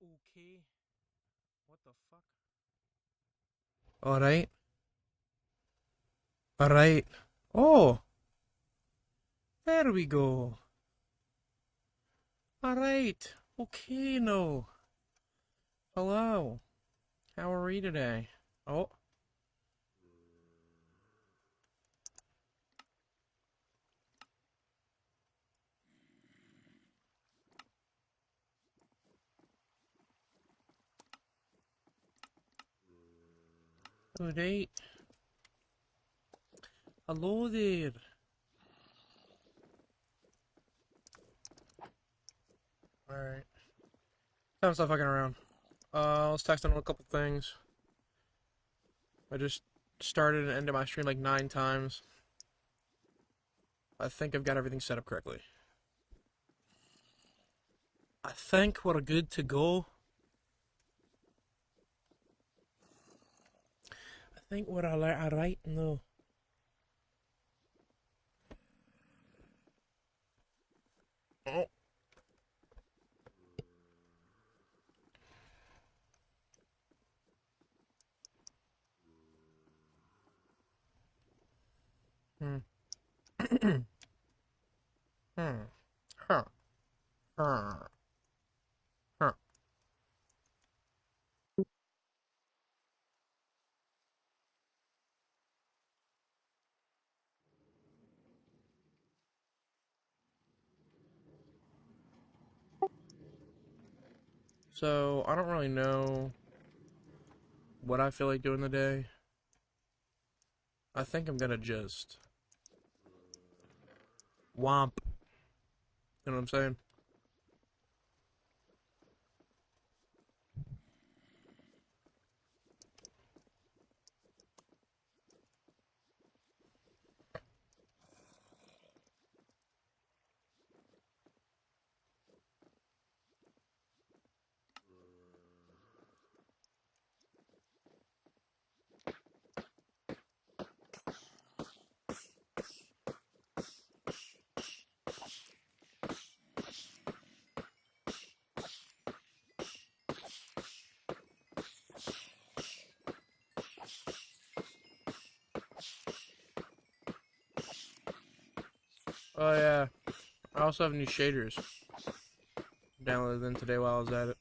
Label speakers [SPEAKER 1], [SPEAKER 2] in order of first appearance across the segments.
[SPEAKER 1] Okay. What the fuck? Alright. Alright. Oh! There we go. Alright. Okay, no. Hello. How are we today? Oh. Good day. Hello there. Alright. Time to stop fucking around. Let's text on a couple things. I just started and ended my stream like 9 times. I think I've got everything set up correctly. I think we're good to go. I think we're alright now. Oh. Hmm. Hmm. Huh. Huh. Huh. So, I don't really know what I feel like doing today. I think I'm gonna just womp. You know what I'm saying? Oh yeah. I also have new shaders. Downloaded them today while I was at it.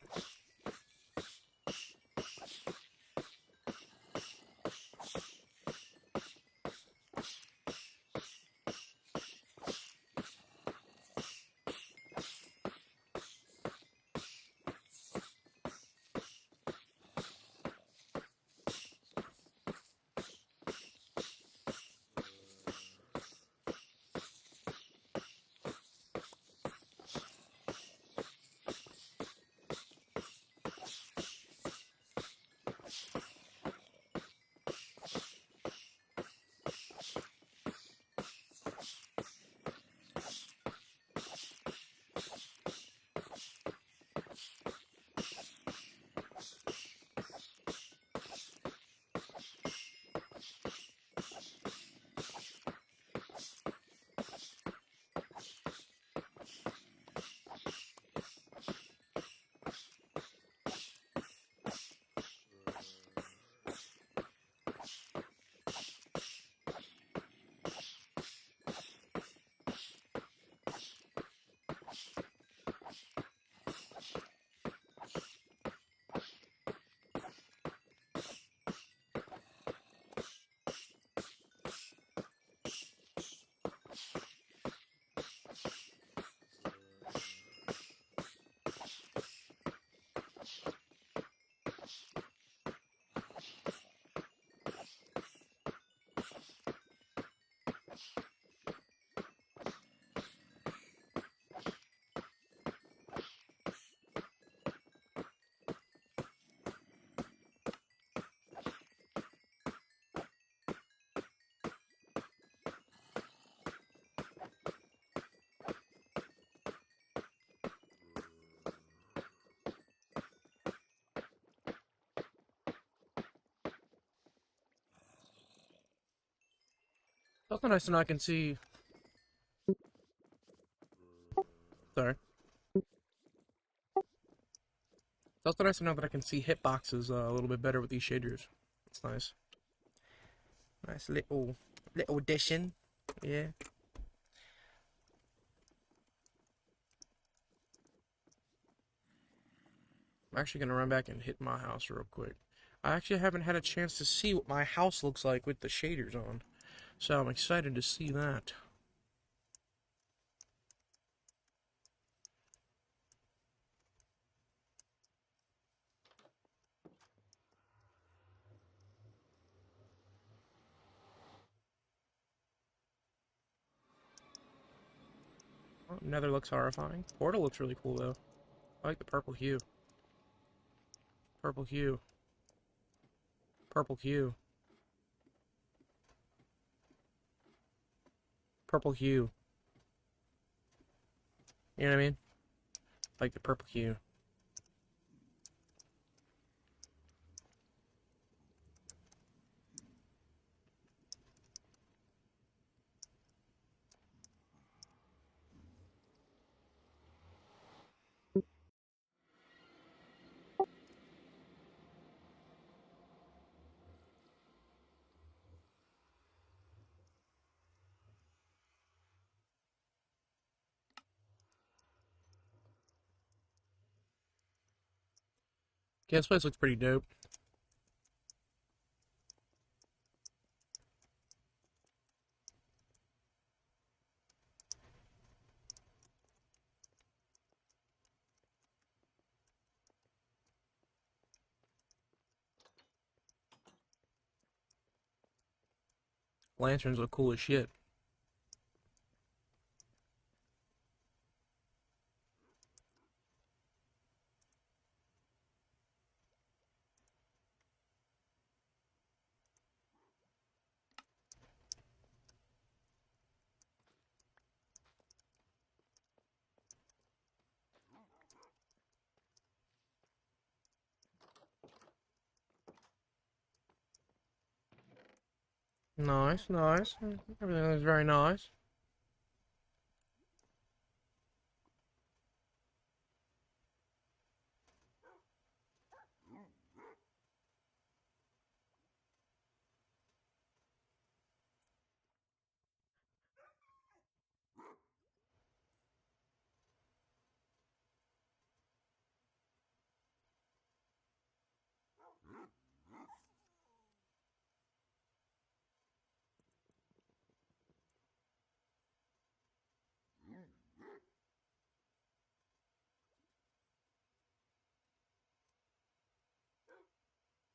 [SPEAKER 1] Something nice to know I can see. Sorry. It's also nice to know that I can see hitboxes a little bit better with these shaders. It's nice. Nice little addition. Yeah. I'm actually gonna run back and hit my house real quick. I actually haven't had a chance to see what my house looks like with the shaders on, so I'm excited to see that. Oh, Nether looks horrifying. Portal looks really cool though. I like the purple hue. Purple hue. Purple hue. Purple hue. You know what I mean? Like the purple hue. Yeah, this place looks pretty dope. Lanterns look cool as shit. Nice, nice. Everything looks very nice.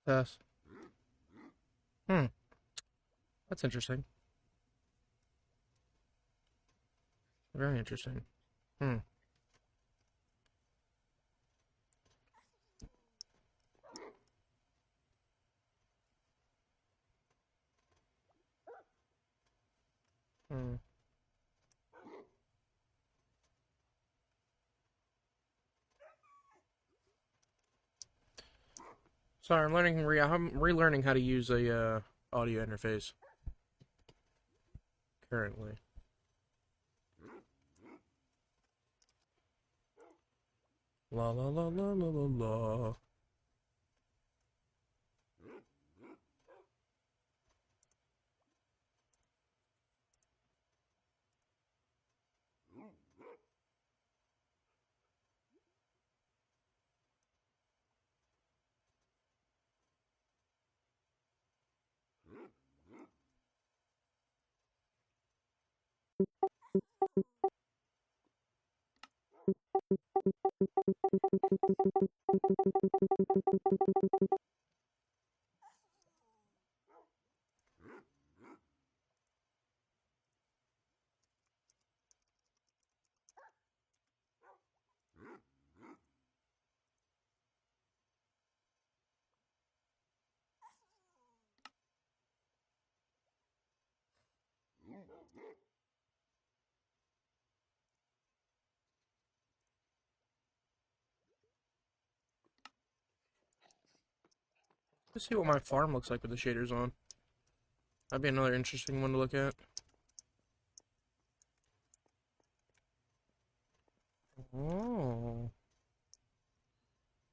[SPEAKER 1] Yes. Hmm. That's interesting. Very interesting. Hmm. Hmm. Sorry, I'm relearning how to use a audio interface currently. La la la la la la la. Let's see what my farm looks like with the shaders on. That'd be another interesting one to look at. Oh.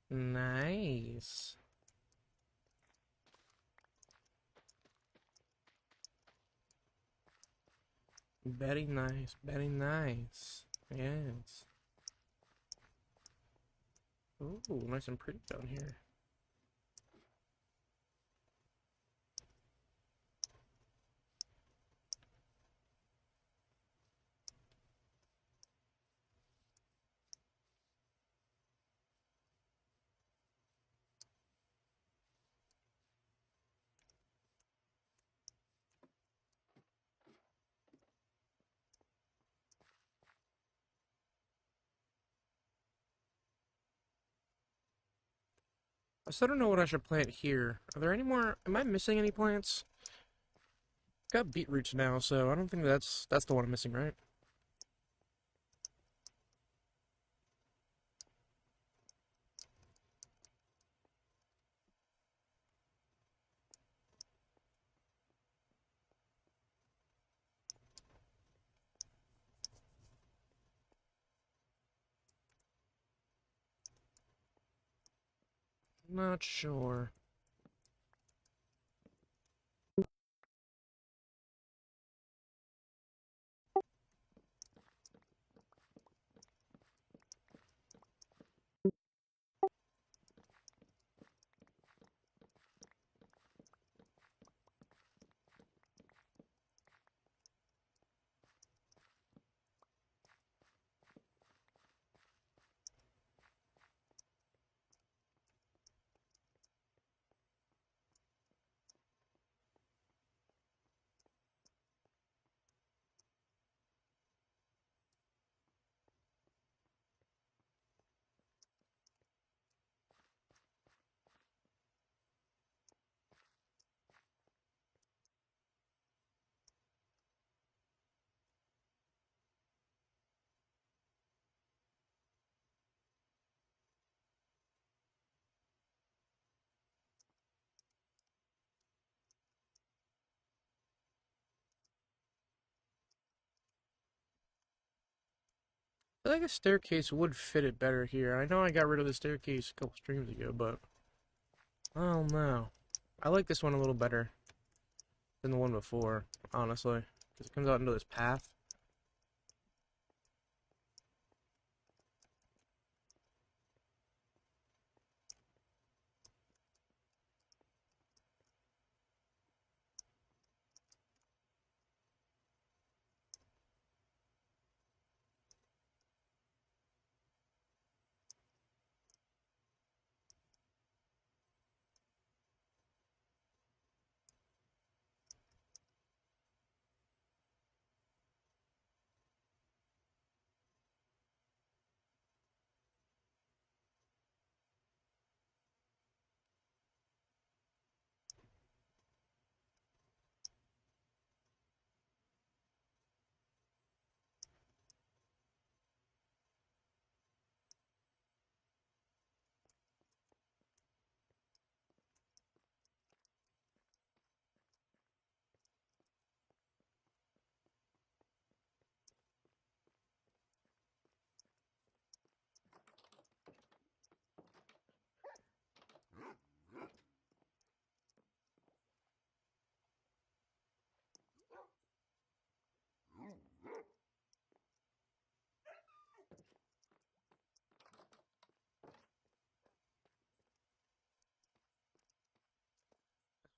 [SPEAKER 1] Nice. Very nice, very nice. Yes. Ooh, nice and pretty down here. I still don't know what I should plant here. Are there any more? Am I missing any plants? Got beetroots now, so I don't think that's the one I'm missing, right? Not sure. I feel like a staircase would fit it better here. I know I got rid of the staircase a couple streams ago, but I don't know. I like this one a little better than the one before, honestly, because it comes out into this path.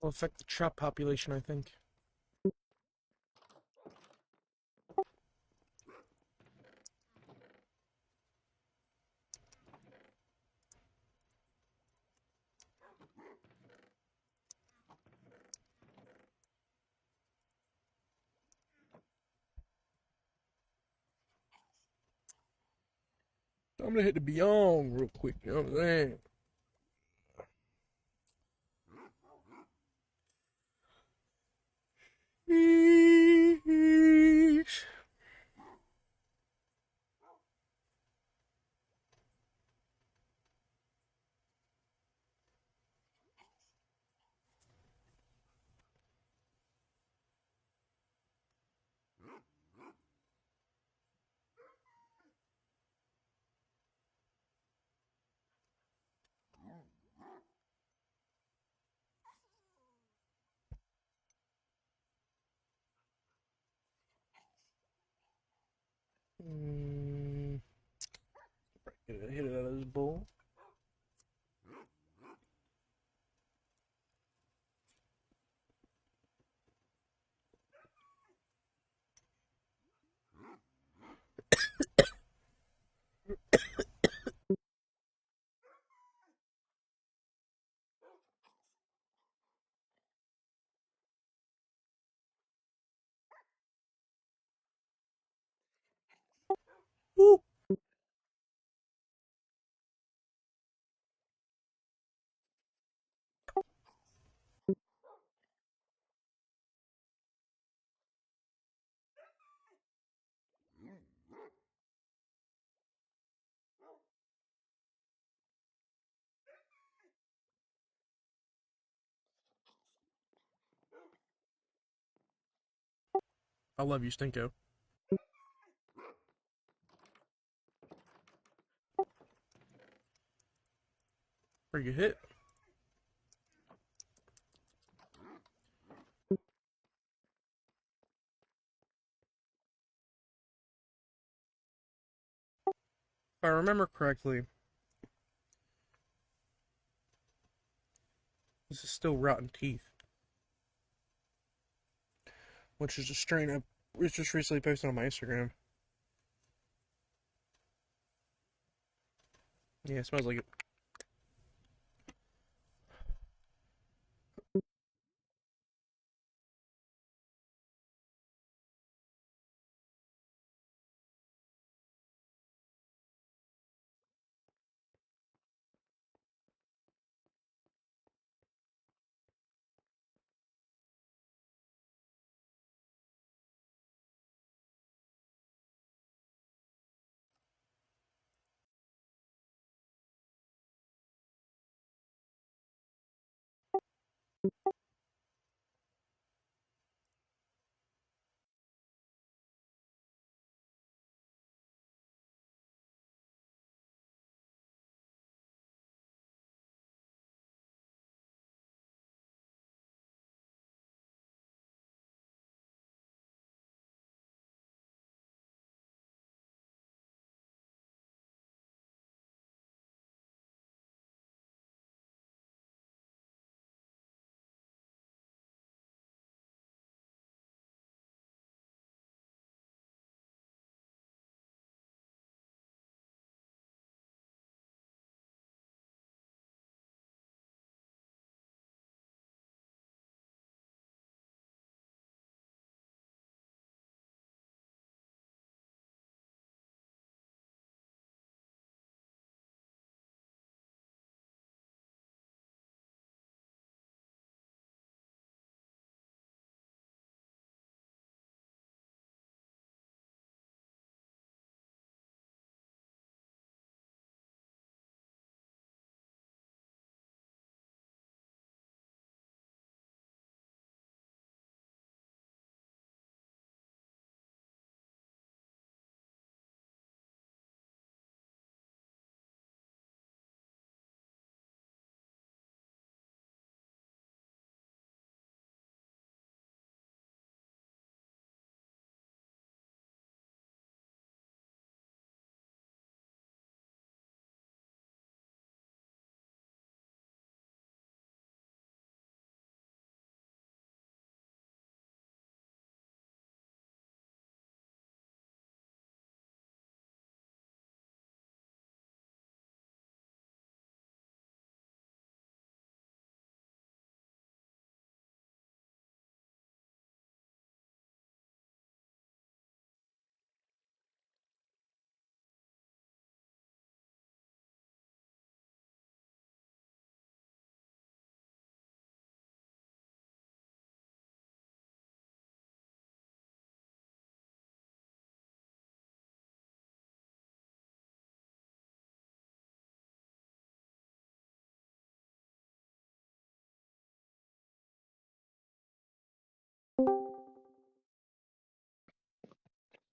[SPEAKER 1] Will affect the chop population, I think. I'm gonna hit the Beyond real quick, you know what I'm saying? Hit it out of his bowl. Woo! I love you, Stinko. Pretty good hit. If I remember correctly, this is still Rotten Teeth, which is a strain I just recently posted on my Instagram. Yeah, it smells like it.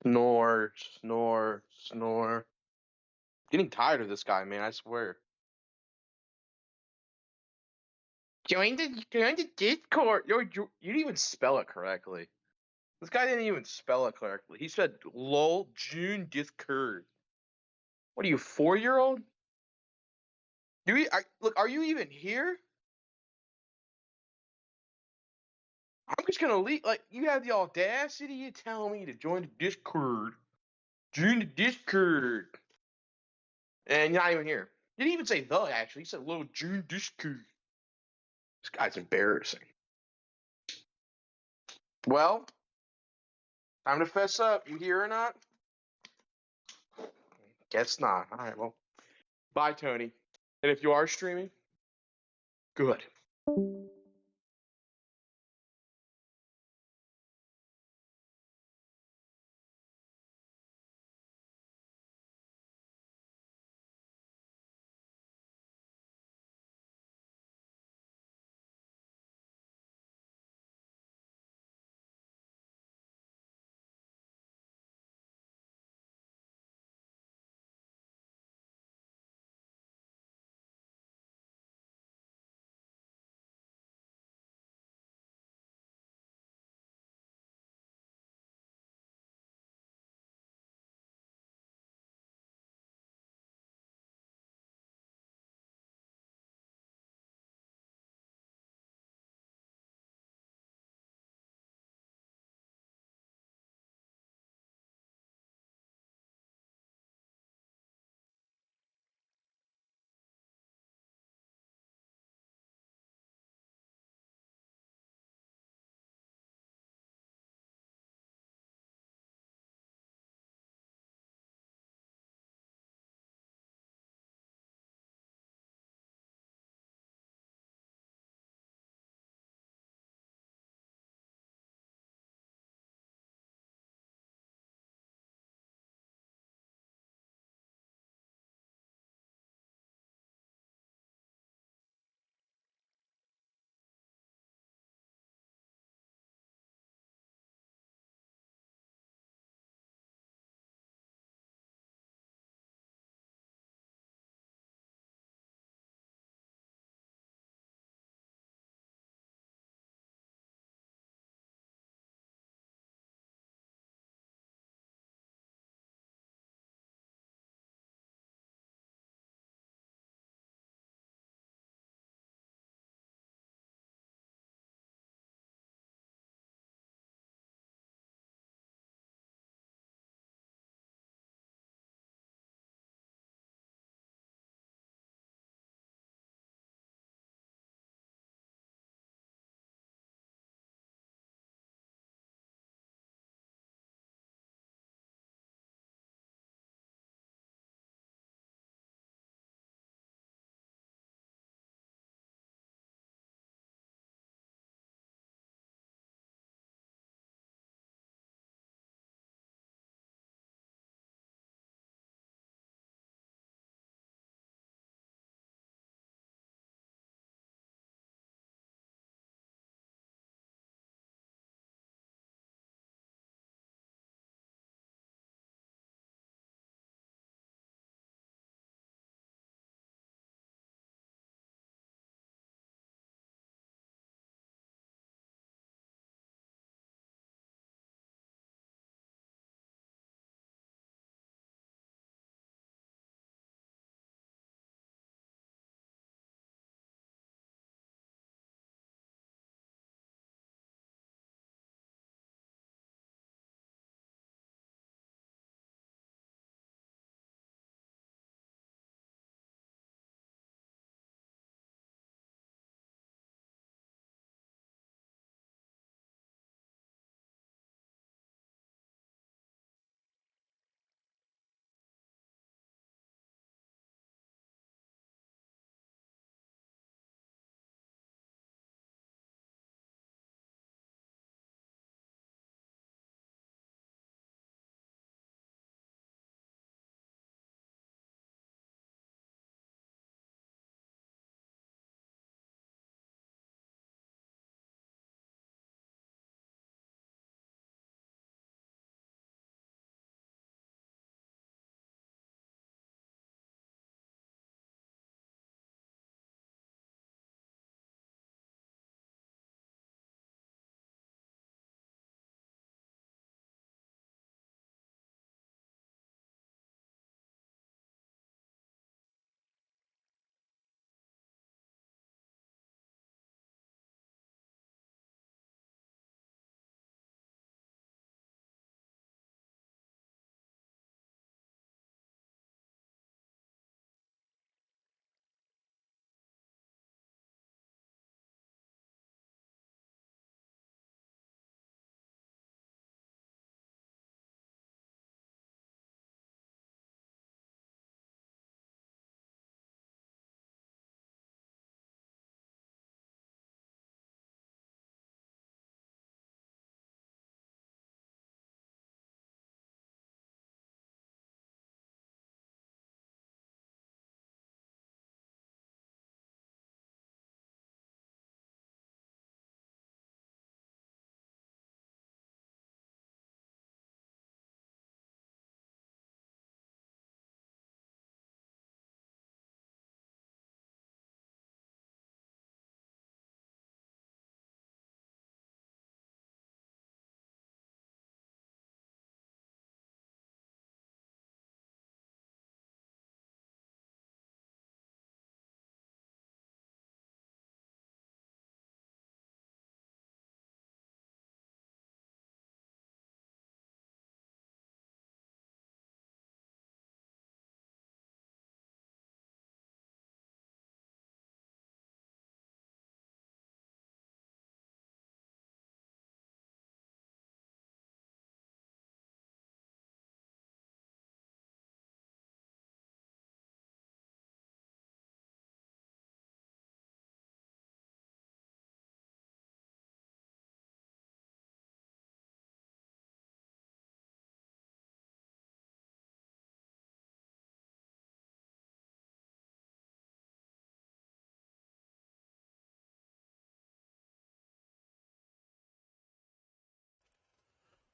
[SPEAKER 2] Snore, snore, snore. Getting tired of this guy, man, I swear. Join the Discord. You didn't even spell it correctly. This guy didn't even spell it correctly. He said lol June Discord. What are you, 4-year-old? Look? Are you even here? I'm just gonna leave. Like, you have the audacity to tell me to join the Discord. Join the Discord. And you're not even here. You didn't even say the, actually. You said little June Discord. This guy's embarrassing. Well, time to fess up. You here or not? Guess not. All right, well, bye, Tony. And if you are streaming, good.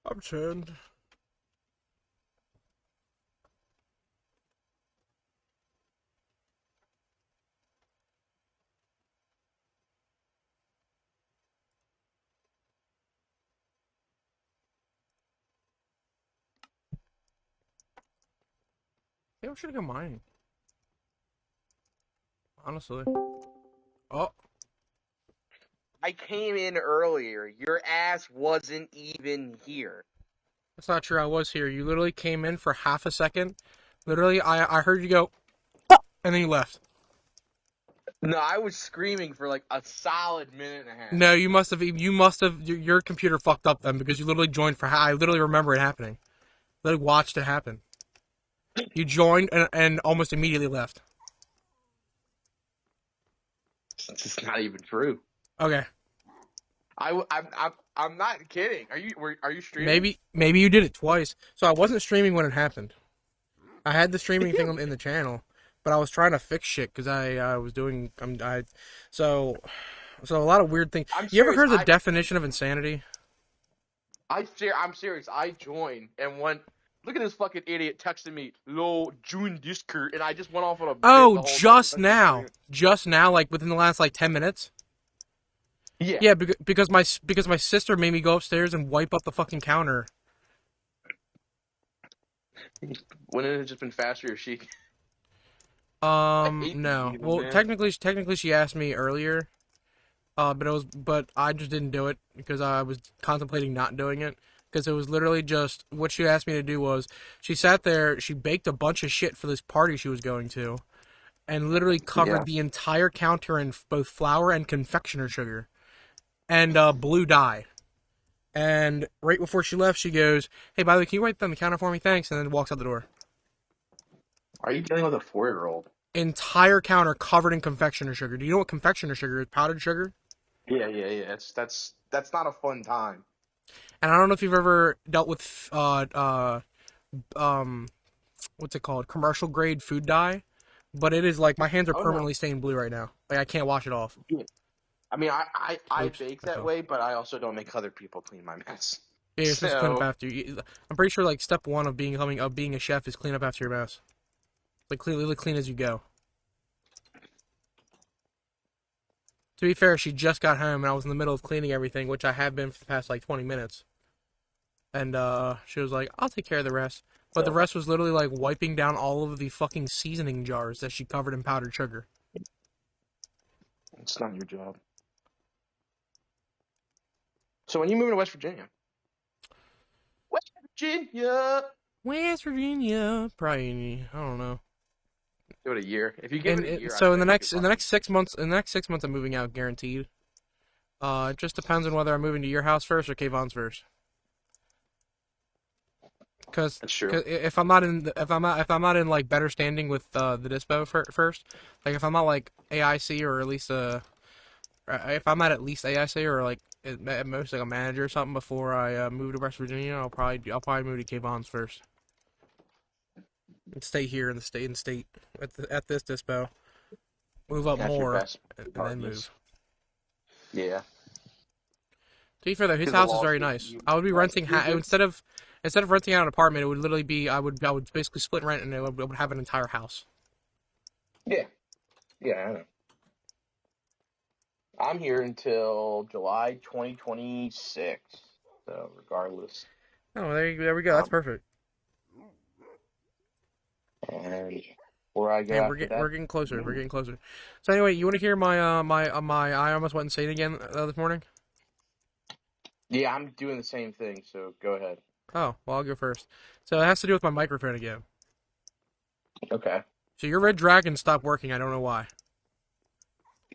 [SPEAKER 1] I'm turned. Maybe I should have got mine. Honestly. Oh,
[SPEAKER 2] I came in earlier. Your ass wasn't even here.
[SPEAKER 1] that's not true. I was here. You literally came in for half a second. Literally, I heard you go, and then you left.
[SPEAKER 2] No, I was screaming for like a solid minute and a half.
[SPEAKER 1] No, you must have. Your computer fucked up then because you literally joined for. I literally remember it happening. Literally watched it happen. You joined and almost immediately left.
[SPEAKER 2] It's just not even true.
[SPEAKER 1] Okay.
[SPEAKER 2] I'm not kidding. Are you streaming?
[SPEAKER 1] Maybe you did it twice. So I wasn't streaming when it happened. I had the streaming thing in the channel, but I was trying to fix shit because I was doing so a lot of weird things.
[SPEAKER 2] I'm
[SPEAKER 1] You ever
[SPEAKER 2] serious.
[SPEAKER 1] heard the definition of insanity?
[SPEAKER 2] I'm serious. I joined and went. Look at this fucking idiot texting me, "Lol, join Discord," and I just went off on a bit
[SPEAKER 1] Oh,
[SPEAKER 2] the whole
[SPEAKER 1] just now, like within the last like 10 minutes.
[SPEAKER 2] Yeah.
[SPEAKER 1] Yeah, because my sister made me go upstairs and wipe up the fucking counter.
[SPEAKER 2] Wouldn't it have just been faster if she? I hate these
[SPEAKER 1] No.
[SPEAKER 2] people,
[SPEAKER 1] Well,
[SPEAKER 2] man.
[SPEAKER 1] technically, she asked me earlier. But I just didn't do it because I was contemplating not doing it. Because it was literally just what she asked me to do was she sat there, she baked a bunch of shit for this party she was going to, and literally covered
[SPEAKER 2] Yeah.
[SPEAKER 1] the entire counter in both flour and confectioner sugar, and blue dye. And right before she left, she goes, "Hey, by the way, can you write down the counter for me? Thanks." And then walks out the door.
[SPEAKER 2] Are you dealing with a 4-year-old?
[SPEAKER 1] Entire counter covered in confectioner sugar. Do you know what confectioner sugar is? Powdered sugar?
[SPEAKER 2] Yeah. That's not a fun time.
[SPEAKER 1] And I don't know if you've ever dealt with what's it called? Commercial grade food dye. But it is like my hands are
[SPEAKER 2] Oh no.
[SPEAKER 1] permanently stained blue right now. Like I can't wash it off.
[SPEAKER 2] Yeah. I mean, I
[SPEAKER 1] Oops,
[SPEAKER 2] bake
[SPEAKER 1] I
[SPEAKER 2] that
[SPEAKER 1] fell.
[SPEAKER 2] way, but I also don't make other people clean my mess.
[SPEAKER 1] Yeah, you're supposed to clean up
[SPEAKER 2] So
[SPEAKER 1] after you. I'm pretty sure like step one of being a chef is clean up after your mess. Like clean as you go. To be fair, she just got home and I was in the middle of cleaning everything, which I have been for the past like 20 minutes. And she was like, "I'll take care of the rest." But the rest was literally like wiping down all of the fucking seasoning jars that she covered in powdered sugar.
[SPEAKER 2] it's not your job. So when you move to West Virginia, West Virginia,
[SPEAKER 1] West Virginia, probably I don't know.
[SPEAKER 2] give it a year. If you give
[SPEAKER 1] And
[SPEAKER 2] it a year, I'd
[SPEAKER 1] so
[SPEAKER 2] say you could
[SPEAKER 1] in the next 6 months, I'm moving out guaranteed. It just depends on whether I'm moving to your house first or Kayvon's first. Because
[SPEAKER 2] That's true.
[SPEAKER 1] if I'm not in like better standing with the dispo first, like if I'm not like AIC or at least if I'm not at least AIC or like at most like a manager or something before I move to West Virginia, I'll probably move to Kayvon's first and stay here in the state at this dispo. Move up
[SPEAKER 2] That's your
[SPEAKER 1] more
[SPEAKER 2] best
[SPEAKER 1] and then
[SPEAKER 2] partners.
[SPEAKER 1] move.
[SPEAKER 2] Yeah,
[SPEAKER 1] To be fair though, his
[SPEAKER 2] because the
[SPEAKER 1] house is
[SPEAKER 2] laws
[SPEAKER 1] very
[SPEAKER 2] give
[SPEAKER 1] nice.
[SPEAKER 2] you
[SPEAKER 1] I would be
[SPEAKER 2] less
[SPEAKER 1] renting
[SPEAKER 2] freedom.
[SPEAKER 1] instead of renting out an apartment, it would literally be I would basically split rent and I would have an entire house.
[SPEAKER 2] Yeah, yeah, I know. I'm here until July 2026. So regardless,
[SPEAKER 1] Oh, there we go. That's
[SPEAKER 2] um,
[SPEAKER 1] perfect.
[SPEAKER 2] and where I go
[SPEAKER 1] And
[SPEAKER 2] after that,
[SPEAKER 1] we're getting closer. We're
[SPEAKER 2] me.
[SPEAKER 1] getting closer. So anyway, you want to hear my I almost went insane again this morning?
[SPEAKER 2] Yeah, I'm doing the same thing. So go ahead.
[SPEAKER 1] Oh, well I'll go first. So it has to do with my microphone again.
[SPEAKER 2] Okay.
[SPEAKER 1] So your red dragon stopped working. I don't know why.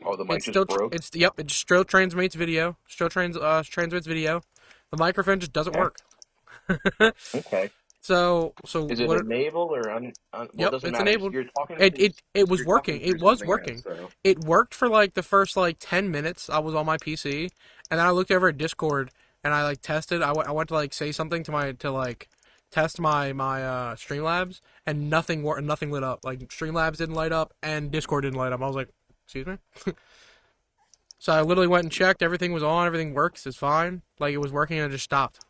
[SPEAKER 2] Oh, the mic
[SPEAKER 1] It's
[SPEAKER 2] just
[SPEAKER 1] still
[SPEAKER 2] broke.
[SPEAKER 1] it still transmits video. Transmits video. The microphone just doesn't
[SPEAKER 2] Okay.
[SPEAKER 1] work.
[SPEAKER 2] Okay.
[SPEAKER 1] So
[SPEAKER 2] Is it
[SPEAKER 1] what?
[SPEAKER 2] enabled or well, it
[SPEAKER 1] Yep,
[SPEAKER 2] doesn't
[SPEAKER 1] it's
[SPEAKER 2] matter.
[SPEAKER 1] enabled.
[SPEAKER 2] You're talking
[SPEAKER 1] It was
[SPEAKER 2] you're talking
[SPEAKER 1] working. It
[SPEAKER 2] through
[SPEAKER 1] was
[SPEAKER 2] something
[SPEAKER 1] working.
[SPEAKER 2] else, so
[SPEAKER 1] It worked for like the first like 10 minutes. I was on my PC, and then I looked over at Discord and I like tested. I went to like say something to like test my Streamlabs, and nothing lit up. Like Streamlabs didn't light up, and Discord didn't light up. I was like, excuse me. So I literally went and checked. Everything was on. Everything works. It's fine. Like it was working, and it just stopped.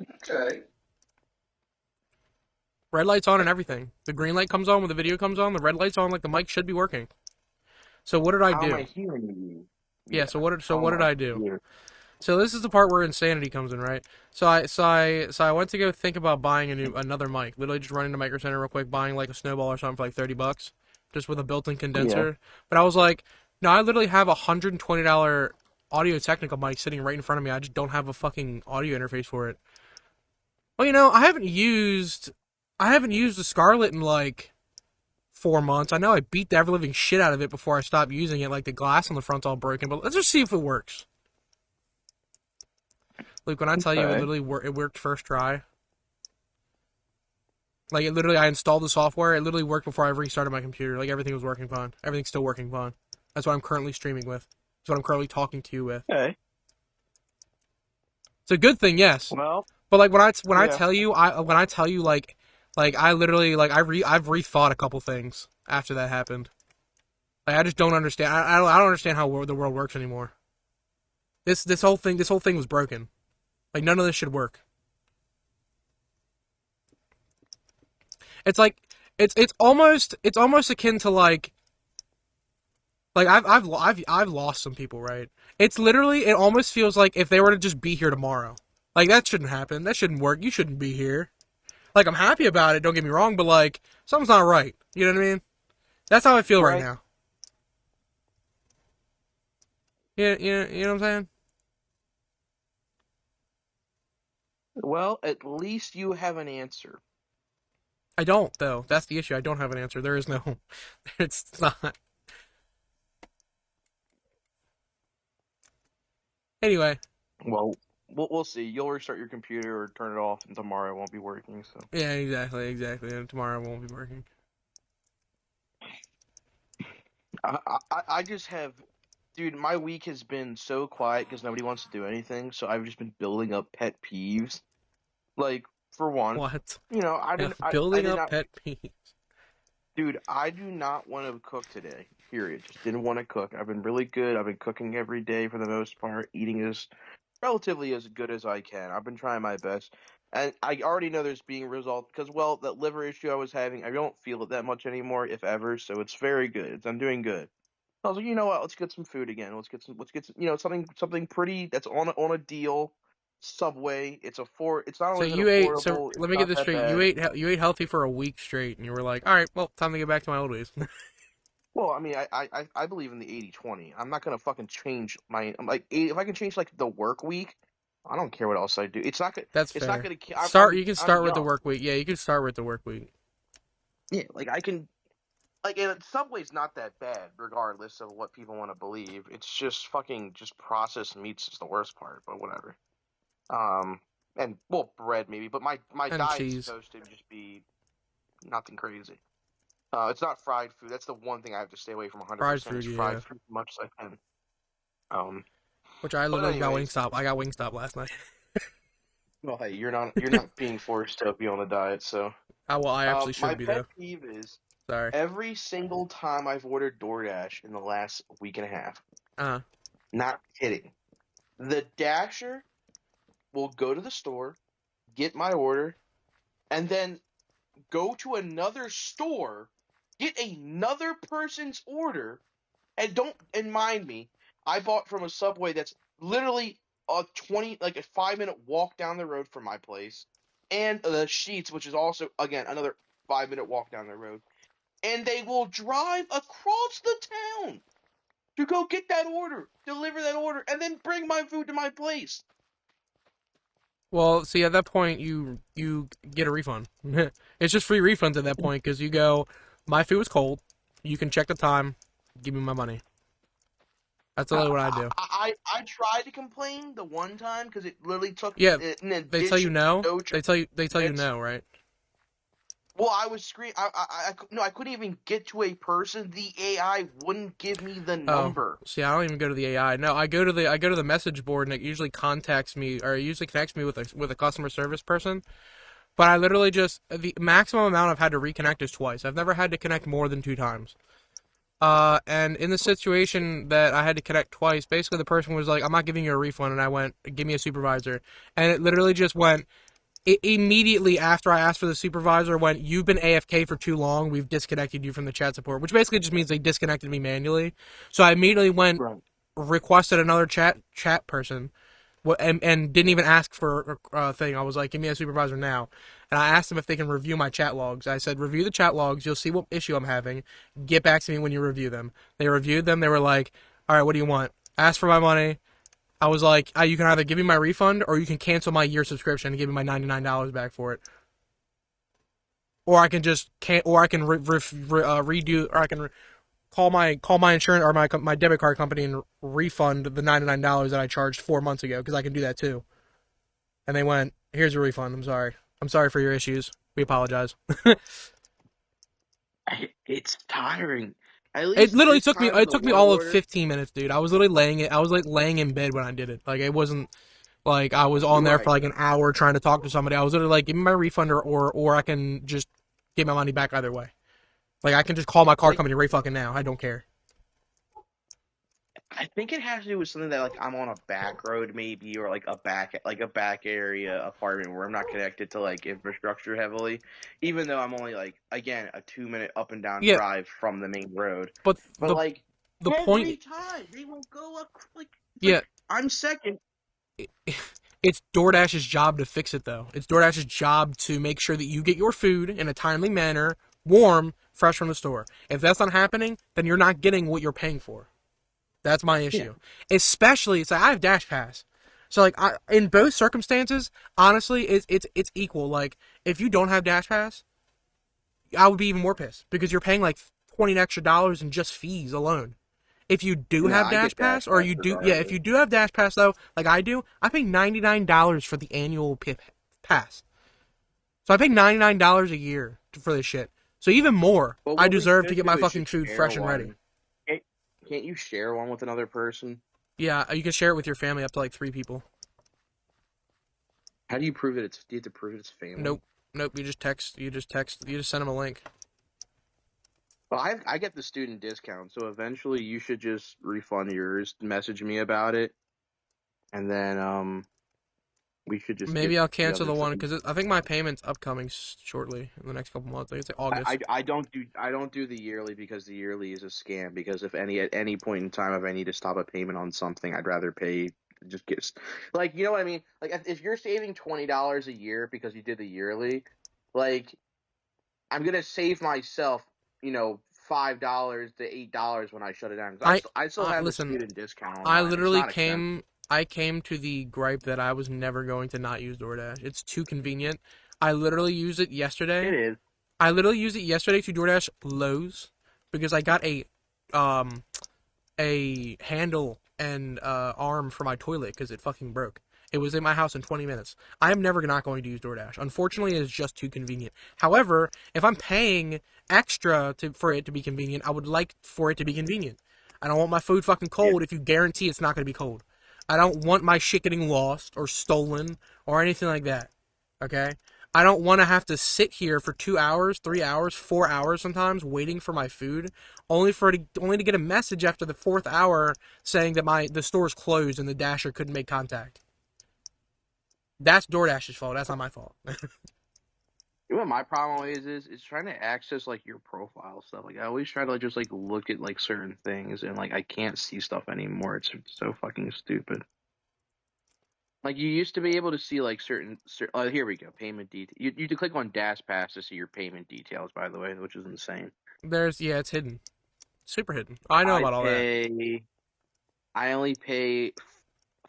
[SPEAKER 2] Okay.
[SPEAKER 1] Red light's on and everything. The green light comes on when the video comes on. The red light's on, like the mic should be working. So what did I
[SPEAKER 2] How am I
[SPEAKER 1] do?
[SPEAKER 2] hearing you?
[SPEAKER 1] Yeah.
[SPEAKER 2] Yeah.
[SPEAKER 1] So what
[SPEAKER 2] How am
[SPEAKER 1] did
[SPEAKER 2] I
[SPEAKER 1] I do?
[SPEAKER 2] hearing?
[SPEAKER 1] So this is the part where insanity comes in, right? So I went to go think about buying another mic. Literally just running to Micro Center real quick, buying like a snowball or something for like $30, just with a built-in
[SPEAKER 2] Yeah.
[SPEAKER 1] condenser. But I was like, no, I literally have $120 Audio Technica mic sitting right in front of me. I just don't have a fucking audio interface for it. Well, I haven't used the Scarlett in like 4 months. I know I beat the ever living shit out of it before I stopped using it. Like the glass on the front's all broken, but let's just see if it works. Luke, when I tell you it
[SPEAKER 2] Okay.
[SPEAKER 1] literally it worked first try. Like it literally, I installed the software. It literally worked before I restarted my computer. Like everything was working fine. Everything's still working fine. That's what I'm currently streaming with. That's what I'm currently talking to you with.
[SPEAKER 2] Okay.
[SPEAKER 1] It's a good thing, yes.
[SPEAKER 2] Well,
[SPEAKER 1] But like when I
[SPEAKER 2] yeah.
[SPEAKER 1] tell you, like I literally I've rethought a couple things after that happened. Like I just don't understand. I don't understand how the world works anymore. This whole thing was broken. Like none of this should work. It's like it's almost akin to like I've lost some people, right? It's literally, it almost feels like if they were to just be here tomorrow. Like that shouldn't happen. That shouldn't work. You shouldn't be here. Like I'm happy about it, don't get me wrong, but like something's not right. You know what I mean? That's how I feel right
[SPEAKER 2] Right.
[SPEAKER 1] now. Yeah, you know what I'm saying?
[SPEAKER 2] Well, at least you have an answer.
[SPEAKER 1] I don't though. That's the issue. I don't have an answer. There is no. It's not. Anyway,
[SPEAKER 2] Well, we'll see. You'll restart your computer or turn it off, and tomorrow it won't be working. So
[SPEAKER 1] yeah, exactly. And tomorrow I won't be working.
[SPEAKER 2] I just have, dude. My week has been so quiet because nobody wants to do anything. So I've just been building up pet peeves. Like for one,
[SPEAKER 1] What?
[SPEAKER 2] I
[SPEAKER 1] Yeah,
[SPEAKER 2] didn't. I
[SPEAKER 1] building
[SPEAKER 2] did
[SPEAKER 1] up
[SPEAKER 2] not.
[SPEAKER 1] pet peeves.
[SPEAKER 2] Dude, I do not want to cook today. Period. Just didn't want to cook. I've been really good. I've been cooking every day for the most part, eating as relatively as good as I can. I've been trying my best. And I already know there's being resolved because, well, that liver issue I was having, I don't feel it that much anymore, if ever. So it's very good. I'm doing good. I was like, you know what? Let's get some food again. Let's get some, something pretty that's on a deal. Subway. It's not
[SPEAKER 1] So
[SPEAKER 2] only is it
[SPEAKER 1] you ate. So
[SPEAKER 2] affordable,
[SPEAKER 1] let
[SPEAKER 2] it's
[SPEAKER 1] me get
[SPEAKER 2] not
[SPEAKER 1] this
[SPEAKER 2] that
[SPEAKER 1] straight. You
[SPEAKER 2] bad.
[SPEAKER 1] ate healthy for a week straight, and you were like, all right, well, time to get back to my old ways.
[SPEAKER 2] Well, I mean, I believe in the 80-20. I'm not gonna fucking change I'm like if I can change like the work week, I don't care what else I do.
[SPEAKER 1] That's
[SPEAKER 2] It's not
[SPEAKER 1] fair.
[SPEAKER 2] gonna.
[SPEAKER 1] Start. You can
[SPEAKER 2] I'm
[SPEAKER 1] start with the
[SPEAKER 2] young.
[SPEAKER 1] work week. Yeah, you can start with the work week.
[SPEAKER 2] Yeah, like I can. Like, and Subway's not that bad, regardless of what people want to believe. It's just fucking just processed meats is the worst part, but whatever. Um, and well, bread maybe, but my
[SPEAKER 1] And
[SPEAKER 2] diet's
[SPEAKER 1] cheese.
[SPEAKER 2] supposed to just be nothing crazy. It's not fried food. That's the one thing I have to stay away from
[SPEAKER 1] Fried
[SPEAKER 2] 100% is
[SPEAKER 1] food,
[SPEAKER 2] fried
[SPEAKER 1] yeah.
[SPEAKER 2] food as much as I can. Um,
[SPEAKER 1] Which I
[SPEAKER 2] but
[SPEAKER 1] literally got
[SPEAKER 2] anyways,
[SPEAKER 1] Wingstop. I got Wingstop last night.
[SPEAKER 2] well, hey, you're not being forced to be on a diet, so.
[SPEAKER 1] I actually
[SPEAKER 2] My
[SPEAKER 1] should be
[SPEAKER 2] pet
[SPEAKER 1] though.
[SPEAKER 2] peeve is
[SPEAKER 1] Sorry.
[SPEAKER 2] every single time I've ordered DoorDash in the last week and a half.
[SPEAKER 1] Uh,
[SPEAKER 2] Not kidding. The Dasher will go to the store, get my order, and then go to another store, get another person's order, and don't and mind me, I bought from a Subway that's literally like a 5-minute walk down the road from my place, and the Sheets, which is also again another 5-minute walk down the road. And they will drive across the town to go get that order, deliver that order, and then bring my food to my place.
[SPEAKER 1] well, see, at that point, you get a refund. It's just free refunds at that point because you go, my food was cold. You can check the time. Give me my money. That's literally what I do.
[SPEAKER 2] I tried to complain the one time because it literally took
[SPEAKER 1] Yeah,
[SPEAKER 2] an
[SPEAKER 1] they tell you
[SPEAKER 2] addition
[SPEAKER 1] no.
[SPEAKER 2] no
[SPEAKER 1] They tell you
[SPEAKER 2] minutes.
[SPEAKER 1] no, right?
[SPEAKER 2] Well, I was screaming. No, I couldn't even get to a person. The AI wouldn't give me the
[SPEAKER 1] Oh,
[SPEAKER 2] number.
[SPEAKER 1] see, I don't even go to the AI. No, I go to the message board, and it usually contacts me, or it usually connects me with a customer service person. But I literally just the maximum amount I've had to reconnect is twice. I've never had to connect more than 2 times. And in the situation that I had to connect twice, basically the person was like, "I'm not giving you a refund," and I went, "Give me a supervisor," and it literally just went. immediately after I asked for the supervisor, went, "You've been AFK for too long. We've disconnected you from the chat support," which basically just means they disconnected me manually. So I immediately went,
[SPEAKER 2] Right.
[SPEAKER 1] requested another chat person, and didn't even ask for a thing. I was like, "Give me a supervisor now," and I asked them if they can review my chat logs. I said, "Review the chat logs. You'll see what issue I'm having. Get back to me when you review them." They reviewed them. They were like, "All right, what do you want?" Asked for my money. I was like, "You can either give me my refund or you can cancel my year subscription and give me my $99 back for it, or I can just or I can redo, or I can call my insurance or my debit card company and refund the $99 that I charged 4 months ago, because I can do that too." And they went, "Here's your refund. I'm sorry. I'm sorry for your issues. We apologize."
[SPEAKER 2] It's tiring. At
[SPEAKER 1] It
[SPEAKER 2] least
[SPEAKER 1] literally
[SPEAKER 2] this
[SPEAKER 1] took me.
[SPEAKER 2] time in
[SPEAKER 1] It
[SPEAKER 2] the
[SPEAKER 1] took me
[SPEAKER 2] world
[SPEAKER 1] all of
[SPEAKER 2] order.
[SPEAKER 1] 15 minutes, dude. I was literally laying it. I was like laying in bed when I did it. Like, it wasn't like I was on there for
[SPEAKER 2] Right.
[SPEAKER 1] like an hour trying to talk to somebody. I was literally like, "Give me my refund, or I can just get my money back either way. Like, I can just call my car
[SPEAKER 2] Like,
[SPEAKER 1] company right fucking now. I don't care."
[SPEAKER 2] I think it has to do with something that like I'm on a back road maybe, or like a back area apartment where I'm not connected to like infrastructure heavily, even though I'm only like, again, a 2 minute up and down
[SPEAKER 1] Yeah,
[SPEAKER 2] drive from the main road.
[SPEAKER 1] but
[SPEAKER 2] But like
[SPEAKER 1] the
[SPEAKER 2] every
[SPEAKER 1] point,
[SPEAKER 2] time they will go up, like it's
[SPEAKER 1] yeah,
[SPEAKER 2] like I'm second.
[SPEAKER 1] it's DoorDash's job to fix it, though. It's DoorDash's job to make sure that you get your food in a timely manner, warm, fresh from the store. If that's not happening, then you're not getting what you're paying for. That's my
[SPEAKER 2] Yeah.
[SPEAKER 1] issue. Especially, it's like I have Dash Pass, so like in both circumstances, honestly, it's equal. Like, if you don't have Dash Pass, I would be even more pissed because you're paying like $20 extra in just fees alone. If you do
[SPEAKER 2] No,
[SPEAKER 1] have
[SPEAKER 2] I
[SPEAKER 1] Dash
[SPEAKER 2] get Dash
[SPEAKER 1] Pass, or
[SPEAKER 2] Pass
[SPEAKER 1] you do, yeah, if
[SPEAKER 2] regardless.
[SPEAKER 1] you do have Dash Pass though, like I do, I pay $99 for the annual pass. So I pay $99 a year for this shit. So even more,
[SPEAKER 2] But
[SPEAKER 1] I
[SPEAKER 2] what we
[SPEAKER 1] deserve to
[SPEAKER 2] should
[SPEAKER 1] get my
[SPEAKER 2] do is
[SPEAKER 1] fucking
[SPEAKER 2] just
[SPEAKER 1] food
[SPEAKER 2] share
[SPEAKER 1] fresh and ready.
[SPEAKER 2] one. Can't, can't you share one with another person?
[SPEAKER 1] Yeah, you can share it with your family up to like 3 people.
[SPEAKER 2] How do you prove that it's? Do you have to prove it's family?
[SPEAKER 1] Nope, nope. You just text. You just text. You just send them a link.
[SPEAKER 2] Well, I get the student discount, so eventually you should just refund yours. Message me about it, and then we should just get
[SPEAKER 1] Maybe I'll
[SPEAKER 2] the
[SPEAKER 1] cancel
[SPEAKER 2] other
[SPEAKER 1] the one
[SPEAKER 2] thing.
[SPEAKER 1] because I think my payment's upcoming shortly in the next couple months. I think it's like August.
[SPEAKER 2] I don't do the yearly because the yearly is a scam. Because if any at any point in time if I need to stop a payment on something, I'd rather pay just get like, you know what I mean. Like if you're saving $20 a year because you did the yearly, like I'm gonna save myself, $5 to $8 when I shut it down. 'Cause
[SPEAKER 1] I
[SPEAKER 2] I still
[SPEAKER 1] I
[SPEAKER 2] have the
[SPEAKER 1] listen.
[SPEAKER 2] student discount on
[SPEAKER 1] I
[SPEAKER 2] mine. It's
[SPEAKER 1] literally
[SPEAKER 2] not expensive.
[SPEAKER 1] came. I came to the gripe that I was never going to not use DoorDash. It's too convenient. I literally used it
[SPEAKER 2] It
[SPEAKER 1] yesterday.
[SPEAKER 2] is.
[SPEAKER 1] I literally used it yesterday to DoorDash Lowe's because I got um a handle and arm for my toilet because it fucking broke. It was in my house in 20 minutes. I am never not going to use DoorDash. Unfortunately, it is just too convenient. However, if I'm paying extra for it to be convenient, I would like for it to be convenient. I don't want my food fucking
[SPEAKER 2] Yeah.
[SPEAKER 1] cold if you guarantee it's not going to be cold. I don't want my shit getting lost or stolen or anything like that. Okay? I don't want to have to sit here for 2 hours, 3 hours, 4 hours sometimes waiting for my food, only to get a message after the fourth hour saying that the store's closed and the dasher couldn't make contact. That's DoorDash's fault. That's not my fault.
[SPEAKER 2] You know what my problem is trying to access like your profile stuff. Like I always try to just like look at like certain things and like I can't see stuff anymore. It's so fucking stupid. Like you used to be able to see like here we go, payment detail. You could click on Dash Pass to see your payment details, by the way, which is insane.
[SPEAKER 1] Yeah, it's hidden, super hidden. I know
[SPEAKER 2] I
[SPEAKER 1] about all that.
[SPEAKER 2] pay I only pay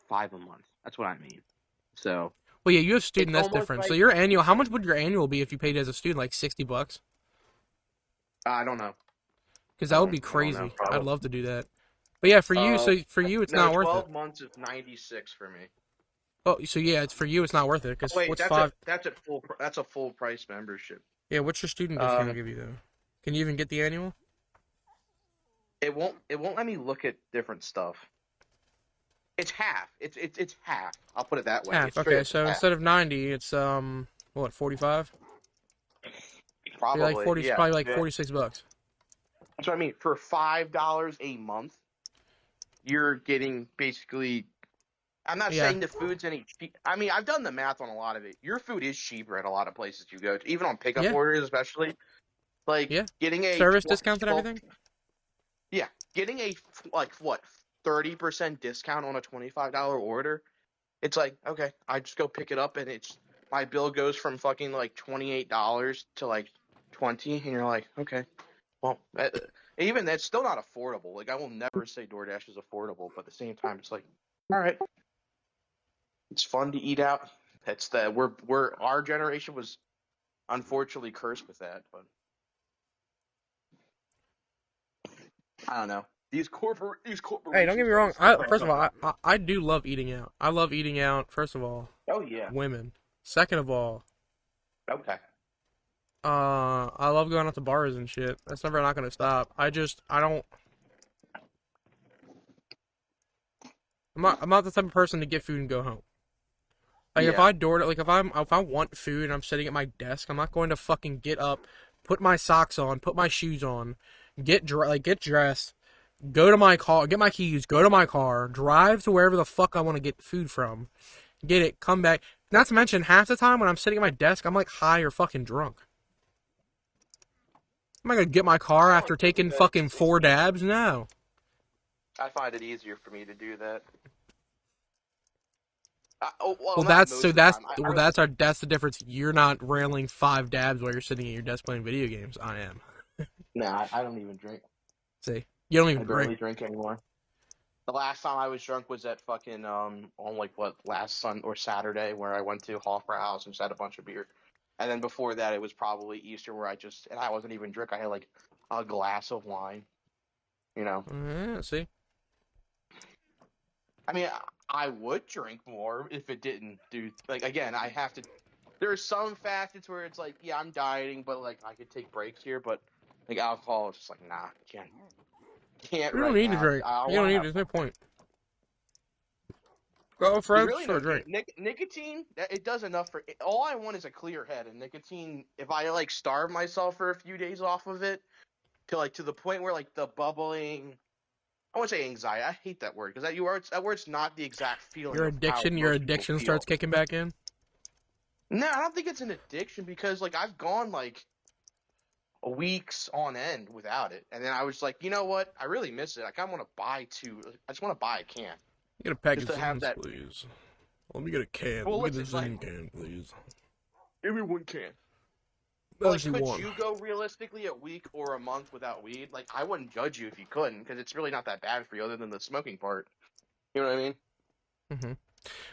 [SPEAKER 2] 5 a month. That's what I mean. So
[SPEAKER 1] Well, yeah, you have
[SPEAKER 2] it's
[SPEAKER 1] student. That's
[SPEAKER 2] almost
[SPEAKER 1] different. So
[SPEAKER 2] like
[SPEAKER 1] your annual, how much would your annual be if you paid as a student? Like $60?
[SPEAKER 2] I don't know.
[SPEAKER 1] Because that would be
[SPEAKER 2] I don't know.
[SPEAKER 1] crazy. I'd
[SPEAKER 2] Probably.
[SPEAKER 1] love to do that. But yeah, for you, for you, it's
[SPEAKER 2] No,
[SPEAKER 1] not worth it.
[SPEAKER 2] 12 months is 96 for me.
[SPEAKER 1] Oh, so yeah, it's for you. It's not worth it.
[SPEAKER 2] Oh,
[SPEAKER 1] Because
[SPEAKER 2] wait,
[SPEAKER 1] what's five?
[SPEAKER 2] that's a full price membership.
[SPEAKER 1] Yeah, what's your student discount
[SPEAKER 2] Um,
[SPEAKER 1] give you though? Can you even get the annual?
[SPEAKER 2] it won't let me look at different stuff. It's half. It's half. I'll put it that way.
[SPEAKER 1] Half.
[SPEAKER 2] It's straight
[SPEAKER 1] Okay,
[SPEAKER 2] up
[SPEAKER 1] so
[SPEAKER 2] half.
[SPEAKER 1] instead of 90, it's what, 45? Be like
[SPEAKER 2] Probably,
[SPEAKER 1] 40,
[SPEAKER 2] yeah.
[SPEAKER 1] probably like
[SPEAKER 2] Yeah.
[SPEAKER 1] $46.
[SPEAKER 2] That's what I mean. For $5 a month, you're getting basically I'm not
[SPEAKER 1] Yeah,
[SPEAKER 2] saying the food's any cheap. I mean, I've done the math on a lot of it. Your food is cheaper at a lot of places you go to, even on pickup
[SPEAKER 1] yeah,
[SPEAKER 2] orders, especially. Like
[SPEAKER 1] yeah.
[SPEAKER 2] getting a
[SPEAKER 1] Service discounts and
[SPEAKER 2] 12,
[SPEAKER 1] everything.
[SPEAKER 2] yeah, getting a like what 30% discount on a $25 order. It's like, okay, I just go pick it up and it's my bill goes from fucking like $28 to like 20, and you're like, okay, well, even that's still not affordable. Like, I will never say DoorDash is affordable, but at the same time, it's like, all right, it's fun to eat out. That's the we're our generation was unfortunately cursed with that, but I don't know. These
[SPEAKER 1] Hey, don't get
[SPEAKER 2] corporations
[SPEAKER 1] me
[SPEAKER 2] got
[SPEAKER 1] wrong.
[SPEAKER 2] us
[SPEAKER 1] I
[SPEAKER 2] fucked
[SPEAKER 1] first of
[SPEAKER 2] up.
[SPEAKER 1] all, I do love eating out. I love eating out. First of all,
[SPEAKER 2] Oh yeah.
[SPEAKER 1] women. Second of all,
[SPEAKER 2] Okay.
[SPEAKER 1] I love going out to bars and shit. That's never not gonna stop. I don't. I'm not the type of person to get food and go home. Like if
[SPEAKER 2] Yeah.
[SPEAKER 1] I door like if I want food and I'm sitting at my desk, I'm not going to fucking get up, put my socks on, put my shoes on, get dressed, go to my car, get my keys, go to my car, drive to wherever the fuck I want to get food from, get it, come back. Not to mention half the time when I'm sitting at my desk, I'm like high or fucking drunk. I'm not gonna get my car
[SPEAKER 2] I
[SPEAKER 1] after
[SPEAKER 2] don't do
[SPEAKER 1] taking
[SPEAKER 2] that.
[SPEAKER 1] fucking 4 dabs. No.
[SPEAKER 2] I find it easier for me to do that. Well,
[SPEAKER 1] Well,
[SPEAKER 2] not most of the time. I really,
[SPEAKER 1] that's the difference. You're not railing 5 dabs while you're sitting at your desk playing video games. I am.
[SPEAKER 2] nah, I don't even drink.
[SPEAKER 1] See, you don't
[SPEAKER 2] I
[SPEAKER 1] even drink.
[SPEAKER 2] barely drink anymore. The last time I was drunk was at fucking on like what last Sun or Saturday where I went to Hofbrau House and just had a bunch of beer, and then before that it was probably Easter where I wasn't even drunk. I had like a glass of wine. You know,
[SPEAKER 1] See,
[SPEAKER 2] I mean, I would drink more if it didn't do like again. I have to. There are some facets where it's like, yeah, I'm dieting, but like I could take breaks here. But like alcohol is just like, nah, can't
[SPEAKER 1] you don't
[SPEAKER 2] right
[SPEAKER 1] need to
[SPEAKER 2] now.
[SPEAKER 1] drink.
[SPEAKER 2] I
[SPEAKER 1] You don't
[SPEAKER 2] want to
[SPEAKER 1] need.
[SPEAKER 2] have
[SPEAKER 1] There's
[SPEAKER 2] fun.
[SPEAKER 1] no point. Go,
[SPEAKER 2] There's
[SPEAKER 1] friends.
[SPEAKER 2] really
[SPEAKER 1] Sure,
[SPEAKER 2] no
[SPEAKER 1] drink.
[SPEAKER 2] need. Nicotine, it does enough for. All I want is a clear head, and nicotine. If I like starve myself for a few days off of it, to the point where like the bubbling. I wouldn't say anxiety. I hate that word because that word's not the exact feeling of how
[SPEAKER 1] Your
[SPEAKER 2] most people
[SPEAKER 1] addiction starts
[SPEAKER 2] feel.
[SPEAKER 1] kicking back in.
[SPEAKER 2] No, I don't think it's an addiction because like I've gone like weeks on end without it, and then I was like, you know what? I really miss it. Like I want to buy two. I just want to buy a can
[SPEAKER 1] Get a pack
[SPEAKER 2] just
[SPEAKER 1] of
[SPEAKER 2] to have
[SPEAKER 1] Zins,
[SPEAKER 2] that.
[SPEAKER 1] please. Let me get a can. Let
[SPEAKER 2] Well,
[SPEAKER 1] me get a
[SPEAKER 2] listen, like
[SPEAKER 1] Zin can, please.
[SPEAKER 2] give me one can. But like,
[SPEAKER 1] Actually,
[SPEAKER 2] could
[SPEAKER 1] one.
[SPEAKER 2] you go realistically a week or a month without weed? Like, I wouldn't judge you if you couldn't, because it's really not that bad for you, other than the smoking part. You know what I mean?
[SPEAKER 1] Mm-hmm.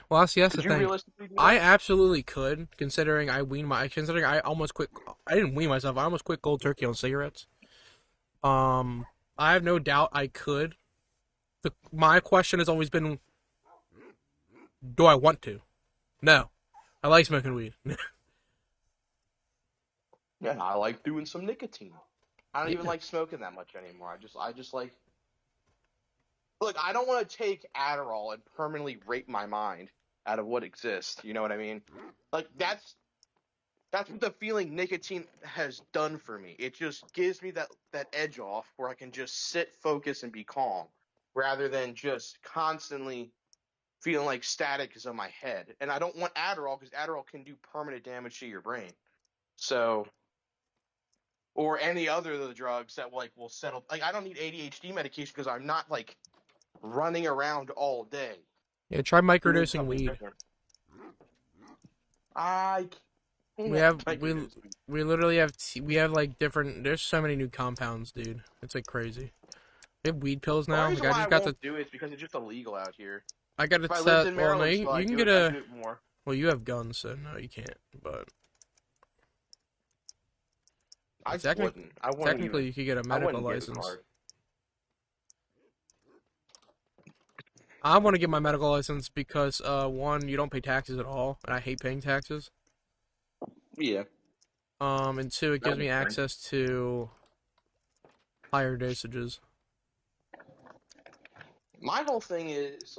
[SPEAKER 1] Well, see, that's the
[SPEAKER 2] Could you
[SPEAKER 1] thing.
[SPEAKER 2] realistically do
[SPEAKER 1] I
[SPEAKER 2] that?
[SPEAKER 1] absolutely could, considering I almost quit. I didn't wean myself. I almost quit cold turkey on cigarettes. Um, I have no doubt I could. My question has always been, do I want to? No. I like smoking weed.
[SPEAKER 2] Yeah, I like doing some nicotine. I don't even
[SPEAKER 1] Yeah.
[SPEAKER 2] like smoking that much anymore. I just like. Look, I don't want to take Adderall and permanently rape my mind out of what exists. You know what I mean? Like that's what the feeling nicotine has done for me. It just gives me that edge off where I can just sit, focus, and be calm, rather than just constantly feeling like static is on my head. And I don't want Adderall because Adderall can do permanent damage to your brain. So, or any other of the drugs that like will settle. Like I don't need ADHD medication because I'm not like running around all day
[SPEAKER 1] Yeah, try
[SPEAKER 2] doing
[SPEAKER 1] microdosing
[SPEAKER 2] something
[SPEAKER 1] weed.
[SPEAKER 2] different. I
[SPEAKER 1] We
[SPEAKER 2] can't
[SPEAKER 1] have
[SPEAKER 2] like
[SPEAKER 1] we
[SPEAKER 2] this.
[SPEAKER 1] we literally have we have like different. There's so many new compounds, dude. It's like crazy. We have weed pills
[SPEAKER 2] The only
[SPEAKER 1] now. Like
[SPEAKER 2] reason
[SPEAKER 1] I
[SPEAKER 2] why I
[SPEAKER 1] just got
[SPEAKER 2] won't
[SPEAKER 1] the.
[SPEAKER 2] do it is because it's just illegal out here.
[SPEAKER 1] I got
[SPEAKER 2] If
[SPEAKER 1] it
[SPEAKER 2] I lived
[SPEAKER 1] set.
[SPEAKER 2] in
[SPEAKER 1] Well, no,
[SPEAKER 2] Maryland, still
[SPEAKER 1] you
[SPEAKER 2] I'd
[SPEAKER 1] can
[SPEAKER 2] do
[SPEAKER 1] get
[SPEAKER 2] it. I'd
[SPEAKER 1] a.
[SPEAKER 2] do it more.
[SPEAKER 1] Well, you have guns, so no, you can't. But
[SPEAKER 2] I just
[SPEAKER 1] technically,
[SPEAKER 2] wouldn't. I wouldn't
[SPEAKER 1] technically,
[SPEAKER 2] even.
[SPEAKER 1] you could get a
[SPEAKER 2] I
[SPEAKER 1] medical
[SPEAKER 2] wouldn't get a
[SPEAKER 1] license.
[SPEAKER 2] card.
[SPEAKER 1] I want to get my medical license because one, you don't pay taxes at all, and I hate paying taxes.
[SPEAKER 2] Yeah,
[SPEAKER 1] And two, it
[SPEAKER 2] that
[SPEAKER 1] gives
[SPEAKER 2] makes
[SPEAKER 1] me
[SPEAKER 2] sense.
[SPEAKER 1] access to higher dosages.
[SPEAKER 2] My whole thing is,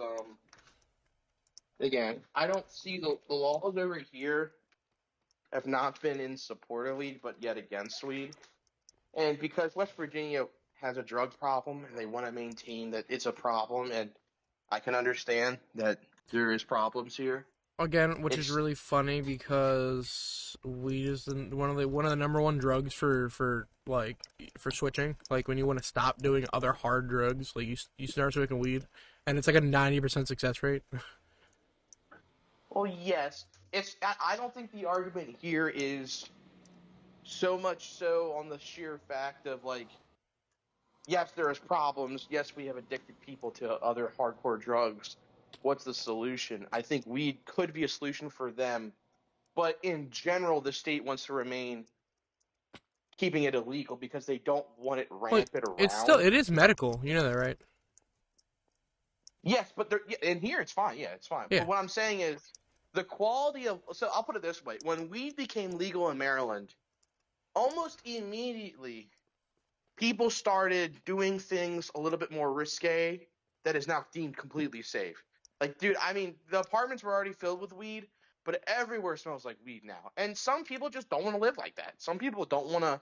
[SPEAKER 2] again, I don't see the laws over here have not been in support of weed, but yet against weed. And because West Virginia has a drug problem and they want to maintain that it's a problem, and I can understand that There is problems here.
[SPEAKER 1] Again, which is
[SPEAKER 2] It's
[SPEAKER 1] really funny because weed is one of the number one drugs for switching. Like when you want to stop doing other hard drugs, like you start smoking weed, and it's like a 90% success rate.
[SPEAKER 2] well, yes. I don't think the argument here is so much so on the sheer fact of like, yes, there is problems. Yes, we have addicted people to other hardcore drugs. What's the solution? I think weed could be a solution for them, but in general, the state wants to remain keeping it illegal because they don't want it
[SPEAKER 1] Well,
[SPEAKER 2] rampant
[SPEAKER 1] it's still
[SPEAKER 2] around.
[SPEAKER 1] it is medical. You know that, right?
[SPEAKER 2] Yes, but in here it's fine. Yeah, it's fine.
[SPEAKER 1] Yeah.
[SPEAKER 2] But what I'm saying is the quality of. So I'll put it this way: when weed became legal in Maryland, almost immediately people started doing things a little bit more risque that is now deemed completely safe. Like, dude, I mean, the apartments were already filled with weed, but everywhere smells like weed now. And some people just don't want to live like that. Some people don't want to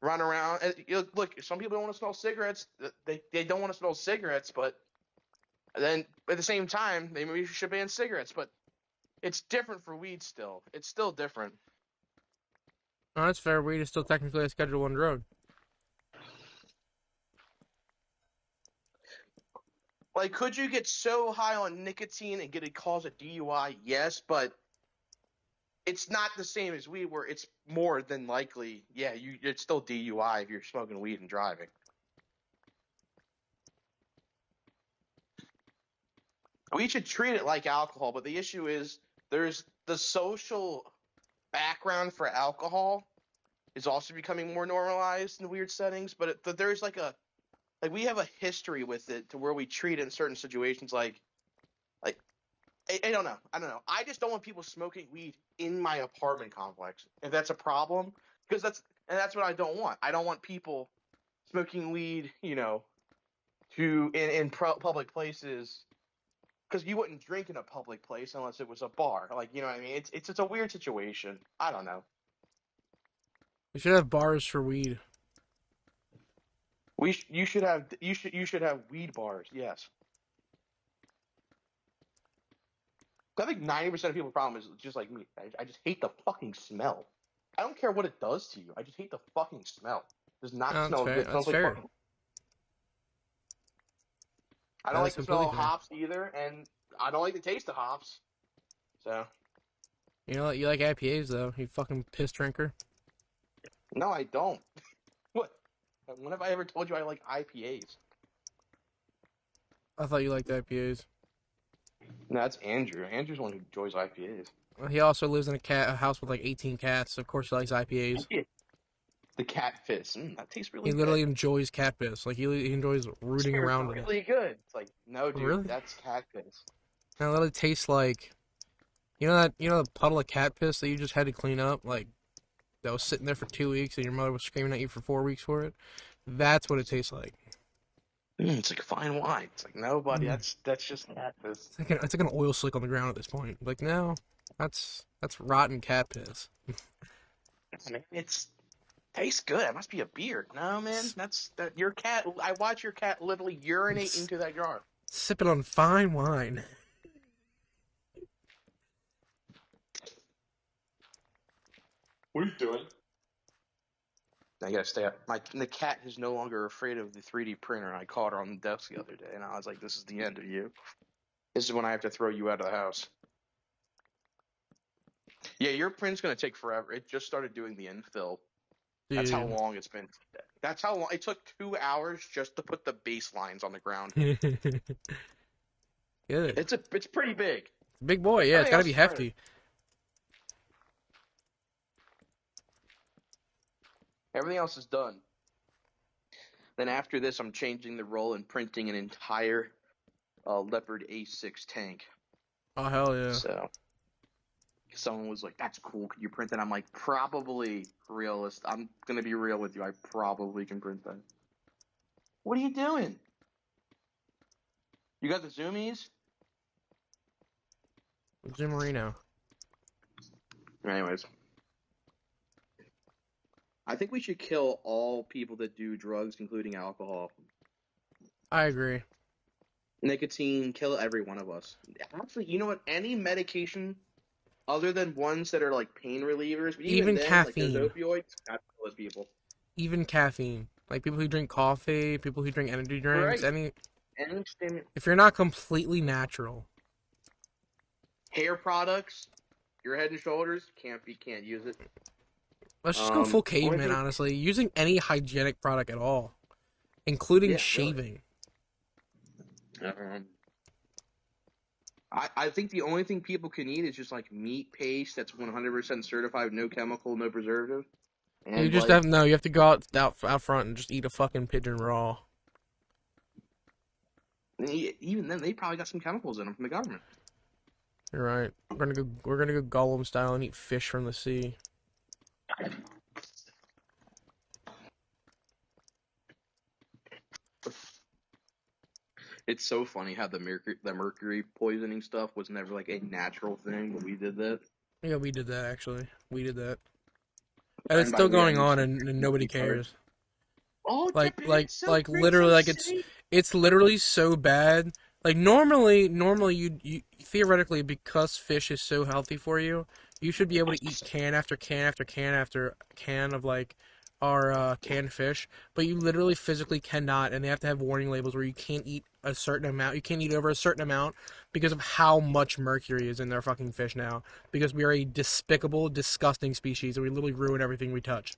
[SPEAKER 2] run around. Look, some people don't want to smell cigarettes. They don't want to smell cigarettes, but then at the same time, they maybe should ban cigarettes. But it's different for weed still. It's still different.
[SPEAKER 1] No, that's fair. Weed is still technically a Schedule One drug.
[SPEAKER 2] Like, could you get so high on nicotine and get it cause a DUI? Yes, but it's not the same as weed, where it's more than likely, yeah, it's still DUI if you're smoking weed and driving. We should treat it like alcohol, but the issue is there's the social background for alcohol is also becoming more normalized in weird settings, but there's like we have a history with it to where we treat it in certain situations like I don't know. I don't know. I just don't want people smoking weed in my apartment complex. If that's a problem, because that's what I don't want. I don't want people smoking weed, in public places. Because you wouldn't drink in a public place unless it was a bar. Like, you know what I mean? It's a weird situation. I don't know.
[SPEAKER 1] We should have bars for weed.
[SPEAKER 2] You should have weed bars. Yes. I think 90% of people's problem is just like me. I just hate the fucking smell. I don't care what it does to you. I just hate the fucking smell. It does not
[SPEAKER 1] No, that's
[SPEAKER 2] smell
[SPEAKER 1] fair.
[SPEAKER 2] good. It
[SPEAKER 1] That's
[SPEAKER 2] smells like
[SPEAKER 1] fair.
[SPEAKER 2] fucking. I don't
[SPEAKER 1] That is
[SPEAKER 2] like the smell
[SPEAKER 1] completely
[SPEAKER 2] of
[SPEAKER 1] fair.
[SPEAKER 2] hops either, and I don't like the taste of hops. So
[SPEAKER 1] You know what? You like IPAs though. You fucking piss drinker.
[SPEAKER 2] no, I don't. What? When have I ever told you I like IPAs?
[SPEAKER 1] I thought you liked IPAs.
[SPEAKER 2] No, that's Andrew. Andrew's the one who enjoys IPAs.
[SPEAKER 1] Well, he also lives in a house with like 18 cats. So of course he likes IPAs.
[SPEAKER 2] Yeah. The cat fizz. That tastes
[SPEAKER 1] He
[SPEAKER 2] really good.
[SPEAKER 1] literally enjoys cat piss. Like he enjoys
[SPEAKER 2] It's
[SPEAKER 1] rooting around in it.
[SPEAKER 2] really good. It's like, no, dude,
[SPEAKER 1] Really?
[SPEAKER 2] that's cat fizz.
[SPEAKER 1] And it literally tastes like the puddle of cat piss that you just had to clean up, like that was sitting there for 2 weeks and your mother was screaming at you for 4 weeks for it. That's what it tastes like.
[SPEAKER 2] It's like fine wine. It's like, no, buddy,
[SPEAKER 1] Mm.
[SPEAKER 2] that's just cat fizz.
[SPEAKER 1] It's like an oil slick on the ground at this point. Like no, that's rotten cat piss.
[SPEAKER 2] I mean, it's tastes good. It must be a beard. No, man, that's that. Your cat. I watch your cat literally urinate into that jar.
[SPEAKER 1] Sipping on fine wine.
[SPEAKER 2] What are you doing? I gotta stay up. The cat is no longer afraid of the 3D printer. And I caught her on the desk the other day, and I was like, "This is the end of you. This is when I have to throw you out of the house." Yeah, your print's gonna take forever. It just started doing the infill. That's how
[SPEAKER 1] Dude.
[SPEAKER 2] long it's been. That's how long it took. 2 hours just to put the baselines on the ground.
[SPEAKER 1] Good.
[SPEAKER 2] It's pretty big.
[SPEAKER 1] Big boy, yeah, it's
[SPEAKER 2] Everything
[SPEAKER 1] gotta
[SPEAKER 2] else
[SPEAKER 1] be
[SPEAKER 2] is printed.
[SPEAKER 1] hefty.
[SPEAKER 2] Everything else is done. Then after this, I'm changing the roll and printing an entire Leopard A6 tank.
[SPEAKER 1] Oh hell yeah.
[SPEAKER 2] So someone was like, "That's cool. Can you print that?" I'm like, "Probably realist. I'm gonna be real with you. I probably can print that." What are you doing? You got the zoomies?
[SPEAKER 1] Jim Marino.
[SPEAKER 2] Anyways, I think we should kill all people that do drugs, including alcohol.
[SPEAKER 1] I agree.
[SPEAKER 2] Nicotine kill every one of us. Actually, you know what? Any medication other than ones that are like pain relievers, but even
[SPEAKER 1] Even
[SPEAKER 2] then, like those
[SPEAKER 1] caffeine.
[SPEAKER 2] opioids, that kills people.
[SPEAKER 1] Even caffeine. Like people who drink coffee, people who drink energy drinks,
[SPEAKER 2] Right.
[SPEAKER 1] any
[SPEAKER 2] Any
[SPEAKER 1] if you're not completely natural.
[SPEAKER 2] hair products, your Head and Shoulders can't use it.
[SPEAKER 1] Let's just go full
[SPEAKER 2] Only
[SPEAKER 1] caveman,
[SPEAKER 2] thing,
[SPEAKER 1] honestly. Using any hygienic product at all, including
[SPEAKER 2] yeah, really.
[SPEAKER 1] shaving.
[SPEAKER 2] Um, I think the only thing people can eat is just like meat paste that's 100% certified, no chemical, no preservative,
[SPEAKER 1] You
[SPEAKER 2] and
[SPEAKER 1] just
[SPEAKER 2] like
[SPEAKER 1] have no. You have to go out front and just eat a fucking pigeon raw.
[SPEAKER 2] even then they probably got some chemicals in them from the government.
[SPEAKER 1] You're right. We're gonna go Gollum style and eat fish from the sea.
[SPEAKER 2] It's so funny how the mercury poisoning stuff was never like a natural thing, but we did that.
[SPEAKER 1] Yeah, we did that actually. We did that, and it's
[SPEAKER 2] And by
[SPEAKER 1] still
[SPEAKER 2] we, I
[SPEAKER 1] going
[SPEAKER 2] mean
[SPEAKER 1] on,
[SPEAKER 2] some
[SPEAKER 1] and nobody
[SPEAKER 2] retards.
[SPEAKER 1] cares.
[SPEAKER 2] Oh,
[SPEAKER 1] Like
[SPEAKER 2] Japan's so great, so
[SPEAKER 1] literally, like
[SPEAKER 2] safe.
[SPEAKER 1] it's literally so bad. Like normally you theoretically, because fish is so healthy for you, you should be able to eat can after can after can after can of like our canned fish, but you literally physically cannot, and they have to have warning labels where you can't eat a certain amount. You can't eat over a certain amount because of how much mercury is in their fucking fish now. Because we are a despicable, disgusting species, and we literally ruin everything we touch.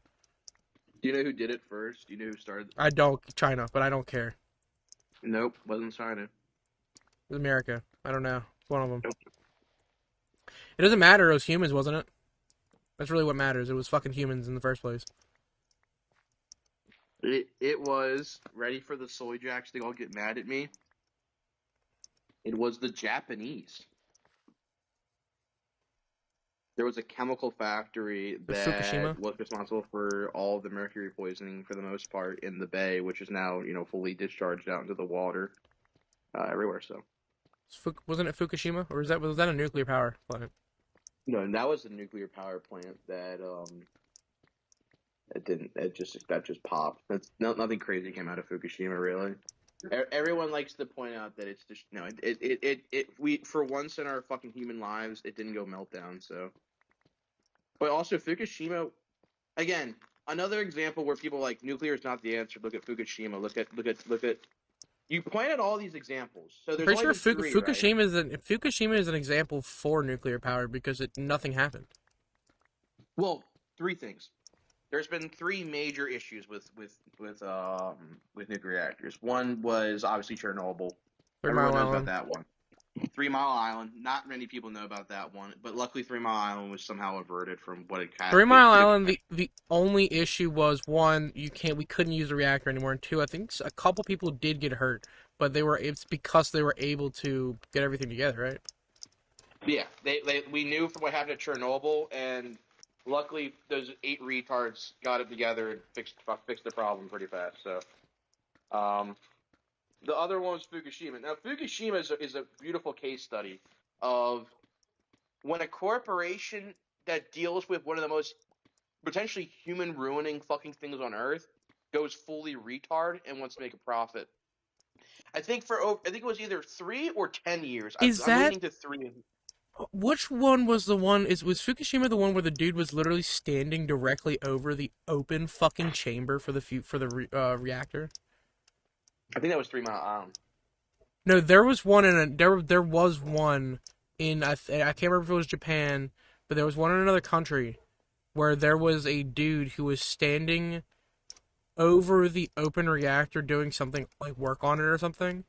[SPEAKER 2] Do you know who did it first? Do you know who started?
[SPEAKER 1] I don't China, but I don't care.
[SPEAKER 2] Nope, wasn't China.
[SPEAKER 1] America. I don't know. It's one of them.
[SPEAKER 2] Nope.
[SPEAKER 1] It doesn't matter. It was humans, wasn't it? That's really what matters. It was fucking humans in the first place.
[SPEAKER 2] It was ready for the soy jacks to all get mad at me. It was the Japanese. There was a chemical factory
[SPEAKER 1] With
[SPEAKER 2] that
[SPEAKER 1] Fukushima.
[SPEAKER 2] was responsible for all of the mercury poisoning for the most part in the bay, which is now fully discharged out into the water everywhere. So
[SPEAKER 1] Wasn't it Fukushima, or was that a nuclear power plant?
[SPEAKER 2] no, and that was the nuclear power plant that it didn't that just popped. That's nothing crazy came out of Fukushima really. Everyone likes to point out that it's just we for once in our fucking human lives it didn't go meltdown. So, but also Fukushima again, another example where people are like nuclear is not the answer. Look at Fukushima. Look at. You pointed all these examples. So
[SPEAKER 1] I'm
[SPEAKER 2] there's
[SPEAKER 1] pretty
[SPEAKER 2] only
[SPEAKER 1] sure
[SPEAKER 2] been three, right?
[SPEAKER 1] Fukushima is an example for nuclear power because nothing happened.
[SPEAKER 2] Well, three things. There's been three major issues with nuclear reactors. One was obviously Chernobyl.
[SPEAKER 1] Three
[SPEAKER 2] Everyone
[SPEAKER 1] Mile
[SPEAKER 2] knows about
[SPEAKER 1] Island.
[SPEAKER 2] that one. 3 Mile Island. Not many people know about that one, but luckily 3 Mile Island was somehow averted from what it had.
[SPEAKER 1] 3 Mile Island. The only issue was, one, we couldn't use the reactor anymore, and two, I think a couple people did get hurt, but it's because they were able to get everything together, right?
[SPEAKER 2] Yeah, we knew from what happened at Chernobyl, and luckily those 8 retards got it together and fixed the problem pretty fast. So, the other one was Fukushima. Now, Fukushima is a beautiful case study of when a corporation that deals with one of the most potentially human ruining fucking things on Earth goes fully retard and wants to make a profit. I think it was either 3 or 10 years.
[SPEAKER 1] Is
[SPEAKER 2] I'm
[SPEAKER 1] that
[SPEAKER 2] leaning to three.
[SPEAKER 1] Which one was the one? Was Fukushima the one where the dude was literally standing directly over the open fucking chamber for reactor?
[SPEAKER 2] I think that was 3 Mile Island.
[SPEAKER 1] No, there was one there was one in I can't remember if it was Japan, but there was one in another country where there was a dude who was standing over the open reactor doing something like work on it or something,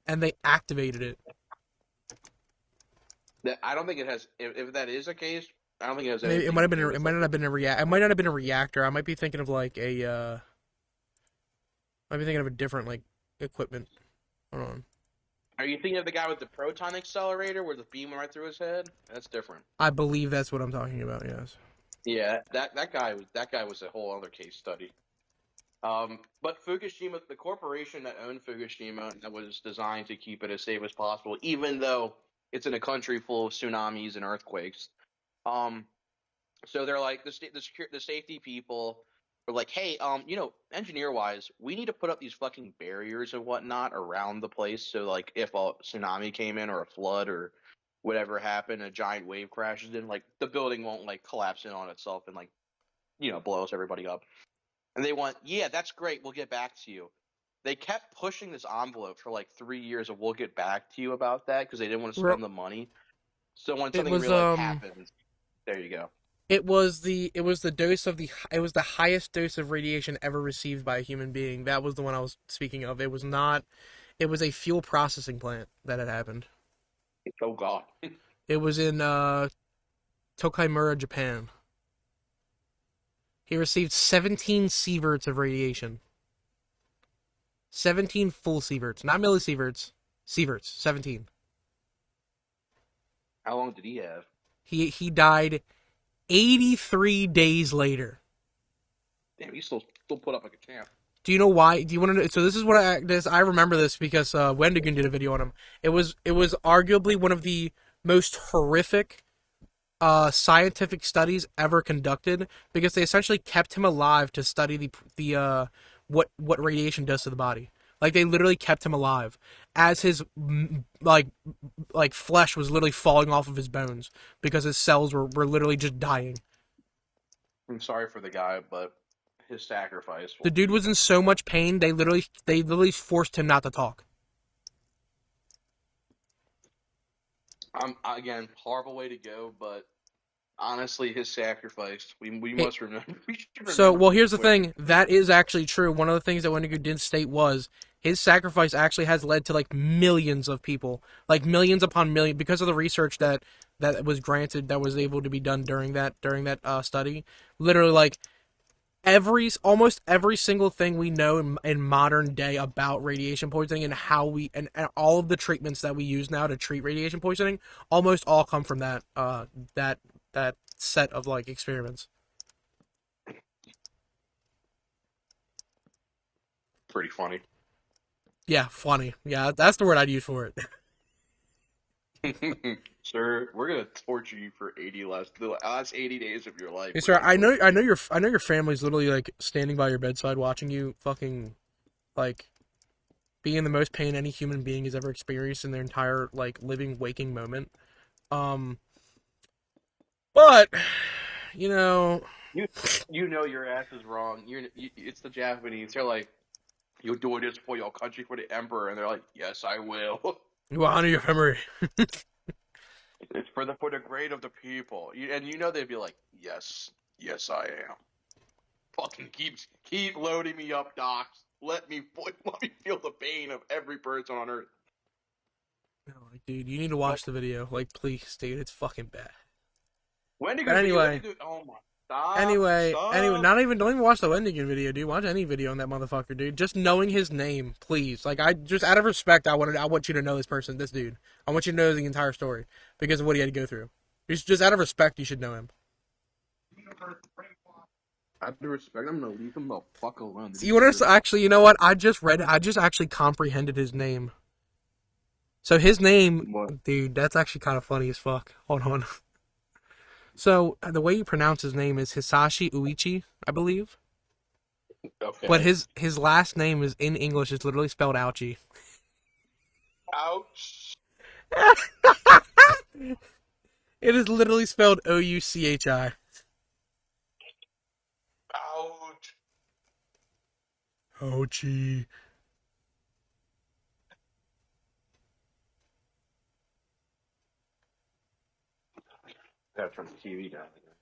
[SPEAKER 1] and they activated it.
[SPEAKER 2] I don't think it has. If that is the case, I don't think it has
[SPEAKER 1] Maybe
[SPEAKER 2] anything to do
[SPEAKER 1] it
[SPEAKER 2] with
[SPEAKER 1] might
[SPEAKER 2] like.
[SPEAKER 1] not have been a react. It might not have been a reactor. I might be thinking of like a might be thinking of a different like equipment. Hold on.
[SPEAKER 2] Are you thinking of the guy with the proton accelerator where the beam went right through his head? That's different.
[SPEAKER 1] I believe that's what I'm talking about. Yes.
[SPEAKER 2] Yeah, that guy was a whole other case study. But Fukushima, the corporation that owned Fukushima, that was designed to keep it as safe as possible, even though it's in a country full of tsunamis and earthquakes. Um, so they're like the safety people. We're like, hey, engineer wise, we need to put up these fucking barriers and whatnot around the place. So like, if a tsunami came in or a flood or whatever happened, a giant wave crashes in, like the building won't like collapse in on itself and like blow us everybody up. And they went, yeah, that's great. We'll get back to you. They kept pushing this envelope for like 3 years of we'll get back to you about that because they didn't want to
[SPEAKER 1] Ro-
[SPEAKER 2] spend the money. So when
[SPEAKER 1] It
[SPEAKER 2] something
[SPEAKER 1] was
[SPEAKER 2] real like happens, there you go.
[SPEAKER 1] it was the dose of it was the highest dose of radiation ever received by a human being. That was the one I was speaking of. It was not. It was a fuel processing plant that had happened.
[SPEAKER 2] Oh god.
[SPEAKER 1] It was in Tokaimura, Japan. He received 17 sieverts of radiation. 17 full sieverts, not millisieverts. Sieverts, 17.
[SPEAKER 2] How long did he have?
[SPEAKER 1] He died 83 days later.
[SPEAKER 2] Damn, he still put up like a champ.
[SPEAKER 1] Do you know why? Do you want to know? So this is what I remember this because Wendigoon did a video on him. It was arguably one of the most horrific scientific studies ever conducted because they essentially kept him alive to study the what radiation does to the body. Like they literally kept him alive as his like flesh was literally falling off of his bones because his cells were literally just dying.
[SPEAKER 2] I'm sorry for the guy, but his sacrifice
[SPEAKER 1] The
[SPEAKER 2] will
[SPEAKER 1] dude
[SPEAKER 2] be.
[SPEAKER 1] was in so much pain they literally forced him not to talk.
[SPEAKER 2] Again, horrible way to go, but honestly, his sacrifice. We
[SPEAKER 1] Hey,
[SPEAKER 2] must remember. We should
[SPEAKER 1] so,
[SPEAKER 2] remember
[SPEAKER 1] well,
[SPEAKER 2] when
[SPEAKER 1] here's the
[SPEAKER 2] when
[SPEAKER 1] thing. That is actually true. One of the things that Wendigo did state was his sacrifice actually has led to like millions of people, like millions upon million, because of the research that was granted that was able to be done during that study. Literally, like almost every single thing we know in modern day about radiation poisoning and how and all of the treatments that we use now to treat radiation poisoning almost all come from that set of like experiments.
[SPEAKER 2] pretty funny.
[SPEAKER 1] Yeah, funny. Yeah, that's the word I'd use for it.
[SPEAKER 2] Sir, we're gonna torture you for the last 80 days of your life.
[SPEAKER 1] Hey,
[SPEAKER 2] We're
[SPEAKER 1] sir,
[SPEAKER 2] gonna
[SPEAKER 1] I know,
[SPEAKER 2] torture
[SPEAKER 1] I
[SPEAKER 2] you.
[SPEAKER 1] know your family's literally like standing by your bedside, watching you fucking like be in the most pain any human being has ever experienced in their entire like living waking moment. Um, but you know,
[SPEAKER 2] You you know your ass is wrong. It's the Japanese. They're like, you do this for your country, for the emperor, and they're like, yes, I will.
[SPEAKER 1] you honor your memory.
[SPEAKER 2] It's for the grade of the people. And they'd be like, yes, yes, I am. Fucking keep loading me up, docs. Let me feel the pain of every person on earth.
[SPEAKER 1] No, like, dude, you need to
[SPEAKER 2] Like
[SPEAKER 1] watch the video. Like, please, dude, it's fucking bad. But
[SPEAKER 2] Wendigoon video,
[SPEAKER 1] anyway,
[SPEAKER 2] Wendigoon. Oh my, stop,
[SPEAKER 1] anyway,
[SPEAKER 2] stop.
[SPEAKER 1] not even don't even watch the Wendigoon video, dude. Watch any video on that motherfucker, dude. Just knowing his name, please. Like I just out of respect, I want you to know this dude. I want you to know the entire story because of what he had to go through. Just out of respect, you should know him.
[SPEAKER 2] Out of respect, I'm gonna leave him the fuck alone. Did
[SPEAKER 1] So
[SPEAKER 2] you
[SPEAKER 1] you
[SPEAKER 2] see
[SPEAKER 1] want
[SPEAKER 2] this?
[SPEAKER 1] to actually, you know what? I just actually comprehended his name. So his name,
[SPEAKER 2] What?
[SPEAKER 1] dude, that's actually kind of funny as fuck. Hold on. So the way you pronounce his name is Hisashi Uichi, I believe. But
[SPEAKER 2] Okay.
[SPEAKER 1] his last name is in English. It's literally spelled ouchie.
[SPEAKER 2] Ouch.
[SPEAKER 1] It is literally spelled Ouchi.
[SPEAKER 2] Ouch.
[SPEAKER 1] Ouchie.
[SPEAKER 2] Gotta turn the TV down again.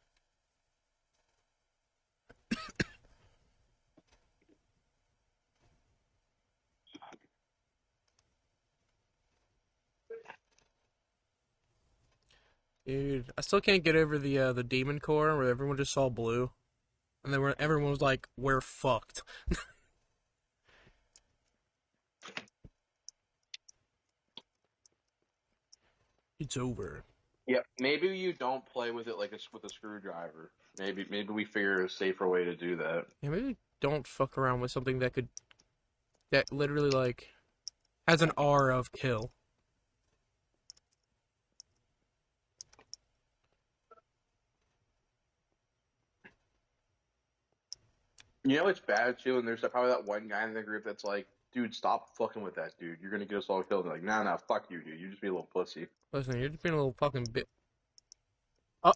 [SPEAKER 1] Dude, I still can't get over the Demon Core where everyone just saw blue, and everyone was like, "We're fucked." It's over.
[SPEAKER 2] Yeah, maybe you don't play with it like with a screwdriver. Maybe we figure a safer way to do that.
[SPEAKER 1] Yeah, maybe don't fuck around with something that literally like has an R of kill.
[SPEAKER 2] You know it's bad too, and there's probably that one guy in the group that's like, dude, stop fucking with that dude. You're gonna get us all killed. And like, nah, fuck you, dude. You just be a little pussy.
[SPEAKER 1] Listen, you're just being a little fucking bit. Uh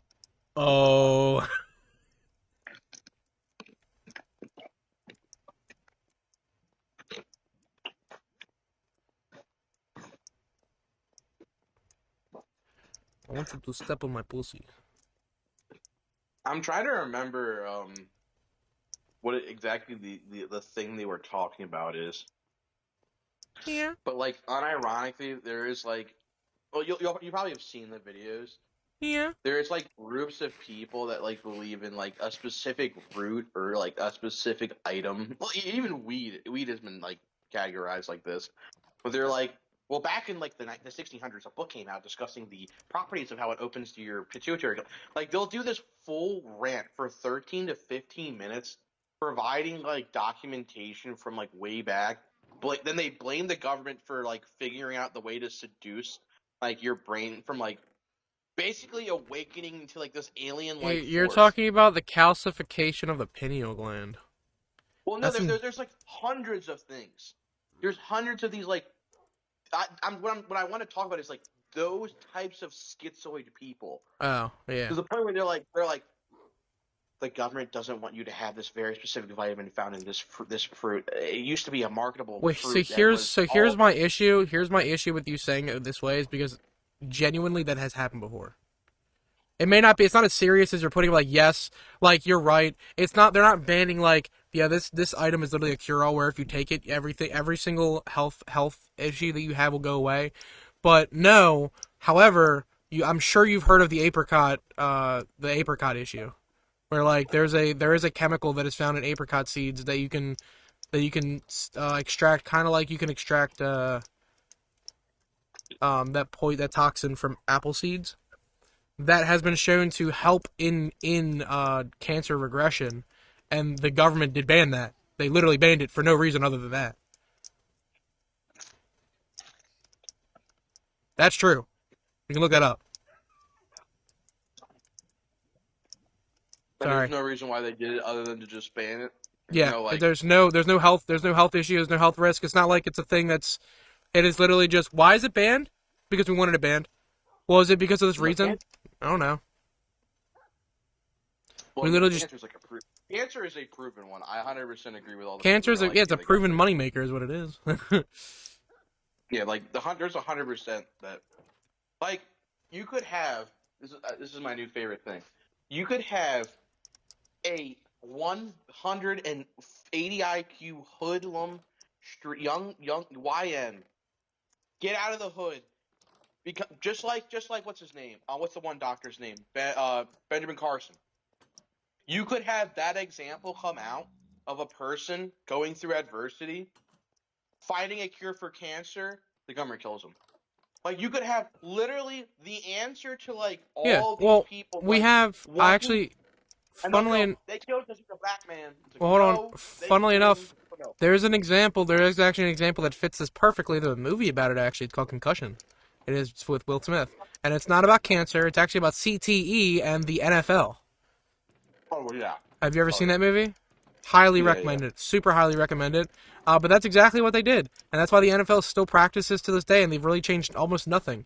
[SPEAKER 1] oh. I want you to step on my pussy.
[SPEAKER 2] I'm trying to remember what exactly the thing they were talking about is.
[SPEAKER 1] Yeah.
[SPEAKER 2] But like unironically, there is like, well, you probably have seen the videos.
[SPEAKER 1] Yeah.
[SPEAKER 2] There's like groups of people that like believe in like a specific root or like a specific item. Well, even weed has been like categorized like this. But they're like, well, back in like the 1600s, a book came out discussing the properties of how it opens to your pituitary. Like they'll do this full rant for 13 to 15 minutes, providing like documentation from like way back. But then they blame the government for like figuring out the way to seduce like your brain from like basically awakening to like this alien like
[SPEAKER 1] You're
[SPEAKER 2] force.
[SPEAKER 1] talking about the calcification of the pineal gland.
[SPEAKER 2] Well, no,
[SPEAKER 1] That's in.
[SPEAKER 2] there's like hundreds of things. There's hundreds of these like what I want to talk about is like those types of schizoid people.
[SPEAKER 1] Oh, yeah.
[SPEAKER 2] To the point where they're like the government doesn't want you to have this very specific vitamin found in this fruit. It used to be a marketable
[SPEAKER 1] Wait,
[SPEAKER 2] fruit that was
[SPEAKER 1] here's
[SPEAKER 2] all.
[SPEAKER 1] my issue. Here's my issue with you saying it this way is because genuinely that has happened before. It may not be. It's not as serious as you're putting. Like, yes, like you're right. It's not. They're not banning like, yeah, this item is literally a cure all. Where if you take it, every single health issue that you have will go away. But no. However, I'm sure you've heard of the apricot issue, where like there is a chemical that is found in apricot seeds that you can extract, kind of like you can extract that toxin from apple seeds that has been shown to help in cancer regression, and the government did ban that. They literally banned it for no reason other than that. That's true. You can look that up.
[SPEAKER 2] And there's
[SPEAKER 1] Sorry.
[SPEAKER 2] no reason why they did it other than to just ban it. There's
[SPEAKER 1] Yeah,
[SPEAKER 2] no like.
[SPEAKER 1] there's no health issue, there's no health risk. It's not like it's a thing that's it is literally just why is it banned? Because we wanted it banned. Well, is it because of this
[SPEAKER 2] No,
[SPEAKER 1] reason? I don't know.
[SPEAKER 2] well,
[SPEAKER 1] We
[SPEAKER 2] no,
[SPEAKER 1] literally just
[SPEAKER 2] cancer's like cancer is a proven one. I 100% agree with all the people
[SPEAKER 1] cancer
[SPEAKER 2] that
[SPEAKER 1] is
[SPEAKER 2] are
[SPEAKER 1] a,
[SPEAKER 2] like,
[SPEAKER 1] yeah, it's
[SPEAKER 2] yeah,
[SPEAKER 1] a
[SPEAKER 2] the
[SPEAKER 1] proven
[SPEAKER 2] government.
[SPEAKER 1] moneymaker is what it is.
[SPEAKER 2] Yeah, like there's 100% that like you could have this is my new favorite thing. You could have a 180 IQ hoodlum young YN get out of the hood because just like what's his name? What's the one doctor's name? Benjamin Carson. You could have that example come out of a person going through adversity, finding a cure for cancer. The government kills him. Like you could have literally the answer to like
[SPEAKER 1] Yeah.
[SPEAKER 2] all these
[SPEAKER 1] Well,
[SPEAKER 2] people
[SPEAKER 1] we
[SPEAKER 2] like
[SPEAKER 1] have I
[SPEAKER 2] wanting,
[SPEAKER 1] actually
[SPEAKER 2] and they'll
[SPEAKER 1] funnily
[SPEAKER 2] go, they killed because he's a black man. It's like,
[SPEAKER 1] well, hold on.
[SPEAKER 2] no, they
[SPEAKER 1] Funnily
[SPEAKER 2] killed him.
[SPEAKER 1] enough,
[SPEAKER 2] No.
[SPEAKER 1] there's an example. There is actually an example that fits this perfectly. The movie about it actually, it's called Concussion. It is with Will Smith, and it's not about cancer. It's actually about CTE and the NFL.
[SPEAKER 2] Oh yeah.
[SPEAKER 1] Have you ever
[SPEAKER 2] Oh
[SPEAKER 1] seen
[SPEAKER 2] yeah.
[SPEAKER 1] that movie? Highly
[SPEAKER 2] Yeah.
[SPEAKER 1] recommended. Super highly recommended. But that's exactly what they did, and that's why the NFL still practices to this day, and they've really changed almost nothing.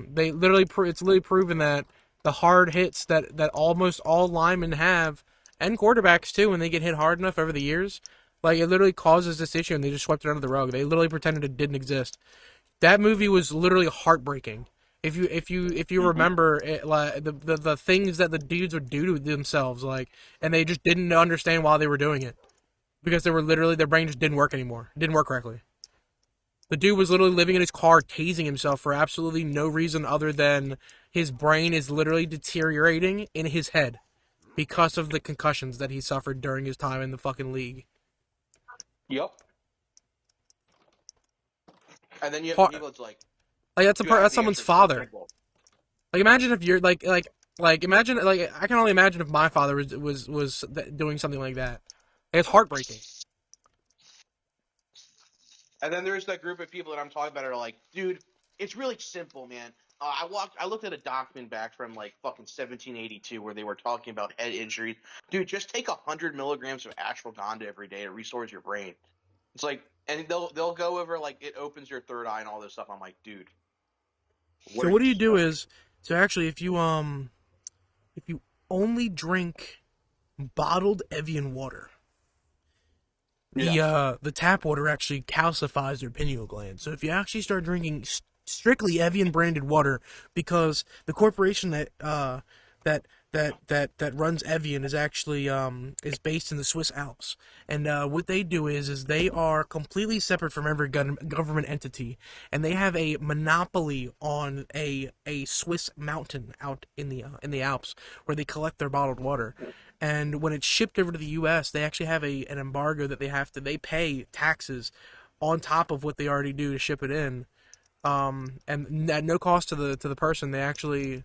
[SPEAKER 1] They literally, it's literally proven that the hard hits that almost all linemen have, and quarterbacks too, when they get hit hard enough over the years, like it literally causes this issue, and they just swept it under the rug. They literally pretended it didn't exist. That movie was literally heartbreaking. If you
[SPEAKER 2] Mm-hmm.
[SPEAKER 1] remember it, like the things that the dudes would do to themselves, like, and they just didn't understand why they were doing it because they were literally their brain just didn't work anymore. It didn't work correctly. The dude was literally living in his car, tasing himself for absolutely no reason other than his brain is literally deteriorating in his head because of the concussions that he suffered during his time in the fucking league.
[SPEAKER 2] Yep. And then you have the
[SPEAKER 1] Like
[SPEAKER 2] people that's like,
[SPEAKER 1] that's
[SPEAKER 2] dude, I have
[SPEAKER 1] that's
[SPEAKER 2] the
[SPEAKER 1] someone's
[SPEAKER 2] answer. It's so
[SPEAKER 1] father.
[SPEAKER 2] simple.
[SPEAKER 1] Like imagine if you're like imagine like I can only imagine if my father was doing something like that. It's heartbreaking.
[SPEAKER 2] And then there's that group of people that I'm talking about are like, dude, it's really simple, man. I looked at a document back from like fucking 1782 where they were talking about head injuries. Dude, just take 100 milligrams of ashwagandha every day. It restores your brain. It's like, and they'll go over like it opens your third eye and all this stuff. I'm like, dude, what
[SPEAKER 1] So
[SPEAKER 2] are
[SPEAKER 1] what do
[SPEAKER 2] you
[SPEAKER 1] you do
[SPEAKER 2] smoking?
[SPEAKER 1] is, so actually if you only drink bottled Evian water,
[SPEAKER 2] Yeah,
[SPEAKER 1] the tap water actually calcifies your pineal gland. So if you actually start drinking strictly Evian branded water, because the corporation that that runs Evian is actually is based in the Swiss Alps, and what they do is they are completely separate from every government entity, and they have a monopoly on a Swiss mountain out in the Alps where they collect their bottled water. And when it's shipped over to the U.S., they actually have an embargo that they pay taxes on top of what they already do to ship it in, and at no cost to the person. They actually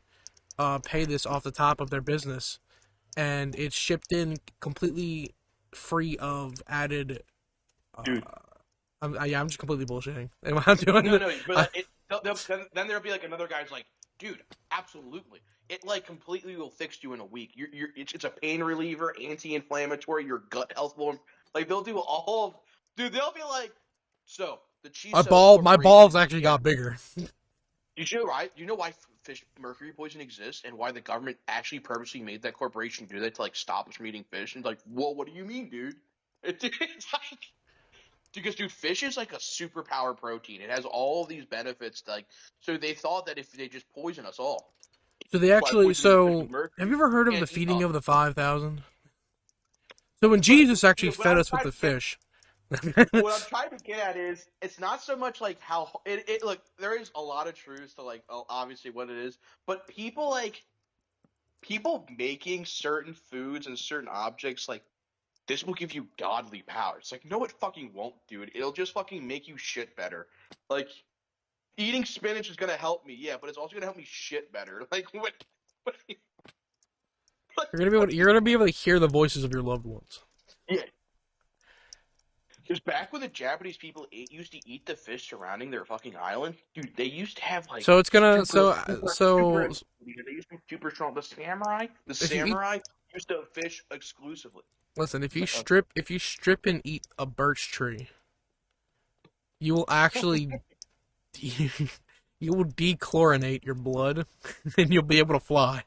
[SPEAKER 1] pay this off the top of their business, and it's shipped in completely free of added.
[SPEAKER 2] dude.
[SPEAKER 1] Yeah, I'm just completely bullshitting. Am I doing
[SPEAKER 2] No,
[SPEAKER 1] it?
[SPEAKER 2] no, but
[SPEAKER 1] I,
[SPEAKER 2] like, then there'll be like another guy's like, dude, absolutely. It like completely will fix you in a week. It's a pain reliever, anti-inflammatory, your gut health will. Like they'll do all of, dude. They'll be like, so the Chiso
[SPEAKER 1] my
[SPEAKER 2] Corporation.
[SPEAKER 1] balls actually
[SPEAKER 2] Yeah.
[SPEAKER 1] got bigger.
[SPEAKER 2] Did you know right? Do you know why fish mercury poison exists and why the government actually purposely made that corporation do that to like stop us from eating fish? And like, well, what do you mean, dude? It's like because dude, fish is like a superpower protein. It has all these benefits. Like, so they thought that if they just poison us all,
[SPEAKER 1] So they
[SPEAKER 2] by
[SPEAKER 1] actually.
[SPEAKER 2] poisoning the fish with
[SPEAKER 1] So have
[SPEAKER 2] mercury,
[SPEAKER 1] you ever heard of
[SPEAKER 2] can't
[SPEAKER 1] the
[SPEAKER 2] eat
[SPEAKER 1] feeding
[SPEAKER 2] us.
[SPEAKER 1] of the 5,000? So when
[SPEAKER 2] But
[SPEAKER 1] Jesus actually
[SPEAKER 2] what
[SPEAKER 1] fed
[SPEAKER 2] I'm
[SPEAKER 1] us with
[SPEAKER 2] trying
[SPEAKER 1] the
[SPEAKER 2] to get,
[SPEAKER 1] fish.
[SPEAKER 2] what I'm trying to get at is, it's not so much like how it look. There is a lot of truth to like obviously what it is, but people making certain foods and certain objects like this will give you godly power. It's like, no, it fucking won't, dude. It'll just fucking make you shit better. Like, eating spinach is gonna help me, yeah, but it's also gonna help me shit better. Like, what, what the fuck
[SPEAKER 1] You're
[SPEAKER 2] is
[SPEAKER 1] gonna be
[SPEAKER 2] going
[SPEAKER 1] able to hear the voices of your loved ones.
[SPEAKER 2] on? Yeah. Because back when the Japanese people used to eat the fish surrounding their fucking island, dude, they used to have like
[SPEAKER 1] So it's gonna
[SPEAKER 2] super
[SPEAKER 1] so
[SPEAKER 2] because they used to be super strong. The
[SPEAKER 1] if you eat
[SPEAKER 2] samurai used to fish exclusively.
[SPEAKER 1] listen,
[SPEAKER 2] It's like,
[SPEAKER 1] if you strip and eat a birch tree, you will actually you will dechlorinate your blood and you'll be able to fly.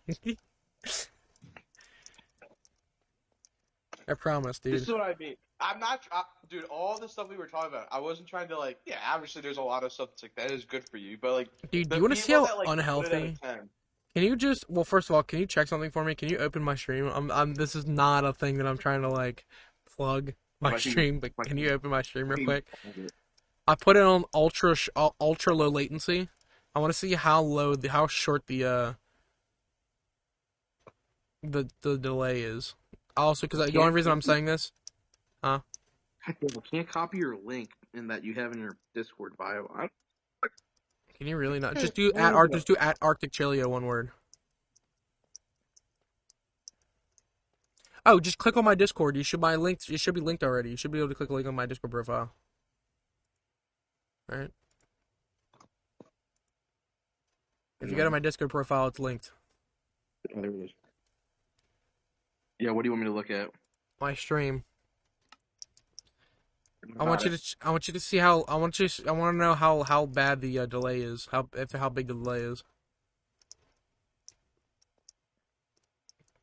[SPEAKER 1] I promise,
[SPEAKER 2] this
[SPEAKER 1] dude.
[SPEAKER 2] is what I mean. I'm not, dude. All the stuff we were talking about, I wasn't trying to like. Yeah, obviously, there's a lot of stuff that's like that is good for you, but like
[SPEAKER 1] Dude, do
[SPEAKER 2] the
[SPEAKER 1] you want to see
[SPEAKER 2] people
[SPEAKER 1] how
[SPEAKER 2] that like put it at a
[SPEAKER 1] unhealthy?
[SPEAKER 2] 10.
[SPEAKER 1] Can you just well, first of all, can you check something for me? Can you open my stream? This is not a thing that I'm trying to like plug my
[SPEAKER 2] My team,
[SPEAKER 1] stream, but
[SPEAKER 2] my
[SPEAKER 1] can you open my stream real
[SPEAKER 2] team.
[SPEAKER 1] quick? I put it on ultra low latency. I want to see how how short the delay is. Also, because the only
[SPEAKER 2] Can't
[SPEAKER 1] reason I'm
[SPEAKER 2] copy.
[SPEAKER 1] saying this, huh?
[SPEAKER 2] Can't copy your link in that you have in your Discord bio.
[SPEAKER 1] Can you really not just
[SPEAKER 2] I,
[SPEAKER 1] just do at Arctic Chilio one word? Oh, just click on my Discord. You should my link. It should be linked already. You should be able to click a link on my Discord profile. All right. If you go to my Discord profile, it's linked.
[SPEAKER 2] Oh, there it is. Yeah, what do you want me to look at?
[SPEAKER 1] My stream.
[SPEAKER 2] Got it.
[SPEAKER 1] I want you to see how I want to know how bad the delay is. How big the delay is.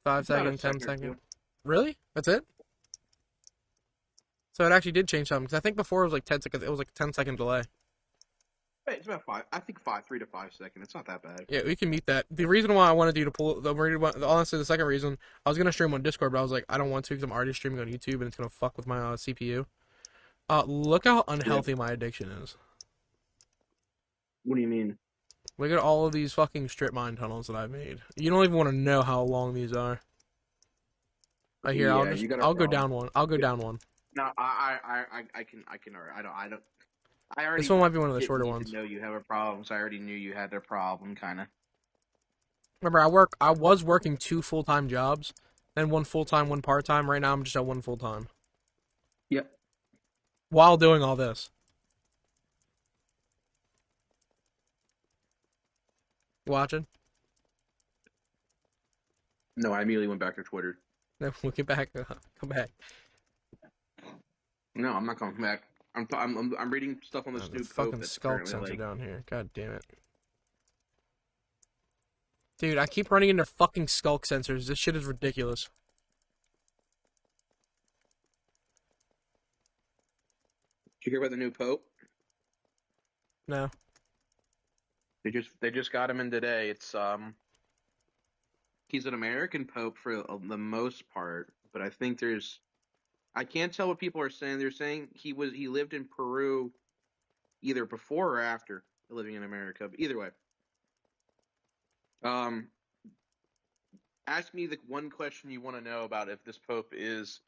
[SPEAKER 1] Five
[SPEAKER 2] About a
[SPEAKER 1] second, ten
[SPEAKER 2] second or
[SPEAKER 1] second.
[SPEAKER 2] two.
[SPEAKER 1] Really? That's it? So it actually did change something because I think before it was like 10 seconds. It was like a 10-second delay.
[SPEAKER 2] Hey, it's about 5. I think 3 to 5 seconds. It's not that bad.
[SPEAKER 1] Yeah, we can meet that. The reason why I wanted you to pull honestly, the second reason I was gonna stream on Discord, but I was like, I don't want to because I'm already streaming on YouTube and it's gonna fuck with my CPU. Look how
[SPEAKER 2] Yeah.
[SPEAKER 1] unhealthy my addiction is.
[SPEAKER 2] What do you mean?
[SPEAKER 1] Look at all of these fucking strip mine tunnels that I've made. You don't even want to know how long these are. Right here,
[SPEAKER 2] Yeah, you got a
[SPEAKER 1] I'll go
[SPEAKER 2] problem.
[SPEAKER 1] down one. I'll go down one.
[SPEAKER 2] No, I can. I
[SPEAKER 1] This
[SPEAKER 2] already
[SPEAKER 1] one might be one of the
[SPEAKER 2] didn't
[SPEAKER 1] shorter
[SPEAKER 2] need to
[SPEAKER 1] ones.
[SPEAKER 2] know you have a problem, so I already knew you had a problem, kind of.
[SPEAKER 1] Remember, I was working two full-time jobs, then one full-time, one part-time. Right now, I'm just at one full-time
[SPEAKER 2] Yep.
[SPEAKER 1] while doing all this. watching?
[SPEAKER 2] No, I immediately went back to Twitter.
[SPEAKER 1] No, we'll get back. Come back.
[SPEAKER 2] No, I'm not coming back. I'm reading stuff on
[SPEAKER 1] Oh,
[SPEAKER 2] this
[SPEAKER 1] the
[SPEAKER 2] new pope
[SPEAKER 1] fucking
[SPEAKER 2] that's
[SPEAKER 1] skulk
[SPEAKER 2] apparently
[SPEAKER 1] sensor
[SPEAKER 2] like.
[SPEAKER 1] down here. God damn it. Dude, I keep running into fucking skulk sensors. This shit is ridiculous.
[SPEAKER 2] Did you hear about the new pope?
[SPEAKER 1] No.
[SPEAKER 2] They just got him in today. He's an American pope for the most part, but I think I can't tell what people are saying. They're saying he lived in Peru either before or after living in America. But either way, um, ask me the one question you want to know about if this pope is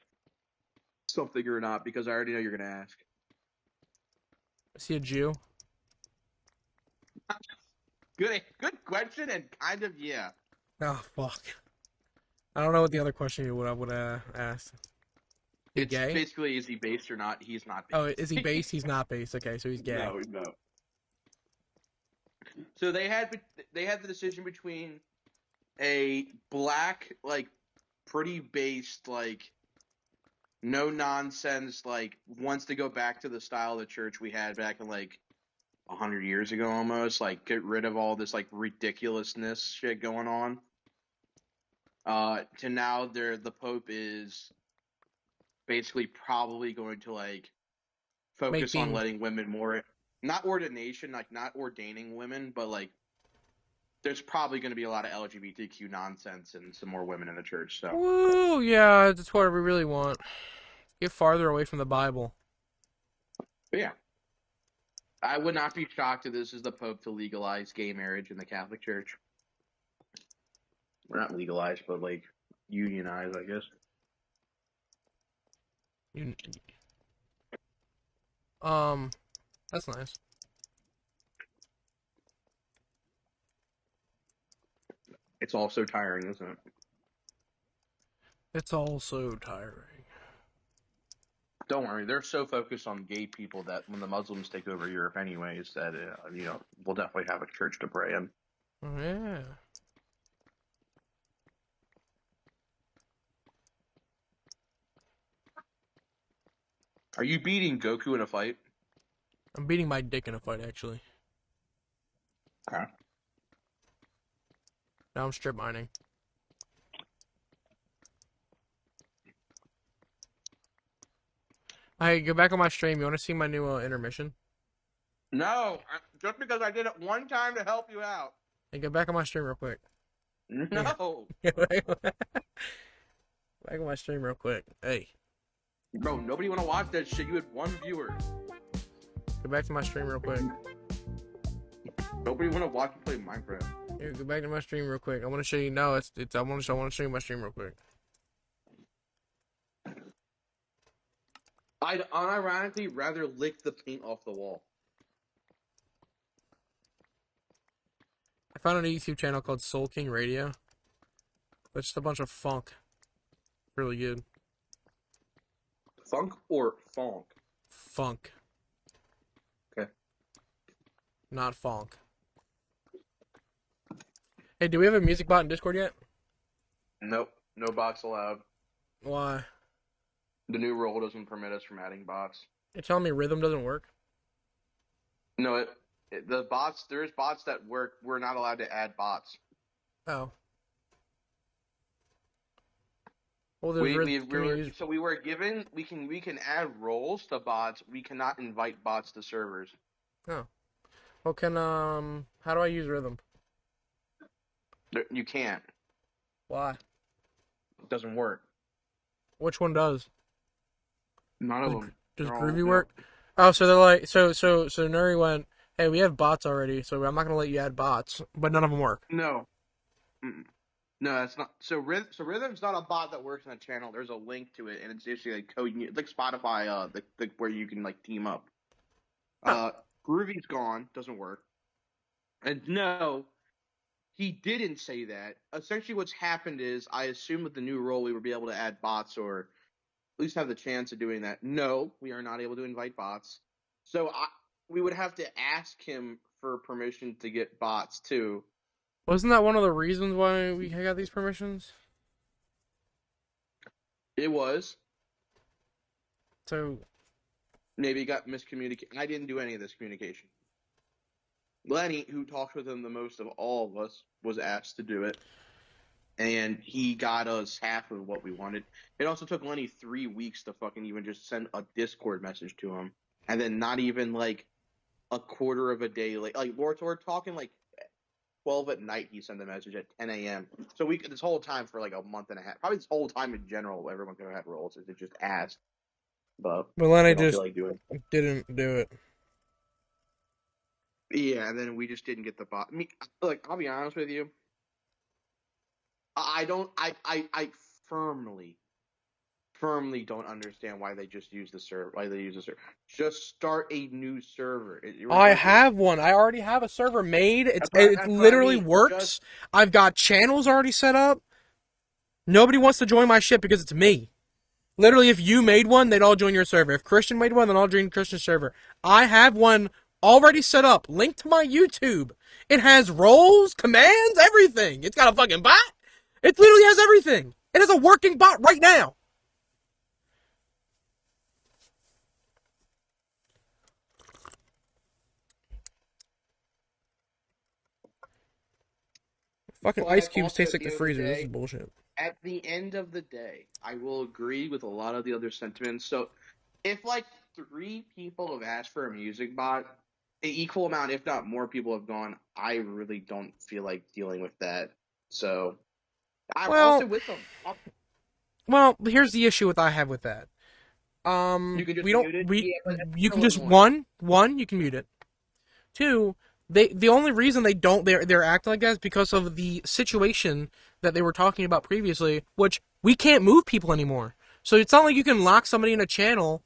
[SPEAKER 2] something or not, because I already know you're gonna ask.
[SPEAKER 1] Is he a Jew?
[SPEAKER 2] Good question, and kind of yeah.
[SPEAKER 1] Oh, fuck. I don't know what the other question you would ask. He
[SPEAKER 2] It's
[SPEAKER 1] gay?
[SPEAKER 2] basically, is he based or not? He's not
[SPEAKER 1] Oh,
[SPEAKER 2] based.
[SPEAKER 1] is he based? He's not based. Okay, so he's gay.
[SPEAKER 2] No. So they had the decision between a black, like, pretty based, like, no nonsense, like, wants to go back to the style of the church we had back in, like, 100 years ago almost, like, get rid of all this, like, ridiculousness shit going on. To now the Pope is basically probably going to, like, focus on
[SPEAKER 1] Making
[SPEAKER 2] letting women more, not ordination, like, not ordaining women, but, like, there's probably going to be a lot of LGBTQ nonsense and some more women in the church. So,
[SPEAKER 1] Woo, yeah, that's what we really want. Get farther away from the Bible.
[SPEAKER 2] but yeah, I would not be shocked if this is the Pope to legalize gay marriage in the Catholic Church. We're not legalized, but like unionize, I guess.
[SPEAKER 1] You, that's nice.
[SPEAKER 2] It's all so tiring, isn't it?
[SPEAKER 1] It's all so tiring.
[SPEAKER 2] Don't worry, they're so focused on gay people that when the Muslims take over Europe, anyways, that we'll definitely have a church to pray in.
[SPEAKER 1] Oh, yeah.
[SPEAKER 2] Are you beating Goku in a fight?
[SPEAKER 1] I'm beating my dick in a fight, actually.
[SPEAKER 2] Okay.
[SPEAKER 1] Now I'm strip mining. Hey, go back on my stream. You want to see my new intermission?
[SPEAKER 2] No, just because I did it one time to help you out.
[SPEAKER 1] Hey, go back on my stream real quick.
[SPEAKER 2] No.
[SPEAKER 1] Back on my stream real quick. Hey.
[SPEAKER 2] Bro, nobody want to watch that shit. You had one viewer.
[SPEAKER 1] Go back to my stream real quick.
[SPEAKER 2] Nobody want to watch you play Minecraft.
[SPEAKER 1] Here, go back to my stream real quick. I want to show you. No, it's. I want to show you my stream real quick.
[SPEAKER 2] I'd unironically rather lick the paint off the wall.
[SPEAKER 1] I found a YouTube channel called Soul King Radio. It's just a bunch of funk. Really good.
[SPEAKER 2] Funk or funk?
[SPEAKER 1] Funk.
[SPEAKER 2] Okay.
[SPEAKER 1] Not funk. Hey, do we have a music bot in Discord yet?
[SPEAKER 2] Nope. No bots allowed.
[SPEAKER 1] Why?
[SPEAKER 2] The new rule doesn't permit us from adding bots.
[SPEAKER 1] You're telling me rhythm doesn't work?
[SPEAKER 2] No, there's bots that work. We're not allowed to add bots.
[SPEAKER 1] Oh. Well, there's
[SPEAKER 2] So we were given, we can add roles to bots. We cannot invite bots to servers.
[SPEAKER 1] Oh. Well, how do I use rhythm?
[SPEAKER 2] You can't.
[SPEAKER 1] Why?
[SPEAKER 2] It doesn't work.
[SPEAKER 1] Which one does?
[SPEAKER 2] None of them.
[SPEAKER 1] Does
[SPEAKER 2] They're
[SPEAKER 1] Groovy
[SPEAKER 2] all,
[SPEAKER 1] work? Oh, so they're like, so Nuri went, hey, we have bots already, so I'm not gonna let you add bots, but none of them work.
[SPEAKER 2] No. Mm-mm. No, that's not. So Rhythm's not a bot that works on a channel. There's a link to it, and it's basically like code. It's like Spotify, where you can like team up. Groovy's gone. Doesn't work. And no, he didn't say that. Essentially, what's happened is, I assume with the new role we would be able to add bots, or at least have the chance of doing that. No, we are not able to invite bots. So we would have to ask him for permission to get bots too.
[SPEAKER 1] Wasn't that one of the reasons why we got these permissions?
[SPEAKER 2] It was.
[SPEAKER 1] So,
[SPEAKER 2] Maybe it got miscommunicated. I didn't do any of this communication. Lenny, who talked with him the most of all of us, was asked to do it, and he got us half of what we wanted. It also took Lenny 3 weeks to fucking even just send a Discord message to him, and then not even like a quarter of a day late. Like we're talking like 12 at night. He sent a message at 10 a.m. So we this whole time for like a month and a half, probably this whole time in general, everyone could have had roles. Is it just asked, but
[SPEAKER 1] but then I
[SPEAKER 2] they don't feel
[SPEAKER 1] just
[SPEAKER 2] like doing.
[SPEAKER 1] didn't do it.
[SPEAKER 2] Yeah, and then we just didn't get the bot. I mean, like I'll be honest with you, I don't. I firmly don't understand why they just use the server. Why they use the server? Just start a new server.
[SPEAKER 1] I
[SPEAKER 2] Like
[SPEAKER 1] have one. I already have a server made. It
[SPEAKER 2] that's what I
[SPEAKER 1] literally
[SPEAKER 2] mean.
[SPEAKER 1] works.
[SPEAKER 2] Just
[SPEAKER 1] I've got channels already set up. Nobody wants to join my shit because it's me. Literally, if you made one, they'd all join your server. If Christian made one, then I'll join Christian's server. I have one already set up, linked to my YouTube. It has roles, commands, everything. It's got a fucking bot. It literally has everything. It has a working bot right now. Fucking ice
[SPEAKER 2] but
[SPEAKER 1] cubes
[SPEAKER 2] also
[SPEAKER 1] taste
[SPEAKER 2] at
[SPEAKER 1] like
[SPEAKER 2] the
[SPEAKER 1] the
[SPEAKER 2] end of the
[SPEAKER 1] freezer. This is
[SPEAKER 2] day,
[SPEAKER 1] bullshit.
[SPEAKER 2] I will agree with a lot of the other sentiments. So if like 3 people have asked for a music bot, an equal amount, if not more, people have gone. I really don't feel like dealing with that. So I'm also
[SPEAKER 1] Well,
[SPEAKER 2] with them.
[SPEAKER 1] well, here's the issue with I have with that.
[SPEAKER 2] You can
[SPEAKER 1] We
[SPEAKER 2] just
[SPEAKER 1] don't
[SPEAKER 2] mute it.
[SPEAKER 1] we
[SPEAKER 2] Yeah, but
[SPEAKER 1] you
[SPEAKER 2] that's
[SPEAKER 1] can
[SPEAKER 2] still
[SPEAKER 1] just
[SPEAKER 2] annoying.
[SPEAKER 1] one you can mute it. Two, the only reason they don't they're acting like that is because of the situation that they were talking about previously, which we can't move people anymore. So it's not like you can lock somebody in a channel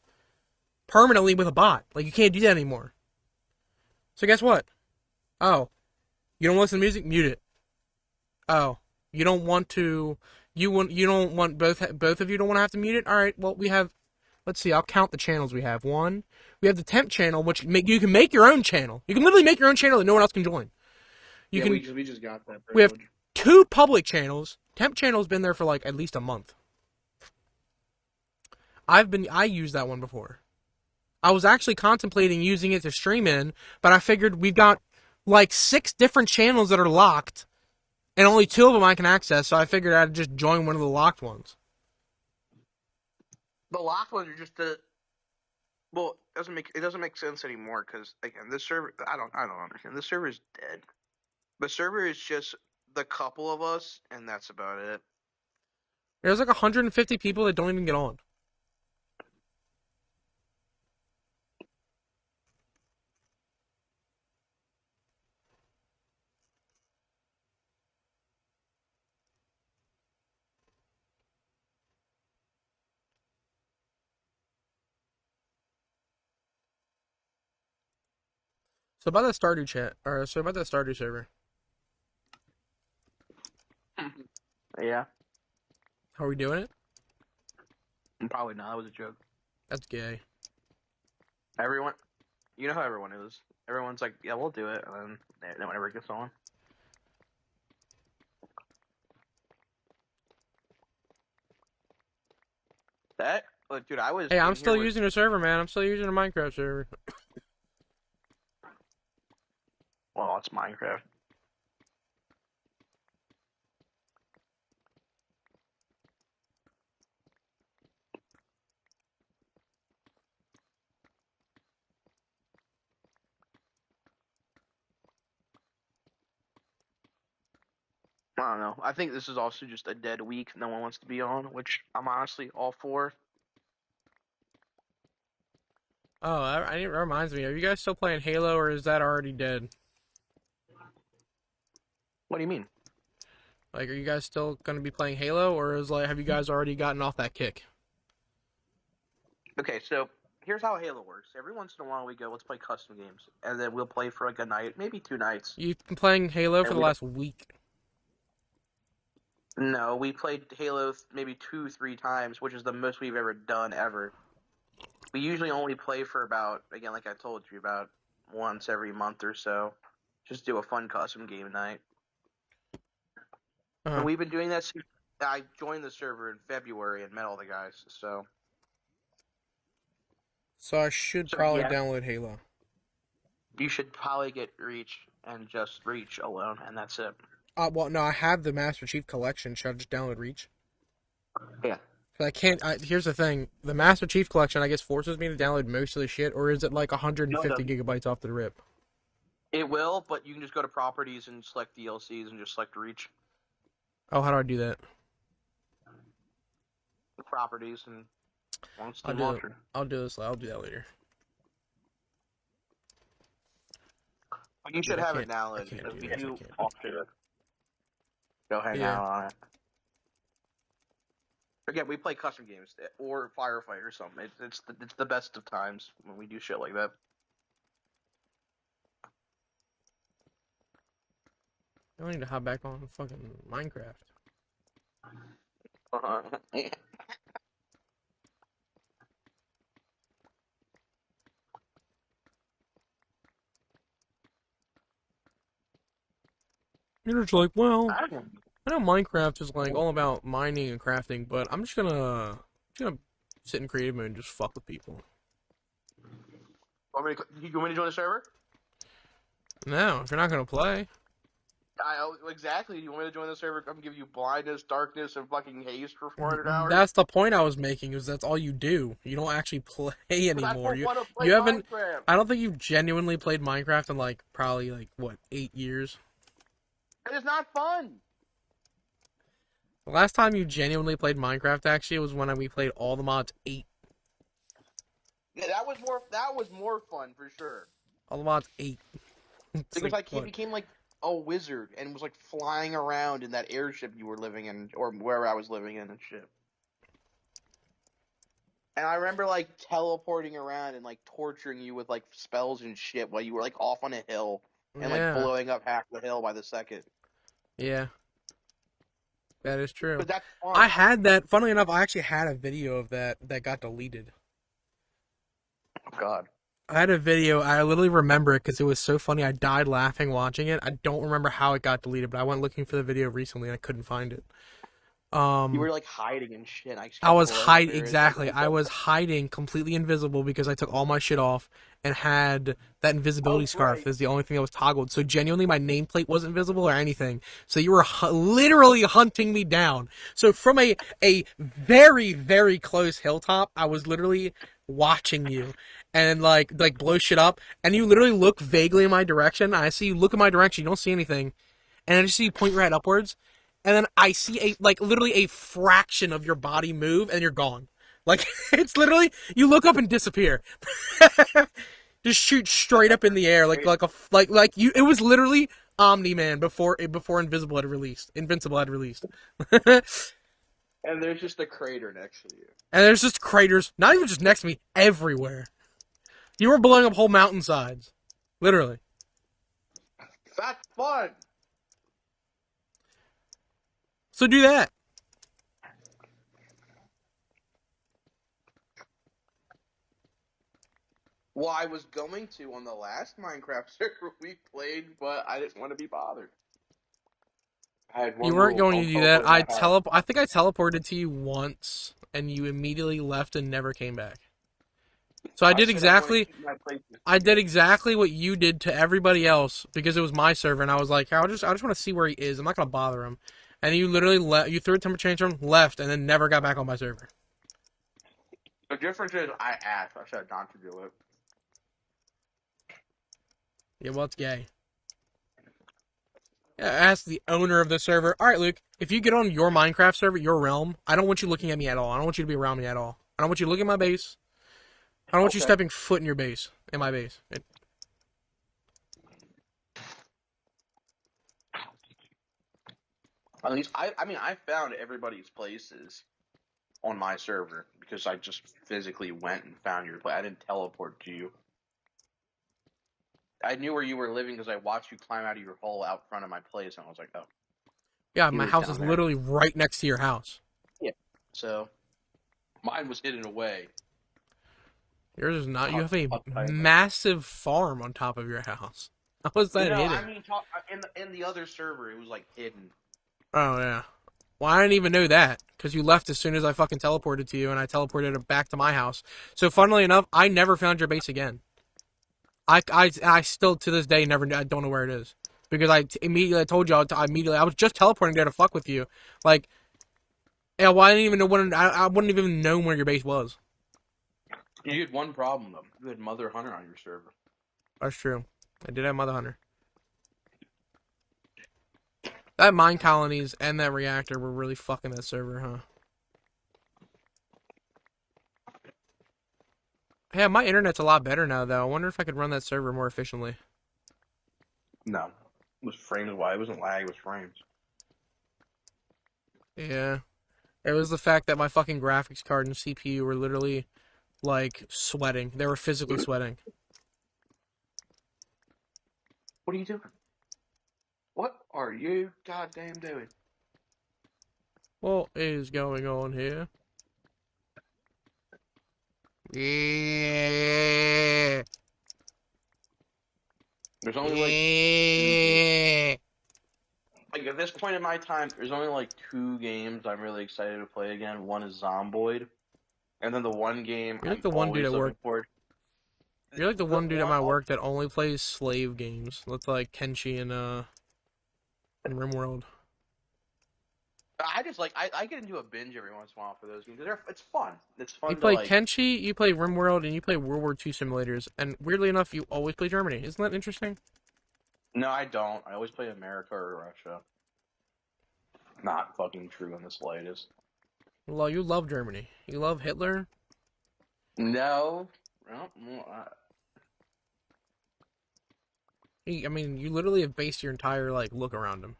[SPEAKER 1] permanently with a bot. Like you can't do that anymore. So guess what? Oh, you don't listen to music? Mute it. Oh, you don't want to you don't want both of you don't want to have to mute it? All right. Well, we have let's see. I'll count the channels we have. One, we have the temp channel, which you can make your own channel. You can literally make your own channel that no one else can join. You
[SPEAKER 2] Yeah,
[SPEAKER 1] can.
[SPEAKER 2] we just got that
[SPEAKER 1] We have
[SPEAKER 2] privilege.
[SPEAKER 1] two public channels. Temp channel's been there for like at least a month. I used that one before. I was actually contemplating using it to stream in, but I figured we've got like 6 different channels that are locked, and only 2 of them I can access. So I figured I'd just join one of the locked ones.
[SPEAKER 2] The locked ones are just the well. It doesn't make sense anymore because again, this server. I don't understand. This server is dead. The server is just the couple of us, and that's about it.
[SPEAKER 1] There's like 150 people that don't even get on. So about that Stardew chat, or so about that Stardew server.
[SPEAKER 2] Yeah,
[SPEAKER 1] How are we doing it?
[SPEAKER 2] probably not. That was a joke.
[SPEAKER 1] That's gay.
[SPEAKER 2] Everyone, you know how everyone is. Everyone's like, "Yeah, we'll do it," and then no one ever gets on. That, look, dude, I was
[SPEAKER 1] Hey, I'm
[SPEAKER 2] in here
[SPEAKER 1] still
[SPEAKER 2] with.
[SPEAKER 1] using a server, man. I'm still using a Minecraft server.
[SPEAKER 2] Well, it's Minecraft. I don't know. I think this is also just a dead week. No one wants to be on, which I'm honestly all for.
[SPEAKER 1] Oh, that reminds me. Are you guys still playing Halo, or is that already dead?
[SPEAKER 2] What do you mean?
[SPEAKER 1] Like, are you guys still gonna be playing Halo, or is like, have you guys already gotten off that kick?
[SPEAKER 2] Okay, so here's how Halo works. Every once in a while, we go, let's play custom games, and then we'll play for like a night, maybe 2 nights,
[SPEAKER 1] You've been playing Halo for
[SPEAKER 2] and
[SPEAKER 1] the
[SPEAKER 2] we don't.
[SPEAKER 1] last week.
[SPEAKER 2] No, we played Halo maybe 2, 3 times, which is the most we've ever done ever. We usually only play for about, again, like I told you, about once every month or so. Just do a fun custom game night. And
[SPEAKER 1] Uh-huh.
[SPEAKER 2] we've been doing that since I joined the server in February and met all the guys.
[SPEAKER 1] So I should
[SPEAKER 2] So
[SPEAKER 1] probably
[SPEAKER 2] yeah,
[SPEAKER 1] download Halo.
[SPEAKER 2] you should probably get Reach and just Reach alone, and that's it.
[SPEAKER 1] Well, no, I have the Master Chief Collection. Should I just download Reach?
[SPEAKER 2] Yeah.
[SPEAKER 1] 'Cause I can't. Here's the thing: the Master Chief Collection, I guess, forces me to download most of the shit, or is it like
[SPEAKER 2] No, it
[SPEAKER 1] 150
[SPEAKER 2] doesn't.
[SPEAKER 1] gigabytes off the rip?
[SPEAKER 2] It will, but you can just go to properties and select DLCs and just select Reach
[SPEAKER 1] Oh, how do I do that?
[SPEAKER 2] properties and on
[SPEAKER 1] I'll
[SPEAKER 2] Steam
[SPEAKER 1] do.
[SPEAKER 2] Launcher.
[SPEAKER 1] I'll do this. I'll do that later.
[SPEAKER 2] But you
[SPEAKER 1] Dude,
[SPEAKER 2] should
[SPEAKER 1] I
[SPEAKER 2] have it
[SPEAKER 1] can't. I
[SPEAKER 2] downloaded
[SPEAKER 1] can't
[SPEAKER 2] because
[SPEAKER 1] do
[SPEAKER 2] we
[SPEAKER 1] this. I
[SPEAKER 2] do
[SPEAKER 1] can't.
[SPEAKER 2] often go hang
[SPEAKER 1] Yeah.
[SPEAKER 2] out on it. Again, we play custom games or Firefight or something. It's the best of times when we do shit like that.
[SPEAKER 1] I need to hop back on fucking Minecraft.
[SPEAKER 2] Uh-huh.
[SPEAKER 1] You're just like, well,
[SPEAKER 2] I don't
[SPEAKER 1] I know Minecraft is like all about mining and crafting, but I'm just gonna sit in creative mode and just fuck with people.
[SPEAKER 2] you want me to join the server?
[SPEAKER 1] No, if you're not gonna play,
[SPEAKER 2] Exactly. You want me to join the server? Come give you blindness, darkness, and fucking haste for 400 hours?
[SPEAKER 1] that's the point I was making. Is that's all you do. You don't actually play
[SPEAKER 2] But I
[SPEAKER 1] anymore.
[SPEAKER 2] don't
[SPEAKER 1] You
[SPEAKER 2] want to play
[SPEAKER 1] you haven't.
[SPEAKER 2] Minecraft.
[SPEAKER 1] I don't think you've genuinely played Minecraft in like probably like what 8 years.
[SPEAKER 2] It is not fun.
[SPEAKER 1] The last time you genuinely played Minecraft actually was when we played all the mods 8.
[SPEAKER 2] Yeah, that was more. That was more fun for sure.
[SPEAKER 1] All the mods 8. It's
[SPEAKER 2] Because
[SPEAKER 1] like
[SPEAKER 2] like he
[SPEAKER 1] what?
[SPEAKER 2] became like a wizard and was like flying around in that airship you were living in, or wherever I was living in and shit. And I remember like teleporting around and like torturing you with like spells and shit while you were like off on a hill and like
[SPEAKER 1] Yeah,
[SPEAKER 2] blowing up half the hill by the second.
[SPEAKER 1] yeah, that is true.
[SPEAKER 2] But that's fun.
[SPEAKER 1] I had that. Funnily enough, I actually had a video of that got deleted.
[SPEAKER 2] Oh God.
[SPEAKER 1] I had a video. I literally remember it because it was so funny. I died laughing watching it. I don't remember how it got deleted, but I went looking for the video recently and I couldn't find it.
[SPEAKER 2] You
[SPEAKER 1] Um,
[SPEAKER 2] were like hiding and shit. I just
[SPEAKER 1] I
[SPEAKER 2] kept
[SPEAKER 1] was
[SPEAKER 2] blowing up
[SPEAKER 1] hiding
[SPEAKER 2] areas.
[SPEAKER 1] exactly. I was hiding completely invisible because I took all my shit off and had that invisibility
[SPEAKER 2] Oh
[SPEAKER 1] scarf.
[SPEAKER 2] right.
[SPEAKER 1] Is the only thing that was toggled. So genuinely, my nameplate wasn't visible or anything. So you were literally hunting me down. So from a very very close hilltop, I was literally watching you and like blow shit up. And you literally look vaguely in my direction. I see you look in my direction. You don't see anything, and I just see you point right upwards. And then I see a like literally a fraction of your body move, and you're gone. Like it's literally you look up and disappear. Just shoot straight up in the air, like you. It was literally Omni Man before Invincible had released. And
[SPEAKER 2] And there's just a crater next to you.
[SPEAKER 1] there's just craters, not even just next to me, everywhere. You were blowing up whole mountainsides, literally.
[SPEAKER 2] That's fun.
[SPEAKER 1] So do that.
[SPEAKER 2] Well, I was going to on the last Minecraft server we played, but I didn't want to be bothered. I had
[SPEAKER 1] You
[SPEAKER 2] one
[SPEAKER 1] weren't
[SPEAKER 2] rule:
[SPEAKER 1] going
[SPEAKER 2] don't
[SPEAKER 1] to do that.
[SPEAKER 2] teleport in my house.
[SPEAKER 1] I think I teleported to you once, and you immediately left and never came back. So
[SPEAKER 2] I said I want to keep my place.
[SPEAKER 1] I did exactly what you did to everybody else because it was my server, and I was like, I just want to see where he is. I'm not gonna bother him. And you literally you threw a temperature tantrum, left, and then never got back on my server.
[SPEAKER 2] The difference is I asked. I said not to do it.
[SPEAKER 1] Yeah, well, it's gay. Yeah, ask the owner of the server. All right, Luke, if you get on your Minecraft server, your realm, I don't want you looking at me at all. I don't want you to be around me at all. I don't want you to look at my base. I don't want you
[SPEAKER 2] Okay.
[SPEAKER 1] stepping foot in my base.
[SPEAKER 2] At least I mean, I found everybody's places on my server because I just physically went and found your place. I didn't teleport to you. I knew where you were living because I watched you climb out of your hole out front of my place, and I was like, oh,
[SPEAKER 1] Yeah,
[SPEAKER 2] he
[SPEAKER 1] my
[SPEAKER 2] lives
[SPEAKER 1] house is
[SPEAKER 2] down there.
[SPEAKER 1] literally right next to your house.
[SPEAKER 2] Yeah. So mine was hidden away.
[SPEAKER 1] Yours is not. You have a
[SPEAKER 2] I'll tell you.
[SPEAKER 1] massive farm on top of your house. How is that hidden?
[SPEAKER 2] I mean, in the other server, it was like hidden.
[SPEAKER 1] Oh yeah. Well, I didn't even know that because you left as soon as I fucking teleported to you, and I teleported it back to my house. So, funnily enough, I never found your base again. I still to this day never I don't know where it is because immediately I told you I was just teleporting there to fuck with you. Like, yeah, well, I didn't even know when I wouldn't even know where your base was.
[SPEAKER 2] You had one problem though. You had Mother Hunter on your server.
[SPEAKER 1] That's true. I did have Mother Hunter. That mine colonies and that reactor were really fucking that server, huh? Yeah, my internet's a lot better now, though. I wonder if I could run that server more efficiently.
[SPEAKER 2] No, it was frames. Why it wasn't lag? It was frames.
[SPEAKER 1] Yeah. It was the fact that my fucking graphics card and CPU were literally, like, sweating. They were physically sweating.
[SPEAKER 2] What are you doing? What are you goddamn doing?
[SPEAKER 1] What is going on here? Yeah.
[SPEAKER 2] There's only
[SPEAKER 1] Yeah.
[SPEAKER 2] like at this point in my time, there's only like 2 games I'm really excited to play again. One is Zomboid, and then the one game
[SPEAKER 1] You're like
[SPEAKER 2] I'm
[SPEAKER 1] the one dude
[SPEAKER 2] always
[SPEAKER 1] at work.
[SPEAKER 2] looking forward.
[SPEAKER 1] You're like the
[SPEAKER 2] The
[SPEAKER 1] one dude at
[SPEAKER 2] one
[SPEAKER 1] my work that only plays slave games. That's like Kenshi and RimWorld.
[SPEAKER 2] I just like I get into a binge every once in a while for those games. It's fun. It's
[SPEAKER 1] You
[SPEAKER 2] fun to
[SPEAKER 1] play
[SPEAKER 2] like.
[SPEAKER 1] Kenshi, you play RimWorld, and you play World War II simulators. And weirdly enough, you always play Germany. Isn't that interesting?
[SPEAKER 2] No, I don't. I always play America or Russia. Not fucking true in the slightest.
[SPEAKER 1] Well, you love Germany. You love Hitler.
[SPEAKER 2] No.
[SPEAKER 1] I mean, you literally have based your entire like look around him.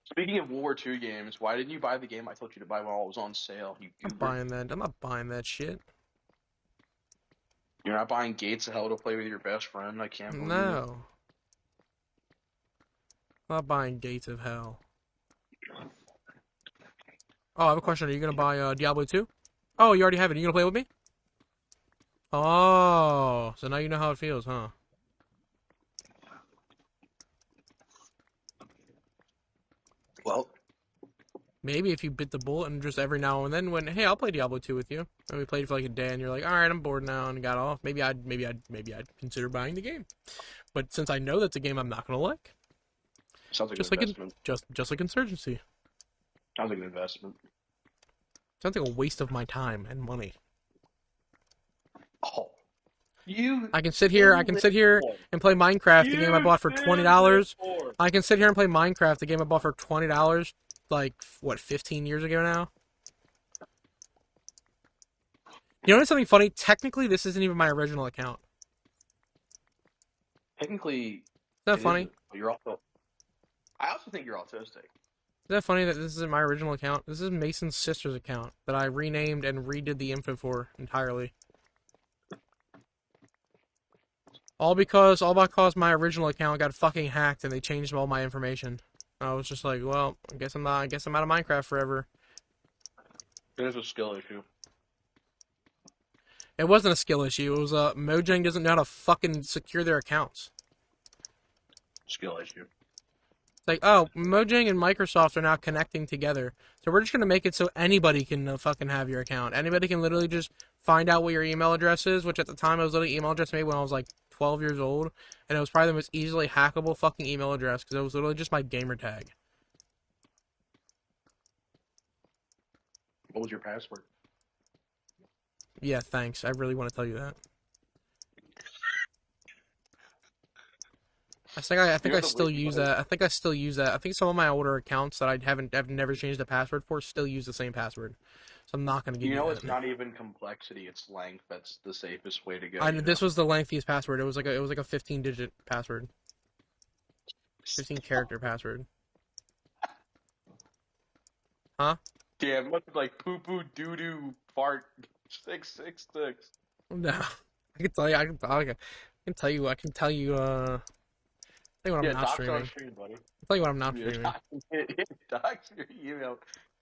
[SPEAKER 2] Speaking of World War II games, why didn't you buy the game I told you to buy while it was on sale? You
[SPEAKER 1] I'm not
[SPEAKER 2] goober.
[SPEAKER 1] buying that. I'm not buying that shit.
[SPEAKER 2] You're not buying Gates of Hell to play with your best friend. I can't believe it.
[SPEAKER 1] No. I'm not buying Gates of Hell. Oh, I have a question. Are you gonna buy Diablo 2? Oh, you already have it. Are you gonna play with me? Oh, so now you know how it feels, huh?
[SPEAKER 2] Well,
[SPEAKER 1] Maybe if you bit the bullet and just every now and then went, hey, I'll play Diablo 2 with you. And we played for like a day and you're like, all right, I'm bored now and got off. Maybe I'd consider buying the game. But since I know that's a game I'm not gonna like,
[SPEAKER 2] sounds like
[SPEAKER 1] just
[SPEAKER 2] an
[SPEAKER 1] like
[SPEAKER 2] investment.
[SPEAKER 1] just like Insurgency.
[SPEAKER 2] Sounds like an investment.
[SPEAKER 1] Sounds like a waste of my time and money.
[SPEAKER 2] Oh, you.
[SPEAKER 1] I can sit here and play Minecraft, the game I bought for $20. I can sit here and play Minecraft, the game I bought for $20, like what, 15 years ago now? You know something funny? Technically, this isn't even my original account.
[SPEAKER 2] Technically,
[SPEAKER 1] Isn't that funny?
[SPEAKER 2] You're also. I also think you're autistic.
[SPEAKER 1] Isn't that funny that this isn't my original account? This is Mason's sister's account that I renamed and redid the info for entirely. All because my original account got fucking hacked and they changed all my information. I was just like, well, I guess I'm out of Minecraft forever.
[SPEAKER 2] It is a skill issue.
[SPEAKER 1] It wasn't a skill issue. It was Mojang doesn't know how to fucking secure their accounts.
[SPEAKER 2] Skill issue.
[SPEAKER 1] It's like, oh, Mojang and Microsoft are now connecting together. So we're just going to make it so anybody can fucking have your account. Anybody can literally just find out what your email address is, which at the time it was literally email address made when I was like 12 years old. And it was probably the most easily hackable fucking email address because it was literally just my gamer tag.
[SPEAKER 2] What was your password?
[SPEAKER 1] Yeah, thanks. I really want to tell you that. I think I still use that. I think I still use that. I think some of my older accounts that I've never changed the password for still use the same password. So I'm not gonna give you that.
[SPEAKER 2] It's not even complexity; it's length. That's the safest way to go.
[SPEAKER 1] This was the lengthiest password. It was like a 15-digit password, 15-character password. Huh?
[SPEAKER 2] Damn, what's like poo poo doo doo fart 666?
[SPEAKER 1] No, I can tell you. I can tell you. Tell you what I'm not
[SPEAKER 2] docs
[SPEAKER 1] streaming.
[SPEAKER 2] on stream, buddy.
[SPEAKER 1] I'll tell you what I'm not streaming.
[SPEAKER 2] Docs your email.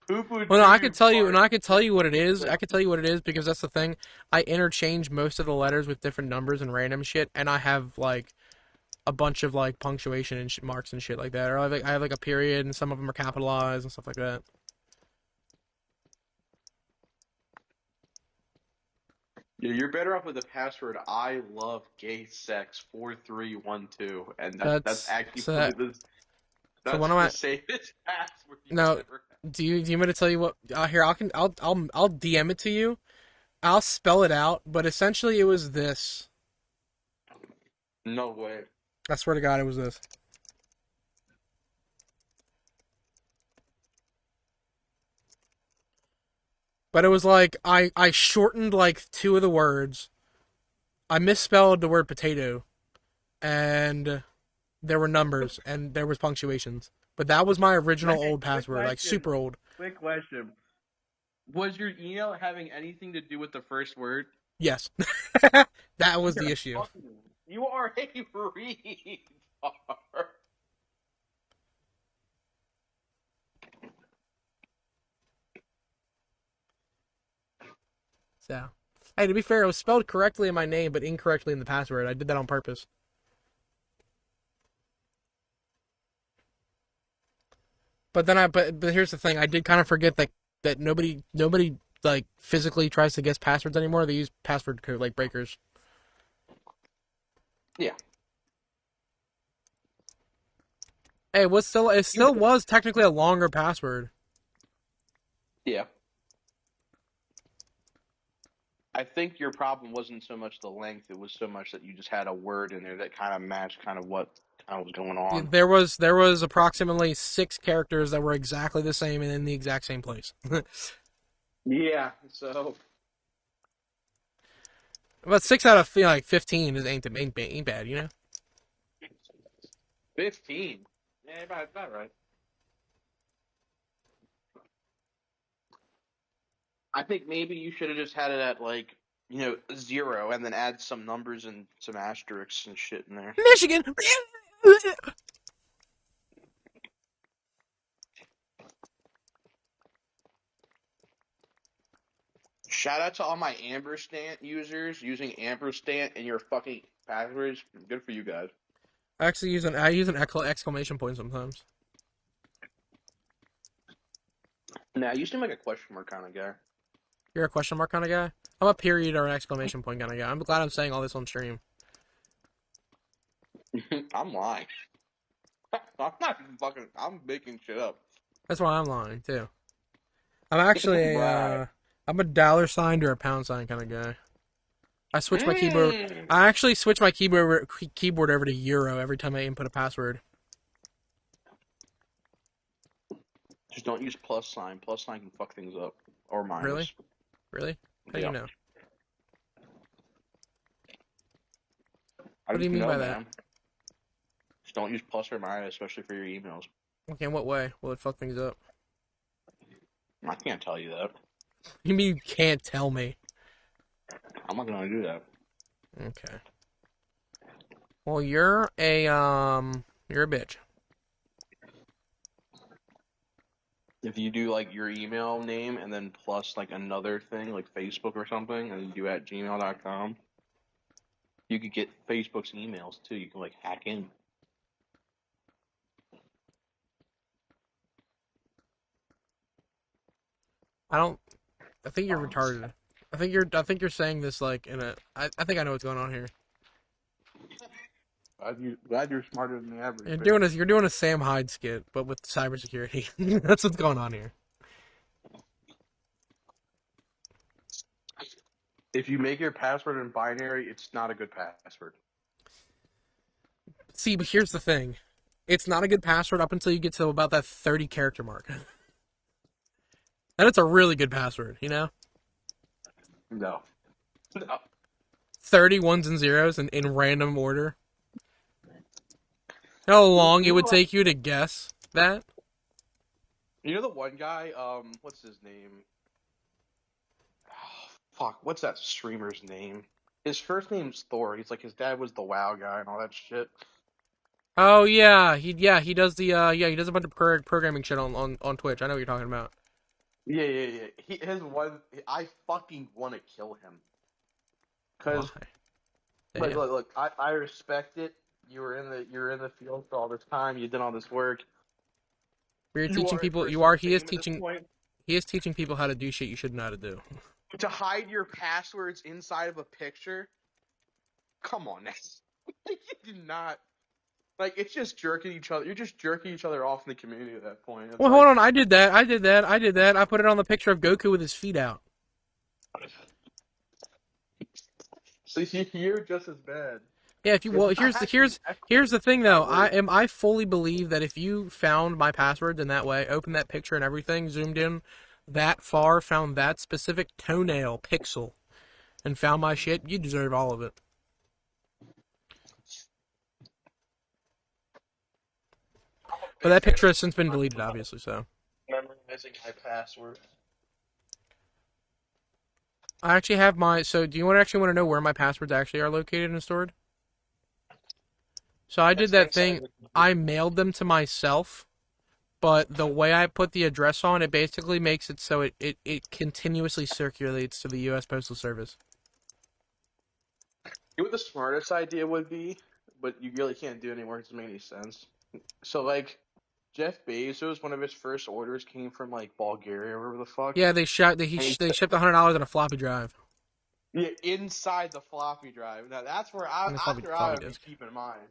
[SPEAKER 2] Poo poo.
[SPEAKER 1] Well, no, I could tell you, and I could tell you what it is. I could tell you what it is because that's the thing. I interchange most of the letters with different numbers and random shit, and I have like a bunch of like punctuation and marks and shit like that, or I have like a period and some of them are capitalized and stuff like that.
[SPEAKER 2] Yeah, you're better off with the password I love gay sex 4312, and that's
[SPEAKER 1] That's
[SPEAKER 2] actually
[SPEAKER 1] so
[SPEAKER 2] probably
[SPEAKER 1] that
[SPEAKER 2] the
[SPEAKER 1] so
[SPEAKER 2] that's
[SPEAKER 1] when I'm
[SPEAKER 2] the
[SPEAKER 1] at
[SPEAKER 2] safest password you could
[SPEAKER 1] no.
[SPEAKER 2] ever have.
[SPEAKER 1] Do you want me to tell you what? Here, I'll DM it to you. I'll spell it out, but essentially it was this.
[SPEAKER 2] No way.
[SPEAKER 1] I swear to God, it was this. But it was like I shortened like two of the words. I misspelled the word potato, and there were numbers and there was punctuations. But that was my original old
[SPEAKER 2] Quick
[SPEAKER 1] password, like
[SPEAKER 2] question.
[SPEAKER 1] super old.
[SPEAKER 2] Quick question. Was your email having anything to do with the first word?
[SPEAKER 1] Yes, that was the issue.
[SPEAKER 2] You are a retard.
[SPEAKER 1] So, hey, to be fair, it was spelled correctly in my name, but incorrectly in the password. I did that on purpose. But here's the thing. I did kind of forget that nobody like physically tries to guess passwords anymore. They use password code like breakers.
[SPEAKER 2] Yeah.
[SPEAKER 1] Hey, it still was technically a longer password.
[SPEAKER 2] Yeah. I think your problem wasn't so much the length; it was so much that you just had a word in there that kind of matched kind of what kind of was going on.
[SPEAKER 1] There was approximately 6 characters that were exactly the same and in the exact same place.
[SPEAKER 2] Yeah. So
[SPEAKER 1] But 6 out of like 15 is ain't bad, you know.
[SPEAKER 2] 15. Yeah, about right. I think maybe you should have just had it at like 0, and then add some numbers and some asterisks and shit in there.
[SPEAKER 1] Michigan.
[SPEAKER 2] Shout out to all my Ampersand users using Ampersand in your fucking passwords. Good for you guys.
[SPEAKER 1] I use an exclamation point sometimes.
[SPEAKER 2] Now you seem like a question mark kind of guy.
[SPEAKER 1] You're a question mark kind of guy. I'm a period or an exclamation point kind of guy. I'm glad I'm saying all this on stream.
[SPEAKER 2] I'm lying. I'm not fucking. I'm making shit up.
[SPEAKER 1] That's why I'm lying too. I'm actually
[SPEAKER 2] Right.
[SPEAKER 1] I'm a dollar sign or a pound sign kind of guy. I switch my keyboard.
[SPEAKER 2] Mm.
[SPEAKER 1] I actually switch my keyboard over to euro every time I input a password.
[SPEAKER 2] Just don't use plus sign. Plus sign can fuck things up. Or
[SPEAKER 1] Really?
[SPEAKER 2] minus.
[SPEAKER 1] Really? How do you
[SPEAKER 2] Yeah.
[SPEAKER 1] know?
[SPEAKER 2] I
[SPEAKER 1] What do you
[SPEAKER 2] just
[SPEAKER 1] mean
[SPEAKER 2] know,
[SPEAKER 1] by that?
[SPEAKER 2] man. Just don't use plus or minus, especially for your emails.
[SPEAKER 1] Okay, in what way will it fuck things up?
[SPEAKER 2] I can't tell you that.
[SPEAKER 1] You mean you can't tell me?
[SPEAKER 2] I'm not gonna do that.
[SPEAKER 1] Okay. Well, you're a bitch.
[SPEAKER 2] If you do like your email name and then plus like another thing like Facebook or something, and you do at gmail.com, you could get Facebook's emails too. You can like hack in.
[SPEAKER 1] I don't. I think you're retarded. I think you're saying this like in a. I think I know what's going on here.
[SPEAKER 2] Glad you're smarter than the average.
[SPEAKER 1] You're doing a Sam Hyde skit, but with cybersecurity. That's what's going on here.
[SPEAKER 2] If you make your password in binary, it's not a good password.
[SPEAKER 1] See, but here's the thing. It's not a good password up until you get to about that 30 character mark. And it's a really good password, you know?
[SPEAKER 2] No. No.
[SPEAKER 1] 30 ones and zeros in random order. How long it would take you to guess that?
[SPEAKER 2] You know the one guy, what's his name? Oh, fuck, what's that streamer's name? His first name's Thor. He's like his dad was the WoW guy and all that shit.
[SPEAKER 1] Oh he does he does a bunch of programming shit on Twitch. I know what you're talking about.
[SPEAKER 2] Yeah. His one, I fucking want to kill him.
[SPEAKER 1] Why?
[SPEAKER 2] Cause
[SPEAKER 1] Damn.
[SPEAKER 2] look, I respect it. you were in the field for all this time. You did all this work.
[SPEAKER 1] You're
[SPEAKER 2] You
[SPEAKER 1] teaching
[SPEAKER 2] are a
[SPEAKER 1] people.
[SPEAKER 2] person of fame at this point.
[SPEAKER 1] He is teaching people how to do shit you shouldn't know how to do.
[SPEAKER 2] To hide your passwords inside of a picture. Come on, you did not. Like it's just jerking each other. You're just jerking each other off in the community at that point. It's
[SPEAKER 1] Well, hold
[SPEAKER 2] like,
[SPEAKER 1] on. I did that. I did that. I did that. I put it on the picture of Goku with his feet out.
[SPEAKER 2] so you're just as bad.
[SPEAKER 1] Yeah. If you well,
[SPEAKER 2] It's not actually
[SPEAKER 1] here's the thing though.
[SPEAKER 2] that worse.
[SPEAKER 1] I fully believe that if you found my passwords in that way, opened that picture and everything, zoomed in that far, found that specific toenail pixel, and found my shit, you deserve all of it.
[SPEAKER 2] I'm a
[SPEAKER 1] But
[SPEAKER 2] big
[SPEAKER 1] that
[SPEAKER 2] fan
[SPEAKER 1] picture
[SPEAKER 2] of
[SPEAKER 1] has since been deleted, obviously. So
[SPEAKER 2] memorizing my password.
[SPEAKER 1] I actually have my. So do you actually want to know where my passwords actually are located and stored? So I did
[SPEAKER 2] That's
[SPEAKER 1] that
[SPEAKER 2] inside
[SPEAKER 1] thing.
[SPEAKER 2] of the computer.
[SPEAKER 1] I mailed them to myself, but the way I put the address on, it basically makes it so it continuously circulates to the U.S. Postal Service.
[SPEAKER 2] You know what the smartest idea would be, but you really can't do it anymore. It doesn't make any sense. So like, Jeff Bezos, one of his first orders came from like Bulgaria or wherever the fuck.
[SPEAKER 1] Yeah, they shot.
[SPEAKER 2] And
[SPEAKER 1] They shipped $100 on a floppy drive
[SPEAKER 2] yeah, inside the floppy drive. Now that's where
[SPEAKER 1] and a floppy
[SPEAKER 2] I
[SPEAKER 1] floppy
[SPEAKER 2] would be
[SPEAKER 1] disk.
[SPEAKER 2] keeping in mind.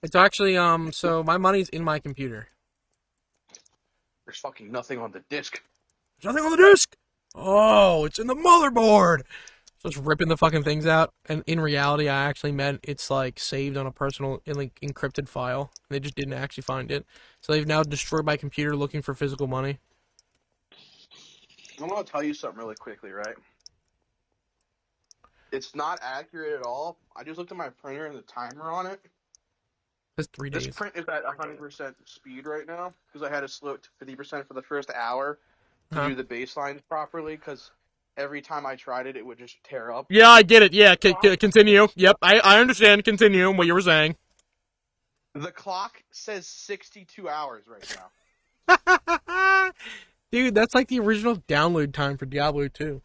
[SPEAKER 1] It's actually So my money's in my computer.
[SPEAKER 2] There's fucking nothing on the disc.
[SPEAKER 1] There's nothing on the disk. Oh, it's in the motherboard. Just ripping the fucking things out, and in reality, I actually meant it's like saved on a personal, like encrypted file. They just didn't actually find it, so they've now destroyed my computer looking for physical money.
[SPEAKER 2] I'm gonna tell you something really quickly, right? It's not accurate at all. I just looked at my printer and the timer on it.
[SPEAKER 1] It's 3 days.
[SPEAKER 2] This print is at 100% speed right now because I had to slow it to 50% for the first hour to
[SPEAKER 1] Huh?
[SPEAKER 2] do the baselines properly. Because every time I tried it, it would just tear up.
[SPEAKER 1] Yeah, I get it. Yeah,
[SPEAKER 2] Clock-
[SPEAKER 1] continue. Yep, I understand. Continue what you were saying.
[SPEAKER 2] The clock says 62 hours right now.
[SPEAKER 1] Dude, that's like the original download time for Diablo 2.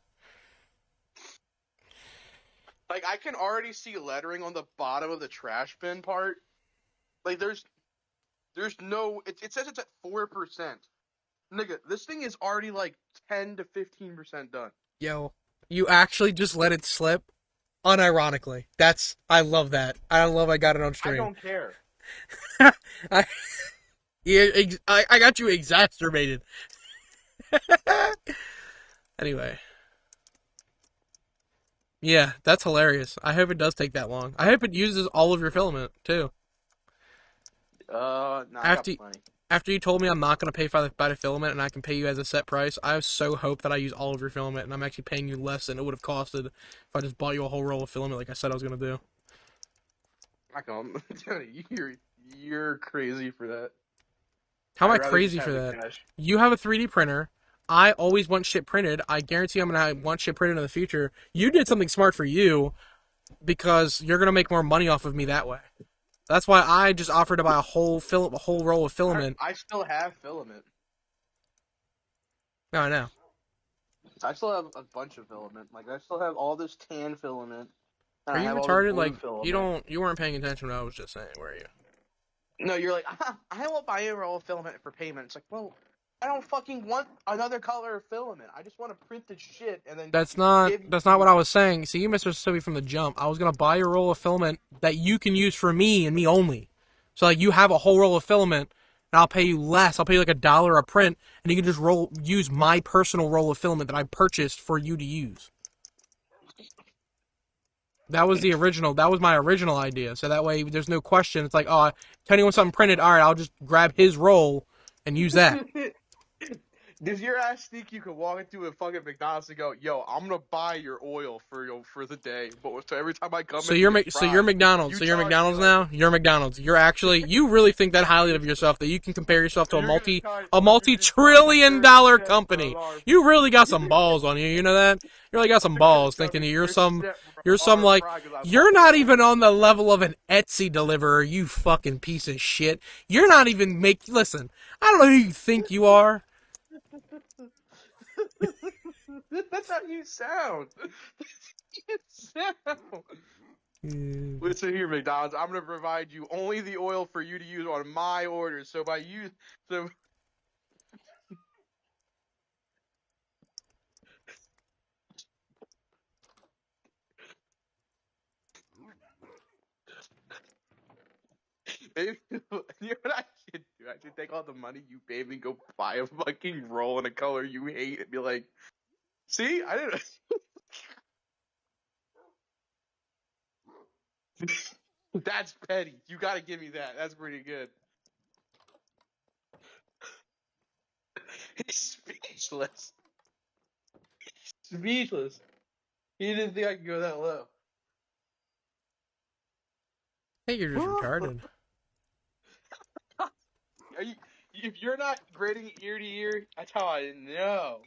[SPEAKER 2] Like I can already see lettering on the bottom of the trash bin part. Like there's no. It says it's at 4%. Nigga, this thing is already like 10 to 15% done.
[SPEAKER 1] Yo, you actually just let it slip, unironically. I love that. I love I got it on
[SPEAKER 2] I
[SPEAKER 1] stream.
[SPEAKER 2] don't care.
[SPEAKER 1] I, yeah, I got you exacerbated. Anyway. Yeah, that's hilarious. I hope it does take that long. I hope it uses all of your filament, too.
[SPEAKER 2] Nah, I got
[SPEAKER 1] After,
[SPEAKER 2] plenty.
[SPEAKER 1] after you told me I'm not going to pay by the filament and I can pay you as a set price, I so hope that I use all of your filament and I'm actually paying you less than it would have costed if I just bought you a whole roll of filament like I said I was going to do.
[SPEAKER 2] I can you're crazy for that.
[SPEAKER 1] How am I
[SPEAKER 2] I'd rather just
[SPEAKER 1] crazy
[SPEAKER 2] have
[SPEAKER 1] for
[SPEAKER 2] the
[SPEAKER 1] that?
[SPEAKER 2] cash.
[SPEAKER 1] You have a 3D printer. I always want shit printed. I guarantee I'm going to want shit printed in the future. You did something smart for you because you're going to make more money off of me that way. That's why I just offered to buy a whole roll of filament.
[SPEAKER 2] I still have filament.
[SPEAKER 1] No, I know.
[SPEAKER 2] I still have a bunch of filament. Like I still have all this tan filament. And
[SPEAKER 1] Are
[SPEAKER 2] I
[SPEAKER 1] you
[SPEAKER 2] have all this
[SPEAKER 1] retarded?
[SPEAKER 2] blue
[SPEAKER 1] Like,
[SPEAKER 2] filament.
[SPEAKER 1] you weren't paying attention to what I was just saying, were you?
[SPEAKER 2] No, you're like, I will buy a roll of filament for payment. It's like, well, I don't fucking want another color of filament. I just want to print the shit and then give
[SPEAKER 1] That's not
[SPEAKER 2] you.
[SPEAKER 1] what I was saying. See, you misunderstood me from the jump. I was gonna buy a roll of filament that you can use for me and me only. So like you have a whole roll of filament and I'll pay you less. I'll pay you like $1 a print and you can just use my personal roll of filament that I purchased for you to use. That was my original idea. So that way there's no question. It's like, oh, Tony wants something printed. All right, I'll just grab his roll and use that.
[SPEAKER 2] Does your ass think you could walk into a fucking McDonald's and go, "Yo, I'm gonna buy your oil for the day," but so every time I come
[SPEAKER 1] So
[SPEAKER 2] in
[SPEAKER 1] you're
[SPEAKER 2] to get
[SPEAKER 1] so you're
[SPEAKER 2] fries,
[SPEAKER 1] McDonald's.
[SPEAKER 2] you
[SPEAKER 1] So you're
[SPEAKER 2] charge me
[SPEAKER 1] McDonald's
[SPEAKER 2] like
[SPEAKER 1] now. You're McDonald's. You really think that highly of yourself that you can compare yourself to
[SPEAKER 2] you're gonna charge
[SPEAKER 1] a
[SPEAKER 2] you're gonna charge me
[SPEAKER 1] multi-trillion
[SPEAKER 2] 30
[SPEAKER 1] dollar
[SPEAKER 2] cents for a
[SPEAKER 1] company.
[SPEAKER 2] large.
[SPEAKER 1] You really got some balls on you. You know that. You really got some
[SPEAKER 2] You're gonna
[SPEAKER 1] balls
[SPEAKER 2] charge
[SPEAKER 1] thinking
[SPEAKER 2] me
[SPEAKER 1] that
[SPEAKER 2] 30 cents for
[SPEAKER 1] you're
[SPEAKER 2] a
[SPEAKER 1] some
[SPEAKER 2] large
[SPEAKER 1] like
[SPEAKER 2] fry 'cause I
[SPEAKER 1] you're
[SPEAKER 2] fucking
[SPEAKER 1] not
[SPEAKER 2] love
[SPEAKER 1] even
[SPEAKER 2] it.
[SPEAKER 1] on the level of an Etsy deliverer. You fucking piece of shit. You're not even Listen, I don't know who you think you are.
[SPEAKER 2] That's how you sound. That's how you sound. Listen here, McDonald's. I'm gonna provide you only the oil for you to use on my orders. So maybe you know what I should do? I should take all the money you paid me, go buy a fucking roll in a color you hate, and be like, "See, I didn't." That's petty. You gotta give me that. That's pretty good. He's speechless. Speechless. He didn't think I could go that low.
[SPEAKER 1] I think you're just retarded.
[SPEAKER 2] Are you, if you're not grading ear to ear, that's how I know.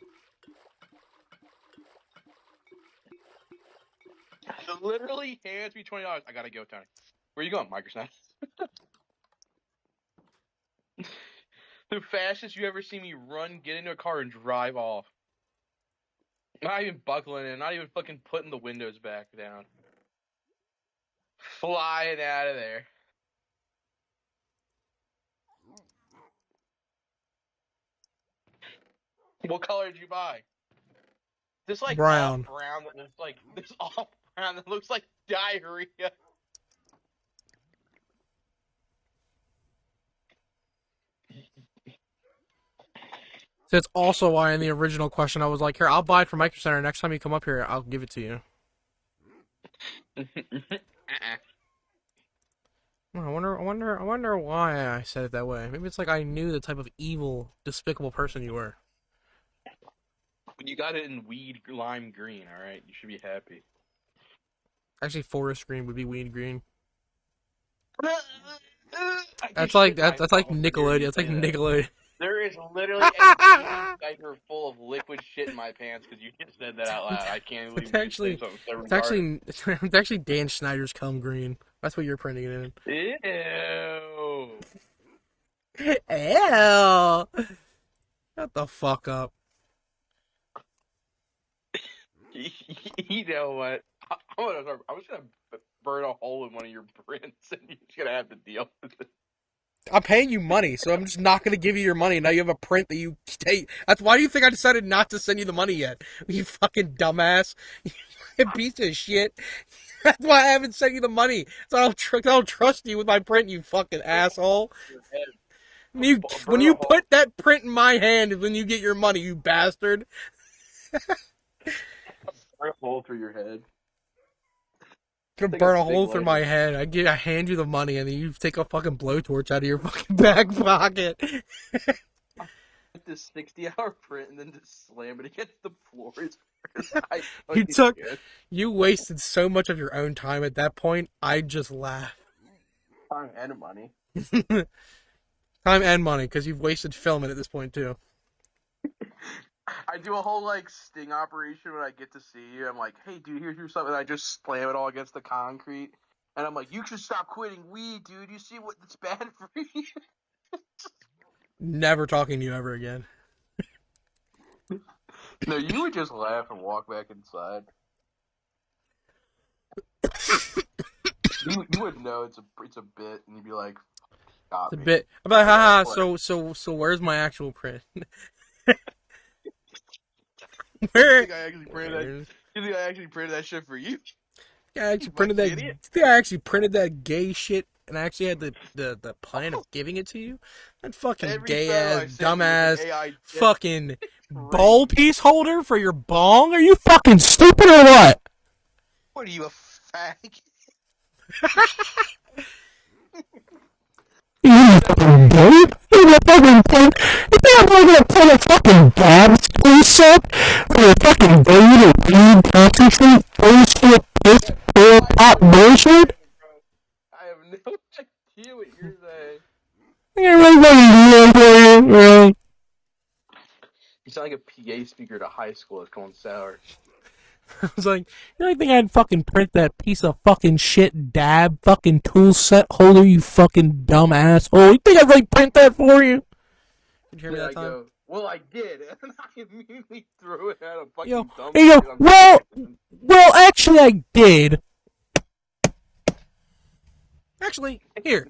[SPEAKER 2] So literally hands me $20. I gotta go, Tony. Where you going, Microsoft? The fastest you ever see me run, get into a car, and drive off. Not even buckling in, not even fucking putting the windows back down. Flying out of there. What color did you buy? This like
[SPEAKER 1] Brown.
[SPEAKER 2] off brown that looks like this off brown that looks like diarrhea.
[SPEAKER 1] That's also why in the original question I was like, here, I'll buy it from Micro Center. Next time you come up here, I'll give it to you. I wonder why I said it that way. Maybe it's like I knew the type of evil, despicable person you were.
[SPEAKER 2] You got it in weed lime green, alright? You should be happy.
[SPEAKER 1] Actually, forest green would be weed green. That's like Nickelodeon. That's like Nickelodeon.
[SPEAKER 2] There is literally a baby diaper full of liquid shit in my pants because you just said that out loud. I can't believe
[SPEAKER 1] it's actually Dan Schneider's cum green. That's what you're printing it in.
[SPEAKER 2] Ew.
[SPEAKER 1] Ew. Shut the fuck up.
[SPEAKER 2] You know what? I'm just gonna burn a hole in one of your prints, and you're just gonna have to deal with it.
[SPEAKER 1] I'm paying you money, so I'm just not gonna give you your money. Now you have a print that you take. That's why do you think I decided not to send you the money yet? You fucking dumbass. You piece of shit. That's why I haven't sent you the money. So I don't trust you with my print, you fucking asshole. When you put that print in my hand is when you get your money, you bastard.
[SPEAKER 2] Burn a hole through your head.
[SPEAKER 1] I'm gonna burn a hole through my head. I hand you the money, and then you take a fucking blowtorch out of your fucking back pocket.
[SPEAKER 2] This 60-hour print and then just slam it against the floor.
[SPEAKER 1] You wasted so much of your own time at that point. I just laugh.
[SPEAKER 2] Time and money.
[SPEAKER 1] Time and money, because you've wasted filming at this point too.
[SPEAKER 2] I do a whole like sting operation when I get to see you. I'm like, hey dude, here's something. I just slam it all against the concrete, and I'm like, you should stop quitting weed, dude. You see what it's bad for you.
[SPEAKER 1] Never talking to you ever again.
[SPEAKER 2] No, you would just laugh and walk back inside. you would know it's a bit, and you'd be like, "Stop
[SPEAKER 1] it's
[SPEAKER 2] me."
[SPEAKER 1] A bit. I'm like, haha. So where's my actual print? Where?
[SPEAKER 2] You think I actually printed that shit for you?
[SPEAKER 1] Yeah, I actually printed that gay shit, and I actually had the plan of giving it to you. That fucking gay ass, dumbass, fucking bowl piece holder for your bong. Are you fucking stupid or what?
[SPEAKER 2] What are you, a fag?
[SPEAKER 1] You fucking babe? You fucking punk? You think I'm gonna put a fucking Babs set for your fucking baby to weed concentrate bullshit piss poor pop bullshit?
[SPEAKER 2] I have no idea what you're saying. You sound like a PA speaker at a high school that's going sour.
[SPEAKER 1] I was like, you don't think I'd fucking print that piece of fucking shit dab fucking tool set holder, you fucking dumb asshole? You think I'd really print that for you? Did you hear me that time?
[SPEAKER 2] Go, well, I did, and I immediately threw it at a fucking
[SPEAKER 1] dumpster. Well, actually I did. Actually, here.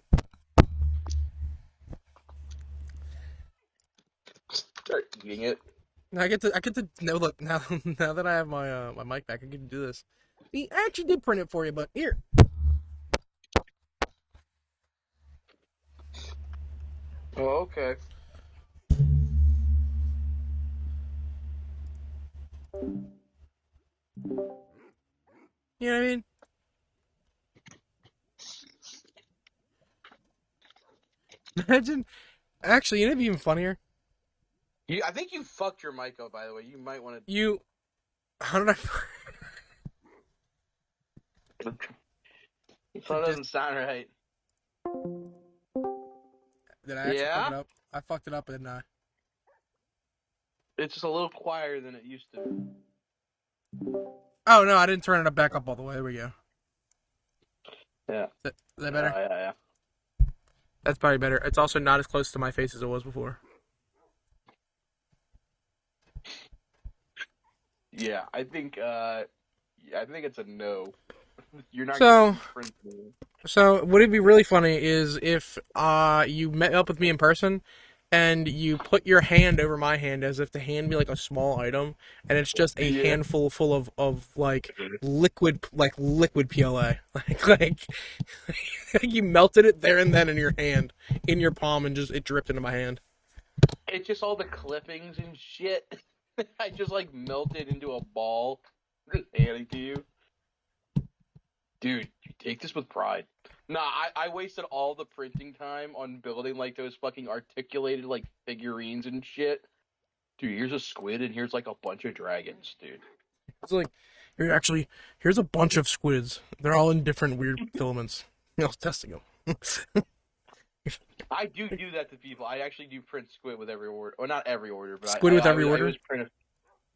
[SPEAKER 2] Start eating it.
[SPEAKER 1] Now I get to no look now now that I have my mic back, I get to do this. See, I actually did print it for you, but here.
[SPEAKER 2] Oh, okay.
[SPEAKER 1] You know what I mean? Imagine actually, you know what'd be even funnier?
[SPEAKER 2] I think you fucked your mic up, by the way. You might want
[SPEAKER 1] You how did I
[SPEAKER 2] to. So it
[SPEAKER 1] just
[SPEAKER 2] doesn't sound right.
[SPEAKER 1] did I actually fuck
[SPEAKER 2] Yeah?
[SPEAKER 1] it up? I fucked it up, didn't I?
[SPEAKER 2] It's just a little quieter than it used to be.
[SPEAKER 1] Oh no, I didn't turn it up back up all the way. There we go.
[SPEAKER 2] Yeah.
[SPEAKER 1] Is that better?
[SPEAKER 2] Yeah.
[SPEAKER 1] That's probably better. It's also not as close to my face as it was before.
[SPEAKER 2] Yeah, I think it's a no. You're not getting
[SPEAKER 1] So
[SPEAKER 2] these prints anymore.
[SPEAKER 1] So what would be really funny is if you met up with me in person and you put your hand over my hand as if to hand me like a small item and it's just a
[SPEAKER 2] Yeah.
[SPEAKER 1] handful full of liquid PLA. Like you melted it there and then in your hand, in your palm and just it dripped into my hand.
[SPEAKER 2] It's just all the clippings and shit. I just like melted into a ball. Just handing to you. Dude, you take this with pride. Nah, I wasted all the printing time on building like those fucking articulated like figurines and shit. Dude, here's a squid and here's like a bunch of dragons, dude.
[SPEAKER 1] It's like here's a bunch of squids. They're all in different weird filaments. I was testing them.
[SPEAKER 2] I do that to people. I actually do print squid with every order. Or not every order, but
[SPEAKER 1] Squid with every
[SPEAKER 2] I
[SPEAKER 1] order.
[SPEAKER 2] always print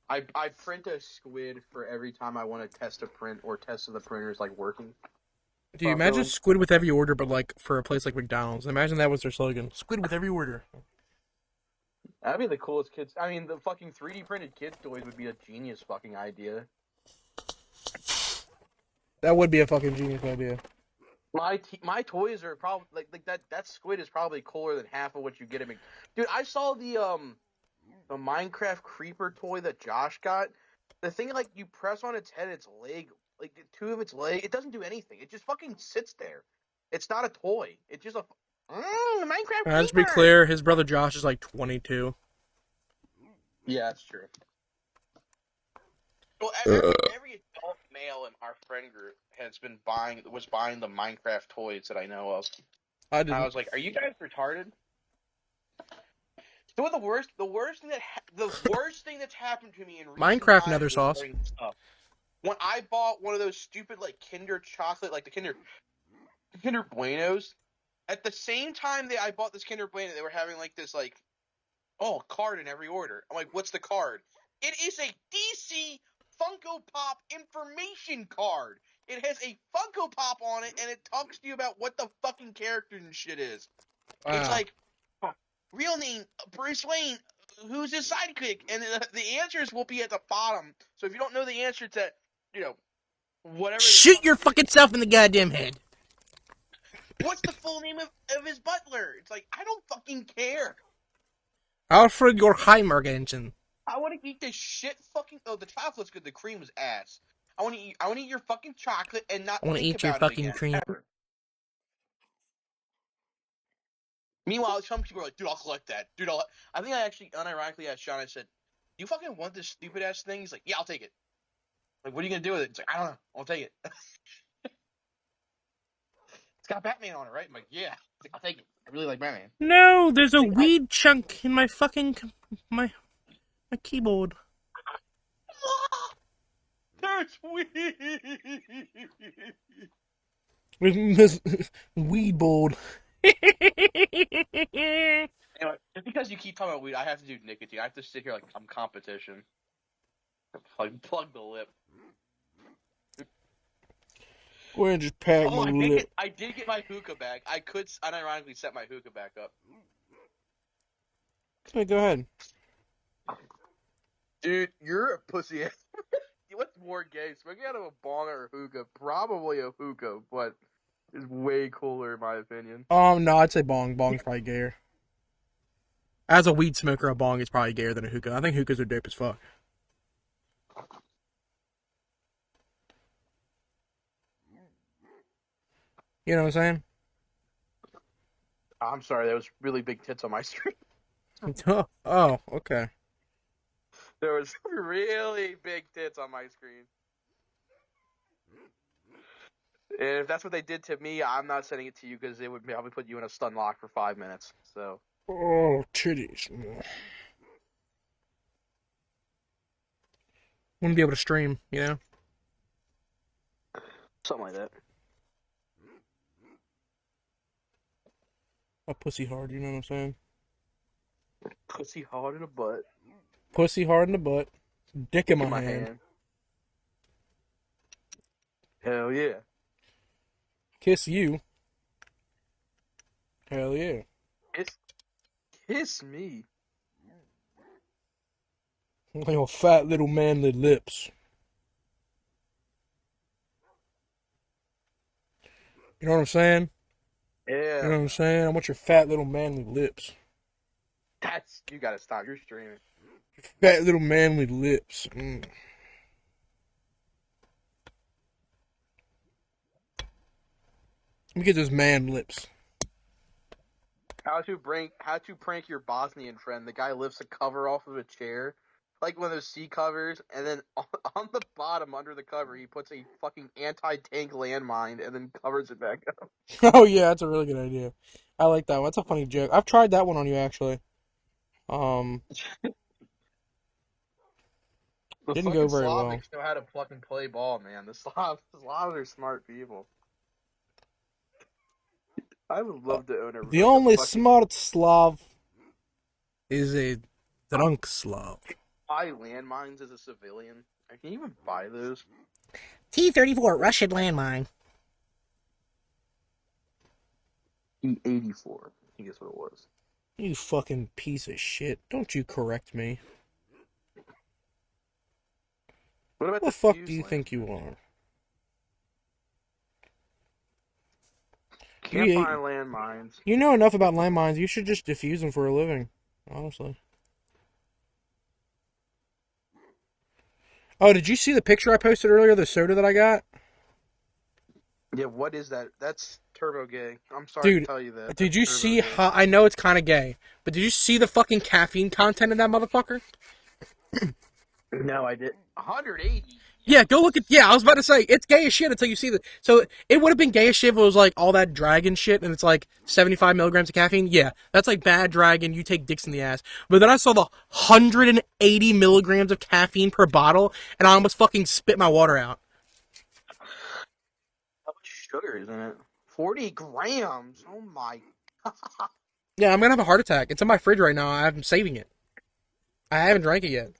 [SPEAKER 2] I print a squid for every time I want to test a print or test if the printer is like working
[SPEAKER 1] Do you imagine
[SPEAKER 2] properly.
[SPEAKER 1] squid with every order, but like for a place like McDonald's? Imagine that was their slogan: squid with every order.
[SPEAKER 2] That'd be the coolest kids. I mean, the fucking 3D printed kids toys would be a genius fucking idea.
[SPEAKER 1] That would be a fucking genius idea.
[SPEAKER 2] My toys are probably like that squid is probably cooler than half of what you get at Mc. Dude, I saw the Minecraft creeper toy that Josh got. The thing like you press on its head, its leg, like two of its leg, it doesn't do anything. It just fucking sits there. It's not a toy. It's just a Minecraft
[SPEAKER 1] Just to be
[SPEAKER 2] creeper.
[SPEAKER 1] clear, his brother Josh is like 22.
[SPEAKER 2] Yeah, that's true. Well, every adult male in our friend group was buying the Minecraft toys that I know of.
[SPEAKER 1] I
[SPEAKER 2] I
[SPEAKER 1] didn't.
[SPEAKER 2] was like, "Are you guys retarded?" You know what the worst thing that's happened to me in recent
[SPEAKER 1] Minecraft
[SPEAKER 2] times
[SPEAKER 1] nether
[SPEAKER 2] was
[SPEAKER 1] sauce.
[SPEAKER 2] starting stuff. When I bought one of those stupid like Kinder chocolate, like the Kinder Buenos, at the same time that I bought this Kinder Bueno, they were having like this like, oh, card in every order. I'm like, what's the card? It is a DC Funko Pop information card. It has a Funko Pop on it, and it talks to you about what the fucking character and shit is. It's
[SPEAKER 1] Wow.
[SPEAKER 2] like, real name, Bruce Wayne, who's his sidekick? And the answers will be at the bottom. So if you don't know the answer to, you know, whatever the
[SPEAKER 1] Shoot
[SPEAKER 2] fuck,
[SPEAKER 1] your fucking self in the goddamn head.
[SPEAKER 2] what's the full name of his butler? It's like, I don't fucking care.
[SPEAKER 1] Alfred Jorheimergensen.
[SPEAKER 2] I want to eat this shit fucking. Oh, the chocolate's good. The cream was ass. I want to eat. I want to eat your fucking chocolate and not
[SPEAKER 1] I want to
[SPEAKER 2] think
[SPEAKER 1] eat your
[SPEAKER 2] about it
[SPEAKER 1] fucking
[SPEAKER 2] again.
[SPEAKER 1] cream.
[SPEAKER 2] Ever. Meanwhile, some people are like, "Dude, I'll collect that." Dude, I think I actually unironically asked Sean. I said, "Do you fucking want this stupid ass thing?" He's like, "Yeah, I'll take it." Like, what are you gonna do with it? It's like, I don't know. I'll take it. It's got Batman on it, right? I'm like, yeah. Like, I'll take it. I really like Batman.
[SPEAKER 1] No, there's a
[SPEAKER 2] Like,
[SPEAKER 1] weed chunk in my fucking my my keyboard.
[SPEAKER 2] That's weird.
[SPEAKER 1] This weed board.
[SPEAKER 2] Anyway, just because you keep talking about weed, I have to do nicotine. I have to sit here like I'm competition. Plug the lip.
[SPEAKER 1] Go ahead and just pat my
[SPEAKER 2] Oh,
[SPEAKER 1] lip.
[SPEAKER 2] I did get my hookah back. I could unironically set my hookah back up.
[SPEAKER 1] Hey, go ahead.
[SPEAKER 2] Dude, you're a pussy ass. What's more gay, smoking out of a bong or a hookah? Probably a hookah, but is way cooler in my opinion.
[SPEAKER 1] No, I'd say bong. Bong's probably gayer. As a weed smoker, a bong is probably gayer than a hookah. I think hookahs are dope as fuck. You know what I'm
[SPEAKER 2] I'm sorry, there was really big tits on my screen.
[SPEAKER 1] saying? Oh, okay.
[SPEAKER 2] There was really big tits on my screen. And if that's what they did to me, I'm not sending it to you because it would probably put you in a stun lock for 5 minutes. So
[SPEAKER 1] Oh, titties. Wouldn't be able to stream, you know?
[SPEAKER 2] something like that.
[SPEAKER 1] A pussy hard, you know what I'm saying?
[SPEAKER 2] Pussy hard in the butt.
[SPEAKER 1] Pussy hard in the butt. Dick in
[SPEAKER 2] In
[SPEAKER 1] my
[SPEAKER 2] my
[SPEAKER 1] hand.
[SPEAKER 2] hand. Hell yeah.
[SPEAKER 1] Kiss you. Hell yeah.
[SPEAKER 2] Kiss me.
[SPEAKER 1] Your fat little manly lips. You know what I'm saying? You
[SPEAKER 2] Yeah.
[SPEAKER 1] know what I'm saying? I want your fat little manly lips.
[SPEAKER 2] You gotta stop. You're streaming.
[SPEAKER 1] Fat little manly lips. Mm. Let me get those man lips.
[SPEAKER 2] How to prank your Bosnian friend. The guy lifts a cover off of a chair, like one of those seat covers, and then on the bottom under the cover he puts a fucking anti-tank landmine and then covers it back up.
[SPEAKER 1] Oh yeah, that's a really good idea. I like that one. That's a funny joke. I've tried that one on you actually. Um,
[SPEAKER 2] The
[SPEAKER 1] didn't go
[SPEAKER 2] fucking
[SPEAKER 1] very well.
[SPEAKER 2] Slavics know how to fucking play ball, man. The Slavs are smart people. I would
[SPEAKER 1] Uh,
[SPEAKER 2] love to own
[SPEAKER 1] the
[SPEAKER 2] like a
[SPEAKER 1] only
[SPEAKER 2] fucking
[SPEAKER 1] smart Slav is a drunk Slav.
[SPEAKER 2] buy landmines as a civilian. I can you even buy those.
[SPEAKER 1] T-34 Russian landmine.
[SPEAKER 2] E84, I think is what it was.
[SPEAKER 1] You fucking piece of shit. Don't you correct me.
[SPEAKER 2] What about
[SPEAKER 1] Who the
[SPEAKER 2] the
[SPEAKER 1] fuck do
[SPEAKER 2] fuse
[SPEAKER 1] you
[SPEAKER 2] land?
[SPEAKER 1] think you are?
[SPEAKER 2] Can't
[SPEAKER 1] You,
[SPEAKER 2] find landmines.
[SPEAKER 1] you know enough about landmines. You should just defuse them for a living. Honestly. Oh, did you see the picture I posted earlier? The soda that I got?
[SPEAKER 2] Yeah, what is that? That's turbo gay. I'm sorry to
[SPEAKER 1] Dude,
[SPEAKER 2] tell you that.
[SPEAKER 1] did
[SPEAKER 2] That's
[SPEAKER 1] you
[SPEAKER 2] turbo
[SPEAKER 1] see
[SPEAKER 2] gay.
[SPEAKER 1] how... I know it's kind of gay, but did you see the fucking caffeine content in that motherfucker?
[SPEAKER 2] No, I did. 180.
[SPEAKER 1] Yeah, go look at...
[SPEAKER 2] Yikes.
[SPEAKER 1] Yeah, I was about to say, it's gay as shit until you see the... So, it would have been gay as shit if it was like all that dragon shit and it's like 75 milligrams of caffeine. Yeah, that's like bad dragon, you take dicks in the ass. But then I saw the 180 milligrams of caffeine per bottle and I almost fucking spit my water out.
[SPEAKER 2] How much sugar is in it? 40 grams. Oh my.
[SPEAKER 1] Yeah, I'm gonna have a heart attack. It's in my fridge right now. I'm saving it. I haven't drank it yet.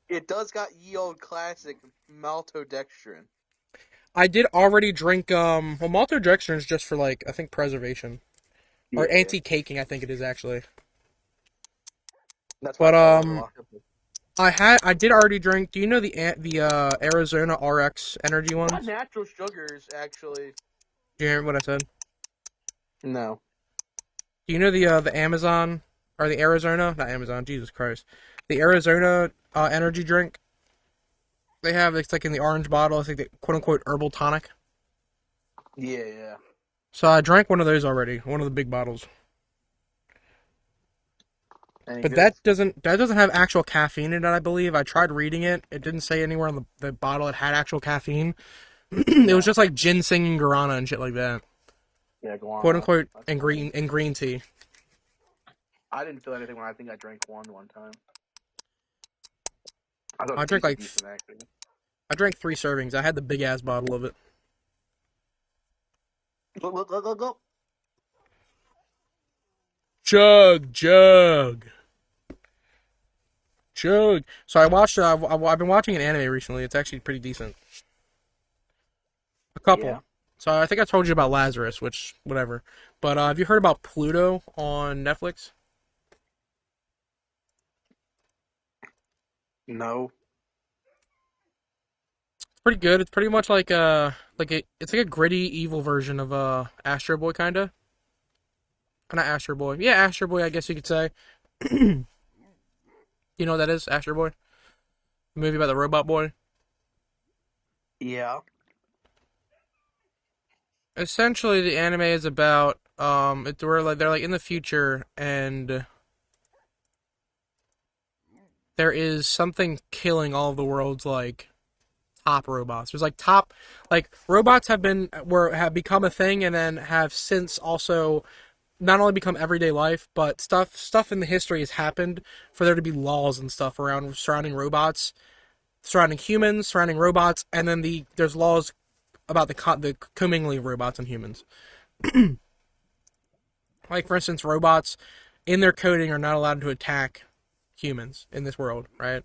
[SPEAKER 2] It does got ye old classic maltodextrin.
[SPEAKER 1] I did already drink well maltodextrin is just for like I think preservation or
[SPEAKER 2] Yeah.
[SPEAKER 1] anti-caking I think it is actually.
[SPEAKER 2] That's why I
[SPEAKER 1] But
[SPEAKER 2] call it a lock up.
[SPEAKER 1] I did already drink. Do you know the Arizona RX energy
[SPEAKER 2] Not
[SPEAKER 1] ones?
[SPEAKER 2] natural sugars, actually.
[SPEAKER 1] Do you hear what I said?
[SPEAKER 2] No.
[SPEAKER 1] Do you know the Amazon or the Arizona, not Amazon, Jesus Christ. The Arizona energy drink? They have it's like in the orange bottle, I think the quote unquote herbal tonic.
[SPEAKER 2] Yeah, yeah.
[SPEAKER 1] So I drank one of those already, one of the big bottles.
[SPEAKER 2] Any
[SPEAKER 1] But
[SPEAKER 2] good?
[SPEAKER 1] that doesn't have actual caffeine in it, I believe. I tried reading it. It didn't say anywhere on the bottle it had actual caffeine. It was just like ginseng and guarana and shit like that.
[SPEAKER 2] Yeah,
[SPEAKER 1] Quote
[SPEAKER 2] guarana.
[SPEAKER 1] unquote
[SPEAKER 2] That's
[SPEAKER 1] and
[SPEAKER 2] funny.
[SPEAKER 1] green tea.
[SPEAKER 2] I didn't feel anything when I think I drank one time. I thought
[SPEAKER 1] I
[SPEAKER 2] it
[SPEAKER 1] drank
[SPEAKER 2] tasted
[SPEAKER 1] like
[SPEAKER 2] decent, actually.
[SPEAKER 1] I drank 3 servings. I had the big ass bottle of it.
[SPEAKER 2] Go.
[SPEAKER 1] Chug, chug, chug. So I watched. I've been watching an anime recently. It's actually pretty decent. A
[SPEAKER 2] Yeah.
[SPEAKER 1] couple. So I think I told you about Lazarus, which whatever. But have you heard about Pluto on Netflix?
[SPEAKER 2] No.
[SPEAKER 1] It's pretty good. It's pretty much like It's like a gritty, evil version of Astro Boy, kinda. Not Astro Boy. Yeah, Astro Boy, I guess you could say. You know what that is, Astro Boy? The movie about the robot boy.
[SPEAKER 2] Yeah.
[SPEAKER 1] Essentially, the anime is about it's where like they're like in the future and there is something killing all of the world's like top robots. There's like top like robots have become a thing and then have since also not only become everyday life, but stuff in the history has happened for there to be laws and stuff around surrounding robots, surrounding humans, surrounding robots, and then there's laws about the commingling of robots and humans. Like for instance, robots in their coding are not allowed to attack humans in this world, right?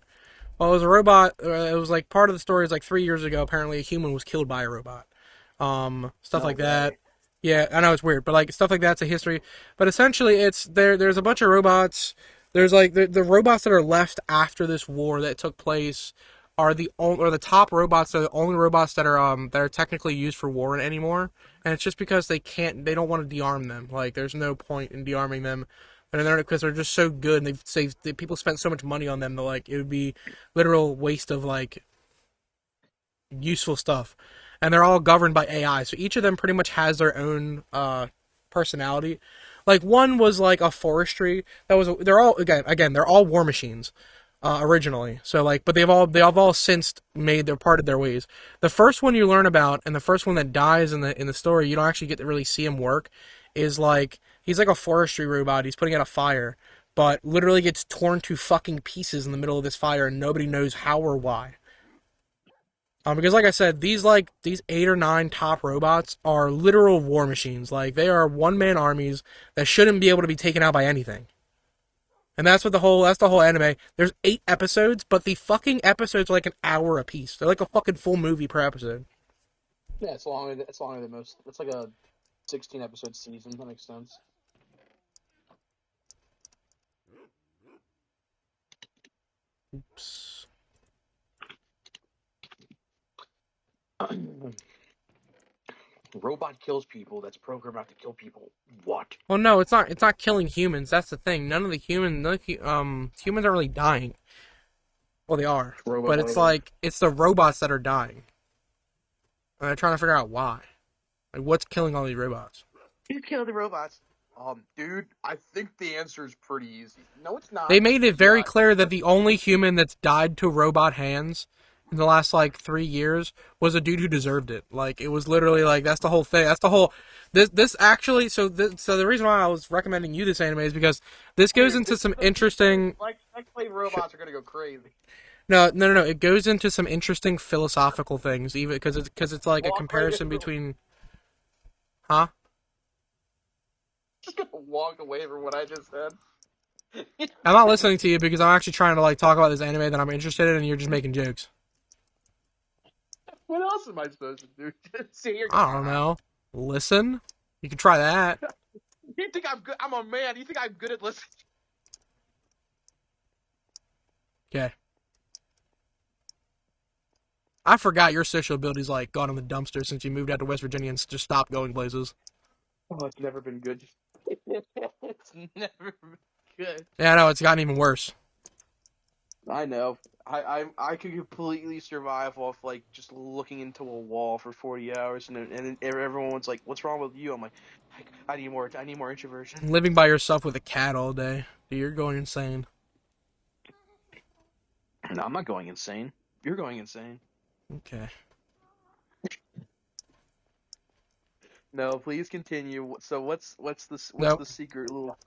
[SPEAKER 1] Well, it was a robot. It was like part of the story is like 3 years ago. Apparently, a human was killed by a robot. Stuff
[SPEAKER 2] No
[SPEAKER 1] like that.
[SPEAKER 2] way.
[SPEAKER 1] Yeah, I know it's weird, but like stuff like that's a history. But essentially, it's there. There's a bunch of robots. There's like the robots that are left after this war that took place are the top robots are the only robots that are technically used for war anymore. And it's just because they don't want to dearm them. Like there's no point in dearming them. And they're because they're just so good and people spent so much money on them that like it would be literal waste of like useful stuff, and they're all governed by AI. So each of them pretty much has their own personality. Like one was like a forestry that was they're all again they're all war machines originally. So like, but they've all since made their parted their ways. The first one you learn about, and the first one that dies in the story, you don't actually get to really see him work. Is like he's like a forestry robot. He's putting out a fire, but literally gets torn to fucking pieces in the middle of this fire, and nobody knows how or why. Because like I said, these 8 or 9 top robots are literal war machines. Like they are one man armies that shouldn't be able to be taken out by anything. And that's the whole anime. There's 8 episodes, but the fucking episodes are like an hour a piece. They're like a fucking full movie per episode.
[SPEAKER 2] Yeah, it's longer than most. It's like a 16 episode season. That makes sense.
[SPEAKER 1] Oops.
[SPEAKER 2] Robot kills people that's programmed not to kill people. What?
[SPEAKER 1] Well, no, it's not. It's not killing humans. That's the thing. Humans aren't really dying. Well, they are,
[SPEAKER 2] Robot
[SPEAKER 1] but it's
[SPEAKER 2] murder.
[SPEAKER 1] like it's the robots that are dying. And they're trying to figure out why. Like, what's killing all these robots?
[SPEAKER 2] You kill the robots. Dude, I think the answer is pretty easy. No, it's
[SPEAKER 1] They
[SPEAKER 2] not.
[SPEAKER 1] made it very
[SPEAKER 2] Yeah.
[SPEAKER 1] clear that the only human that's died to robot hands in the last like 3 years was a dude who deserved it. Like it was literally like that's the whole thing. That's the whole this actually so the reason why I was recommending you this anime is because this goes into some interesting
[SPEAKER 2] Like play robots are gonna go crazy.
[SPEAKER 1] no. It goes into some interesting philosophical things even because it's like a
[SPEAKER 2] Walk right
[SPEAKER 1] comparison
[SPEAKER 2] into
[SPEAKER 1] between huh?
[SPEAKER 2] just gonna walk away from what I just said.
[SPEAKER 1] I'm not listening to you because I'm actually trying to like talk about this anime that I'm interested in and you're just making jokes.
[SPEAKER 2] What else am I supposed to do? Just sit here.
[SPEAKER 1] I don't know. Listen. You can try that.
[SPEAKER 2] You think I'm good? I'm a man. You think I'm good at listening?
[SPEAKER 1] Okay. I forgot your social ability's like gone in the dumpster since you moved out to West Virginia and just stopped going places.
[SPEAKER 2] Oh, it's never been good. It's never been good.
[SPEAKER 1] Yeah, I know, it's gotten even worse.
[SPEAKER 2] I know. I could completely survive off like just looking into a wall for 40 hours, and everyone's like, "What's wrong with you?" I'm like, I need more. I need more introversion.
[SPEAKER 1] Living by yourself with a cat all day. Dude, you're going insane.
[SPEAKER 2] No, I'm not going insane. You're going insane.
[SPEAKER 1] Okay.
[SPEAKER 2] No, please continue. So what's
[SPEAKER 1] Nope.
[SPEAKER 2] the secret little?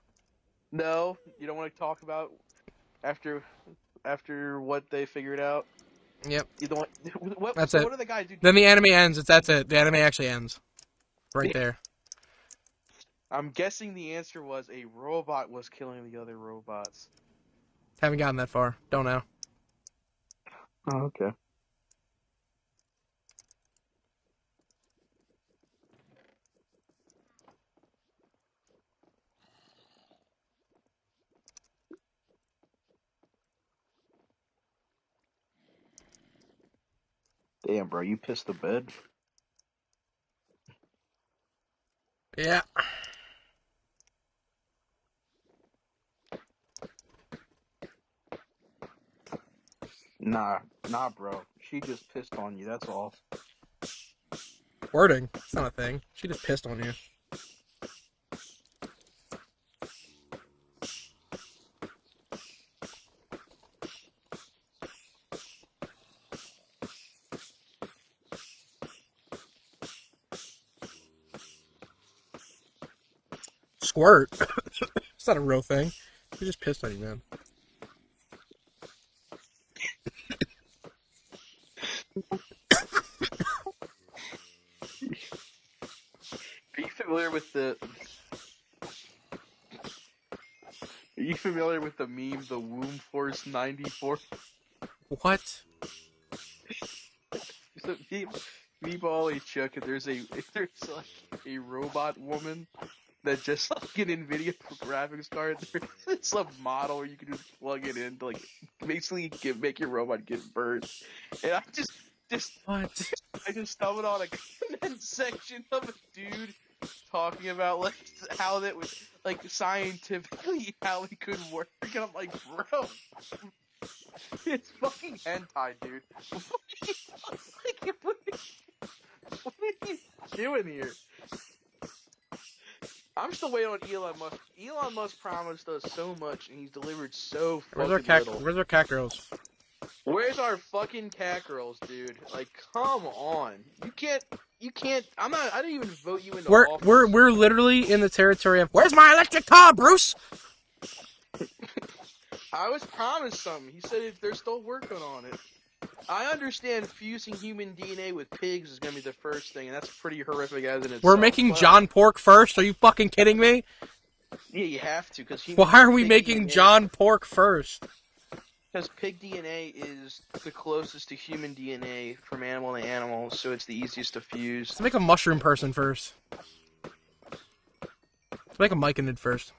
[SPEAKER 2] No, you don't want to talk about after what they figured out.
[SPEAKER 1] Yep.
[SPEAKER 2] You don't. What?
[SPEAKER 1] That's
[SPEAKER 2] So
[SPEAKER 1] it.
[SPEAKER 2] what do the guys do?
[SPEAKER 1] Then the anime ends. That's it. The anime actually ends. Right there.
[SPEAKER 2] I'm guessing the answer was a robot was killing the other robots.
[SPEAKER 1] Haven't gotten that far. Don't know.
[SPEAKER 2] Oh, okay. Damn, bro, you pissed the bed.
[SPEAKER 1] Yeah.
[SPEAKER 3] Nah, bro. She just pissed on you. That's all.
[SPEAKER 1] Wording. It's not a thing. She just pissed on you. Squirt. It's not a real thing. She just pissed on you, man.
[SPEAKER 3] Are you familiar with the? Are you familiar with the meme, the Womb Force 94?
[SPEAKER 1] What?
[SPEAKER 3] So people always joke that there's like a robot woman that just like an NVIDIA graphics card. There's some model where you can just plug it in to like basically make your robot get burnt. And I just
[SPEAKER 1] What?
[SPEAKER 3] I just stumbled on a comment section of a dude talking about like how that was like scientifically how it could work, and I'm like, bro, it's fucking hentai, dude. What are you doing here? I'm still waiting on Elon Musk. Elon Musk promised us so much, and he's delivered so
[SPEAKER 1] Where's our
[SPEAKER 3] fucking
[SPEAKER 1] cat?
[SPEAKER 3] little.
[SPEAKER 1] Where's our cat girls?
[SPEAKER 3] Where's our fucking cat girls, dude? Like, come on. You can't. I didn't even vote you into office.
[SPEAKER 1] We're literally in the territory of where's my electric car, Bruce?
[SPEAKER 3] I was promised something. He said they're still working on it. I understand fusing human DNA with pigs is gonna be the first thing, and that's pretty horrific as in itself.
[SPEAKER 1] We're making John Pork first. Are you fucking kidding me?
[SPEAKER 3] Yeah, you have to, because
[SPEAKER 1] why are we making John Pork first?
[SPEAKER 3] Because pig DNA is the closest to human DNA from animal to animal, so it's the easiest to fuse.
[SPEAKER 1] Let's make a mushroom person first. Let's make a myconid first.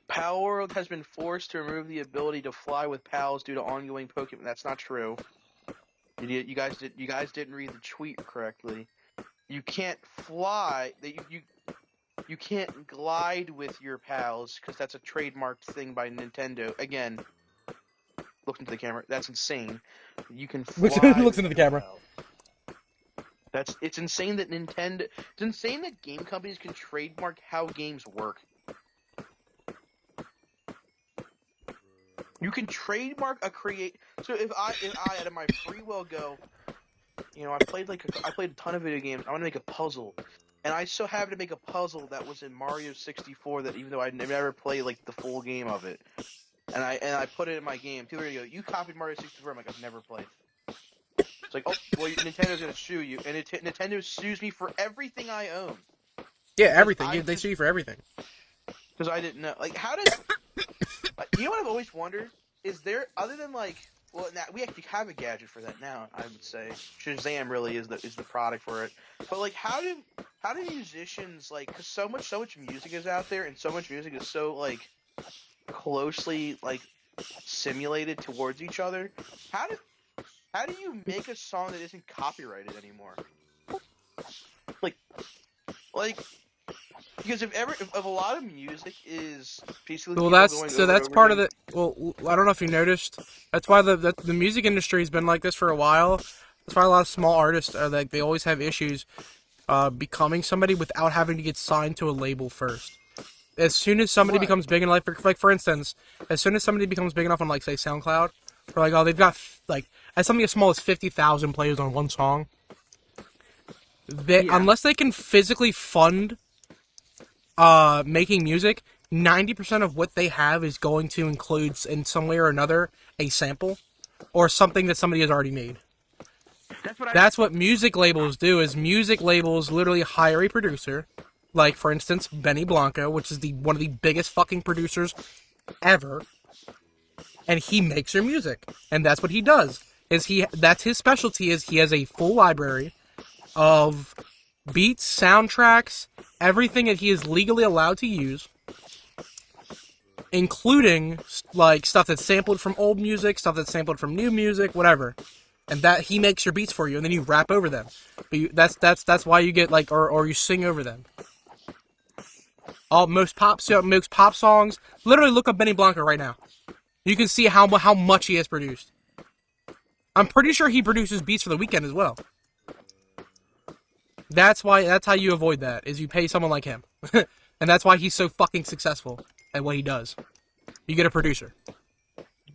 [SPEAKER 3] Pal World has been forced to remove the ability to fly with pals due to ongoing Pokemon. That's not true. You guys didn't read the tweet correctly. You can't fly. You can't glide with your pals because that's a trademarked thing by Nintendo. Again, look into the camera. That's insane. You can fly.
[SPEAKER 1] Looks into the camera.
[SPEAKER 3] It's insane that Nintendo. It's insane that game companies can trademark how games work. You can trademark a create. So if I out of my free will go, I played a ton of video games. I want to make a puzzle, and I so happened to make a puzzle that was in Mario 64. That even though I never played like the full game of it, and I put it in my game. People are gonna go, you copied Mario 64. I'm like, I've never played. It's like, oh well, Nintendo's gonna sue you, and Nintendo sues me for everything I own.
[SPEAKER 1] Yeah, everything. They sue you for everything.
[SPEAKER 3] Because I didn't know. Like, how does... you know what I've always wondered? Is there, other than, like... Well, now, we actually have a gadget for that now, I would say. Shazam really is the product for it. But, like, how do musicians, like... Because so much music is out there, and so much music is so, like, closely, like, simulated towards each other. How do you make a song that isn't copyrighted anymore? Like... Because if a lot of music is basically
[SPEAKER 1] that's part of the. Well, I don't know if you noticed. That's why the music industry has been like this for a while. That's why a lot of small artists are like they always have issues becoming somebody without having to get signed to a label first. As soon as somebody becomes big enough, like for instance, as soon as somebody becomes big enough on like say SoundCloud, or like they've got like as something as small as 50,000 plays on one song, unless they can physically fund making music, 90% of what they have is going to include in some way or another a sample or something that somebody has already made. That's what music labels do. Is music labels literally hire a producer, like for instance Benny Blanco, which is one of the biggest fucking producers ever, and he makes their music, and that's what he does. That's his specialty. Is he has a full library of beats, soundtracks, everything that he is legally allowed to use, including like stuff that's sampled from old music, stuff that's sampled from new music, whatever. and that he makes your beats for you, and then you rap over them. But that's why you get like or you sing over them. All most pop songs. Literally, look up Benny Blanco right now. You can see how much he has produced. I'm pretty sure he produces beats for The Weeknd as well. That's how you avoid that, is you pay someone like him. And that's why he's so fucking successful at what he does. You get a producer.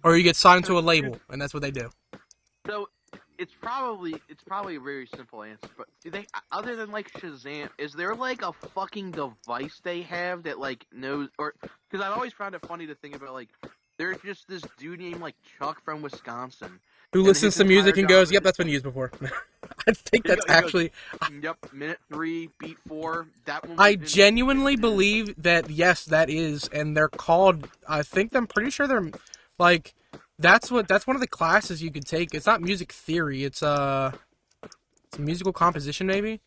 [SPEAKER 1] Or you get signed to a label, and that's what they do.
[SPEAKER 3] So it's probably a very simple answer, but do they, other than like Shazam, is there like a fucking device they have that like knows, or because I've always found it funny to think about, like, there's just this dude named like Chuck from Wisconsin
[SPEAKER 1] Who
[SPEAKER 3] and
[SPEAKER 1] listens
[SPEAKER 3] his
[SPEAKER 1] to music
[SPEAKER 3] entire
[SPEAKER 1] and goes,
[SPEAKER 3] job
[SPEAKER 1] "Yep,
[SPEAKER 3] is
[SPEAKER 1] that's been used before." I think that's
[SPEAKER 3] he goes,
[SPEAKER 1] actually.
[SPEAKER 3] yep, minute 3, beat 4. That one.
[SPEAKER 1] I genuinely believe that yes, that is, and they're called. I'm pretty sure they're like. That's one of the classes you could take. It's not music theory. It's musical composition maybe.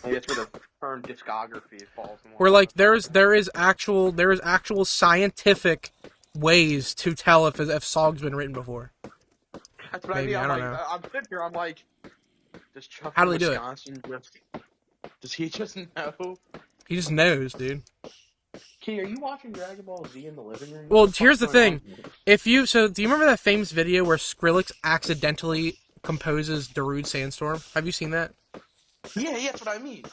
[SPEAKER 3] I guess where the term discography falls.
[SPEAKER 1] Where like there is actual scientific ways to tell if songs been written before.
[SPEAKER 3] That's what
[SPEAKER 1] Maybe,
[SPEAKER 3] I mean.
[SPEAKER 1] I don't know.
[SPEAKER 3] I'm sitting here. I'm like, does Chuck
[SPEAKER 1] How
[SPEAKER 3] from
[SPEAKER 1] do they do it?
[SPEAKER 3] Wisconsin does he just know?
[SPEAKER 1] He just knows, dude.
[SPEAKER 3] Key, are you watching Dragon Ball Z in the living room?
[SPEAKER 1] Well,
[SPEAKER 3] What
[SPEAKER 1] here's the
[SPEAKER 3] fuck's going
[SPEAKER 1] thing.
[SPEAKER 3] on?
[SPEAKER 1] Do you remember that famous video where Skrillex accidentally composes Darude Sandstorm? Have you seen that?
[SPEAKER 3] Yeah, that's what I mean.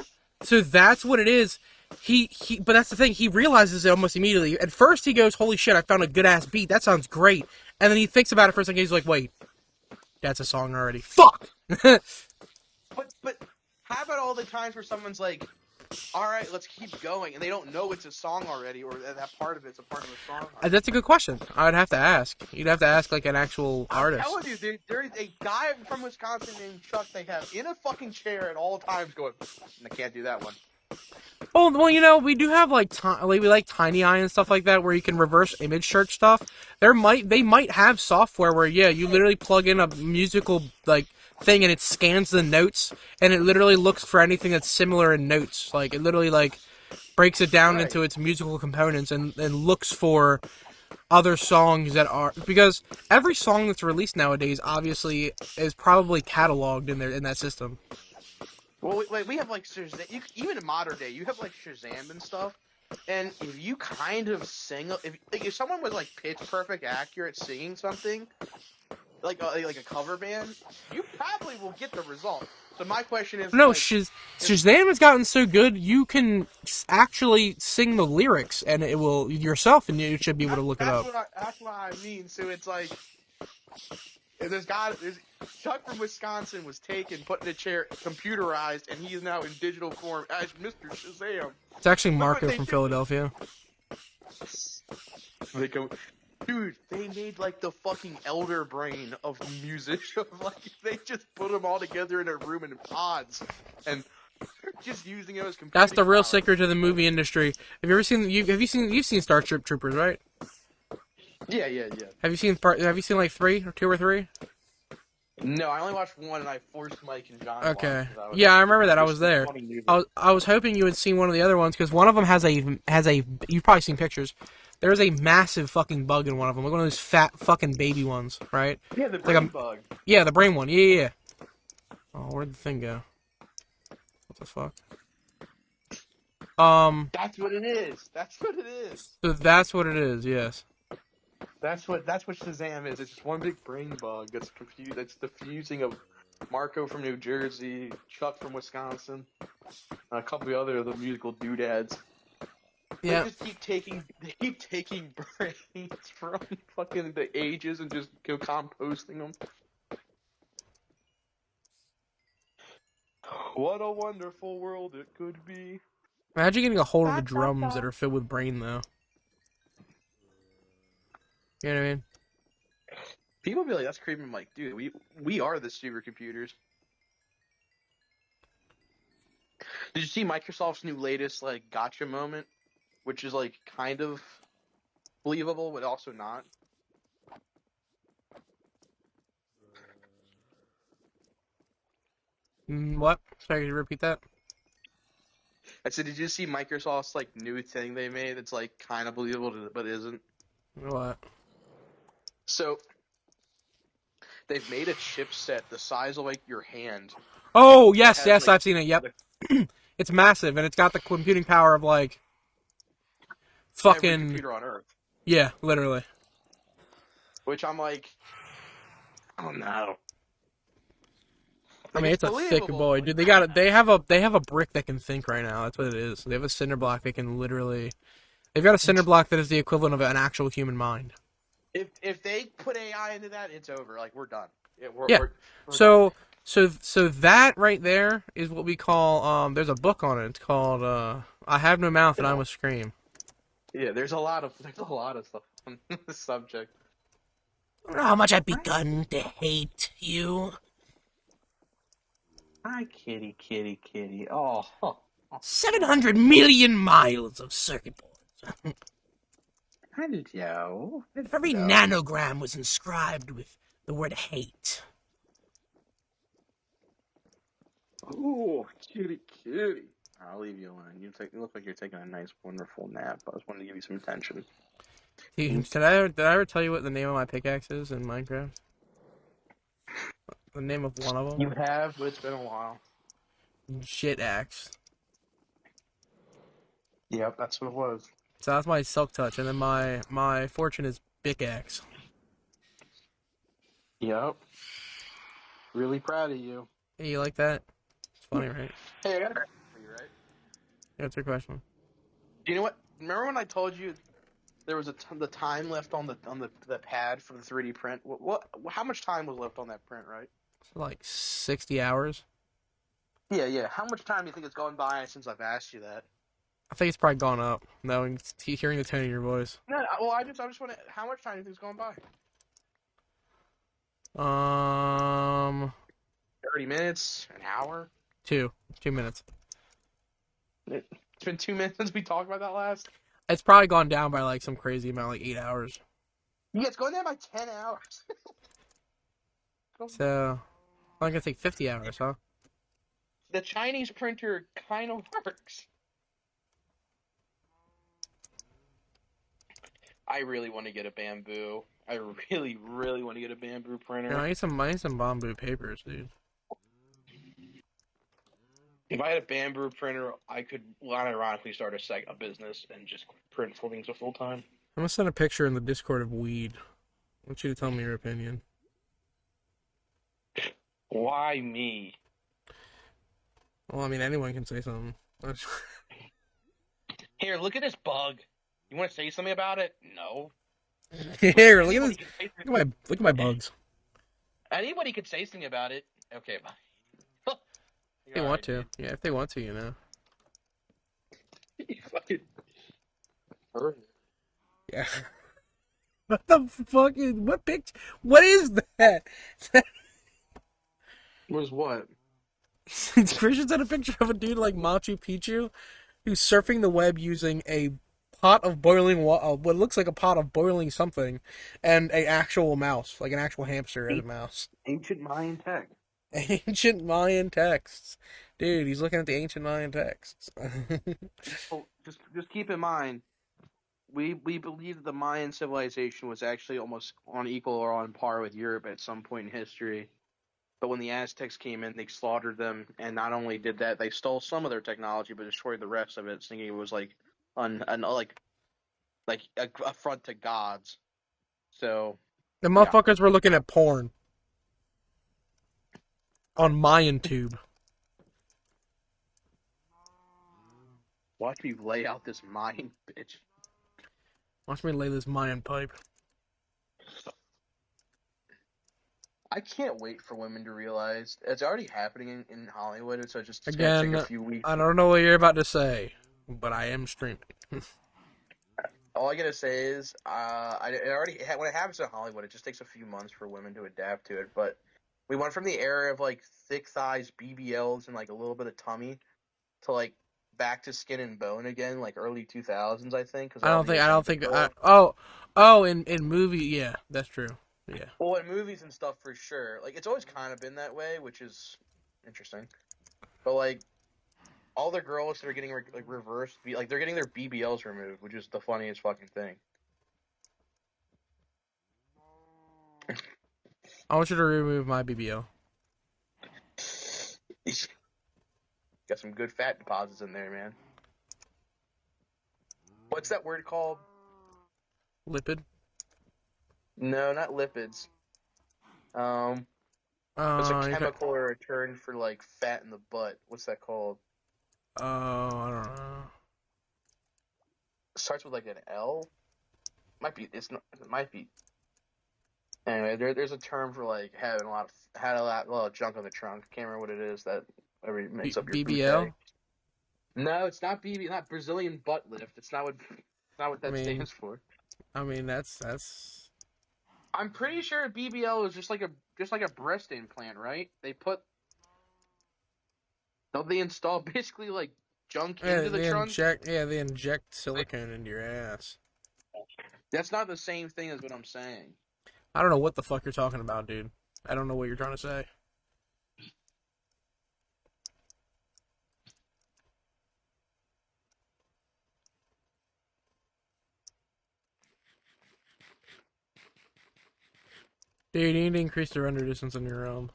[SPEAKER 1] So that's what it is. But that's the thing. He realizes it almost immediately. At first, he goes, "Holy shit! I found a good ass beat. That sounds great." And then he thinks about it for a second. He's like, "Wait, that's a song already. Fuck."
[SPEAKER 3] But how about all the times where someone's like, all right, let's keep going, and they don't know it's a song already, or that part of it's a part of a song already.
[SPEAKER 1] That's a good question. I'd have to ask. You'd have to ask like an actual artist.
[SPEAKER 3] I'm telling you, there is a guy from Wisconsin named Chuck they have in a fucking chair at all times going, I can't do that one.
[SPEAKER 1] Oh, well, you know, we do have like we like Tiny Eye and stuff like that where you can reverse image search stuff. They might have software where you literally plug in a musical like thing and it scans the notes and it literally looks for anything that's similar in notes. Like it literally like breaks it down into its musical components and looks for other songs that are, because every song that's released nowadays obviously is probably cataloged in that system.
[SPEAKER 3] Well, we have like Shazam, even in modern day, you have like Shazam and stuff. And if you kind of sing, if someone was like pitch perfect accurate singing something, like a cover band, you probably will get the result. So my question is,
[SPEAKER 1] No,
[SPEAKER 3] like,
[SPEAKER 1] Shazam has gotten so good you can actually sing the lyrics and it will yourself, and you should be able to look it up.
[SPEAKER 3] That's what I mean. So it's like, Chuck from Wisconsin was taken, put in a chair, computerized, and he is now in digital form as Mr. Shazam.
[SPEAKER 1] It's actually Marco from Philadelphia.
[SPEAKER 3] They go, dude, they made like the fucking elder brain of music. Like they just put them all together in a room in pods, and just using it as computing.
[SPEAKER 1] That's the real
[SPEAKER 3] power.
[SPEAKER 1] secret to the movie industry. Have you ever seen? You've seen Starship Troopers, right?
[SPEAKER 3] Yeah.
[SPEAKER 1] Have you seen like 3 or 2 or 3?
[SPEAKER 3] No, I only watched one, and I forced Mike and John.
[SPEAKER 1] Okay. Yeah, I remember that. I was there. I was hoping you had seen one of the other ones because one of them has a. You've probably seen pictures. There's a massive fucking bug in one of them, like one of those fat fucking baby ones, right?
[SPEAKER 3] Yeah, the brain bug.
[SPEAKER 1] Yeah, the brain one. Yeah. Oh, where'd the thing go? What the fuck?
[SPEAKER 3] That's what it is. That's what it is.
[SPEAKER 1] So that's what it is. Yes.
[SPEAKER 3] That's what Shazam is. It's just one big brain bug that's confused. That's the fusing of Marco from New Jersey, Chuck from Wisconsin, and a couple of the musical doodads.
[SPEAKER 1] Yeah.
[SPEAKER 3] They just keep taking brains from fucking the ages and just go composting them. What a wonderful world it could be.
[SPEAKER 1] Imagine getting a hold of the drums that are filled with brain, though. You know what I mean?
[SPEAKER 3] People be like, "That's creepy." I'm like, dude, we are the supercomputers. Did you see Microsoft's new latest like gotcha moment, which is like kind of believable but also not?
[SPEAKER 1] What? Sorry, could you repeat that?
[SPEAKER 3] I said, did you see Microsoft's like new thing they made? It's like kind of believable but isn't.
[SPEAKER 1] What?
[SPEAKER 3] So they've made a chipset the size of like your hand
[SPEAKER 1] Oh
[SPEAKER 3] that
[SPEAKER 1] yes,
[SPEAKER 3] has
[SPEAKER 1] yes,
[SPEAKER 3] like
[SPEAKER 1] I've seen it. Yep,
[SPEAKER 3] the,
[SPEAKER 1] it's massive and it's got the computing power of like
[SPEAKER 3] every
[SPEAKER 1] fucking
[SPEAKER 3] computer on Earth.
[SPEAKER 1] yeah, literally.
[SPEAKER 3] Which I'm like, oh no.
[SPEAKER 1] I
[SPEAKER 3] Like
[SPEAKER 1] mean,
[SPEAKER 3] it's
[SPEAKER 1] it's a thick
[SPEAKER 3] believable.
[SPEAKER 1] boy,
[SPEAKER 3] But
[SPEAKER 1] dude. They have a brick that can think right now. That's what it is. They have a cinder block that can literally. They've got a cinder block that is the equivalent of an actual human mind.
[SPEAKER 3] if they put AI into that, it's over. Like we're done. Yeah,
[SPEAKER 1] Yeah.
[SPEAKER 3] we're done.
[SPEAKER 1] So that right there is what we call there's a book on it. It's called I Have No Mouth and I Must Scream.
[SPEAKER 3] Yeah, there's a lot of stuff on this subject.
[SPEAKER 1] I don't know how much I've begun to hate you.
[SPEAKER 3] Hi, kitty, kitty, kitty. Oh,
[SPEAKER 1] 700 million miles of circuit boards.
[SPEAKER 3] hi, Joe.
[SPEAKER 1] If every nanogram was inscribed with the word hate.
[SPEAKER 3] Oh, kitty, kitty. I'll leave you alone. You look like you're taking a nice, wonderful nap. I just wanted to give you some attention.
[SPEAKER 1] Did I ever tell you what the name of my pickaxe is in Minecraft? The name of one of them?
[SPEAKER 3] You have, but it's been a while.
[SPEAKER 1] Shit axe.
[SPEAKER 3] Yep, that's what it was.
[SPEAKER 1] So that's my silk touch, and then my fortune is big axe.
[SPEAKER 3] Yep. Really proud of you.
[SPEAKER 1] Hey, you like that? It's funny, right?
[SPEAKER 3] Hey, I got a question for you, right?
[SPEAKER 1] That's your question.
[SPEAKER 3] Do you know what? Remember when I told you there was the time left on the pad for the 3D print? How much time was left on that print, right?
[SPEAKER 1] So like 60 hours.
[SPEAKER 3] Yeah, yeah. How much time do you think it's gone by since I've asked you that?
[SPEAKER 1] I think it's probably gone up. Knowing hearing the tone of your voice.
[SPEAKER 3] No, well, I just want to. How much time do you think it's gone by?
[SPEAKER 1] Um,
[SPEAKER 3] 30 minutes, an hour.
[SPEAKER 1] 2 minutes.
[SPEAKER 3] It's been 2 minutes since we talked about that last.
[SPEAKER 1] It's probably gone down by like some crazy amount, like 8 hours.
[SPEAKER 3] Yeah, it's going down by 10 hours.
[SPEAKER 1] So I'm gonna take 50 hours, huh?
[SPEAKER 3] The Chinese printer kind of works. I really want to get a bamboo. I really, really want to get a bamboo printer.
[SPEAKER 1] I need some bamboo papers, dude.
[SPEAKER 3] If I had a bamboo printer, I could, well, ironically, start a business and just print for things full time.
[SPEAKER 1] I'm gonna send a picture in the Discord of weed. I want you to tell me your opinion.
[SPEAKER 3] Why me?
[SPEAKER 1] Well, I mean, anyone can say something.
[SPEAKER 3] Here, look at this bug. You want to say something about it? No.
[SPEAKER 1] Here, look at this. Look at my bugs.
[SPEAKER 3] Anybody could say something about it. Okay, bye.
[SPEAKER 1] If they want to. Yeah, if they want to, you know.
[SPEAKER 3] You fucking heard it.
[SPEAKER 1] Yeah. What the fuck is what picture? What is that?
[SPEAKER 3] Was what?
[SPEAKER 1] Christian sent a picture of a dude like Machu Picchu who's surfing the web using a pot of boiling water, what looks like a pot of boiling something, and an actual mouse, like an actual hamster as a mouse.
[SPEAKER 3] Ancient Mayan tech.
[SPEAKER 1] Ancient Mayan texts. Dude, he's looking at the ancient Mayan texts.
[SPEAKER 3] Oh, just keep in mind, we believe that the Mayan civilization was actually almost on equal or on par with Europe at some point in history. But when the Aztecs came in, they slaughtered them, and not only did that, they stole some of their technology, but destroyed the rest of it, thinking it was like like a affront to gods. So
[SPEAKER 1] The
[SPEAKER 3] yeah,
[SPEAKER 1] motherfuckers were looking at porn on Mayan Tube.
[SPEAKER 3] watch me lay out this Mayan bitch.
[SPEAKER 1] Watch me lay this Mayan pipe.
[SPEAKER 3] I can't wait for women to realize it's already happening in Hollywood. So it's gonna
[SPEAKER 1] Again,
[SPEAKER 3] take a few weeks.
[SPEAKER 1] I don't know what you're about to say, but I am streaming.
[SPEAKER 3] All I gotta say is, when it happens in Hollywood, it just takes a few months for women to adapt to it. But we went from the era of like thick thighs, BBLs, and like a little bit of tummy, to like back to skin and bone again, like early 2000s, I think. Cause
[SPEAKER 1] I don't think. In movie, yeah, that's true. Yeah.
[SPEAKER 3] Well, in movies and stuff for sure. Like it's always kind of been that way, which is interesting. But like all the girls that are getting like reversed, like they're getting their BBLs removed, which is the funniest fucking thing.
[SPEAKER 1] I want you to remove my BBL.
[SPEAKER 3] Got some good fat deposits in there, man. What's that word called?
[SPEAKER 1] Lipid.
[SPEAKER 3] No, not lipids. It's a chemical or a term for like fat in the butt. What's that called?
[SPEAKER 1] I don't know.
[SPEAKER 3] It starts with like an L. Might be. It's not. It might be. Anyway, there's a term for like having a lot of junk on the trunk. Can't remember what it is that every makes up your food
[SPEAKER 1] BBL.
[SPEAKER 3] tag. No, it's not BB. Not Brazilian butt lift. It's not what that stands for.
[SPEAKER 1] I mean that's.
[SPEAKER 3] I'm pretty sure BBL is just like a breast implant, right? Don't they install basically like junk into the trunk?
[SPEAKER 1] They inject silicone into your ass.
[SPEAKER 3] That's not the same thing as what I'm saying.
[SPEAKER 1] I don't know what the fuck you're talking about, dude. I don't know what you're trying to say. Dude, you need to increase the render distance in your realm.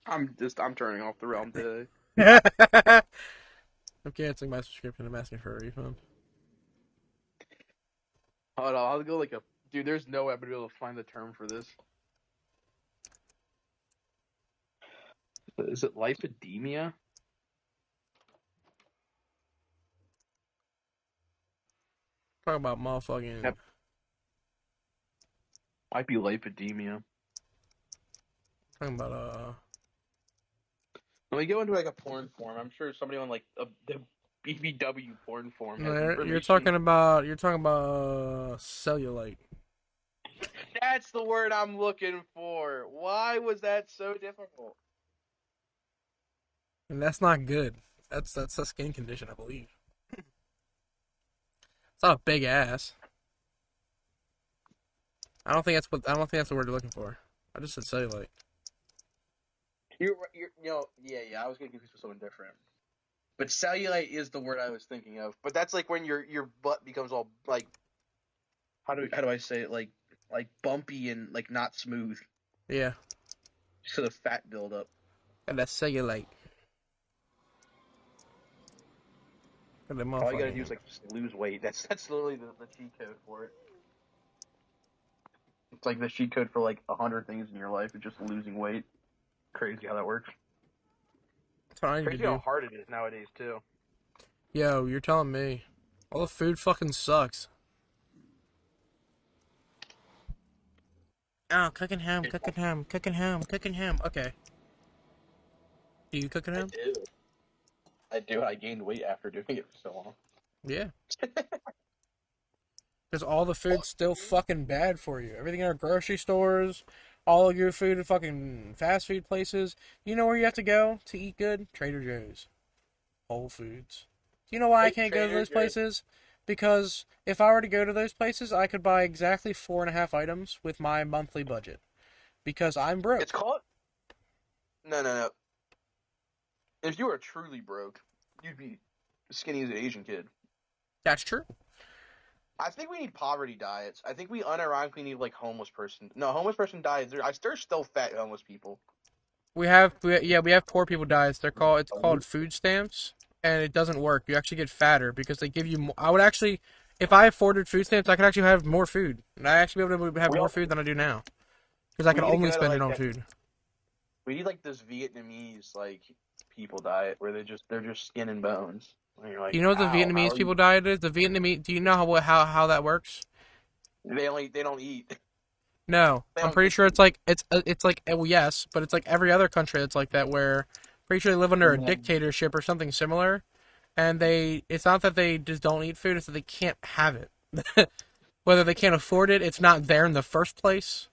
[SPEAKER 3] I'm turning off the realm today.
[SPEAKER 1] I'm canceling my subscription. I'm asking for a refund.
[SPEAKER 3] Hold on, I'll go dude. There's no way I'm gonna be able to find the term for this. Is it lipidemia?
[SPEAKER 1] Talk about motherfucking.
[SPEAKER 3] Yep. Might be lipidemia.
[SPEAKER 1] Talking about
[SPEAKER 3] When we go into like a porn form, I'm sure somebody on like the BBW porn form has information.
[SPEAKER 1] You're talking about cellulite.
[SPEAKER 3] That's the word I'm looking for. Why was that so difficult?
[SPEAKER 1] And that's not good. That's a skin condition, I believe. It's not a big ass. I don't think that's the word you're looking for. I just said cellulite.
[SPEAKER 3] Yeah. I was gonna give you something different. But cellulite is the word I was thinking of. But that's like when your butt becomes all like, how do I say it, like bumpy and like not smooth.
[SPEAKER 1] Yeah.
[SPEAKER 3] So the fat buildup.
[SPEAKER 1] And that's cellulite.
[SPEAKER 3] All you gotta do is like just lose weight. That's literally the cheat code for it. It's like the cheat code for like 100 things in your life. It's just losing weight. Crazy how that works.
[SPEAKER 1] That's what I need to
[SPEAKER 3] Crazy
[SPEAKER 1] do.
[SPEAKER 3] how hard it is nowadays too.
[SPEAKER 1] Yo, you're telling me. All the food fucking sucks. Oh, cooking ham. Okay. Do you cook at ham?
[SPEAKER 3] I do. I gained weight after doing it for so long.
[SPEAKER 1] Yeah. Because all the food's still fucking bad for you. Everything in our grocery stores, all of your food at fucking fast food places. You know where you have to go to eat good? Trader Joe's. Whole Foods. Do you know why I can't go to those places? Because if I were to go to those places, I could buy exactly 4.5 items with my monthly budget. Because I'm broke.
[SPEAKER 3] It's called... No. If you were truly broke, you'd be skinny as an Asian kid.
[SPEAKER 1] That's true.
[SPEAKER 3] I think we need poverty diets. I think we unironically need like homeless person. No, homeless person diets. There's still fat homeless people.
[SPEAKER 1] We have poor people diets. It's called food stamps, and it doesn't work. You actually get fatter because they give you more. I would actually, if I afforded food stamps, I could actually have more food. And I actually be able to have more food than I do now. Because I can only spend it on food.
[SPEAKER 3] We need like this Vietnamese like people diet where they're just skin and bones. Like,
[SPEAKER 1] you know what the Vietnamese people diet is? The Vietnamese. Do you know how that works?
[SPEAKER 3] They don't eat.
[SPEAKER 1] No, I'm pretty sure it's like well, yes, but it's like every other country that's like that, where pretty sure they live under a dictatorship or something similar, and it's not that they just don't eat food; it's that they can't have it. Whether they can't afford it, it's not there in the first place.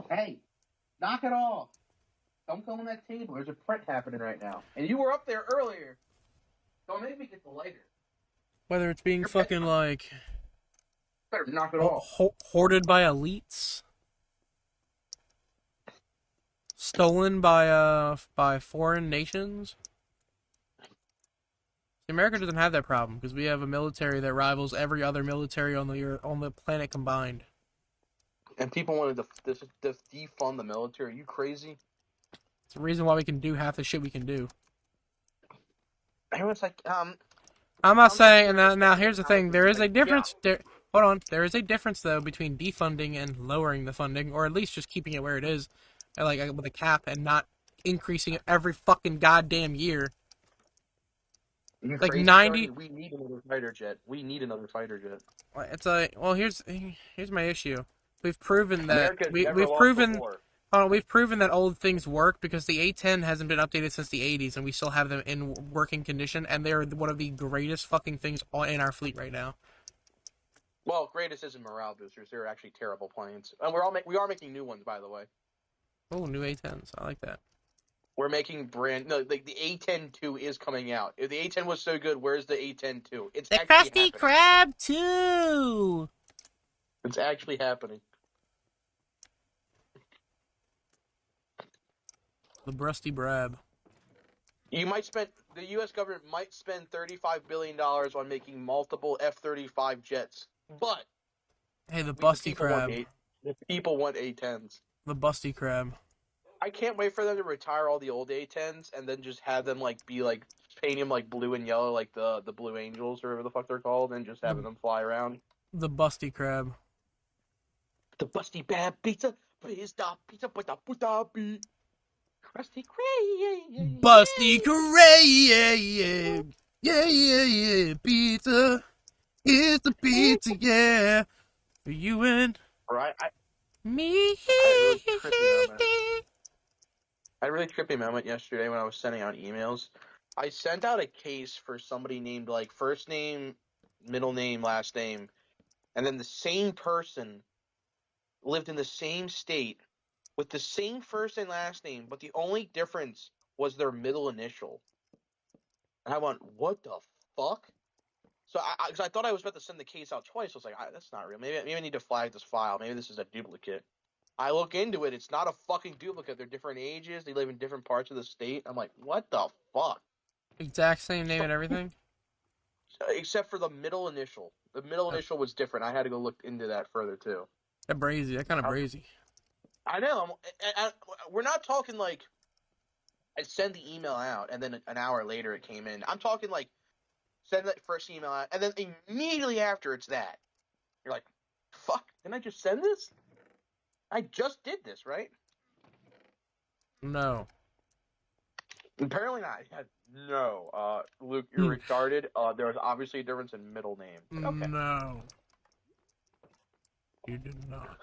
[SPEAKER 3] Hey, knock it off! Don't go on that table. There's a print happening right now, and you were up there earlier. Don't make me get the lighter.
[SPEAKER 1] Whether it's being fucking like
[SPEAKER 3] better knock it off.
[SPEAKER 1] Hoarded by elites, stolen by foreign nations. America doesn't have that problem because we have a military that rivals every other military on the planet combined.
[SPEAKER 3] And people wanted to defund the military. Are you crazy?
[SPEAKER 1] It's the reason why we can do half the shit we can do.
[SPEAKER 3] Everyone's like,
[SPEAKER 1] I'm not
[SPEAKER 3] I'm
[SPEAKER 1] saying,
[SPEAKER 3] scared
[SPEAKER 1] and
[SPEAKER 3] of
[SPEAKER 1] now
[SPEAKER 3] spending
[SPEAKER 1] here's the
[SPEAKER 3] time
[SPEAKER 1] thing.
[SPEAKER 3] with
[SPEAKER 1] There
[SPEAKER 3] you.
[SPEAKER 1] is a
[SPEAKER 3] Like, yeah.
[SPEAKER 1] difference. Hold on. There is a difference, though, between defunding and lowering the funding, or at least just keeping it where it is, like with a cap, and not increasing it every fucking goddamn year.
[SPEAKER 3] You
[SPEAKER 1] Like
[SPEAKER 3] crazy, Tony?
[SPEAKER 1] 90.
[SPEAKER 3] We need another fighter jet. We need another fighter jet.
[SPEAKER 1] It's like, well, here's my issue. We've proven that
[SPEAKER 3] America's
[SPEAKER 1] we
[SPEAKER 3] never
[SPEAKER 1] we've
[SPEAKER 3] lost a
[SPEAKER 1] proven.
[SPEAKER 3] war.
[SPEAKER 1] We've proven that old things work because the A-10 hasn't been updated since the 80s, and we still have them in working condition, and they're one of the greatest fucking things in our fleet right now.
[SPEAKER 3] Well, greatest isn't morale boosters. They're actually terrible planes. And we are making new ones, by the way.
[SPEAKER 1] Oh, new A-10s. I like that.
[SPEAKER 3] We're making like the A-10-2 is coming out. If the A-10 was so good, where's the A-10-2? It's
[SPEAKER 1] The
[SPEAKER 3] actually
[SPEAKER 1] Krusty
[SPEAKER 3] happening.
[SPEAKER 1] Krab 2!
[SPEAKER 3] It's actually happening.
[SPEAKER 1] The Brusty Brab.
[SPEAKER 3] The U.S. government might spend $35 billion on making multiple F-35 jets, but
[SPEAKER 1] Hey, the
[SPEAKER 3] the
[SPEAKER 1] Busty
[SPEAKER 3] people want
[SPEAKER 1] Crab.
[SPEAKER 3] the people want A-10s.
[SPEAKER 1] The Busty Crab.
[SPEAKER 3] I can't wait for them to retire all the old A-10s and then just have them paint them like blue and yellow, like the Blue Angels or whatever the fuck they're called, and just having them fly around.
[SPEAKER 1] The Busty Crab.
[SPEAKER 3] The Busty Bad Pizza, pizza, pizza, Krusty Krab.
[SPEAKER 1] Busty Crab! Yeah, pizza. It's a pizza, yeah. For you and
[SPEAKER 3] Right?
[SPEAKER 1] me.
[SPEAKER 3] I had a really trippy moment yesterday when I was sending out emails. I sent out a case for somebody named like first name, middle name, last name, and then the same person lived in the same state with the same first and last name, but the only difference was their middle initial. And I went, what the fuck? So I thought I was about to send the case out twice. I was like, that's not real. Maybe I need to flag this file. Maybe this is a duplicate. I look into it. It's not a fucking duplicate. They're different ages. They live in different parts of the state. I'm like, what the fuck?
[SPEAKER 1] Exact same name and everything?
[SPEAKER 3] Except for the middle initial. The middle initial was different. I had to go look into that further, too.
[SPEAKER 1] That brazy. That kind of brazy.
[SPEAKER 3] I know. We're not talking like I send the email out and then an hour later it came in. I'm talking like send that first email out and then immediately after it's that. You're like, fuck, didn't I just send this? I just did this, right?
[SPEAKER 1] No.
[SPEAKER 3] Apparently not. No. Luke, you're retarded. There was obviously a difference in middle name. Okay.
[SPEAKER 1] No. You did not.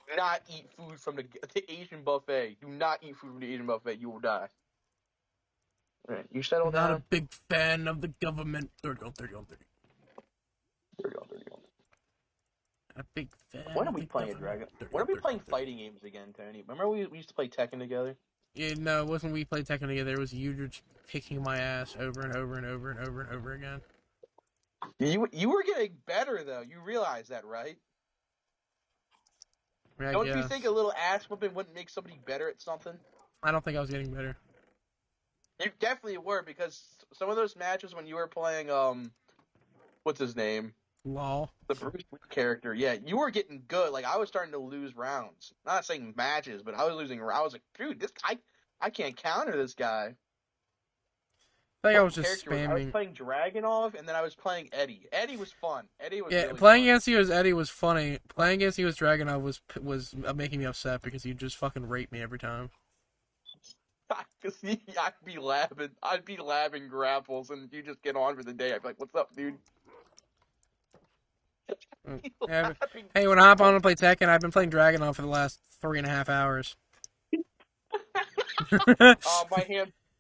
[SPEAKER 3] Do not eat food from the Asian buffet. Do not eat food from the Asian buffet. You will die. All right, you settle down.
[SPEAKER 1] Not a big fan of the government. 30 on 30 on 30.
[SPEAKER 3] 30 on 30 on.
[SPEAKER 1] A big fan.
[SPEAKER 3] When are we playing Dragon? When are we playing fighting games again, Tony? Remember we used to play Tekken together?
[SPEAKER 1] Yeah, no, it wasn't we played Tekken together. It was you just kicking my ass over and over and over and over and over again.
[SPEAKER 3] You were getting better though. You realize that, right?
[SPEAKER 1] I
[SPEAKER 3] Don't
[SPEAKER 1] guess.
[SPEAKER 3] you think a little ass whooping wouldn't make somebody better at something?
[SPEAKER 1] I don't think I was getting better.
[SPEAKER 3] You definitely were, because some of those matches when you were playing what's his name?
[SPEAKER 1] Lol.
[SPEAKER 3] The Bruce Lee character, yeah, you were getting good. Like, I was starting to lose rounds. Not saying matches, but I was losing rounds. I was like, dude, I can't counter this guy.
[SPEAKER 1] I think I was just spamming.
[SPEAKER 3] I was playing Dragunov, and then I was playing Eddie. Eddie was fun. Eddie was really
[SPEAKER 1] playing
[SPEAKER 3] fun.
[SPEAKER 1] against you as Eddie was funny. Playing against you as Dragunov was making me upset because you just fucking rape me every time.
[SPEAKER 3] Cause I'd be labbing grapples, and you just get on for the day. I'd be like, "What's up, dude?"
[SPEAKER 1] Hey, when I hop on and play Tekken, I've been playing Dragunov for the last 3.5 hours.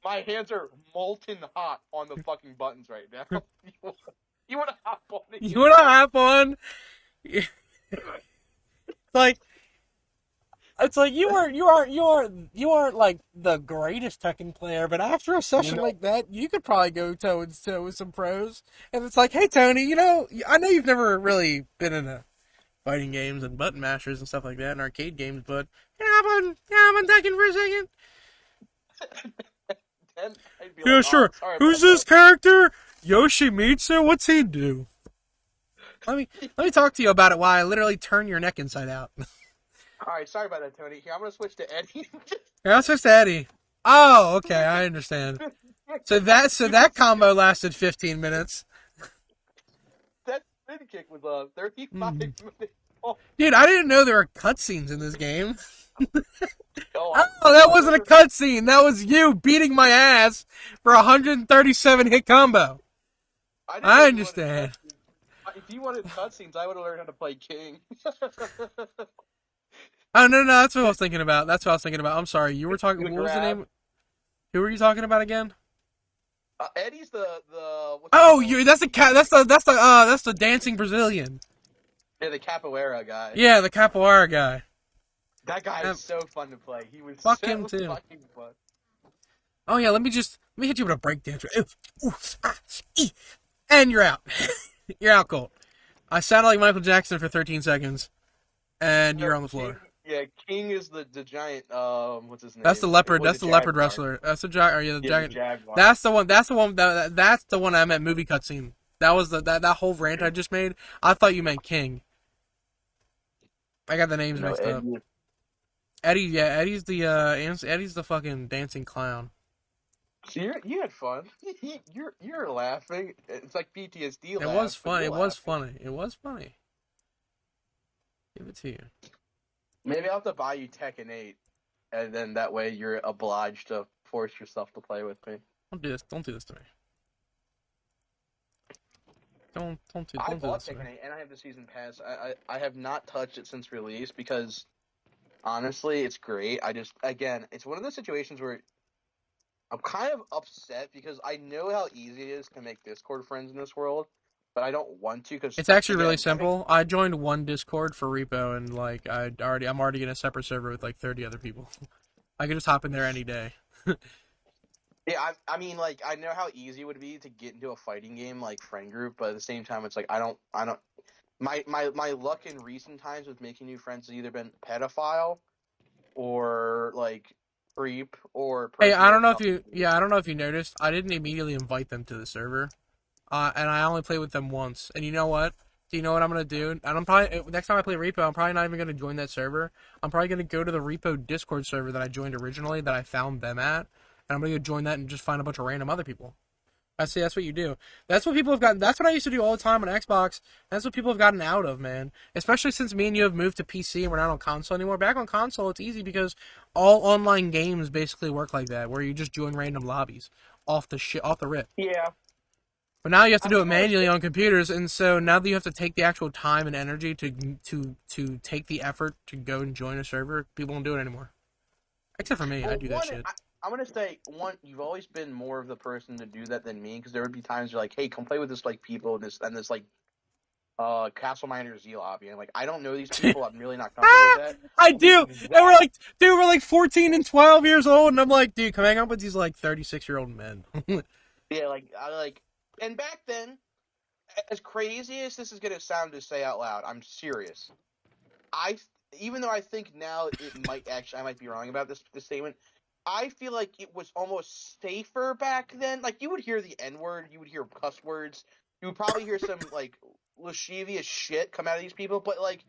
[SPEAKER 3] My hands are molten hot on the fucking buttons right now. You want to hop on?
[SPEAKER 1] You want to hop on? It's like you aren't like the greatest Tekken player, but after a session like that, you could probably go toe and toe with some pros. And it's like, hey Tony, I know you've never really been in a fighting games and button mashers and stuff like that and arcade games, but I'm on Tekken for a second.
[SPEAKER 3] Yeah,
[SPEAKER 1] sure. Who's this character? Yoshimitsu? What's he do? let me talk to you about it while I literally turn your neck inside out.
[SPEAKER 3] All right, sorry about that, Tony. Here, I'm gonna switch to Eddie.
[SPEAKER 1] Yeah, that's just Eddie. Oh, okay, I understand. So that combo lasted 15 minutes.
[SPEAKER 3] That spin kick was 35
[SPEAKER 1] Mhm.
[SPEAKER 3] minutes. Oh,
[SPEAKER 1] Dude, I didn't know there were cutscenes in this game.
[SPEAKER 3] oh,
[SPEAKER 1] Oh, that wasn't a cutscene. That was you beating my ass for a 137 hit combo.
[SPEAKER 3] I didn't know
[SPEAKER 1] I
[SPEAKER 3] you wanted
[SPEAKER 1] understand.
[SPEAKER 3] cutscenes. If you wanted cutscenes, I would have learned how to play King.
[SPEAKER 1] Oh, no, that's what I was thinking about. That's what I was thinking about. I'm sorry. You were talking.
[SPEAKER 3] The
[SPEAKER 1] What was the
[SPEAKER 3] grab.
[SPEAKER 1] name? Who were you talking about again?
[SPEAKER 3] Eddie's the what's
[SPEAKER 1] Oh,
[SPEAKER 3] it called?
[SPEAKER 1] you. That's the cat. That's the dancing Brazilian.
[SPEAKER 3] Yeah, the capoeira guy.
[SPEAKER 1] Yeah, the capoeira guy.
[SPEAKER 3] That guy
[SPEAKER 1] Um,
[SPEAKER 3] is so fun to play. He was
[SPEAKER 1] fuck
[SPEAKER 3] so
[SPEAKER 1] him too.
[SPEAKER 3] fucking fun.
[SPEAKER 1] Oh yeah, let me hit you with a breakdance. And you're out. You're out cold. I sounded like Michael Jackson for 13 seconds, and you're on the floor.
[SPEAKER 3] King is the giant. What's his name?
[SPEAKER 1] That's the leopard.
[SPEAKER 3] Well,
[SPEAKER 1] That's the leopard wrestler. That's the giant. Yeah, the
[SPEAKER 3] Yeah,
[SPEAKER 1] giant.
[SPEAKER 3] the Jaguar.
[SPEAKER 1] That's the one. That's the one I meant. Movie cutscene. That was that whole rant I just made. I thought you meant King. I got the names
[SPEAKER 3] No,
[SPEAKER 1] mixed up.
[SPEAKER 3] Eddie.
[SPEAKER 1] Eddie. Yeah, Eddie's the fucking dancing clown.
[SPEAKER 3] So you had fun. You're laughing. It's like PTSD.
[SPEAKER 1] It was fun. It was funny. It was funny. Give it to you.
[SPEAKER 3] Maybe I'll have to buy you Tekken 8, and then that way you're obliged to force yourself to play with me.
[SPEAKER 1] Don't do this. Don't do this to me. Don't do
[SPEAKER 3] I
[SPEAKER 1] this
[SPEAKER 3] bought
[SPEAKER 1] to me.
[SPEAKER 3] Tekken 8, and I have the season pass. I have not touched it since release because honestly, it's great. It's one of those situations where I'm kind of upset because I know how easy it is to make Discord friends in this world, but I don't want to because
[SPEAKER 1] It's actually really simple. I joined one Discord for repo, and like I'm already in a separate server with like 30 other people. I could just hop in there any day.
[SPEAKER 3] Yeah, I mean, like, I know how easy it would be to get into a fighting game like friend group, but at the same time, it's like I don't. My luck in recent times with making new friends has either been pedophile, or like creep, or
[SPEAKER 1] Hey,
[SPEAKER 3] person
[SPEAKER 1] I don't
[SPEAKER 3] that
[SPEAKER 1] know if
[SPEAKER 3] fucks
[SPEAKER 1] you
[SPEAKER 3] with you.
[SPEAKER 1] I don't know if you noticed. I didn't immediately invite them to the server, and I only played with them once. And you know what? Do you know what I'm gonna do? And I'm probably next time I play repo, I'm probably not even gonna join that server. I'm probably gonna go to the repo Discord server that I joined originally, that I found them at, and I'm gonna go join that and just find a bunch of random other people. That's what you do. That's what people have gotten. That's what I used to do all the time on Xbox. That's what people have gotten out of, man. Especially since me and you have moved to PC and we're not on console anymore. Back on console, it's easy because all online games basically work like that, where you just join random lobbies off the rip.
[SPEAKER 3] Yeah,
[SPEAKER 1] But now you have to
[SPEAKER 3] I
[SPEAKER 1] do it
[SPEAKER 3] mean,
[SPEAKER 1] manually on computers, and so now that you have to take the actual time and energy to take the effort to go and join a server, people don't do it anymore. Except for me, I
[SPEAKER 3] well,
[SPEAKER 1] do that shit.
[SPEAKER 3] I'm gonna say you've always been more of the person to do that than me, because there would be times you're like, hey, come play with this like people and this like Castle Miner Z lobby, and like I don't know these people, I'm really not comfortable with that.
[SPEAKER 1] I do. And we're like 14 and 12 years old, and I'm like, dude, come hang out with these like 36-year-old men.
[SPEAKER 3] Yeah, and back then, as crazy as this is gonna sound to say out loud, I'm serious. Even though I think now I might be wrong about this statement. I feel like it was almost safer back then. Like, you would hear the N-word, you would hear cuss words, you would probably hear some like lascivious shit come out of these people, but like,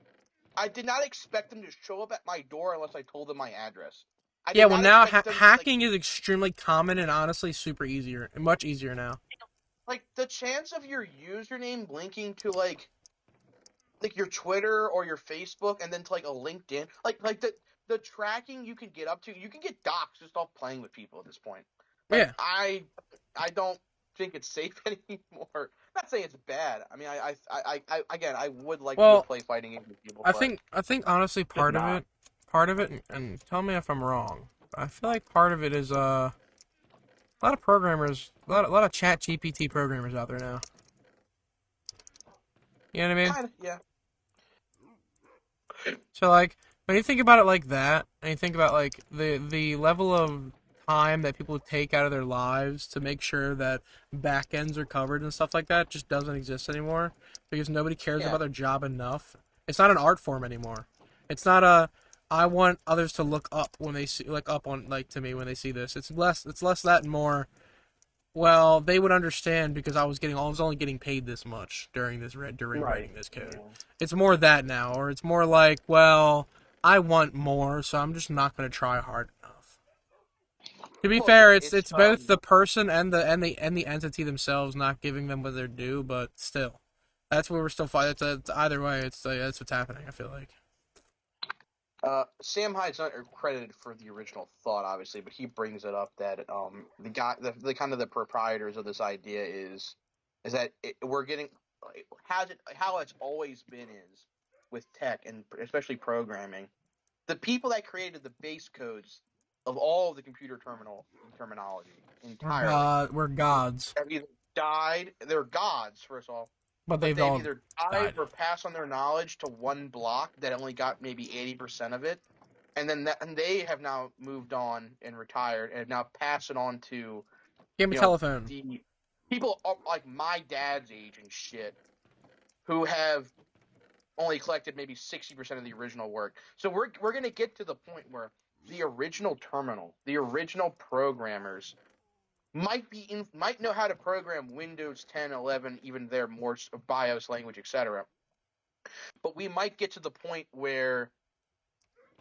[SPEAKER 3] I did not expect them to show up at my door unless I told them my address. I
[SPEAKER 1] Yeah,
[SPEAKER 3] did
[SPEAKER 1] well
[SPEAKER 3] not
[SPEAKER 1] now
[SPEAKER 3] expect them to,
[SPEAKER 1] hacking is extremely common and honestly much easier now.
[SPEAKER 3] like the chance of your username linking to like your Twitter or your Facebook, and then to like a LinkedIn, like the tracking you can get up to, you can get doxxed just off playing with people at this point. Like,
[SPEAKER 1] Yeah.
[SPEAKER 3] I don't think it's safe anymore. I'm not saying it's bad. I mean, I again, I would like to play fighting games with people.
[SPEAKER 1] I think honestly part
[SPEAKER 3] not.
[SPEAKER 1] of it, and tell me if I'm wrong, but I feel like part of it is a lot of programmers, a lot of Chat GPT programmers out there now. You know what I mean?
[SPEAKER 3] Kind of, yeah.
[SPEAKER 1] So like when you think about it like that, and you think about like the level of time that people take out of their lives to make sure that back ends are covered and stuff like that, just doesn't exist anymore because nobody cares about their job enough. It's not an art form anymore. It's not a I want others to look up when they see to me when they see this. It's less that and more. well, they would understand because I was only getting paid this much during
[SPEAKER 3] Right.
[SPEAKER 1] writing this
[SPEAKER 3] Yeah.
[SPEAKER 1] code. It's more that now, or it's more like, well, I want more, so I'm just not going to try hard enough. To be
[SPEAKER 3] Well, yeah,
[SPEAKER 1] fair, it's both the person and the entity themselves not giving them what they're due, but still, that's where we're still fighting. It's either way, that's what's happening. I feel like.
[SPEAKER 3] Sam Hyde's not credited for the original thought, obviously, but he brings it up that the guy, the kind of the proprietors of this idea is that we're getting how it's always been is with tech and especially programming. The people that created the base codes of all of the computer terminology entirely
[SPEAKER 1] We're gods,
[SPEAKER 3] have either died. They're gods, first of all,
[SPEAKER 1] but
[SPEAKER 3] but
[SPEAKER 1] they've
[SPEAKER 3] they've
[SPEAKER 1] all
[SPEAKER 3] either died
[SPEAKER 1] died.
[SPEAKER 3] or passed on their knowledge to one block that only got maybe 80% of it, and they have now moved on and retired and have now passed it on to
[SPEAKER 1] Give me telephone.
[SPEAKER 3] the people like my dad's age and shit who have only collected maybe 60% of the original work. So we're gonna get to the point where the original terminal, the original programmers might know how to program Windows 10, 11, even their more BIOS language, etc. But we might get to the point where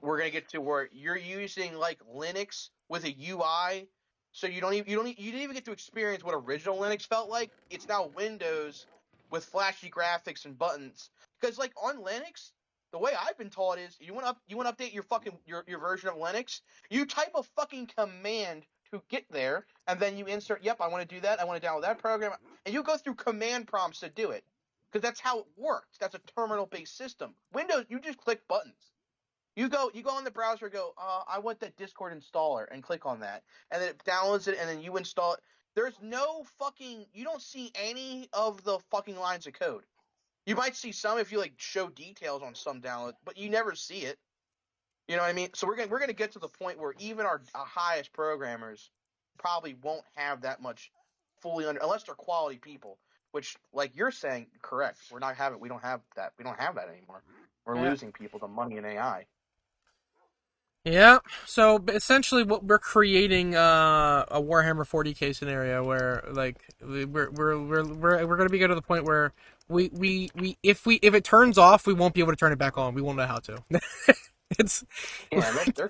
[SPEAKER 3] we're gonna get to where you're using like Linux with a UI, so you didn't even get to experience what original Linux felt like. It's now Windows with flashy graphics and buttons. Because like on Linux, the way I've been taught is you want to update your fucking your version of Linux, you type a fucking command to get there, and then you insert. Yep, I want to do that. I want to download that program, and you go through command prompts to do it. Because that's how it works. That's a terminal-based system. Windows, you just click buttons. You go in the browser, go, I want that Discord installer, and click on that, and then it downloads it, and then you install it. There's no fucking, you don't see any of the fucking lines of code. You might see some if you like show details on some download, but you never see it. You know what I mean? So we're gonna get to the point where even our highest programmers probably won't have that much fully under, unless they're quality people. Which, like you're saying, correct. We don't have that. We don't have that anymore. We're
[SPEAKER 1] Yeah.
[SPEAKER 3] losing people to money and AI.
[SPEAKER 1] Yeah. So essentially, what we're creating a Warhammer 40K scenario where like we're gonna be go to the point where if it turns off, we won't be able to turn it back on. We won't know how to. It's
[SPEAKER 3] Yeah,
[SPEAKER 1] like,
[SPEAKER 3] they're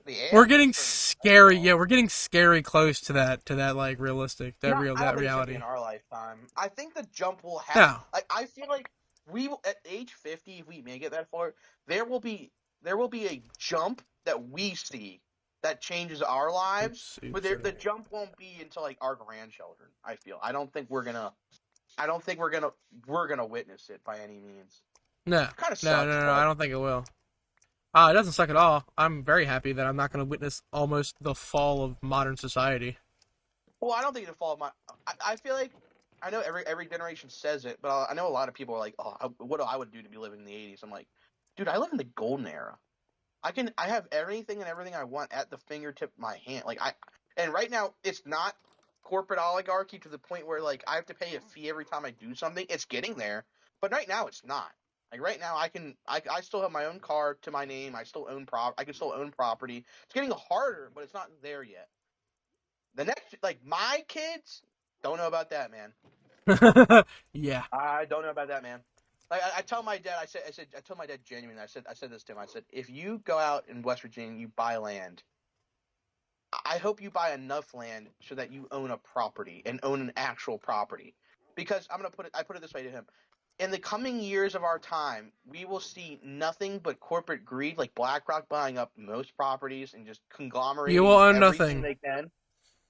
[SPEAKER 3] the AI
[SPEAKER 1] we're getting
[SPEAKER 3] is turning
[SPEAKER 1] scary.
[SPEAKER 3] off.
[SPEAKER 1] Yeah, we're getting scary close to that like realistic
[SPEAKER 3] I don't
[SPEAKER 1] that
[SPEAKER 3] think it's gonna be
[SPEAKER 1] reality.
[SPEAKER 3] in our lifetime. I think the jump will happen.
[SPEAKER 1] No.
[SPEAKER 3] Like I feel like we will, at age 50, if we make it that far, there will be a jump that we see that changes our lives. But the jump won't be until like our grandchildren. I feel. I don't think we're gonna. We're gonna witness it by any means.
[SPEAKER 1] No.
[SPEAKER 3] Kind of
[SPEAKER 1] No,
[SPEAKER 3] sucks,
[SPEAKER 1] no, no, I
[SPEAKER 3] but
[SPEAKER 1] don't think it will. It doesn't suck at all. I'm very happy that I'm not going to witness almost the fall of modern society.
[SPEAKER 3] well, I don't think it'll fall. I feel like I know every generation says it, but I know a lot of people are like, "Oh, what I would do to be living in the '80s." I'm like, dude, I live in the golden era. I have everything and everything I want at the fingertip of my hand. And right now it's not corporate oligarchy to the point where like I have to pay a fee every time I do something. It's getting there, but right now it's not. Like right now I still have my own car to my name. I can still own property. It's getting harder, but it's not there yet. The next, like my kids, don't know about that, man.
[SPEAKER 1] Yeah.
[SPEAKER 3] I don't know about that, man. Like I tell my dad, I told my dad genuinely. I said this to him. I said, if you go out in West Virginia and you buy land, I hope you buy enough land so that you own a property and own an actual property. Because I put it this way to him. In the coming years of our time, we will see nothing but corporate greed, like BlackRock buying up most properties and just
[SPEAKER 1] You will
[SPEAKER 3] conglomerating
[SPEAKER 1] own
[SPEAKER 3] everything
[SPEAKER 1] nothing.
[SPEAKER 3] they can.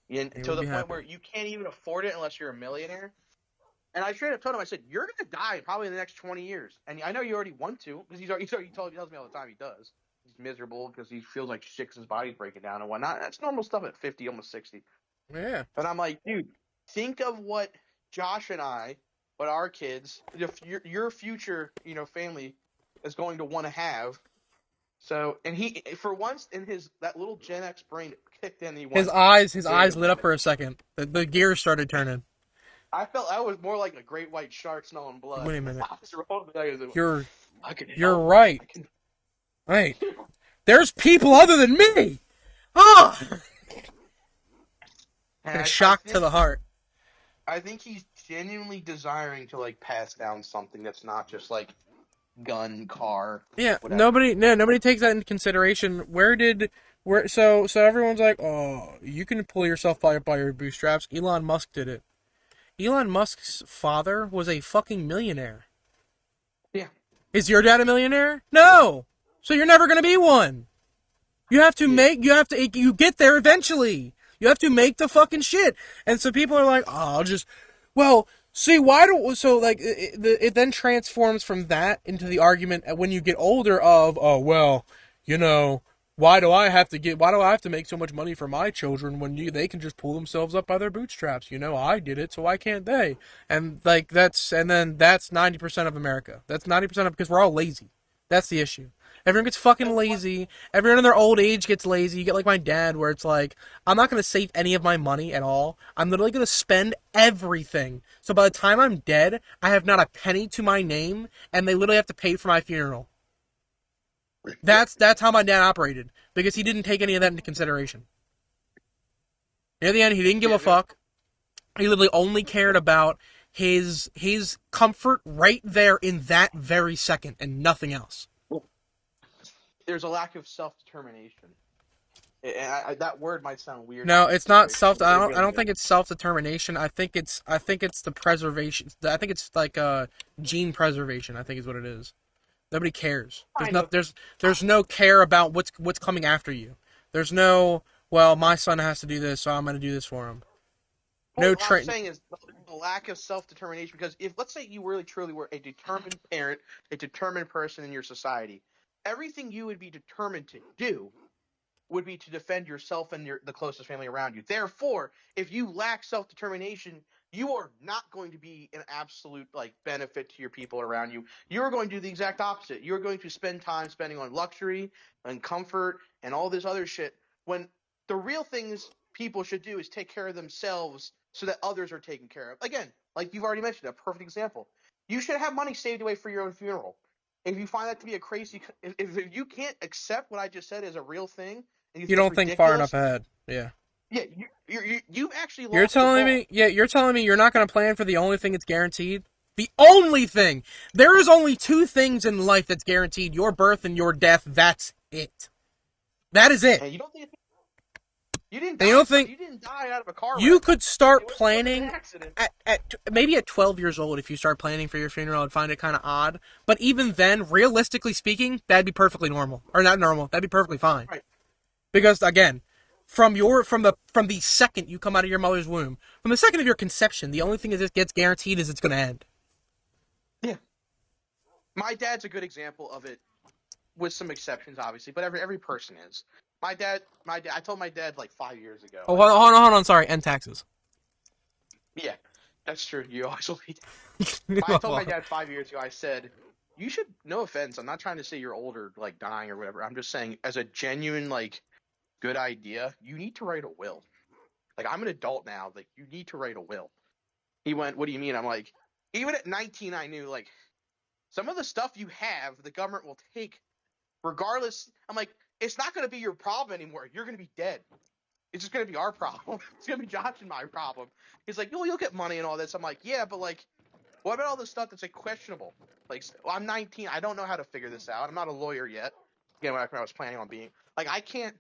[SPEAKER 1] You
[SPEAKER 3] To
[SPEAKER 1] will
[SPEAKER 3] the
[SPEAKER 1] be
[SPEAKER 3] point
[SPEAKER 1] happy.
[SPEAKER 3] where you can't even afford it unless you're a millionaire. And I straight up told him, I said, "You're gonna die probably in the next 20 years." And I know you already want to, because he tells me all the time he does. He's miserable because he feels like shit 'cause his body's breaking down and whatnot. That's normal stuff at 50, almost 60.
[SPEAKER 1] Yeah.
[SPEAKER 3] But I'm like, dude, think of what Josh and I, what our kids, your future, family is going to want to have. So, and he, for once in that little Gen X brain kicked in, he
[SPEAKER 1] His
[SPEAKER 3] went,
[SPEAKER 1] eyes
[SPEAKER 3] "Damn,
[SPEAKER 1] lit up
[SPEAKER 3] Dad."
[SPEAKER 1] for a second. The gears started turning.
[SPEAKER 3] I felt I was more like a great white shark smelling blood.
[SPEAKER 1] Wait a minute.
[SPEAKER 3] I was rolling the dice.
[SPEAKER 1] You're
[SPEAKER 3] I can
[SPEAKER 1] you're
[SPEAKER 3] help.
[SPEAKER 1] right.
[SPEAKER 3] I can.
[SPEAKER 1] Right. There's people other than me. Ah!
[SPEAKER 3] And
[SPEAKER 1] A shock to the heart.
[SPEAKER 3] I think he's genuinely desiring to like pass down something that's not just like gun, car,
[SPEAKER 1] Yeah,
[SPEAKER 3] whatever.
[SPEAKER 1] nobody takes that into consideration. So everyone's like, oh, you can pull yourself by your bootstraps. Elon Musk did it. Elon Musk's father was a fucking millionaire.
[SPEAKER 3] Yeah.
[SPEAKER 1] Is your dad a millionaire? No. So you're never gonna be one.
[SPEAKER 3] Yeah.
[SPEAKER 1] You get there eventually. You have to make the fucking shit. And so people are like, oh, I'll just, well, see, it then transforms from that into the argument when you get older of, oh, well, you know, why do I have to make so much money for my children when they can just pull themselves up by their bootstraps? I did it, so why can't they? And then that's 90% of America. That's 90% of, because we're all lazy. That's the issue. Everyone gets fucking
[SPEAKER 3] And what?
[SPEAKER 1] lazy. Everyone in their old age gets lazy. You get like my dad, where it's like, I'm not going to save any of my money at all. I'm literally going to spend everything. So by the time I'm dead, I have not a penny to my name, and they literally have to pay for my funeral.
[SPEAKER 3] Yeah.
[SPEAKER 1] That's how my dad operated, because he didn't take any of that into consideration. Near the end, he didn't give
[SPEAKER 3] Yeah.
[SPEAKER 1] a fuck. He literally only cared about his comfort right there in that very second, and nothing else.
[SPEAKER 3] There's a lack of self-determination. And that word might sound weird
[SPEAKER 1] No,
[SPEAKER 3] to
[SPEAKER 1] it's
[SPEAKER 3] say,
[SPEAKER 1] not
[SPEAKER 3] but
[SPEAKER 1] self.
[SPEAKER 3] it
[SPEAKER 1] I
[SPEAKER 3] really
[SPEAKER 1] don't
[SPEAKER 3] is.
[SPEAKER 1] think it's self determination. I think it's the preservation. I think it's like gene preservation. I think is what it is. Nobody cares.
[SPEAKER 3] Kind of.
[SPEAKER 1] There's no care about what's coming after you. There's no, well, my son has to do this, so I'm going to do this for him.
[SPEAKER 3] Well,
[SPEAKER 1] No
[SPEAKER 3] what I'm
[SPEAKER 1] train.
[SPEAKER 3] saying is the lack of self-determination. Because if, let's say, you really truly were a determined parent, a determined person in your society, everything you would be determined to do would be to defend yourself and the closest family around you. Therefore, if you lack self-determination, you are not going to be an absolute like benefit to your people around you. You're going to do the exact opposite. You're going to spend time spending on luxury and comfort and all this other shit when the real things people should do is take care of themselves so that others are taken care of. Again, like you've already mentioned, a perfect example. You should have money saved away for your own funeral. If you find that to be a crazy, if you can't accept what I just said as a real thing, and you
[SPEAKER 1] You
[SPEAKER 3] think it's
[SPEAKER 1] don't think far
[SPEAKER 3] ridiculous,
[SPEAKER 1] enough ahead. Yeah.
[SPEAKER 3] yeah, you've actually lost the ball.
[SPEAKER 1] You're telling me you're not going to plan for the only thing that's guaranteed? The only thing. There is only two things in life that's guaranteed: your birth and your death. That's it. That is it.
[SPEAKER 3] And you don't think you didn't
[SPEAKER 1] And you
[SPEAKER 3] die
[SPEAKER 1] don't think
[SPEAKER 3] you didn't die out of a car
[SPEAKER 1] you
[SPEAKER 3] wreck.
[SPEAKER 1] could
[SPEAKER 3] It
[SPEAKER 1] start
[SPEAKER 3] wasn't an
[SPEAKER 1] planning
[SPEAKER 3] accident.
[SPEAKER 1] at maybe at 12 years old? If you start planning for your funeral, I'd find it kind of odd. But even then, realistically speaking, that'd be perfectly normal. Or not normal. That'd be perfectly fine.
[SPEAKER 3] Right.
[SPEAKER 1] Because again, from the second you come out of your mother's womb, from the second of your conception, the only thing that gets guaranteed is it's going to end.
[SPEAKER 3] Yeah. My dad's a good example of it, with some exceptions, obviously, but every person is. My dad. I told my dad like 5 years ago.
[SPEAKER 1] Oh,
[SPEAKER 3] Like,
[SPEAKER 1] hold on. Sorry, end taxes.
[SPEAKER 3] yeah, that's true. You always will be. I told my
[SPEAKER 1] Well,
[SPEAKER 3] dad 5 years ago. I said, "You should." No offense. I'm not trying to say you're older, like dying or whatever. I'm just saying, as a genuine like good idea, you need to write a will. Like, I'm an adult now. Like, you need to write a will. He went, "What do you mean?" I'm like, even at 19, I knew like some of the stuff you have, the government will take regardless. I'm like, it's not going to be your problem anymore. You're going to be dead. It's just going to be our problem. It's going to be Josh and my problem. He's like, you'll get money and all this. I'm like, yeah, but like, what about all this stuff that's like questionable? Like, well, I'm 19. I don't know how to figure this out. I'm not a lawyer yet. Again, when I was planning on being, like, I can't.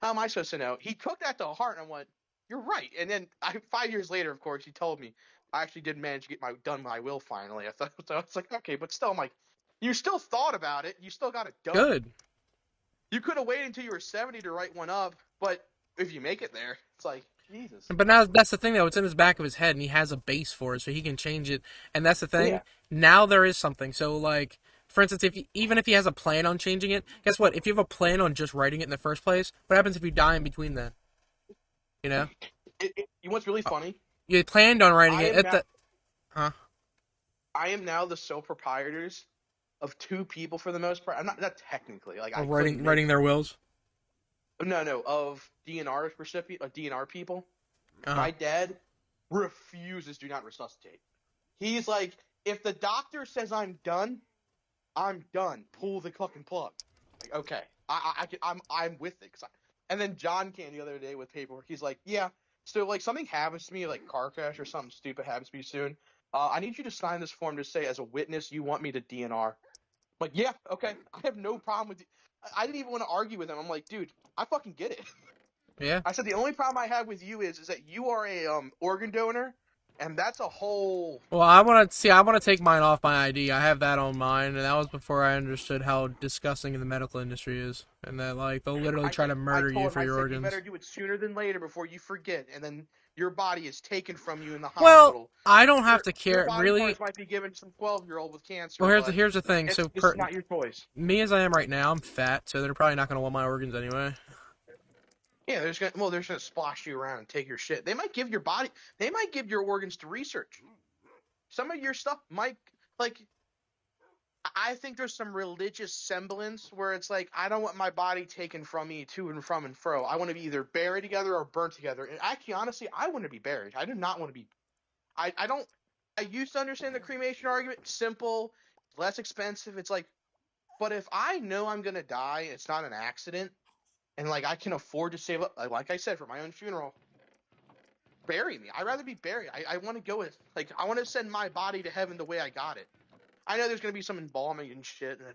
[SPEAKER 3] How am I supposed to know? He took that to heart, and I went, "You're right." And then 5 years later, of course, he told me I actually did manage to get my will finally. I thought so. It's like, okay, but still, I'm like, you still thought about it. You still got it done.
[SPEAKER 1] good.
[SPEAKER 3] You could have waited until you were 70 to write one up, but if you make it there, it's like, Jesus.
[SPEAKER 1] But now that's the thing, though. It's in his back of his head, and he has a base for it, so he can change it. And that's the thing.
[SPEAKER 3] Yeah.
[SPEAKER 1] Now there is something. So, like, for instance, even if he has a plan on changing it, guess what? If you have a plan on just writing it in the first place, what happens if you die in between then? You know,
[SPEAKER 3] You know what's really funny?
[SPEAKER 1] you planned on writing
[SPEAKER 3] I
[SPEAKER 1] it
[SPEAKER 3] am
[SPEAKER 1] at
[SPEAKER 3] now
[SPEAKER 1] the. Huh?
[SPEAKER 3] I am now the sole proprietors of two people for the most part. I'm not technically like I
[SPEAKER 1] Or
[SPEAKER 3] couldn't
[SPEAKER 1] writing
[SPEAKER 3] make
[SPEAKER 1] their wills.
[SPEAKER 3] no of DNR recipient DNR people.
[SPEAKER 1] Uh huh.
[SPEAKER 3] My dad refuses do not resuscitate. He's like, if the doctor says I'm done, I'm done. Pull the fucking plug. Like, okay, I'm with it. And then John came the other day with paperwork. He's like, yeah. So like something happens to me, like car crash or something stupid happens to me soon. I need you to sign this form to say, as a witness, you want me to DNR. I'm like, yeah, okay, I have no problem with. I didn't even want to argue with him. I'm like, dude, I fucking get it.
[SPEAKER 1] Yeah.
[SPEAKER 3] I said the only problem I have with you is that you are a organ donor, and that's a whole.
[SPEAKER 1] Well, I want to see. I want to take mine off my ID. I have that on mine, and that was before I understood how disgusting the medical industry is, and that like they'll literally try to
[SPEAKER 3] I
[SPEAKER 1] murder you
[SPEAKER 3] told him,
[SPEAKER 1] for
[SPEAKER 3] I
[SPEAKER 1] your
[SPEAKER 3] said you
[SPEAKER 1] organs.
[SPEAKER 3] better do it sooner than later before you forget, and then your body is taken from you in the
[SPEAKER 1] Well,
[SPEAKER 3] hospital.
[SPEAKER 1] I don't have to
[SPEAKER 3] Your
[SPEAKER 1] care
[SPEAKER 3] body
[SPEAKER 1] really.
[SPEAKER 3] parts might be given to some 12-year-old with
[SPEAKER 1] Well,
[SPEAKER 3] cancer,
[SPEAKER 1] here's the
[SPEAKER 3] but
[SPEAKER 1] here's the thing.
[SPEAKER 3] it's
[SPEAKER 1] So,
[SPEAKER 3] this is not your choice.
[SPEAKER 1] me as I am right now, I'm fat, so they're probably not gonna want my organs anyway.
[SPEAKER 3] Yeah, they're gonna splash you around and take your shit. They might give your organs to research. Some of your stuff might like. I think there's some religious semblance where it's like I don't want my body taken from me to and from and fro. I want to be either buried together or burnt together. And actually, honestly, I want to be buried. I do not want to be. I don't. I used to understand the cremation argument. Simple, less expensive. It's like, but if I know I'm gonna die, it's not an accident, and like I can afford to save up. Like I said, for my own funeral, bury me. I'd rather be buried. I want to go with like I want to send my body to heaven the way I got it. I know there's gonna be some embalming and shit, and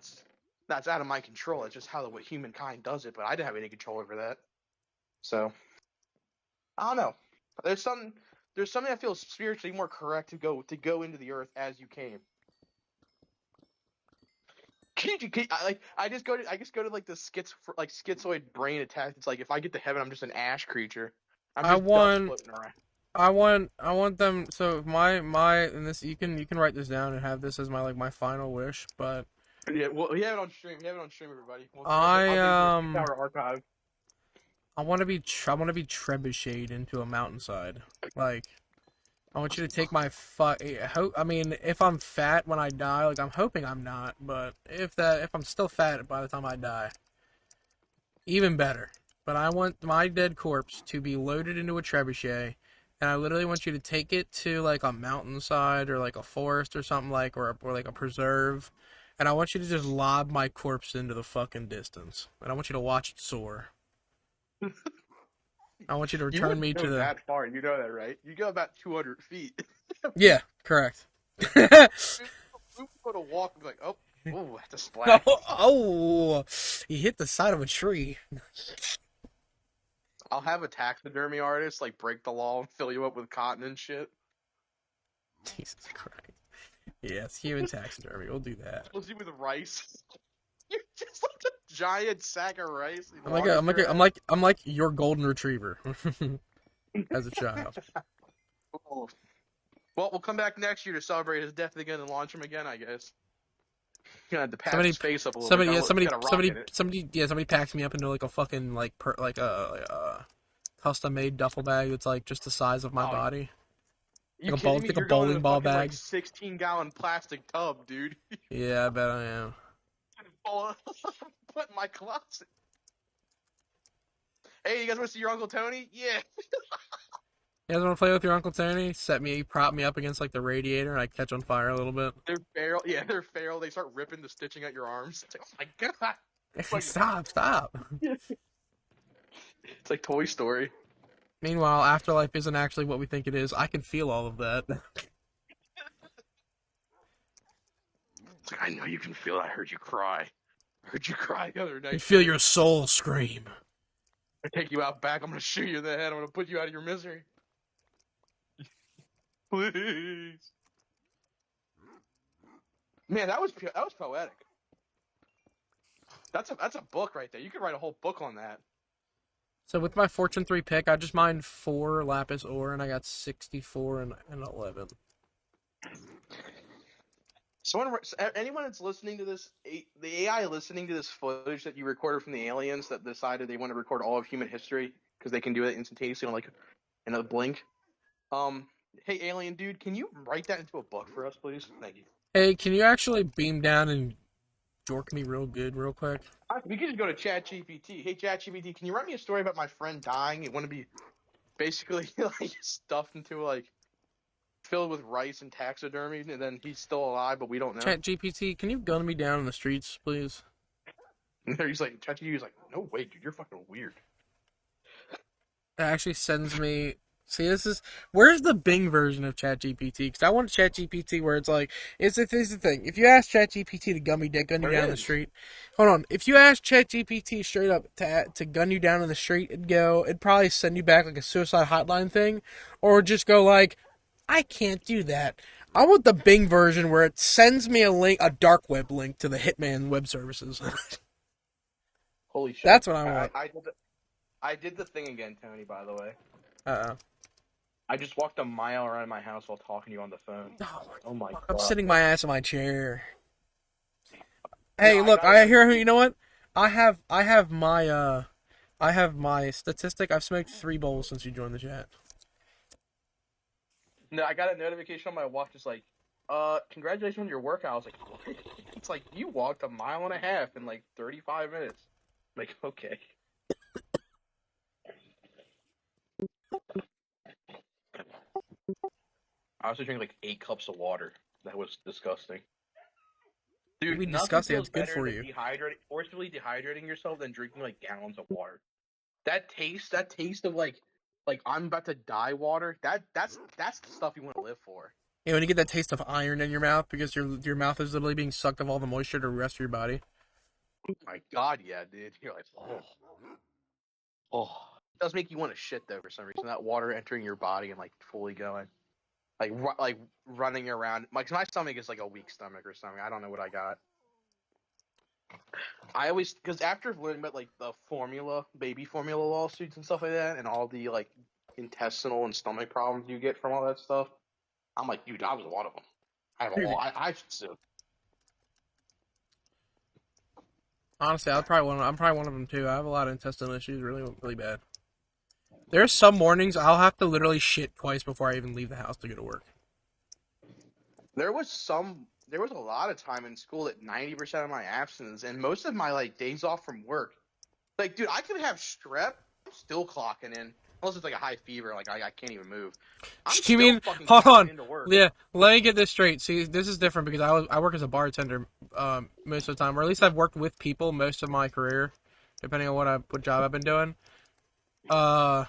[SPEAKER 3] that's out of my control. It's just how the humankind does it, but I didn't have any control over that. So I don't know. There's something I feel spiritually more correct to go into the earth as you came. I just go to like the schizoid brain attack. It's like if I get to heaven, I'm just an ash creature. I'm
[SPEAKER 1] I
[SPEAKER 3] just dust
[SPEAKER 1] want,
[SPEAKER 3] floating around.
[SPEAKER 1] I want them. So and this you can write this down and have this as my final wish. But
[SPEAKER 3] Yeah, well, we have it on stream. We have it on stream, everybody.
[SPEAKER 1] I
[SPEAKER 3] I'll get it to our archive.
[SPEAKER 1] I want to be trebucheted into a mountainside. Like I want you to take my I mean, if I'm fat when I die, like I'm hoping I'm not, but if I'm still fat by the time I die, even better. But I want my dead corpse to be loaded into a trebuchet, and I literally want you to take it to like a mountainside or like a forest or something or like a preserve, and I want you to just lob my corpse into the fucking distance, and I want you to watch it soar. I want you to
[SPEAKER 3] You
[SPEAKER 1] return
[SPEAKER 3] wouldn't
[SPEAKER 1] me to
[SPEAKER 3] go
[SPEAKER 1] the.
[SPEAKER 3] that far. You know that, right? You go about 200 feet.
[SPEAKER 1] Yeah, correct.
[SPEAKER 3] We go to walk and be like, oh, that's a
[SPEAKER 1] Oh,
[SPEAKER 3] splash.
[SPEAKER 1] oh, he hit the side of a tree.
[SPEAKER 3] I'll have a taxidermy artist like break the law and fill you up with cotton and shit.
[SPEAKER 1] Jesus Christ. Yes, human taxidermy. We'll do that.
[SPEAKER 3] We'll see with rice. You're just like a giant sack of rice.
[SPEAKER 1] I'm like your golden retriever as a child.
[SPEAKER 3] Oh. Well, we'll come back next year to celebrate his death again and launch him again, I guess. You're gonna have to patch his face up a little bit.
[SPEAKER 1] Somebody packs me up into like a fucking like a custom made duffel bag that's like just the size of my body.
[SPEAKER 3] You
[SPEAKER 1] Like
[SPEAKER 3] kidding me?
[SPEAKER 1] like a
[SPEAKER 3] You're going in
[SPEAKER 1] bowling
[SPEAKER 3] a
[SPEAKER 1] ball
[SPEAKER 3] fucking
[SPEAKER 1] bag.
[SPEAKER 3] like 16-gallon plastic tub, dude.
[SPEAKER 1] Yeah, I bet I am.
[SPEAKER 3] Put in my closet. Hey, you guys want to see your Uncle Tony? Yeah.
[SPEAKER 1] You guys want to play with your Uncle Tony? Prop me up against like the radiator, and I catch on fire a little bit.
[SPEAKER 3] They're feral. Yeah, they're feral. They start ripping the stitching at your arms. It's like, oh my god. Like,
[SPEAKER 1] Stop.
[SPEAKER 3] it's like Toy Story.
[SPEAKER 1] Meanwhile, afterlife isn't actually what we think it is. I can feel all of that.
[SPEAKER 3] It's like, I know you can feel it. I heard you cry. I heard you cry the other night.
[SPEAKER 1] You feel your soul scream.
[SPEAKER 3] I take you out back. I'm gonna shoot you in the head. I'm gonna put you out of your misery. Please. Man, that was poetic. That's a book right there. You could write a whole book on that.
[SPEAKER 1] So with my Fortune 3 pick, I just mined 4 lapis ore, and I got 64 and 11.
[SPEAKER 3] Anyone that's listening to this, the AI listening to this footage that you recorded from the aliens that decided they want to record all of human history because they can do it instantaneously in a blink. Hey alien dude, can you write that into a book for us, please? Thank you.
[SPEAKER 1] Hey, can you actually beam down and jork me real quick?
[SPEAKER 3] We can just go to ChatGPT. Hey ChatGPT, can you write me a story about my friend dying? It want to be basically like stuffed into like filled with rice and taxidermy, and then he's still alive, but we don't know.
[SPEAKER 1] ChatGPT, can you gun me down in the streets, please?
[SPEAKER 3] And he's like, ChatGPT's like, no way, dude, you're fucking weird.
[SPEAKER 1] It actually sends me See, where's the Bing version of ChatGPT? Because I want ChatGPT where it's like, here's the thing. If you ask ChatGPT to gun you
[SPEAKER 2] There
[SPEAKER 1] down
[SPEAKER 2] it
[SPEAKER 1] the
[SPEAKER 2] is.
[SPEAKER 1] street, hold on. If you ask ChatGPT straight up to gun you down in the street, it'd probably send you back like a suicide hotline thing, or just go like, I can't do that. I want the Bing version where it sends me a dark web link to the Hitman web services.
[SPEAKER 3] Holy shit!
[SPEAKER 1] That's what I want.
[SPEAKER 3] I did the thing again, Tony. By the way,
[SPEAKER 1] Uh-oh.
[SPEAKER 3] I just walked a mile around my house while talking to you on the phone.
[SPEAKER 1] Oh,
[SPEAKER 3] Oh my
[SPEAKER 1] I'm
[SPEAKER 3] god!
[SPEAKER 1] sitting my ass in my chair.
[SPEAKER 3] No,
[SPEAKER 1] Hey,
[SPEAKER 3] I
[SPEAKER 1] look,
[SPEAKER 3] got
[SPEAKER 1] I hear
[SPEAKER 3] it.
[SPEAKER 1] who. You know what? I have my statistic. I've smoked 3 bowls since you joined the chat.
[SPEAKER 3] No, I got a notification on my watch. It's like, congratulations on your workout. I was like, what? It's like you walked a mile and a half in like 35 minutes. Like, okay. I also drank like 8 cups of water. That was disgusting.
[SPEAKER 1] It'd be
[SPEAKER 3] Dude, nothing
[SPEAKER 1] disgusting.
[SPEAKER 3] feels
[SPEAKER 1] It's good
[SPEAKER 3] better
[SPEAKER 1] for
[SPEAKER 3] than
[SPEAKER 1] you.
[SPEAKER 3] forcibly dehydrating yourself than drinking like gallons of water. That taste of like I'm about to die water. That's the stuff you want to live for.
[SPEAKER 1] You know, when you get that taste of iron in your mouth because your mouth is literally being sucked of all the moisture to the rest of your body.
[SPEAKER 3] Oh my god, yeah, dude. You're like, oh. It does make you want to shit though for some reason. That water entering your body and like fully going, like running around. My stomach is like a weak stomach or something. I don't know what I got. I always because after learning about like the baby formula lawsuits and stuff like that, and all the like intestinal and stomach problems you get from all that stuff, I'm like, dude, I was one of them. I have a
[SPEAKER 1] Dude,
[SPEAKER 3] lot. I still.
[SPEAKER 1] honestly, I'm probably one of them too. I have a lot of intestinal issues, really, really bad. There's some mornings I'll have to literally shit twice before I even leave the house to go to work.
[SPEAKER 3] There was a lot of time in school that 90% of my absence and most of my like days off from work. Like, dude, I could have strep, I'm still clocking in. Unless it's like a high fever, like I can't even move. I'm
[SPEAKER 1] You
[SPEAKER 3] still
[SPEAKER 1] mean,
[SPEAKER 3] fucking
[SPEAKER 1] hold
[SPEAKER 3] clocking
[SPEAKER 1] on.
[SPEAKER 3] into work.
[SPEAKER 1] Yeah, let me get this straight. See, this is different because I work as a bartender most of the time, or at least I've worked with people most of my career, depending on what job I've been doing. Uh,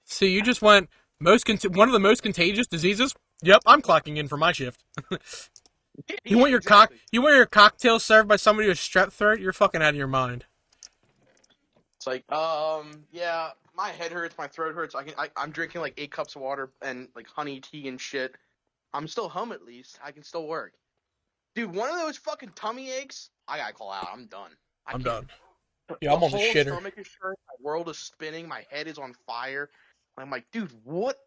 [SPEAKER 1] so you just went one of the most contagious diseases. Yep, I'm clocking in for my shift. You
[SPEAKER 3] Yeah,
[SPEAKER 1] want
[SPEAKER 3] exactly.
[SPEAKER 1] you want your cocktail served by somebody with strep throat? You're fucking out of your mind.
[SPEAKER 3] It's like, yeah, my head hurts, my throat hurts. I'm drinking like 8 cups of water and like honey tea and shit. I'm still home at least. I can still work. Dude, one of those fucking tummy aches, I gotta call out. I'm done. I
[SPEAKER 1] I'm
[SPEAKER 3] can't.
[SPEAKER 1] done. Yeah,
[SPEAKER 3] The
[SPEAKER 1] I'm on the
[SPEAKER 3] whole
[SPEAKER 1] shitter.
[SPEAKER 3] stomach is hurting. My world is spinning. My head is on fire. I'm like, dude, what?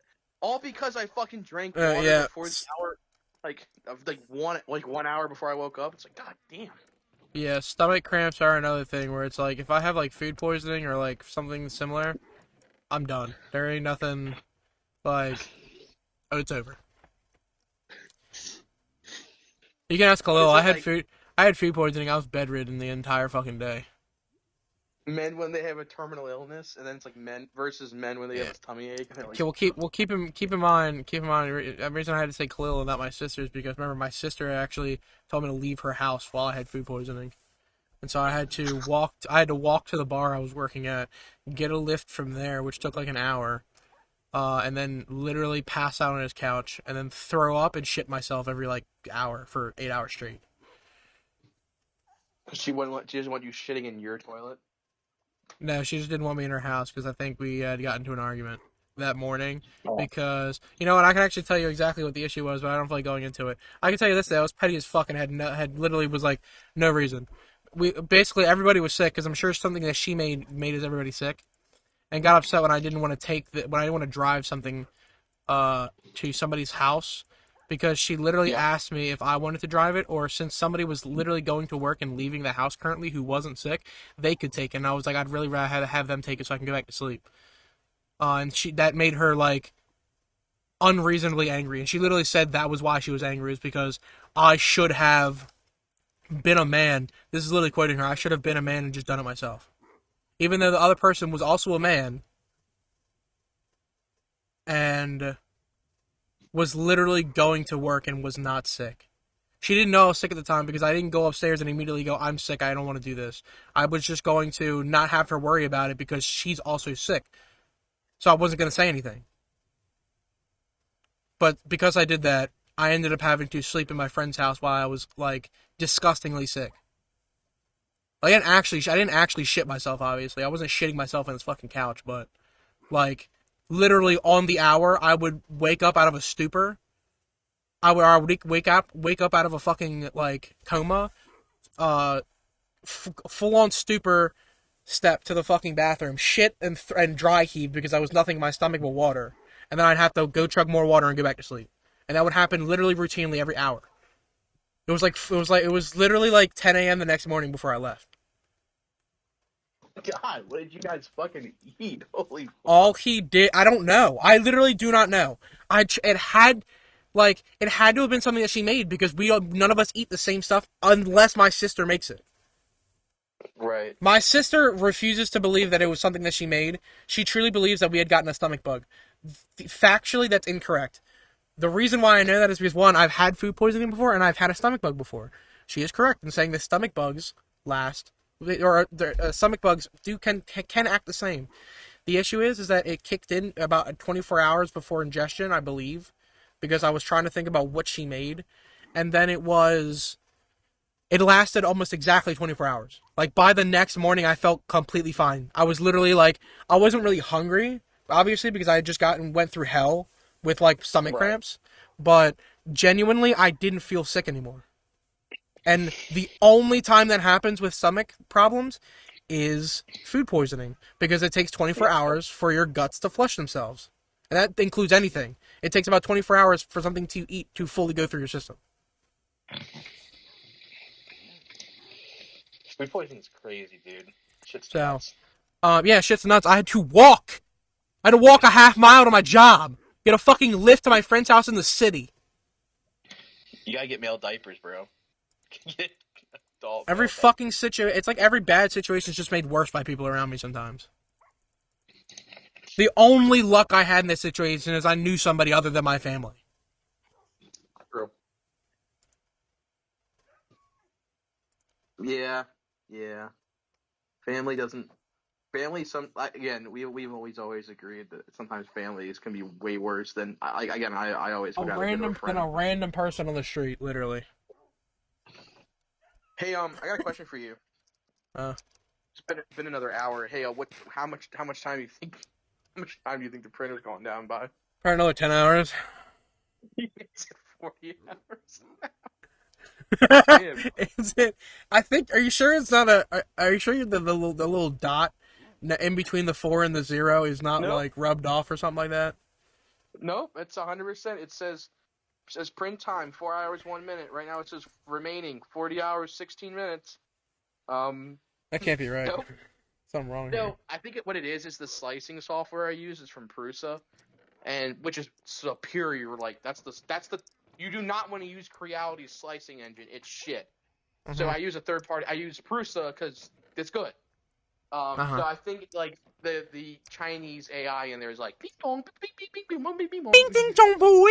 [SPEAKER 3] All because I fucking drank water
[SPEAKER 1] Yeah,
[SPEAKER 3] before the hour, like 1 hour before I woke up. It's like, god damn.
[SPEAKER 1] yeah. Stomach cramps are another thing where it's like if I have like food poisoning or like something similar, I'm done. There ain't nothing like, oh, it's over. You can ask
[SPEAKER 3] What
[SPEAKER 1] Khalil.
[SPEAKER 3] is it like?
[SPEAKER 1] I had food poisoning. I was bedridden the entire fucking day.
[SPEAKER 3] Men when they have a terminal illness, and then it's like men versus men when they have
[SPEAKER 1] Yeah.
[SPEAKER 3] a tummy ache. And they're like,
[SPEAKER 1] Okay, keep in mind. The reason I had to say Khalil and not my sister is because remember my sister actually told me to leave her house while I had food poisoning, and so I had to walk. I had to walk to the bar I was working at, get a lift from there, which took like an hour, and then literally pass out on his couch, and then throw up and shit myself every like hour for 8 hours straight.
[SPEAKER 3] she doesn't want you shitting in your toilet.
[SPEAKER 1] No, she just didn't want me in her house because I think we had gotten into an argument that morning.
[SPEAKER 3] Oh.
[SPEAKER 1] Because you know what, I can actually tell you exactly what the issue was, but I don't feel like going into it. I can tell you this: though, it was petty as fuck and had literally was like no reason. We basically everybody was sick because I'm sure something that she made everybody sick, and got upset when I didn't want to when I didn't want to drive something to somebody's house because she literally
[SPEAKER 3] Yeah.
[SPEAKER 1] asked me if I wanted to drive it or since somebody was literally going to work and leaving the house currently who wasn't sick, they could take it. And I was like, I'd really rather have them take it so I can go back to sleep. And that made her like unreasonably angry. And she literally said that was why she was angry is because I should have been a man. This is literally quoting her. I should have been a man and just done it myself. Even though the other person was also a man and was literally going to work and was not sick. She didn't know I was sick at the time because I didn't go upstairs and immediately go, I'm sick, I don't want to do this. I was just going to not have her worry about it because she's also sick. So I wasn't going to say anything. But because I did that, I ended up having to sleep in my friend's house while I was like disgustingly sick. Like, I didn't actually shit myself. Obviously, I wasn't shitting myself on this fucking couch, but like literally on the hour, I would wake up out of a stupor. I would wake up out of a fucking like coma, uh, full on stupor, step to the fucking bathroom, shit and dry heave because I was nothing in my stomach but water, and then I'd have to go chug more water and go back to sleep, and that would happen literally routinely every hour. It was literally like 10 a.m. the next morning before I left.
[SPEAKER 3] God, what did you guys fucking eat? Holy fuck.
[SPEAKER 1] All he did, I don't know. I literally do not know. It had to have been something that she made because none of us eat the same stuff unless my sister makes it.
[SPEAKER 3] Right.
[SPEAKER 1] My sister refuses to believe that it was something that she made. She truly believes that we had gotten a stomach bug. Factually, that's incorrect. The reason why I know that is because, one, I've had food poisoning before, and I've had a stomach bug before. She is correct in saying that stomach bugs stomach bugs can act the same. The issue is that it kicked in about 24 hours before ingestion, I believe, because I was trying to think about what she made, and then it lasted almost exactly 24 hours. Like, by the next morning, I felt completely fine. I was literally like, I wasn't really hungry, obviously, because I had just went through hell with, like, stomach cramps. But genuinely, I didn't feel sick anymore. And the only time that happens with stomach problems is food poisoning, because it takes 24 hours for your guts to flush themselves. And that includes anything. It takes about 24 hours for something to eat to fully go through your system.
[SPEAKER 3] Food poisoning's crazy, dude. Shit's
[SPEAKER 1] So,
[SPEAKER 3] nuts.
[SPEAKER 1] Yeah, shit's nuts. I had to walk a half mile to my job. Get a fucking lift to my friend's house in the city.
[SPEAKER 3] You gotta get male diapers, bro. Get adult
[SPEAKER 1] Every
[SPEAKER 3] male
[SPEAKER 1] fucking situation, it's like every bad situation is just made worse by people around me sometimes. The only luck I had in this situation is I knew somebody other than my family.
[SPEAKER 3] True. Yeah. Family doesn't. Again, we've always agreed that sometimes families can be way worse than. I always would rather go to a friend.
[SPEAKER 1] Than a random person on the street, literally.
[SPEAKER 3] Hey, I got a question for you. It's been another hour. Hey, how much time do you think? How much time do you think the printer's going down by?
[SPEAKER 1] For another 10 hours.
[SPEAKER 3] It's 40 hours.
[SPEAKER 1] Is it? I think. Are you sure it's not a? Are you sure the little dot in between the 4 and the 0 is not like rubbed off or something like that?
[SPEAKER 2] Nope, it's 100%. It says print time 4 hours 1 minute. Right now it says remaining 40 hours 16 minutes.
[SPEAKER 1] That can't be right.
[SPEAKER 2] Nope.
[SPEAKER 1] Something wrong
[SPEAKER 2] No,
[SPEAKER 1] here.
[SPEAKER 2] I think what it is the slicing software I use is from Prusa, and which is superior. Like that's the you do not want to use Creality's slicing engine. It's shit. So I use a third party. I use Prusa because it's good. So I think like the Chinese AI in there is like ping pong, ping ping ping ping pong, ping ping pong.
[SPEAKER 1] Bing ding dong boo.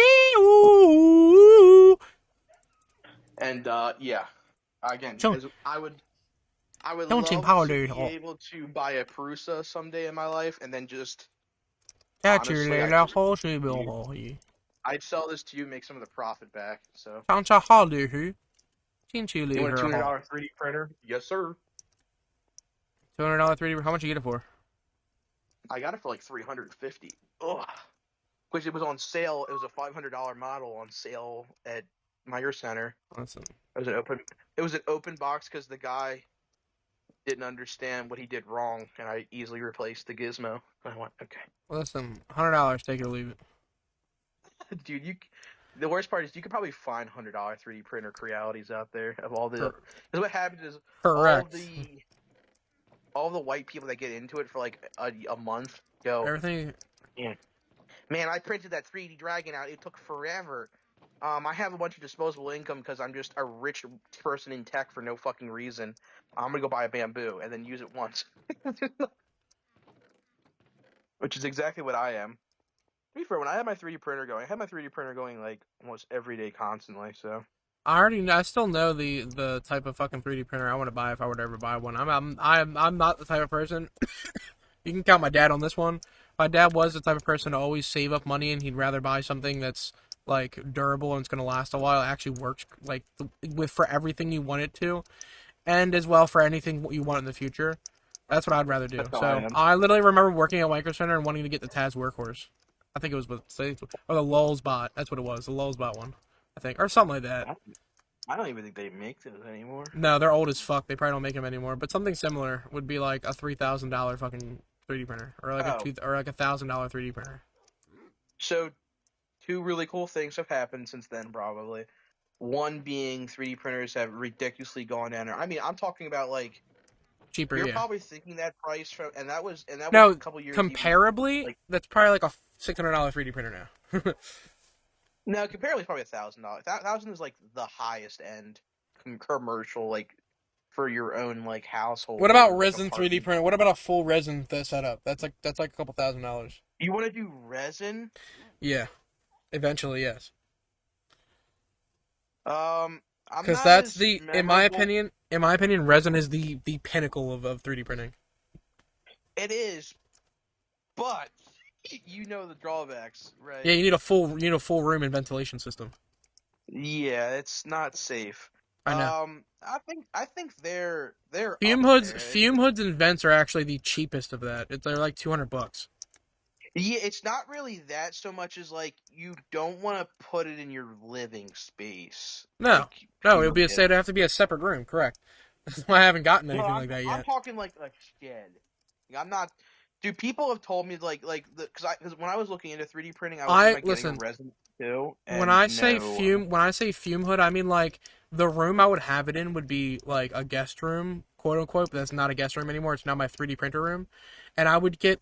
[SPEAKER 2] And yeah, again, I would
[SPEAKER 1] Don't
[SPEAKER 2] love
[SPEAKER 1] power
[SPEAKER 2] to
[SPEAKER 1] dude.
[SPEAKER 2] be able to buy a Prusa someday in my life, and then just
[SPEAKER 1] That's
[SPEAKER 2] honestly, I'd sell this to you, make some of the profit back. So you want a $200 3D printer? Yes, sir.
[SPEAKER 1] $200 3D. How much you get it for?
[SPEAKER 2] I got it for like $350. Ugh. Which it was on sale. It was a $500 model on sale at Meyer Center.
[SPEAKER 1] Listen.
[SPEAKER 2] It was an open box because the guy didn't understand what he did wrong, and I easily replaced the gizmo. And I went, okay.
[SPEAKER 1] Listen, $100, take it or leave it.
[SPEAKER 2] Dude, the worst part is you could probably find $100 3D printer Crealities out there of all the. Because what happens is all the white people that get into it for like a month go.
[SPEAKER 1] Everything.
[SPEAKER 2] Yeah. Man, I printed that 3D dragon out. It took forever. I have a bunch of disposable income because I'm just a rich person in tech for no fucking reason. I'm gonna go buy a bamboo and then use it once. Which is exactly what I am. To be fair, when I had my 3D printer going, I had my 3D printer going like almost every day constantly, so.
[SPEAKER 1] I still know the type of fucking 3D printer I want to buy if I were to ever buy one. I'm not the type of person. You can count my dad on this one. My dad was the type of person to always save up money, and he'd rather buy something that's like durable and it's gonna last a while. It actually works like with for everything you want it to, and as well for anything you want in the future. That's what I'd rather do.
[SPEAKER 3] That's how I
[SPEAKER 1] So
[SPEAKER 3] am.
[SPEAKER 1] I literally remember working at Micro Center and wanting to get the Taz Workhorse. I think it was or the Lulz bot. That's what it was. The Lulz bot one, I think, or something like that.
[SPEAKER 3] I don't even think they make those anymore.
[SPEAKER 1] No, they're old as fuck. They probably don't make them anymore. But something similar would be like a $3,000 fucking 3D printer, or like
[SPEAKER 3] Oh.
[SPEAKER 1] or like $1,000 3D printer.
[SPEAKER 3] So, two really cool things have happened since then, probably. One being 3D printers have ridiculously gone down. I mean, I'm talking about like
[SPEAKER 1] Cheaper,
[SPEAKER 3] you're
[SPEAKER 1] yeah.
[SPEAKER 3] probably thinking that price from, and that was
[SPEAKER 1] No,
[SPEAKER 3] a couple years.
[SPEAKER 1] comparably,
[SPEAKER 3] like,
[SPEAKER 1] that's probably like a $600 3D printer now.
[SPEAKER 3] no, comparably probably $1,000. $1,000 is like the highest end commercial, like for your own like household.
[SPEAKER 1] What about
[SPEAKER 3] or, like,
[SPEAKER 1] resin 3D
[SPEAKER 3] apartment.
[SPEAKER 1] printer? What about a full resin setup? That's like a couple $1,000.
[SPEAKER 3] You want to do resin?
[SPEAKER 1] Yeah, eventually, yes.
[SPEAKER 3] I'm
[SPEAKER 1] Because
[SPEAKER 3] not
[SPEAKER 1] that's
[SPEAKER 3] as
[SPEAKER 1] the,
[SPEAKER 3] memorable.
[SPEAKER 1] in my opinion, resin is the pinnacle of 3D printing.
[SPEAKER 3] It is, but you know the drawbacks, right?
[SPEAKER 1] Yeah, you need a full room and ventilation system.
[SPEAKER 3] Yeah, it's not safe.
[SPEAKER 1] I know.
[SPEAKER 3] I think they're
[SPEAKER 1] Fume
[SPEAKER 3] up
[SPEAKER 1] hoods,
[SPEAKER 3] there.
[SPEAKER 1] and vents are actually the cheapest of that. They're like $200.
[SPEAKER 3] Yeah, it's not really that so much as like you don't want to put it in your living space.
[SPEAKER 1] No,
[SPEAKER 3] Like,
[SPEAKER 1] no, it'd
[SPEAKER 3] period.
[SPEAKER 1] have to be a separate room. Correct. That's why I haven't gotten
[SPEAKER 3] No,
[SPEAKER 1] anything like that
[SPEAKER 3] I'm
[SPEAKER 1] yet.
[SPEAKER 3] talking like shed. Like, I'm not. Dude, people have told me because when I was looking into 3D printing, I was thinking about getting a
[SPEAKER 1] Listen.
[SPEAKER 3] resin too.
[SPEAKER 1] When
[SPEAKER 3] And
[SPEAKER 1] I say
[SPEAKER 3] no,
[SPEAKER 1] fume hood, I mean like the room I would have it in would be like a guest room, quote unquote. But that's not a guest room anymore. It's now my 3D printer room, and I would get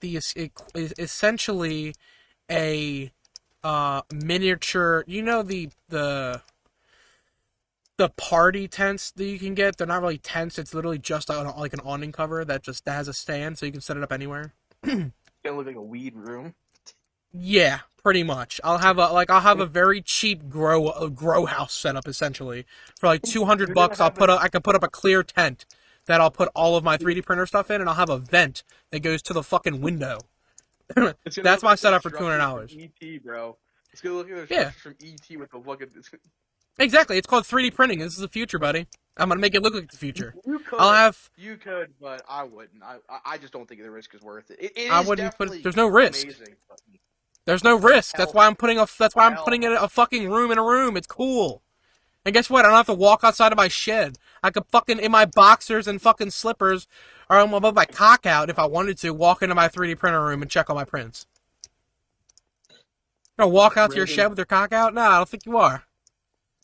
[SPEAKER 1] essentially a miniature. You know the party tents that you can get. They're not really tents. It's literally just like an awning cover that has a stand, so you can set it up anywhere.
[SPEAKER 3] it's gonna look like a weed room.
[SPEAKER 1] Yeah, pretty much. I'll have a very cheap grow house setup essentially for like $200. I can put up a clear tent that I'll put all of my 3D printer stuff in, and I'll have a vent that goes to the fucking window. That's my setup for $200.
[SPEAKER 3] ET, bro. It's gonna look like the
[SPEAKER 1] Yeah,
[SPEAKER 3] structure from ET with the fucking.
[SPEAKER 1] exactly. It's called 3D printing. This is the future, buddy. I'm gonna make it look like the future.
[SPEAKER 3] You could, but I wouldn't. I just don't think the risk is worth it. It
[SPEAKER 1] I
[SPEAKER 3] is
[SPEAKER 1] wouldn't put.
[SPEAKER 3] definitely
[SPEAKER 1] There's no risk.
[SPEAKER 3] amazing. But
[SPEAKER 1] There's no risk. That's
[SPEAKER 3] hell,
[SPEAKER 1] why I'm putting a fucking room in a room. It's cool. And guess what? I don't have to walk outside of my shed. I could fucking, in my boxers and fucking slippers, or I'm above my cock out if I wanted to, walk into my 3D printer room and check on my prints. You know, walk out to your shed with your cock out? No, I don't think you are.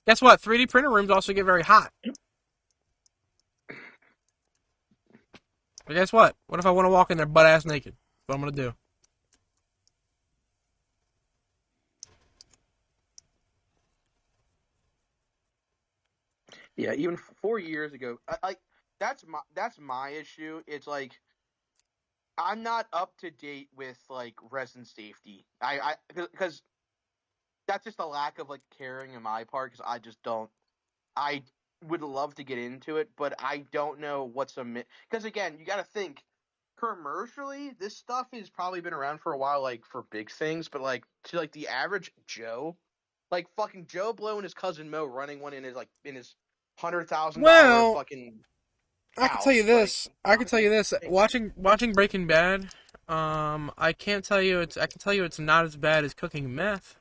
[SPEAKER 1] Guess what? 3D printer rooms also get very hot. But guess what? What if I want to walk in there butt ass naked? That's what I'm going to do.
[SPEAKER 3] yeah, even 4 years ago, that's my issue. It's like I'm not up to date with like resin safety. Because that's just a lack of like caring on my part. Because I just don't. I would love to get into it, but I don't know what's because again, you got to think commercially, this stuff has probably been around for a while, like for big things, but like to like the average Joe, like fucking Joe Blow and his cousin Mo running one in his $100,000
[SPEAKER 1] Well,
[SPEAKER 3] fucking
[SPEAKER 1] I can tell you
[SPEAKER 3] house.
[SPEAKER 1] this. I can tell you this. Watching Breaking Bad, I can tell you it's not as bad as cooking meth.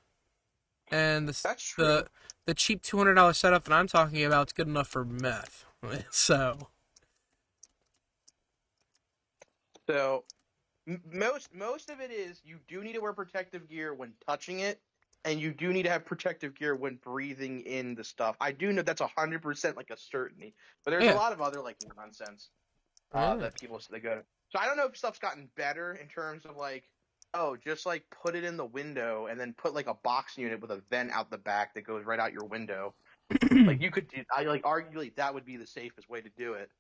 [SPEAKER 1] And
[SPEAKER 3] That's true.
[SPEAKER 1] the cheap $200 setup that I'm talking about is good enough for meth.
[SPEAKER 3] So most of it is you do need to wear protective gear when touching it, and you do need to have protective gear when breathing in the stuff. I do know that's 100% like a certainty, but there's a lot of other like nonsense that people they go. So I don't know if stuff's gotten better in terms of like, oh, just like put it in the window and then put like a box unit with a vent out the back that goes right out your window. Like you could, arguably that would be the safest way to do it.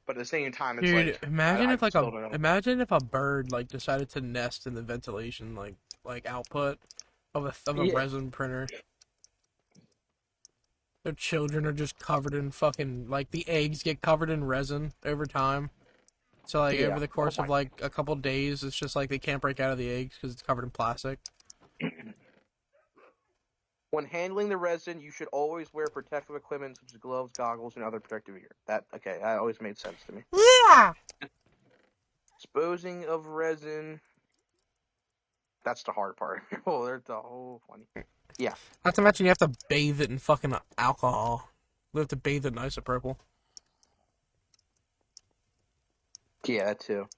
[SPEAKER 3] But at the same time, it's
[SPEAKER 1] Dude,
[SPEAKER 3] like
[SPEAKER 1] imagine if a bird like decided to nest in the ventilation like output of a resin printer. Their children are just covered in fucking like the eggs get covered in resin over time. So like over the course of like a couple days, it's just like they can't break out of the eggs because it's covered in plastic.
[SPEAKER 3] When handling the resin, you should always wear protective equipment such as gloves, goggles, and other protective gear. That always made sense to me.
[SPEAKER 1] Yeah.
[SPEAKER 3] Disposing of resin. That's the hard part. Oh, there's the whole funny. Yeah.
[SPEAKER 1] Not to mention you have to bathe it in fucking alcohol. You have to bathe it in isopropyl.
[SPEAKER 3] Yeah, that too.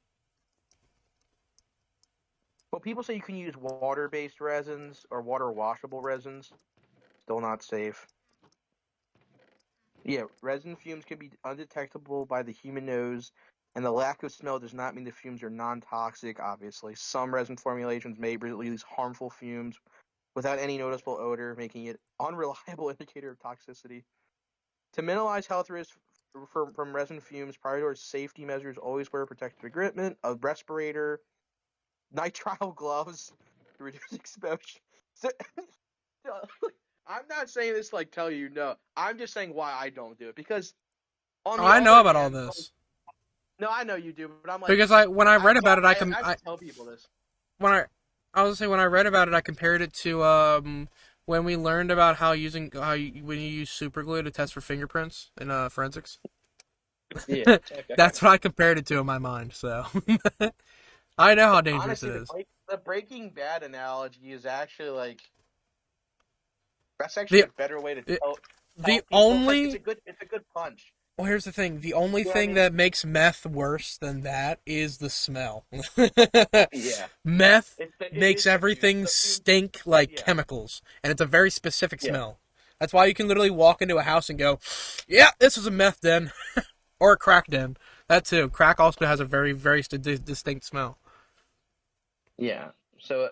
[SPEAKER 3] Well, people say you can use water-based resins or water-washable resins. Still not safe. Yeah, resin fumes can be undetectable by the human nose, and the lack of smell does not mean the fumes are non-toxic, obviously. Some resin formulations may release harmful fumes without any noticeable odor, making it an unreliable indicator of toxicity. To minimize health risks from resin fumes, prioritize safety measures. Always wear protective equipment, a respirator, nitrile gloves to reduce exposure. So, I'm not saying this like tell you no. I'm just saying why I don't do it because on
[SPEAKER 1] Oh,
[SPEAKER 3] the
[SPEAKER 1] I know
[SPEAKER 3] other
[SPEAKER 1] about all
[SPEAKER 3] hand,
[SPEAKER 1] this
[SPEAKER 3] no, I know you do, but I'm like
[SPEAKER 1] because when I read about it,
[SPEAKER 3] I have to tell people this.
[SPEAKER 1] when I was gonna say when I read about it, I compared it to when we learned about when you use super glue to test for fingerprints in forensics.
[SPEAKER 3] Yeah, okay.
[SPEAKER 1] That's what I compared it to in my mind. So I know how dangerous
[SPEAKER 3] Honestly,
[SPEAKER 1] it is.
[SPEAKER 3] the Breaking Bad analogy is actually like that's actually
[SPEAKER 1] The
[SPEAKER 3] a better way to
[SPEAKER 1] the,
[SPEAKER 3] tell
[SPEAKER 1] the
[SPEAKER 3] people because
[SPEAKER 1] only
[SPEAKER 3] it's a good punch.
[SPEAKER 1] Well, here's the thing. The only
[SPEAKER 3] You know what I
[SPEAKER 1] thing
[SPEAKER 3] mean?
[SPEAKER 1] that makes meth worse than that is the smell.
[SPEAKER 3] Yeah,
[SPEAKER 1] Meth
[SPEAKER 3] it
[SPEAKER 1] makes
[SPEAKER 3] is the fumes.
[SPEAKER 1] everything
[SPEAKER 3] The fumes,
[SPEAKER 1] stink like
[SPEAKER 3] yeah,
[SPEAKER 1] chemicals, and it's a very specific
[SPEAKER 3] yeah,
[SPEAKER 1] smell. That's why you can literally walk into a house and go, "Yeah, this is a meth den," or a crack den. That too. Crack also has a very, very distinct smell.
[SPEAKER 3] yeah. So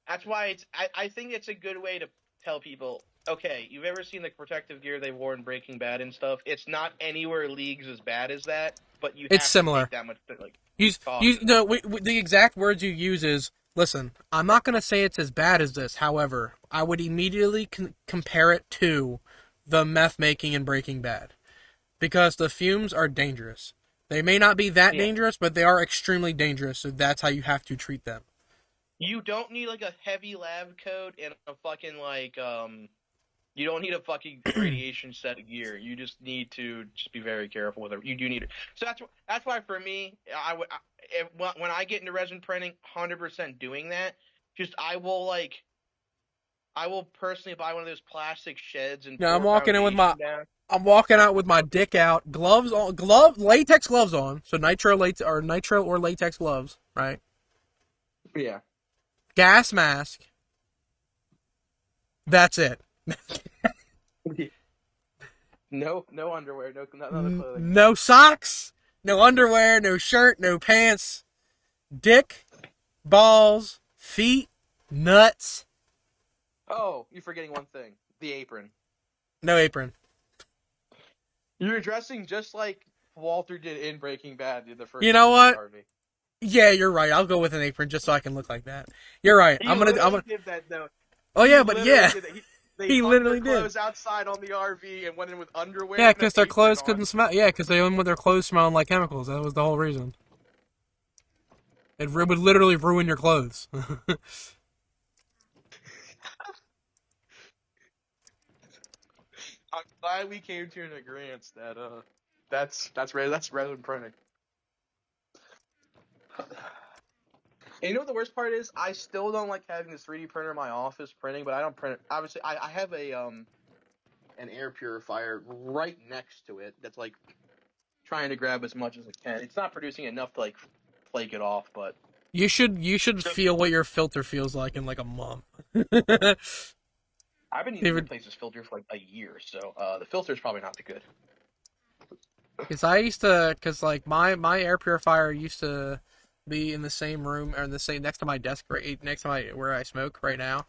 [SPEAKER 3] that's why I think it's a good way to tell people. Okay, you've ever seen the protective gear they wore in Breaking Bad and stuff? It's not anywhere leagues as bad as that, but you
[SPEAKER 1] It's
[SPEAKER 3] have to
[SPEAKER 1] similar.
[SPEAKER 3] take that much like
[SPEAKER 1] You
[SPEAKER 3] caution.
[SPEAKER 1] no, the exact words you use is, listen, I'm not going to say it's as bad as this. However, I would immediately compare it to the meth making in Breaking Bad because the fumes are dangerous. They may not be that
[SPEAKER 3] Yeah.
[SPEAKER 1] dangerous, but they are extremely dangerous, so that's how you have to treat them.
[SPEAKER 3] You don't need like a heavy lab coat and a fucking like you don't need a fucking radiation set of gear. You just need to just be very careful with it. You do need it. So that's why for me, when I get into resin printing, 100% doing that. Just I will personally buy one of those plastic sheds and
[SPEAKER 1] Yeah,
[SPEAKER 3] pour foundation down.
[SPEAKER 1] I'm walking out with my dick out, latex gloves on, so nitro or latex gloves, right?
[SPEAKER 3] Yeah.
[SPEAKER 1] Gas mask. That's it.
[SPEAKER 3] No underwear, no other clothing.
[SPEAKER 1] No socks, no underwear, no shirt, no pants. Dick, balls, feet, nuts.
[SPEAKER 3] Oh, you're forgetting one thing: the apron.
[SPEAKER 1] No apron.
[SPEAKER 3] You're dressing just like Walter did in Breaking Bad in the first
[SPEAKER 1] You know
[SPEAKER 3] episode of
[SPEAKER 1] what?
[SPEAKER 3] Harvey.
[SPEAKER 1] Yeah, you're right. I'll go with an apron just so I can look like that. You're right.
[SPEAKER 3] He
[SPEAKER 1] I'm
[SPEAKER 3] literally
[SPEAKER 1] gonna.
[SPEAKER 3] did that though.
[SPEAKER 1] Oh
[SPEAKER 3] He
[SPEAKER 1] yeah, but
[SPEAKER 3] literally
[SPEAKER 1] yeah,
[SPEAKER 3] did that. They
[SPEAKER 1] he
[SPEAKER 3] hung
[SPEAKER 1] literally
[SPEAKER 3] their
[SPEAKER 1] did.
[SPEAKER 3] clothes outside on the RV and went in with underwear
[SPEAKER 1] Yeah,
[SPEAKER 3] and an
[SPEAKER 1] because their
[SPEAKER 3] apron
[SPEAKER 1] clothes
[SPEAKER 3] on.
[SPEAKER 1] couldn't smell. Yeah, because they went with their clothes smelling like chemicals. That was the whole reason. It would literally ruin your clothes.
[SPEAKER 3] I'm glad we came to an agreement that that's resin printing. And you know what the worst part is? I still don't like having this 3D printer in my office printing, but I don't print it. Obviously, I have an air purifier right next to it that's like trying to grab as much as it can. It's not producing enough to like flake it off, but
[SPEAKER 1] You should feel what your filter feels like in like a month.
[SPEAKER 3] I've been needing to replace this filter for like a year, so the filter's probably not that good.
[SPEAKER 1] Cause like my air purifier used to be in the same room or in the same next to my desk right next to my where I smoke right now,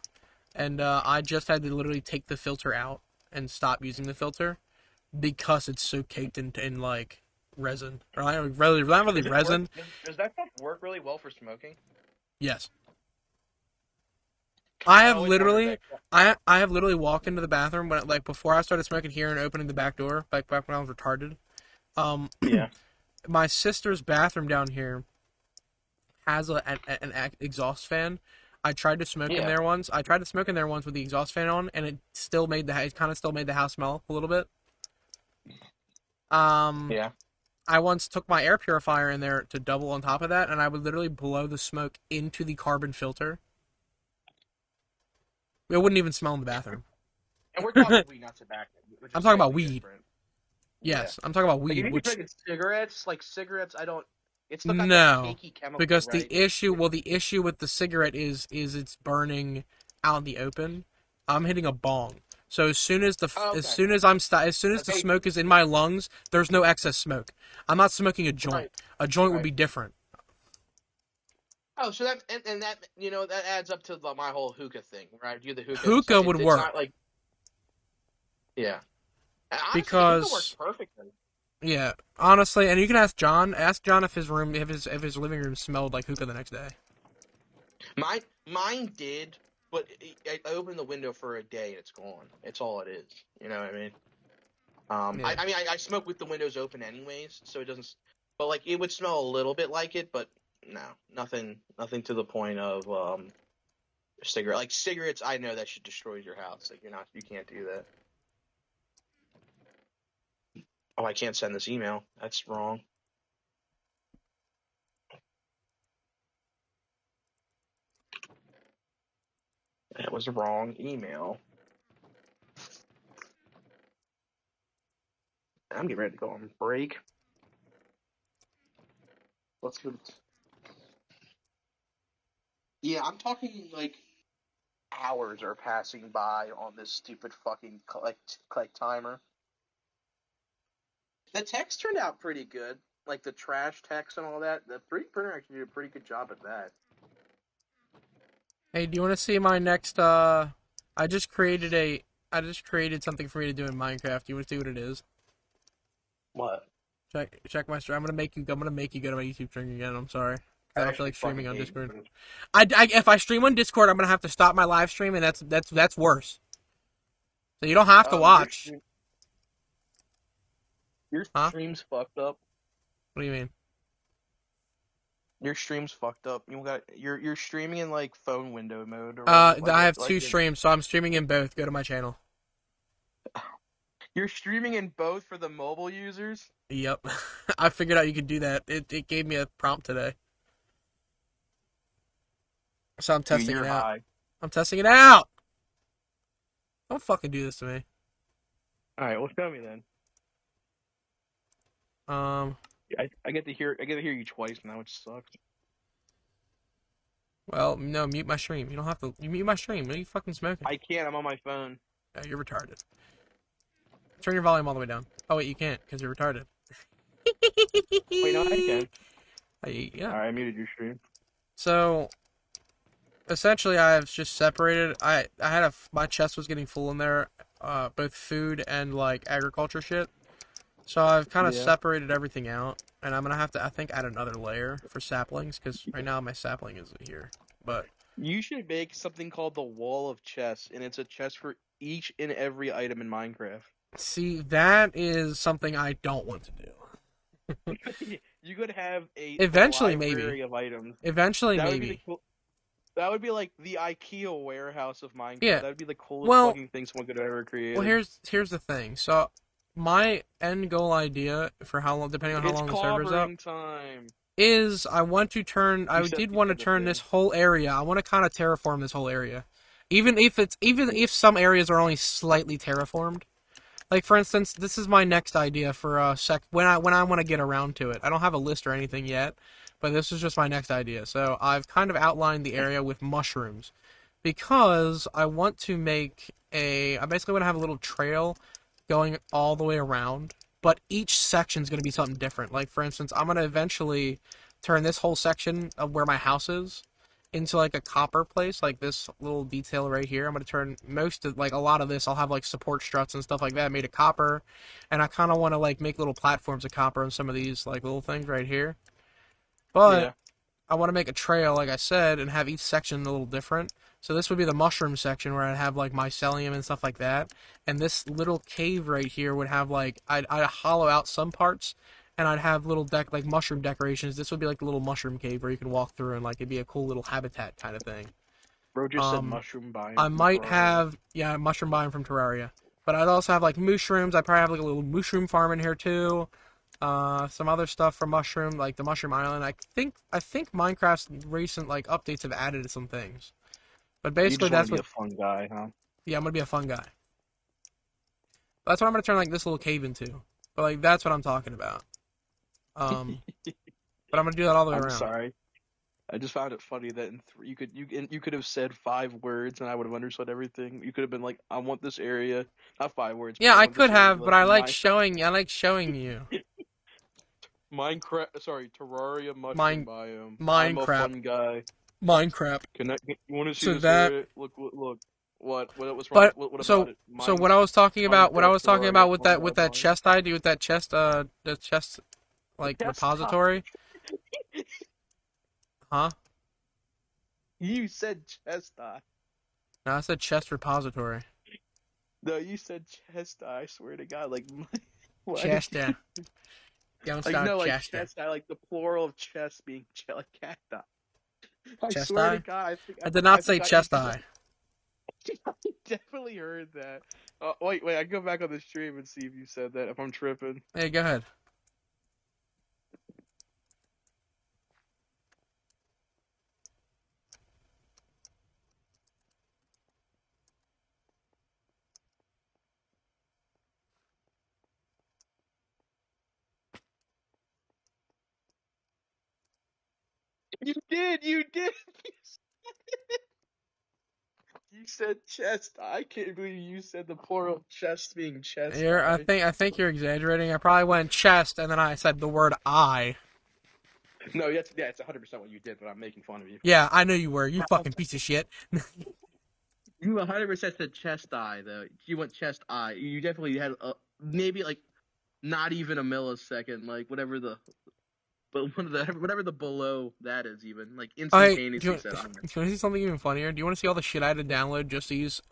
[SPEAKER 1] and I just had to literally take the filter out and stop using the filter because it's so caked in like resin or not really resin.
[SPEAKER 3] Does that stuff work really well for smoking?
[SPEAKER 1] Yes. I
[SPEAKER 3] I
[SPEAKER 1] have
[SPEAKER 3] always wondered
[SPEAKER 1] literally,
[SPEAKER 3] that.
[SPEAKER 1] I have literally walked into the bathroom when like before I started smoking here and opening the back door, like back when I was retarded.
[SPEAKER 3] Yeah.
[SPEAKER 1] My sister's bathroom down here has an exhaust fan. I tried to smoke in
[SPEAKER 2] Yeah.
[SPEAKER 1] there once. I tried to smoke in there once with the exhaust fan on, and it kind of still made the house smell a little bit. Um,
[SPEAKER 2] Yeah.
[SPEAKER 1] I once took my air purifier in there to double on top of that, and I would literally blow the smoke into the carbon filter. It wouldn't even smell in the bathroom.
[SPEAKER 2] And we're talking weed, not tobacco, which
[SPEAKER 1] I'm
[SPEAKER 2] is
[SPEAKER 1] talking about
[SPEAKER 2] slightly
[SPEAKER 1] weed.
[SPEAKER 2] different. Yeah.
[SPEAKER 1] Yes, I'm talking about
[SPEAKER 2] Like if
[SPEAKER 1] weed,
[SPEAKER 2] you're
[SPEAKER 1] which
[SPEAKER 2] drinking cigarettes, like cigarettes, I don't. It's still got that
[SPEAKER 1] no,
[SPEAKER 2] cakey chemical,
[SPEAKER 1] because
[SPEAKER 2] right?
[SPEAKER 1] the issue with the cigarette is it's burning out in the open. I'm hitting a bong, so
[SPEAKER 2] Oh,
[SPEAKER 1] as
[SPEAKER 2] okay.
[SPEAKER 1] soon as as soon as the
[SPEAKER 2] Okay.
[SPEAKER 1] smoke is in my lungs, there's no excess smoke. I'm not smoking a joint.
[SPEAKER 2] Right.
[SPEAKER 1] A joint would
[SPEAKER 2] Right.
[SPEAKER 1] be different.
[SPEAKER 2] Oh, so that and that that adds up to my whole hookah thing, right? Do the hookah.
[SPEAKER 1] Hookah would
[SPEAKER 2] It's not
[SPEAKER 1] work
[SPEAKER 2] like yeah. And honestly, the hookah works
[SPEAKER 1] because
[SPEAKER 2] perfectly.
[SPEAKER 1] yeah, honestly, and you can ask John. Ask John if his room, if his living room smelled like hookah the next day.
[SPEAKER 2] Mine did, but I opened the window for a day and it's gone. It's all it is. You know what I mean?
[SPEAKER 1] Yeah.
[SPEAKER 2] I mean, I smoke with the windows open anyways, so it doesn't. But like, it would smell a little bit like it, but no, nothing to the point of cigarette. Like cigarettes, I know that shit destroys your house. Like you can't do that. Oh, I can't send this email. That's wrong. That was the wrong email. I'm getting ready to go on break. Let's go. Yeah, I'm talking like hours are passing by on this stupid fucking collect timer. The text turned out pretty good, like the trash text and all that. The 3D printer actually did a pretty good job at that.
[SPEAKER 1] Hey, do you want to see my next? I just created something for me to do in Minecraft. Do you want to see what it is?
[SPEAKER 2] What?
[SPEAKER 1] Check my stream. I'm gonna make you go to my YouTube stream again. I'm sorry. I
[SPEAKER 2] I
[SPEAKER 1] don't feel
[SPEAKER 2] actually
[SPEAKER 1] like streaming
[SPEAKER 2] fucking
[SPEAKER 1] on
[SPEAKER 2] hate
[SPEAKER 1] Discord.
[SPEAKER 2] it.
[SPEAKER 1] If I stream on Discord, I'm gonna have to stop my live stream, and that's worse. So you don't have to
[SPEAKER 2] Your
[SPEAKER 1] watch,
[SPEAKER 2] your
[SPEAKER 1] huh?
[SPEAKER 2] stream's fucked up.
[SPEAKER 1] What do you mean?
[SPEAKER 2] Your stream's fucked up. You're streaming in like phone window mode or whatever.
[SPEAKER 1] I have two streams, so I'm streaming in both. Go to my channel.
[SPEAKER 2] You're streaming in both for the mobile users.
[SPEAKER 1] Yep, I figured out you could do that. It gave me a prompt today, so I'm
[SPEAKER 2] Dude,
[SPEAKER 1] testing
[SPEAKER 2] you're
[SPEAKER 1] it out.
[SPEAKER 2] high.
[SPEAKER 1] I'm testing it out. Don't fucking do this to me.
[SPEAKER 2] All right, well, show me then. I get to hear you twice now, which sucks.
[SPEAKER 1] Well, no, mute my stream. You don't have to. You mute my stream. What are you fucking smoking?
[SPEAKER 2] I can't. I'm on my phone.
[SPEAKER 1] Oh, you're retarded. Turn your volume all the way down. Oh wait, you can't because you're retarded.
[SPEAKER 2] Wait, no, I can.
[SPEAKER 1] Yeah.
[SPEAKER 2] All right, I muted your stream.
[SPEAKER 1] So, essentially, I've just separated. I had my chest was getting full in there, both food and like agriculture shit. So I've kind of separated everything out, and I'm gonna have to, I think, add another layer for saplings because right now my sapling is here. But
[SPEAKER 2] You should make something called the Wall of Chests, and it's a chest for each and every item in Minecraft.
[SPEAKER 1] see, that is something I don't want to do.
[SPEAKER 2] You could have
[SPEAKER 1] Eventually,
[SPEAKER 2] a library
[SPEAKER 1] maybe.
[SPEAKER 2] of items.
[SPEAKER 1] Eventually,
[SPEAKER 2] That
[SPEAKER 1] maybe.
[SPEAKER 2] that would be like the IKEA warehouse of Minecraft.
[SPEAKER 1] Yeah.
[SPEAKER 2] That would be the coolest
[SPEAKER 1] Well-
[SPEAKER 2] fucking thing someone could have ever create.
[SPEAKER 1] Well, here's the thing. So, my end goal idea for how long, depending on how long the server's up,
[SPEAKER 2] time.
[SPEAKER 1] is I want to turn. I
[SPEAKER 2] said
[SPEAKER 1] did
[SPEAKER 2] you
[SPEAKER 1] want to
[SPEAKER 2] said the
[SPEAKER 1] turn
[SPEAKER 2] thing.
[SPEAKER 1] this whole area. I want to kind of terraform this whole area, even if some areas are only slightly terraformed. Like for instance, this is my next idea for when I want to get around to it. I don't have a list or anything yet, but this is just my next idea. So I've kind of outlined the area with mushrooms because I want to make I basically want to have a little trail going all the way around, but each section is going to be something different. Like for instance, I'm going to eventually turn this whole section of where my house is into like a copper place, like this little detail right here. I'm going to turn a lot of this, I'll have like support struts and stuff like that made of copper, and I kind of want to like make little platforms of copper on some of these like little things right here. But
[SPEAKER 2] Yeah.
[SPEAKER 1] I want to make a trail, like I said, and have each section a little different. So this would be the mushroom section where I'd have like mycelium and stuff like that. And this little cave right here would have like I'd hollow out some parts, and I'd have little like mushroom decorations. This would be like a little mushroom cave where you can walk through and like it'd be a cool little habitat kind of thing.
[SPEAKER 3] Bro just said mushroom
[SPEAKER 1] I
[SPEAKER 3] biome from
[SPEAKER 1] might
[SPEAKER 3] Terraria.
[SPEAKER 1] have, yeah, mushroom biome from Terraria. But I'd also have like mushrooms. I probably have like a little mushroom farm in here too. Some other stuff for mushroom, like the mushroom island. I think Minecraft's recent like updates have added some things. But
[SPEAKER 3] You
[SPEAKER 1] basically
[SPEAKER 3] just want to
[SPEAKER 1] that's
[SPEAKER 3] be
[SPEAKER 1] what,
[SPEAKER 3] a fun guy, huh?
[SPEAKER 1] yeah, I'm gonna be a fun guy. That's what I'm gonna turn like this little cave into. But like that's what I'm talking about. Um, but I'm gonna do that all the way
[SPEAKER 3] I'm
[SPEAKER 1] around.
[SPEAKER 3] sorry. I just found it funny that you could have said 5 words and I would have understood everything. You could have been like, I want this area, not 5 words, but
[SPEAKER 1] Yeah,
[SPEAKER 3] I
[SPEAKER 1] I
[SPEAKER 3] want this
[SPEAKER 1] could
[SPEAKER 3] area to
[SPEAKER 1] have,
[SPEAKER 3] be
[SPEAKER 1] but
[SPEAKER 3] like
[SPEAKER 1] I like showing. I like showing you.
[SPEAKER 3] Minecraft. Sorry, Terraria mushroom
[SPEAKER 1] Mine,
[SPEAKER 3] biome. I'm a
[SPEAKER 1] Minecraft,
[SPEAKER 3] fun guy.
[SPEAKER 1] Minecraft.
[SPEAKER 3] You want to see
[SPEAKER 1] So
[SPEAKER 3] this
[SPEAKER 1] that,
[SPEAKER 3] area? Look. What's wrong?
[SPEAKER 1] but
[SPEAKER 3] What about
[SPEAKER 1] so
[SPEAKER 3] it?
[SPEAKER 1] so what I was talking about, what I
[SPEAKER 3] Minecraft
[SPEAKER 1] was talking
[SPEAKER 3] Terraria
[SPEAKER 1] about with
[SPEAKER 3] fun
[SPEAKER 1] that
[SPEAKER 3] guy
[SPEAKER 1] with that
[SPEAKER 3] biome.
[SPEAKER 1] chest ID, with that chest, the chest like
[SPEAKER 3] Yes,
[SPEAKER 1] repository, huh?
[SPEAKER 3] you said chest eye.
[SPEAKER 1] No, I said chest repository.
[SPEAKER 3] No, you said chest eye. I swear to God, like, why did you?
[SPEAKER 1] Chester. Don't
[SPEAKER 3] Like
[SPEAKER 1] start
[SPEAKER 3] no, like
[SPEAKER 1] Chester.
[SPEAKER 3] chest eye, like the plural of chest being like cacti. I
[SPEAKER 1] Chest
[SPEAKER 3] swear to
[SPEAKER 1] eye?
[SPEAKER 3] God,
[SPEAKER 1] I did not
[SPEAKER 3] I
[SPEAKER 1] say
[SPEAKER 3] forgot you
[SPEAKER 1] chest eye.
[SPEAKER 3] definitely heard that. Wait, I can go back on the stream and see if you said that. If I'm tripping.
[SPEAKER 1] Hey, go ahead.
[SPEAKER 3] You did. You said chest. I can't believe you said the plural of chest being chest
[SPEAKER 1] I
[SPEAKER 3] eye.
[SPEAKER 1] think you're exaggerating. I probably went chest and then I said the word I.
[SPEAKER 3] No, it's 100% what you did, but I'm making fun of you.
[SPEAKER 1] Yeah, I know you were. You fucking piece of shit.
[SPEAKER 3] You 100% said chest eye though. You went chest eye. You definitely had maybe like not even a millisecond, like whatever the whatever the below that is, even like
[SPEAKER 1] Hey,
[SPEAKER 3] instantaneously said.
[SPEAKER 1] do you want to see something even funnier? Do you want to see all the shit I had to download just to use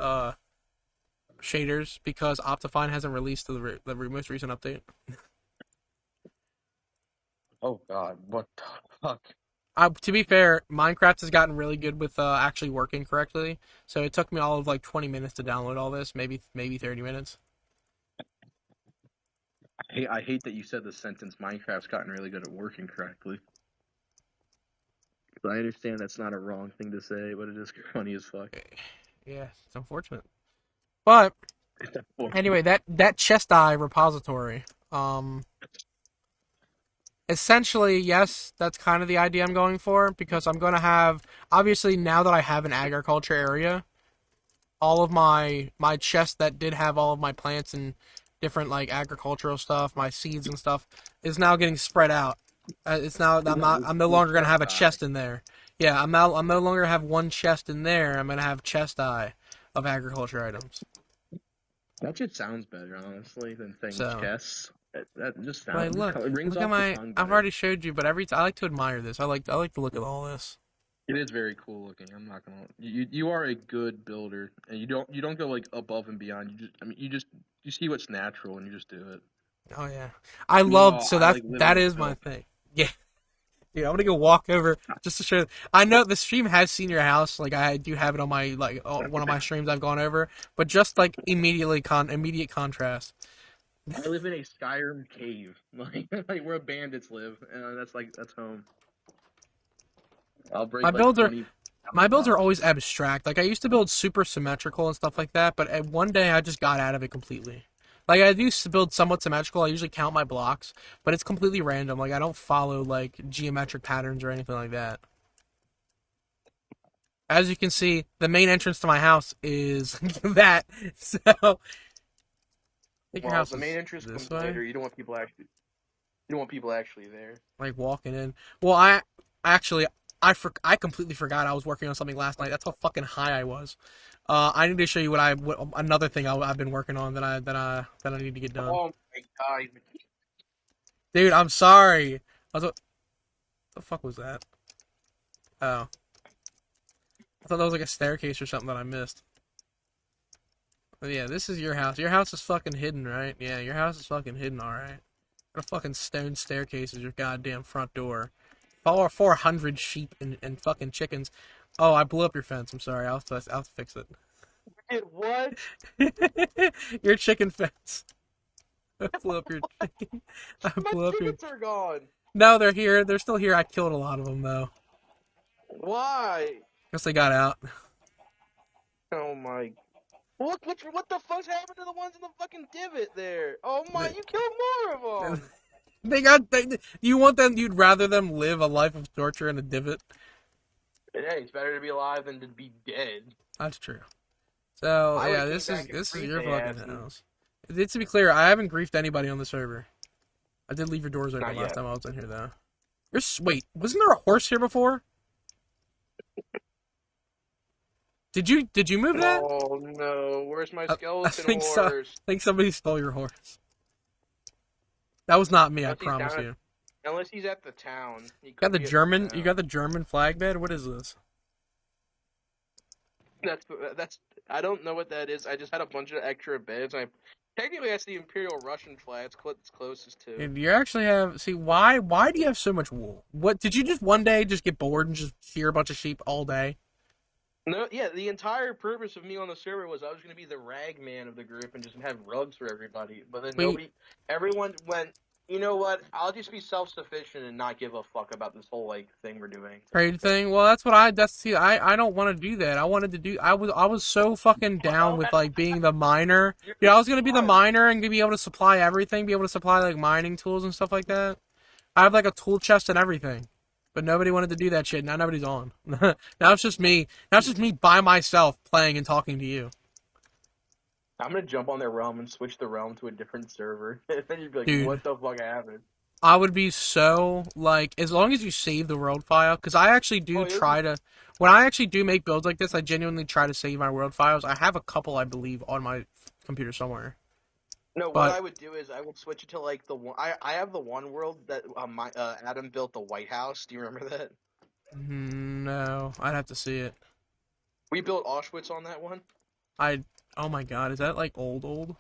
[SPEAKER 1] shaders because Optifine hasn't released the most recent update?
[SPEAKER 3] Oh God, what the fuck?
[SPEAKER 1] To be fair, Minecraft has gotten really good with actually working correctly. So it took me all of like 20 minutes to download all this, maybe 30 minutes.
[SPEAKER 3] I hate that you said the sentence. Minecraft's gotten really good at working correctly. But I understand that's not a wrong thing to say, but it is funny as fuck.
[SPEAKER 1] Yeah, it's unfortunate. But anyway, that chest eye repository, essentially, yes, that's kind of the idea I'm going for because I'm going to have, obviously now that I have an agriculture area, all of my chest that did have all of my plants and different like agricultural stuff, my seeds and stuff, is now getting spread out. It's now I'm no longer gonna have a chest in there. Yeah, I'm no longer have one chest in there. I'm gonna have chest eye of agriculture items.
[SPEAKER 3] That just sounds better, honestly, than saying
[SPEAKER 1] So,
[SPEAKER 3] chess. That just
[SPEAKER 1] like,
[SPEAKER 3] sounds.
[SPEAKER 1] look,
[SPEAKER 3] It rings
[SPEAKER 1] look at
[SPEAKER 3] off the
[SPEAKER 1] my.
[SPEAKER 3] tongue
[SPEAKER 1] I've
[SPEAKER 3] better.
[SPEAKER 1] already showed you, but I like to admire this. I like to look at all this.
[SPEAKER 3] It is very cool looking. I'm not gonna. You are a good builder, and you don't go like above and beyond. You see what's natural and you just do it.
[SPEAKER 1] Oh yeah, I loved.
[SPEAKER 3] Meanwhile,
[SPEAKER 1] So
[SPEAKER 3] I like live in
[SPEAKER 1] that
[SPEAKER 3] a
[SPEAKER 1] is my
[SPEAKER 3] filth.
[SPEAKER 1] thing. Yeah. Dude, I'm gonna go walk over just to show. I know the stream has seen your house. Like I do have it on my one of my streams I've gone over, but just like immediate contrast.
[SPEAKER 3] I live in a Skyrim cave, like where bandits live, and that's home. I'll
[SPEAKER 1] My
[SPEAKER 3] break like
[SPEAKER 1] builds are
[SPEAKER 3] 20
[SPEAKER 1] my builds are always
[SPEAKER 3] boxes.
[SPEAKER 1] abstract. Like I used to build super symmetrical and stuff like that, but at one day I just got out of it completely. Like I do build somewhat symmetrical. I usually count my blocks, but it's completely random. Like I don't follow like geometric patterns or anything like that. As you can see, the main entrance to my house is that. So, I think your
[SPEAKER 3] Well,
[SPEAKER 1] house
[SPEAKER 3] the main
[SPEAKER 1] is
[SPEAKER 3] entrance
[SPEAKER 1] this
[SPEAKER 3] comes
[SPEAKER 1] way.
[SPEAKER 3] later. You don't want people actually there.
[SPEAKER 1] Like walking in. Well, actually I completely forgot I was working on something last night. That's how fucking high I was. I need to show you what another thing I've been working on that I need to get done.
[SPEAKER 3] Oh my God!
[SPEAKER 1] Dude, I'm sorry. What the fuck was that? Oh, I thought that was like a staircase or something that I missed. But yeah, this is your house. Your house is fucking hidden, right? Yeah, your house is fucking hidden, all right. Got a fucking stone staircase as your goddamn front door. 400 sheep and fucking chickens. Oh, I blew up your fence. I'm sorry. I'll fix it.
[SPEAKER 2] Did what?
[SPEAKER 1] Your chicken fence. I blew up your. I
[SPEAKER 2] My
[SPEAKER 1] blew up your.
[SPEAKER 2] chickens are gone.
[SPEAKER 1] No, they're here. They're still here. I killed a lot of them though.
[SPEAKER 2] Why?
[SPEAKER 1] Guess they got out.
[SPEAKER 2] Oh my. What the fuck's happened to the ones in the fucking divot there? Oh my, you killed more of them.
[SPEAKER 1] They got. You want them? You'd rather them live a life of torture in a divot?
[SPEAKER 2] Hey, it's better to be alive than to be dead.
[SPEAKER 1] That's true. So
[SPEAKER 2] I would
[SPEAKER 1] yeah,
[SPEAKER 2] have came
[SPEAKER 1] this is
[SPEAKER 2] back and
[SPEAKER 1] this is
[SPEAKER 2] freed
[SPEAKER 1] your
[SPEAKER 2] their
[SPEAKER 1] fucking
[SPEAKER 2] asses.
[SPEAKER 1] house. To be clear, I haven't griefed anybody on the server. I did leave your doors open
[SPEAKER 2] Not
[SPEAKER 1] last
[SPEAKER 2] yet.
[SPEAKER 1] time I was in here though. Wait, wasn't there a horse here before? Did you move that?
[SPEAKER 2] Oh no, where's my
[SPEAKER 1] I
[SPEAKER 2] skeleton
[SPEAKER 1] think so. I
[SPEAKER 2] horse?
[SPEAKER 1] think somebody stole your horse. That was not me, I
[SPEAKER 2] Unless he's
[SPEAKER 1] promise
[SPEAKER 2] down
[SPEAKER 1] you.
[SPEAKER 2] Unless he's at the town. He
[SPEAKER 1] Got
[SPEAKER 2] could
[SPEAKER 1] the
[SPEAKER 2] be at
[SPEAKER 1] German.
[SPEAKER 2] the
[SPEAKER 1] You
[SPEAKER 2] town.
[SPEAKER 1] got the German flag bed. What is this?
[SPEAKER 2] That's I don't know what that is. I just had a bunch of extra beds. Technically that's the Imperial Russian flag. It's closest to.
[SPEAKER 1] And you actually have. See why? Why do you have so much wool? What did you just one day just get bored and just hear a bunch of sheep all day?
[SPEAKER 2] No, yeah, the entire purpose of me on the server was I was going to be the rag man of the group and just have rugs for everybody. But then
[SPEAKER 1] Wait,
[SPEAKER 2] everyone went, you know what? I'll just be self-sufficient and not give a fuck about this whole like thing we're doing.
[SPEAKER 1] trade thing. Well, see. I don't want to do that. I wanted to do. I was so fucking down with like being the miner. Yeah, I was gonna be the miner and be able to supply everything. Be able to supply like mining tools and stuff like that. I have like a tool chest and everything. But nobody wanted to do that shit. Now nobody's on. Now it's just me. Now it's just me by myself playing and talking to you.
[SPEAKER 2] I'm gonna jump on their realm and switch the realm to a different server, and then you'd be like,
[SPEAKER 1] Dude.
[SPEAKER 2] "What the fuck happened?"
[SPEAKER 1] I would be so like as long as you save the world file because I actually do
[SPEAKER 2] Oh,
[SPEAKER 1] try to when I actually do make builds like this I genuinely try to save my world files. I have a couple I believe on my computer somewhere.
[SPEAKER 2] No, what
[SPEAKER 1] But
[SPEAKER 2] I would do is I would switch it to like the one. I have the one world that Adam built the White House. Do you remember that?
[SPEAKER 1] no, I'd have to see it.
[SPEAKER 2] We built Auschwitz on that one.
[SPEAKER 1] Oh my god, is that like old?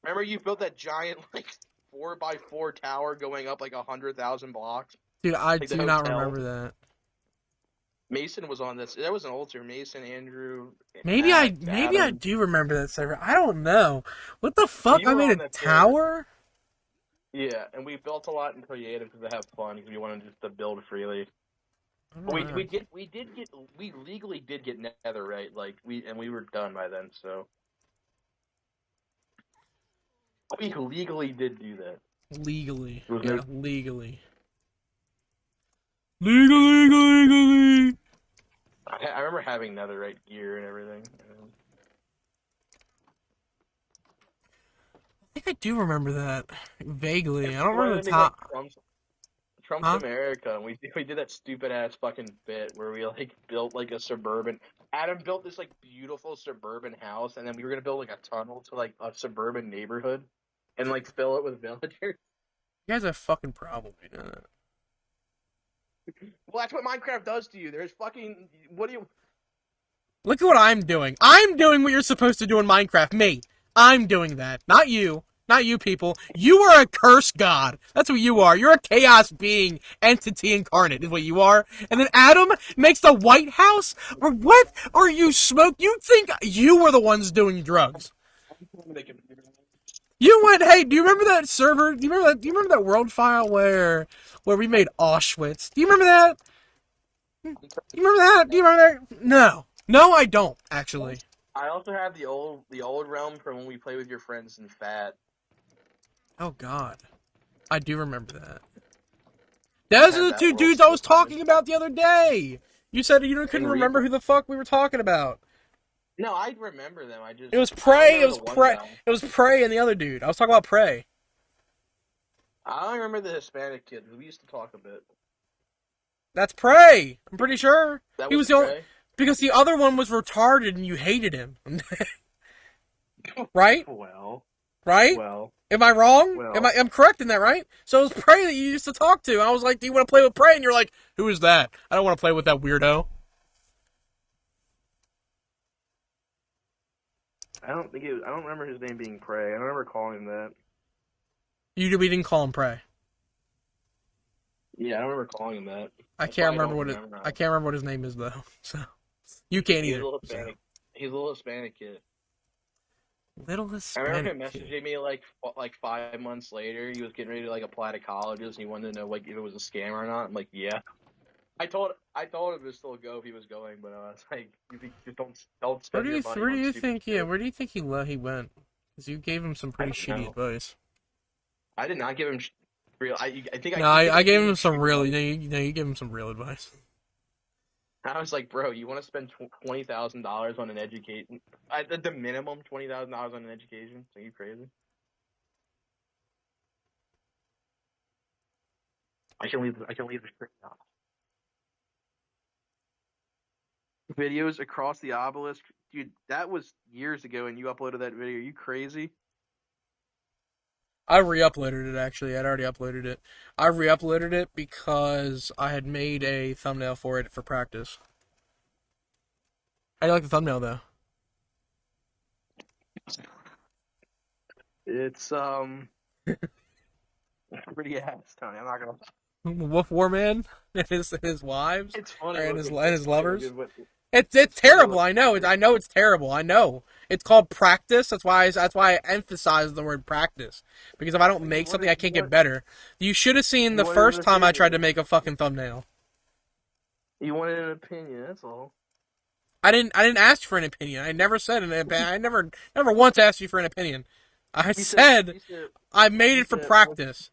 [SPEAKER 2] Remember you built that giant like 4x4 tower going up like 100,000 blocks?
[SPEAKER 1] Dude, I
[SPEAKER 2] Like the
[SPEAKER 1] do not
[SPEAKER 2] hotel?
[SPEAKER 1] remember that.
[SPEAKER 2] Mason was on this. That was an old server. Mason, Andrew.
[SPEAKER 1] Maybe
[SPEAKER 2] Adam.
[SPEAKER 1] I do remember that server. I don't know. What the fuck?
[SPEAKER 2] You
[SPEAKER 1] I
[SPEAKER 2] were
[SPEAKER 1] made
[SPEAKER 2] on
[SPEAKER 1] a
[SPEAKER 2] that
[SPEAKER 1] tower?
[SPEAKER 2] Yeah, and we built a lot in creative because to have fun because we wanted just to build freely.
[SPEAKER 1] I don't know.
[SPEAKER 2] We legally did get netherite we were done by then, so we legally did do that.
[SPEAKER 1] Legally.
[SPEAKER 2] Was
[SPEAKER 1] Yeah,
[SPEAKER 2] there-
[SPEAKER 1] legally. Legally.
[SPEAKER 2] I remember having netherite gear and everything.
[SPEAKER 1] I think I do remember that vaguely. I
[SPEAKER 2] It's
[SPEAKER 1] don't
[SPEAKER 2] one of
[SPEAKER 1] remember the
[SPEAKER 2] things like
[SPEAKER 1] top.
[SPEAKER 2] Trump's
[SPEAKER 1] Huh?
[SPEAKER 2] America, and we did that stupid ass fucking bit where we like built like a suburban. Adam built this like beautiful suburban house, and then we were gonna build like a tunnel to like a suburban neighborhood, and like fill it with villagers.
[SPEAKER 1] You guys have a fucking problem, you know that.
[SPEAKER 2] Well, that's what Minecraft does to you. There's fucking what do you?
[SPEAKER 1] Look at what I'm doing. I'm doing what you're supposed to do in Minecraft. Me. I'm doing that. Not you. Not you people. You are a cursed god. That's what you are. You're a chaos being, entity incarnate is what you are. And then Adam makes the White House? Or what? Or you smoke? You think you were the ones doing drugs. You went, hey, do you remember that server? Do you remember that world file where we made Auschwitz? Do you remember that? You remember that? Do you remember that? No. No, I don't, actually.
[SPEAKER 2] I also have the old realm from when we play with your friends in Fat.
[SPEAKER 1] Oh, God. I do remember that. Those
[SPEAKER 2] Had
[SPEAKER 1] are the
[SPEAKER 2] that
[SPEAKER 1] two
[SPEAKER 2] world
[SPEAKER 1] dudes I was
[SPEAKER 2] still coming.
[SPEAKER 1] talking about the other day. You said you couldn't
[SPEAKER 2] In
[SPEAKER 1] remember
[SPEAKER 2] Reaper?
[SPEAKER 1] who the fuck we were talking about.
[SPEAKER 2] No, I remember them. I just
[SPEAKER 1] It was
[SPEAKER 2] I
[SPEAKER 1] Prey.
[SPEAKER 2] don't
[SPEAKER 1] It was
[SPEAKER 2] remember the one
[SPEAKER 1] Prey.
[SPEAKER 2] guy.
[SPEAKER 1] It was Prey and the other dude. I was talking about Prey.
[SPEAKER 2] I don't remember the Hispanic kid. We used to talk a bit.
[SPEAKER 1] That's Prey. I'm pretty sure.
[SPEAKER 2] That
[SPEAKER 1] He was
[SPEAKER 2] was
[SPEAKER 1] the only,
[SPEAKER 2] Prey?
[SPEAKER 1] because the other one was retarded and you hated him. Right?
[SPEAKER 2] Well.
[SPEAKER 1] Right?
[SPEAKER 2] Well.
[SPEAKER 1] Am I wrong?
[SPEAKER 2] Well.
[SPEAKER 1] I'm correct in that, right? So it was Prey that you used to talk to. I was like, do you want to play with Prey? And you're like, who is that? I don't want to play with that weirdo.
[SPEAKER 2] I don't remember his name being Prey. I don't remember calling him that.
[SPEAKER 1] We didn't call him Prey.
[SPEAKER 2] Yeah, I don't remember calling him that.
[SPEAKER 1] I
[SPEAKER 2] That's
[SPEAKER 1] can't
[SPEAKER 2] why I
[SPEAKER 1] remember
[SPEAKER 2] don't
[SPEAKER 1] what it.
[SPEAKER 2] remember
[SPEAKER 1] I
[SPEAKER 2] him.
[SPEAKER 1] can't remember what his name is though. So you can't
[SPEAKER 2] He's a
[SPEAKER 1] either.
[SPEAKER 2] little
[SPEAKER 1] So
[SPEAKER 2] Hispanic. He's a little Hispanic kid.
[SPEAKER 1] little
[SPEAKER 2] I remember
[SPEAKER 1] Hispanic
[SPEAKER 2] him
[SPEAKER 1] kid.
[SPEAKER 2] messaging me like 5 months later. He was getting ready to like apply to colleges, and he wanted to know like if it was a scam or not. I'm like, yeah. I told him to still go if he was going, but I was like, just don't spend your money
[SPEAKER 1] Where do
[SPEAKER 2] on
[SPEAKER 1] you
[SPEAKER 2] stupid
[SPEAKER 1] think? Yeah,
[SPEAKER 2] shit.
[SPEAKER 1] where do you think he went? Because you gave him some
[SPEAKER 2] I
[SPEAKER 1] pretty
[SPEAKER 2] don't
[SPEAKER 1] shitty
[SPEAKER 2] know.
[SPEAKER 1] advice.
[SPEAKER 2] I did not give him real.
[SPEAKER 1] No,
[SPEAKER 2] You think
[SPEAKER 1] I
[SPEAKER 2] I
[SPEAKER 1] gave
[SPEAKER 2] gave him
[SPEAKER 1] him some
[SPEAKER 2] shitty
[SPEAKER 1] really.
[SPEAKER 2] advice?
[SPEAKER 1] No, you gave him some real advice.
[SPEAKER 2] I was like, bro, you want to spend $20,000 on an education? At the minimum, $20,000 on an education? Are you crazy? I can leave the screen off. Videos across the obelisk, dude. That was years ago, and you uploaded that video. Are you crazy?
[SPEAKER 1] I re-uploaded it actually. I'd already uploaded it. I re-uploaded it because I had made a thumbnail for it for practice. How do you like the thumbnail though?
[SPEAKER 2] It's pretty ass, Tony. I'm not gonna.
[SPEAKER 1] Wolf War Man and his wives
[SPEAKER 2] It's funny
[SPEAKER 1] and
[SPEAKER 2] looking.
[SPEAKER 1] and
[SPEAKER 2] It's
[SPEAKER 1] his
[SPEAKER 2] funny
[SPEAKER 1] lovers.
[SPEAKER 2] looking, but
[SPEAKER 1] It's
[SPEAKER 2] it's funny
[SPEAKER 1] terrible.
[SPEAKER 2] looking.
[SPEAKER 1] I know. I know it's terrible. I know. It's called practice. That's why I emphasize the word practice. Because if I don't
[SPEAKER 2] You
[SPEAKER 1] make something,
[SPEAKER 2] wanted
[SPEAKER 1] I can't get better. You should have seen
[SPEAKER 2] you
[SPEAKER 1] the
[SPEAKER 2] wanted an
[SPEAKER 1] first time I tried to
[SPEAKER 2] opinion.
[SPEAKER 1] make a fucking thumbnail.
[SPEAKER 2] You wanted an opinion. That's all.
[SPEAKER 1] I didn't ask for an opinion. I never said an opinion. I never once asked you for an opinion. I
[SPEAKER 2] You said
[SPEAKER 1] said
[SPEAKER 2] you said
[SPEAKER 1] I made
[SPEAKER 2] you
[SPEAKER 1] it for
[SPEAKER 2] said
[SPEAKER 1] practice.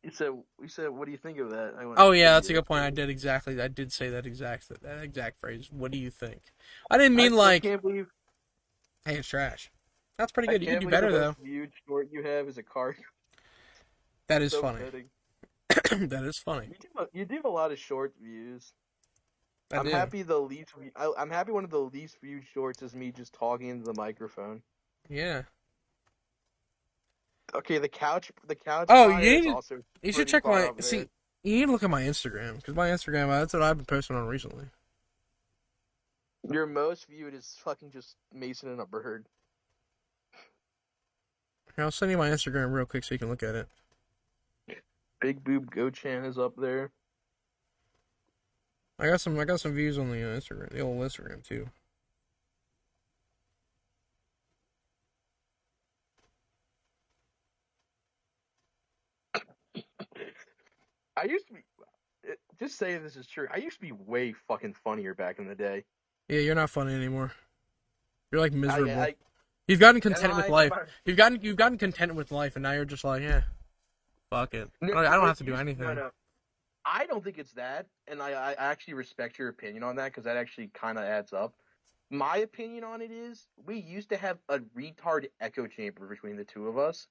[SPEAKER 2] you said what do you think of that? I went,
[SPEAKER 1] Oh yeah,
[SPEAKER 2] pretty
[SPEAKER 1] that's a
[SPEAKER 2] good.
[SPEAKER 1] good point. I did say that exact phrase. What do you think? I didn't
[SPEAKER 2] I
[SPEAKER 1] mean
[SPEAKER 2] still
[SPEAKER 1] like,
[SPEAKER 2] can't believe
[SPEAKER 1] hey, it's trash. That's pretty
[SPEAKER 2] I
[SPEAKER 1] good. You could
[SPEAKER 2] can't
[SPEAKER 1] do
[SPEAKER 2] believe the
[SPEAKER 1] better
[SPEAKER 2] most
[SPEAKER 1] though.
[SPEAKER 2] viewed short you have is a car.
[SPEAKER 1] That is
[SPEAKER 2] So
[SPEAKER 1] funny.
[SPEAKER 2] fitting.
[SPEAKER 1] That is funny.
[SPEAKER 2] You do a lot of short views.
[SPEAKER 1] I
[SPEAKER 2] I'm
[SPEAKER 1] do.
[SPEAKER 2] happy I'm happy one of the least viewed shorts is me just talking into the microphone.
[SPEAKER 1] Yeah.
[SPEAKER 2] Okay, the couch
[SPEAKER 1] Oh,
[SPEAKER 2] fire is also
[SPEAKER 1] you should
[SPEAKER 2] pretty
[SPEAKER 1] check
[SPEAKER 2] far
[SPEAKER 1] my
[SPEAKER 2] up there.
[SPEAKER 1] see. You need to look at my Instagram because my Instagram that's what I've been posting on recently.
[SPEAKER 2] Your most viewed is fucking just Mason and a bird.
[SPEAKER 1] Here, I'll send you my Instagram real quick so you can look at it.
[SPEAKER 2] Big Boob Go-chan is up there.
[SPEAKER 1] I got some views on the Instagram, the old Instagram too.
[SPEAKER 2] I used to be just saying this is true. I used to be way fucking funnier back in the day.
[SPEAKER 1] Yeah, you're not funny anymore. You're like
[SPEAKER 2] I,
[SPEAKER 1] miserable.
[SPEAKER 2] I
[SPEAKER 1] You've gotten
[SPEAKER 2] and
[SPEAKER 1] content with
[SPEAKER 2] I
[SPEAKER 1] life. You've gotten content with life, and now you're just like, yeah, fuck it.
[SPEAKER 2] no,
[SPEAKER 1] I don't
[SPEAKER 2] it
[SPEAKER 1] have to do
[SPEAKER 2] used no
[SPEAKER 1] anything.
[SPEAKER 2] no. I don't think it's that, and I actually respect your opinion on that because that actually kind of adds up. My opinion on it is we used to have a retard echo chamber between the two of us.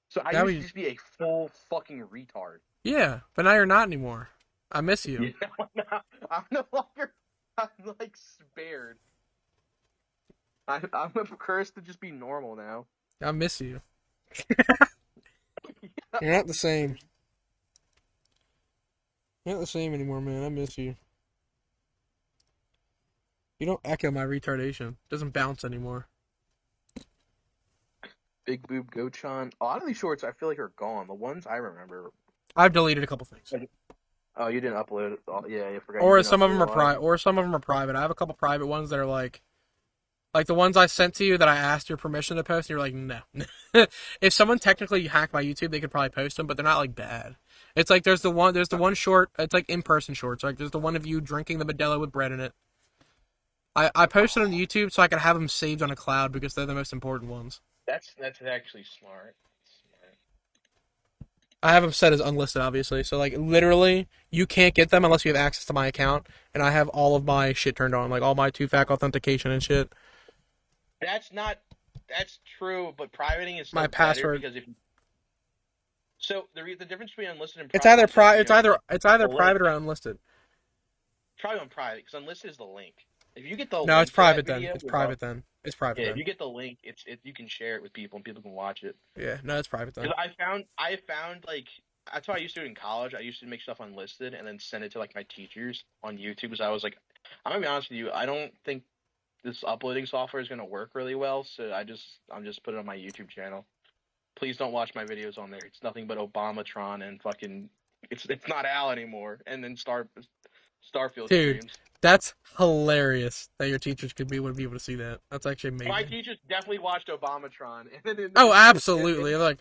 [SPEAKER 2] So I
[SPEAKER 1] Now
[SPEAKER 2] used to
[SPEAKER 1] we,
[SPEAKER 2] just be a full fucking retard.
[SPEAKER 1] yeah, but now you're not anymore. I miss you.
[SPEAKER 2] You know, I'm no longer. I'm like spared. I'm cursed to just be normal now.
[SPEAKER 1] I miss you. You're not the same. You're not the same anymore, man. I miss you. You don't echo my retardation. It doesn't bounce anymore.
[SPEAKER 2] Big Boob Gochan. A lot of these shorts I feel like are gone. The ones I remember.
[SPEAKER 1] I've deleted a couple things.
[SPEAKER 2] Oh, you didn't upload it. Oh, yeah, I forgot you
[SPEAKER 1] Or
[SPEAKER 2] didn't
[SPEAKER 1] some of
[SPEAKER 2] upload
[SPEAKER 1] them
[SPEAKER 2] a
[SPEAKER 1] are
[SPEAKER 2] lot.
[SPEAKER 1] private. Or some of them are private. I have a couple private ones that are like the ones I sent to you that I asked your permission to post. And you're like, no. If someone technically hacked my YouTube, they could probably post them, but they're not like bad. It's like there's the one short. It's like in person shorts. Like there's the one of you drinking the Modelo with bread in it. I posted on YouTube so I could have them saved on a cloud because they're the most important ones.
[SPEAKER 2] That's actually smart.
[SPEAKER 1] I have them set as unlisted, obviously. So like literally, you can't get them unless you have access to my account, and I have all of my shit turned on, like all my two-factor authentication and shit.
[SPEAKER 2] That's not. That's true, but privating is
[SPEAKER 1] My
[SPEAKER 2] still better
[SPEAKER 1] password.
[SPEAKER 2] because if. So the difference between unlisted and
[SPEAKER 1] It's
[SPEAKER 2] private
[SPEAKER 1] either
[SPEAKER 2] is just
[SPEAKER 1] it's either
[SPEAKER 2] the link.
[SPEAKER 1] private or unlisted.
[SPEAKER 2] Try on private because unlisted is the link. If you get the
[SPEAKER 1] No, it's
[SPEAKER 2] link to that
[SPEAKER 1] private then.
[SPEAKER 2] video,
[SPEAKER 1] It's private then. It's private
[SPEAKER 2] yeah, if
[SPEAKER 1] then.
[SPEAKER 2] you get the link, you can share it with people and people can watch it.
[SPEAKER 1] Yeah, no, it's private then.
[SPEAKER 2] Because I found like that's what I used to do in college. I used to make stuff unlisted and then send it to like my teachers on YouTube because I was like, I'm gonna be honest with you, I don't think this uploading software is gonna work really well, so I'm just putting it on my YouTube channel. Please don't watch my videos on there. It's nothing but Obamatron and fucking It's not Al anymore. And then Starfield
[SPEAKER 1] Dude,
[SPEAKER 2] streams.
[SPEAKER 1] that's hilarious that your teachers would be able to see that. That's actually
[SPEAKER 2] My
[SPEAKER 1] amazing.
[SPEAKER 2] teachers definitely watched Obamatron, and then
[SPEAKER 1] Oh, absolutely. Like,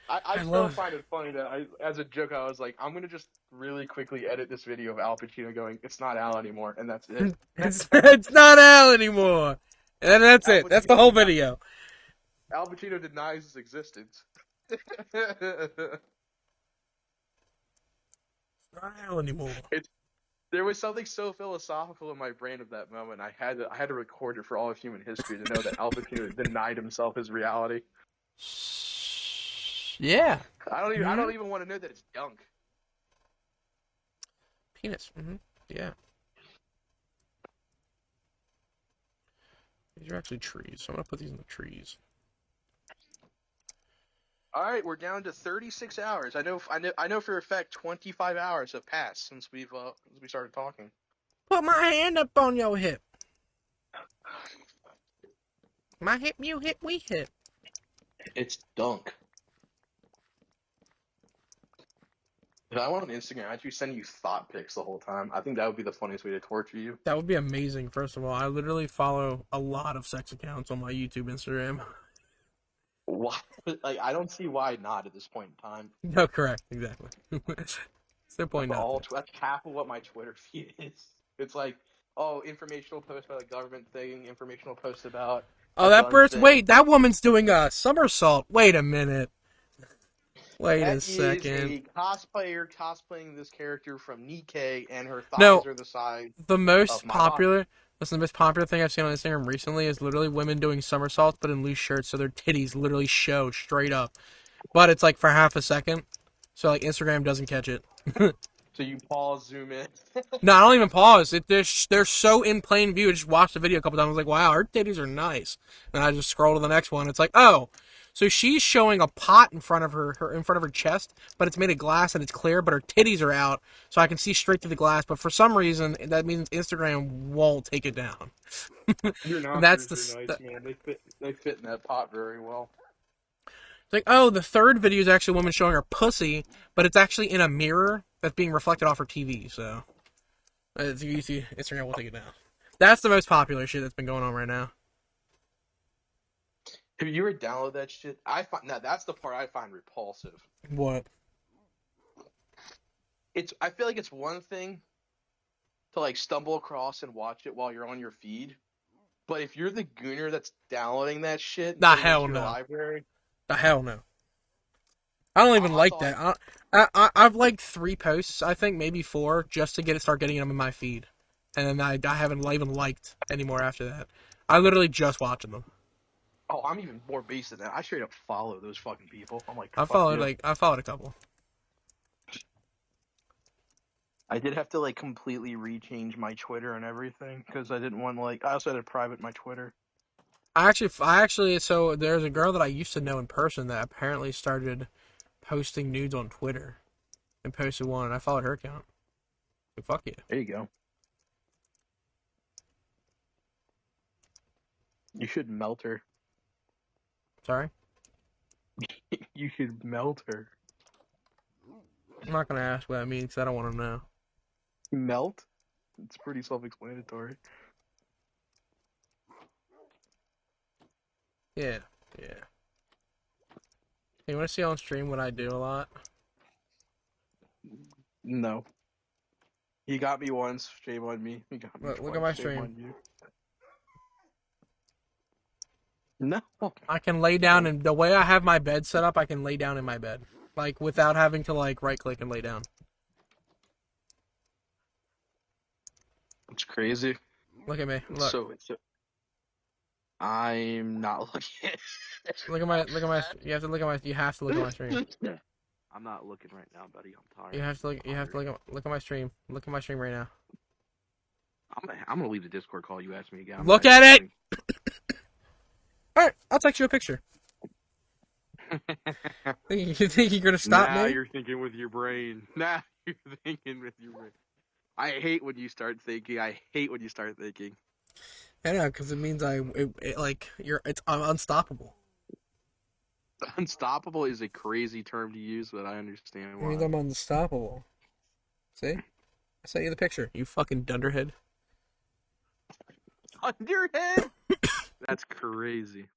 [SPEAKER 2] I
[SPEAKER 1] I
[SPEAKER 2] still
[SPEAKER 1] love.
[SPEAKER 2] find it funny that as a joke, I was like, I'm gonna just really quickly edit this video of Al Pacino going, "It's not Al anymore," and that's it.
[SPEAKER 1] It's not Al anymore. And that's
[SPEAKER 2] Al
[SPEAKER 1] it. That's the whole
[SPEAKER 2] Pacino,
[SPEAKER 1] video.
[SPEAKER 2] Al Pacino denies his existence.
[SPEAKER 1] It's not Al anymore.
[SPEAKER 2] There was something so philosophical in my brain of that moment. I had to record it for all of human history to know that Al Pacino denied himself his reality.
[SPEAKER 1] Yeah.
[SPEAKER 2] I don't even want to know that it's junk.
[SPEAKER 1] Penis. Yeah. These are actually trees, so I'm gonna put these in the trees.
[SPEAKER 3] All right, we're down to 36 hours. I know for a fact 25 hours have passed since we started talking.
[SPEAKER 1] Put my hand up on your hip. My hip, you hip, we hip.
[SPEAKER 2] It's dunk. If I went on Instagram, I'd be sending you thought pics the whole time. I think that would be the funniest way to torture you.
[SPEAKER 1] That would be amazing. First of all, I literally follow a lot of sex accounts on my YouTube, Instagram.
[SPEAKER 2] Why? Like, I don't see why not at this point in time.
[SPEAKER 1] No, correct, exactly. It's the point not.
[SPEAKER 2] That's half of what my Twitter feed is. It's like, oh, informational post about a government thing, informational post about
[SPEAKER 1] Oh,
[SPEAKER 2] a
[SPEAKER 1] that
[SPEAKER 2] gun
[SPEAKER 1] bird's.
[SPEAKER 2] thing.
[SPEAKER 1] Wait, that woman's doing a somersault. Wait a minute. Wait a
[SPEAKER 3] That is
[SPEAKER 1] second.
[SPEAKER 3] a cosplayer cosplaying this character from Nikkei, and her thighs
[SPEAKER 1] No,
[SPEAKER 3] are the size
[SPEAKER 1] the most
[SPEAKER 3] of my
[SPEAKER 1] popular. Listen, the most popular thing I've seen on Instagram recently is literally women doing somersaults, but in loose shirts, so their titties literally show straight up. But it's like for half a second, so like Instagram doesn't catch it.
[SPEAKER 2] So you pause, zoom in.
[SPEAKER 1] No, I don't even pause. They're so in plain view. I just watched the video a couple times. I was like, wow, her titties are nice. And I just scroll to the next one. It's like, oh, so she's showing a pot in front of her chest, but it's made of glass and it's clear, but her titties are out, so I can see straight through the glass. But for some reason, that means Instagram won't take it down.
[SPEAKER 2] Your
[SPEAKER 1] And that's
[SPEAKER 2] nostrils are nice, man. They fit in that pot very well.
[SPEAKER 1] It's like, oh, the third video is actually a woman showing her pussy, but it's actually in a mirror that's being reflected off her TV. So, you see, Instagram will take it down. That's the most popular shit that's been going on right now.
[SPEAKER 2] Have you ever downloaded that shit? Now that's the part I find repulsive.
[SPEAKER 1] What?
[SPEAKER 2] I feel like it's one thing to like stumble across and watch it while you're on your feed, but if you're the gooner that's downloading that shit, and
[SPEAKER 1] The
[SPEAKER 2] putting it
[SPEAKER 1] hell
[SPEAKER 2] into your
[SPEAKER 1] no.
[SPEAKER 2] library,
[SPEAKER 1] The hell no. I don't even like that. I've liked 3 posts, I think, maybe 4, just to start getting them in my feed. And then I haven't even liked anymore after that. I literally just watching them.
[SPEAKER 2] oh, I'm even more based than that. I straight up follow those fucking people. I'm like,
[SPEAKER 1] I
[SPEAKER 2] fuck
[SPEAKER 1] followed
[SPEAKER 2] you.
[SPEAKER 1] I followed a couple.
[SPEAKER 3] I did have to like completely rechange my Twitter and everything because I didn't want I also had to private my Twitter.
[SPEAKER 1] I actually, so there's a girl that I used to know in person that apparently started posting nudes on Twitter and posted one, and I followed her account. So fuck yeah.
[SPEAKER 3] There you go. You should melt her.
[SPEAKER 1] Sorry?
[SPEAKER 3] You should melt her.
[SPEAKER 1] I'm not gonna ask what that means, 'cause I don't want to know.
[SPEAKER 3] Melt? It's pretty self-explanatory.
[SPEAKER 1] Yeah. You want to see on stream what I do a lot?
[SPEAKER 3] No. He got me once. Shame on me. He got me
[SPEAKER 1] Look
[SPEAKER 3] twice.
[SPEAKER 1] at my
[SPEAKER 3] Shame
[SPEAKER 1] stream.
[SPEAKER 3] on you. No.
[SPEAKER 1] I can lay down, and the way I have my bed set up, I can lay down in my bed, like without having to like right click and lay down.
[SPEAKER 3] It's crazy.
[SPEAKER 1] Look at me. Look.
[SPEAKER 3] So I'm not looking.
[SPEAKER 1] Look at my. You have to look at my. You have to look at my stream.
[SPEAKER 3] I'm not looking right now, buddy. I'm tired.
[SPEAKER 1] You have to look. You have to look at my stream. Look at my stream right now.
[SPEAKER 3] I'm gonna leave the Discord call. You asked me again.
[SPEAKER 1] Look at it. All right, I'll text you a picture. You think you're gonna stop
[SPEAKER 3] now
[SPEAKER 1] me?
[SPEAKER 3] you're thinking with your brain. Now you're thinking with your brain. I hate when you start thinking. I
[SPEAKER 1] I know, because it means I'm unstoppable.
[SPEAKER 3] Unstoppable is a crazy term to use, but I understand
[SPEAKER 1] It
[SPEAKER 3] why.
[SPEAKER 1] means I'm unstoppable. See? I sent you the picture. You fucking dunderhead.
[SPEAKER 3] Underhead? That's crazy.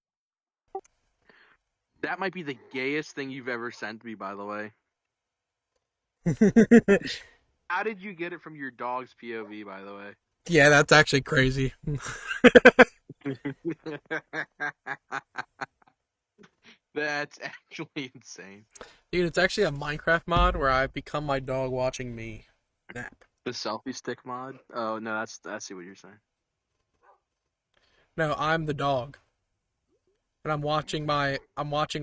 [SPEAKER 3] That might be the gayest thing you've ever sent me, by the way. How did you get it from your dog's POV, by the way?
[SPEAKER 1] Yeah, that's actually crazy.
[SPEAKER 3] That's actually insane.
[SPEAKER 1] Dude, it's actually a Minecraft mod where I become my dog watching me nap.
[SPEAKER 3] The selfie stick mod? Oh no, I see what you're saying.
[SPEAKER 1] No, I'm the dog. And I'm watching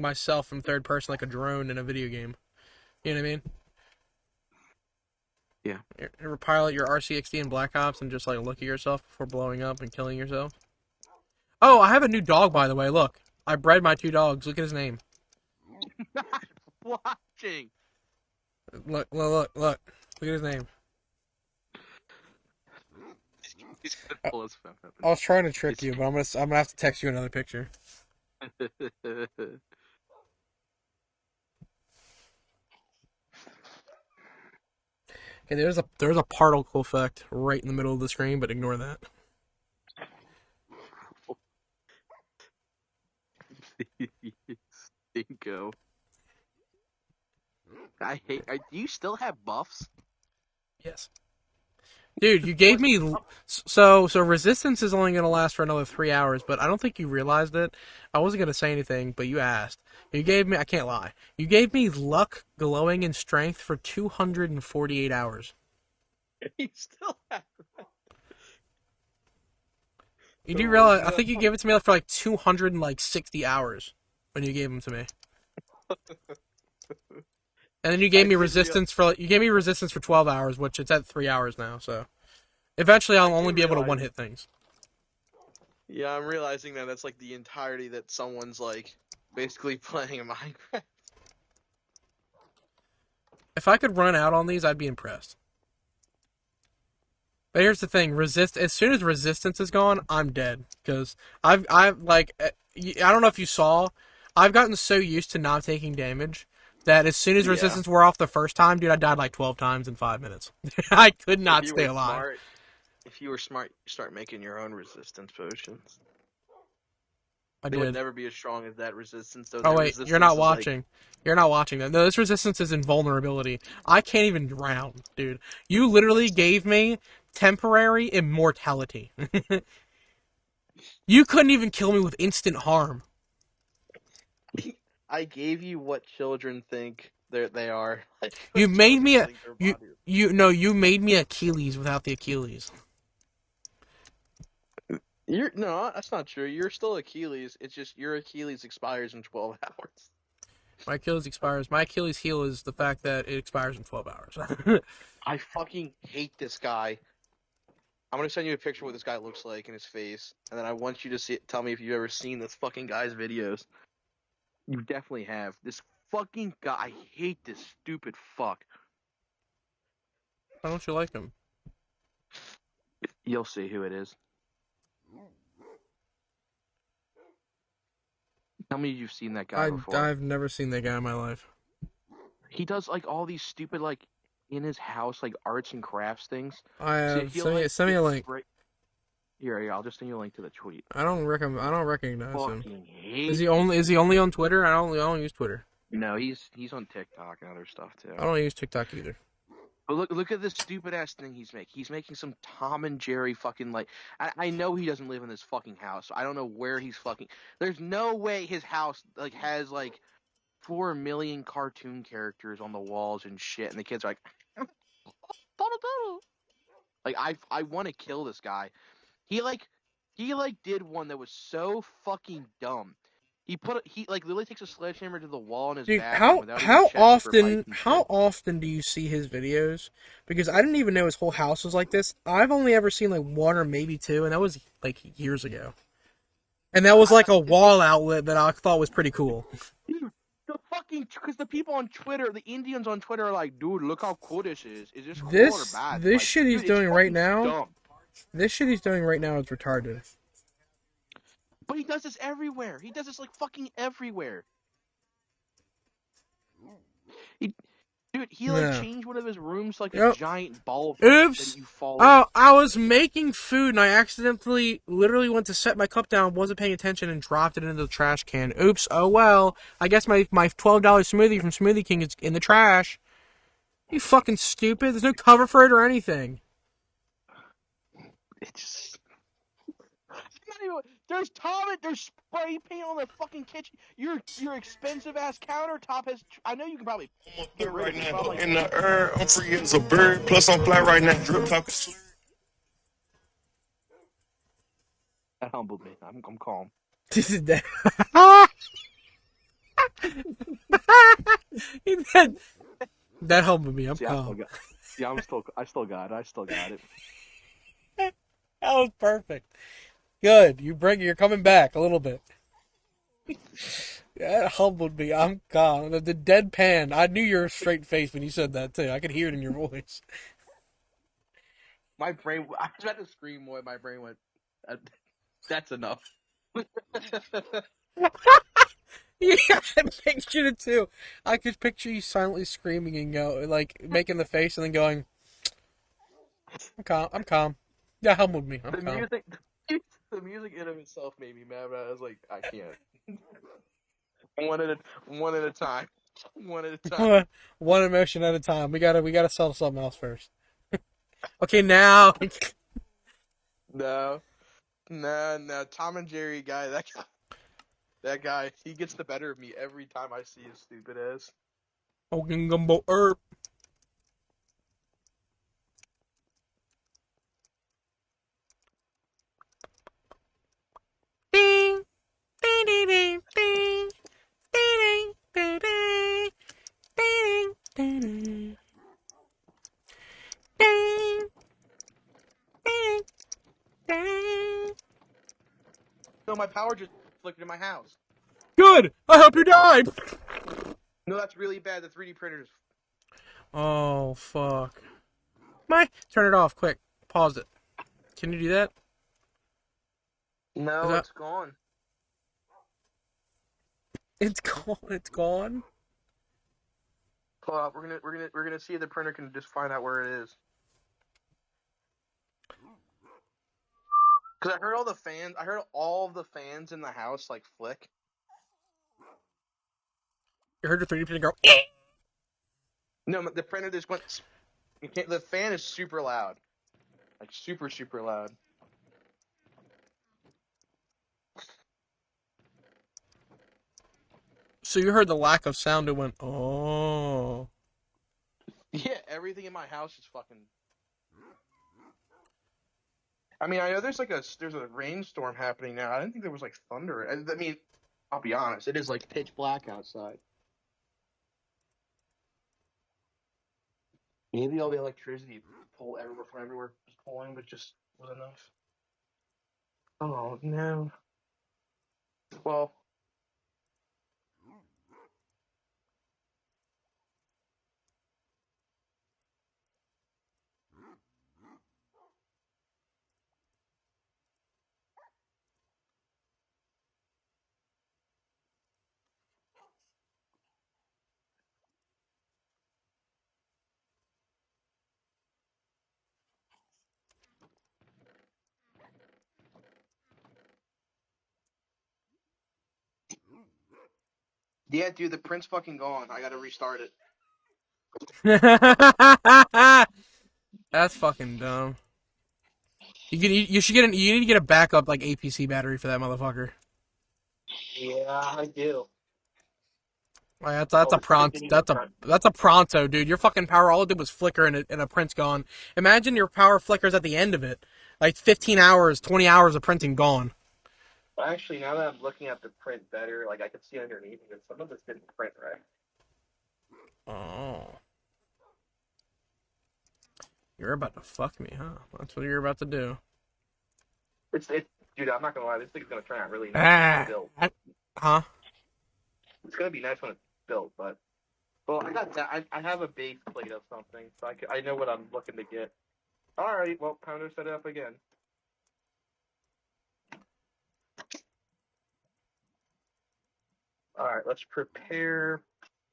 [SPEAKER 1] myself from third person like a drone in a video game. You know what I mean?
[SPEAKER 3] Yeah.
[SPEAKER 1] You ever pilot your RCXD in Black Ops and just like look at yourself before blowing up and killing yourself? Oh, I have a new dog, by the way. Look, I bred my 2 dogs. Look at his name.
[SPEAKER 3] Not watching.
[SPEAKER 1] Look at his name.
[SPEAKER 3] He's gonna pull his phone up.
[SPEAKER 1] I was trying to trick you, but I'm gonna have to text you another picture. Okay, there's a particle effect right in the middle of the screen, but ignore that.
[SPEAKER 3] Stinko. Do you still have buffs?
[SPEAKER 1] Yes. Dude, you gave me so resistance is only gonna last for another 3 hours, but I don't think you realized it. I wasn't gonna say anything, but you asked. You gave me I can't lie. You gave me luck, glowing, and strength for 248 hours.
[SPEAKER 3] You still have.
[SPEAKER 1] You do realize? I think you gave it to me for like 260 hours when you gave them to me. And then you gave me resistance for 12 hours, which it's at 3 hours now. So eventually, I'll only be able to one hit things.
[SPEAKER 3] Yeah, I'm realizing that that's like the entirety that someone's like basically playing a Minecraft.
[SPEAKER 1] If I could run out on these, I'd be impressed. But here's the thing: as soon as resistance is gone, I'm dead. Because I've like, I don't know if you saw, I've gotten so used to not taking damage that as soon as resistance wore off the first time, dude, I died like 12 times in 5 minutes. I could not stay alive.
[SPEAKER 3] If you were smart, you start making your own resistance potions.
[SPEAKER 1] I
[SPEAKER 3] They
[SPEAKER 1] did.
[SPEAKER 3] would never be as strong as that resistance. Though.
[SPEAKER 1] Oh wait, you're not watching. You're not watching that. No, this resistance is invulnerability. I can't even drown, dude. You literally gave me temporary immortality. You couldn't even kill me with instant harm.
[SPEAKER 3] I gave you what children think they are.
[SPEAKER 1] You made me you made me Achilles without the Achilles.
[SPEAKER 3] No, that's not true. You're still Achilles. It's just your Achilles expires in 12 hours.
[SPEAKER 1] My Achilles expires. My Achilles heel is the fact that it expires in 12 hours.
[SPEAKER 3] I fucking hate this guy. I'm gonna send you a picture of what this guy looks like in his face, and then I want you to tell me if you've ever seen this fucking guy's videos. You definitely have. This fucking guy. I hate this stupid fuck.
[SPEAKER 1] Why don't you like him?
[SPEAKER 3] You'll see who it is. Tell me you've seen that guy before.
[SPEAKER 1] I've never seen that guy in my life.
[SPEAKER 3] He does like all these stupid like in his house like arts and crafts things.
[SPEAKER 1] I have send me a link.
[SPEAKER 3] Here, I'll just send you a link to the tweet.
[SPEAKER 1] I don't recognize him.
[SPEAKER 3] Is
[SPEAKER 1] he only on Twitter? I don't use Twitter.
[SPEAKER 3] No, he's on TikTok and other stuff too.
[SPEAKER 1] I don't use TikTok either.
[SPEAKER 3] But look at this stupid ass thing he's making. He's making some Tom and Jerry fucking like. I know he doesn't live in this fucking house. So I don't know where he's fucking. There's no way his house like has like 4 million cartoon characters on the walls and shit, and the kids are like, like I want to kill this guy. He did one that was so fucking dumb. He literally takes a sledgehammer to the wall in his bathroom without even checking for
[SPEAKER 1] how often do you see his videos? Because I didn't even know his whole house was like this. I've only ever seen like 1 or maybe 2, and that was like years ago. And that was like a wall outlet that I thought was pretty cool.
[SPEAKER 3] Dude, because the people on Twitter, the Indians on Twitter are like, dude, look how cool this is. Is this cool or bad?
[SPEAKER 1] This shit he's doing right now.
[SPEAKER 3] Dumb.
[SPEAKER 1] This shit he's doing right now is retarded.
[SPEAKER 3] But he does this everywhere. He does this like fucking everywhere. Dude, he like
[SPEAKER 1] Yeah.
[SPEAKER 3] changed one of his rooms to like a
[SPEAKER 1] Yep.
[SPEAKER 3] giant ball pit that
[SPEAKER 1] Oops.
[SPEAKER 3] you fall in.
[SPEAKER 1] Oh, I was making food and I accidentally literally went to set my cup down, wasn't paying attention, and dropped it into the trash can. Oops. Oh well. I guess my $12 smoothie from Smoothie King is in the trash. You fucking stupid. There's no cover for it or anything.
[SPEAKER 3] It's just not even, there's spray paint on the fucking kitchen. Your expensive ass countertop has. I know you can probably get rid of it, but I'm like,
[SPEAKER 4] In the air, I'm free as a bird. Plus, I'm fly right now. Drip talk.
[SPEAKER 3] that humbled me. I'm calm.
[SPEAKER 1] This is that. That humbled me. I'm
[SPEAKER 3] See, I still
[SPEAKER 1] calm.
[SPEAKER 3] got. See, I still got it. I still got it.
[SPEAKER 1] That was perfect. Good. You're coming back a little bit. That humbled me. I'm calm. The deadpan. I knew you were straight faced when you said that too. I could hear it in your voice.
[SPEAKER 3] My brain. I was about to scream more. My brain went. That's enough.
[SPEAKER 1] Yeah, I pictured it too. I could picture you silently screaming and go like making the face and then going, "I'm calm. I'm calm." That humbled me. I'm
[SPEAKER 3] The
[SPEAKER 1] calm.
[SPEAKER 3] music. The music in of itself made me mad, but I was like, I can't. One at a time. One at a time.
[SPEAKER 1] One emotion at a time. We gotta settle something else first. Okay, now.
[SPEAKER 3] No, no. Tom and Jerry guy. That guy. He gets the better of me every time I see his stupid ass.
[SPEAKER 1] Fucking gumbo herb. Ding, ding, ding, ding, ding, ding, ding, ding, ding, ding, ding, ding, ding.
[SPEAKER 3] No, my power just flickered in my house.
[SPEAKER 1] Good. I hope you died.
[SPEAKER 3] No, that's really bad. The 3D printers.
[SPEAKER 1] Oh fuck. Turn it off quick. Pause it. Can you do that? Is
[SPEAKER 3] No,
[SPEAKER 1] that?
[SPEAKER 3] it's gone.
[SPEAKER 1] It's gone. It's gone.
[SPEAKER 3] Hold up. We're gonna see if the printer can just find out where it is. Cause I heard all the fans. I heard all the fans in the house like flick.
[SPEAKER 1] You heard your 3D printer go.
[SPEAKER 3] No, the printer just went. You can't. The fan is super loud. Like super, super loud.
[SPEAKER 1] So you heard the lack of sound. It went. Oh.
[SPEAKER 3] Yeah, everything in my house is fucking. I mean, I know there's a rainstorm happening now. I didn't think there was like thunder. I mean, I'll be honest, it is like pitch black outside. Maybe all the electricity pull everywhere from everywhere was pulling, but just was enough. Oh no. Well, yeah, dude, the print's fucking gone. I gotta restart it.
[SPEAKER 1] That's fucking dumb. You should get you need to get a backup like APC battery for that motherfucker.
[SPEAKER 3] Yeah, I do.
[SPEAKER 1] Like, that's
[SPEAKER 3] Oh,
[SPEAKER 1] a
[SPEAKER 3] it's a good
[SPEAKER 1] pront
[SPEAKER 3] thing you
[SPEAKER 1] that's a
[SPEAKER 3] print.
[SPEAKER 1] that's a pronto, dude. Your fucking power all it did was flicker and a print's gone. Imagine your power flickers at the end of it. Like 15 hours, 20 hours of printing gone.
[SPEAKER 3] But actually, now that I'm looking at the print better, like I can see underneath it, some of this didn't print right.
[SPEAKER 1] Oh. You're about to fuck me, huh? That's what you're about to do.
[SPEAKER 3] Dude, I'm not gonna lie, this thing's gonna turn out really nice when
[SPEAKER 1] Ah.
[SPEAKER 3] it's built.
[SPEAKER 1] Huh?
[SPEAKER 3] It's gonna be nice when it's built, but well, I got that. I have a base plate of something, so I know what I'm looking to get. All right, well, time to set it up again. All right, let's prepare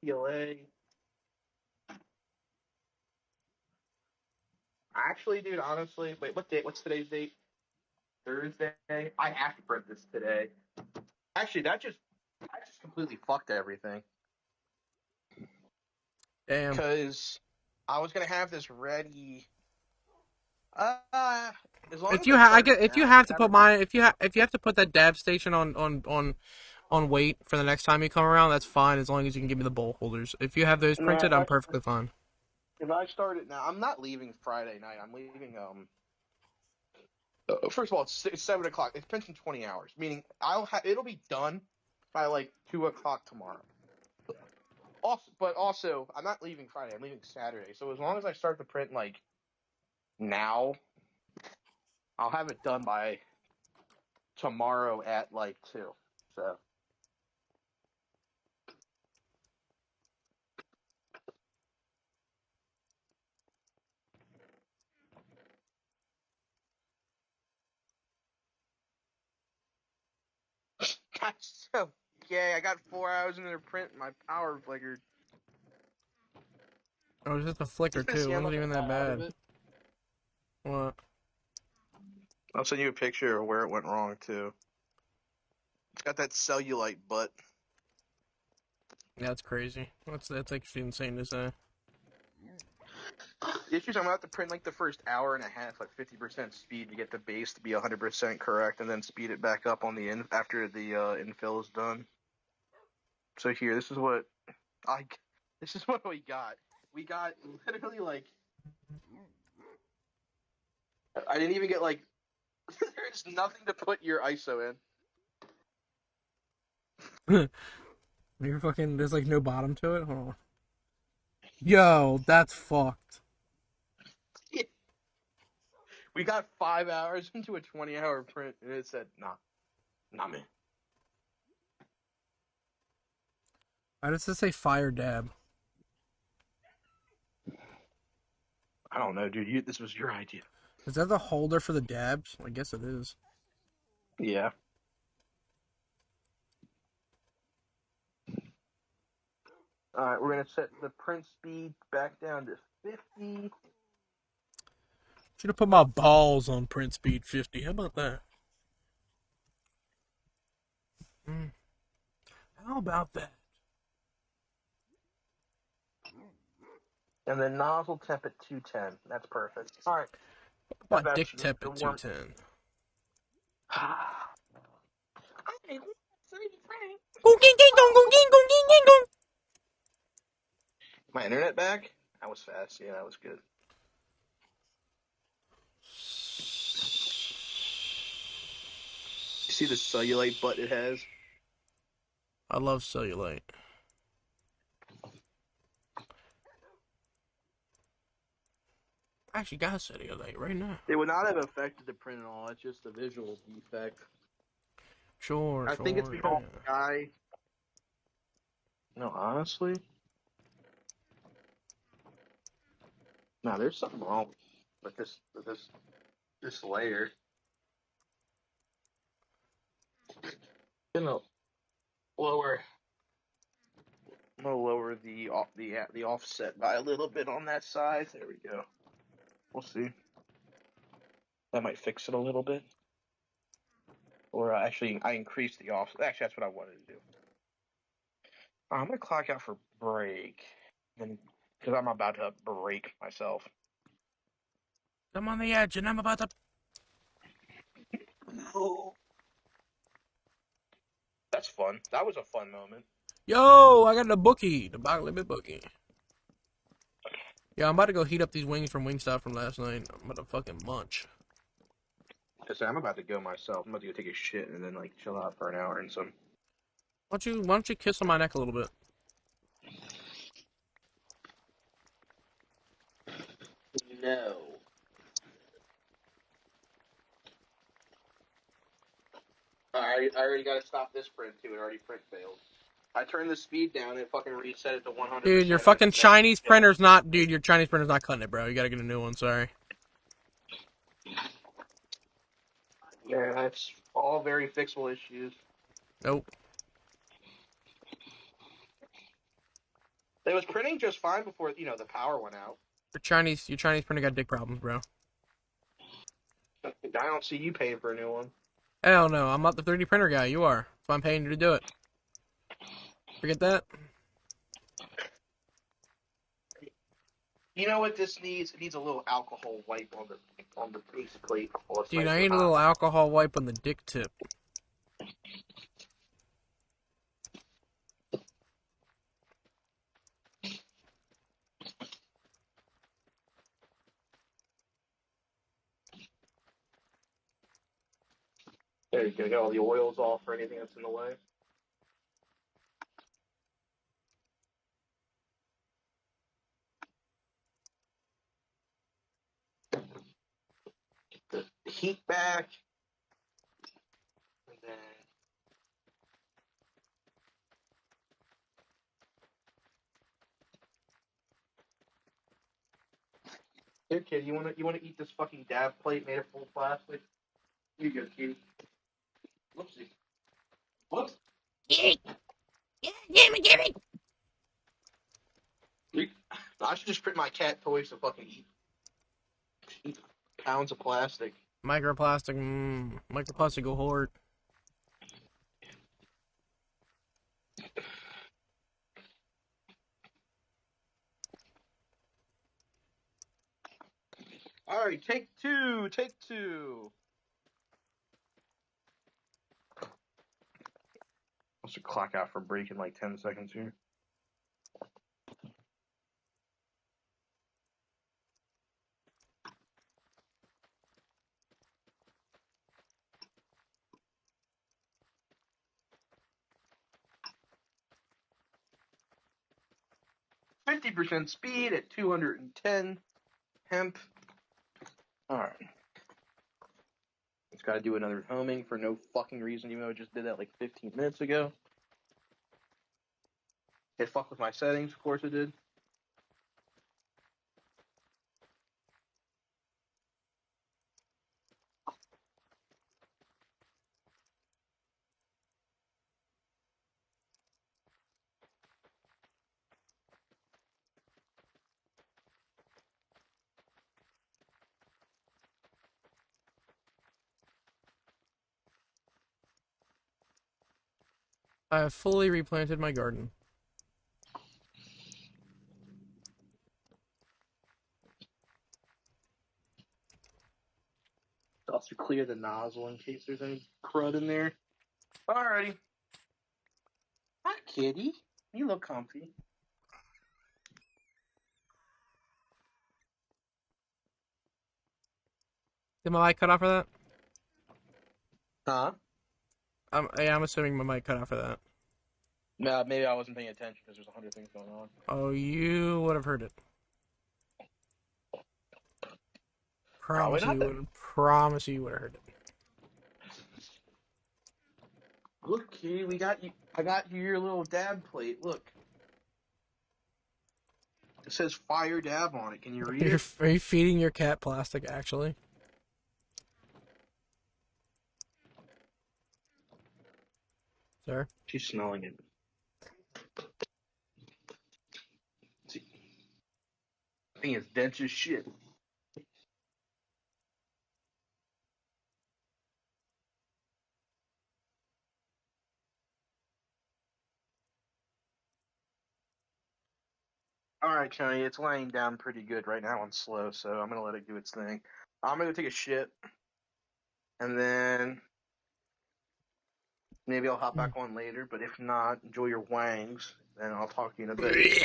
[SPEAKER 3] PLA. Actually, dude, honestly, wait, what date? What's today's date? Thursday. I have to print this today. Actually, that just completely fucked everything.
[SPEAKER 1] Damn.
[SPEAKER 3] Because I was gonna have this ready. Uh, as long
[SPEAKER 1] If
[SPEAKER 3] as
[SPEAKER 1] you
[SPEAKER 3] I
[SPEAKER 1] ha- I
[SPEAKER 3] start it
[SPEAKER 1] get if you
[SPEAKER 3] now, I
[SPEAKER 1] have
[SPEAKER 3] can
[SPEAKER 1] to
[SPEAKER 3] have
[SPEAKER 1] put
[SPEAKER 3] it.
[SPEAKER 1] my if you have to put that dab station on wait for the next time you come around, that's fine as long as you can give me the bowl holders. If you have those
[SPEAKER 3] No,
[SPEAKER 1] printed, I'm perfectly fine.
[SPEAKER 3] if I start it now, I'm not leaving Friday night. I'm leaving. First of all, it's 7 o'clock. It's prints in 20 hours, meaning it'll be done by like 2 o'clock tomorrow. Also, I'm not leaving Friday. I'm leaving Saturday. So as long as I start the print like now, I'll have it done by tomorrow at like 2. So that's so yay! I got 4 hours into the print. And my power flickered.
[SPEAKER 1] It was just a flicker too.
[SPEAKER 3] See
[SPEAKER 1] It
[SPEAKER 3] how
[SPEAKER 1] wasn't
[SPEAKER 3] much
[SPEAKER 1] even
[SPEAKER 3] I
[SPEAKER 1] that
[SPEAKER 3] got out of
[SPEAKER 1] bad.
[SPEAKER 3] it.
[SPEAKER 1] What?
[SPEAKER 3] I'll send you a picture of where it went wrong too. It's got that cellulite butt.
[SPEAKER 1] Yeah, that's crazy. That's actually insane to say.
[SPEAKER 3] The issue is I'm gonna have to print like the first hour and a half, like 50% speed to get the base to be 100% correct, and then speed it back up on the after the infill is done. So here, I, this is what we got. We got literally like I didn't even get like there's nothing to put your ISO
[SPEAKER 1] You're fucking. There's like no bottom to it. Hold on. Yo, that's fucked.
[SPEAKER 3] in. We got 5 hours into a 20-hour print, and it said nah, man.
[SPEAKER 1] Why does this say fire dab?
[SPEAKER 3] I don't know, dude. This was your idea.
[SPEAKER 1] Is that the holder for the dabs? I guess it is.
[SPEAKER 3] Yeah. All right, we're gonna set the print speed back down to 50.
[SPEAKER 1] Should have put my balls on print speed 50. How about that? How about that?
[SPEAKER 3] And then nozzle temp at 210. That's perfect. All right.
[SPEAKER 1] My
[SPEAKER 3] About
[SPEAKER 1] dick
[SPEAKER 3] you,
[SPEAKER 1] tip
[SPEAKER 3] the
[SPEAKER 1] at
[SPEAKER 3] warm.
[SPEAKER 1] 210.
[SPEAKER 3] My internet back? That was fast. Yeah, that was good. You see the cellulite butt it has?
[SPEAKER 1] I love cellulite. I actually got cellulite right now.
[SPEAKER 3] It would not have affected the print at all. It's just a visual defect.
[SPEAKER 1] Sure,
[SPEAKER 3] I think it's because
[SPEAKER 1] yeah.
[SPEAKER 3] the guy. No, honestly. No, there's something wrong with this layer. You know, lower. I'm gonna lower the offset by a little bit on that side. There we go. We'll see. That might fix it a little bit. Or actually, I increased the offset. Actually, that's what I wanted to do. I'm gonna clock out for break, then because I'm about to break myself.
[SPEAKER 1] I'm on the edge and I'm about to.
[SPEAKER 3] That's fun. That was a fun moment.
[SPEAKER 1] Yo, I got the bookie, the Bog Limit bookie. Yeah, I'm about to go heat up these wings from Wingstop from last night. I'm about to fucking munch.
[SPEAKER 3] I'm about to go myself. I'm about to go take a shit and then like chill out for an hour and some.
[SPEAKER 1] Why don't you kiss on my neck a little bit?
[SPEAKER 3] No. I already got to stop this print too. It already print failed. I turned the speed down. It fucking reset it to 100%.
[SPEAKER 1] Dude, your fucking Chinese printer's not. Dude, your Chinese printer's not cutting it, bro. You gotta get a new one. Sorry.
[SPEAKER 3] Yeah, that's all very fixable issues.
[SPEAKER 1] Nope.
[SPEAKER 3] It was printing just fine before the power went out.
[SPEAKER 1] Your Chinese printer got dick problems, bro.
[SPEAKER 3] I don't see you paying for a new one.
[SPEAKER 1] Hell no, I'm not the 3D printer guy. You are. So I'm paying you to do it. Forget that.
[SPEAKER 3] You know what this needs? It needs a little alcohol wipe on the base plate. While it's
[SPEAKER 1] Dude,
[SPEAKER 3] nice
[SPEAKER 1] I
[SPEAKER 3] and
[SPEAKER 1] need a
[SPEAKER 3] hot.
[SPEAKER 1] little alcohol wipe on the dick tip.
[SPEAKER 3] There you go. Get all the oils off or anything that's in the way. Get the heat back. And then here, kid, you wanna eat this fucking dab plate made of full plastic? Here you go, kid. Whoopsie. Whoops. I should just print my cat toys to fucking eat pounds of plastic.
[SPEAKER 1] Microplastic, microplastic go hard.
[SPEAKER 3] All right, take two. Take two. I should clock out for break in like 10 seconds here. %, speed at 210 hemp. All right. It's got to do another homing for no fucking reason, even though I just did that like 15 minutes ago. It fucked with my settings, of course it did.
[SPEAKER 1] I have fully replanted my garden.
[SPEAKER 3] Also clear the nozzle in case there's any crud in there. Alrighty. Hi, kitty. You look comfy.
[SPEAKER 1] Did my mic cut off for that?
[SPEAKER 3] Huh?
[SPEAKER 1] I'm assuming my mic cut off for that.
[SPEAKER 3] No, maybe I wasn't paying attention because there's 100 things going on.
[SPEAKER 1] Oh, you would have heard it. Promise
[SPEAKER 3] not
[SPEAKER 1] you
[SPEAKER 3] then.
[SPEAKER 1] would. Promise you would have heard it.
[SPEAKER 3] Look, kitty, we got you. I got you your little dab plate. Look. It says fire dab on it. Can you read it?
[SPEAKER 1] Are you feeding your cat plastic, actually? Sir?
[SPEAKER 3] She's smelling it. See. I think it's dense as shit. Alright, Johnny, it's laying down pretty good right now on slow, so I'm gonna let it do its thing. I'm gonna go take a shit, and then maybe I'll hop back on later, but if not, enjoy your wangs, and I'll talk to you in a bit.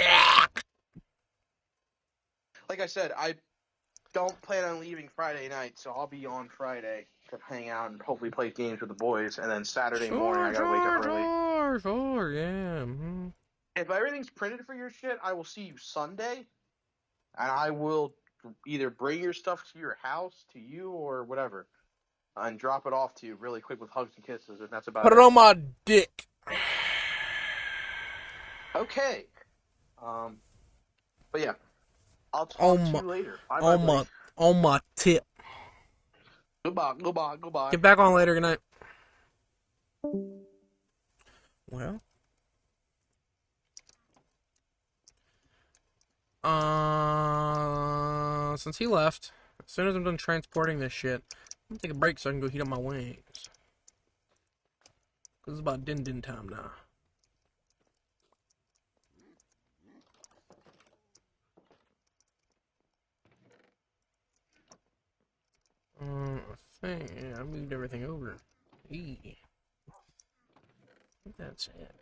[SPEAKER 3] Like I said, I don't plan on leaving Friday night, so I'll be on Friday to hang out and hopefully play games with the boys, and then Saturday morning I gotta wake up early.
[SPEAKER 1] Sure, yeah. Mm-hmm.
[SPEAKER 3] If everything's printed for your shit, I will see you Sunday, and I will either bring your stuff to your house, to you, or whatever, and drop it off to you really quick with hugs and kisses, and that's about
[SPEAKER 1] Put
[SPEAKER 3] it.
[SPEAKER 1] it on my dick.
[SPEAKER 3] Okay. But yeah, I'll talk
[SPEAKER 1] On
[SPEAKER 3] to you later. Bye,
[SPEAKER 1] on
[SPEAKER 3] buddy.
[SPEAKER 1] on my tip.
[SPEAKER 3] Goodbye, goodbye, goodbye.
[SPEAKER 1] Get back on later. Good night. Well. Since he left, as soon as I'm done transporting this shit, I'm gonna take a break so I can go heat up my wings. Cause it's about din time now. I think I moved everything over. I think that's it.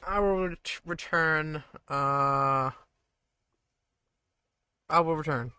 [SPEAKER 1] I will return. I will return.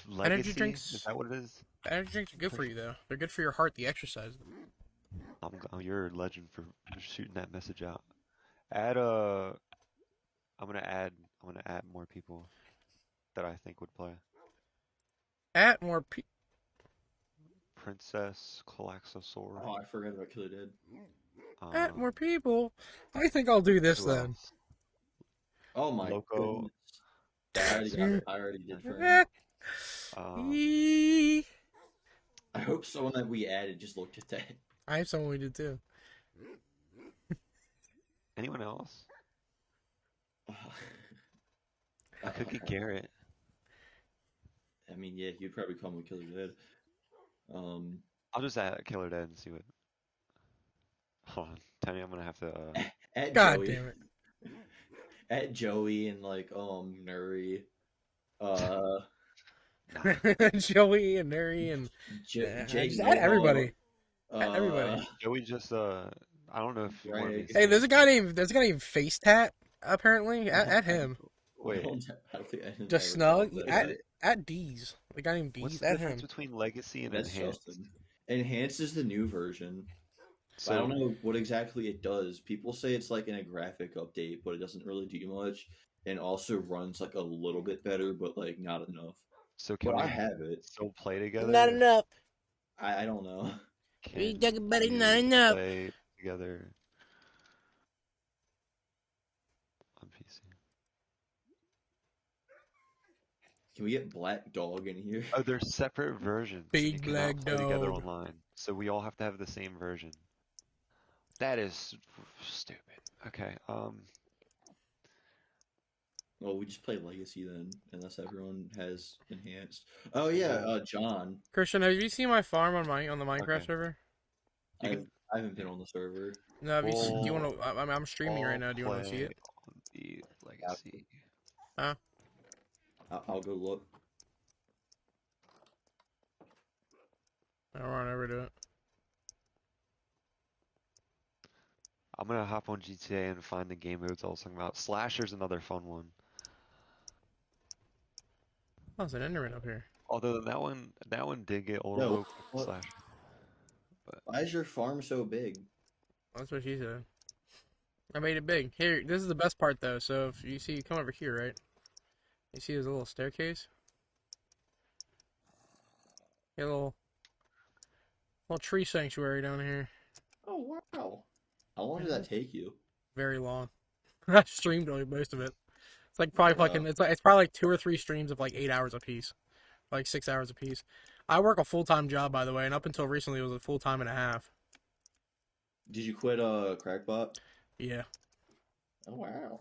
[SPEAKER 5] Legacy? Is
[SPEAKER 1] drinks-
[SPEAKER 5] that what it is?
[SPEAKER 1] Energy drinks are good for you though. They're good for your heart. The exercise.
[SPEAKER 5] You're a legend for shooting that message out. Add I'm gonna add more people that I think would play.
[SPEAKER 1] At more people.
[SPEAKER 5] Princess Calaxosaur.
[SPEAKER 6] Oh, I forgot about Killer Dead.
[SPEAKER 1] At more people. I think I'll do this
[SPEAKER 5] Who
[SPEAKER 1] then.
[SPEAKER 5] else?
[SPEAKER 6] Oh my
[SPEAKER 5] Loco.
[SPEAKER 6] goodness. I already did friend.
[SPEAKER 1] Eee.
[SPEAKER 6] I hope someone that we added just looked at that.
[SPEAKER 1] I have someone we did too.
[SPEAKER 5] Anyone else?
[SPEAKER 6] I
[SPEAKER 5] Cookie Garrett.
[SPEAKER 6] I mean, yeah, you'd probably call me Killer Dead.
[SPEAKER 5] I'll just add Killer Dead and see what. Hold on, Tony. I'm gonna have to.
[SPEAKER 6] At
[SPEAKER 1] God
[SPEAKER 6] Joey,
[SPEAKER 1] damn it.
[SPEAKER 6] At Joey and like Nuri,
[SPEAKER 1] Joey and Nuri and
[SPEAKER 6] Jay
[SPEAKER 1] just add everybody. Add everybody.
[SPEAKER 5] Joey just I don't know if you want me to
[SPEAKER 1] Hey,
[SPEAKER 5] say
[SPEAKER 1] there's a guy
[SPEAKER 5] anything.
[SPEAKER 1] named Face Tat apparently. At him.
[SPEAKER 5] Wait,
[SPEAKER 6] I don't think I
[SPEAKER 1] Just
[SPEAKER 6] never
[SPEAKER 1] Snug
[SPEAKER 6] thought that.
[SPEAKER 1] at D's. The guy named
[SPEAKER 5] what's
[SPEAKER 1] D's.
[SPEAKER 5] the
[SPEAKER 1] At
[SPEAKER 5] difference
[SPEAKER 1] him.
[SPEAKER 5] between Legacy and
[SPEAKER 6] That's
[SPEAKER 5] Enhanced?
[SPEAKER 6] Justin. Enhanced is the new version. I
[SPEAKER 5] So
[SPEAKER 6] don't know what exactly it does. People say it's like in a graphic update, but it doesn't really do much, and also runs like a little bit better, but like not enough.
[SPEAKER 5] so can
[SPEAKER 6] But
[SPEAKER 5] we
[SPEAKER 6] I have it.
[SPEAKER 5] still play together?
[SPEAKER 1] Not enough.
[SPEAKER 6] I don't know.
[SPEAKER 5] Can
[SPEAKER 1] talking about it,
[SPEAKER 5] we
[SPEAKER 1] not enough.
[SPEAKER 5] play together on PC?
[SPEAKER 6] Can we get Black Dog in here?
[SPEAKER 5] Oh, they're separate versions.
[SPEAKER 1] Big
[SPEAKER 5] You cannot
[SPEAKER 1] black
[SPEAKER 5] play together
[SPEAKER 1] dog.
[SPEAKER 5] online. So we all have to have the same version. That is stupid. Okay.
[SPEAKER 6] Well, we just play Legacy then, unless everyone has Enhanced. Oh yeah, John.
[SPEAKER 1] Christian, have you seen my farm on the Minecraft
[SPEAKER 5] Okay.
[SPEAKER 1] server?
[SPEAKER 5] You
[SPEAKER 6] I,
[SPEAKER 5] can-
[SPEAKER 6] I haven't been on the server.
[SPEAKER 1] No, have you seen, do you
[SPEAKER 5] We'll
[SPEAKER 1] want to? I'm streaming right now. Do you want to see
[SPEAKER 5] play
[SPEAKER 1] it?
[SPEAKER 5] on the Legacy.
[SPEAKER 6] I'll go look.
[SPEAKER 1] I'll run over to it.
[SPEAKER 5] I'm gonna hop on GTA and find the game modes I was talking about. Slasher's another fun one.
[SPEAKER 1] Oh, there's an Enderman up here.
[SPEAKER 5] Although that one did get old
[SPEAKER 6] Yo,
[SPEAKER 5] real quick,
[SPEAKER 6] what?
[SPEAKER 5] Slasher.
[SPEAKER 6] Why is your farm so big?
[SPEAKER 1] That's what she said. I made it big. Here, this is the best part though. So if you see, come over here, right? You see there's a little staircase? A little tree sanctuary down here.
[SPEAKER 6] Oh wow! How long did that take you?
[SPEAKER 1] Very long. I streamed only most of it. It's like probably fucking. It's probably like 2 or 3 streams of like 8 hours apiece, like 6 hours apiece. I work a full-time job, by the way, and up until recently it was a full-time and a half.
[SPEAKER 6] Did you quit Crackbot?
[SPEAKER 1] Yeah.
[SPEAKER 6] Oh wow!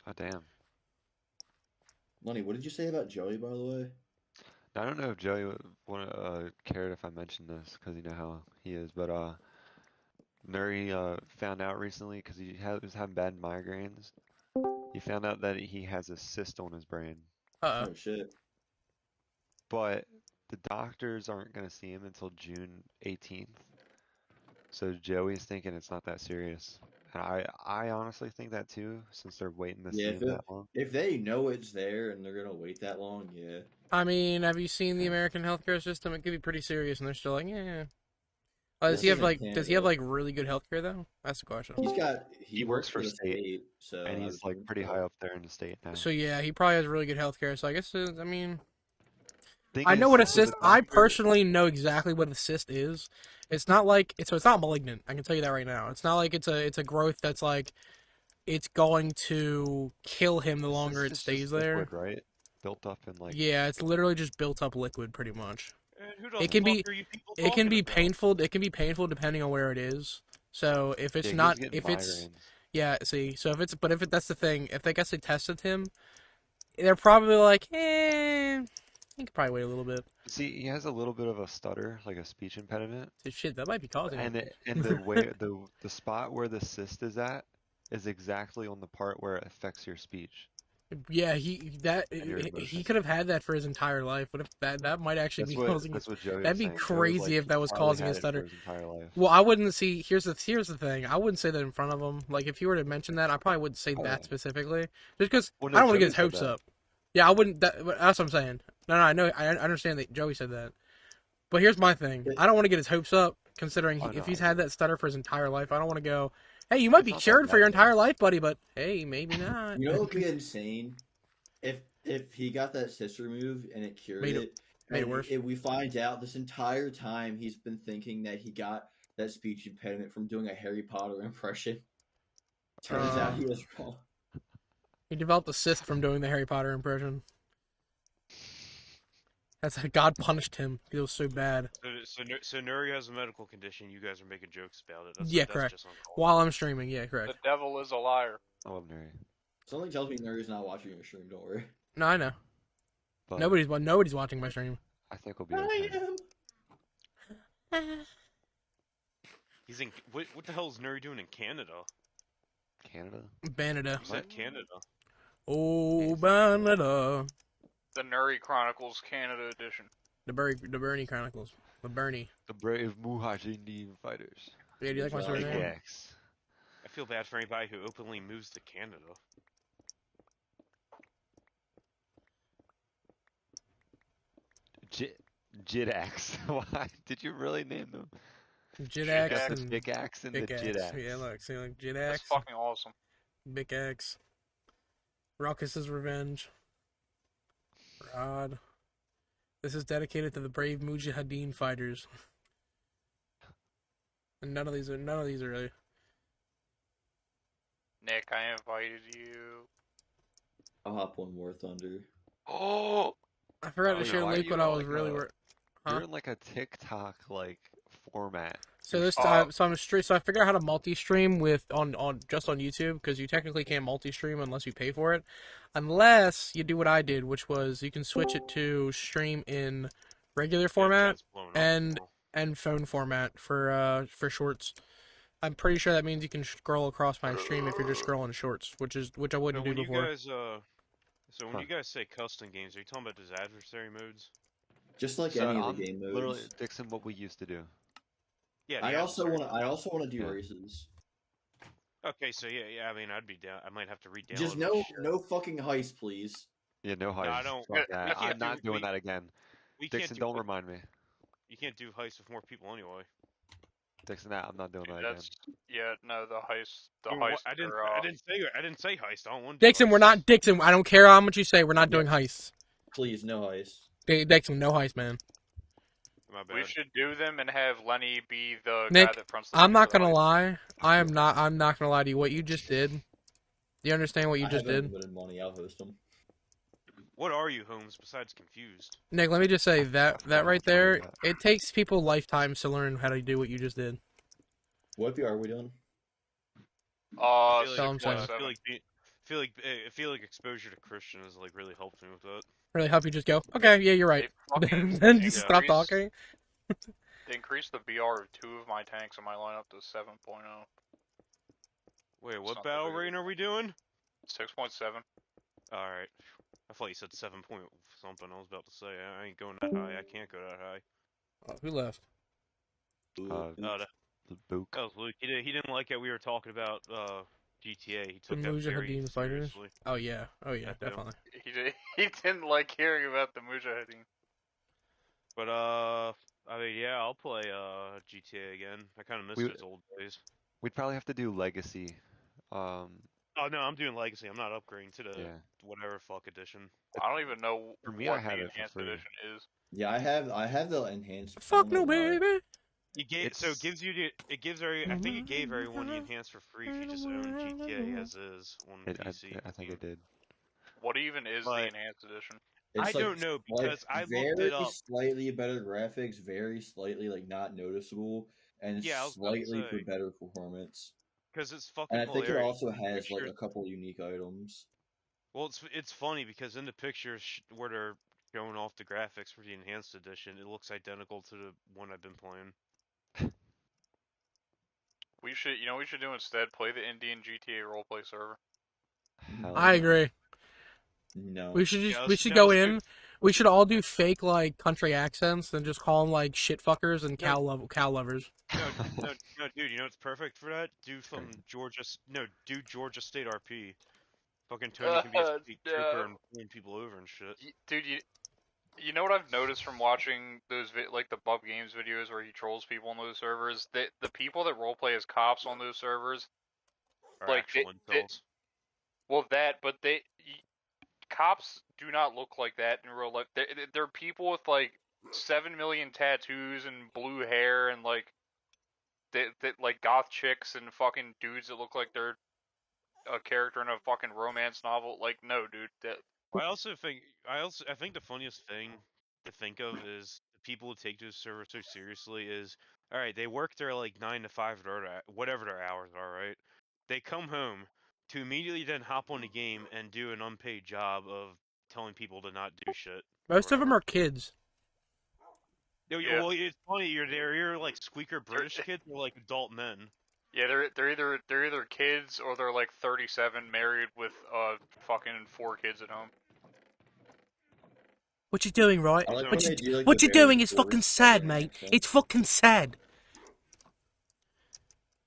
[SPEAKER 5] Oh damn.
[SPEAKER 6] Lenny, what did you say about Joey, by the way?
[SPEAKER 5] I don't know if Joey would cared if I mentioned this because you know how he is, but Nuri found out recently because he was having bad migraines. He found out that he has a cyst on his brain,
[SPEAKER 1] Uh-oh.
[SPEAKER 6] Oh shit!
[SPEAKER 5] but the doctors aren't gonna see him until June 18th. So Joey's thinking it's not that serious, and I honestly think that too, since they're waiting to see
[SPEAKER 6] Yeah,
[SPEAKER 5] him that long.
[SPEAKER 6] if they know it's there and they're gonna wait that long, yeah.
[SPEAKER 1] I mean, have you seen the American healthcare system? It could be pretty serious, and they're still like, yeah. Does
[SPEAKER 6] This
[SPEAKER 1] he have
[SPEAKER 6] isn't
[SPEAKER 1] like? Does he have
[SPEAKER 6] Canada.
[SPEAKER 1] like really good healthcare though? That's the question.
[SPEAKER 6] He
[SPEAKER 5] works for
[SPEAKER 6] the
[SPEAKER 5] state,
[SPEAKER 6] so
[SPEAKER 5] And
[SPEAKER 6] I
[SPEAKER 5] he's
[SPEAKER 6] would
[SPEAKER 5] like
[SPEAKER 6] think
[SPEAKER 5] pretty
[SPEAKER 6] so.
[SPEAKER 5] high up there in the state now.
[SPEAKER 1] So yeah, he probably has really good healthcare. So I guess I mean,
[SPEAKER 5] Thing
[SPEAKER 1] I know
[SPEAKER 5] is,
[SPEAKER 1] what a
[SPEAKER 5] so the
[SPEAKER 1] cyst. I
[SPEAKER 5] doctor-
[SPEAKER 1] personally know exactly what a cyst is. It's not like it's not malignant. I can tell you that right now. It's not like it's a growth that's like it's going to kill him the longer
[SPEAKER 5] cyst
[SPEAKER 1] it
[SPEAKER 5] is
[SPEAKER 1] stays
[SPEAKER 5] just
[SPEAKER 1] there.
[SPEAKER 5] liquid, right? Built up in like.
[SPEAKER 1] Yeah, it's literally just built up liquid, pretty much.
[SPEAKER 3] Who
[SPEAKER 1] It can
[SPEAKER 3] the
[SPEAKER 1] be-
[SPEAKER 3] fuck are you people
[SPEAKER 1] It can be
[SPEAKER 3] talking about?
[SPEAKER 1] painful. It can be painful depending on where it is. So if it's
[SPEAKER 5] Yeah, he was
[SPEAKER 1] not,
[SPEAKER 5] getting
[SPEAKER 1] if it's
[SPEAKER 5] migraines.
[SPEAKER 1] yeah, see, so if it's, but if it, that's the thing. If they guess they tested him, they're probably like, you could probably wait a little bit.
[SPEAKER 5] See, he has a little bit of a stutter, like a speech impediment,
[SPEAKER 1] So shit, that might be causing
[SPEAKER 5] and
[SPEAKER 1] it.
[SPEAKER 5] the way the spot where the cyst is at is exactly on the part where it affects your speech.
[SPEAKER 1] Yeah,
[SPEAKER 5] And your
[SPEAKER 1] he
[SPEAKER 5] emotions.
[SPEAKER 1] could have had that for his entire life. What if that might actually be causing?
[SPEAKER 5] That's what Joey
[SPEAKER 1] that'd
[SPEAKER 5] was
[SPEAKER 1] be
[SPEAKER 5] saying. Joey was
[SPEAKER 1] crazy if
[SPEAKER 5] he
[SPEAKER 1] that was
[SPEAKER 5] probably
[SPEAKER 1] causing
[SPEAKER 5] had
[SPEAKER 1] a
[SPEAKER 5] it
[SPEAKER 1] stutter.
[SPEAKER 5] for his entire life.
[SPEAKER 1] Well, I wouldn't see. Here's the thing. I wouldn't say that in front of him. Like if you were to mention that, I probably wouldn't say
[SPEAKER 5] Oh.
[SPEAKER 1] that specifically, just because
[SPEAKER 5] Well,
[SPEAKER 1] I
[SPEAKER 5] no,
[SPEAKER 1] don't want to get his
[SPEAKER 5] Joey
[SPEAKER 1] hopes
[SPEAKER 5] said that.
[SPEAKER 1] up. Yeah, I wouldn't. That's what I'm saying. No, I know. I understand that Joey said that. But here's my thing. I don't want to get his hopes up, considering
[SPEAKER 5] Oh,
[SPEAKER 1] if
[SPEAKER 5] no,
[SPEAKER 1] he's
[SPEAKER 5] I
[SPEAKER 1] had
[SPEAKER 5] do.
[SPEAKER 1] that stutter for his entire life. I don't want to go, hey, you might
[SPEAKER 5] It's
[SPEAKER 1] be
[SPEAKER 5] not that
[SPEAKER 1] cured for
[SPEAKER 5] bad,
[SPEAKER 1] your
[SPEAKER 5] though.
[SPEAKER 1] entire life, buddy, but hey, maybe not.
[SPEAKER 6] You know what would be insane? If he got that cyst removed and it cured
[SPEAKER 1] Made it-
[SPEAKER 6] it,
[SPEAKER 1] made it
[SPEAKER 6] and
[SPEAKER 1] worse.
[SPEAKER 6] if we find out this entire time he's been thinking that he got that speech impediment from doing a Harry Potter impression. Turns out he was wrong.
[SPEAKER 1] He developed a cyst from doing the Harry Potter impression. That's how God punished him. He was so bad.
[SPEAKER 7] So Nuri has a medical condition. You guys are making jokes about it. That's
[SPEAKER 1] Yeah,
[SPEAKER 7] that's
[SPEAKER 1] correct.
[SPEAKER 7] just uncalled.
[SPEAKER 1] While I'm streaming, yeah,
[SPEAKER 8] The
[SPEAKER 1] correct.
[SPEAKER 8] devil is a liar.
[SPEAKER 5] I love Nuri.
[SPEAKER 6] Something tells me Nuri's not watching your stream. Don't worry.
[SPEAKER 1] No, I know.
[SPEAKER 5] But
[SPEAKER 1] Nobody's watching my stream.
[SPEAKER 5] I think we'll be okay.
[SPEAKER 6] am.
[SPEAKER 7] He's in. What the hell is Nuri doing in Canada?
[SPEAKER 5] Canada?
[SPEAKER 1] Banada.
[SPEAKER 7] You said Canada.
[SPEAKER 1] Oh, Banada.
[SPEAKER 8] The Nuri Chronicles Canada edition.
[SPEAKER 1] The Bernie Chronicles. The Bernie.
[SPEAKER 5] The brave Mujahideen fighters.
[SPEAKER 1] Yeah, do you like my
[SPEAKER 6] Sorry.
[SPEAKER 1] surname?
[SPEAKER 5] Pickaxe.
[SPEAKER 7] I feel bad for anybody who openly moves to Canada.
[SPEAKER 5] Jidax. Why? Did you really name them?
[SPEAKER 1] Jidax
[SPEAKER 8] Pickaxe.
[SPEAKER 1] and
[SPEAKER 5] Pickaxe and the
[SPEAKER 1] Pickaxe.
[SPEAKER 5] Jidax.
[SPEAKER 1] Yeah, look, see, like
[SPEAKER 8] That's
[SPEAKER 1] Jidax,
[SPEAKER 8] fucking awesome.
[SPEAKER 1] Big X, Ruckus's Revenge, Rod. This is dedicated to the brave Mujahideen fighters. And none of these are really.
[SPEAKER 8] Nick, I invited you.
[SPEAKER 6] I'll hop one more thunder.
[SPEAKER 8] Oh,
[SPEAKER 1] I forgot
[SPEAKER 7] Oh,
[SPEAKER 1] to
[SPEAKER 7] no,
[SPEAKER 1] share
[SPEAKER 5] why
[SPEAKER 1] Luke
[SPEAKER 5] you
[SPEAKER 1] what I
[SPEAKER 5] don't
[SPEAKER 1] was
[SPEAKER 5] like
[SPEAKER 1] really.
[SPEAKER 5] a-
[SPEAKER 1] Huh?
[SPEAKER 5] You're in like a TikTok like format.
[SPEAKER 1] So this
[SPEAKER 8] Oh.
[SPEAKER 1] time, so I figured out how to multi-stream with on just on YouTube, because you technically can't multi-stream unless you pay for it, unless you do what I did, which was you can switch it to stream in regular format
[SPEAKER 7] Chat's blowing up
[SPEAKER 1] and
[SPEAKER 7] now.
[SPEAKER 1] and phone format for shorts. I'm pretty sure that means you can scroll across my stream if you're just scrolling shorts, which I
[SPEAKER 7] So
[SPEAKER 1] wouldn't do
[SPEAKER 7] when you
[SPEAKER 1] before.
[SPEAKER 7] guys so when
[SPEAKER 5] Huh.
[SPEAKER 7] you guys say custom games, are you talking about those adversary modes?
[SPEAKER 6] Just like
[SPEAKER 5] So
[SPEAKER 6] any of
[SPEAKER 5] I'm
[SPEAKER 6] the game modes.
[SPEAKER 5] literally Dixon, what we used to do.
[SPEAKER 7] Yeah. the
[SPEAKER 6] I also
[SPEAKER 7] adversary
[SPEAKER 6] want to do
[SPEAKER 5] Yeah.
[SPEAKER 6] races.
[SPEAKER 7] Okay, so yeah. I mean, I'd be down. I might have to redownload.
[SPEAKER 6] Just
[SPEAKER 7] my shit.
[SPEAKER 6] no fucking heist, please.
[SPEAKER 5] Yeah, no heist.
[SPEAKER 7] I don't-
[SPEAKER 5] Fuck
[SPEAKER 8] we
[SPEAKER 5] that.
[SPEAKER 8] can't
[SPEAKER 5] I'm not
[SPEAKER 7] do-
[SPEAKER 5] doing that again.
[SPEAKER 7] We can't
[SPEAKER 5] Dixon,
[SPEAKER 7] do.
[SPEAKER 5] don't remind me.
[SPEAKER 7] You can't do heists with more people anyway.
[SPEAKER 5] Dixon, I'm not doing
[SPEAKER 8] dude,
[SPEAKER 5] that again.
[SPEAKER 8] that's no the heist. The
[SPEAKER 7] Dude,
[SPEAKER 8] heist.
[SPEAKER 7] I didn't.
[SPEAKER 8] are,
[SPEAKER 7] I didn't say heist. I don't want.
[SPEAKER 1] Dixon, we're not Dixon. I don't care how much you say. We're not doing
[SPEAKER 6] Yeah.
[SPEAKER 1] heists.
[SPEAKER 6] Please, no heist.
[SPEAKER 1] Dixon, no heist, man.
[SPEAKER 7] My bad.
[SPEAKER 8] We should do them and have Lenny be the
[SPEAKER 1] Nick,
[SPEAKER 8] guy that fronts the
[SPEAKER 1] I'm not
[SPEAKER 8] for the
[SPEAKER 1] gonna
[SPEAKER 8] heist.
[SPEAKER 1] lie. I'm not gonna lie to you. What you just did. Do you understand what you
[SPEAKER 6] I
[SPEAKER 1] just
[SPEAKER 6] have
[SPEAKER 1] did?
[SPEAKER 6] unlimited money. I'll host them.
[SPEAKER 7] What are you, Holmes? Besides confused.
[SPEAKER 1] Nick, let me just say that
[SPEAKER 5] I
[SPEAKER 1] right
[SPEAKER 5] don't
[SPEAKER 1] there,
[SPEAKER 5] know.
[SPEAKER 1] it takes people lifetimes to learn how to do what you just did.
[SPEAKER 6] What are we doing?
[SPEAKER 7] I feel
[SPEAKER 1] Tell him
[SPEAKER 7] like,
[SPEAKER 1] so.
[SPEAKER 7] I feel like exposure to Christian has like really helped me with that.
[SPEAKER 1] Really help you just go, okay, yeah, you're right.
[SPEAKER 8] They fucking
[SPEAKER 1] Then just stop
[SPEAKER 8] increased-
[SPEAKER 1] talking.
[SPEAKER 8] They increased the BR of 2 of my tanks in my lineup to 7.0.
[SPEAKER 7] Wait,
[SPEAKER 8] It's
[SPEAKER 7] what
[SPEAKER 8] not
[SPEAKER 7] battle
[SPEAKER 8] that big of a
[SPEAKER 7] rain are we doing?
[SPEAKER 8] 6.7.
[SPEAKER 7] All right. I thought you said 7 point something. I was about to say I ain't going that high. I can't go that high.
[SPEAKER 1] Oh, who left?
[SPEAKER 5] Uh, The book.
[SPEAKER 7] That was Luke. He didn't like it. We were talking about GTA. He
[SPEAKER 1] The
[SPEAKER 7] took that very
[SPEAKER 1] Mujahideen fighters?
[SPEAKER 7] seriously.
[SPEAKER 1] Oh yeah,
[SPEAKER 7] I do.
[SPEAKER 1] definitely.
[SPEAKER 8] He didn't like hearing about the Mujahideen.
[SPEAKER 7] But I mean, yeah, I'll play GTA again. I kind of miss
[SPEAKER 5] We-
[SPEAKER 7] those old days.
[SPEAKER 5] We'd probably have to do Legacy.
[SPEAKER 7] Oh no, I'm doing Legacy. I'm not upgrading to the
[SPEAKER 5] Yeah.
[SPEAKER 7] whatever fuck edition.
[SPEAKER 8] I don't even know
[SPEAKER 5] For me,
[SPEAKER 8] what
[SPEAKER 5] I had
[SPEAKER 8] the
[SPEAKER 5] it for
[SPEAKER 8] enhanced
[SPEAKER 5] free.
[SPEAKER 8] edition is.
[SPEAKER 6] Yeah, I have the enhanced.
[SPEAKER 1] Fuck
[SPEAKER 6] I
[SPEAKER 1] no,
[SPEAKER 6] don't know why.
[SPEAKER 1] baby.
[SPEAKER 7] So it gives you I think it gave everyone the enhanced for free if you just own GTA as is on PC.
[SPEAKER 5] I think it did.
[SPEAKER 8] What even is the
[SPEAKER 7] But-
[SPEAKER 8] enhanced edition?
[SPEAKER 6] It's
[SPEAKER 7] I don't know,
[SPEAKER 6] like
[SPEAKER 7] because I looked
[SPEAKER 6] very
[SPEAKER 7] it up.
[SPEAKER 6] slightly better graphics, very slightly like not noticeable, and
[SPEAKER 7] Yeah, I was about to
[SPEAKER 6] slightly for
[SPEAKER 7] say.
[SPEAKER 6] better performance.
[SPEAKER 7] Because it's fucking
[SPEAKER 6] And I think it
[SPEAKER 7] hilarious.
[SPEAKER 6] also has like
[SPEAKER 7] Pictures-
[SPEAKER 6] a couple unique items.
[SPEAKER 7] Well, it's funny because in the pictures where they're showing off the graphics for the enhanced edition, it looks identical to the one I've been playing.
[SPEAKER 8] We should do instead play the Indian GTA roleplay server.
[SPEAKER 5] Hell
[SPEAKER 1] I
[SPEAKER 5] no.
[SPEAKER 1] agree.
[SPEAKER 6] No.
[SPEAKER 1] We should
[SPEAKER 7] Yeah,
[SPEAKER 1] we
[SPEAKER 7] let's-
[SPEAKER 1] should
[SPEAKER 7] no,
[SPEAKER 1] go
[SPEAKER 7] let's
[SPEAKER 1] in. We should all do fake like country accents and just call them like shit fuckers and cow lovers.
[SPEAKER 7] No, dude, you know what's perfect for that? Do Georgia State RP. Fucking Tony can be a state
[SPEAKER 8] Uh,
[SPEAKER 7] trooper and pulling people over and shit.
[SPEAKER 8] Dude, you know what I've noticed from watching those like the Bub Games videos where he trolls people on those servers? That the people that roleplay as cops on those servers,
[SPEAKER 7] Or
[SPEAKER 8] like
[SPEAKER 7] actual incels.
[SPEAKER 8] well, but cops do not look like that in real life. They're people with like 7 million tattoos and blue hair and like like goth chicks and fucking dudes that look like they're a character in a fucking romance novel. Like, no, dude.
[SPEAKER 7] I think the funniest thing to think of is the people who take this server so seriously is, all right, they work their like 9 to 5 or whatever their hours are, right? They come home to immediately then hop on the game and do an unpaid job of telling people to not do shit.
[SPEAKER 1] Most of them
[SPEAKER 7] whatever.
[SPEAKER 1] are kids.
[SPEAKER 8] Yeah.
[SPEAKER 7] Well, it's funny. You're like squeaker British kids or like adult men.
[SPEAKER 8] Yeah, they're either kids or they're like 37, married with fucking 4 kids at home.
[SPEAKER 1] What you doing, right?
[SPEAKER 6] I like
[SPEAKER 1] What
[SPEAKER 6] when they do, like,
[SPEAKER 1] what
[SPEAKER 6] the
[SPEAKER 1] you doing
[SPEAKER 6] very
[SPEAKER 1] is fucking
[SPEAKER 6] forced
[SPEAKER 1] sad,
[SPEAKER 6] southern
[SPEAKER 1] mate.
[SPEAKER 6] accent.
[SPEAKER 1] It's fucking sad.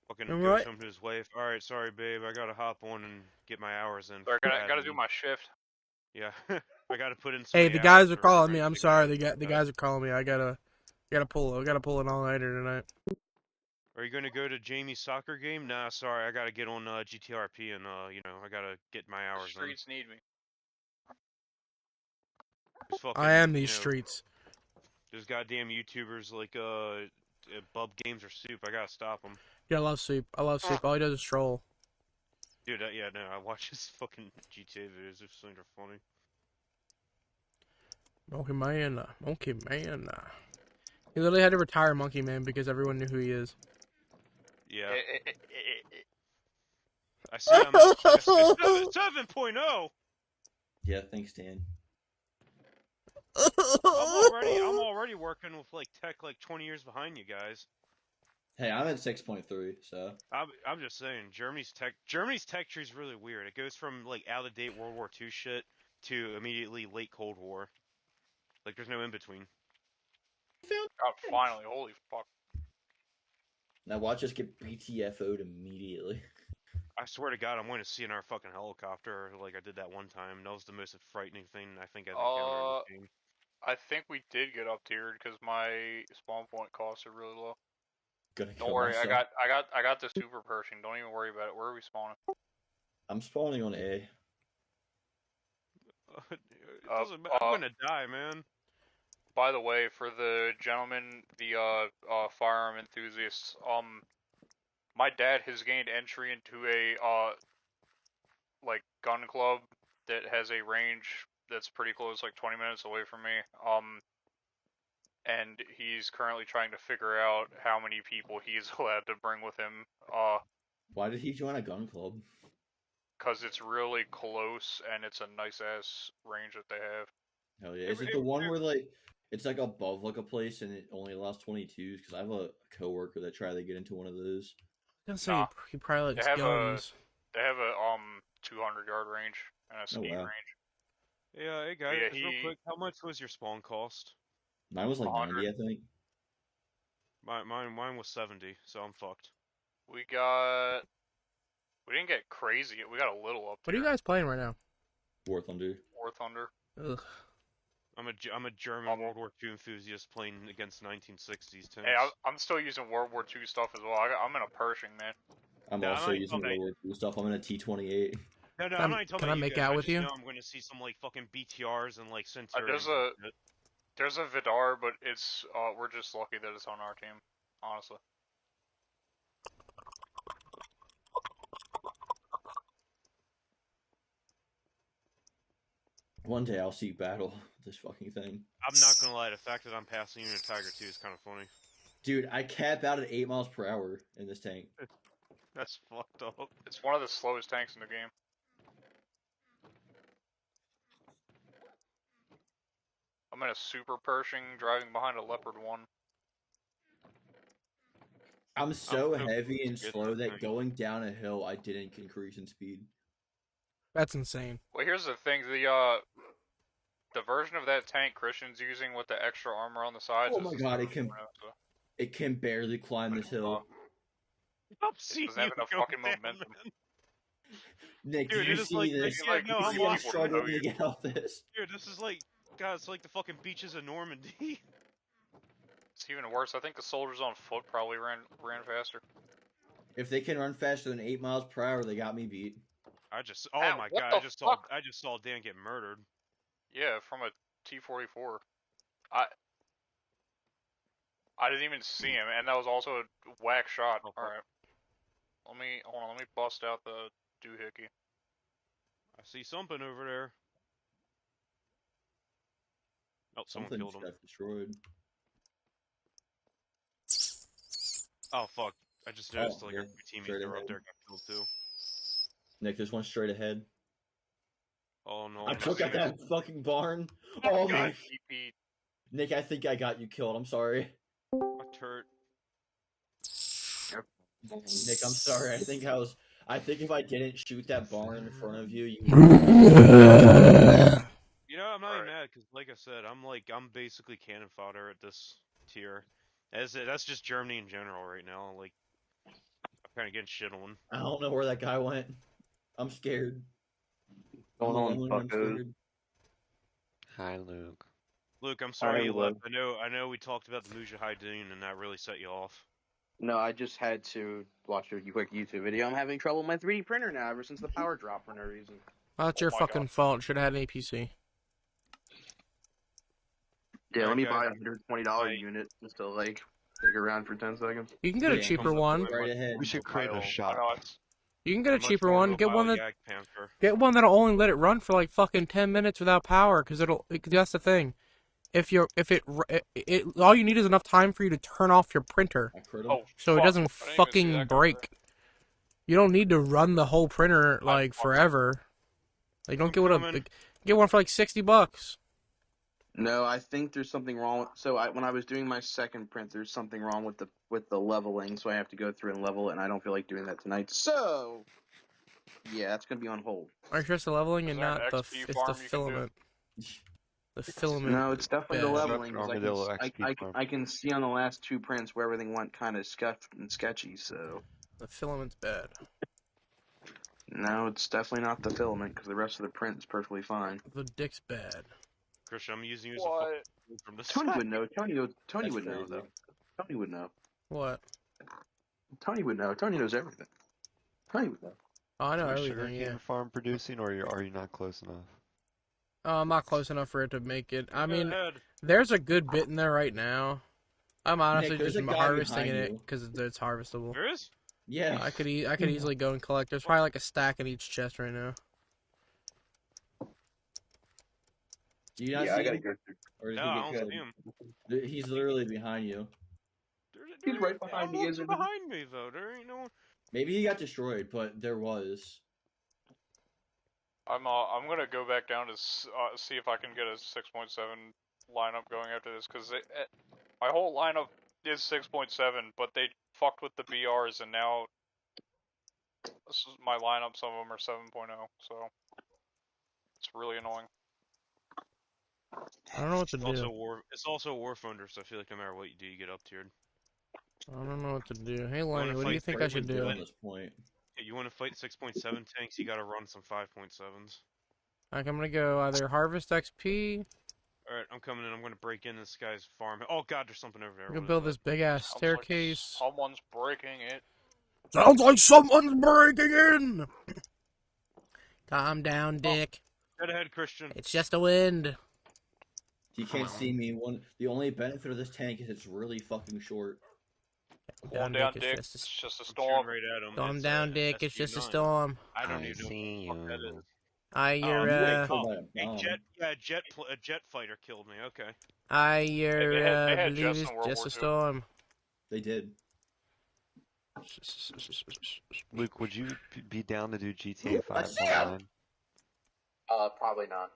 [SPEAKER 7] Fucking
[SPEAKER 1] All
[SPEAKER 7] goes
[SPEAKER 1] right.
[SPEAKER 7] home to his wife. All right, sorry, babe. I gotta hop on and get my hours in.
[SPEAKER 8] So I
[SPEAKER 7] for
[SPEAKER 8] gotta do
[SPEAKER 7] admin."
[SPEAKER 8] my shift.
[SPEAKER 7] Yeah, I gotta put in. So
[SPEAKER 1] Hey,
[SPEAKER 7] many
[SPEAKER 1] the guys
[SPEAKER 7] hours
[SPEAKER 1] are
[SPEAKER 7] or
[SPEAKER 1] calling me.
[SPEAKER 7] rent
[SPEAKER 1] I'm
[SPEAKER 7] the
[SPEAKER 1] sorry.
[SPEAKER 7] guy.
[SPEAKER 1] The guys are calling me. I gotta pull. I gotta pull an all-nighter tonight.
[SPEAKER 7] Are you gonna go to Jamie's soccer game? Nah, sorry. I gotta get on GTRP and I gotta get my
[SPEAKER 8] The
[SPEAKER 7] hours in.
[SPEAKER 8] streets need me.
[SPEAKER 7] There's fucking,
[SPEAKER 1] I am these streets.
[SPEAKER 7] There's goddamn YouTubers like Bub Games or Soup. I gotta stop them.
[SPEAKER 1] Yeah, I love Soup. I love Soup. All he does is troll.
[SPEAKER 7] Dude, yeah, no, I watch his fucking GTA videos. They're so funny.
[SPEAKER 1] Monkey Man. Monkey Man. He literally had to retire Monkey Man because everyone knew who he is.
[SPEAKER 7] Yeah. I see I'm at 7.0.
[SPEAKER 6] Yeah, thanks, Dan.
[SPEAKER 7] I'm already working with like tech like 20 years behind you guys.
[SPEAKER 6] Hey, I'm at 6.3, so.
[SPEAKER 7] I'm just saying, Germany's tech tree is really weird. It goes from like out of date World War II shit to immediately late Cold War. Like there's no in between.
[SPEAKER 8] God, finally, holy fuck.
[SPEAKER 6] Now watch us get BTFO'd immediately.
[SPEAKER 7] I swear to God, I'm going to see in our fucking helicopter like I did that one time. That was the most frightening thing I think I've encountered in this game.
[SPEAKER 8] I think we did get up tiered because my spawn point costs are really low.
[SPEAKER 6] Gonna
[SPEAKER 8] Don't
[SPEAKER 6] kill
[SPEAKER 8] worry,
[SPEAKER 6] myself.
[SPEAKER 8] I got the super Pershing. Don't even worry about it. Where are we spawning?
[SPEAKER 6] I'm spawning on A.
[SPEAKER 7] It doesn't matter. I'm gonna die, man.
[SPEAKER 8] By the way, for the gentlemen, the firearm enthusiasts, my dad has gained entry into a like gun club that has a range that's pretty close, like 20 minutes away from me. And he's currently trying to figure out how many people he's allowed to bring with him.
[SPEAKER 6] Why did he join a gun club?
[SPEAKER 8] Because it's really close and it's a nice ass range that they have.
[SPEAKER 6] Hell yeah. Is it the one where, like, it's like above like a place and it only allows 22s? Because I have a coworker that tried to get into one of those.
[SPEAKER 1] I was gonna say
[SPEAKER 8] Nah.
[SPEAKER 1] he probably likes
[SPEAKER 8] They have
[SPEAKER 1] guns.
[SPEAKER 8] They have a 200-yard range and a ski
[SPEAKER 6] wow.
[SPEAKER 8] range.
[SPEAKER 7] Yeah, hey guys,
[SPEAKER 8] Yeah,
[SPEAKER 7] real quick, how much was your spawn cost?
[SPEAKER 6] Mine was like
[SPEAKER 8] 100.
[SPEAKER 6] 90, I think.
[SPEAKER 7] Mine was 70, so I'm fucked.
[SPEAKER 8] We didn't get crazy. We got a little up
[SPEAKER 1] What are
[SPEAKER 8] there.
[SPEAKER 1] you guys playing right now?
[SPEAKER 6] War Thunder.
[SPEAKER 8] War Thunder.
[SPEAKER 1] Ugh.
[SPEAKER 7] I'm a German World War II enthusiast playing against 1960s tanks.
[SPEAKER 8] Hey, I'm still using World War II stuff as well. I'm in a Pershing, man.
[SPEAKER 6] I'm
[SPEAKER 7] No, I'm
[SPEAKER 6] also
[SPEAKER 7] not
[SPEAKER 6] using
[SPEAKER 7] talking
[SPEAKER 6] World War II stuff. I'm in a T-28.
[SPEAKER 7] No, I'm not talking
[SPEAKER 1] Can
[SPEAKER 7] about
[SPEAKER 1] I
[SPEAKER 7] you
[SPEAKER 1] make
[SPEAKER 7] guys.
[SPEAKER 1] out
[SPEAKER 7] I
[SPEAKER 1] with
[SPEAKER 7] just
[SPEAKER 1] you?
[SPEAKER 7] know I'm going to see some like fucking BTRs and like Centurions.
[SPEAKER 8] There's a Vidar, but it's we're just lucky that it's on our team, honestly.
[SPEAKER 6] One day I'll see battle this fucking thing.
[SPEAKER 7] I'm not gonna lie, the fact that I'm passing you in a Tiger 2 is kind of funny.
[SPEAKER 6] Dude, I cap out at 8 miles per hour in this tank.
[SPEAKER 7] That's fucked up.
[SPEAKER 8] It's one of the slowest tanks in the game. I'm in a super Pershing driving behind a Leopard 1.
[SPEAKER 6] I'm so
[SPEAKER 7] so
[SPEAKER 6] heavy
[SPEAKER 7] close
[SPEAKER 6] and
[SPEAKER 7] to getting
[SPEAKER 6] slow
[SPEAKER 7] that
[SPEAKER 6] that
[SPEAKER 7] thing.
[SPEAKER 6] going down a hill I didn't increase in speed.
[SPEAKER 1] That's insane.
[SPEAKER 8] Well, here's the thing: the version of that tank Christian's using with the extra armor on the sides.
[SPEAKER 6] Oh my
[SPEAKER 8] is
[SPEAKER 6] god,
[SPEAKER 8] the
[SPEAKER 6] it can barely climb this hill.
[SPEAKER 7] I'm seeing
[SPEAKER 8] doesn't have
[SPEAKER 7] you
[SPEAKER 8] enough
[SPEAKER 7] go
[SPEAKER 8] fucking
[SPEAKER 7] down,
[SPEAKER 8] momentum.
[SPEAKER 7] man.
[SPEAKER 6] Nick,
[SPEAKER 7] Dude,
[SPEAKER 6] do you
[SPEAKER 7] it is
[SPEAKER 6] see
[SPEAKER 7] like,
[SPEAKER 6] this?
[SPEAKER 7] yeah, no,
[SPEAKER 6] You
[SPEAKER 7] I'm
[SPEAKER 6] see I'm
[SPEAKER 7] watching.
[SPEAKER 6] struggling to get off this.
[SPEAKER 7] Dude, this is like, God, it's like the fucking beaches of Normandy.
[SPEAKER 8] It's even worse. I think the soldiers on foot probably ran faster.
[SPEAKER 6] If they can run faster than 8 miles per hour, they got me beat.
[SPEAKER 7] Oh
[SPEAKER 8] Ow,
[SPEAKER 7] my
[SPEAKER 8] what
[SPEAKER 7] God,
[SPEAKER 8] the fuck?
[SPEAKER 7] I just saw Dan get murdered.
[SPEAKER 8] Yeah, from a T-44. I didn't even see him, and that was also a whack shot.
[SPEAKER 7] Oh, fuck.
[SPEAKER 8] All right, hold on. Let me bust out the doohickey.
[SPEAKER 7] I see something over there. Oh, someone
[SPEAKER 6] Something
[SPEAKER 7] killed
[SPEAKER 6] just
[SPEAKER 7] him.
[SPEAKER 6] got destroyed.
[SPEAKER 7] Oh fuck! I just noticed like
[SPEAKER 6] yeah,
[SPEAKER 7] our two teammates
[SPEAKER 6] straight
[SPEAKER 7] that were up
[SPEAKER 6] ahead.
[SPEAKER 7] there got killed too.
[SPEAKER 6] Nick, there's one straight ahead.
[SPEAKER 7] Oh no!
[SPEAKER 6] I
[SPEAKER 7] I'm not
[SPEAKER 6] took out
[SPEAKER 7] seeing
[SPEAKER 6] that fucking barn.
[SPEAKER 8] Oh,
[SPEAKER 6] Oh,
[SPEAKER 8] God,
[SPEAKER 6] Nick.
[SPEAKER 8] TP.
[SPEAKER 6] Nick, I think I got you killed. I'm sorry.
[SPEAKER 7] a turret.
[SPEAKER 6] Nick, I'm sorry. I think if I didn't shoot that barn in front of you, you
[SPEAKER 7] You know, I'm not even
[SPEAKER 8] Alright.
[SPEAKER 7] mad because, like I said, I'm basically cannon fodder at this tier. That's just Germany in general right now. Like, I'm kind of getting shit on.
[SPEAKER 6] I don't know where that guy went. I'm scared. I'm
[SPEAKER 2] Going on,
[SPEAKER 6] alone and I'm
[SPEAKER 2] buckos?
[SPEAKER 6] scared.
[SPEAKER 5] Hi, Luke.
[SPEAKER 7] Luke, I'm sorry you
[SPEAKER 2] hello.
[SPEAKER 7] left. I know we talked about the Mujahideen and that really set you off.
[SPEAKER 3] No, I just had to watch a quick YouTube video. I'm having trouble with my 3D printer now ever since the power dropped for no reason.
[SPEAKER 1] That's
[SPEAKER 8] Oh
[SPEAKER 1] your
[SPEAKER 8] my
[SPEAKER 1] fucking
[SPEAKER 8] God.
[SPEAKER 1] fault. Should have had an APC.
[SPEAKER 3] Yeah, let me
[SPEAKER 7] Alright,
[SPEAKER 3] buy
[SPEAKER 7] guys.
[SPEAKER 3] a $120
[SPEAKER 7] Right.
[SPEAKER 3] unit just to like stick around for 10 seconds.
[SPEAKER 1] You can get a
[SPEAKER 6] Yeah,
[SPEAKER 1] cheaper
[SPEAKER 7] comes up
[SPEAKER 1] one.
[SPEAKER 7] to
[SPEAKER 6] Right ahead.
[SPEAKER 5] We should create a shop.
[SPEAKER 8] I know it's
[SPEAKER 1] You can get a
[SPEAKER 7] much
[SPEAKER 1] cheaper
[SPEAKER 7] more
[SPEAKER 1] one. Get one
[SPEAKER 7] mobile
[SPEAKER 1] that
[SPEAKER 7] Yak Panther.
[SPEAKER 1] get one that'll only let it run for like fucking 10 minutes without power, because that's the thing. If all you need is enough time for you to turn off your printer,
[SPEAKER 6] I crit him.
[SPEAKER 8] oh
[SPEAKER 1] so
[SPEAKER 8] fuck.
[SPEAKER 1] it doesn't
[SPEAKER 8] I didn't even see
[SPEAKER 1] fucking
[SPEAKER 8] that guy
[SPEAKER 1] break. You don't need to run the whole printer like
[SPEAKER 8] fucked.
[SPEAKER 1] forever. Like, don't
[SPEAKER 7] I'm
[SPEAKER 1] get one
[SPEAKER 7] coming.
[SPEAKER 1] get one for like $60.
[SPEAKER 3] No, I think there's something wrong with. So when I was doing my second print, there's something wrong with the leveling, so I have to go through and level it, and I don't feel like doing that tonight. So yeah, that's gonna be on hold.
[SPEAKER 1] Are you sure it's the leveling
[SPEAKER 8] Is
[SPEAKER 1] and
[SPEAKER 8] there an
[SPEAKER 1] not
[SPEAKER 8] XP
[SPEAKER 1] it's the
[SPEAKER 8] farm you can do?
[SPEAKER 1] filament? The filament.
[SPEAKER 3] No, it's definitely the
[SPEAKER 1] bad.
[SPEAKER 3] leveling because
[SPEAKER 5] Armadillo XP farm.
[SPEAKER 3] I can see on the last two prints where everything went kind of scuffed and sketchy. So
[SPEAKER 1] The filament's bad.
[SPEAKER 3] no, it's definitely not the filament because the rest of the print is perfectly fine.
[SPEAKER 1] The dick's bad.
[SPEAKER 7] Christian, I'm using you as a
[SPEAKER 8] What?
[SPEAKER 7] fucking tool from this
[SPEAKER 3] Tony
[SPEAKER 7] side.
[SPEAKER 3] would know. Tony
[SPEAKER 6] That's
[SPEAKER 3] would know
[SPEAKER 6] crazy.
[SPEAKER 3] though. Tony would know.
[SPEAKER 1] What?
[SPEAKER 3] Tony would know. Tony knows everything. Tony would know.
[SPEAKER 1] Oh, I know
[SPEAKER 5] Is the
[SPEAKER 1] everything.
[SPEAKER 5] sugarcane
[SPEAKER 1] Yeah.
[SPEAKER 5] farm producing, or are you not close enough?
[SPEAKER 1] I'm not close enough for it to make it. I
[SPEAKER 7] Go
[SPEAKER 1] mean,
[SPEAKER 7] ahead.
[SPEAKER 1] there's a good bit in there right now. I'm honestly
[SPEAKER 6] Nick, there's
[SPEAKER 1] just
[SPEAKER 6] a guy
[SPEAKER 1] harvesting
[SPEAKER 6] behind
[SPEAKER 1] it
[SPEAKER 6] you.
[SPEAKER 1] because it's harvestable.
[SPEAKER 7] There is?
[SPEAKER 6] Yeah.
[SPEAKER 1] I could easily go and collect. There's probably like a stack in each chest right now.
[SPEAKER 6] Do you not
[SPEAKER 3] Yeah,
[SPEAKER 6] see
[SPEAKER 3] I gotta
[SPEAKER 6] him?
[SPEAKER 3] go through.
[SPEAKER 6] Or did
[SPEAKER 7] No,
[SPEAKER 6] he
[SPEAKER 7] I
[SPEAKER 6] get
[SPEAKER 7] don't
[SPEAKER 6] killed?
[SPEAKER 7] see him.
[SPEAKER 6] He's literally behind you.
[SPEAKER 3] He's right behind
[SPEAKER 7] I'm
[SPEAKER 3] me,
[SPEAKER 7] looking
[SPEAKER 3] isn't he?
[SPEAKER 7] behind me though. There ain't no.
[SPEAKER 6] Maybe he got destroyed, but there was.
[SPEAKER 8] I'm gonna go back down to see if I can get a 6.7 lineup going after this because my whole lineup is 6.7, but they fucked with the BRs and now this is my lineup. Some of them are 7.0, so it's really annoying.
[SPEAKER 1] I don't know what to
[SPEAKER 7] It's
[SPEAKER 1] do.
[SPEAKER 7] also War Thunder, so I feel like no matter what you do, you get up tiered.
[SPEAKER 1] I don't know what to do. Hey,
[SPEAKER 7] wanna
[SPEAKER 1] Lenny, what do you
[SPEAKER 7] fight
[SPEAKER 1] think I should
[SPEAKER 6] Everyone's
[SPEAKER 1] do?
[SPEAKER 6] at this point.
[SPEAKER 7] Yeah, you want to fight 6.7 tanks, you gotta run some 5.7s.
[SPEAKER 1] Like, I'm gonna go either harvest XP.
[SPEAKER 7] Alright, I'm coming in. I'm gonna break in this guy's farm. Oh god, there's something over there.
[SPEAKER 1] I'm
[SPEAKER 7] What
[SPEAKER 1] gonna
[SPEAKER 7] is
[SPEAKER 1] build
[SPEAKER 7] that?
[SPEAKER 1] this big ass
[SPEAKER 8] Sounds like
[SPEAKER 1] staircase.
[SPEAKER 8] someone's breaking it.
[SPEAKER 1] Sounds like someone's breaking in. Calm down, Dick.
[SPEAKER 7] Head ahead, Christian.
[SPEAKER 1] It's just a wind.
[SPEAKER 6] He can't see me. The only benefit of this tank is it's really fucking short.
[SPEAKER 8] Calm down, Dick. It's just a
[SPEAKER 7] I'm shooting
[SPEAKER 8] storm.
[SPEAKER 7] right at him.
[SPEAKER 1] Calm
[SPEAKER 7] It's
[SPEAKER 1] down,
[SPEAKER 7] a
[SPEAKER 1] Dick. It's just a
[SPEAKER 7] SU-9.
[SPEAKER 1] storm.
[SPEAKER 7] I don't
[SPEAKER 5] I
[SPEAKER 7] even know
[SPEAKER 5] see
[SPEAKER 7] what the fuck that
[SPEAKER 5] you.
[SPEAKER 7] is.
[SPEAKER 1] You're
[SPEAKER 6] You got
[SPEAKER 1] uh,
[SPEAKER 6] killed by a bomb.
[SPEAKER 7] A jet fighter killed me. Okay.
[SPEAKER 8] They had
[SPEAKER 1] believe
[SPEAKER 8] jets
[SPEAKER 1] it's
[SPEAKER 8] in World
[SPEAKER 1] just
[SPEAKER 8] War
[SPEAKER 1] a
[SPEAKER 8] II.
[SPEAKER 1] storm.
[SPEAKER 6] They did.
[SPEAKER 5] Luke, would you be down to do GTA 5 online?
[SPEAKER 3] Probably not.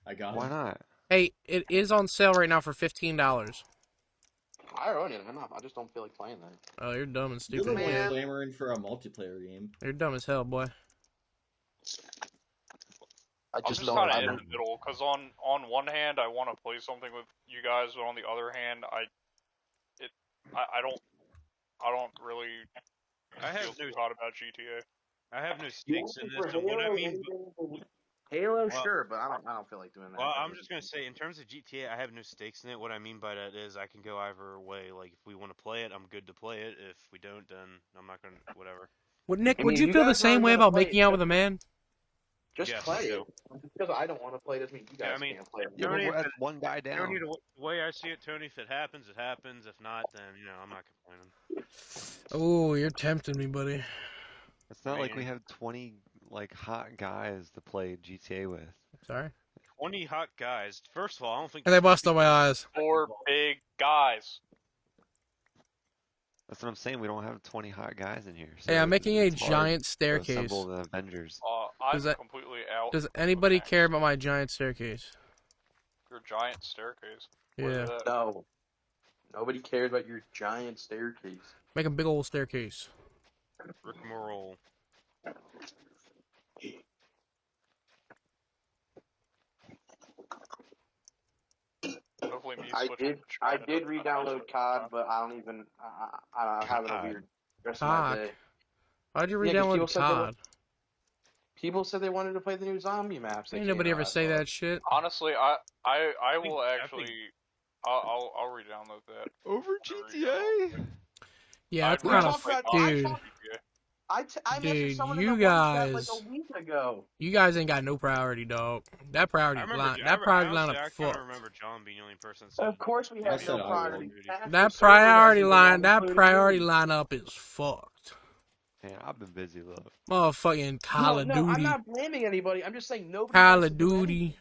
[SPEAKER 6] I got
[SPEAKER 5] Why
[SPEAKER 6] him.
[SPEAKER 5] not?
[SPEAKER 1] Hey, it is on sale right now for $15.
[SPEAKER 3] I own it enough. I just don't feel like playing that.
[SPEAKER 1] Oh, you're dumb and
[SPEAKER 6] You're
[SPEAKER 1] stupid.
[SPEAKER 6] the one
[SPEAKER 1] Yeah.
[SPEAKER 6] clamoring for a multiplayer game.
[SPEAKER 1] You're dumb as hell, boy.
[SPEAKER 3] I
[SPEAKER 8] I'm just kind of in the middle because on one hand I want to play something with you guys, but on the other hand I don't really
[SPEAKER 7] I have
[SPEAKER 8] feel
[SPEAKER 7] no
[SPEAKER 8] too hot about GTA.
[SPEAKER 7] I have no
[SPEAKER 2] You
[SPEAKER 7] stakes in
[SPEAKER 2] looking
[SPEAKER 7] this,
[SPEAKER 2] for
[SPEAKER 7] and what I
[SPEAKER 2] Halo?
[SPEAKER 7] mean.
[SPEAKER 2] Halo,
[SPEAKER 7] Well,
[SPEAKER 2] sure, but I don't feel like doing that.
[SPEAKER 7] well, I'm just gonna say, in terms of GTA, I have no stakes in it. What I mean by that is, I can go either way. Like, if we want to play it, I'm good to play it. If we don't, then I'm not gonna. Whatever.
[SPEAKER 1] Nick,
[SPEAKER 2] I
[SPEAKER 1] would
[SPEAKER 2] mean,
[SPEAKER 1] you
[SPEAKER 2] you
[SPEAKER 1] feel the
[SPEAKER 2] guys are
[SPEAKER 1] same
[SPEAKER 2] already
[SPEAKER 1] way
[SPEAKER 2] gonna
[SPEAKER 1] about
[SPEAKER 2] play
[SPEAKER 1] making
[SPEAKER 2] it.
[SPEAKER 1] out with a man?
[SPEAKER 2] Just
[SPEAKER 7] Yes,
[SPEAKER 2] play
[SPEAKER 7] I
[SPEAKER 2] it.
[SPEAKER 7] do.
[SPEAKER 2] Just because I don't want to play doesn't mean you
[SPEAKER 7] Yeah, I
[SPEAKER 2] guys
[SPEAKER 7] mean,
[SPEAKER 2] can't play it.
[SPEAKER 5] Yeah, but
[SPEAKER 7] Tony,
[SPEAKER 5] that's one guy down.
[SPEAKER 7] Tony, the way I see it, Tony, if it happens, it happens. If not, then I'm not complaining.
[SPEAKER 1] Oh, you're tempting me, buddy.
[SPEAKER 5] It's not like we
[SPEAKER 7] Man.
[SPEAKER 5] have 20 like hot guys to play GTA with.
[SPEAKER 1] Sorry.
[SPEAKER 7] 20 hot guys. First of all, I don't think.
[SPEAKER 1] And they
[SPEAKER 7] there's
[SPEAKER 1] bust on my eyes.
[SPEAKER 8] 4 big guys.
[SPEAKER 5] That's what I'm saying. We don't have 20 hot guys in here.
[SPEAKER 1] Hey, I'm making a
[SPEAKER 5] it's hard
[SPEAKER 1] giant
[SPEAKER 5] to
[SPEAKER 1] staircase.
[SPEAKER 5] assemble the Avengers.
[SPEAKER 8] I'm
[SPEAKER 1] Does that-
[SPEAKER 8] completely out.
[SPEAKER 1] Does
[SPEAKER 8] of
[SPEAKER 1] anybody
[SPEAKER 8] that.
[SPEAKER 1] care about my giant staircase?
[SPEAKER 8] Your giant staircase? Where's
[SPEAKER 1] Yeah.
[SPEAKER 8] it at?
[SPEAKER 2] No. Nobody cares about your giant staircase.
[SPEAKER 1] Make a big old staircase.
[SPEAKER 7] Rigmarole.
[SPEAKER 8] Hopefully me
[SPEAKER 2] I
[SPEAKER 8] switching
[SPEAKER 2] did.
[SPEAKER 8] to
[SPEAKER 2] I
[SPEAKER 8] chat
[SPEAKER 2] did
[SPEAKER 8] doesn't
[SPEAKER 2] re-download
[SPEAKER 8] mess
[SPEAKER 2] COD,
[SPEAKER 8] with
[SPEAKER 2] but I don't even. I'm having a
[SPEAKER 5] COD.
[SPEAKER 2] weird rest of my
[SPEAKER 1] Cock.
[SPEAKER 2] day.
[SPEAKER 1] Why'd you
[SPEAKER 2] Yeah, 'cause people
[SPEAKER 1] re-download
[SPEAKER 2] said they wa-
[SPEAKER 1] COD?
[SPEAKER 2] People said they wanted to play the new zombie maps. That
[SPEAKER 1] Ain't
[SPEAKER 2] came
[SPEAKER 1] nobody
[SPEAKER 2] out,
[SPEAKER 1] ever
[SPEAKER 2] I
[SPEAKER 1] say
[SPEAKER 2] thought.
[SPEAKER 1] that shit.
[SPEAKER 8] Honestly, I will
[SPEAKER 7] I think-
[SPEAKER 8] actually. I'll re-download that.
[SPEAKER 5] Over GTA?
[SPEAKER 1] Yeah,
[SPEAKER 8] I'd
[SPEAKER 1] it's
[SPEAKER 8] rather
[SPEAKER 1] kind of,
[SPEAKER 8] play
[SPEAKER 1] dude.
[SPEAKER 8] non-GTA.
[SPEAKER 2] I messaged
[SPEAKER 1] Dude,
[SPEAKER 2] someone in
[SPEAKER 1] you
[SPEAKER 2] the WhatsApp like
[SPEAKER 1] guys-
[SPEAKER 2] a week ago.
[SPEAKER 1] You guys ain't got no priority, dog. That priority
[SPEAKER 7] I remember.
[SPEAKER 1] line,
[SPEAKER 7] I
[SPEAKER 1] that priority
[SPEAKER 7] honestly,
[SPEAKER 1] line
[SPEAKER 7] I
[SPEAKER 1] of
[SPEAKER 7] kind of
[SPEAKER 1] fuck.
[SPEAKER 7] remember John being the only person that said.
[SPEAKER 2] Of course we have
[SPEAKER 6] said
[SPEAKER 2] no
[SPEAKER 6] I
[SPEAKER 2] priority.
[SPEAKER 6] would.
[SPEAKER 2] Half the
[SPEAKER 1] That
[SPEAKER 2] server
[SPEAKER 1] priority
[SPEAKER 2] doesn't
[SPEAKER 1] line,
[SPEAKER 2] belong
[SPEAKER 1] that
[SPEAKER 2] to
[SPEAKER 1] priority
[SPEAKER 2] me.
[SPEAKER 1] lineup is fucked.
[SPEAKER 5] Man, I've been busy, look.
[SPEAKER 1] Motherfucking Call of
[SPEAKER 2] No, I'm
[SPEAKER 1] Duty.
[SPEAKER 2] not blaming anybody. I'm just saying nobody
[SPEAKER 1] Call
[SPEAKER 2] wants
[SPEAKER 1] of
[SPEAKER 2] to do
[SPEAKER 1] Duty.
[SPEAKER 2] anything.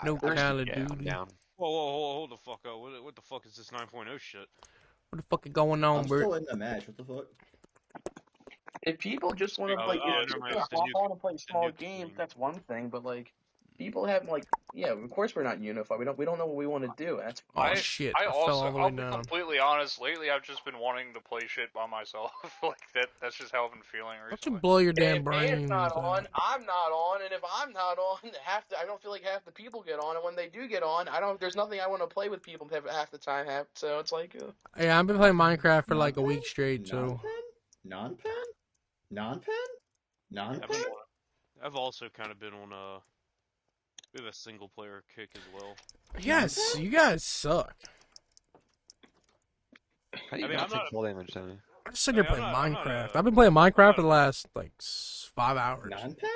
[SPEAKER 1] No
[SPEAKER 5] I-
[SPEAKER 1] Call of
[SPEAKER 5] yeah, I'm
[SPEAKER 1] Duty.
[SPEAKER 5] down.
[SPEAKER 7] Whoa, hold the fuck up. What the fuck is this 9.0 shit?
[SPEAKER 1] What the fuck is going on,
[SPEAKER 6] I'm
[SPEAKER 1] bro?
[SPEAKER 6] still in the match. What the fuck?
[SPEAKER 2] If people just want to
[SPEAKER 7] Oh,
[SPEAKER 2] play,
[SPEAKER 7] oh,
[SPEAKER 2] just
[SPEAKER 7] never mind,
[SPEAKER 2] wanna
[SPEAKER 7] it's the
[SPEAKER 2] hop
[SPEAKER 7] new-
[SPEAKER 2] on and play
[SPEAKER 7] it's the
[SPEAKER 2] small
[SPEAKER 7] new
[SPEAKER 2] games,
[SPEAKER 7] screen.
[SPEAKER 2] that's one thing. But like, people have like, yeah, of course we're not unified. We don't know what we want to do. That's
[SPEAKER 1] Oh
[SPEAKER 8] I-
[SPEAKER 1] shit,
[SPEAKER 8] I
[SPEAKER 1] I fell
[SPEAKER 8] also,
[SPEAKER 1] all the way
[SPEAKER 8] I'll be
[SPEAKER 1] down.
[SPEAKER 8] completely honest. Lately, I've just been wanting to play shit by myself. Like that's just how I've been feeling
[SPEAKER 1] Why don't
[SPEAKER 8] recently.
[SPEAKER 1] you blow your damn
[SPEAKER 2] if
[SPEAKER 1] brains
[SPEAKER 2] Ant's not
[SPEAKER 1] out?
[SPEAKER 2] on, I'm not on, and if I'm not on, I don't feel like half the people get on, and when they do get on, there's nothing I want to play with people half the time. So it's like,
[SPEAKER 1] Yeah, I've been playing Minecraft for like a
[SPEAKER 6] Non-pen?
[SPEAKER 1] week straight, so.
[SPEAKER 6] Non-pen? Non-pen? Non-pen?
[SPEAKER 7] I've, been, I've also kind of been on a bit of a single player kick as well.
[SPEAKER 1] Yes, you guys suck.
[SPEAKER 5] How do you
[SPEAKER 7] I mean,
[SPEAKER 5] not
[SPEAKER 7] I'm
[SPEAKER 5] take
[SPEAKER 7] not-
[SPEAKER 5] full damage, Tony?
[SPEAKER 1] I'm just sitting here
[SPEAKER 7] I mean,
[SPEAKER 1] playing
[SPEAKER 7] I'm not
[SPEAKER 1] Minecraft.
[SPEAKER 7] a-
[SPEAKER 1] I've been playing Minecraft
[SPEAKER 7] not
[SPEAKER 1] for the last like 5 hours.
[SPEAKER 6] Non-pen?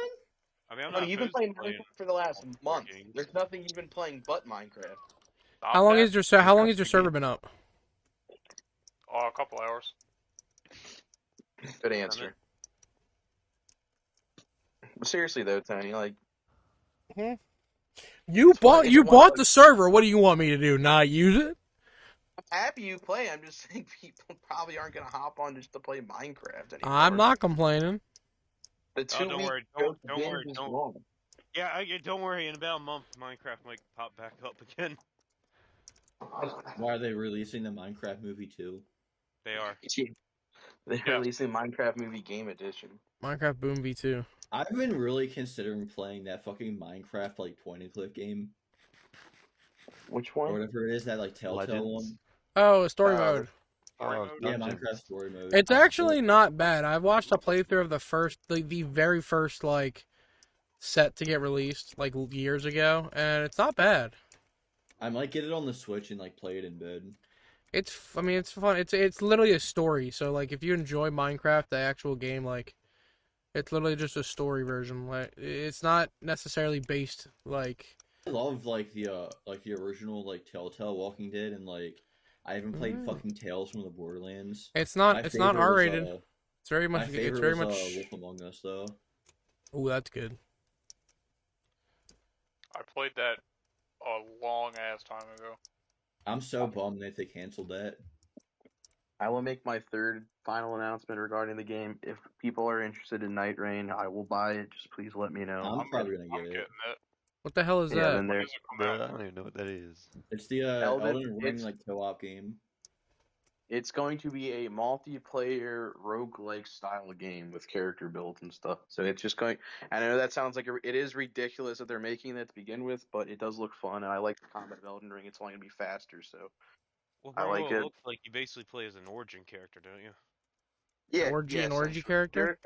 [SPEAKER 7] I mean, I'm
[SPEAKER 2] no,
[SPEAKER 7] not
[SPEAKER 2] you've been
[SPEAKER 7] opposed
[SPEAKER 2] playing
[SPEAKER 7] to playing.
[SPEAKER 2] Minecraft for the last month.
[SPEAKER 7] games.
[SPEAKER 2] There's nothing you've been playing but Minecraft.
[SPEAKER 8] Not
[SPEAKER 1] How long
[SPEAKER 8] bad.
[SPEAKER 1] is How long has your server been up?
[SPEAKER 8] Oh, a couple hours.
[SPEAKER 2] Good answer. But seriously though, Tony, like,
[SPEAKER 1] You
[SPEAKER 2] That's why
[SPEAKER 1] bought
[SPEAKER 2] if
[SPEAKER 1] you
[SPEAKER 2] you want,
[SPEAKER 1] bought
[SPEAKER 2] like-
[SPEAKER 1] the server. What do you want me to do? Not use it?
[SPEAKER 2] I'm happy you play. I'm just saying people probably aren't gonna hop on just to play Minecraft anymore.
[SPEAKER 1] I'm not complaining.
[SPEAKER 2] The 2
[SPEAKER 7] don't
[SPEAKER 2] week
[SPEAKER 7] worry,
[SPEAKER 2] growth
[SPEAKER 7] don't
[SPEAKER 2] binge
[SPEAKER 7] worry,
[SPEAKER 2] is
[SPEAKER 7] don't-
[SPEAKER 2] long.
[SPEAKER 7] Yeah, don't worry. In about a month, Minecraft might pop back up again.
[SPEAKER 6] Why are they releasing the Minecraft movie too?
[SPEAKER 7] They are.
[SPEAKER 2] They're
[SPEAKER 8] Yeah.
[SPEAKER 2] releasing Minecraft Movie Game Edition.
[SPEAKER 1] Minecraft Boom V2.
[SPEAKER 6] I've been really considering playing that fucking Minecraft like point and click game
[SPEAKER 2] Which
[SPEAKER 6] or
[SPEAKER 2] one? Oh,
[SPEAKER 6] whatever it is, that like Telltale
[SPEAKER 5] Legends.
[SPEAKER 6] one.
[SPEAKER 1] Oh, story
[SPEAKER 2] Oh,
[SPEAKER 1] mode.
[SPEAKER 7] Story
[SPEAKER 5] Oh,
[SPEAKER 7] mode?
[SPEAKER 6] Yeah,
[SPEAKER 5] Dungeons.
[SPEAKER 6] Minecraft story mode.
[SPEAKER 1] It's actually not bad. I've watched a playthrough of the very first like set to get released like years ago, and it's not bad.
[SPEAKER 6] I might get it on the Switch and like play it in bed.
[SPEAKER 1] It's fun. It's literally a story. So like, if you enjoy Minecraft, the actual game, like, it's literally just a story version. Like, it's not necessarily based like.
[SPEAKER 6] I love like the original like Telltale Walking Dead, and like I haven't played fucking Tales from the Borderlands.
[SPEAKER 1] It's
[SPEAKER 6] My
[SPEAKER 1] not. It's not
[SPEAKER 6] favorite was,
[SPEAKER 1] R-rated. It's very
[SPEAKER 6] My
[SPEAKER 1] much.
[SPEAKER 6] favorite
[SPEAKER 1] It's very
[SPEAKER 6] was
[SPEAKER 1] much.
[SPEAKER 6] Wolf Among Us though.
[SPEAKER 1] Oh, that's good.
[SPEAKER 8] I played that a long ass time ago.
[SPEAKER 6] I'm so bummed that they canceled that.
[SPEAKER 2] I will make my third final announcement regarding the game. If people are interested in Night Rain, I will buy it. Just please let me know.
[SPEAKER 6] I'm probably gonna
[SPEAKER 8] I'm
[SPEAKER 6] get
[SPEAKER 8] getting
[SPEAKER 6] it.
[SPEAKER 8] it.
[SPEAKER 1] What the hell is
[SPEAKER 2] Yeah,
[SPEAKER 1] that?
[SPEAKER 2] then
[SPEAKER 8] When
[SPEAKER 2] there.
[SPEAKER 8] does it come
[SPEAKER 5] Bro, I
[SPEAKER 8] out?
[SPEAKER 5] don't even know what that is.
[SPEAKER 6] It's the
[SPEAKER 2] Elden-
[SPEAKER 6] Elden Ring
[SPEAKER 2] it's-
[SPEAKER 6] like co-op game.
[SPEAKER 2] It's going to be a multiplayer roguelike style game with character builds and stuff. So it's just going. I know that sounds like it is ridiculous that they're making that to begin with, but it does look fun, and I like the combat of Elden Ring. It's only going to be faster, so
[SPEAKER 7] Well,
[SPEAKER 2] I
[SPEAKER 7] bro,
[SPEAKER 2] like
[SPEAKER 7] it
[SPEAKER 2] it.
[SPEAKER 7] looks like you basically play as an origin character, don't you?
[SPEAKER 2] Yeah,
[SPEAKER 1] Orgy,
[SPEAKER 2] yeah,
[SPEAKER 1] an orgy
[SPEAKER 2] essentially.
[SPEAKER 1] character?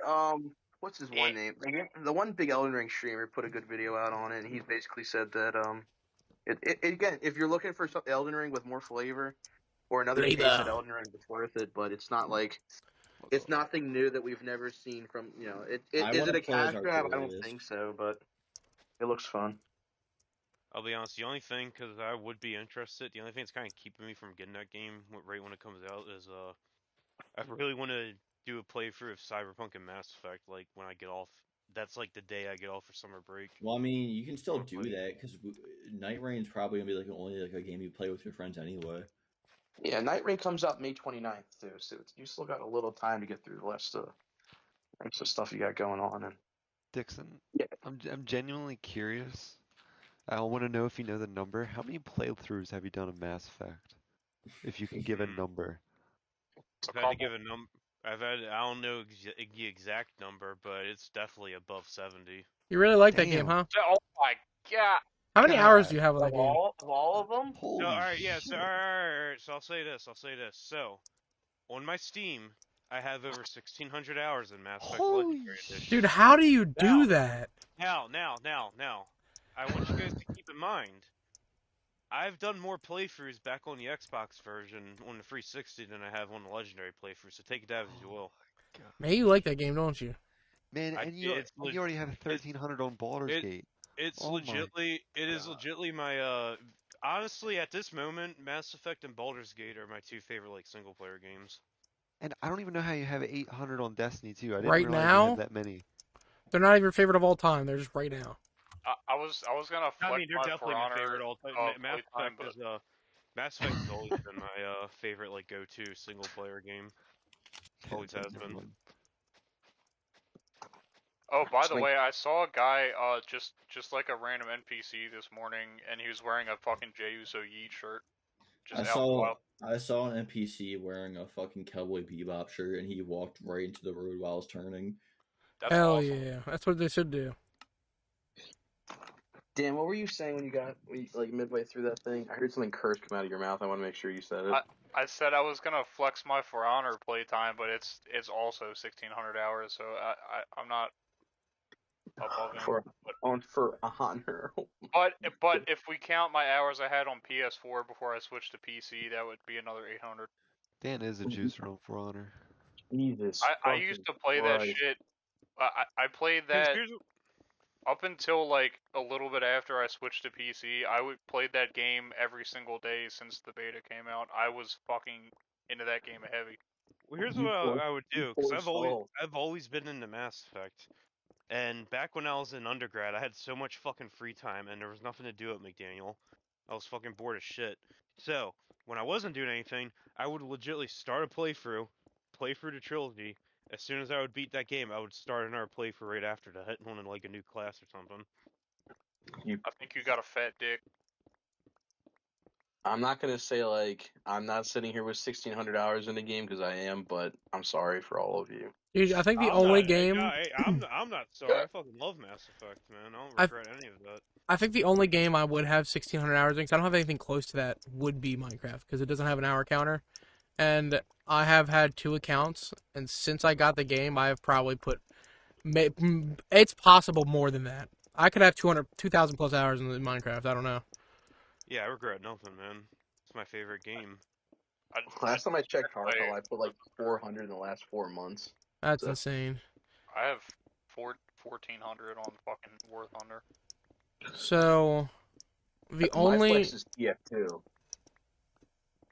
[SPEAKER 2] What's his one name? The one big Elden Ring streamer put a good video out on it, and he basically said that again, if you're looking for some Elden Ring with more flavor or another taste at
[SPEAKER 1] Flavor.
[SPEAKER 2] Elden Ring, it's worth it. But it's not like it's nothing new that we've never seen from
[SPEAKER 6] I
[SPEAKER 2] is
[SPEAKER 6] want
[SPEAKER 2] it
[SPEAKER 6] to
[SPEAKER 2] a
[SPEAKER 6] play as
[SPEAKER 2] cash grab? I don't
[SPEAKER 6] Artorias.
[SPEAKER 2] think so, but it looks fun.
[SPEAKER 7] I'll be honest. The only thing, because I would be interested, the only thing that's kind of keeping me from getting that game right when it comes out is I really want to do a playthrough of Cyberpunk and Mass Effect. Like when I get off, that's like the day I get off for summer break.
[SPEAKER 6] Well, I mean, you can still
[SPEAKER 7] Wanna
[SPEAKER 6] do
[SPEAKER 7] play.
[SPEAKER 6] that because Night Rain's probably gonna be like only like a game you play with your friends anyway.
[SPEAKER 2] Yeah, Night Rain comes out May 29th too, so you still got a little time to get through the rest of stuff you got going on. And
[SPEAKER 5] Dixon,
[SPEAKER 2] yeah,
[SPEAKER 5] I'm genuinely curious. I want to know if you know the number. How many playthroughs have you done of Mass Effect? If you can give a number.
[SPEAKER 7] I've had to give a number. I don't know the exact number, but it's definitely above 70.
[SPEAKER 1] You really like that game,
[SPEAKER 5] Damn.
[SPEAKER 1] huh?
[SPEAKER 8] Oh my god!
[SPEAKER 1] How many hours do
[SPEAKER 5] God.
[SPEAKER 1] you have with that
[SPEAKER 2] of
[SPEAKER 1] game?
[SPEAKER 2] all of them,
[SPEAKER 7] So
[SPEAKER 5] Holy
[SPEAKER 7] all right, yeah. So
[SPEAKER 5] shit.
[SPEAKER 7] all right. So I'll say this. So on my Steam, I have over 1,600 hours in Mass Effect
[SPEAKER 5] Holy
[SPEAKER 7] Legendary Edition.
[SPEAKER 1] Dude, how do you do
[SPEAKER 7] Now.
[SPEAKER 1] that?
[SPEAKER 7] Now. I want you guys to keep in mind, I've done more playthroughs back on the Xbox version on the 360 than I have on the Legendary playthrough. So take it as you will.
[SPEAKER 1] Man, you like that game, don't you?
[SPEAKER 5] Man, and you already have 1,300 on Baldur's Gate.
[SPEAKER 7] It's
[SPEAKER 5] Oh my
[SPEAKER 7] legitly, it is
[SPEAKER 5] God.
[SPEAKER 7] legitly my honestly at this moment, Mass Effect and Baldur's Gate are my two favorite like single player games.
[SPEAKER 5] And I don't even know how you have 800 on Destiny too. I didn't
[SPEAKER 1] Right
[SPEAKER 5] realize you
[SPEAKER 1] now?
[SPEAKER 5] had that many.
[SPEAKER 1] They're not even your favorite of all time. They're just right now.
[SPEAKER 8] I was gonna flex
[SPEAKER 7] I mean, they're
[SPEAKER 8] my
[SPEAKER 7] definitely
[SPEAKER 8] For
[SPEAKER 7] my
[SPEAKER 8] Honor
[SPEAKER 7] favorite all time. Mass
[SPEAKER 8] playtime,
[SPEAKER 7] Effect
[SPEAKER 8] but
[SPEAKER 7] is Mass Effect has always been my favorite like go-to single player game. Always has been.
[SPEAKER 8] oh, by the way, I saw a guy just like a random NPC this morning, and he was wearing a fucking Jey Uso Yeet shirt. Just out in the wild.
[SPEAKER 6] I saw an NPC wearing a fucking Cowboy Bebop shirt, and he walked right into the road while I was turning.
[SPEAKER 8] That's
[SPEAKER 1] Hell
[SPEAKER 8] awesome.
[SPEAKER 1] yeah. That's what they should do.
[SPEAKER 2] Dan, what were you saying when you like midway through that thing? I heard something cursed come out of your mouth. I want to make sure you said it.
[SPEAKER 8] I said I was gonna flex my For Honor playtime, but it's also 1,600 hours, so I'm not above him.
[SPEAKER 2] For honor.
[SPEAKER 8] But if we count my hours I had on PS4 before I switched to PC, that would be another 800.
[SPEAKER 5] Dan is a juicer on For Honor.
[SPEAKER 2] Jesus.
[SPEAKER 8] I used to play that shit. I played that up until like a little bit after I switched to PC. I would play that game every single day since the beta came out. I was fucking into that game heavy.
[SPEAKER 7] Well, here's what I would do, because I've always been into Mass Effect, and back when I was in undergrad, I had so much fucking free time, and there was nothing to do at McDaniel. I was fucking bored as shit. So when I wasn't doing anything, I would legitimately start a playthrough, play through the trilogy. As soon as I would beat that game, I would start another playthrough right after to hit one in like a new class or something.
[SPEAKER 8] I think you got a fat dick.
[SPEAKER 2] I'm not gonna say like I'm not sitting here with 1,600 hours in the game because I am, but I'm sorry for all of you.
[SPEAKER 1] Dude, I think the
[SPEAKER 7] I'm
[SPEAKER 1] only
[SPEAKER 7] not,
[SPEAKER 1] game.
[SPEAKER 7] I'm not sorry. I fucking love Mass Effect, man. I don't regret any of that.
[SPEAKER 1] I think the only game I would have 1,600 hours in, because I don't have anything close to that, would be Minecraft, because it doesn't have an hour counter. And I have had 2 accounts, and since I got the game, I have probably put. It's possible more than that. I could have 2,000 plus hours in Minecraft. I don't know.
[SPEAKER 7] Yeah, I regret nothing, man. It's my favorite game.
[SPEAKER 2] Last time I checked Hardcore, I put like 400 in the last 4 months.
[SPEAKER 1] That's insane.
[SPEAKER 8] I have 1,400 on fucking War Thunder.
[SPEAKER 1] So, the only
[SPEAKER 2] my flex is TF2.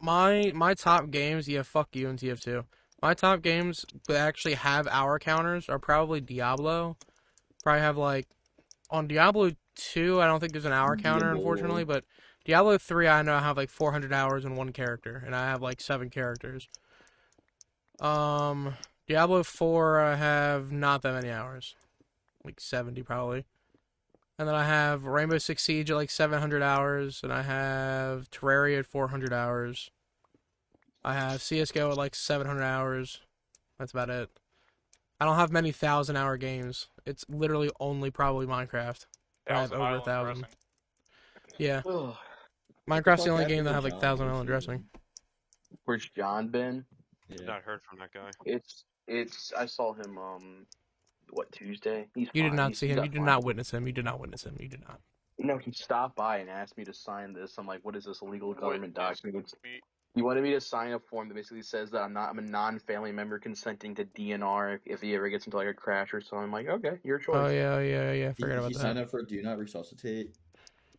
[SPEAKER 1] My top games, yeah, fuck you and TF2. My top games that actually have hour counters are probably Diablo. Probably have like on Diablo 2, I don't think there's an hour counter, unfortunately, but Diablo 3, I know I have like 400 hours in one character, and I have like 7 characters. Diablo 4, I have not that many hours, like 70 probably. And then I have Rainbow Six Siege at like 700 hours, and I have Terraria at 400 hours. I have CSGO at like 700 hours. That's about it. I don't have many 1,000-hour games. It's literally only probably Minecraft. I have over 1,000. Yeah. Minecraft's the only game that I have like 1,000 island dressing.
[SPEAKER 2] Where's John been?
[SPEAKER 6] Yeah.
[SPEAKER 7] Not heard from that guy.
[SPEAKER 2] It's I saw him what, Tuesday? He's
[SPEAKER 1] You did
[SPEAKER 2] fine.
[SPEAKER 1] not
[SPEAKER 2] He's
[SPEAKER 1] see him. You
[SPEAKER 2] got
[SPEAKER 1] did
[SPEAKER 2] fine.
[SPEAKER 1] not witness him. You did not witness him. You did not.
[SPEAKER 2] No, he stopped by and asked me to sign this. I'm like, what is this illegal government
[SPEAKER 8] Witness
[SPEAKER 2] document?
[SPEAKER 8] me.
[SPEAKER 2] He wanted me to sign a form that basically says that I'm a non-family member consenting to DNR if he ever gets into like a crash or something. I'm like, okay, your choice.
[SPEAKER 1] Oh yeah, I
[SPEAKER 6] He,
[SPEAKER 1] forgot
[SPEAKER 6] he
[SPEAKER 1] about
[SPEAKER 6] signed
[SPEAKER 1] that.
[SPEAKER 6] up for Do Not Resuscitate.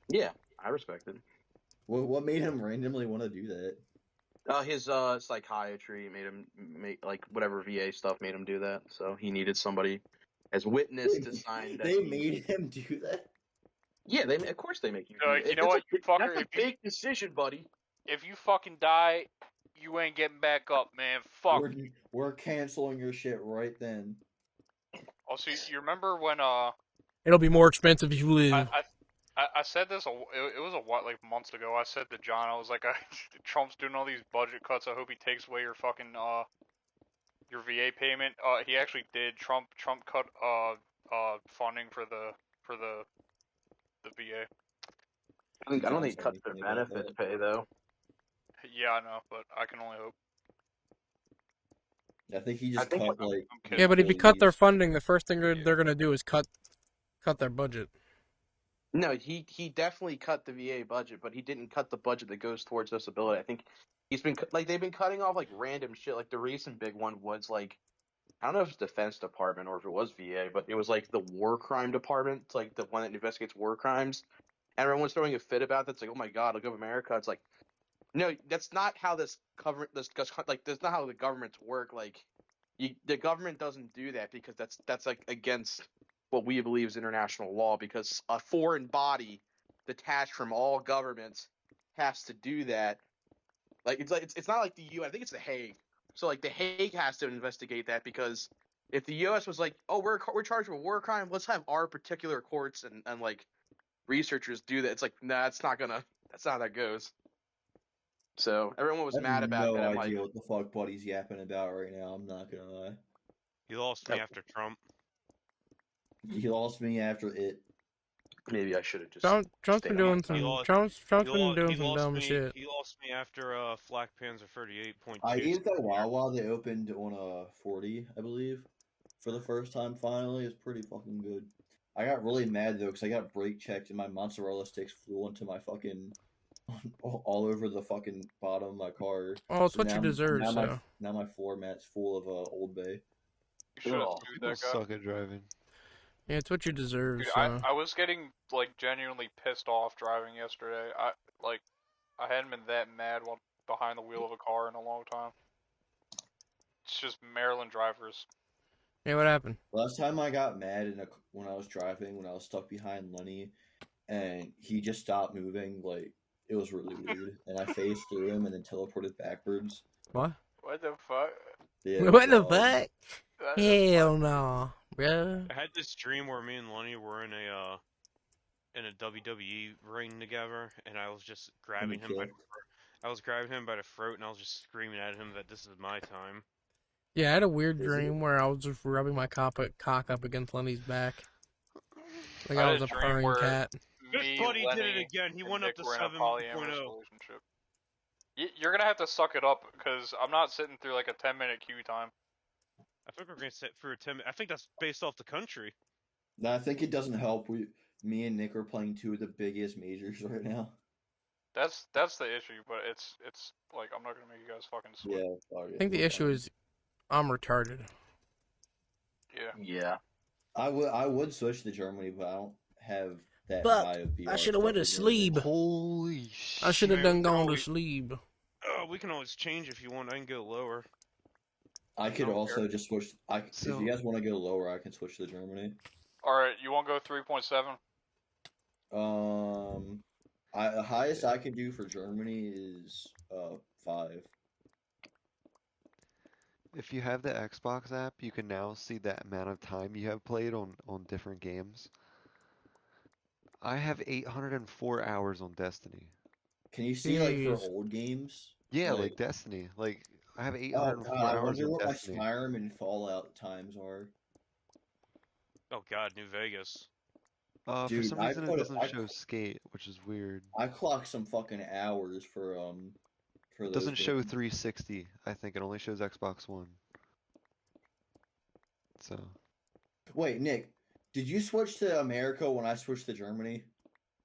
[SPEAKER 2] Yeah, I respect it.
[SPEAKER 6] What made him randomly want to do that?
[SPEAKER 2] His psychiatry made him make like whatever VA stuff made him do that. So he needed somebody as witness to sign that.
[SPEAKER 6] They made him do that.
[SPEAKER 2] Yeah, of course they make you do
[SPEAKER 8] Like,
[SPEAKER 2] it.
[SPEAKER 8] you know what, you fucker?
[SPEAKER 2] That's a big decision, buddy.
[SPEAKER 8] If you fucking die, you ain't getting back up, man. Fuck.
[SPEAKER 6] We're canceling your shit right then.
[SPEAKER 8] Also, you remember when
[SPEAKER 1] It'll be more expensive if you live.
[SPEAKER 8] I said this it was a what, like, months ago. I said to John, I was like, Trump's doing all these budget cuts. I hope he takes away your fucking your VA payment. He actually did. Trump cut funding for the VA.
[SPEAKER 2] I don't
[SPEAKER 6] John
[SPEAKER 2] think
[SPEAKER 6] said
[SPEAKER 2] cut their
[SPEAKER 6] anything about
[SPEAKER 2] benefits
[SPEAKER 6] that.
[SPEAKER 2] pay though.
[SPEAKER 8] Yeah, I know, but I can only hope.
[SPEAKER 6] I think he just cut like.
[SPEAKER 8] I'm kidding.
[SPEAKER 1] Yeah, but if you cut their
[SPEAKER 6] employees.
[SPEAKER 1] funding, the first thing they're gonna do is cut their budget.
[SPEAKER 2] No, he definitely cut the VA budget, but he didn't cut the budget that goes towards disability. I think he's been they've been cutting off like random shit. Like the recent big one was like, I don't know if it's Defense Department or if it was VA, but it was like the War Crime Department. It's like the one that investigates war crimes. And everyone's throwing a fit about that. It's like, oh my god, look at America. It's like, no, that's not how that's not how the governments work. Like, the government doesn't do that because that's like against what we believe is international law. Because a foreign body detached from all governments has to do that. Like it's not like the UN. I think it's the Hague. So like the Hague has to investigate that because if the U.S. was like, oh, we're charged with a war crime, let's have our particular courts and like researchers do that. It's like, nah, that's not how that goes. So everyone was
[SPEAKER 6] I have
[SPEAKER 2] mad about
[SPEAKER 6] no
[SPEAKER 2] that. I'm like,
[SPEAKER 6] idea what the fuck Buddy's yapping about right now. I'm not gonna lie.
[SPEAKER 7] He lost me after Trump.
[SPEAKER 6] He lost me after it.
[SPEAKER 2] maybe I should have just.
[SPEAKER 1] Trump's
[SPEAKER 2] stayed
[SPEAKER 1] been
[SPEAKER 2] on my
[SPEAKER 1] doing
[SPEAKER 2] phone.
[SPEAKER 1] some.
[SPEAKER 7] lost-
[SPEAKER 1] Trump's
[SPEAKER 7] He,
[SPEAKER 1] been
[SPEAKER 7] lo-
[SPEAKER 1] doing
[SPEAKER 7] he
[SPEAKER 1] some
[SPEAKER 7] lost
[SPEAKER 1] dumb
[SPEAKER 7] me.
[SPEAKER 1] shit.
[SPEAKER 7] He lost me after Flak Panzer 38.2.
[SPEAKER 6] I gave that Wawa they opened on a 40, I believe, for the first time. Finally, it's pretty fucking good. I got really mad though because I got brake checked and my mozzarella sticks flew into my fucking all over the fucking bottom of my car.
[SPEAKER 1] Oh, it's
[SPEAKER 6] So
[SPEAKER 1] what you deserve.
[SPEAKER 6] now my floor mat's full of Old Bay.
[SPEAKER 8] You should have
[SPEAKER 2] Ugh.
[SPEAKER 8] sued
[SPEAKER 5] People
[SPEAKER 8] that guy.
[SPEAKER 5] suck at driving.
[SPEAKER 1] Yeah, it's what you deserve.
[SPEAKER 8] Dude,
[SPEAKER 1] So.
[SPEAKER 8] I was getting like genuinely pissed off driving yesterday. I hadn't been that mad while behind the wheel of a car in a long time. It's just Maryland drivers.
[SPEAKER 1] Yeah, what happened?
[SPEAKER 6] Last time I got mad when I was driving, when I was stuck behind Lenny, and he just stopped moving, like, it was really weird. And I phased through him and then teleported backwards.
[SPEAKER 1] What?
[SPEAKER 8] What the fuck?
[SPEAKER 6] Yeah, it was
[SPEAKER 1] What the
[SPEAKER 6] wild.
[SPEAKER 1] fuck?
[SPEAKER 8] That-
[SPEAKER 1] Hell no, bro.
[SPEAKER 7] I had this dream where me and Lenny were in a WWE ring together, and I was just grabbing him by the throat. I was grabbing him by the throat, and I was just screaming at him that this is my time.
[SPEAKER 1] Yeah, I had a weird
[SPEAKER 6] Is it?
[SPEAKER 1] dream where I was just rubbing my cock up against Lenny's back. Like
[SPEAKER 8] I
[SPEAKER 1] I
[SPEAKER 8] had
[SPEAKER 1] was
[SPEAKER 8] a
[SPEAKER 1] a
[SPEAKER 8] dream
[SPEAKER 1] purring
[SPEAKER 8] where
[SPEAKER 1] cat.
[SPEAKER 7] This
[SPEAKER 8] Me,
[SPEAKER 7] buddy did
[SPEAKER 8] Lenny,
[SPEAKER 7] it again. He
[SPEAKER 8] and
[SPEAKER 7] went up
[SPEAKER 8] Nick
[SPEAKER 7] to
[SPEAKER 8] were in a
[SPEAKER 7] 7.0.
[SPEAKER 8] polyamorous relationship. You're gonna have to suck it up because I'm not sitting through like a 10-minute queue time.
[SPEAKER 7] I think we're gonna sit for a 10. I think that's based off the country.
[SPEAKER 6] No, I think it doesn't help. Me and Nick are playing two of the biggest majors right now.
[SPEAKER 8] That's the issue, but it's like I'm not gonna make you guys fucking sweat.
[SPEAKER 6] Yeah, fuck
[SPEAKER 1] I
[SPEAKER 6] it,
[SPEAKER 1] think the
[SPEAKER 6] we're
[SPEAKER 1] issue
[SPEAKER 6] fine.
[SPEAKER 1] is I'm retarded.
[SPEAKER 8] Yeah.
[SPEAKER 2] Yeah.
[SPEAKER 6] I would switch to Germany, but I don't have that
[SPEAKER 1] Fuck,
[SPEAKER 6] high of VR
[SPEAKER 1] I shoulda went to
[SPEAKER 6] stuff in Germany.
[SPEAKER 1] sleep.
[SPEAKER 5] Holy shit.
[SPEAKER 1] I should have
[SPEAKER 7] Man,
[SPEAKER 1] done
[SPEAKER 7] we can
[SPEAKER 1] gone to
[SPEAKER 7] always-
[SPEAKER 1] sleep.
[SPEAKER 7] We can always change if you want. I can go lower.
[SPEAKER 6] I could
[SPEAKER 8] don't
[SPEAKER 6] also
[SPEAKER 8] care.
[SPEAKER 6] just switch. If
[SPEAKER 5] So-
[SPEAKER 6] you guys want to go lower, I can switch to Germany.
[SPEAKER 8] All right, you want to go 3.7?
[SPEAKER 6] The highest I can do for Germany is 5.
[SPEAKER 5] If you have the Xbox app, you can now see the amount of time you have played on different games. I have 804 hours on Destiny.
[SPEAKER 6] Can you see like for
[SPEAKER 1] Jeez.
[SPEAKER 6] old games?
[SPEAKER 5] Yeah, like Destiny. Like I have
[SPEAKER 6] Oh
[SPEAKER 5] 804
[SPEAKER 6] God, I
[SPEAKER 5] hours
[SPEAKER 6] wonder
[SPEAKER 5] on
[SPEAKER 6] what my
[SPEAKER 5] Destiny.
[SPEAKER 6] Skyrim and Fallout times are.
[SPEAKER 7] Oh God, New Vegas.
[SPEAKER 5] For
[SPEAKER 6] Dude,
[SPEAKER 5] some
[SPEAKER 6] I
[SPEAKER 5] reason it
[SPEAKER 6] put it-
[SPEAKER 5] doesn't
[SPEAKER 6] I-
[SPEAKER 5] show skate, which is weird.
[SPEAKER 6] I clocked some fucking hours for
[SPEAKER 5] It
[SPEAKER 6] those
[SPEAKER 5] doesn't show
[SPEAKER 6] games.
[SPEAKER 5] 360. I think it only shows Xbox One. So
[SPEAKER 6] Wait, Nick, did you switch to America when I switched to Germany?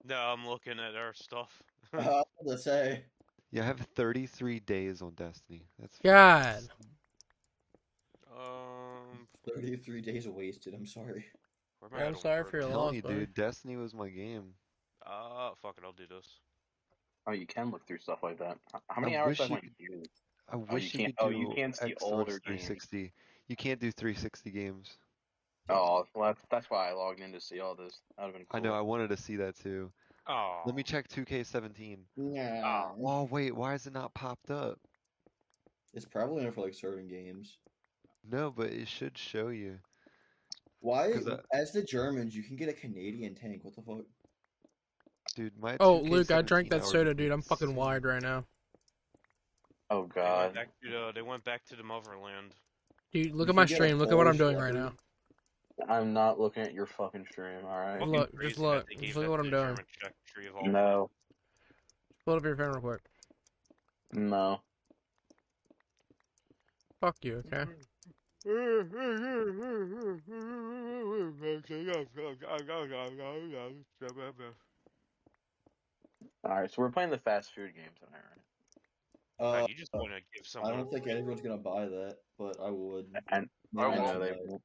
[SPEAKER 7] No, I'm looking at our stuff.
[SPEAKER 6] I was gonna say.
[SPEAKER 5] yeah, I have 33 days on Destiny. That's
[SPEAKER 1] God.
[SPEAKER 7] um,
[SPEAKER 6] 33 days wasted. I'm sorry.
[SPEAKER 7] where am I
[SPEAKER 1] I'm
[SPEAKER 7] at on
[SPEAKER 1] sorry for
[SPEAKER 7] Turtle?
[SPEAKER 1] your
[SPEAKER 5] I'm telling
[SPEAKER 1] loss,
[SPEAKER 5] you,
[SPEAKER 1] buddy.
[SPEAKER 5] dude. Destiny was my game.
[SPEAKER 7] Fuck it, I'll do this.
[SPEAKER 3] Oh, you can look through stuff like that. How
[SPEAKER 5] I
[SPEAKER 3] many hours do I
[SPEAKER 5] wish you.
[SPEAKER 3] want you to do?
[SPEAKER 5] I
[SPEAKER 3] Oh, you
[SPEAKER 5] wish you
[SPEAKER 3] can't.
[SPEAKER 5] could
[SPEAKER 3] Oh, you
[SPEAKER 5] do
[SPEAKER 3] can't see older
[SPEAKER 5] Xbox
[SPEAKER 3] games.
[SPEAKER 5] 360. You can't do 360 games.
[SPEAKER 3] Oh, well, that's why I logged in to see all this. That would have been
[SPEAKER 5] I
[SPEAKER 3] cool.
[SPEAKER 5] know. I wanted to see that too.
[SPEAKER 7] Oh,
[SPEAKER 5] Let me check 2K17.
[SPEAKER 6] Yeah.
[SPEAKER 5] Oh wait, why is it not popped up?
[SPEAKER 6] It's probably not for like certain games.
[SPEAKER 5] No, but it should show you.
[SPEAKER 6] Why?
[SPEAKER 5] 'Cause
[SPEAKER 6] As the Germans, you can get a Canadian tank. What the fuck?
[SPEAKER 5] dude, my
[SPEAKER 1] Oh,
[SPEAKER 5] 2K17
[SPEAKER 1] Luke, I drank that
[SPEAKER 5] hours
[SPEAKER 1] soda,
[SPEAKER 5] is
[SPEAKER 1] dude. I'm fucking wide
[SPEAKER 5] insane.
[SPEAKER 1] right now.
[SPEAKER 3] Oh
[SPEAKER 7] they went
[SPEAKER 3] God.
[SPEAKER 7] back to they went back to the motherland.
[SPEAKER 1] Dude, look
[SPEAKER 6] You
[SPEAKER 1] at my
[SPEAKER 6] can get a
[SPEAKER 1] stream. Look at what I'm
[SPEAKER 6] Polish
[SPEAKER 1] doing right
[SPEAKER 6] leopard.
[SPEAKER 1] now.
[SPEAKER 3] I'm not looking at your fucking stream. All right.
[SPEAKER 7] Fucking
[SPEAKER 1] Look,
[SPEAKER 7] crazy
[SPEAKER 1] just
[SPEAKER 7] that
[SPEAKER 1] look.
[SPEAKER 7] they
[SPEAKER 1] Just
[SPEAKER 7] gave
[SPEAKER 1] look at
[SPEAKER 7] that
[SPEAKER 1] what
[SPEAKER 7] to
[SPEAKER 1] I'm
[SPEAKER 7] the
[SPEAKER 1] doing.
[SPEAKER 7] German country of all.
[SPEAKER 3] No.
[SPEAKER 1] Pull up your phone real quick.
[SPEAKER 3] No.
[SPEAKER 1] Fuck you, okay?
[SPEAKER 3] All right. So we're playing the fast food games on here,
[SPEAKER 6] Uh,
[SPEAKER 7] You just want to give
[SPEAKER 6] I
[SPEAKER 7] someone.
[SPEAKER 6] don't think anyone's gonna buy that, but I would.
[SPEAKER 3] right? And
[SPEAKER 8] I
[SPEAKER 6] Maybe
[SPEAKER 3] I
[SPEAKER 6] not
[SPEAKER 3] know they.
[SPEAKER 6] tonight.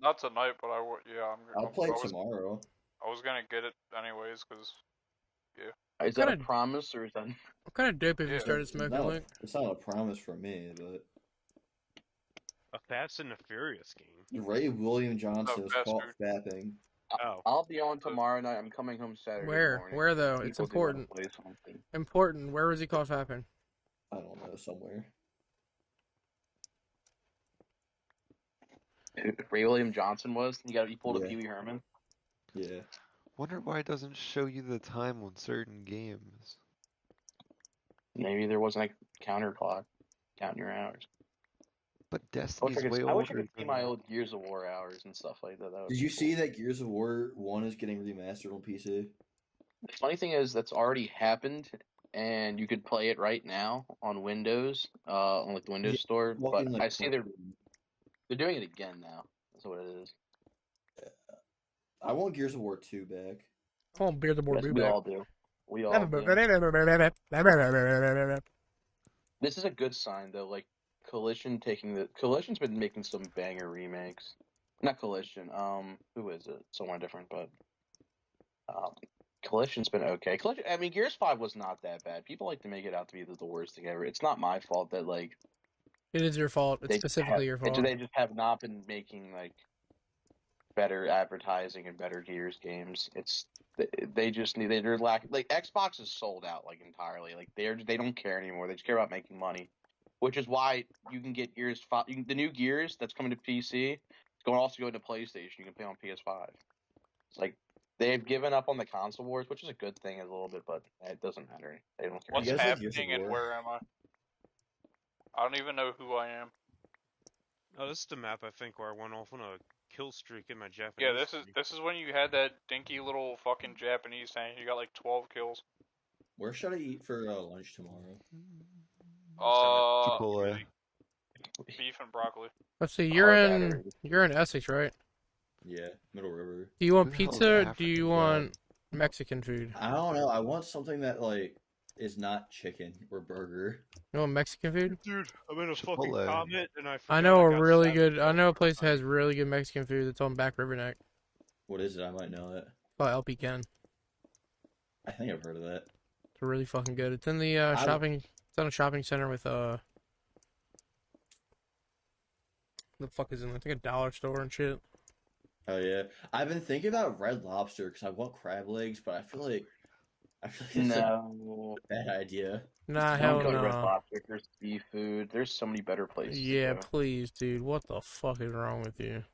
[SPEAKER 8] Not tonight, but I would. Yeah,
[SPEAKER 6] I'll
[SPEAKER 8] I'm
[SPEAKER 6] play
[SPEAKER 8] I
[SPEAKER 6] it
[SPEAKER 8] was
[SPEAKER 6] tomorrow.
[SPEAKER 8] I was gonna get it anyways, cause
[SPEAKER 3] Is that a
[SPEAKER 1] Kinda-
[SPEAKER 3] promise or is that?
[SPEAKER 1] What kind of dope have you
[SPEAKER 8] Yeah.
[SPEAKER 1] started
[SPEAKER 6] It's
[SPEAKER 1] smoking,
[SPEAKER 6] not,
[SPEAKER 1] Luke?
[SPEAKER 6] it's not a promise for me, but
[SPEAKER 7] A Fast and the Furious game.
[SPEAKER 6] Ray William Johnson is
[SPEAKER 8] fast
[SPEAKER 6] caught
[SPEAKER 8] food.
[SPEAKER 6] fapping.
[SPEAKER 7] Oh,
[SPEAKER 3] I'll be on tomorrow night. I'm coming home Saturday
[SPEAKER 1] Where?
[SPEAKER 3] morning.
[SPEAKER 1] Where though? It's
[SPEAKER 3] People do wanna
[SPEAKER 1] important.
[SPEAKER 3] play something.
[SPEAKER 1] Important. Where was he caught fapping?
[SPEAKER 6] I don't know, somewhere.
[SPEAKER 3] Ray William Johnson was. You pulled a
[SPEAKER 6] Yeah.
[SPEAKER 3] Pee Wee Herman.
[SPEAKER 6] Yeah.
[SPEAKER 5] Wonder why it doesn't show you the time on certain games.
[SPEAKER 3] Maybe there wasn't a counter clock counting your hours.
[SPEAKER 5] But
[SPEAKER 3] I wish
[SPEAKER 5] Destiny's way
[SPEAKER 3] I wish I
[SPEAKER 5] older
[SPEAKER 3] could see
[SPEAKER 5] than
[SPEAKER 3] my
[SPEAKER 5] that.
[SPEAKER 3] old Gears of War hours and stuff like that. That would
[SPEAKER 6] Did
[SPEAKER 3] be
[SPEAKER 6] you
[SPEAKER 3] cool.
[SPEAKER 6] see that Gears of War 1 is getting remastered on PC?
[SPEAKER 3] The funny thing is that's already happened, and you could play it right now on Windows, on like the Windows
[SPEAKER 6] Yeah,
[SPEAKER 3] Store. But
[SPEAKER 6] walking, like,
[SPEAKER 3] I see they're doing it again now. That's what it is.
[SPEAKER 6] I want Gears of War 2 back.
[SPEAKER 1] Oh, beer the board
[SPEAKER 3] Yes,
[SPEAKER 1] boo
[SPEAKER 3] we
[SPEAKER 1] back.
[SPEAKER 3] all do. We all do. This is a good sign though. Like Collision's been making some banger remakes. Not Collision. Who is it? Someone different, but Collision's been okay. Collision. I mean, Gears 5 was not that bad. People like to make it out to be the worst thing ever. It's not my fault that like
[SPEAKER 1] It is your fault. It's specifically your fault.
[SPEAKER 3] they just have not been making like better advertising and better Gears games. They just need they're lacking. Like Xbox is sold out like entirely. Like they don't care anymore. They just care about making money, which is why you can get Gears 5. The new Gears that's coming to PC. It's going to also go into PlayStation. You can play on PS5. It's like they've given up on the console wars, which is a good thing a little bit, but it doesn't matter. They don't care.
[SPEAKER 8] What's
[SPEAKER 6] guys like Gears of
[SPEAKER 8] happening and
[SPEAKER 6] War?
[SPEAKER 8] where am I? I don't even know who I am.
[SPEAKER 7] oh, this is the map I think where I went off on a kill streak in my Japanese.
[SPEAKER 8] Yeah,
[SPEAKER 7] streak.
[SPEAKER 8] this is when you had that dinky little fucking Japanese tank. You got like 12 kills.
[SPEAKER 6] Where should I eat for lunch tomorrow?
[SPEAKER 5] Chipotle.
[SPEAKER 8] Beef and broccoli.
[SPEAKER 1] Let's see.
[SPEAKER 3] Hard battery.
[SPEAKER 1] You're in Essex, right?
[SPEAKER 6] Yeah, Middle River.
[SPEAKER 1] Do you want
[SPEAKER 5] Who the hell is
[SPEAKER 1] pizza? Or do
[SPEAKER 5] African
[SPEAKER 1] you
[SPEAKER 5] guy?
[SPEAKER 1] want Mexican food?
[SPEAKER 6] I don't know. I want something that like is not chicken or burger.
[SPEAKER 1] You want Mexican food?
[SPEAKER 7] Dude, I'm in a fucking
[SPEAKER 5] Chipotle.
[SPEAKER 7] comment and I.
[SPEAKER 1] I
[SPEAKER 7] forgot
[SPEAKER 1] know a
[SPEAKER 7] got
[SPEAKER 1] really
[SPEAKER 7] savage
[SPEAKER 1] good. I
[SPEAKER 7] all
[SPEAKER 1] know a
[SPEAKER 7] the
[SPEAKER 1] place that
[SPEAKER 7] time.
[SPEAKER 1] has really good Mexican food that's on Back River Neck.
[SPEAKER 6] What is it? I might know it.
[SPEAKER 1] Called El Pecan.
[SPEAKER 6] I think I've heard of that.
[SPEAKER 1] It's really fucking good. It's in the shopping. It's on a shopping center with the fuck is it? I think a dollar store and shit.
[SPEAKER 6] Oh yeah, I've been thinking about Red Lobster because I want crab legs, but I feel like it's
[SPEAKER 3] No.
[SPEAKER 6] a bad idea.
[SPEAKER 1] Nah,
[SPEAKER 3] Don't
[SPEAKER 1] hell
[SPEAKER 3] go to Red
[SPEAKER 1] no.
[SPEAKER 3] Lobster. There's seafood. There's so many better places.
[SPEAKER 1] Yeah,
[SPEAKER 3] to go.
[SPEAKER 1] please, dude. What the fuck is wrong with you?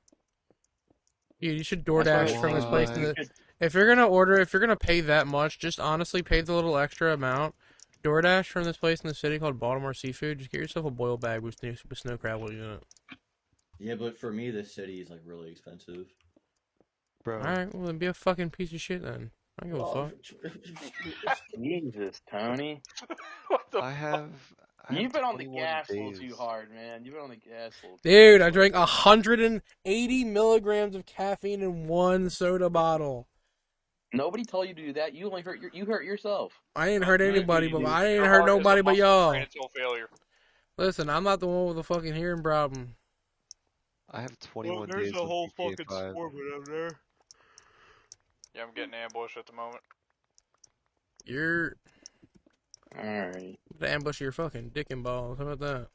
[SPEAKER 1] Dude, you should
[SPEAKER 3] That's
[SPEAKER 1] DoorDash
[SPEAKER 3] why
[SPEAKER 1] from this place.
[SPEAKER 5] What?
[SPEAKER 1] If you're gonna order, if you're gonna pay that much, just honestly pay the little extra amount. DoorDash from this place in the city called Baltimore Seafood. Just get yourself a boiled bag with snow crab legs in it.
[SPEAKER 6] Yeah, but for me, this city is like really expensive.
[SPEAKER 5] Bro,
[SPEAKER 1] Alright, well then be a fucking piece of shit then. I don't give a fuck.
[SPEAKER 3] Jesus, Tony.
[SPEAKER 8] What the?
[SPEAKER 5] I have I have
[SPEAKER 2] You've been on the
[SPEAKER 5] 21
[SPEAKER 2] gas a little
[SPEAKER 5] days.
[SPEAKER 2] too hard, man. You've been on the gas a little too
[SPEAKER 1] Dude, I
[SPEAKER 2] hard.
[SPEAKER 1] drank 180 milligrams of caffeine in one soda bottle.
[SPEAKER 2] Nobody told you to do that. You only hurt yourself.
[SPEAKER 1] I didn't hurt
[SPEAKER 7] Okay,
[SPEAKER 1] anybody, but I didn't
[SPEAKER 8] Your
[SPEAKER 1] hurt
[SPEAKER 8] heart is a
[SPEAKER 1] nobody but
[SPEAKER 8] muscle
[SPEAKER 1] y'all.
[SPEAKER 8] trained until failure.
[SPEAKER 1] Listen, I'm not the one with a fucking hearing problem.
[SPEAKER 5] I have 21 days with GTA 5.
[SPEAKER 7] over there.
[SPEAKER 8] Yeah, I'm getting ambushed at the moment.
[SPEAKER 1] You're
[SPEAKER 2] Alright.
[SPEAKER 1] the ambush your fucking dick and balls. How about that?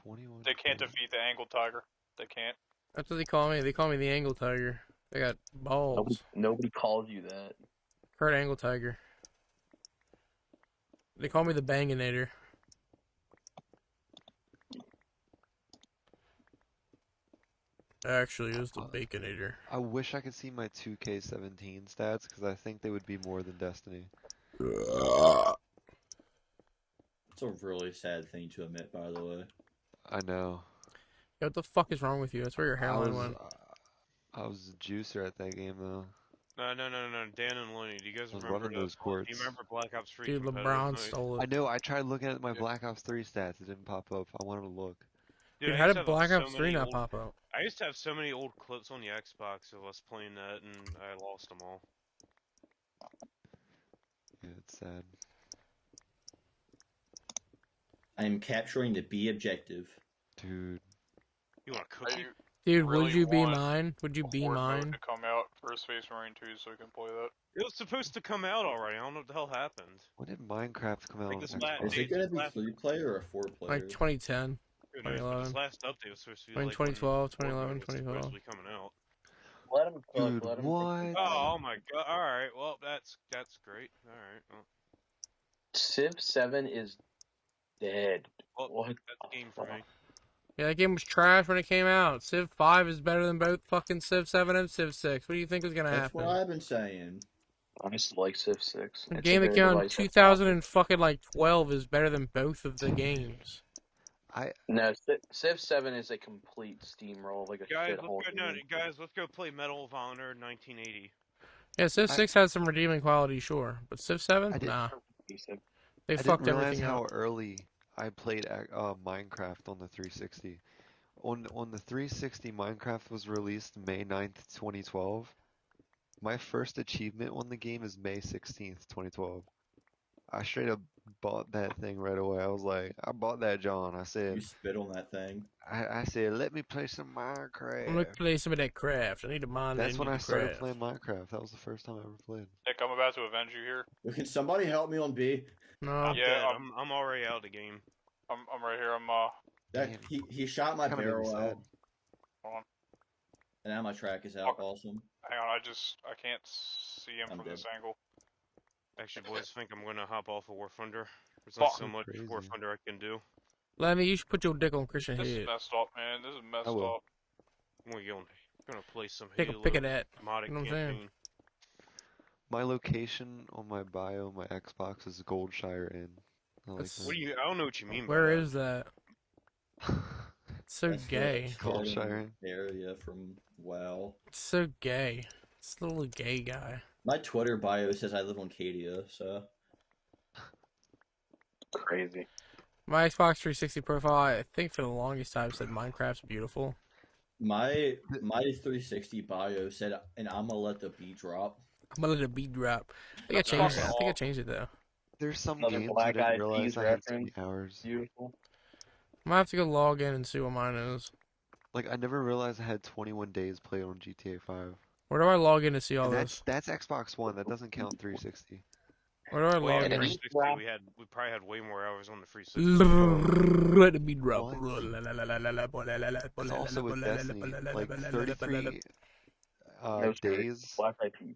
[SPEAKER 5] 21
[SPEAKER 8] They can't
[SPEAKER 5] days.
[SPEAKER 8] defeat the Angle Tiger. They can't.
[SPEAKER 1] That's what they call me. They call me the Angle Tiger. They got balls.
[SPEAKER 2] Nobody calls you that.
[SPEAKER 1] Kurt Angle Tiger. They call me the Banginator. Actually, it was the Baconator.
[SPEAKER 5] I wish I could see my 2K17 stats because I think they would be more than Destiny.
[SPEAKER 6] It's a really sad thing to admit, by the way.
[SPEAKER 5] I know.
[SPEAKER 1] Yo, what the fuck is wrong with you? That's where your hairline went.
[SPEAKER 5] I was a juicer at that game though.
[SPEAKER 7] No. Dan and Lenny, do you guys
[SPEAKER 5] I was
[SPEAKER 7] remember
[SPEAKER 5] running those
[SPEAKER 7] Do
[SPEAKER 5] courts.
[SPEAKER 7] you remember Black Ops 3?
[SPEAKER 1] Dude,
[SPEAKER 7] competitive
[SPEAKER 1] LeBron
[SPEAKER 7] mode?
[SPEAKER 1] stole
[SPEAKER 5] I
[SPEAKER 1] it.
[SPEAKER 5] know. I tried looking at my Black Ops 3 stats. It didn't pop up. I wanted to look.
[SPEAKER 1] Dude,
[SPEAKER 7] I
[SPEAKER 1] how
[SPEAKER 7] used
[SPEAKER 1] did
[SPEAKER 7] to have
[SPEAKER 1] Black
[SPEAKER 7] so
[SPEAKER 1] Ops 3
[SPEAKER 7] many
[SPEAKER 1] not
[SPEAKER 7] old-
[SPEAKER 1] pop up?
[SPEAKER 7] I used to have so many old clips on the Xbox of us playing that, and I lost them all.
[SPEAKER 5] Yeah, it's sad.
[SPEAKER 6] I am capturing the B objective.
[SPEAKER 5] Dude.
[SPEAKER 7] You want a
[SPEAKER 8] Are
[SPEAKER 7] cookie?
[SPEAKER 8] you
[SPEAKER 1] Dude,
[SPEAKER 8] really
[SPEAKER 1] would you be
[SPEAKER 8] want
[SPEAKER 1] mine? Would you be
[SPEAKER 8] Horde mode
[SPEAKER 1] mine?
[SPEAKER 8] to come out for Space Marine 2 so we can play that?
[SPEAKER 7] It was supposed to come out already. I don't know what the hell happened.
[SPEAKER 5] When did Minecraft come out
[SPEAKER 7] Like
[SPEAKER 5] on
[SPEAKER 7] this
[SPEAKER 5] Xbox?
[SPEAKER 6] Is it
[SPEAKER 7] Dude,
[SPEAKER 6] gonna be
[SPEAKER 7] last-
[SPEAKER 6] 3-player or 4-player?
[SPEAKER 1] Like 2010.
[SPEAKER 7] Who knows, but this
[SPEAKER 1] 2011.
[SPEAKER 7] last update was supposed to be
[SPEAKER 1] I mean,
[SPEAKER 7] like when
[SPEAKER 1] 2012,
[SPEAKER 7] Horde mode
[SPEAKER 1] 2011,
[SPEAKER 7] was supposed
[SPEAKER 1] 2012.
[SPEAKER 7] to be coming out.
[SPEAKER 2] Let him cook.
[SPEAKER 5] Dude,
[SPEAKER 2] Let him
[SPEAKER 5] what?
[SPEAKER 7] Oh my god! All right, well that's great. All right,
[SPEAKER 2] Civ 7 is dead.
[SPEAKER 7] well,
[SPEAKER 2] What?
[SPEAKER 7] that's game for me.
[SPEAKER 1] Yeah, that game was trash when it came out. Civ 5 is better than both fucking Civ 7 and Civ 6. What do you think is gonna
[SPEAKER 6] That's
[SPEAKER 1] happen?
[SPEAKER 6] what I've been saying.
[SPEAKER 2] I just like Civ 6.
[SPEAKER 1] The
[SPEAKER 2] It's
[SPEAKER 1] game
[SPEAKER 2] a
[SPEAKER 1] that
[SPEAKER 2] very
[SPEAKER 1] came out in
[SPEAKER 2] divisive
[SPEAKER 1] 2000 and fucking like 12 is better than both of the games.
[SPEAKER 2] No, Civ 7 is a complete steamroll, like a
[SPEAKER 7] Guys,
[SPEAKER 2] shithole.
[SPEAKER 7] let's go play Medal of Honor 1980.
[SPEAKER 1] Yeah, Civ 6 has some redeeming quality, sure, but Civ 7,
[SPEAKER 5] I didn't-
[SPEAKER 1] nah, they
[SPEAKER 5] I didn't
[SPEAKER 1] fucked
[SPEAKER 5] realize
[SPEAKER 1] everything
[SPEAKER 5] how
[SPEAKER 1] up.
[SPEAKER 5] early I played Minecraft on the 360. On the 360, Minecraft was released May 9th, 2012. My first achievement on the game is May 16th, 2012. I straight up bought that thing right away. I was like, I bought that, John. I
[SPEAKER 6] You
[SPEAKER 5] said,
[SPEAKER 6] spit on that thing.
[SPEAKER 5] I said, let me play some
[SPEAKER 1] I'm gonna
[SPEAKER 5] Minecraft.
[SPEAKER 1] play some of that craft. I need to mine.
[SPEAKER 5] That's when I
[SPEAKER 1] need to
[SPEAKER 5] started
[SPEAKER 1] craft.
[SPEAKER 5] playing Minecraft. That was the first time I ever played.
[SPEAKER 8] Nick, I'm about to avenge you here.
[SPEAKER 6] Can somebody help me on B?
[SPEAKER 1] No,
[SPEAKER 7] I'm
[SPEAKER 8] Yeah,
[SPEAKER 7] dead. I'm already out of the game.
[SPEAKER 8] I'm right here. I'm
[SPEAKER 6] That
[SPEAKER 5] Damn.
[SPEAKER 6] he shot my
[SPEAKER 5] Kinda made me
[SPEAKER 6] barrel
[SPEAKER 5] sad.
[SPEAKER 6] out,
[SPEAKER 8] hold on.
[SPEAKER 6] and now my track is out. Awesome.
[SPEAKER 8] Hang on, I can't see him
[SPEAKER 6] I'm
[SPEAKER 8] from
[SPEAKER 6] dead.
[SPEAKER 8] this angle.
[SPEAKER 7] Actually, boys, I think I'm gonna hop off of War Thunder. There's not so
[SPEAKER 8] Fuck.
[SPEAKER 7] much
[SPEAKER 5] Crazy.
[SPEAKER 7] War Thunder I can do.
[SPEAKER 1] Lenny, you should put your dick on Christian
[SPEAKER 8] This is
[SPEAKER 1] head.
[SPEAKER 8] messed up, man. This is messed
[SPEAKER 5] will.
[SPEAKER 8] up.
[SPEAKER 7] We're gonna play some
[SPEAKER 1] Take a
[SPEAKER 7] Halo
[SPEAKER 1] pic of that.
[SPEAKER 7] modded
[SPEAKER 1] You know what I'm saying?
[SPEAKER 7] campaign.
[SPEAKER 5] My location on my bio, my Xbox is Goldshire Inn. I like
[SPEAKER 1] That's-
[SPEAKER 7] What do you? I don't know what you mean.
[SPEAKER 1] Where
[SPEAKER 7] by
[SPEAKER 1] is that?
[SPEAKER 5] that.
[SPEAKER 1] It's so
[SPEAKER 6] That's the
[SPEAKER 1] gay.
[SPEAKER 5] Cool,
[SPEAKER 6] starting
[SPEAKER 5] Sharon.
[SPEAKER 6] area from WoW.
[SPEAKER 1] It's so gay. It's a little gay guy.
[SPEAKER 6] My Twitter bio says I live on Cadia, so
[SPEAKER 2] Crazy.
[SPEAKER 1] My Xbox 360 profile, I think for the longest time, said Minecraft's beautiful.
[SPEAKER 6] my 360 bio said, and I'm gonna let the beat drop.
[SPEAKER 1] I'm gonna let the beat drop. I think I changed it. I think I changed it though.
[SPEAKER 5] There's some
[SPEAKER 2] Another
[SPEAKER 5] games I
[SPEAKER 2] Black
[SPEAKER 5] didn't
[SPEAKER 2] Eyed
[SPEAKER 5] realize
[SPEAKER 2] Peas
[SPEAKER 5] I had so many
[SPEAKER 2] reference.
[SPEAKER 5] hours.
[SPEAKER 2] Beautiful.
[SPEAKER 1] I might have to go log in and see what mine is.
[SPEAKER 5] Like I never realized I had 21 days played on GTA 5.
[SPEAKER 1] Where do I log in to see all
[SPEAKER 5] And
[SPEAKER 1] this?
[SPEAKER 5] that's Xbox One. That doesn't count 360.
[SPEAKER 1] Where do I
[SPEAKER 7] Well,
[SPEAKER 1] log
[SPEAKER 7] yeah,
[SPEAKER 1] in?
[SPEAKER 7] 360, we probably had way more hours on the 360.
[SPEAKER 1] Let the beat drop.
[SPEAKER 5] It's also with Destiny, like 33
[SPEAKER 2] No story.
[SPEAKER 5] days
[SPEAKER 2] Black Eyed Peas.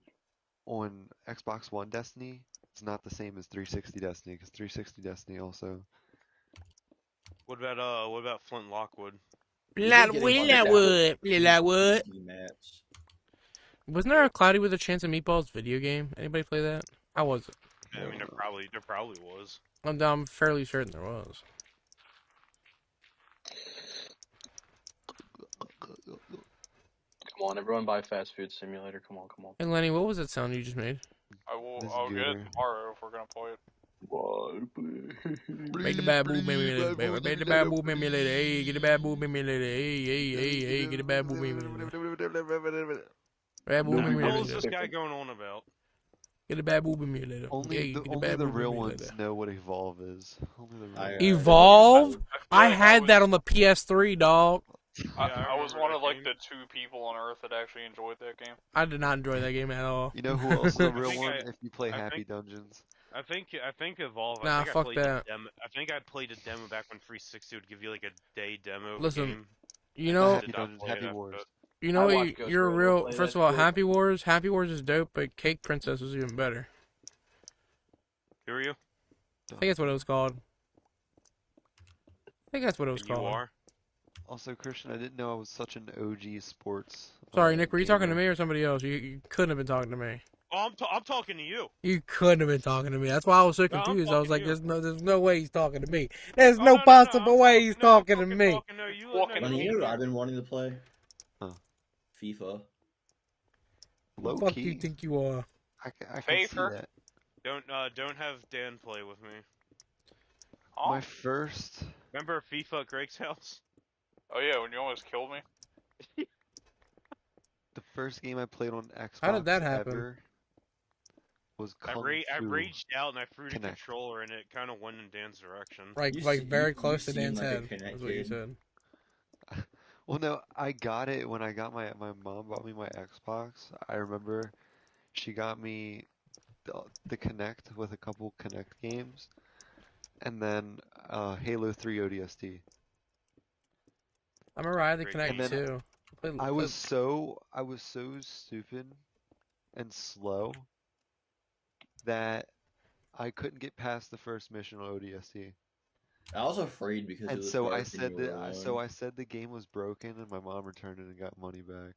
[SPEAKER 5] on Xbox One Destiny. It's not the same as 360 Destiny because 360 Destiny also.
[SPEAKER 7] What about Flint Lockwood?
[SPEAKER 1] Littlewood.
[SPEAKER 6] Easy maps.
[SPEAKER 1] Wasn't there a Cloudy with a Chance of Meatballs video game? Anybody play that? I wasn't.
[SPEAKER 7] I mean, there probably was.
[SPEAKER 1] I'm fairly certain there was.
[SPEAKER 2] Come on, everyone buy Fast Food Simulator. Come on.
[SPEAKER 1] Hey Lenny, what was that sound you just made?
[SPEAKER 8] I'll
[SPEAKER 5] This
[SPEAKER 8] get it
[SPEAKER 5] goober.
[SPEAKER 8] tomorrow if we're gonna play it.
[SPEAKER 1] Make the bad move, baby lady. Make the bad move, baby lady. Hey, get the bad move, baby lady. Hey, get the bad move, baby lady. Bad move,
[SPEAKER 7] What the
[SPEAKER 1] baby
[SPEAKER 7] hell is
[SPEAKER 1] lady.
[SPEAKER 7] this guy going on about?
[SPEAKER 1] Get the bad move, baby lady. Hey, get the
[SPEAKER 5] Only
[SPEAKER 1] bad
[SPEAKER 5] the
[SPEAKER 1] move,
[SPEAKER 5] real
[SPEAKER 1] baby
[SPEAKER 5] ones
[SPEAKER 1] lady.
[SPEAKER 5] know what evolve is. Only the real
[SPEAKER 6] I,
[SPEAKER 5] ones.
[SPEAKER 1] Evolve?
[SPEAKER 8] I
[SPEAKER 1] I
[SPEAKER 8] feel like
[SPEAKER 1] had that
[SPEAKER 8] was-
[SPEAKER 1] on the PS3, dog.
[SPEAKER 8] I was
[SPEAKER 7] remember
[SPEAKER 8] one
[SPEAKER 7] that
[SPEAKER 8] of like
[SPEAKER 7] game.
[SPEAKER 8] the 2 people on Earth that actually enjoyed that game.
[SPEAKER 1] I did not enjoy that game at all.
[SPEAKER 5] You know who else is a
[SPEAKER 7] I
[SPEAKER 5] real
[SPEAKER 7] think
[SPEAKER 5] one?
[SPEAKER 7] I-
[SPEAKER 5] If you play
[SPEAKER 7] I
[SPEAKER 5] Happy
[SPEAKER 7] think-
[SPEAKER 5] Dungeons.
[SPEAKER 7] I think Evolve.
[SPEAKER 1] Nah,
[SPEAKER 7] I think
[SPEAKER 1] fuck
[SPEAKER 7] I played
[SPEAKER 1] that.
[SPEAKER 7] the demo. I think I played a demo back when 360 would give you like a day demo of
[SPEAKER 1] Listen,
[SPEAKER 7] a game.
[SPEAKER 1] You
[SPEAKER 7] I
[SPEAKER 1] know,
[SPEAKER 7] just
[SPEAKER 5] Happy
[SPEAKER 7] did not
[SPEAKER 5] Dungeons,
[SPEAKER 7] play it
[SPEAKER 5] Happy
[SPEAKER 7] after
[SPEAKER 5] Wars.
[SPEAKER 7] that.
[SPEAKER 1] you know
[SPEAKER 9] I
[SPEAKER 1] what?
[SPEAKER 9] watched Ghost
[SPEAKER 1] You're a
[SPEAKER 9] Rider
[SPEAKER 1] real.
[SPEAKER 9] play
[SPEAKER 1] First
[SPEAKER 9] that
[SPEAKER 1] of all,
[SPEAKER 9] shit.
[SPEAKER 1] Happy Wars is dope, but Cake Princess was even better.
[SPEAKER 7] Who are you?
[SPEAKER 1] I think that's what it was called. I think that's what it was
[SPEAKER 7] And you
[SPEAKER 1] called.
[SPEAKER 7] are?
[SPEAKER 5] Also, Christian, I didn't know I was such an OG sports.
[SPEAKER 1] Sorry, Nick. Were you talking to
[SPEAKER 5] gamer.
[SPEAKER 1] me or somebody else? You couldn't have been talking to me.
[SPEAKER 7] Oh, I'm talking to you.
[SPEAKER 1] You couldn't have been talking to me. That's why I was so
[SPEAKER 7] No, I'm
[SPEAKER 1] confused. I was
[SPEAKER 7] talking
[SPEAKER 1] like,
[SPEAKER 7] to you.
[SPEAKER 1] there's no way he's talking to me. There's
[SPEAKER 7] Oh,
[SPEAKER 1] no
[SPEAKER 7] I'm
[SPEAKER 1] possible way
[SPEAKER 7] talking-
[SPEAKER 1] he's
[SPEAKER 7] no, I'm
[SPEAKER 1] talking to
[SPEAKER 7] fucking
[SPEAKER 1] me.
[SPEAKER 7] talking to you.
[SPEAKER 8] Fucking
[SPEAKER 6] One of
[SPEAKER 8] me.
[SPEAKER 6] you I've been wanting to play.
[SPEAKER 5] Huh.
[SPEAKER 6] FIFA.
[SPEAKER 5] Low
[SPEAKER 1] Fuck
[SPEAKER 5] key.
[SPEAKER 1] you think you are?
[SPEAKER 5] I can see
[SPEAKER 8] Favor.
[SPEAKER 5] that.
[SPEAKER 7] Don't have Dan play with me.
[SPEAKER 8] Huh?
[SPEAKER 5] My first.
[SPEAKER 7] Remember FIFA at Greg's house?
[SPEAKER 8] Oh yeah, when you almost killed me.
[SPEAKER 5] The first game I played on Xbox
[SPEAKER 1] How did that happen?
[SPEAKER 5] ever was
[SPEAKER 7] I
[SPEAKER 5] Kung Fu.
[SPEAKER 7] raged out and I threw the
[SPEAKER 5] Connect.
[SPEAKER 7] controller and it kind of went in Dan's direction.
[SPEAKER 1] Like
[SPEAKER 6] You
[SPEAKER 1] like
[SPEAKER 6] se-
[SPEAKER 1] very
[SPEAKER 6] you
[SPEAKER 1] close to
[SPEAKER 6] seem
[SPEAKER 1] Dan's
[SPEAKER 6] like a
[SPEAKER 1] head.
[SPEAKER 6] Connect
[SPEAKER 1] That's what you
[SPEAKER 6] kid.
[SPEAKER 1] said.
[SPEAKER 5] Well, no, I got it when I got my mom bought me my Xbox. I remember she got me the Connect with a couple Connect games, and then Halo 3 ODST.
[SPEAKER 1] I remember I had the
[SPEAKER 7] Great
[SPEAKER 1] Connect
[SPEAKER 5] game.
[SPEAKER 1] too.
[SPEAKER 5] I was so stupid and slow that I couldn't get past the first mission on ODST.
[SPEAKER 6] I was afraid because it
[SPEAKER 5] And
[SPEAKER 6] was
[SPEAKER 5] so
[SPEAKER 6] dark
[SPEAKER 5] I
[SPEAKER 6] and
[SPEAKER 5] said
[SPEAKER 6] you were
[SPEAKER 5] that so
[SPEAKER 6] alone.
[SPEAKER 5] I said the game was broken, and my mom returned it and got money back.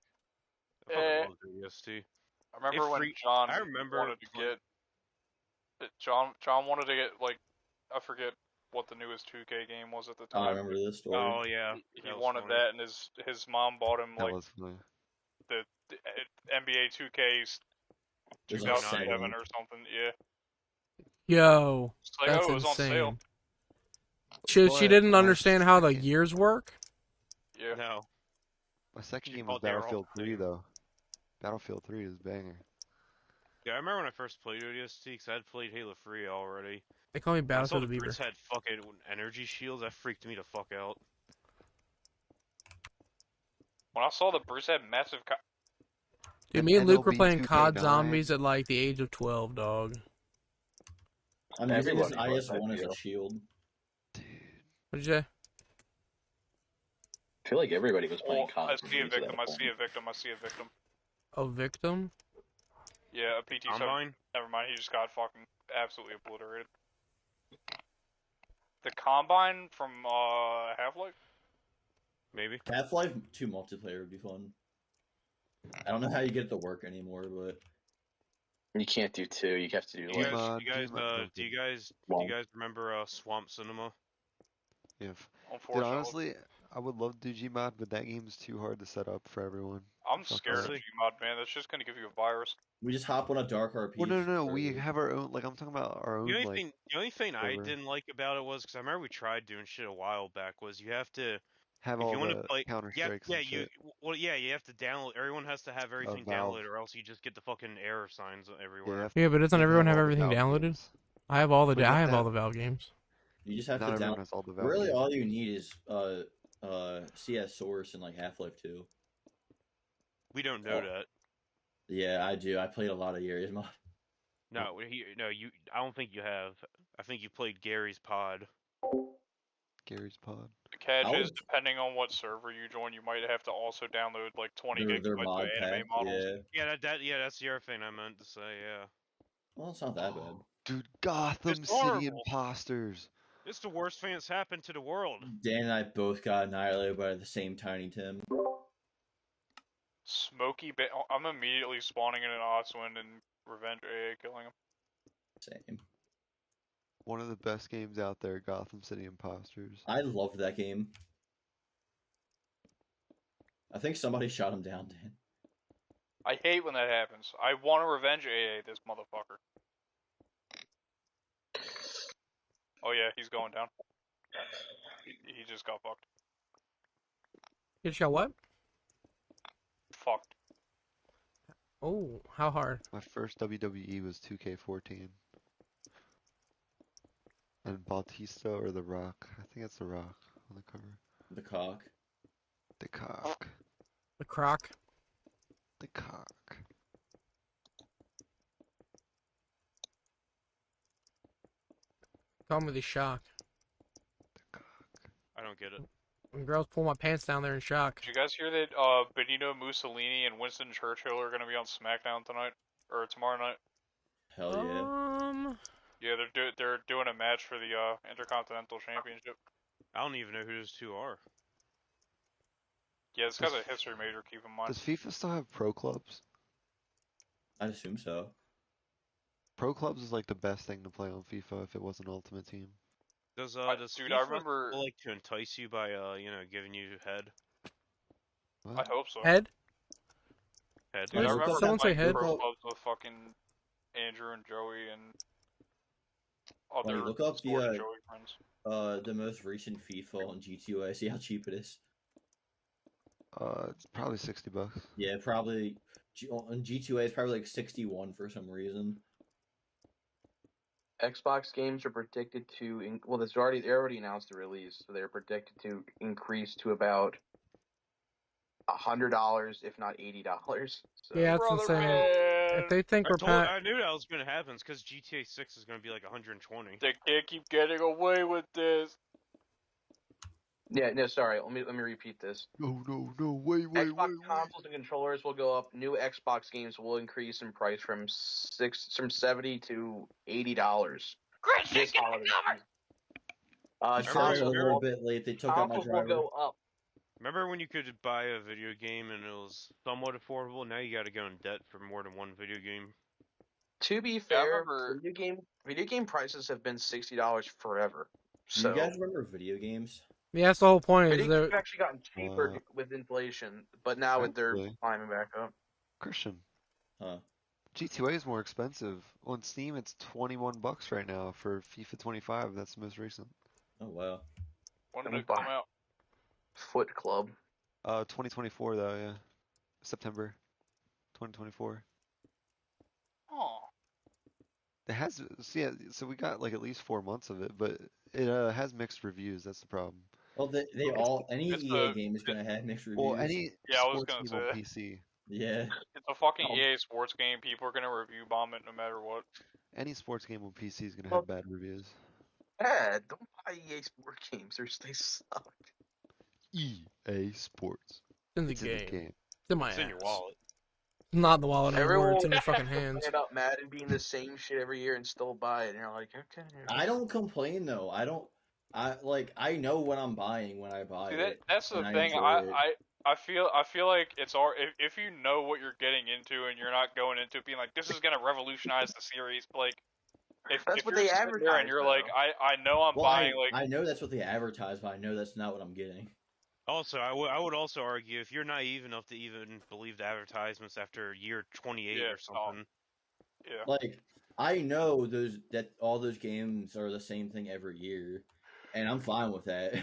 [SPEAKER 7] I fucking
[SPEAKER 8] Eh.
[SPEAKER 7] love ODST.
[SPEAKER 8] I remember when
[SPEAKER 7] freaked-
[SPEAKER 8] John
[SPEAKER 7] I remember
[SPEAKER 8] wanted to
[SPEAKER 7] playing-
[SPEAKER 8] get John wanted to get like I forget what the newest 2K game was at the
[SPEAKER 6] I
[SPEAKER 8] time.
[SPEAKER 6] remember this story.
[SPEAKER 7] Oh yeah.
[SPEAKER 8] He
[SPEAKER 7] that was
[SPEAKER 8] wanted
[SPEAKER 7] funny.
[SPEAKER 8] that, and his mom bought him
[SPEAKER 5] That
[SPEAKER 8] like
[SPEAKER 5] was funny.
[SPEAKER 8] the NBA 2K
[SPEAKER 6] It was like
[SPEAKER 8] 2007
[SPEAKER 6] 7.
[SPEAKER 8] or something. Yeah,
[SPEAKER 1] Yo,
[SPEAKER 8] it's like
[SPEAKER 1] that's
[SPEAKER 8] oh, it was on sale.
[SPEAKER 1] insane. She
[SPEAKER 5] But
[SPEAKER 1] didn't
[SPEAKER 5] my
[SPEAKER 1] understand how the
[SPEAKER 5] second-
[SPEAKER 1] years work.
[SPEAKER 8] Yeah,
[SPEAKER 7] No.
[SPEAKER 5] My second
[SPEAKER 7] She
[SPEAKER 5] game was
[SPEAKER 7] thought they were all
[SPEAKER 5] Battlefield
[SPEAKER 7] the
[SPEAKER 5] 3
[SPEAKER 7] same.
[SPEAKER 5] though. Battlefield 3 is banger.
[SPEAKER 7] Yeah, I remember when I first played ODST because I had played Halo 3 already.
[SPEAKER 1] They call me
[SPEAKER 7] When I saw
[SPEAKER 1] Battlefield
[SPEAKER 7] the
[SPEAKER 1] the Beaver.
[SPEAKER 7] Brits had fucking energy shields, that freaked me the fuck out.
[SPEAKER 8] when I saw the Bruce had massive.
[SPEAKER 1] Dude, me and Luke were
[SPEAKER 5] MLB
[SPEAKER 1] playing COD
[SPEAKER 5] 2K9.
[SPEAKER 1] Zombies at like the age of 12, dog.
[SPEAKER 6] I'm using this
[SPEAKER 9] Everybody loves that
[SPEAKER 6] IS-1 as a
[SPEAKER 9] deal.
[SPEAKER 6] shield.
[SPEAKER 5] Dude.
[SPEAKER 1] What'd you say?
[SPEAKER 9] I feel like everybody was playing
[SPEAKER 8] Oh,
[SPEAKER 9] COD.
[SPEAKER 8] I
[SPEAKER 9] from
[SPEAKER 8] see a
[SPEAKER 9] me to that
[SPEAKER 8] victim. I
[SPEAKER 9] point.
[SPEAKER 8] see a victim. I see a victim.
[SPEAKER 1] A victim?
[SPEAKER 8] Yeah, a PT7.
[SPEAKER 7] Combine?
[SPEAKER 8] Never mind. He just got fucking absolutely obliterated. The Combine from Half-Life?
[SPEAKER 7] Maybe.
[SPEAKER 6] Half-Life 2 multiplayer would be fun. I don't know how you get it to work anymore, but
[SPEAKER 9] You can't do 2. You have to do
[SPEAKER 7] Do you
[SPEAKER 9] like
[SPEAKER 7] guys,
[SPEAKER 5] Gmod,
[SPEAKER 7] do you guys,
[SPEAKER 5] Gmod
[SPEAKER 7] do you
[SPEAKER 5] broken.
[SPEAKER 7] guys, do
[SPEAKER 9] Well-
[SPEAKER 7] you guys remember Swamp Cinema?
[SPEAKER 5] Yeah. Dude,
[SPEAKER 8] Unfortunately.
[SPEAKER 5] honestly, I would love to do Gmod, but that game's too hard to set up for everyone.
[SPEAKER 8] I'm
[SPEAKER 5] Fuck
[SPEAKER 8] scared of
[SPEAKER 7] that.
[SPEAKER 8] Gmod, man. That's just gonna give you a virus.
[SPEAKER 6] we just hop on a dark RP.
[SPEAKER 5] Well, no, we have our own. Like I'm talking about our own.
[SPEAKER 7] The only thing I
[SPEAKER 5] server.
[SPEAKER 7] didn't like about it was because I remember we tried doing shit a while back. Was you have to
[SPEAKER 5] Have
[SPEAKER 7] if
[SPEAKER 5] all
[SPEAKER 7] you want to
[SPEAKER 5] the
[SPEAKER 7] play
[SPEAKER 5] Counter
[SPEAKER 7] yeah
[SPEAKER 5] Strikes
[SPEAKER 7] yeah
[SPEAKER 5] and
[SPEAKER 7] you
[SPEAKER 5] shit.
[SPEAKER 7] well yeah you have to download. Everyone has to have everything
[SPEAKER 5] Valve.
[SPEAKER 7] downloaded, or else you just get the fucking error signs
[SPEAKER 5] Yeah,
[SPEAKER 7] everywhere.
[SPEAKER 1] Yeah, but doesn't
[SPEAKER 5] you
[SPEAKER 1] everyone
[SPEAKER 5] have
[SPEAKER 1] have
[SPEAKER 5] all the
[SPEAKER 1] everything
[SPEAKER 5] Valve
[SPEAKER 1] downloaded?
[SPEAKER 5] games.
[SPEAKER 1] I have all the
[SPEAKER 5] But you
[SPEAKER 1] I
[SPEAKER 5] have
[SPEAKER 1] have
[SPEAKER 5] to
[SPEAKER 1] all
[SPEAKER 5] have-
[SPEAKER 1] the Valve games.
[SPEAKER 6] You just have
[SPEAKER 5] Not
[SPEAKER 6] to
[SPEAKER 5] everyone
[SPEAKER 6] down.
[SPEAKER 5] has all the Valve
[SPEAKER 6] Really,
[SPEAKER 5] games.
[SPEAKER 6] all you need is CS Source and like Half-Life 2.
[SPEAKER 7] We don't know
[SPEAKER 6] Oh.
[SPEAKER 7] that.
[SPEAKER 6] Yeah, I do. I played a lot of Yuri's mod.
[SPEAKER 7] No, you. I don't think you have. I think you played Gary's Pod.
[SPEAKER 5] Gary's Pod.
[SPEAKER 8] The catch
[SPEAKER 6] I
[SPEAKER 8] is,
[SPEAKER 6] would-
[SPEAKER 8] depending on what server you join, you might have to also download like 20
[SPEAKER 6] Their
[SPEAKER 8] gigabytes
[SPEAKER 6] mod
[SPEAKER 8] of
[SPEAKER 6] pack.
[SPEAKER 8] anime models.
[SPEAKER 6] Yeah.
[SPEAKER 7] Yeah, that's the other thing I meant to say. Yeah,
[SPEAKER 6] Well, it's not that bad.
[SPEAKER 5] Dude, Gotham
[SPEAKER 7] It's
[SPEAKER 5] City
[SPEAKER 7] horrible.
[SPEAKER 5] Imposters.
[SPEAKER 7] it's the worst thing that's happened to the world.
[SPEAKER 6] Dan and I both got annihilated by the same Tiny Tim.
[SPEAKER 8] I'm immediately spawning in an Otswind and Revenge AA killing him.
[SPEAKER 6] Same.
[SPEAKER 5] One of the best games out there, Gotham City Imposters.
[SPEAKER 6] I loved that game. I think somebody shot him down, Dan.
[SPEAKER 8] I hate when that happens. I want to Revenge AA this motherfucker. Oh yeah, he's going down. He just got fucked.
[SPEAKER 1] You just got what?
[SPEAKER 8] Fucked.
[SPEAKER 1] Oh, how hard?
[SPEAKER 5] My first WWE was 2K14. And Bautista or The Rock. I think it's The Rock on the cover.
[SPEAKER 6] The cock.
[SPEAKER 5] The cock.
[SPEAKER 1] The croc.
[SPEAKER 5] The cock.
[SPEAKER 1] Call me the shock.
[SPEAKER 5] The cock.
[SPEAKER 7] I don't get it.
[SPEAKER 1] When girls pull my pants down there in shock.
[SPEAKER 8] Did you guys hear that Benito Mussolini and Winston Churchill are gonna be on SmackDown tonight or tomorrow night?
[SPEAKER 6] Hell yeah.
[SPEAKER 8] Yeah, they're doing a match for the Intercontinental Championship.
[SPEAKER 7] I don't even know who those two are.
[SPEAKER 8] Yeah, this guy's a history major. Keep in mind.
[SPEAKER 5] Does FIFA still have pro clubs?
[SPEAKER 6] I assume so.
[SPEAKER 5] Pro clubs is like the best thing to play on FIFA if it was an Ultimate Team.
[SPEAKER 7] Does
[SPEAKER 8] dude,
[SPEAKER 7] FIFA
[SPEAKER 8] I remember.
[SPEAKER 7] still like to entice you by giving you head?
[SPEAKER 8] I
[SPEAKER 5] What?
[SPEAKER 8] hope so.
[SPEAKER 1] Head?
[SPEAKER 7] Head.
[SPEAKER 8] Dude, I
[SPEAKER 1] Did
[SPEAKER 8] remember
[SPEAKER 1] someone say
[SPEAKER 8] playing
[SPEAKER 1] head?
[SPEAKER 8] pro clubs with fucking Andrew and Joey and other
[SPEAKER 6] Look up
[SPEAKER 8] sporty Joey friends.
[SPEAKER 6] the most recent FIFA on G2A. See how cheap it is.
[SPEAKER 5] It's probably $60.
[SPEAKER 6] Yeah, probably on G2A it's probably like 61 for some reason.
[SPEAKER 3] Xbox games are predicted to they already announced the release, so they're predicted to increase to about $100, if not $80. So.
[SPEAKER 1] Yeah, that's
[SPEAKER 8] Brother
[SPEAKER 1] insane.
[SPEAKER 8] man,
[SPEAKER 1] If they think we're
[SPEAKER 7] I knew that was going to happen because GTA 6 is going to be like 120.
[SPEAKER 8] they can't keep getting away with this.
[SPEAKER 3] Yeah, no, sorry. Let me repeat this.
[SPEAKER 5] No, wait.
[SPEAKER 3] Xbox consoles and controllers will go up. New Xbox games will increase in price from $70 to $80. This holiday season.
[SPEAKER 6] Consoles a
[SPEAKER 7] remember-
[SPEAKER 6] little bit late. They took out my
[SPEAKER 3] Consoles will
[SPEAKER 6] driver.
[SPEAKER 3] go up.
[SPEAKER 7] Remember when you could buy a video game and it was somewhat affordable? Now you got to go in debt for more than one video game.
[SPEAKER 3] To be
[SPEAKER 8] Yeah, I
[SPEAKER 3] fair,
[SPEAKER 8] remember-
[SPEAKER 3] video game prices have been $60 forever.
[SPEAKER 6] Do
[SPEAKER 3] So
[SPEAKER 6] you guys remember video games?
[SPEAKER 1] Yeah, that's the whole point. Is
[SPEAKER 3] video
[SPEAKER 1] they're
[SPEAKER 3] games have actually gotten cheaper with inflation, but now they're
[SPEAKER 5] Actually.
[SPEAKER 3] climbing back up.
[SPEAKER 5] Christian,
[SPEAKER 6] Huh.
[SPEAKER 5] G2A is more expensive. On Steam, it's $21 right now for FIFA 25. That's the most recent.
[SPEAKER 6] Oh wow.
[SPEAKER 8] When
[SPEAKER 3] Don't
[SPEAKER 8] did it come
[SPEAKER 3] buy-
[SPEAKER 8] out?
[SPEAKER 3] Foot Club.
[SPEAKER 5] 2024 though, yeah. September 2024.
[SPEAKER 8] Oh,
[SPEAKER 5] It has, so we got like at least 4 months of it, but it has mixed reviews. That's the problem.
[SPEAKER 6] Well, any
[SPEAKER 8] it's
[SPEAKER 6] EA game is gonna have mixed reviews.
[SPEAKER 5] Well, any
[SPEAKER 8] Yeah, I was
[SPEAKER 5] sports
[SPEAKER 8] gonna
[SPEAKER 5] game on
[SPEAKER 8] say.
[SPEAKER 5] PC,
[SPEAKER 6] Yeah.
[SPEAKER 8] it's a fucking
[SPEAKER 3] Oh.
[SPEAKER 8] EA sports game. People are gonna review bomb it no matter what.
[SPEAKER 5] any sports game on PC is gonna have bad reviews.
[SPEAKER 3] Don't buy EA Sport games. They suck.
[SPEAKER 5] EA Sports.
[SPEAKER 1] in the
[SPEAKER 5] It's
[SPEAKER 1] game.
[SPEAKER 5] in the game.
[SPEAKER 1] It's in my
[SPEAKER 7] It's in your
[SPEAKER 1] ass.
[SPEAKER 7] wallet.
[SPEAKER 1] Not in the wallet anymore.
[SPEAKER 3] Everyone
[SPEAKER 1] It's in your fucking hands.
[SPEAKER 3] about Madden being the same shit every year and still buy it, and you're like, okay.
[SPEAKER 6] I don't complain though. I know what I'm buying when I buy
[SPEAKER 8] See,
[SPEAKER 6] it.
[SPEAKER 8] that's the
[SPEAKER 6] and I
[SPEAKER 8] thing.
[SPEAKER 6] enjoy it.
[SPEAKER 8] I feel like it's all if you know what you're getting into and you're not going into it being like this is gonna revolutionize the series. Like if
[SPEAKER 3] That's
[SPEAKER 8] if
[SPEAKER 3] what
[SPEAKER 8] you're
[SPEAKER 3] they
[SPEAKER 8] sitting there and
[SPEAKER 3] advertise,
[SPEAKER 8] you're like
[SPEAKER 3] though.
[SPEAKER 8] I know I'm
[SPEAKER 6] Well,
[SPEAKER 8] buying like
[SPEAKER 6] I know that's what they advertise, but I know that's not what I'm getting.
[SPEAKER 7] Also, I would also argue if you're naive enough to even believe the advertisements after year 28
[SPEAKER 8] Yeah,
[SPEAKER 7] or something.
[SPEAKER 8] yeah.
[SPEAKER 6] Like I know all those games are the same thing every year, and I'm fine with that.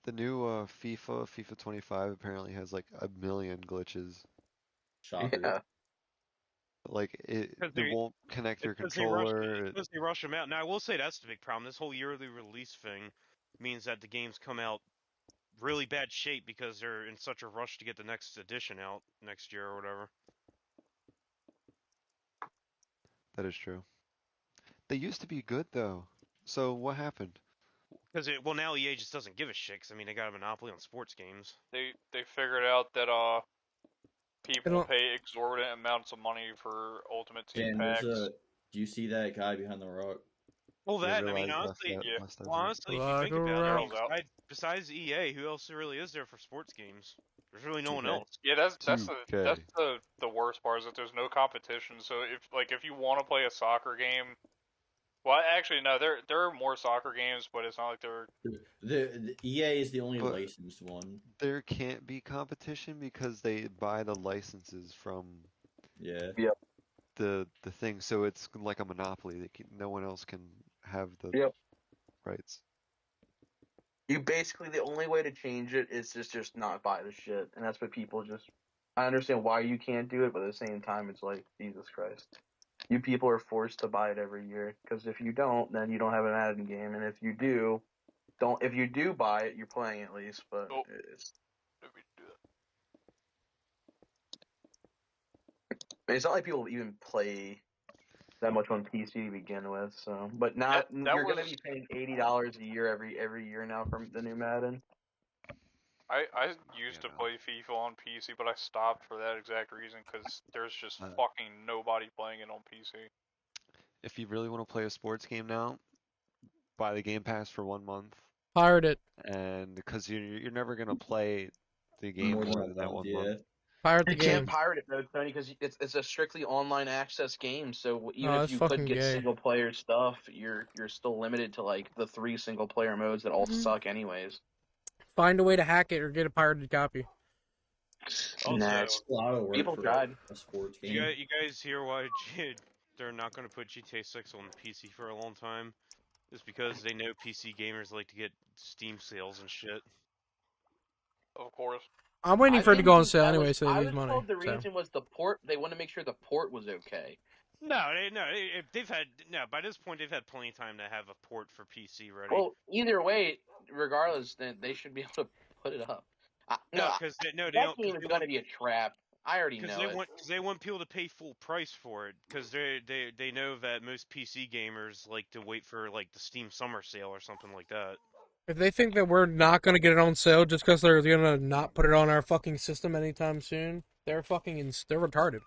[SPEAKER 5] The new FIFA 25 apparently has like 1 million glitches.
[SPEAKER 6] Shocker.
[SPEAKER 3] Yeah.
[SPEAKER 5] Like
[SPEAKER 7] Because
[SPEAKER 5] they
[SPEAKER 7] they-
[SPEAKER 5] won't connect your
[SPEAKER 7] Because they rush-
[SPEAKER 5] controller.
[SPEAKER 7] because they rush them out. Now I will say that's the big problem. This whole yearly release thing means that the games come out really bad shape because they're in such a rush to get the next edition out next year or whatever.
[SPEAKER 5] That is true. They used to be good though. So what happened?
[SPEAKER 7] Because now EA just doesn't give a shit. 'Cause, I mean, they got a monopoly on sports games.
[SPEAKER 8] They figured out that people
[SPEAKER 1] don't-
[SPEAKER 8] pay exorbitant amounts of money for Ultimate Team
[SPEAKER 6] Dan,
[SPEAKER 8] packs.
[SPEAKER 6] do you see that guy behind the rock?
[SPEAKER 7] Well,
[SPEAKER 5] Didn't
[SPEAKER 7] that I mean,
[SPEAKER 5] realize
[SPEAKER 7] honestly,
[SPEAKER 5] that
[SPEAKER 8] yeah.
[SPEAKER 5] last
[SPEAKER 7] well, honestly, if you
[SPEAKER 1] Like
[SPEAKER 7] think
[SPEAKER 1] a
[SPEAKER 7] about it,
[SPEAKER 8] rock.
[SPEAKER 7] besides EA, who else really is there for sports games? There's really no one
[SPEAKER 6] 2K.
[SPEAKER 7] else.
[SPEAKER 8] Yeah, that's
[SPEAKER 5] 2K.
[SPEAKER 8] the worst part is that there's no competition. So if you want to play a soccer game, well, actually no, there are more soccer games, but it's not like they're
[SPEAKER 6] The EA is the only
[SPEAKER 5] But-
[SPEAKER 6] licensed one.
[SPEAKER 5] There can't be competition because they buy the licenses from
[SPEAKER 6] Yeah.
[SPEAKER 5] the thing, so it's like a monopoly. No one else can have the
[SPEAKER 3] Yep.
[SPEAKER 5] rights.
[SPEAKER 3] You basically the only way to change it is just not buy the shit, and that's what people just. I understand why you can't do it, but at the same time, it's like Jesus Christ. You people are forced to buy it every year because if you don't, then you don't have an Madden game, and if you do, don't. If you do buy it, you're playing at least, but
[SPEAKER 8] Oh.
[SPEAKER 3] it's.
[SPEAKER 8] Let me do that.
[SPEAKER 3] It's not like people even play that much on PC to begin with. So, but not
[SPEAKER 8] That
[SPEAKER 3] you're gonna
[SPEAKER 8] was
[SPEAKER 3] be paying $80 a year every year now for the new Madden.
[SPEAKER 8] I used to
[SPEAKER 5] Yeah.
[SPEAKER 8] play FIFA on PC, but I stopped for that exact reason because there's just
[SPEAKER 5] Uh,
[SPEAKER 8] fucking nobody playing it on PC.
[SPEAKER 5] If you really want to play a sports game now, buy the Game Pass for 1 month,
[SPEAKER 1] Pirate it.
[SPEAKER 5] and because you're never gonna play the game
[SPEAKER 6] More than
[SPEAKER 5] more
[SPEAKER 6] a
[SPEAKER 5] than that
[SPEAKER 6] month,
[SPEAKER 5] 1 month.
[SPEAKER 6] yeah.
[SPEAKER 1] Pirate the
[SPEAKER 3] You can't
[SPEAKER 1] game.
[SPEAKER 3] pirate it though, Tony, because it's a strictly online access game. So even
[SPEAKER 1] Oh,
[SPEAKER 3] if
[SPEAKER 1] that's
[SPEAKER 3] you could
[SPEAKER 1] fucking
[SPEAKER 3] get
[SPEAKER 1] gay.
[SPEAKER 3] single player stuff, you're still limited to like the 3 single player modes that all suck anyways.
[SPEAKER 1] Find a way to hack it or get a pirated copy.
[SPEAKER 8] Also,
[SPEAKER 3] Nah, it's,
[SPEAKER 6] It's a lot of work
[SPEAKER 3] people
[SPEAKER 6] for
[SPEAKER 3] tried.
[SPEAKER 6] a sports
[SPEAKER 7] You
[SPEAKER 6] game.
[SPEAKER 7] guys, you guys hear why they're not going to put GTA 6 on PC for a long time? It's because they know PC gamers like to get Steam sales and shit.
[SPEAKER 8] of course.
[SPEAKER 1] I'm waiting
[SPEAKER 3] I
[SPEAKER 1] for it to
[SPEAKER 3] think
[SPEAKER 1] go on sale anyway, so they
[SPEAKER 3] I
[SPEAKER 1] lose
[SPEAKER 3] was
[SPEAKER 1] money.
[SPEAKER 3] told the
[SPEAKER 1] So
[SPEAKER 3] reason was the port. They want to make sure the port was okay.
[SPEAKER 7] They've had by this point they've had plenty of time to have a port for PC ready.
[SPEAKER 3] Well, either way, regardless, then they should be able to put it up.
[SPEAKER 7] No, because they
[SPEAKER 3] that
[SPEAKER 7] don't.
[SPEAKER 3] game is going to be a trap. I already know it.
[SPEAKER 7] Because they want people to pay full price for it. Because they know that most PC gamers like to wait for like the Steam Summer Sale or something like that.
[SPEAKER 1] if they think that we're not gonna get it on sale just because they're gonna not put it on our fucking system anytime soon, they're they're retarded.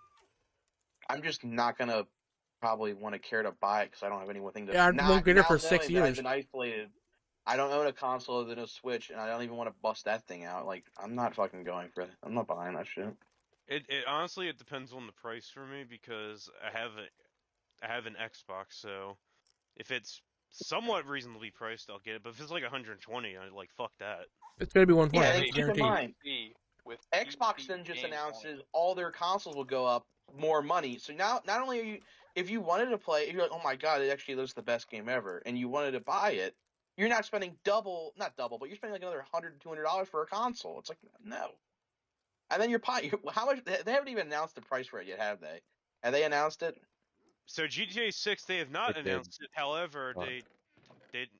[SPEAKER 3] I'm just not gonna probably want to care to buy it because I don't have anything to.
[SPEAKER 1] Yeah, I won't get it for 6
[SPEAKER 3] knowing that I've
[SPEAKER 1] years.
[SPEAKER 3] been isolated, I don't own a console other than a Switch, and I don't even want to bust that thing out. Like, I'm not fucking going for it. I'm not buying that shit.
[SPEAKER 7] It honestly it depends on the price for me because I have an Xbox, so if it's somewhat reasonably priced, I'll get it. But if it's like 120, I like fuck that.
[SPEAKER 1] It's gonna be
[SPEAKER 3] Yeah,
[SPEAKER 1] 120,
[SPEAKER 3] and then
[SPEAKER 1] that's
[SPEAKER 3] keep in
[SPEAKER 1] guaranteed.
[SPEAKER 3] mind,
[SPEAKER 8] With
[SPEAKER 3] Xbox
[SPEAKER 8] PC
[SPEAKER 3] then just
[SPEAKER 8] games on
[SPEAKER 3] announces
[SPEAKER 8] it.
[SPEAKER 3] all their consoles will go up more money. So now, not only are you, if you wanted to play, if you're like, oh my god, it actually looks the best game ever, and you wanted to buy it, you're not spending not double, but you're spending like another $100, $200 for a console. It's like, no. And then how much, they haven't even announced the price for it yet, have they? Have they announced it?
[SPEAKER 7] So GTA 6 they have not
[SPEAKER 5] They did.
[SPEAKER 7] announced it. However,
[SPEAKER 5] Uh,
[SPEAKER 7] did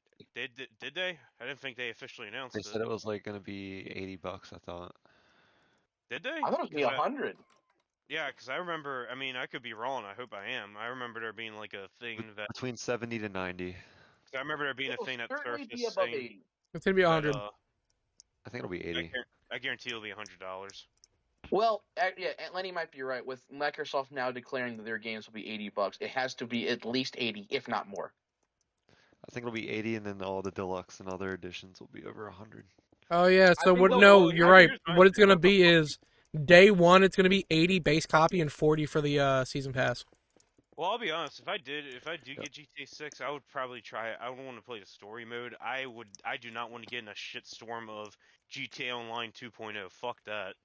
[SPEAKER 7] they? I didn't think they officially announced
[SPEAKER 5] They
[SPEAKER 7] it.
[SPEAKER 5] said it was like gonna be $80, I thought.
[SPEAKER 7] Did they?
[SPEAKER 3] I thought it was going to be 100.
[SPEAKER 7] Yeah, because I remember. I mean, I could be wrong. I hope I am. I remember there being like a thing that.
[SPEAKER 5] Between 70 to 90.
[SPEAKER 7] 'Cause I remember there being
[SPEAKER 3] It
[SPEAKER 7] a
[SPEAKER 3] will
[SPEAKER 7] thing that
[SPEAKER 3] certainly be
[SPEAKER 7] surfaced
[SPEAKER 3] above
[SPEAKER 7] saying
[SPEAKER 3] 80.
[SPEAKER 1] It's gonna be
[SPEAKER 7] that
[SPEAKER 1] 100.
[SPEAKER 5] I think it'll be 80.
[SPEAKER 7] I guarantee it'll be $100.
[SPEAKER 3] Well, yeah, and Lenny might be right. With Microsoft now declaring that their games will be $80, it has to be at least 80, if not more.
[SPEAKER 5] I think it'll be 80, and then all the deluxe and other editions will be over 100.
[SPEAKER 1] Oh yeah,
[SPEAKER 3] I
[SPEAKER 1] so
[SPEAKER 3] think
[SPEAKER 1] what?
[SPEAKER 3] they'll
[SPEAKER 1] No,
[SPEAKER 3] go-
[SPEAKER 1] you're right.
[SPEAKER 7] Here's my
[SPEAKER 1] What it's
[SPEAKER 7] thing.
[SPEAKER 1] gonna be is day one, it's gonna be 80 base copy and 40 for the season pass.
[SPEAKER 7] Well, I'll be honest. If I do
[SPEAKER 5] Yep.
[SPEAKER 7] get GTA 6, I would probably try it. I would want to play the story mode. I do not want to get in a shitstorm of GTA Online 2.0. Fuck that.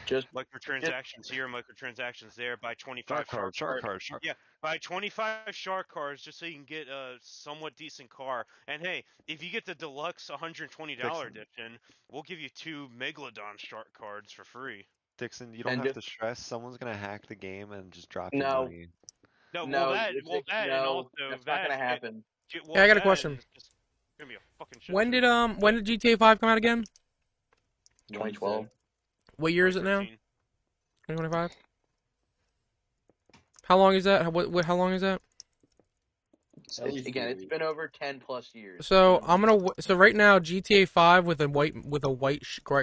[SPEAKER 3] Just
[SPEAKER 7] Microtransactions here, microtransactions there. Buy 25
[SPEAKER 5] Shark cards.
[SPEAKER 7] Yeah, buy 25 shark cars just so you can get a somewhat decent car. And hey, if you get the deluxe $120 edition, we'll give you 2 Megalodon shark cards for free.
[SPEAKER 5] Dixon, you don't
[SPEAKER 3] And
[SPEAKER 5] have
[SPEAKER 3] just-
[SPEAKER 5] to stress. Someone's gonna hack the game and just drop you
[SPEAKER 3] No.
[SPEAKER 5] money.
[SPEAKER 7] No,
[SPEAKER 3] no,
[SPEAKER 7] and also
[SPEAKER 3] that's
[SPEAKER 7] that.
[SPEAKER 3] not gonna happen.
[SPEAKER 7] Well,
[SPEAKER 1] Yeah, I got a
[SPEAKER 7] that
[SPEAKER 1] question.
[SPEAKER 7] is just gonna be a fucking shit
[SPEAKER 1] When
[SPEAKER 7] show.
[SPEAKER 1] did GTA 5 come out again?
[SPEAKER 3] 2012.
[SPEAKER 1] What year is it now?
[SPEAKER 7] 2013.
[SPEAKER 1] 2025. How long is that? How long is that?
[SPEAKER 6] At least
[SPEAKER 3] Again,
[SPEAKER 6] 4
[SPEAKER 3] it's
[SPEAKER 6] weeks.
[SPEAKER 3] been over 10 plus years.
[SPEAKER 1] So so right now GTA 5 with a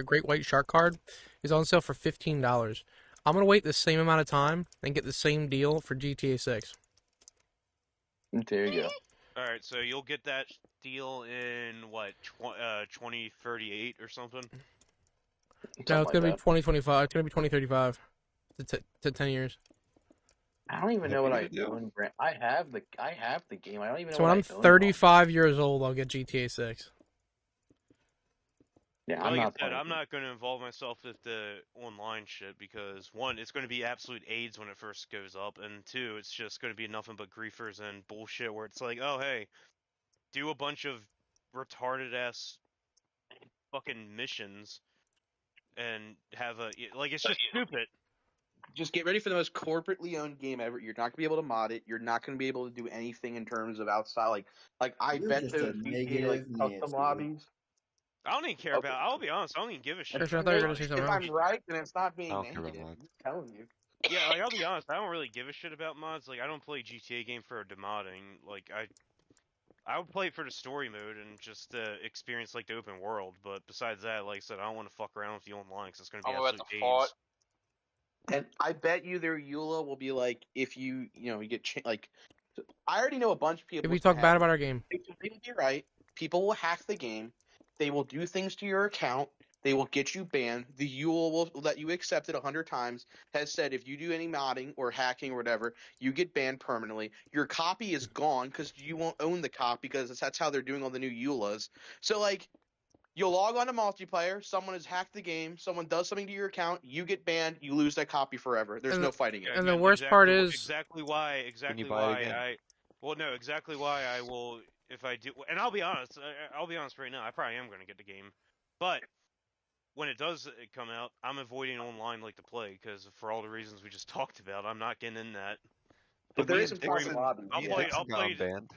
[SPEAKER 1] great white shark card is on sale for $15. I'm gonna wait the same amount of time and get the same deal for GTA 6.
[SPEAKER 3] There you go.
[SPEAKER 7] All right, so you'll get that deal in what 2038 or something.
[SPEAKER 1] No, it's gonna be
[SPEAKER 3] that.
[SPEAKER 1] 2025. It's gonna be 2035. To 10 years.
[SPEAKER 3] I don't even
[SPEAKER 5] That'd
[SPEAKER 3] know
[SPEAKER 5] be
[SPEAKER 3] what
[SPEAKER 5] a
[SPEAKER 3] I
[SPEAKER 5] good deal.
[SPEAKER 3] own. I have the game. I don't even know
[SPEAKER 1] So when
[SPEAKER 3] what
[SPEAKER 1] I'm
[SPEAKER 3] I own.
[SPEAKER 1] 35 years old, I'll get GTA 6.
[SPEAKER 3] Yeah,
[SPEAKER 7] Like
[SPEAKER 3] I'm
[SPEAKER 7] I
[SPEAKER 3] not
[SPEAKER 7] said,
[SPEAKER 3] playing.
[SPEAKER 7] I'm not going to involve myself with the online shit because one, it's going to be absolute AIDS when it first goes up, and two, it's just going to be nothing but griefers and bullshit where it's like, oh hey, do a bunch of retarded ass fucking missions and have it's just stupid.
[SPEAKER 3] Just get ready for the most corporately owned game ever. You're not gonna be able to mod it. You're not gonna be able to do anything in terms of outside. Like I
[SPEAKER 6] You're
[SPEAKER 3] bet
[SPEAKER 6] just
[SPEAKER 3] those
[SPEAKER 6] a
[SPEAKER 3] GTA like
[SPEAKER 6] negative
[SPEAKER 3] custom
[SPEAKER 6] Nancy.
[SPEAKER 3] lobbies.
[SPEAKER 7] I don't even care
[SPEAKER 3] Okay.
[SPEAKER 7] about. I'll be honest. I don't even give a shit.
[SPEAKER 1] Christian, I
[SPEAKER 7] about
[SPEAKER 1] thought you were
[SPEAKER 7] the
[SPEAKER 1] gonna say
[SPEAKER 7] mods.
[SPEAKER 1] something
[SPEAKER 3] If
[SPEAKER 1] else.
[SPEAKER 3] I'm right, then it's not
[SPEAKER 5] I
[SPEAKER 3] being
[SPEAKER 5] don't care about
[SPEAKER 3] negative.
[SPEAKER 5] mods.
[SPEAKER 3] I'm just telling you.
[SPEAKER 7] Yeah, like I'll be honest. I don't really give a shit about mods. Like I don't play GTA game for demodding. Like I would play it for the story mode and just experience like the open world. But besides that, like I said, I don't want to fuck around with you online because it's gonna be
[SPEAKER 8] I'm about
[SPEAKER 7] absolute
[SPEAKER 8] to fart.
[SPEAKER 7] AIDS.
[SPEAKER 3] And I bet you their EULA will be like if you get like. I already know a bunch of people.
[SPEAKER 1] If we talk bad about our game,
[SPEAKER 3] They will be right. People will hack the game. They will do things to your account. They will get you banned. The EULA will let you accept it 100 times. Has said if you do any modding or hacking or whatever, you get banned permanently. Your copy is gone because you won't own the copy because that's how they're doing all the new EULAs. So like. You'll log on to multiplayer. Someone has hacked the game. Someone does something to your account. You get banned. You lose that copy forever. There's
[SPEAKER 1] And
[SPEAKER 3] no fighting it.
[SPEAKER 1] And the worst part is-
[SPEAKER 7] exactly why
[SPEAKER 5] Can you buy it again?
[SPEAKER 7] exactly why I will if I do. And I'll be honest. I'll be honest right now. I probably am gonna get the game, but when it does come out, I'm avoiding online like to play because for all the reasons we just talked about, I'm not getting in that.
[SPEAKER 3] But there
[SPEAKER 5] Me
[SPEAKER 3] is
[SPEAKER 5] and
[SPEAKER 3] some private
[SPEAKER 5] Dixon-
[SPEAKER 3] lobbies.
[SPEAKER 7] I'll
[SPEAKER 5] me and
[SPEAKER 7] play.
[SPEAKER 5] Dixon got unbanned.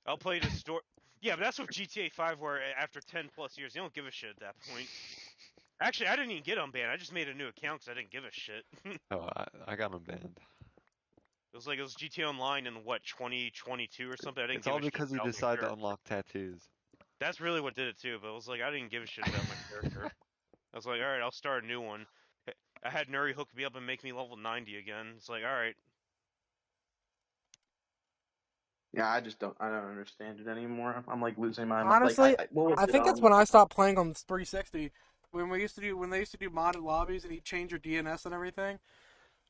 [SPEAKER 7] I'll play the story. Yeah, but that's with GTA 5, where after 10 plus years, you don't give a shit at that point. Actually, I didn't even get unbanned. I just made a new account because I didn't give a shit.
[SPEAKER 5] Oh, I got unbanned.
[SPEAKER 7] It was GTA Online in what 2022 or something. I didn't
[SPEAKER 5] It's
[SPEAKER 7] give
[SPEAKER 5] all
[SPEAKER 7] a shit
[SPEAKER 5] because you
[SPEAKER 7] about my
[SPEAKER 5] decided to
[SPEAKER 7] character.
[SPEAKER 5] unlock tattoos.
[SPEAKER 7] That's really what did it too. But it was like I didn't give a shit about my character. I was like, all right, I'll start a new one. I had Nuri hook me up and make me level 90 again. It's like, all right.
[SPEAKER 3] Yeah, I don't understand it anymore. I'm like losing my mind.
[SPEAKER 1] honestly,
[SPEAKER 3] Like, what was
[SPEAKER 1] I
[SPEAKER 3] it
[SPEAKER 1] think that's
[SPEAKER 3] on?
[SPEAKER 1] when I stopped playing on 360. When they used to do modded lobbies and you change your DNS and everything.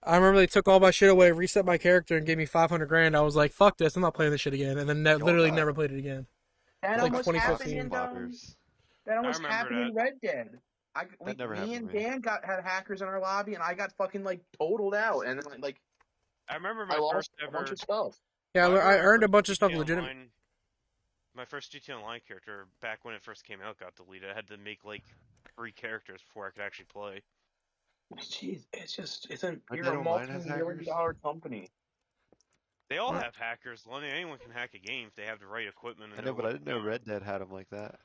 [SPEAKER 1] I remember they took all my shit away, reset my character, and gave me 500 grand. I was like, "Fuck this! I'm not playing this shit again." And then literally never played it again.
[SPEAKER 3] That
[SPEAKER 1] It's like
[SPEAKER 3] almost happened
[SPEAKER 1] 2015.
[SPEAKER 3] in
[SPEAKER 5] Blockers.
[SPEAKER 3] that almost
[SPEAKER 7] remember
[SPEAKER 3] happened
[SPEAKER 7] that.
[SPEAKER 3] in Red Dead.
[SPEAKER 5] That never
[SPEAKER 3] Me
[SPEAKER 5] happened
[SPEAKER 3] and
[SPEAKER 5] to me.
[SPEAKER 3] Dan had hackers in our lobby, and I got fucking like totaled out, and then like
[SPEAKER 7] I remember
[SPEAKER 3] I
[SPEAKER 7] my
[SPEAKER 3] lost
[SPEAKER 7] first
[SPEAKER 3] a bunch
[SPEAKER 7] ever.
[SPEAKER 3] of stuff.
[SPEAKER 1] Yeah,
[SPEAKER 7] Well,
[SPEAKER 1] I
[SPEAKER 7] remember my
[SPEAKER 1] earned a
[SPEAKER 7] first
[SPEAKER 1] bunch of stuff
[SPEAKER 7] GTA
[SPEAKER 1] legitimate.
[SPEAKER 7] Online- My first GTA Online character back when it first came out got deleted. I had to make like 3 characters before I could actually play.
[SPEAKER 3] Jeez, it's
[SPEAKER 5] Red
[SPEAKER 3] you're
[SPEAKER 5] Dead
[SPEAKER 3] a
[SPEAKER 5] Online has
[SPEAKER 3] multi-million-dollar company.
[SPEAKER 7] They all
[SPEAKER 1] What?
[SPEAKER 7] have hackers. Anyone can hack a game if they have the right equipment. And
[SPEAKER 5] I know, but I
[SPEAKER 7] what
[SPEAKER 5] didn't know Red Dead had them like that.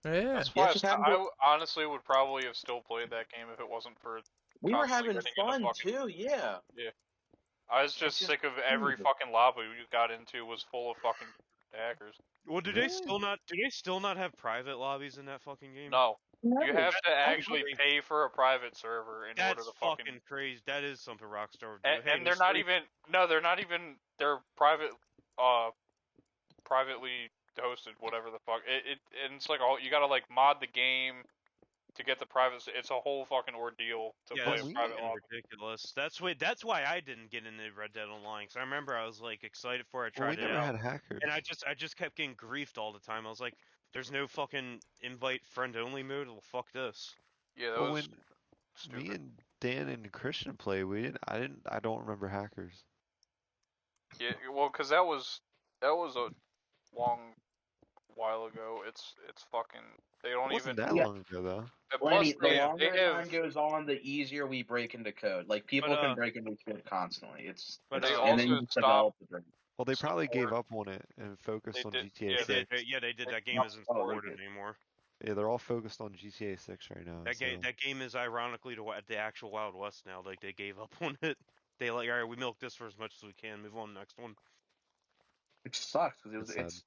[SPEAKER 1] Yeah.
[SPEAKER 8] That's
[SPEAKER 3] Yeah,
[SPEAKER 8] why
[SPEAKER 3] it's just happened to-
[SPEAKER 8] honestly would probably have still played that game if it wasn't for.
[SPEAKER 3] We were
[SPEAKER 8] constantly
[SPEAKER 3] having
[SPEAKER 8] getting into
[SPEAKER 3] fun
[SPEAKER 8] fucking-
[SPEAKER 3] too. Yeah.
[SPEAKER 8] I was just
[SPEAKER 3] just
[SPEAKER 8] sick of every
[SPEAKER 3] stupid.
[SPEAKER 8] fucking lobby we got into was full of fucking hackers.
[SPEAKER 7] Well, do they still not have private lobbies in that fucking game?
[SPEAKER 8] No,
[SPEAKER 3] No,
[SPEAKER 8] you have to actually
[SPEAKER 7] crazy.
[SPEAKER 8] pay for a private server in order
[SPEAKER 7] That's
[SPEAKER 8] to fucking.
[SPEAKER 7] crazy. That is something Rockstar would do. Hey,
[SPEAKER 8] And they're not even. No, they're not even. They're private. Privately hosted, whatever the fuck. And it's like you gotta like mod the game to get the private. It's a whole fucking ordeal to
[SPEAKER 7] Yeah,
[SPEAKER 8] play
[SPEAKER 7] that's
[SPEAKER 8] a private
[SPEAKER 7] fucking
[SPEAKER 8] lobby.
[SPEAKER 7] ridiculous. That's why I didn't get into Red Dead Online. Cause I remember I was like excited for it. I
[SPEAKER 5] Well, we
[SPEAKER 7] tried it
[SPEAKER 5] never
[SPEAKER 7] out,
[SPEAKER 5] had hackers.
[SPEAKER 7] and I just kept getting griefed all the time. I was like, "There's no fucking invite friend only mode. Well, fuck this."
[SPEAKER 8] Yeah, that
[SPEAKER 5] But
[SPEAKER 8] was
[SPEAKER 5] when
[SPEAKER 8] stupid.
[SPEAKER 5] me and Dan and Christian play, I don't remember hackers.
[SPEAKER 8] Yeah, well, because that was a long while ago. It's fucking. They don't
[SPEAKER 5] It wasn't
[SPEAKER 8] even.
[SPEAKER 5] that
[SPEAKER 3] Yeah.
[SPEAKER 5] long ago, though.
[SPEAKER 8] Plus,
[SPEAKER 3] Lenny, the
[SPEAKER 8] they
[SPEAKER 3] longer
[SPEAKER 8] have.
[SPEAKER 3] time goes on, the easier we break into code. Like people can break into code constantly.
[SPEAKER 7] But
[SPEAKER 8] They
[SPEAKER 3] and then you
[SPEAKER 8] also
[SPEAKER 3] just
[SPEAKER 8] stopped.
[SPEAKER 3] develop the brain.
[SPEAKER 5] Well, they probably
[SPEAKER 8] Support.
[SPEAKER 5] gave up on it and focused on
[SPEAKER 8] did-
[SPEAKER 5] GTA
[SPEAKER 8] yeah,
[SPEAKER 5] 6.
[SPEAKER 7] They did. That game isn't
[SPEAKER 3] Oh, they
[SPEAKER 7] supported
[SPEAKER 3] did.
[SPEAKER 7] anymore.
[SPEAKER 5] Yeah, they're all focused on GTA 6 right now.
[SPEAKER 7] That game is ironically the actual Wild West now. Like they gave up on it. They like, all right, we milked this for as much as we can. Move on to the next one.
[SPEAKER 3] It sucks because
[SPEAKER 5] It's sad.
[SPEAKER 3] it's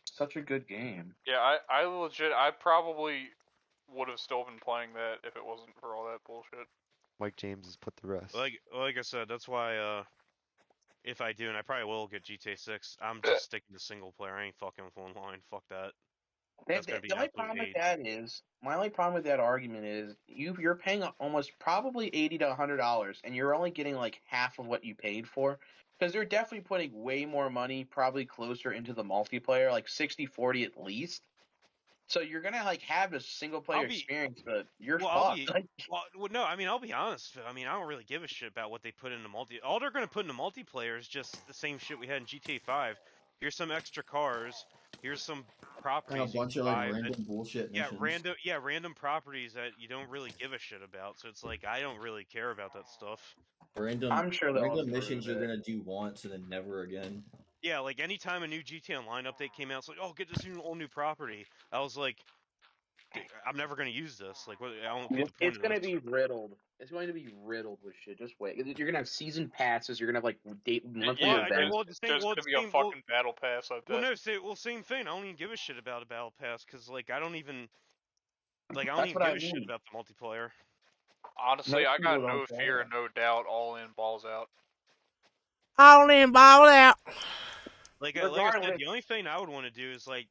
[SPEAKER 3] such a good game.
[SPEAKER 8] Yeah, I probably would have still been playing that if it wasn't for all that bullshit.
[SPEAKER 5] Mike James has put the rest.
[SPEAKER 7] Like I said, that's why if I do, and I probably will get GTA 6, I'm just sticking to single player. I ain't fucking with online. Fuck that. That's gonna be
[SPEAKER 3] The only
[SPEAKER 7] absolute
[SPEAKER 3] problem with
[SPEAKER 7] hate.
[SPEAKER 3] that is my only problem with that argument is you're paying almost probably $80 to $100, and you're only getting like half of what you paid for. Because they're definitely putting way more money, probably closer into the multiplayer, like 60-40 at least. So you're gonna like have a single player experience, but you're fucked.
[SPEAKER 7] No, I mean I'll be honest. I mean I don't really give a shit about what they put into multi. All they're gonna put into multiplayer is just the same shit we had in GTA 5. Here's some extra cars. Here's some
[SPEAKER 6] And a
[SPEAKER 7] properties you
[SPEAKER 6] bunch
[SPEAKER 7] can
[SPEAKER 6] of like
[SPEAKER 7] buy.
[SPEAKER 6] random bullshit missions.
[SPEAKER 7] Random properties that you don't really give a shit about. So it's like I don't really care about that stuff.
[SPEAKER 3] I'm sure they'll
[SPEAKER 6] Random
[SPEAKER 3] improve
[SPEAKER 6] missions you're
[SPEAKER 3] it.
[SPEAKER 6] gonna do once and then never again.
[SPEAKER 7] Yeah, like anytime a new GTA Online update came out, it's like, oh, get this all new property. I was like, I'm never gonna use this. Like, what? I don't get the point
[SPEAKER 3] It's
[SPEAKER 7] of
[SPEAKER 3] gonna
[SPEAKER 7] this.
[SPEAKER 3] be riddled. It's going to be riddled with shit. Just wait. You're gonna have season passes. You're gonna have like monthly
[SPEAKER 7] Well,
[SPEAKER 3] events.
[SPEAKER 7] well, the same,
[SPEAKER 8] There's
[SPEAKER 7] well,
[SPEAKER 8] gonna
[SPEAKER 7] the
[SPEAKER 8] be a
[SPEAKER 7] same,
[SPEAKER 8] fucking battle pass. I
[SPEAKER 7] well,
[SPEAKER 8] bet.
[SPEAKER 7] no, same thing. I don't even give a shit about a battle pass because, like, I don't even
[SPEAKER 3] That's what I
[SPEAKER 7] give a shit
[SPEAKER 3] mean.
[SPEAKER 7] about the multiplayer.
[SPEAKER 8] Honestly,
[SPEAKER 3] Most
[SPEAKER 8] I
[SPEAKER 3] people
[SPEAKER 8] got
[SPEAKER 3] don't
[SPEAKER 8] no
[SPEAKER 3] care.
[SPEAKER 8] fear and no doubt. All in, balls out.
[SPEAKER 1] All in, ball out.
[SPEAKER 7] Like I said,
[SPEAKER 3] Regardless,
[SPEAKER 7] the only thing I would want to do is like,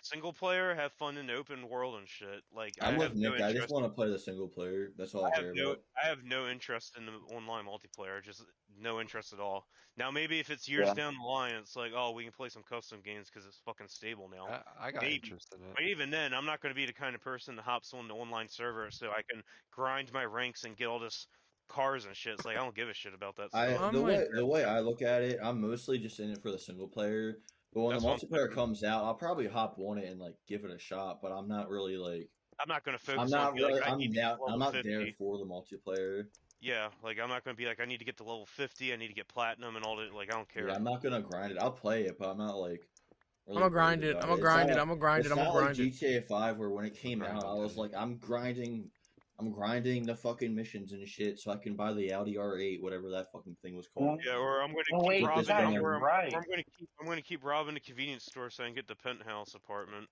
[SPEAKER 7] single player, have fun in the open world and shit. Like, I
[SPEAKER 6] I'm
[SPEAKER 7] have
[SPEAKER 6] with
[SPEAKER 7] no
[SPEAKER 6] Nick. I just
[SPEAKER 7] interest.
[SPEAKER 6] want to play the single player. That's all I care about.
[SPEAKER 7] I have no interest in the online multiplayer. Just no interest at all. Now maybe if it's
[SPEAKER 3] Yeah.
[SPEAKER 7] years down the line, it's like, oh, we can play some custom games because it's fucking stable now.
[SPEAKER 5] I got
[SPEAKER 7] Maybe.
[SPEAKER 5] interest in
[SPEAKER 7] But
[SPEAKER 5] it.
[SPEAKER 7] even then, I'm not going to be the kind of person that hops on the online server so I can grind my ranks and get all this cars and shit. It's like I don't give a shit about that stuff.
[SPEAKER 1] I'm
[SPEAKER 6] The
[SPEAKER 1] like-
[SPEAKER 6] way I look at it, I'm mostly just in it for the single player. But when
[SPEAKER 7] That's
[SPEAKER 6] the
[SPEAKER 7] what I'm
[SPEAKER 6] multiplayer
[SPEAKER 7] thinking.
[SPEAKER 6] comes out, I'll probably hop on it and like give it a shot. But I'm not really like
[SPEAKER 7] I'm not going to focus
[SPEAKER 6] I'm
[SPEAKER 7] on
[SPEAKER 6] not
[SPEAKER 7] be like
[SPEAKER 6] really
[SPEAKER 7] I need to get to
[SPEAKER 6] I'm
[SPEAKER 7] level
[SPEAKER 6] not
[SPEAKER 7] 50.
[SPEAKER 6] there for the multiplayer.
[SPEAKER 7] Yeah, like I'm not going to be like I need to get to level 50. I need to get platinum and all that. Like I don't care.
[SPEAKER 6] Yeah, I'm not gonna grind it. I'll play it, but I'm not like. Really
[SPEAKER 1] I'm gonna grind
[SPEAKER 6] worried
[SPEAKER 1] it.
[SPEAKER 6] about
[SPEAKER 1] I'm gonna
[SPEAKER 6] It's
[SPEAKER 1] grind
[SPEAKER 6] not
[SPEAKER 1] it.
[SPEAKER 6] like-
[SPEAKER 1] I'm gonna grind it.
[SPEAKER 6] It's
[SPEAKER 1] I'm gonna
[SPEAKER 6] not like
[SPEAKER 1] grind it.
[SPEAKER 6] GTA 5 where when it came out, I was
[SPEAKER 5] Grinding.
[SPEAKER 6] like, I'm grinding the fucking missions and shit so I can buy the Audi R8, whatever that fucking thing was called.
[SPEAKER 7] Yeah, or I'm going to
[SPEAKER 3] Oh,
[SPEAKER 7] keep
[SPEAKER 3] wait,
[SPEAKER 6] Get this
[SPEAKER 7] robbing,
[SPEAKER 6] going.
[SPEAKER 3] right.
[SPEAKER 7] or I'm going to keep robbing the convenience store so I can get the penthouse apartment.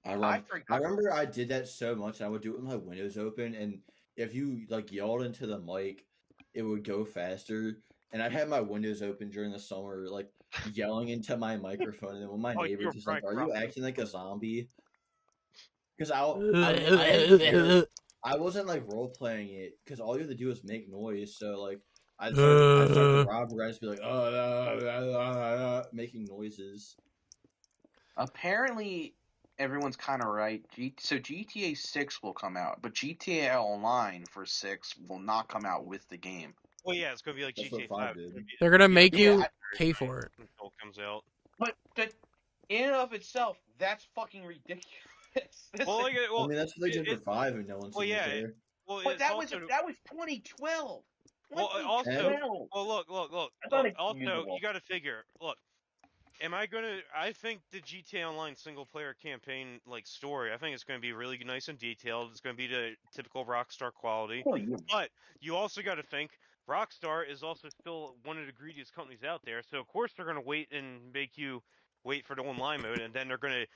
[SPEAKER 6] I remember I did that so much. I would do it with my windows open, and if you like yelled into the mic, it would go faster. And I had my windows open during the summer, like yelling into my microphone, and then when my
[SPEAKER 7] Oh,
[SPEAKER 6] neighbors
[SPEAKER 7] you're
[SPEAKER 6] was like,
[SPEAKER 7] right,
[SPEAKER 6] "Are you
[SPEAKER 7] Rob.
[SPEAKER 6] acting like a zombie?" Because I didn't care. I wasn't like role playing it because all you have to do is make noise. So like I started to rob, or I just be like, making noises.
[SPEAKER 3] Apparently, everyone's kind of right. So GTA 6 will come out, but GTA Online for 6 will not come out with the game.
[SPEAKER 7] Well, yeah, it's going to be like
[SPEAKER 6] That's what
[SPEAKER 7] GTA
[SPEAKER 6] 5
[SPEAKER 7] 5.
[SPEAKER 6] did.
[SPEAKER 1] They're gonna make
[SPEAKER 3] Yeah,
[SPEAKER 1] you pay for it.
[SPEAKER 7] Until it comes out.
[SPEAKER 3] But in and of itself, that's fucking ridiculous.
[SPEAKER 7] Well, like,
[SPEAKER 6] I mean, that's what they did for
[SPEAKER 7] it-
[SPEAKER 6] 5, and no one
[SPEAKER 7] well,
[SPEAKER 6] seemed
[SPEAKER 7] yeah,
[SPEAKER 6] to care.
[SPEAKER 7] well,
[SPEAKER 3] But
[SPEAKER 7] it's
[SPEAKER 3] that
[SPEAKER 7] also,
[SPEAKER 3] was 2012.
[SPEAKER 7] well,
[SPEAKER 3] 2012.
[SPEAKER 7] well, look.
[SPEAKER 3] That's
[SPEAKER 7] Also,
[SPEAKER 3] unexcusable.
[SPEAKER 7] you got to figure. Look, I think the GTA Online single player campaign like story. I think it's going to be really nice and detailed. It's going to be the typical Rockstar quality.
[SPEAKER 3] Oh, yeah.
[SPEAKER 7] But you also got to think Rockstar is also still one of the greediest companies out there. So of course they're going to wait and make you wait for the online mode, and then they're going to,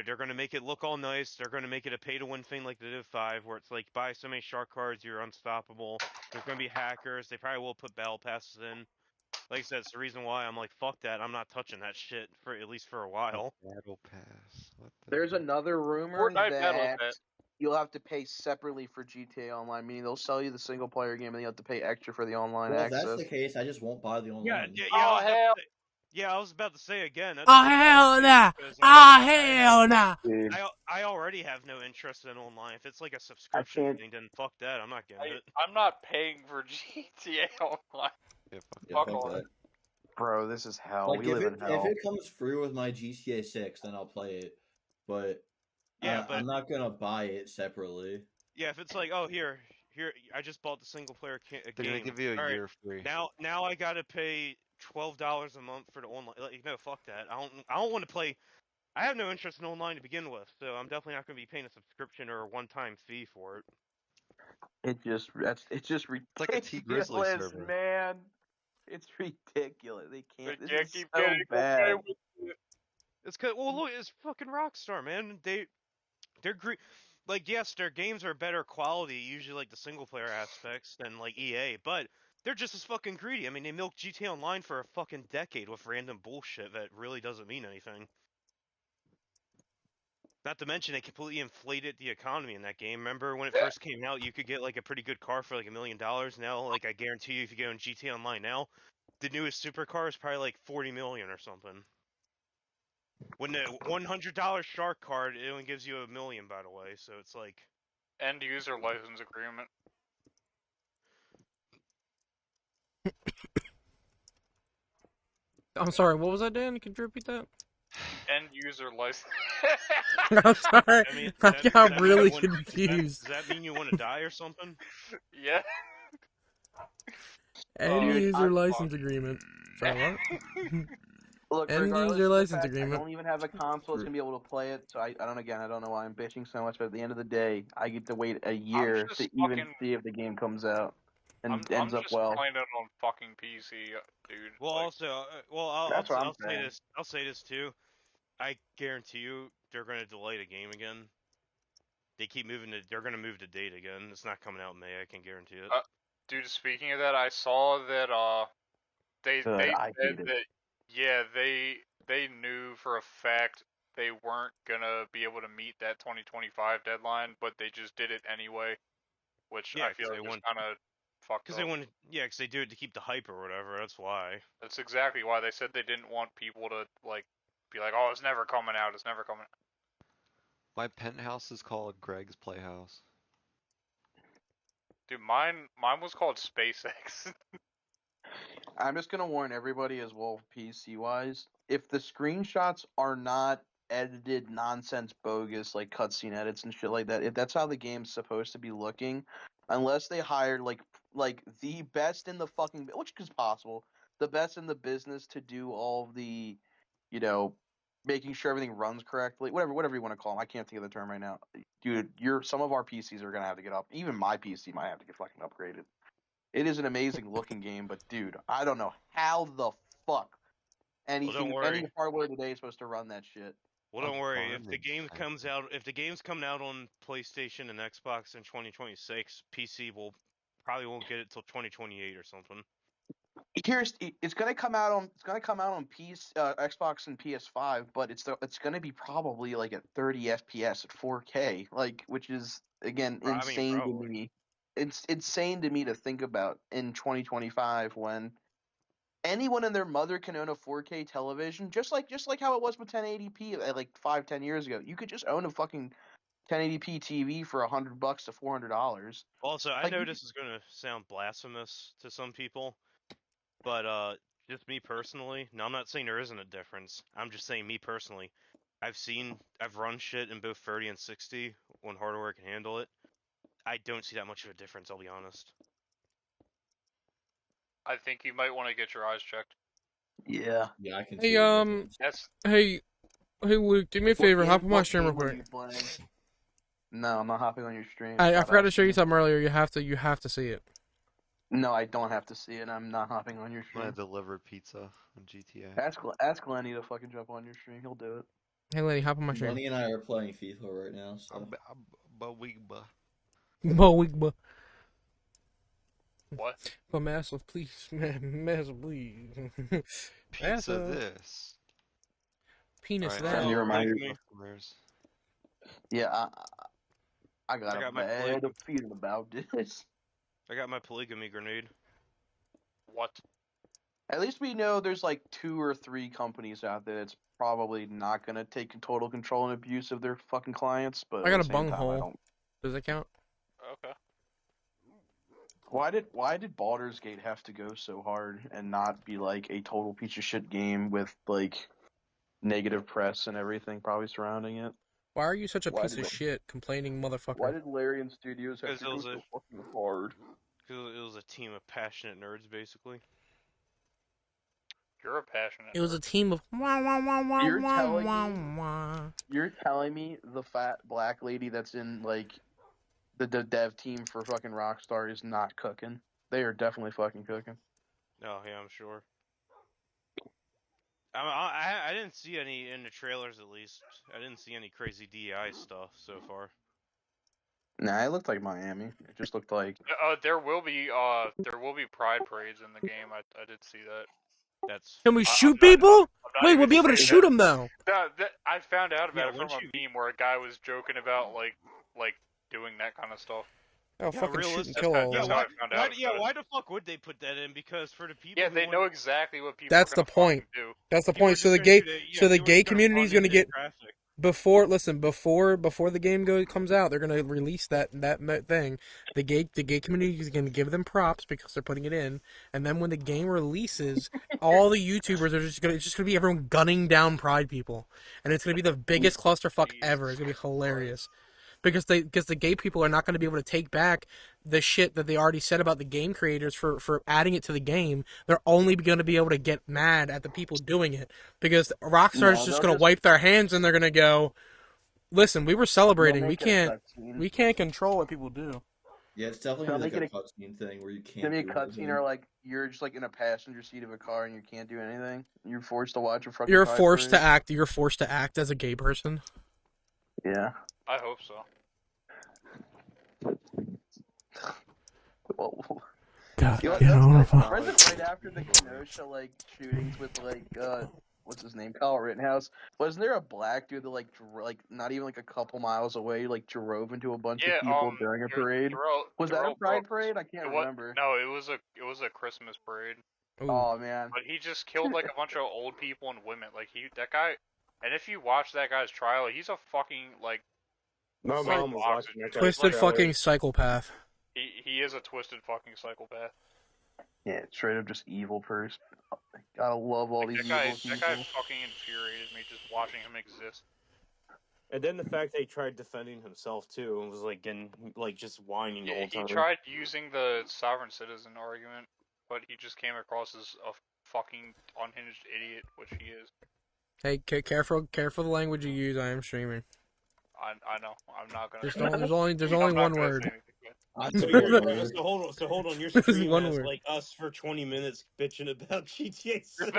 [SPEAKER 7] they're going to make it look all nice. They're going to make it a pay-to-win thing like they did with 5, where it's like buy so many shark cards, you're unstoppable. There's going to be hackers. They probably will put battle passes in. Like I said, it's the reason why I'm like, fuck that. I'm not touching that shit for at least for a while.
[SPEAKER 5] Battle pass. What the
[SPEAKER 3] There's
[SPEAKER 5] heck?
[SPEAKER 3] another rumor
[SPEAKER 8] Fortnite Battle
[SPEAKER 3] that
[SPEAKER 8] Pass.
[SPEAKER 3] you'll have to pay separately for GTA Online, meaning they'll sell you the single player game and then you have to pay extra for the online
[SPEAKER 6] Well, if
[SPEAKER 3] access.
[SPEAKER 6] that's the case, I just won't buy the online.
[SPEAKER 8] Oh, hell.
[SPEAKER 7] I was about to say again.
[SPEAKER 1] Oh hell nah! Oh hell nah!
[SPEAKER 3] Dude,
[SPEAKER 7] I already have no interest in online. If it's like a subscription
[SPEAKER 3] can't-
[SPEAKER 7] thing, then fuck that. I'm not getting it.
[SPEAKER 8] I'm not paying for GTA Online.
[SPEAKER 5] Yeah, fuck
[SPEAKER 6] Yeah,
[SPEAKER 8] Fuck
[SPEAKER 6] fuck
[SPEAKER 8] on
[SPEAKER 6] that.
[SPEAKER 3] bro, this is hell.
[SPEAKER 6] Like
[SPEAKER 3] We live in
[SPEAKER 6] if
[SPEAKER 3] hell.
[SPEAKER 6] it comes free with my GTA 6, then I'll play it. But
[SPEAKER 7] Yeah, but
[SPEAKER 6] I'm not gonna buy it separately.
[SPEAKER 7] yeah, if it's like, oh here, I just bought the single player
[SPEAKER 5] They're
[SPEAKER 7] game.
[SPEAKER 5] gonna give you a
[SPEAKER 7] All right,
[SPEAKER 5] year free.
[SPEAKER 7] now I gotta pay $12 a month for the online. Like, no, fuck that. I don't want to play. I have no interest in online to begin with, so I'm definitely not going to be paying a subscription or a one-time fee for it.
[SPEAKER 3] It's just ridiculous,
[SPEAKER 5] like a T Grizzly server.
[SPEAKER 3] man. It's ridiculous. They can't.
[SPEAKER 8] They
[SPEAKER 3] This
[SPEAKER 8] can't
[SPEAKER 3] is
[SPEAKER 8] keep
[SPEAKER 3] so
[SPEAKER 8] getting away
[SPEAKER 3] bad.
[SPEAKER 8] with it.
[SPEAKER 7] It's cause, well, look, it's fucking Rockstar, man. They're like, yes, their games are better quality, usually like the single player aspects than like EA, but they're just as fucking greedy. I mean, they milked GTA Online for a fucking decade with random bullshit that really doesn't mean anything. Not to mention, they completely inflated the economy in that game. Remember when it first came out, you could get like a pretty good car for like $1 million. Now, like I guarantee you, if you go on GTA Online now, the newest supercar is probably like 40 million or something. When the $100 shark card, it only gives you $1 million, by the way. So it's like
[SPEAKER 8] End user license agreement.
[SPEAKER 1] I'm sorry, what was that, Dan? Can you repeat that?
[SPEAKER 8] End user license.
[SPEAKER 1] I'm sorry.
[SPEAKER 7] I mean,
[SPEAKER 1] I
[SPEAKER 7] does that
[SPEAKER 1] got
[SPEAKER 7] mean
[SPEAKER 1] really
[SPEAKER 7] you want-
[SPEAKER 1] confused.
[SPEAKER 7] Does that mean you want to die or something?
[SPEAKER 8] Yeah.
[SPEAKER 1] End
[SPEAKER 8] Dude,
[SPEAKER 1] user license agreement. Sorry, what?
[SPEAKER 3] Look,
[SPEAKER 1] End
[SPEAKER 3] regardless
[SPEAKER 1] user
[SPEAKER 3] of the
[SPEAKER 1] license
[SPEAKER 3] fact I
[SPEAKER 1] agreement.
[SPEAKER 3] don't even have a console that's gonna be able to play it, so I don't know why I'm bitching so much, but at the end of the day, I get to wait a year
[SPEAKER 8] just
[SPEAKER 3] to even
[SPEAKER 8] fucking-
[SPEAKER 3] see if the game comes out and
[SPEAKER 8] I'm
[SPEAKER 3] ends up
[SPEAKER 8] just
[SPEAKER 3] well.
[SPEAKER 8] playing it on fucking PC, dude.
[SPEAKER 7] Well,
[SPEAKER 8] like,
[SPEAKER 7] also, I'll
[SPEAKER 3] That's what I'm
[SPEAKER 7] say
[SPEAKER 3] saying.
[SPEAKER 7] this. I'll say this too. I guarantee you, they're going to delay the game again. They keep moving it. They're going to move the date again. It's not coming out in May. I can guarantee it.
[SPEAKER 8] dude, speaking of that, I saw that they
[SPEAKER 3] Good, I
[SPEAKER 8] said
[SPEAKER 3] hate it.
[SPEAKER 8] that they knew for a fact they weren't gonna be able to meet that 2025 deadline, but they just did it anyway, which
[SPEAKER 7] Yeah,
[SPEAKER 8] I feel
[SPEAKER 7] 'cause
[SPEAKER 8] like
[SPEAKER 7] they
[SPEAKER 8] is
[SPEAKER 7] want-
[SPEAKER 8] kind of fucked
[SPEAKER 7] Because
[SPEAKER 8] up.
[SPEAKER 7] they want, because they do it to keep the hype or whatever. That's why.
[SPEAKER 8] That's exactly why they said they didn't want people to like be like, oh, it's never coming out. It's never coming out.
[SPEAKER 5] My penthouse is called Greg's Playhouse.
[SPEAKER 8] Dude, mine was called SpaceX.
[SPEAKER 3] I'm just gonna warn everybody as well, PC wise. If the screenshots are not edited nonsense bogus like cutscene edits and shit like that, if that's how the game's supposed to be looking, unless they hired like the best in the fucking, which is possible, the best in the business to do all of the, you know, making sure everything runs correctly, whatever you want to call them. I can't think of the term right now. Dude, some of our PCs are gonna have to get up. Even my PC might have to get fucking upgraded. It is an amazing looking game, but dude, I don't know how the fuck any hardware today is supposed to run that shit.
[SPEAKER 7] Well, don't worry. If the
[SPEAKER 5] Abundance
[SPEAKER 7] game
[SPEAKER 5] factor.
[SPEAKER 7] comes out, if the game's coming out on PlayStation and Xbox in 2026, PC will probably won't get it till 2028 or something.
[SPEAKER 3] It's gonna come out on Xbox and PS5, but it's gonna be probably like at 30 FPS at 4K, like, which is again
[SPEAKER 7] I mean,
[SPEAKER 3] insane to
[SPEAKER 7] probably.
[SPEAKER 3] me. It's insane to me to think about in 2025 when anyone and their mother can own a 4K television, just like how it was with 1080p like 5-10 years ago. You could just own a fucking 1080p TV for $100 to $400.
[SPEAKER 7] Also, I
[SPEAKER 3] Like,
[SPEAKER 7] know this is gonna sound blasphemous to some people, but just me personally. Now, I'm not saying there isn't a difference. I'm just saying me personally. I've run shit in both 30 and 60 when hardware can handle it. I don't see that much of a difference. I'll be honest.
[SPEAKER 8] I think you might want to get your eyes checked.
[SPEAKER 3] Yeah.
[SPEAKER 6] Yeah, I can
[SPEAKER 1] Hey,
[SPEAKER 6] see the difference.
[SPEAKER 8] That's
[SPEAKER 1] Hey, Luke, do me a favor. Hop on my stream real quick.
[SPEAKER 3] No, I'm not hopping on your stream.
[SPEAKER 1] I
[SPEAKER 3] Stop
[SPEAKER 1] forgot to show you
[SPEAKER 3] asking me.
[SPEAKER 1] something earlier. You have to see it.
[SPEAKER 3] No, I don't have to see it. I'm not hopping on your
[SPEAKER 5] I'm gonna
[SPEAKER 3] stream.
[SPEAKER 5] deliver pizza on GTA.
[SPEAKER 3] Ask Lenny to fucking jump on your stream. He'll do it.
[SPEAKER 1] Hey, Lenny, hop on my stream.
[SPEAKER 6] Bunny and I are playing FIFA right now, so
[SPEAKER 1] But massive, please, massive, please.
[SPEAKER 5] Pizza
[SPEAKER 1] Massive.
[SPEAKER 5] this.
[SPEAKER 1] Penis
[SPEAKER 5] Alright,
[SPEAKER 1] that.
[SPEAKER 3] And you remind me.
[SPEAKER 5] customers.
[SPEAKER 3] Yeah, I got
[SPEAKER 7] I
[SPEAKER 3] a
[SPEAKER 7] got my
[SPEAKER 3] bad feeling about this.
[SPEAKER 7] I got my polygamy grenade.
[SPEAKER 8] what?
[SPEAKER 3] At least we know there's like 2 or 3 companies out there that's probably not gonna take total control and abuse of their fucking clients. But
[SPEAKER 1] I got
[SPEAKER 3] at
[SPEAKER 1] a
[SPEAKER 3] the same time, I
[SPEAKER 1] bunghole.
[SPEAKER 3] don't.
[SPEAKER 1] Does it count?
[SPEAKER 8] Okay.
[SPEAKER 3] Why did Baldur's Gate have to go so hard and not be like a total piece of shit game with like negative press and everything probably surrounding it?
[SPEAKER 1] Why are you such a
[SPEAKER 3] Why
[SPEAKER 1] piece
[SPEAKER 3] did
[SPEAKER 1] of shit, complaining motherfucker?
[SPEAKER 3] Why did Larian Studios have
[SPEAKER 7] Because
[SPEAKER 3] to
[SPEAKER 7] it
[SPEAKER 3] go
[SPEAKER 7] was
[SPEAKER 3] so fucking hard?
[SPEAKER 7] Because it was a team of passionate nerds, basically.
[SPEAKER 8] You're a passionate.
[SPEAKER 1] It was a
[SPEAKER 8] nerd.
[SPEAKER 1] team of
[SPEAKER 3] You're telling me- You're telling me the fat black lady that's in like the dev team for fucking Rockstar is not cooking? They are definitely fucking cooking.
[SPEAKER 7] Oh yeah, I'm sure. I didn't see any in the trailers, at least. I didn't see any crazy DEI stuff so far.
[SPEAKER 3] Nah, it looked like Miami. It just looked like
[SPEAKER 8] There will be pride parades in the game. I did see that.
[SPEAKER 7] That's
[SPEAKER 1] Can we
[SPEAKER 8] I'm
[SPEAKER 1] shoot
[SPEAKER 8] not-
[SPEAKER 1] people?
[SPEAKER 8] I'm not
[SPEAKER 1] Wait,
[SPEAKER 8] even
[SPEAKER 1] we'll be able to
[SPEAKER 8] saying
[SPEAKER 1] shoot
[SPEAKER 8] that.
[SPEAKER 1] them though.
[SPEAKER 8] I found out about
[SPEAKER 7] Yeah,
[SPEAKER 8] it from
[SPEAKER 7] once
[SPEAKER 8] a
[SPEAKER 7] you-
[SPEAKER 8] meme where a guy was joking about like doing that kind of stuff.
[SPEAKER 1] Oh,
[SPEAKER 7] Yeah,
[SPEAKER 1] fucking shoot and
[SPEAKER 7] realistic-
[SPEAKER 1] kill all
[SPEAKER 8] That's
[SPEAKER 1] of
[SPEAKER 8] how
[SPEAKER 1] them.
[SPEAKER 8] I found out. about it.
[SPEAKER 7] why the fuck would they put that in? Because for the people
[SPEAKER 8] Yeah,
[SPEAKER 7] who
[SPEAKER 8] they
[SPEAKER 7] want-
[SPEAKER 8] know exactly what people
[SPEAKER 1] That's
[SPEAKER 8] are
[SPEAKER 1] the
[SPEAKER 8] gonna
[SPEAKER 1] point.
[SPEAKER 8] fucking do.
[SPEAKER 1] That's the
[SPEAKER 7] people are
[SPEAKER 1] point. So
[SPEAKER 7] just
[SPEAKER 1] the
[SPEAKER 7] gonna
[SPEAKER 1] gay,
[SPEAKER 7] shoot it- yeah,
[SPEAKER 1] so the
[SPEAKER 7] people are
[SPEAKER 1] gay
[SPEAKER 7] just gonna
[SPEAKER 1] community
[SPEAKER 7] run
[SPEAKER 1] is gonna
[SPEAKER 7] into
[SPEAKER 1] get.
[SPEAKER 7] traffic.
[SPEAKER 1] before the game comes out, they're gonna release that thing. The gay community is gonna give them props because they're putting it in, and then when the game releases, all the YouTubers are just gonna be everyone gunning down Pride people, and it's gonna be the biggest clusterfuck ever. It's gonna be hilarious. Because the gay people are not going to be able to take back the shit that they already said about the game creators for adding it to the game. They're only going to be able to get mad at the people doing it because Rockstar is just going to wipe their hands and they're going to go, "Listen, we were celebrating. We can't control what people do."
[SPEAKER 6] Yeah, it's definitely
[SPEAKER 3] They'll
[SPEAKER 6] gonna be
[SPEAKER 3] make
[SPEAKER 6] like a cutscene thing where you
[SPEAKER 3] It's
[SPEAKER 6] can't
[SPEAKER 3] gonna be a
[SPEAKER 6] do
[SPEAKER 3] cutscene,
[SPEAKER 6] anything.
[SPEAKER 3] or like you're just like in a passenger seat of a car and you can't do anything. You're forced to watch a fucking.
[SPEAKER 1] You're
[SPEAKER 3] Pride
[SPEAKER 1] forced to
[SPEAKER 3] parade.
[SPEAKER 1] act. You're forced to act as a gay person.
[SPEAKER 3] Yeah.
[SPEAKER 8] I hope so.
[SPEAKER 3] Well,
[SPEAKER 1] God,
[SPEAKER 3] you know,
[SPEAKER 1] get on the
[SPEAKER 3] that's
[SPEAKER 1] phone.
[SPEAKER 3] wasn't right after the Kenosha like shootings with like what's his name, Kyle Rittenhouse. Wasn't there a black dude that like not even like a couple miles away like drove into a bunch
[SPEAKER 8] Yeah,
[SPEAKER 3] of people during a parade? Was that a pride parade? I can't remember.
[SPEAKER 8] No, it was a Christmas parade.
[SPEAKER 1] Ooh.
[SPEAKER 3] Oh man.
[SPEAKER 8] But he just killed like a bunch of old people and women. Like that guy. And if you watch that guy's trial, he's a fucking like.
[SPEAKER 10] My
[SPEAKER 8] like,
[SPEAKER 10] mom was watching that guy's
[SPEAKER 1] Twisted
[SPEAKER 10] trailer.
[SPEAKER 1] fucking psychopath.
[SPEAKER 8] He is a twisted fucking psychopath.
[SPEAKER 3] Yeah, straight up just evil person. Gotta love all these evil people.
[SPEAKER 8] That guy fucking infuriated me just watching him exist.
[SPEAKER 10] And then the fact that he tried defending himself too and was like getting like just whining the whole time.
[SPEAKER 8] He tried using the sovereign citizen argument, but he just came across as a fucking unhinged idiot, which he is.
[SPEAKER 1] Hey, careful the language you use. I am streaming.
[SPEAKER 8] I know. I'm not gonna.
[SPEAKER 1] There's only one word.
[SPEAKER 10] So hold on. Your
[SPEAKER 1] This is
[SPEAKER 10] stream
[SPEAKER 1] one
[SPEAKER 10] has
[SPEAKER 1] word.
[SPEAKER 10] like us for 20 minutes bitching about GTA 6.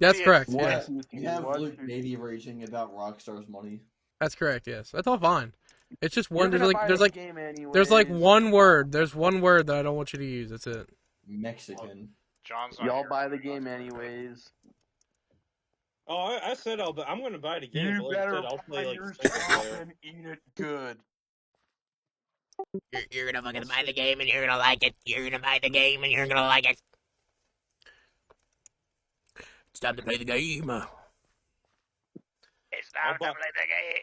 [SPEAKER 1] That's correct.
[SPEAKER 6] Yeah,
[SPEAKER 1] Yes.
[SPEAKER 6] you have Luke maybe raging about Rockstar's money.
[SPEAKER 1] That's correct. Yes. That's all fine. It's just one.
[SPEAKER 3] You're
[SPEAKER 1] There's
[SPEAKER 3] gonna buy
[SPEAKER 1] like
[SPEAKER 3] this game anyways.
[SPEAKER 1] there's like one word. There's one word that I don't want you to use. That's it.
[SPEAKER 6] Mexican.
[SPEAKER 8] John's
[SPEAKER 3] Y'all buy the game anyways.
[SPEAKER 10] Oh, I said I'm going to buy the game.
[SPEAKER 3] You
[SPEAKER 10] but like
[SPEAKER 3] better
[SPEAKER 10] I said, I'll play like
[SPEAKER 3] your
[SPEAKER 10] single
[SPEAKER 3] stuff
[SPEAKER 10] player.
[SPEAKER 3] and eat it good.
[SPEAKER 11] You're gonna fucking buy the game and you're gonna like it. You're gonna buy the game and you're gonna like it. It's time to play the game.
[SPEAKER 8] It's time to play the game.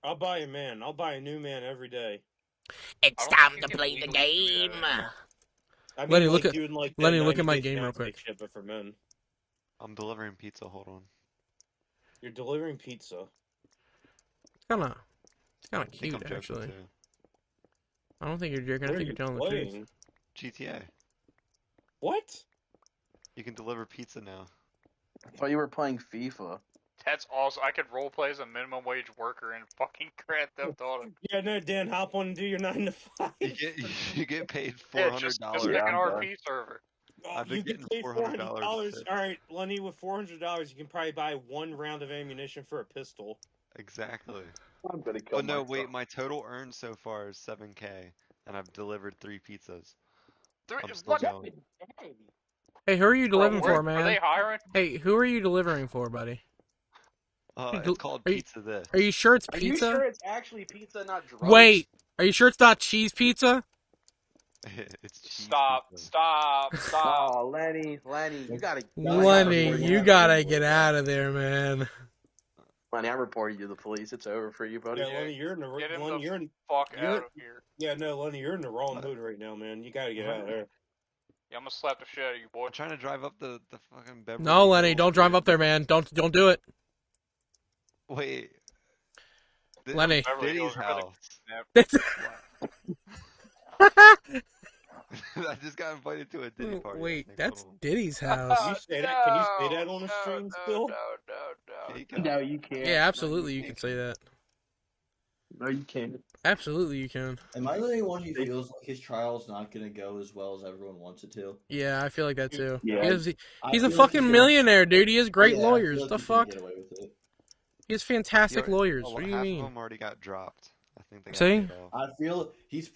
[SPEAKER 10] I'll buy a man. I'll buy a new man every day.
[SPEAKER 11] It's time to play the game.
[SPEAKER 10] I mean,
[SPEAKER 1] Lenny,
[SPEAKER 10] like,
[SPEAKER 1] look at
[SPEAKER 10] doing, like,
[SPEAKER 1] Lenny.
[SPEAKER 10] that
[SPEAKER 1] Look at
[SPEAKER 10] 90
[SPEAKER 1] my
[SPEAKER 10] Day
[SPEAKER 1] game real
[SPEAKER 10] Fiancé
[SPEAKER 1] quick.
[SPEAKER 10] shit, but for men.
[SPEAKER 5] I'm delivering pizza. Hold on.
[SPEAKER 10] You're delivering pizza.
[SPEAKER 1] It's kind of
[SPEAKER 5] I think
[SPEAKER 1] cute
[SPEAKER 5] I'm joking,
[SPEAKER 1] actually.
[SPEAKER 5] too.
[SPEAKER 1] I don't think you're joking. I
[SPEAKER 10] What
[SPEAKER 1] think
[SPEAKER 10] are
[SPEAKER 1] you're telling the truth.
[SPEAKER 10] playing?
[SPEAKER 5] GTA.
[SPEAKER 10] What?
[SPEAKER 5] You can deliver pizza now.
[SPEAKER 3] I thought you were playing FIFA.
[SPEAKER 8] That's awesome. I could roleplay as a minimum wage worker in fucking Grand Theft Auto.
[SPEAKER 10] Yeah, no, Dan, hop on and do your 9 to 5.
[SPEAKER 5] You get paid
[SPEAKER 8] Yeah,
[SPEAKER 5] $400.
[SPEAKER 8] just pick an RP server.
[SPEAKER 10] Oh,
[SPEAKER 5] I've been
[SPEAKER 10] you get
[SPEAKER 5] getting
[SPEAKER 10] paid
[SPEAKER 5] $400
[SPEAKER 10] $400.
[SPEAKER 5] tips.
[SPEAKER 10] All right, Lenny, with $400, you can probably buy one round of ammunition for a pistol.
[SPEAKER 5] Exactly.
[SPEAKER 3] I'm gonna kill
[SPEAKER 5] But no,
[SPEAKER 3] myself.
[SPEAKER 5] wait, my total earned so far is 7K, and I've delivered 3 pizzas. I'm still going.
[SPEAKER 1] Hey, who are you delivering for,
[SPEAKER 8] Are
[SPEAKER 1] man?
[SPEAKER 8] they hiring?
[SPEAKER 1] Hey, who are you delivering for, buddy?
[SPEAKER 5] It's called
[SPEAKER 1] are you-
[SPEAKER 5] Pizza This.
[SPEAKER 1] Are you sure it's
[SPEAKER 3] Are you
[SPEAKER 1] pizza?
[SPEAKER 3] sure it's actually pizza, not drugs?
[SPEAKER 1] Wait, are you sure it's not cheese pizza?
[SPEAKER 5] It's cheese
[SPEAKER 8] Stop!
[SPEAKER 5] pizza.
[SPEAKER 8] Stop! Stop!
[SPEAKER 3] Oh, Lenny, you gotta.
[SPEAKER 1] Lenny, you gotta get out of there, man.
[SPEAKER 3] Lenny, I'm reporting you to the police. It's over for you, buddy.
[SPEAKER 10] Yeah, Lenny, you're in the
[SPEAKER 8] Get him
[SPEAKER 10] Lenny,
[SPEAKER 8] the
[SPEAKER 10] you're in,
[SPEAKER 8] fuck
[SPEAKER 10] you're-
[SPEAKER 8] out of here.
[SPEAKER 10] Yeah, no, Lenny, you're in the wrong mood right now, man. You gotta get out of there.
[SPEAKER 8] Yeah, I'm gonna slap the shit out of you, boy.
[SPEAKER 5] I'm trying to drive up the fucking Beverly
[SPEAKER 1] No, Lenny,
[SPEAKER 5] Hills
[SPEAKER 1] don't drive
[SPEAKER 5] here.
[SPEAKER 1] up there, man. Don't do it.
[SPEAKER 5] Wait.
[SPEAKER 1] Lenny.
[SPEAKER 8] Beverly
[SPEAKER 5] Diddy's
[SPEAKER 8] Hills are gonna
[SPEAKER 5] house.
[SPEAKER 8] snap.
[SPEAKER 5] I just got invited to a Diddy party.
[SPEAKER 1] Wait,
[SPEAKER 5] Nick,
[SPEAKER 1] that's
[SPEAKER 5] hold on.
[SPEAKER 1] Diddy's
[SPEAKER 10] Can
[SPEAKER 1] house.
[SPEAKER 10] you say that? Can you say that on the stream still?
[SPEAKER 5] There you go.
[SPEAKER 3] No, you can't.
[SPEAKER 1] Yeah, absolutely, you can say that.
[SPEAKER 3] No, you can't.
[SPEAKER 1] Absolutely, you can.
[SPEAKER 6] Am I the only one who feels like his trial's not gonna go as well as everyone wants it to?
[SPEAKER 1] Yeah, I feel like that too.
[SPEAKER 3] Yeah.
[SPEAKER 1] He's
[SPEAKER 6] I
[SPEAKER 1] a
[SPEAKER 6] feel like
[SPEAKER 1] fucking
[SPEAKER 6] he's gonna-
[SPEAKER 1] millionaire, dude. He has great
[SPEAKER 6] Yeah, I feel
[SPEAKER 1] lawyers.
[SPEAKER 6] like
[SPEAKER 1] The
[SPEAKER 6] he's gonna
[SPEAKER 1] fuck?
[SPEAKER 6] get away with it.
[SPEAKER 1] He has fantastic
[SPEAKER 5] You
[SPEAKER 1] lawyers.
[SPEAKER 5] know,
[SPEAKER 1] What do you
[SPEAKER 5] half
[SPEAKER 1] mean?
[SPEAKER 5] of them already got dropped. I think they got
[SPEAKER 1] See?
[SPEAKER 5] paid off.
[SPEAKER 6] I feel he's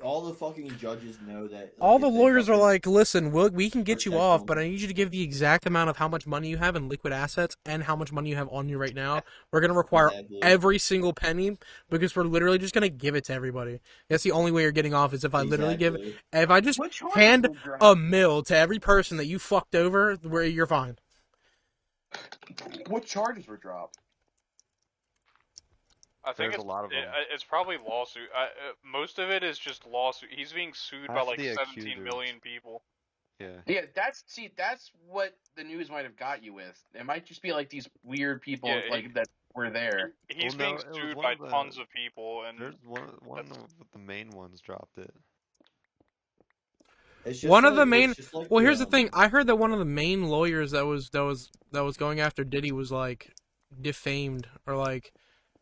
[SPEAKER 6] all the fucking judges know that. like,
[SPEAKER 1] All
[SPEAKER 6] if
[SPEAKER 1] the
[SPEAKER 6] they
[SPEAKER 1] lawyers are
[SPEAKER 6] fucking-
[SPEAKER 1] like, listen, we can get you
[SPEAKER 6] protect
[SPEAKER 1] off,
[SPEAKER 6] them.
[SPEAKER 1] but I need you to give the exact amount of how much money you have in liquid assets and how much money you have on you right now. We're going to require
[SPEAKER 6] Exactly.
[SPEAKER 1] every single penny because we're literally just going to give it to everybody. That's the only way you're getting off is if I literally
[SPEAKER 6] Exactly.
[SPEAKER 1] if I just
[SPEAKER 3] What charges
[SPEAKER 1] hand
[SPEAKER 3] were dropped?
[SPEAKER 1] a mill to every person that you fucked over, where you're fine.
[SPEAKER 3] What charges were dropped?
[SPEAKER 8] I think
[SPEAKER 5] There's
[SPEAKER 8] it's
[SPEAKER 5] a lot of them.
[SPEAKER 8] it's probably lawsuit. Most of it is just lawsuit. He's being sued by
[SPEAKER 5] Half
[SPEAKER 8] like
[SPEAKER 5] the
[SPEAKER 8] 17
[SPEAKER 5] accusers.
[SPEAKER 8] million people.
[SPEAKER 5] Yeah.
[SPEAKER 2] Yeah, that's what the news might have got you with. It might just be like these weird people
[SPEAKER 8] Yeah,
[SPEAKER 2] like that were there.
[SPEAKER 8] He's
[SPEAKER 5] Well,
[SPEAKER 8] being
[SPEAKER 5] no, it was
[SPEAKER 8] sued
[SPEAKER 5] one
[SPEAKER 8] by
[SPEAKER 5] of the.
[SPEAKER 8] tons of people, and
[SPEAKER 5] There's one of the main ones dropped it.
[SPEAKER 6] It's just
[SPEAKER 1] One of
[SPEAKER 6] like,
[SPEAKER 1] the main.
[SPEAKER 6] it's just like
[SPEAKER 1] Well, here's the thing. I heard that one of the main lawyers that was going after Diddy was like defamed or like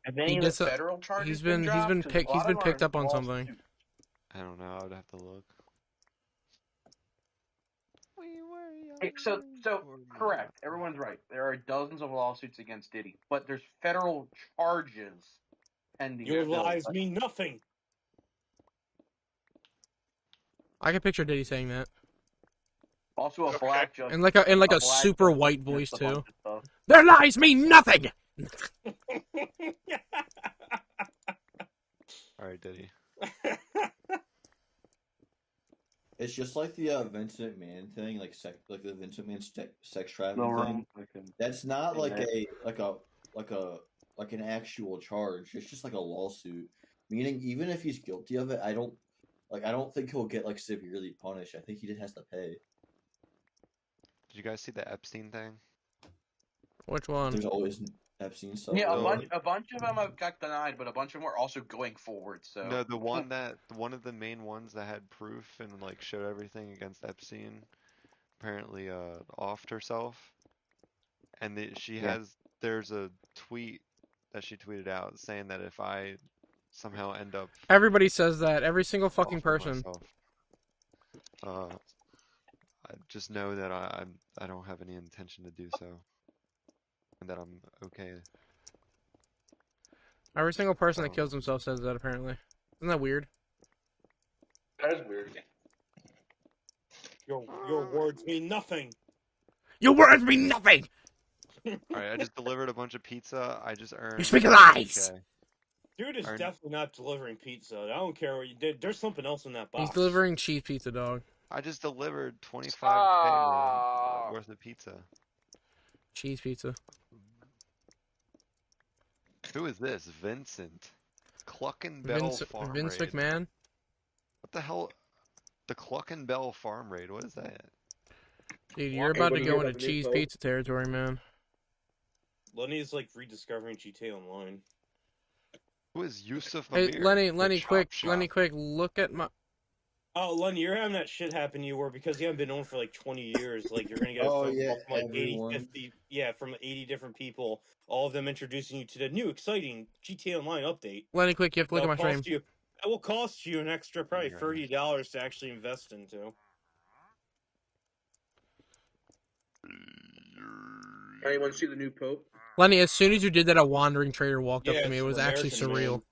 [SPEAKER 2] Have any
[SPEAKER 1] he
[SPEAKER 2] of
[SPEAKER 1] did
[SPEAKER 2] the
[SPEAKER 1] so,
[SPEAKER 2] federal charges
[SPEAKER 1] he's been
[SPEAKER 2] dropped? 'Cause a lot
[SPEAKER 1] he's
[SPEAKER 2] of
[SPEAKER 1] been
[SPEAKER 2] them
[SPEAKER 1] picked
[SPEAKER 2] are
[SPEAKER 1] up on something.
[SPEAKER 2] lawsuits.
[SPEAKER 5] I don't know. I would have to look.
[SPEAKER 2] So correct. Everyone's right. There are dozens of lawsuits against Diddy, but there's federal charges pending.
[SPEAKER 10] Your
[SPEAKER 2] still.
[SPEAKER 10] lies mean nothing.
[SPEAKER 1] I can picture Diddy saying that,
[SPEAKER 2] Also, a black judge
[SPEAKER 1] and like a
[SPEAKER 2] black
[SPEAKER 1] super
[SPEAKER 2] judge
[SPEAKER 1] white
[SPEAKER 2] dismissed
[SPEAKER 1] voice
[SPEAKER 2] a bunch
[SPEAKER 1] too.
[SPEAKER 2] of stuff.
[SPEAKER 1] Their lies mean nothing.
[SPEAKER 5] All right, Diddy.
[SPEAKER 6] It's just like the Vince McMahon thing, like the Vince McMahon sex trafficking thing. That's not like an actual charge. It's just like a lawsuit. Meaning, even if he's guilty of it, I don't think he'll get like severely punished. I think he just has to pay.
[SPEAKER 5] Did you guys see the Epstein thing?
[SPEAKER 1] Which one?
[SPEAKER 6] There's always Epstein stuff.
[SPEAKER 2] Yeah,
[SPEAKER 6] really.
[SPEAKER 2] a bunch of them have got denied, but a bunch of them are also going forward. So
[SPEAKER 5] No, one of the main ones that had proof and like showed everything against Epstein apparently offed herself, and there's a tweet that she tweeted out saying that if I somehow end up
[SPEAKER 1] Everybody says that. Every single fucking
[SPEAKER 5] offing
[SPEAKER 1] person.
[SPEAKER 5] myself, I just know that I don't have any intention to do so, and that I'm okay.
[SPEAKER 1] Every single person that kills himself says that. Apparently, isn't that weird?
[SPEAKER 2] that is weird.
[SPEAKER 10] Your words mean nothing.
[SPEAKER 1] Your words mean nothing.
[SPEAKER 5] Alright, I just delivered a bunch of pizza. I just earned.
[SPEAKER 1] You speak lies.
[SPEAKER 5] Okay.
[SPEAKER 10] Dude is definitely not delivering pizza. I don't care what you did. There's something else in that box.
[SPEAKER 1] He's delivering cheese pizza, dog.
[SPEAKER 5] I just delivered 25K worth of pizza.
[SPEAKER 1] Cheese pizza.
[SPEAKER 5] Who is this? Vincent. Cluckenbell Farm
[SPEAKER 1] Vince
[SPEAKER 5] Raid.
[SPEAKER 1] McMahon.
[SPEAKER 5] What the hell? The Cluckenbell Farm Raid. What is that?
[SPEAKER 1] Dude, you're about to go into cheese pizza territory, man.
[SPEAKER 10] Lenny's like rediscovering GTA Online.
[SPEAKER 5] Who is Yusuf
[SPEAKER 1] Hey,
[SPEAKER 5] Amir?
[SPEAKER 1] Lenny, quick, look at my.
[SPEAKER 10] Oh, Lenny, you're having that shit happen to you where because you haven't been on for like 20 years, like you're gonna get a phone call from like 80, 50, from 80 different people, all of them introducing you to the new exciting GTA Online update.
[SPEAKER 1] Lenny, quick, you have to look at my stream.
[SPEAKER 10] It will cost you an extra probably $30 to actually invest into.
[SPEAKER 2] Anyone see the new Pope?
[SPEAKER 1] Lenny, as soon as you did that, a wandering trader walked up to me. It was actually surreal.
[SPEAKER 10] Man.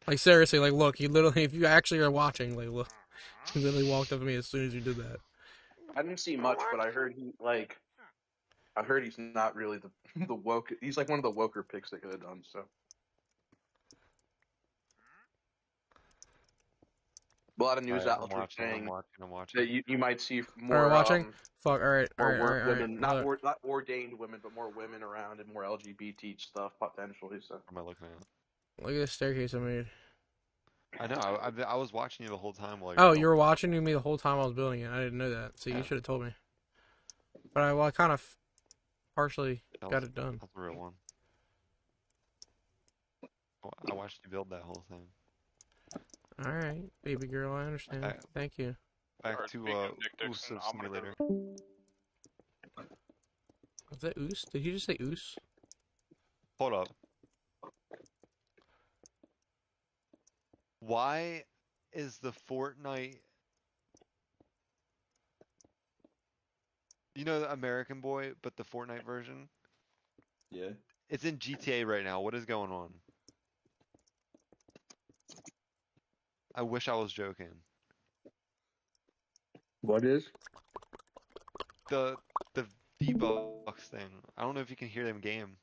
[SPEAKER 1] Like, seriously, like, look, he literally, if you actually are watching, like, look, he literally walked up to me as soon as you did that.
[SPEAKER 2] I didn't see much, but I heard he's not really the woke. He's like one of the woker picks they could have done. So a lot of news outlets are saying
[SPEAKER 5] I'm watching.
[SPEAKER 2] that you might see more.
[SPEAKER 1] Alright, watching? Fuck, alright.
[SPEAKER 2] Women, not ordained women, but more women around and more LGBT stuff potentially. So.
[SPEAKER 5] What am I looking at?
[SPEAKER 1] Look at this staircase I made.
[SPEAKER 5] I know. I was watching you the whole time.
[SPEAKER 1] Oh, you were watching me the whole time I was building it. I didn't know that. So you should have told me. But I kind of partially got it done.
[SPEAKER 5] That's the real one. I watched you build that whole thing.
[SPEAKER 1] All right, baby girl, I understand. Thank you.
[SPEAKER 5] Back to Usuf Simulator.
[SPEAKER 1] Was that Oos? Did he just say Oos?
[SPEAKER 5] Hold up. Why is the Fortnite... You know the American Boy, but the Fortnite version?
[SPEAKER 6] Yeah.
[SPEAKER 5] It's in GTA right now. What is going on? I wish I was joking.
[SPEAKER 2] What is?
[SPEAKER 5] The V-Bucks thing. I don't know if you can hear them game.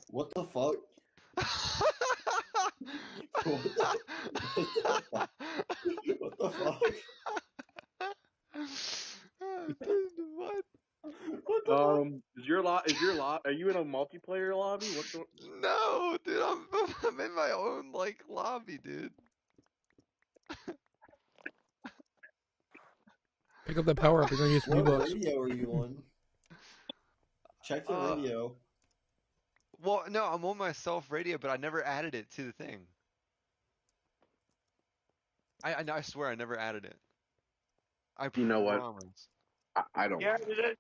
[SPEAKER 6] What the fuck? What the fuck?
[SPEAKER 5] What?
[SPEAKER 6] What
[SPEAKER 2] Is your are you in a multiplayer lobby? What's going?
[SPEAKER 5] No, dude, I'm in my own like lobby, dude.
[SPEAKER 1] Pick up that power up. You're gonna get some
[SPEAKER 6] What
[SPEAKER 1] V-Bucks.
[SPEAKER 6] radio are you on? Check the radio.
[SPEAKER 5] Well, no, I'm on my self radio, but I never added it to the thing. I swear I never added it. I
[SPEAKER 2] You know what?
[SPEAKER 5] promise.
[SPEAKER 2] I don't.
[SPEAKER 10] Yeah, did it?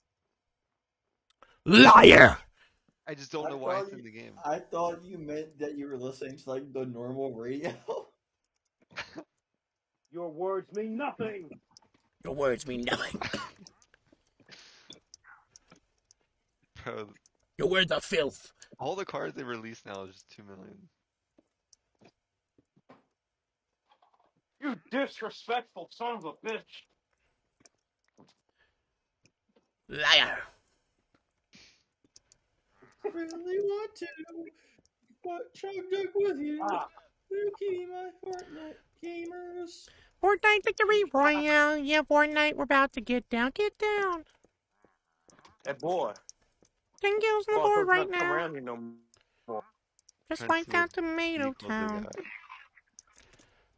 [SPEAKER 11] Liar!
[SPEAKER 5] I just don't know why it's in the game.
[SPEAKER 6] I thought you meant that you were listening to like the normal radio.
[SPEAKER 10] Your words mean nothing.
[SPEAKER 11] Your words mean nothing.
[SPEAKER 5] Bro,
[SPEAKER 11] Your words are filth.
[SPEAKER 5] all the cards they release now is just 2 million.
[SPEAKER 10] You disrespectful son of a bitch.
[SPEAKER 11] Liar.
[SPEAKER 6] Really want to, but Chug Jug with you. Spooky, my Fortnite gamers.
[SPEAKER 1] Fortnite victory royale. Yeah, Fortnite, we're about to get down. Get down.
[SPEAKER 10] Hey, boy.
[SPEAKER 1] 10 kills on the board right now.
[SPEAKER 10] Around here no more.
[SPEAKER 1] Just
[SPEAKER 5] Trying to
[SPEAKER 1] wiped
[SPEAKER 5] see
[SPEAKER 1] out
[SPEAKER 5] what
[SPEAKER 1] Tomato
[SPEAKER 5] vehicles they
[SPEAKER 1] Town.
[SPEAKER 5] got.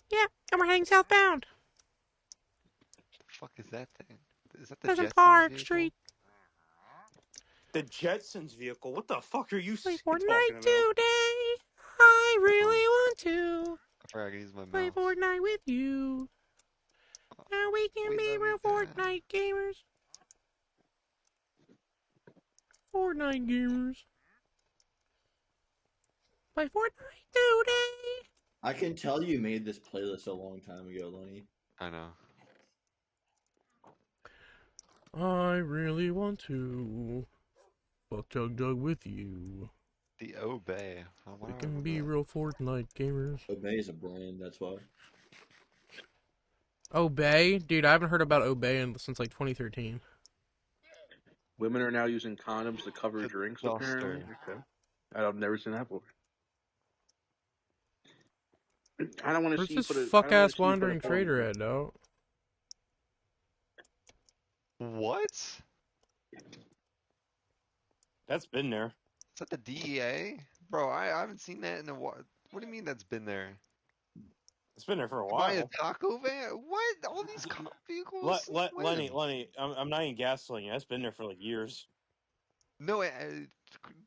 [SPEAKER 1] Yeah, and we're heading southbound.
[SPEAKER 5] The fuck is that thing? Is that the
[SPEAKER 1] Pleasant
[SPEAKER 5] Jetsons
[SPEAKER 1] Park
[SPEAKER 5] vehicle?
[SPEAKER 1] Street.
[SPEAKER 10] The Jetsons vehicle. What the fuck are you
[SPEAKER 1] Play
[SPEAKER 10] talking
[SPEAKER 1] Fortnite
[SPEAKER 10] about?
[SPEAKER 1] today. I really want to
[SPEAKER 5] I forgot I can use my
[SPEAKER 1] play
[SPEAKER 5] mouse.
[SPEAKER 1] Fortnite with you. Now we can
[SPEAKER 5] We
[SPEAKER 1] be
[SPEAKER 5] love
[SPEAKER 1] real
[SPEAKER 5] you, Dad.
[SPEAKER 1] Fortnite gamers. Fortnite gamers. Play Fortnite today.
[SPEAKER 6] I can tell you made this playlist a long time ago, Lenny.
[SPEAKER 5] I know.
[SPEAKER 1] I really want to fuck Jug Jug with you.
[SPEAKER 5] The Obey.
[SPEAKER 1] We can be real Fortnite gamers.
[SPEAKER 6] Obey is a brand, that's why.
[SPEAKER 1] Obey? Dude, I haven't heard about Obey since like 2013.
[SPEAKER 2] Women are now using condoms to cover drinks. Apparently, okay. I've never seen that before. I don't want to
[SPEAKER 1] Where's
[SPEAKER 2] see.
[SPEAKER 1] this
[SPEAKER 2] I
[SPEAKER 1] fuck
[SPEAKER 2] don't wanna
[SPEAKER 1] ass
[SPEAKER 2] see you put a
[SPEAKER 1] wandering
[SPEAKER 2] phone
[SPEAKER 1] trader
[SPEAKER 2] in.
[SPEAKER 1] at, dog?
[SPEAKER 5] What?
[SPEAKER 10] That's been there.
[SPEAKER 5] Is that the DEA? Bro, I haven't seen that in a while. What do you mean that's been there?
[SPEAKER 10] It's been there for a
[SPEAKER 5] Buy a
[SPEAKER 10] while.
[SPEAKER 5] taco van? What? All these cop vehicles? Since when?
[SPEAKER 10] Lenny, I'm not even gaslighting you. That's been there for like years.
[SPEAKER 5] No,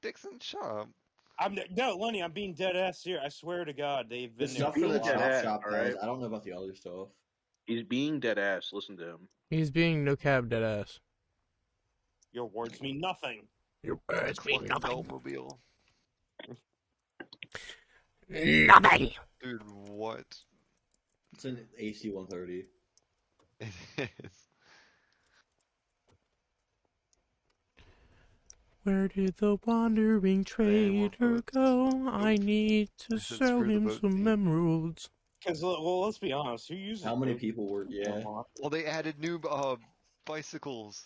[SPEAKER 5] Dixon, shut up.
[SPEAKER 10] No, Lenny, I'm being dead ass here. I swear to God, they've
[SPEAKER 6] The
[SPEAKER 10] been there
[SPEAKER 6] stuff
[SPEAKER 10] for
[SPEAKER 6] for
[SPEAKER 10] a
[SPEAKER 6] the
[SPEAKER 10] while.
[SPEAKER 6] Chop Shop
[SPEAKER 2] all
[SPEAKER 6] has.
[SPEAKER 2] right?
[SPEAKER 6] I don't know about the other stuff.
[SPEAKER 2] He's being dead ass. Listen to him.
[SPEAKER 1] He's being no cab dead ass.
[SPEAKER 10] Your words mean nothing.
[SPEAKER 11] Your words mean nothing.
[SPEAKER 5] Mobile.
[SPEAKER 11] Nothing.
[SPEAKER 5] Dude, what?
[SPEAKER 6] It's an AC 130.
[SPEAKER 5] It is.
[SPEAKER 1] Where did the wandering trader go? I need to
[SPEAKER 5] said
[SPEAKER 1] sell
[SPEAKER 5] screw the
[SPEAKER 1] him
[SPEAKER 5] boat
[SPEAKER 1] some
[SPEAKER 5] team.
[SPEAKER 1] emeralds.
[SPEAKER 10] Because, well, let's be honest. Who uses
[SPEAKER 6] How many
[SPEAKER 10] boat
[SPEAKER 6] people were? Yeah.
[SPEAKER 5] Well, they added new bicycles.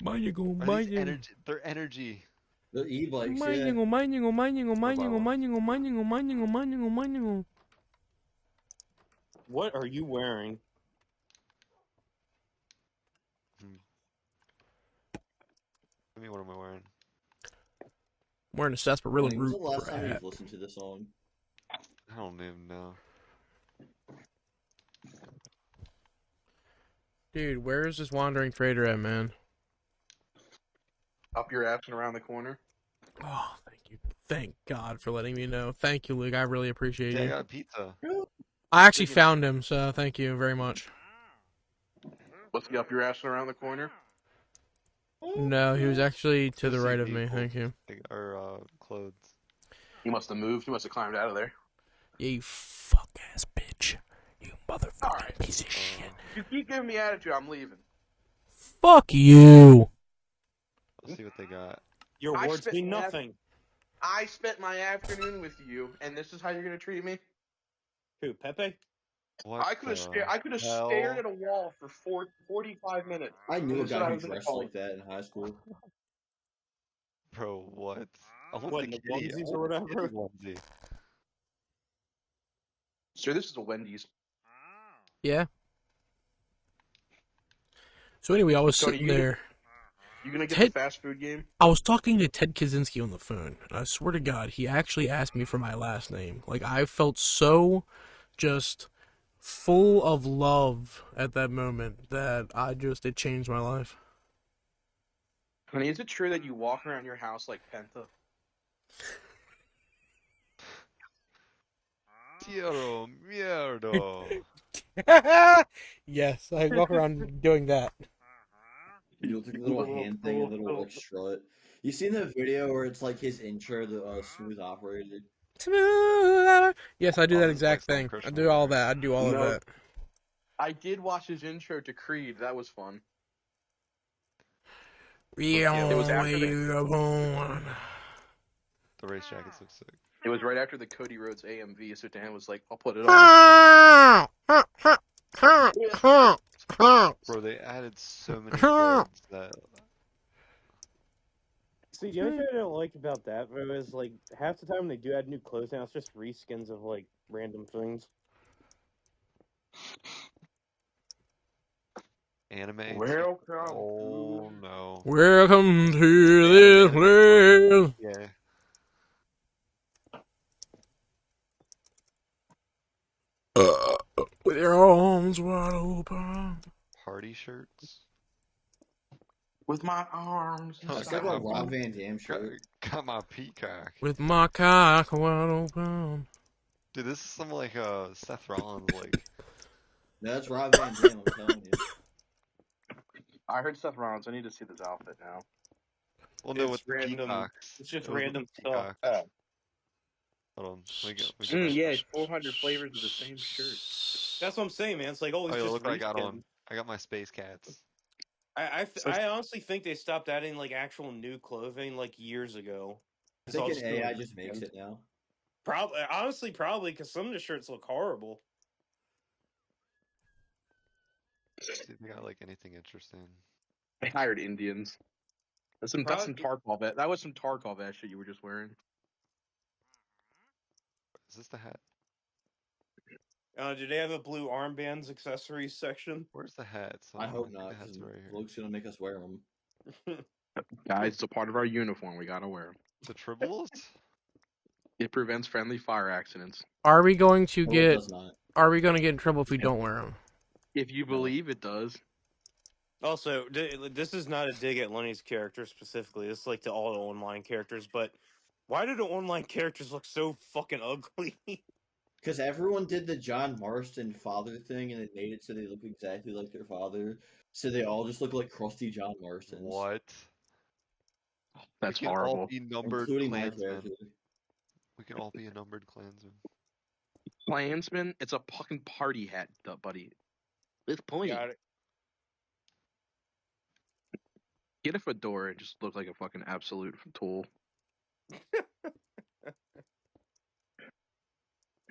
[SPEAKER 1] Mining,
[SPEAKER 5] Or these
[SPEAKER 1] mining.
[SPEAKER 5] energy. They're energy.
[SPEAKER 6] The e-bikes, yeah.
[SPEAKER 1] Mining, mining, mining, mining,
[SPEAKER 5] one.
[SPEAKER 1] mining, mining, mining, mining, mining.
[SPEAKER 10] What are you wearing?
[SPEAKER 5] I mean, what am I wearing?
[SPEAKER 1] I'm wearing a sarsaparilla
[SPEAKER 6] Lenny, when's
[SPEAKER 1] root
[SPEAKER 6] the last time
[SPEAKER 1] hat.
[SPEAKER 6] you've listened to this song?
[SPEAKER 5] I don't even know.
[SPEAKER 1] Dude, where is this wandering trader at, man?
[SPEAKER 2] Up your ass and around the corner.
[SPEAKER 1] Oh, thank you. Thank God for letting me know. Thank you, Luke. I really appreciate
[SPEAKER 5] Yeah, I
[SPEAKER 1] you.
[SPEAKER 5] got a pizza.
[SPEAKER 1] I actually found him, so thank you very much.
[SPEAKER 2] What's he up your ass and around the corner?
[SPEAKER 1] No, he was actually to the
[SPEAKER 5] Just
[SPEAKER 1] right
[SPEAKER 5] see
[SPEAKER 1] of me.
[SPEAKER 5] people.
[SPEAKER 1] Thank you.
[SPEAKER 5] Or clothes.
[SPEAKER 2] He must have moved. He must have climbed out of there.
[SPEAKER 1] Yeah, you fuck ass bitch. You motherfucking
[SPEAKER 2] Alright.
[SPEAKER 1] piece of shit.
[SPEAKER 2] You keep giving me attitude. I'm leaving.
[SPEAKER 1] Fuck you.
[SPEAKER 5] Let's see what they got.
[SPEAKER 10] Your
[SPEAKER 2] I
[SPEAKER 10] words
[SPEAKER 2] spit
[SPEAKER 10] mean
[SPEAKER 2] that-
[SPEAKER 10] nothing.
[SPEAKER 2] I spent my afternoon with you, and this is how you're gonna treat me.
[SPEAKER 10] Who, Pepe?
[SPEAKER 5] What
[SPEAKER 2] I could have
[SPEAKER 5] the
[SPEAKER 2] stared
[SPEAKER 5] hell?
[SPEAKER 2] at a wall for 45 minutes.
[SPEAKER 6] I knew a
[SPEAKER 2] And said
[SPEAKER 6] guy
[SPEAKER 2] I
[SPEAKER 6] who
[SPEAKER 2] was gonna
[SPEAKER 6] dressed
[SPEAKER 2] call
[SPEAKER 6] like that in high school.
[SPEAKER 5] Bro, what? I want
[SPEAKER 10] What,
[SPEAKER 5] the
[SPEAKER 10] in the
[SPEAKER 5] kitty.
[SPEAKER 10] onesies
[SPEAKER 5] I
[SPEAKER 10] or
[SPEAKER 5] want the
[SPEAKER 10] whatever?
[SPEAKER 5] kitty onesie.
[SPEAKER 2] Sir, this is a Wendy's.
[SPEAKER 1] Yeah. So anyway, I was
[SPEAKER 2] Tony,
[SPEAKER 1] sitting
[SPEAKER 2] you-
[SPEAKER 1] there
[SPEAKER 3] You gonna get
[SPEAKER 1] Ted-
[SPEAKER 3] the fast food game?
[SPEAKER 1] I was talking to Ted Kaczynski on the phone, and I swear to God, he actually asked me for my last name. Like, I felt so just full of love at that moment that it changed my life.
[SPEAKER 3] Honey, is it true that you walk around your house like Penta?
[SPEAKER 5] Tiro mierdo.
[SPEAKER 1] Yes, I walk around doing that.
[SPEAKER 6] You look like a little hand thing, a little like strut. You seen that video where it's like his intro, the smooth operator?
[SPEAKER 1] Yes, I do
[SPEAKER 5] Oh,
[SPEAKER 1] that
[SPEAKER 5] this is like
[SPEAKER 1] exact
[SPEAKER 5] some
[SPEAKER 1] thing. I
[SPEAKER 5] Christian
[SPEAKER 1] do all
[SPEAKER 5] lyrics.
[SPEAKER 1] that. I do all of
[SPEAKER 3] No.
[SPEAKER 1] that.
[SPEAKER 3] I did watch his intro to Creed. That was fun.
[SPEAKER 1] It
[SPEAKER 3] It was after
[SPEAKER 5] The race jackets look sick.
[SPEAKER 3] It was right after the Cody Rhodes AMV, so Dan was like, "I'll put it on."
[SPEAKER 5] Bro, they added so many clothes that
[SPEAKER 10] See, the only thing I don't like about that though is like half the time when they do add new clothes now, it's just reskins of like random things.
[SPEAKER 5] anime.
[SPEAKER 3] Welcome
[SPEAKER 5] Oh
[SPEAKER 3] to-
[SPEAKER 5] no.
[SPEAKER 1] Welcome to
[SPEAKER 5] The
[SPEAKER 1] this
[SPEAKER 5] anime part.
[SPEAKER 1] place.
[SPEAKER 5] Yeah.
[SPEAKER 1] With your arms wide open.
[SPEAKER 5] Party shirts.
[SPEAKER 3] With my arms.
[SPEAKER 5] Oh,
[SPEAKER 6] That's like a Rob Van Dam shirt.
[SPEAKER 5] got my peacock.
[SPEAKER 1] With my cock wide open.
[SPEAKER 5] Dude, this is some like Seth Rollins like.
[SPEAKER 6] No, that's Rob Van Dam, I'm telling you.
[SPEAKER 3] I heard Seth Rollins. I need to see this outfit now.
[SPEAKER 5] Well, no,
[SPEAKER 10] It's
[SPEAKER 5] with the
[SPEAKER 10] random.
[SPEAKER 5] peacocks.
[SPEAKER 10] It's just
[SPEAKER 5] It was with
[SPEAKER 10] random
[SPEAKER 5] the
[SPEAKER 10] stuff.
[SPEAKER 5] peacocks. Hold on, we get
[SPEAKER 3] Yeah, 400 flavors of the same shirt.
[SPEAKER 10] That's what I'm saying, man. It's like, oh, it's
[SPEAKER 5] Oh, yeah,
[SPEAKER 10] just
[SPEAKER 5] look what I got
[SPEAKER 10] reskin.
[SPEAKER 5] on. I got my space cats.
[SPEAKER 10] I honestly think they stopped adding like actual new clothing like years ago.
[SPEAKER 6] I
[SPEAKER 10] It's all
[SPEAKER 6] think an
[SPEAKER 10] doing
[SPEAKER 6] AI just makes
[SPEAKER 10] reskins.
[SPEAKER 6] it now.
[SPEAKER 10] Probably because some of the shirts look horrible.
[SPEAKER 5] See if they got like anything interesting.
[SPEAKER 3] They hired Indians. That's some Tarkov. That was some Tarkov ass shit you were just wearing.
[SPEAKER 5] Is this the hat?
[SPEAKER 10] Do they have a blue armbands accessories section?
[SPEAKER 5] Where's the hats?
[SPEAKER 6] I hope
[SPEAKER 5] think
[SPEAKER 6] not,
[SPEAKER 5] the
[SPEAKER 6] because
[SPEAKER 5] hats are right here.
[SPEAKER 6] Luke's gonna make us wear them.
[SPEAKER 3] Guys, it's a part of our uniform. We gotta wear them.
[SPEAKER 5] The tribbles?
[SPEAKER 3] It prevents friendly fire accidents.
[SPEAKER 1] Are we going to
[SPEAKER 6] No, it
[SPEAKER 1] get?
[SPEAKER 6] does not.
[SPEAKER 1] Are we going to get in trouble if we don't wear them?
[SPEAKER 3] If you believe it does.
[SPEAKER 10] Also, this is not a dig at Lenny's character specifically. This is like to all the online characters, but why do the online characters look so fucking ugly?
[SPEAKER 6] Because everyone did the John Marston father thing, and it made it so they look exactly like their father. So they all just look like crusty John Marstons.
[SPEAKER 5] What?
[SPEAKER 3] That's
[SPEAKER 5] we can
[SPEAKER 3] horrible.
[SPEAKER 5] all be numbered
[SPEAKER 6] Including my
[SPEAKER 5] clansmen.
[SPEAKER 6] character.
[SPEAKER 5] We can all be a numbered clansman.
[SPEAKER 3] Klansman, it's a fucking party hat, buddy. It's plain.
[SPEAKER 10] Got it.
[SPEAKER 3] Get a fedora and just look like a fucking absolute tool.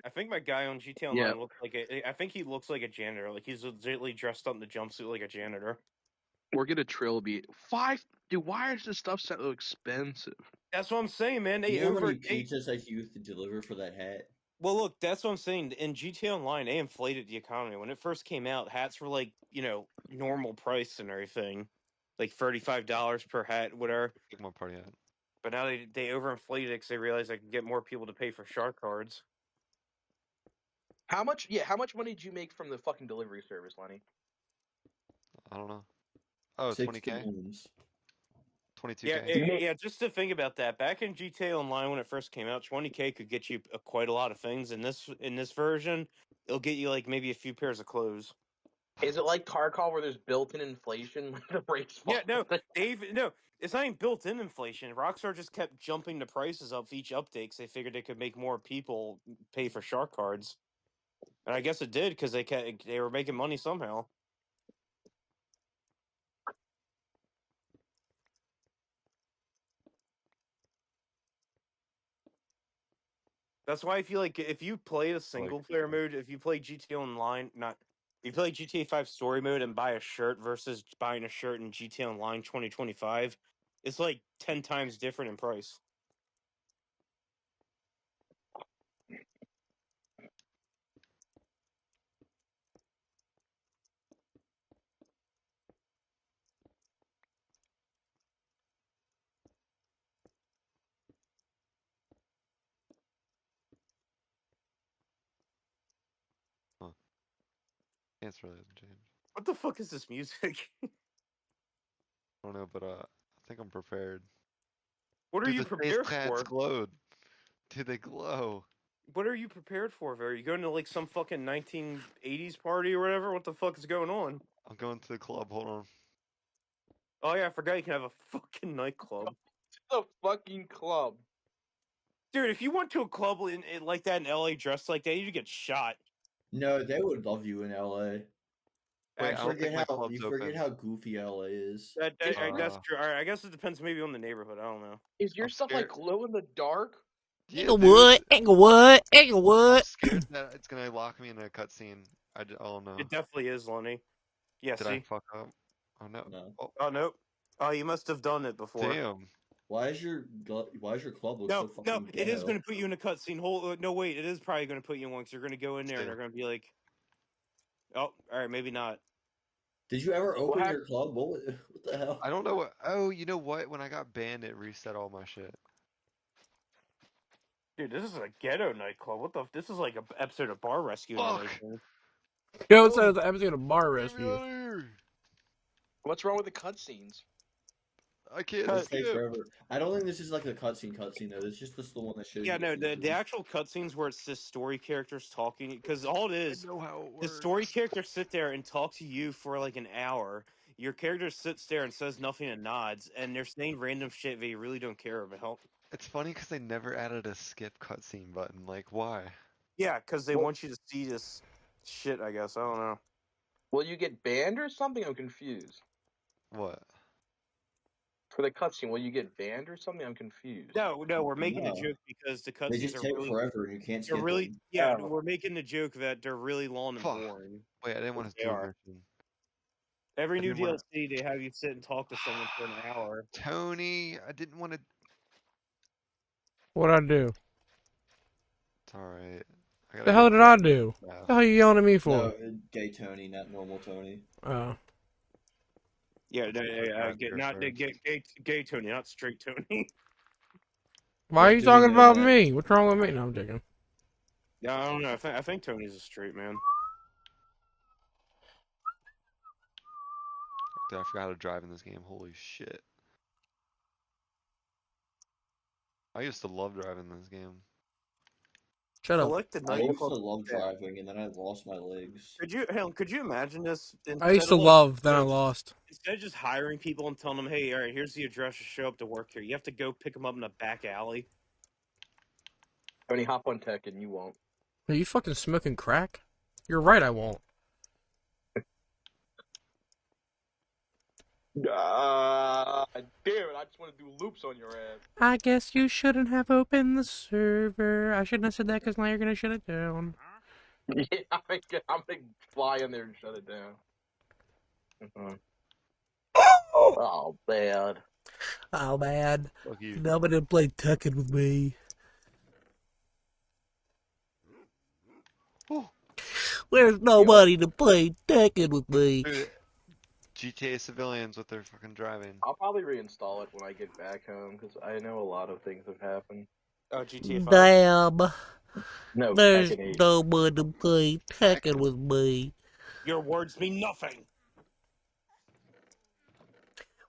[SPEAKER 10] I think my guy on GTA Online looks like I think he looks like a janitor. Like he's legitimately dressed up in the jumpsuit like a janitor.
[SPEAKER 3] Or get a trilby. Dude, why is this stuff so expensive?
[SPEAKER 10] That's what I'm saying, man.
[SPEAKER 6] You know how many pizzas I used to deliver for that hat?
[SPEAKER 10] Well, look, that's what I'm saying. In GTA Online, they inflated the economy. When it first came out, hats were like, normal price and everything. Like $35 per hat, whatever.
[SPEAKER 5] Take my party hat.
[SPEAKER 10] But now they overinflated it because they realized they can get more people to pay for shark cards.
[SPEAKER 3] How much money did you make from the fucking delivery service, Lenny?
[SPEAKER 5] I don't know. Oh, 20K? 22K?
[SPEAKER 10] Yeah, just to think about that. Back in GTA Online when it first came out, 20K could get you quite a lot of things. In this version, it'll get you like maybe a few pairs of clothes.
[SPEAKER 3] Is it like Tarkov where there's built-in inflation? The rates
[SPEAKER 10] Yeah, no, it's not even built-in inflation. Rockstar just kept jumping the prices up for each update because they figured they could make more people pay for shark cards. And I guess it did because they were making money somehow. That's why I feel like if you play the single player mode, if you play GTA Online, if you play GTA 5 story mode and buy a shirt versus buying a shirt in GTA Online 2025, it's like 10 times different in price.
[SPEAKER 5] It's really hasn't changed.
[SPEAKER 10] What the fuck is this music?
[SPEAKER 5] I don't know, but I think I'm prepared.
[SPEAKER 10] What are
[SPEAKER 5] Dude,
[SPEAKER 10] you
[SPEAKER 5] the face
[SPEAKER 10] prepared
[SPEAKER 5] tats
[SPEAKER 10] for?
[SPEAKER 5] glowed. Dude, they glow.
[SPEAKER 10] What are you prepared for? Are you going to like some fucking 1980s party or whatever? What the fuck is going on?
[SPEAKER 5] I'm going to the club. Hold on.
[SPEAKER 10] Oh yeah, I forgot you can have a fucking nightclub.
[SPEAKER 2] The fucking club.
[SPEAKER 10] Dude, if you went to a club like that in LA dressed like that, you'd get shot.
[SPEAKER 6] No, they would love you in LA.
[SPEAKER 5] Wait, I
[SPEAKER 10] Actually,
[SPEAKER 5] don't think my club's
[SPEAKER 6] you forget
[SPEAKER 5] open.
[SPEAKER 6] how goofy LA is.
[SPEAKER 10] that's true. All right, I guess it depends maybe on the neighborhood. I don't know.
[SPEAKER 2] Is your
[SPEAKER 5] I'm
[SPEAKER 2] stuff
[SPEAKER 5] scared.
[SPEAKER 2] like glow in the dark?
[SPEAKER 5] Yeah,
[SPEAKER 11] Inglewood,
[SPEAKER 5] dude.
[SPEAKER 11] Inglewood,
[SPEAKER 5] I'm
[SPEAKER 11] Inglewood.
[SPEAKER 5] scared that it's gonna lock me in a cutscene. I don't know.
[SPEAKER 10] It definitely is, Lenny. Yeah,
[SPEAKER 5] Did I
[SPEAKER 10] see?
[SPEAKER 5] fuck up? Oh no.
[SPEAKER 6] No.
[SPEAKER 5] Oh,
[SPEAKER 10] Oh nope. Oh, you must have done it before.
[SPEAKER 5] damn.
[SPEAKER 6] Why is your club look
[SPEAKER 10] No,
[SPEAKER 6] so fucking
[SPEAKER 10] it is
[SPEAKER 6] ghetto?
[SPEAKER 10] going to put you in a cutscene. No, wait, it is probably going to put you in one because you're going to go in there and
[SPEAKER 5] See.
[SPEAKER 10] they're going to be like, "Oh, all right, maybe not."
[SPEAKER 6] Did you ever open your club? What the hell?
[SPEAKER 5] I don't know what. Oh, you know what? When I got banned, it reset all my shit.
[SPEAKER 10] Dude, this is a ghetto nightclub. What the? This is like an episode of Bar Rescue.
[SPEAKER 5] Fuck.
[SPEAKER 1] Yo, it says the episode of Bar Rescue.
[SPEAKER 2] What's wrong with the cutscenes?
[SPEAKER 5] I can't
[SPEAKER 6] This takes
[SPEAKER 5] skip.
[SPEAKER 6] forever. I don't think this is like a cutscene though. It's just the one that shows
[SPEAKER 10] Yeah,
[SPEAKER 6] you.
[SPEAKER 10] no, the actual cutscenes where it's just story characters talking, because all it is,
[SPEAKER 5] I know how it
[SPEAKER 10] the
[SPEAKER 5] works.
[SPEAKER 10] story characters sit there and talk to you for like an hour. Your character sits there and says nothing and nods, and they're saying random shit that you really don't care about.
[SPEAKER 5] It's funny because they never added a skip cutscene button. Like, why?
[SPEAKER 10] Yeah, because they want you to see this shit. I guess I don't know.
[SPEAKER 2] Will you get banned or something? I'm confused.
[SPEAKER 5] What?
[SPEAKER 2] For the cutscene, will you get banned or something? I'm confused.
[SPEAKER 10] No, we're making a
[SPEAKER 6] No.
[SPEAKER 10] joke because the
[SPEAKER 6] They
[SPEAKER 10] cutscenes
[SPEAKER 6] just
[SPEAKER 10] are
[SPEAKER 6] take
[SPEAKER 10] really,
[SPEAKER 6] forever and you can't
[SPEAKER 10] they're
[SPEAKER 6] skip
[SPEAKER 10] really,
[SPEAKER 6] them.
[SPEAKER 10] yeah,
[SPEAKER 2] Oh.
[SPEAKER 10] we're making the joke that they're really long and
[SPEAKER 5] Fuck.
[SPEAKER 10] boring.
[SPEAKER 5] Wait, I didn't want to
[SPEAKER 10] They
[SPEAKER 5] do a
[SPEAKER 10] are.
[SPEAKER 5] mission.
[SPEAKER 10] Every new
[SPEAKER 5] didn't wanna-
[SPEAKER 10] DLC, they have you sit and talk to someone for an hour.
[SPEAKER 5] Tony, I didn't want to.
[SPEAKER 1] What'd I do?
[SPEAKER 5] It's alright.
[SPEAKER 1] The hell did I do? What the hell are you yelling at me for?
[SPEAKER 6] No, gay Tony, not normal Tony.
[SPEAKER 1] Oh.
[SPEAKER 10] Yeah, gay Tony, not straight Tony.
[SPEAKER 1] Why are you
[SPEAKER 6] do we
[SPEAKER 1] talking
[SPEAKER 6] know
[SPEAKER 1] about
[SPEAKER 6] that?
[SPEAKER 1] me? What's wrong with me? No, I'm joking.
[SPEAKER 10] Yeah, I don't know. I think Tony's a straight man.
[SPEAKER 5] Dude, I forgot how to drive in this game. Holy shit. I used to love driving this game.
[SPEAKER 1] Shut up.
[SPEAKER 10] Select the
[SPEAKER 6] I used to
[SPEAKER 10] nightclub.
[SPEAKER 6] love driving and then I lost my legs.
[SPEAKER 10] Could you imagine this?
[SPEAKER 1] I used to love, then I lost.
[SPEAKER 10] Instead of just hiring people and telling them, "Hey, all right, here's the address to show up to work here," you have to go pick them up in a back alley.
[SPEAKER 2] Tony, hop on tech and you won't.
[SPEAKER 1] Are you fucking smoking crack? You're right, I won't.
[SPEAKER 2] Damn it, I just want to do loops on your ass.
[SPEAKER 1] I guess you shouldn't have opened the server. I shouldn't have said that because now you're gonna shut it down.
[SPEAKER 2] Yeah, I'm gonna fly in there and shut it down. Oh, bad.
[SPEAKER 1] Oh, bad.
[SPEAKER 5] Fuck you.
[SPEAKER 1] Nobody play Tekken with me.
[SPEAKER 5] Whew.
[SPEAKER 1] There's nobody to play Tekken with me.
[SPEAKER 5] Dude, GTA civilians with their fucking driving.
[SPEAKER 2] I'll probably reinstall it when I get back home because I know a lot of things have happened.
[SPEAKER 10] Oh, GTA 5.
[SPEAKER 1] Damn.
[SPEAKER 2] No,
[SPEAKER 1] There's
[SPEAKER 2] Tekken 8.
[SPEAKER 1] nobody to play Tekken with me.
[SPEAKER 10] Your words mean nothing.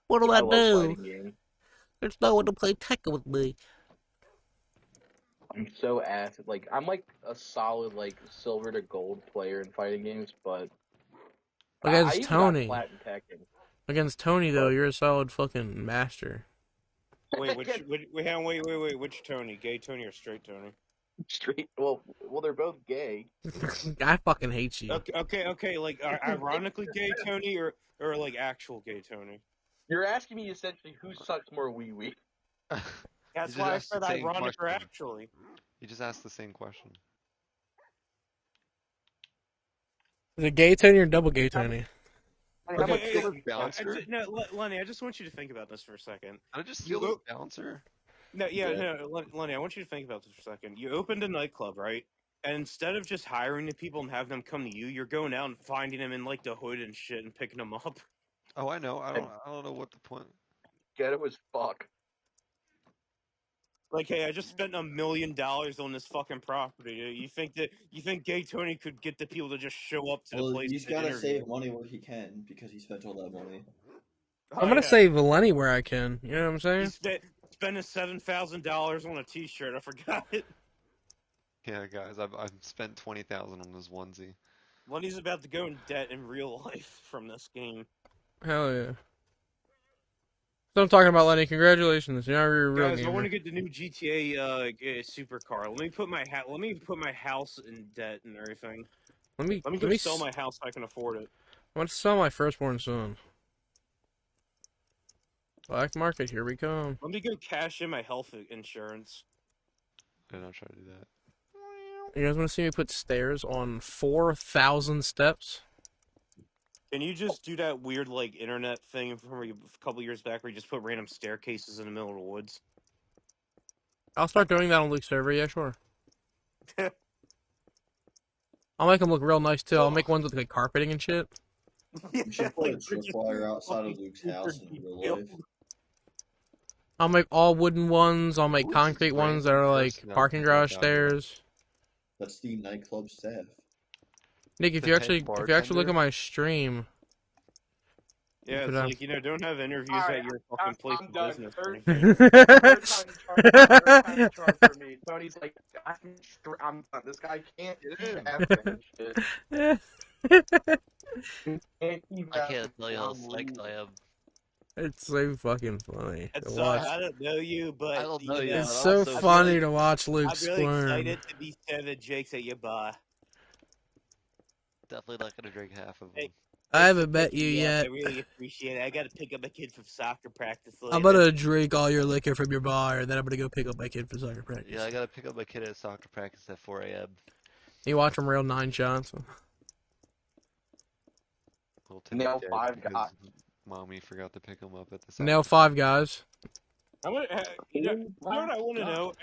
[SPEAKER 1] What do
[SPEAKER 2] I
[SPEAKER 1] I
[SPEAKER 2] love
[SPEAKER 1] do?
[SPEAKER 2] fighting games.
[SPEAKER 1] There's no one to play Tekken with me.
[SPEAKER 2] I'm so ass. Like I'm like a solid like silver to gold player in fighting games, but I
[SPEAKER 1] Against
[SPEAKER 2] even
[SPEAKER 1] Tony.
[SPEAKER 2] got plat in Tekken.
[SPEAKER 1] Against Tony, though, you're a solid fucking master.
[SPEAKER 10] Wait, which Tony? Gay Tony or straight Tony?
[SPEAKER 2] Straight. Well, they're both gay.
[SPEAKER 1] I fucking hate you.
[SPEAKER 10] Okay. Like, ironically gay Tony or like actual gay Tony?
[SPEAKER 2] You're asking me essentially who sucks more wee wee.
[SPEAKER 10] That's why I said ironic or actually.
[SPEAKER 5] You just asked the same question.
[SPEAKER 1] Is it gay Tony or double gay Tony?
[SPEAKER 5] Bouncer?
[SPEAKER 10] No, Lenny, I just want you to think about this for a second.
[SPEAKER 5] I just steal the bouncer?
[SPEAKER 10] No, Lenny, I want you to think about this for a second. You opened a nightclub, right? And instead of just hiring the people and have them come to you, you're going out and finding them in like the hood and shit and picking them up.
[SPEAKER 5] Oh, I know. I don't know what the point.
[SPEAKER 2] Ghetto as fuck.
[SPEAKER 10] Like, hey, I just spent $1 million on this fucking property. You think Gay Tony could get the people to just show up to the place?
[SPEAKER 6] He's
[SPEAKER 10] to
[SPEAKER 6] got to
[SPEAKER 10] interview?
[SPEAKER 6] save money where he can because he spent all that money.
[SPEAKER 1] I'm gonna save Lenny where I can. You know what I'm saying?
[SPEAKER 10] He spending $7,000 on a T-shirt. I forgot it.
[SPEAKER 5] Yeah, guys, I've spent 20,000 on this onesie.
[SPEAKER 10] Lenny's about to go in debt in real life from this game.
[SPEAKER 1] Hell yeah. So I'm talking about, Lenny. Congratulations. You're a real
[SPEAKER 10] Guys,
[SPEAKER 1] gamer.
[SPEAKER 10] I want to get the new GTA supercar. Let me put my house in debt and everything.
[SPEAKER 1] Let me
[SPEAKER 10] go sell my house so I can afford it.
[SPEAKER 1] I want to sell my firstborn son. Black market, here we come.
[SPEAKER 10] Let me go cash in my health insurance.
[SPEAKER 5] I don't try to do that.
[SPEAKER 1] You guys want to see me put stairs on 4,000 steps?
[SPEAKER 10] Can you just do that weird like internet thing from a couple years back where you just put random staircases in the middle of the woods?
[SPEAKER 1] I'll start doing that on Luke's server, yeah, sure. I'll make them look real nice, too. I'll make ones with, like, carpeting and shit.
[SPEAKER 6] You should put a tripwire outside of Luke's house in real life.
[SPEAKER 1] I'll make all wooden ones. I'll make concrete ones that are, like, parking garage stairs.
[SPEAKER 6] That's the nightclub staff.
[SPEAKER 1] Nick, if you actually look at my stream...
[SPEAKER 10] Yeah, it's like, don't have interviews at your fucking place of business.
[SPEAKER 2] Third time charge for me. Tony's like, I'm done. This guy can't have shit.
[SPEAKER 12] I can't tell you how psyched I am.
[SPEAKER 1] It's so fucking funny to
[SPEAKER 10] It's,
[SPEAKER 1] watch.
[SPEAKER 10] I don't know you, but
[SPEAKER 12] I don't know you.
[SPEAKER 1] It's so funny to watch Luke
[SPEAKER 10] I'm really
[SPEAKER 1] squirm.
[SPEAKER 10] excited to be 7 Jakes at your bar.
[SPEAKER 5] Definitely not gonna drink half of them.
[SPEAKER 10] Hey,
[SPEAKER 1] I haven't met you yet.
[SPEAKER 10] I really appreciate it. I gotta pick up my kid from soccer practice later.
[SPEAKER 1] I'm gonna drink all your liquor from your bar, and then I'm gonna go pick up my kid for soccer practice.
[SPEAKER 5] Yeah, I gotta pick up my kid at soccer practice at 4 a.m.
[SPEAKER 1] You watch him rail 9 shots.
[SPEAKER 2] Nail 5 guys.
[SPEAKER 5] Mommy forgot to pick him up at the
[SPEAKER 1] Nail 5 guys.
[SPEAKER 10] You know what I want to know?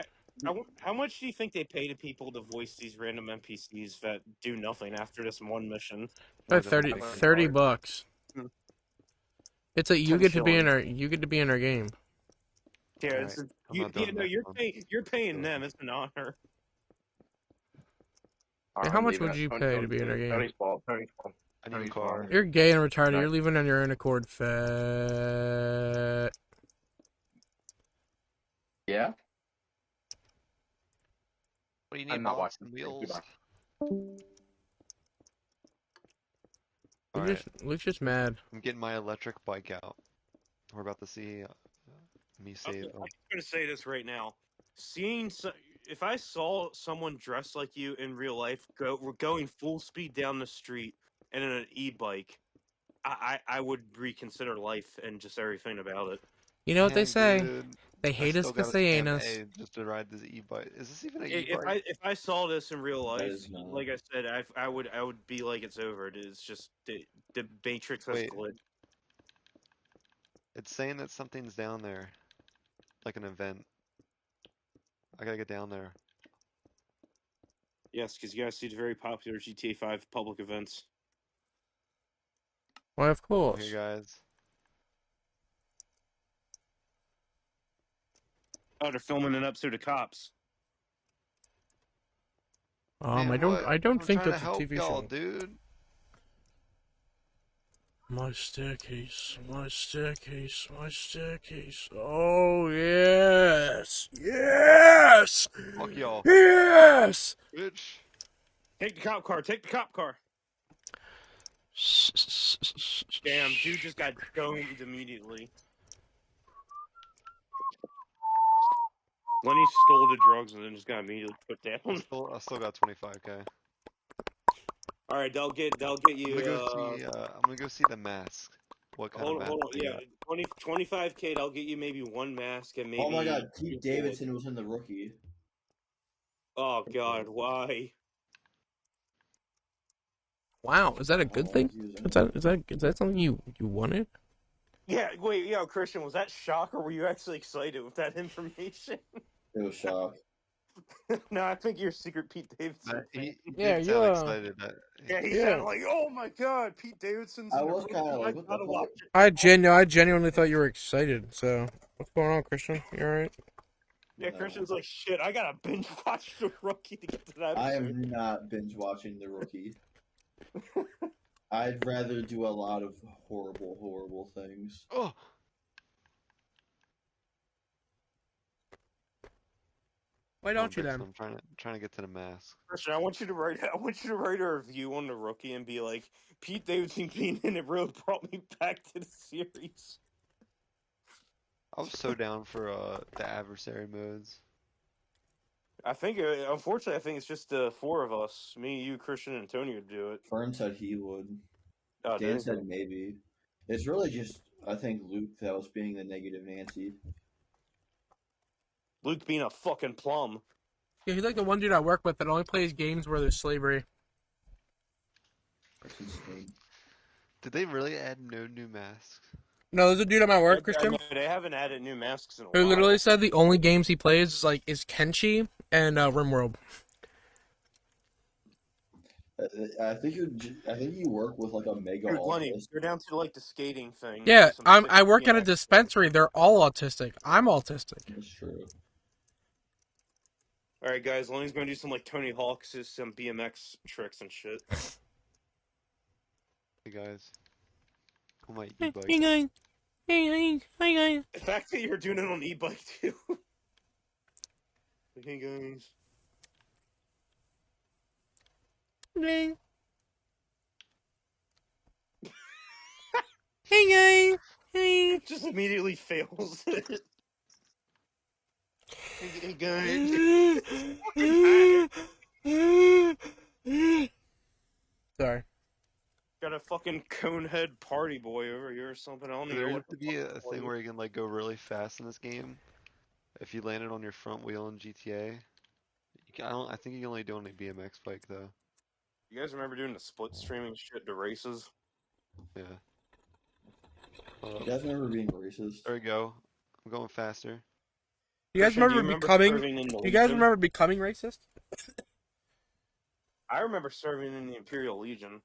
[SPEAKER 10] How much do you think they pay to people to voice these random NPCs that do nothing after this one mission?
[SPEAKER 1] About 30 bucks. It's a you get to be in our game.
[SPEAKER 10] Yeah, you're paying them. It's an honor.
[SPEAKER 1] And how much would you pay to be in our game?
[SPEAKER 2] Tony's fault.
[SPEAKER 5] I need a car.
[SPEAKER 1] You're gay and retarded. You're leaving on your own accord, fat.
[SPEAKER 2] Yeah.
[SPEAKER 5] What do you need?
[SPEAKER 2] I'm not
[SPEAKER 5] balls
[SPEAKER 2] watching
[SPEAKER 5] and wheels.
[SPEAKER 1] Luke's just mad.
[SPEAKER 5] I'm getting my electric bike out. We're about to see me save.
[SPEAKER 10] I'm gonna say this right now. If I saw someone dressed like you in real life, going full speed down the street and in an e-bike, I would reconsider life and just everything about it.
[SPEAKER 1] You know what they say?
[SPEAKER 5] Dude,
[SPEAKER 1] they hate us because they ain't us.
[SPEAKER 5] Just to ride this e-bike. Is this even an e-bike?
[SPEAKER 10] If I saw this in real life, like I said, I would be like, it's over. It's just the Matrix has glitched.
[SPEAKER 5] It's saying that something's down there, like an event. I gotta get down there.
[SPEAKER 10] Yes, because you guys see the very popular GTA 5 public events.
[SPEAKER 1] Why, of course.
[SPEAKER 5] Hey guys.
[SPEAKER 10] Oh, they're filming an episode of Cops.
[SPEAKER 1] I don't think that's a TV show.
[SPEAKER 5] Dude.
[SPEAKER 1] My staircase. Oh yes, yes.
[SPEAKER 5] Fuck y'all.
[SPEAKER 1] Yes.
[SPEAKER 5] Bitch.
[SPEAKER 10] Take the cop car. Damn, dude just got domed immediately. Lenny stole the drugs and then just got immediately put down.
[SPEAKER 5] I still got 25k.
[SPEAKER 10] All right, they'll get you.
[SPEAKER 5] I'm gonna go see the mask. What kind of mask?
[SPEAKER 10] Hold on. Yeah, 25k. I'll get you maybe one mask and maybe.
[SPEAKER 6] Oh my God, Pete Davidson was in The Rookie.
[SPEAKER 10] Oh God, why?
[SPEAKER 1] Wow, is that a good thing? Is that something you wanted?
[SPEAKER 10] Yeah, wait, Christian, was that shock or were you actually excited with that information?
[SPEAKER 6] It was shock.
[SPEAKER 10] No, I think you're a secret Pete Davidson fan.
[SPEAKER 1] You're
[SPEAKER 5] excited.
[SPEAKER 10] He sounded like, oh my God, Pete Davidson's.
[SPEAKER 6] I was kind of like, what the fuck?
[SPEAKER 1] I genuinely thought you were excited. So, what's going on, Christian? You alright?
[SPEAKER 10] Yeah,
[SPEAKER 6] No.
[SPEAKER 10] Christian's like, shit, I gotta binge watch The Rookie to get to that
[SPEAKER 6] I
[SPEAKER 10] episode.
[SPEAKER 6] am not binge watching The Rookie. I'd rather do a lot of horrible, horrible things.
[SPEAKER 5] Oh,
[SPEAKER 1] Why
[SPEAKER 5] come on,
[SPEAKER 1] don't you
[SPEAKER 5] Brixton,
[SPEAKER 1] then?
[SPEAKER 5] I'm trying to get to the mask.
[SPEAKER 10] Christian, I want you to write a review on The Rookie and be like, Pete Davidson being in it really brought me back to the series.
[SPEAKER 5] I was so down for the adversary modes.
[SPEAKER 10] I think, unfortunately, I think it's just the four of us, me, you, Christian, and Tony would do it.
[SPEAKER 6] Fern said he would.
[SPEAKER 10] Oh,
[SPEAKER 6] Dan
[SPEAKER 10] dang.
[SPEAKER 6] said maybe. It's really just, I think, Luke that was being the negative Nancy.
[SPEAKER 10] Luke being a fucking plum.
[SPEAKER 1] Yeah, he's like the one dude I work with that only plays games where there's slavery.
[SPEAKER 6] That's insane.
[SPEAKER 5] Did they really add no new masks?
[SPEAKER 1] No, there's a dude at my work, Christian,
[SPEAKER 10] They haven't added new masks in a
[SPEAKER 1] who
[SPEAKER 10] while.
[SPEAKER 1] literally said the only games he plays is Kenshi and RimWorld.
[SPEAKER 6] I think you work with like a mega
[SPEAKER 10] Dude, Lenny,
[SPEAKER 6] artist.
[SPEAKER 10] you're down to like the skating thing.
[SPEAKER 1] Yeah,
[SPEAKER 10] some
[SPEAKER 1] I work at a
[SPEAKER 10] BMX.
[SPEAKER 1] dispensary. They're all autistic. I'm autistic.
[SPEAKER 6] That's true.
[SPEAKER 10] All right, guys, Lenny's gonna do some like Tony Hawk's, some BMX tricks and shit.
[SPEAKER 5] Hey guys, on my
[SPEAKER 1] Hey
[SPEAKER 5] e-bike.
[SPEAKER 1] guys. Hey guys.
[SPEAKER 10] The fact that you're doing it on e-bike too. Hey guys.
[SPEAKER 1] Hey. Hey guys. Hey.
[SPEAKER 10] Just immediately fails. Hey guys.
[SPEAKER 1] Sorry.
[SPEAKER 10] Got a fucking conehead party boy over here or something. I don't know
[SPEAKER 5] There
[SPEAKER 10] what
[SPEAKER 5] used to be a thing where you can like go really fast in this game. If you landed on your front wheel in GTA, I think you can only do it on a BMX bike though.
[SPEAKER 10] You guys remember doing the split streaming shit to races?
[SPEAKER 5] Yeah.
[SPEAKER 6] You guys remember being racist?
[SPEAKER 5] There we go. I'm going faster.
[SPEAKER 1] You guys
[SPEAKER 10] Christian, do
[SPEAKER 1] remember becoming?
[SPEAKER 10] serving in the
[SPEAKER 1] You guys
[SPEAKER 10] Legion?
[SPEAKER 1] remember becoming racist?
[SPEAKER 10] I remember serving in the Imperial Legion.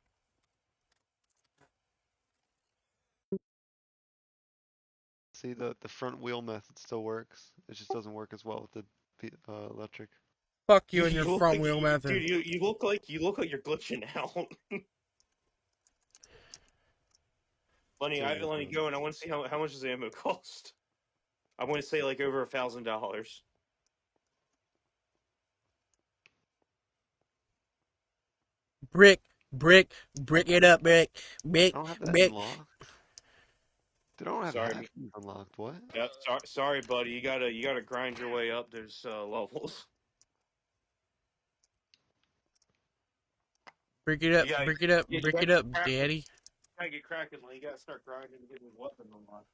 [SPEAKER 5] See, the front wheel method still works. It just doesn't work as well with the electric.
[SPEAKER 1] Fuck you and your
[SPEAKER 10] look
[SPEAKER 1] front
[SPEAKER 10] like
[SPEAKER 1] wheel method.
[SPEAKER 10] Dude, you look like you're glitching out. Lenny, Lenny, go and I want to see how much does the ammo cost. I want to say like over $1,000.
[SPEAKER 1] Brick it up, brick.
[SPEAKER 5] I don't have that unlocked. Dude, I don't have that unlocked. What?
[SPEAKER 10] Yeah, sorry, buddy. You gotta grind your way up those levels.
[SPEAKER 1] Brick it up, brick it up, brick it up, daddy.
[SPEAKER 10] You gotta get cracking, Lenny. You gotta start grinding to get his weapon unlocked.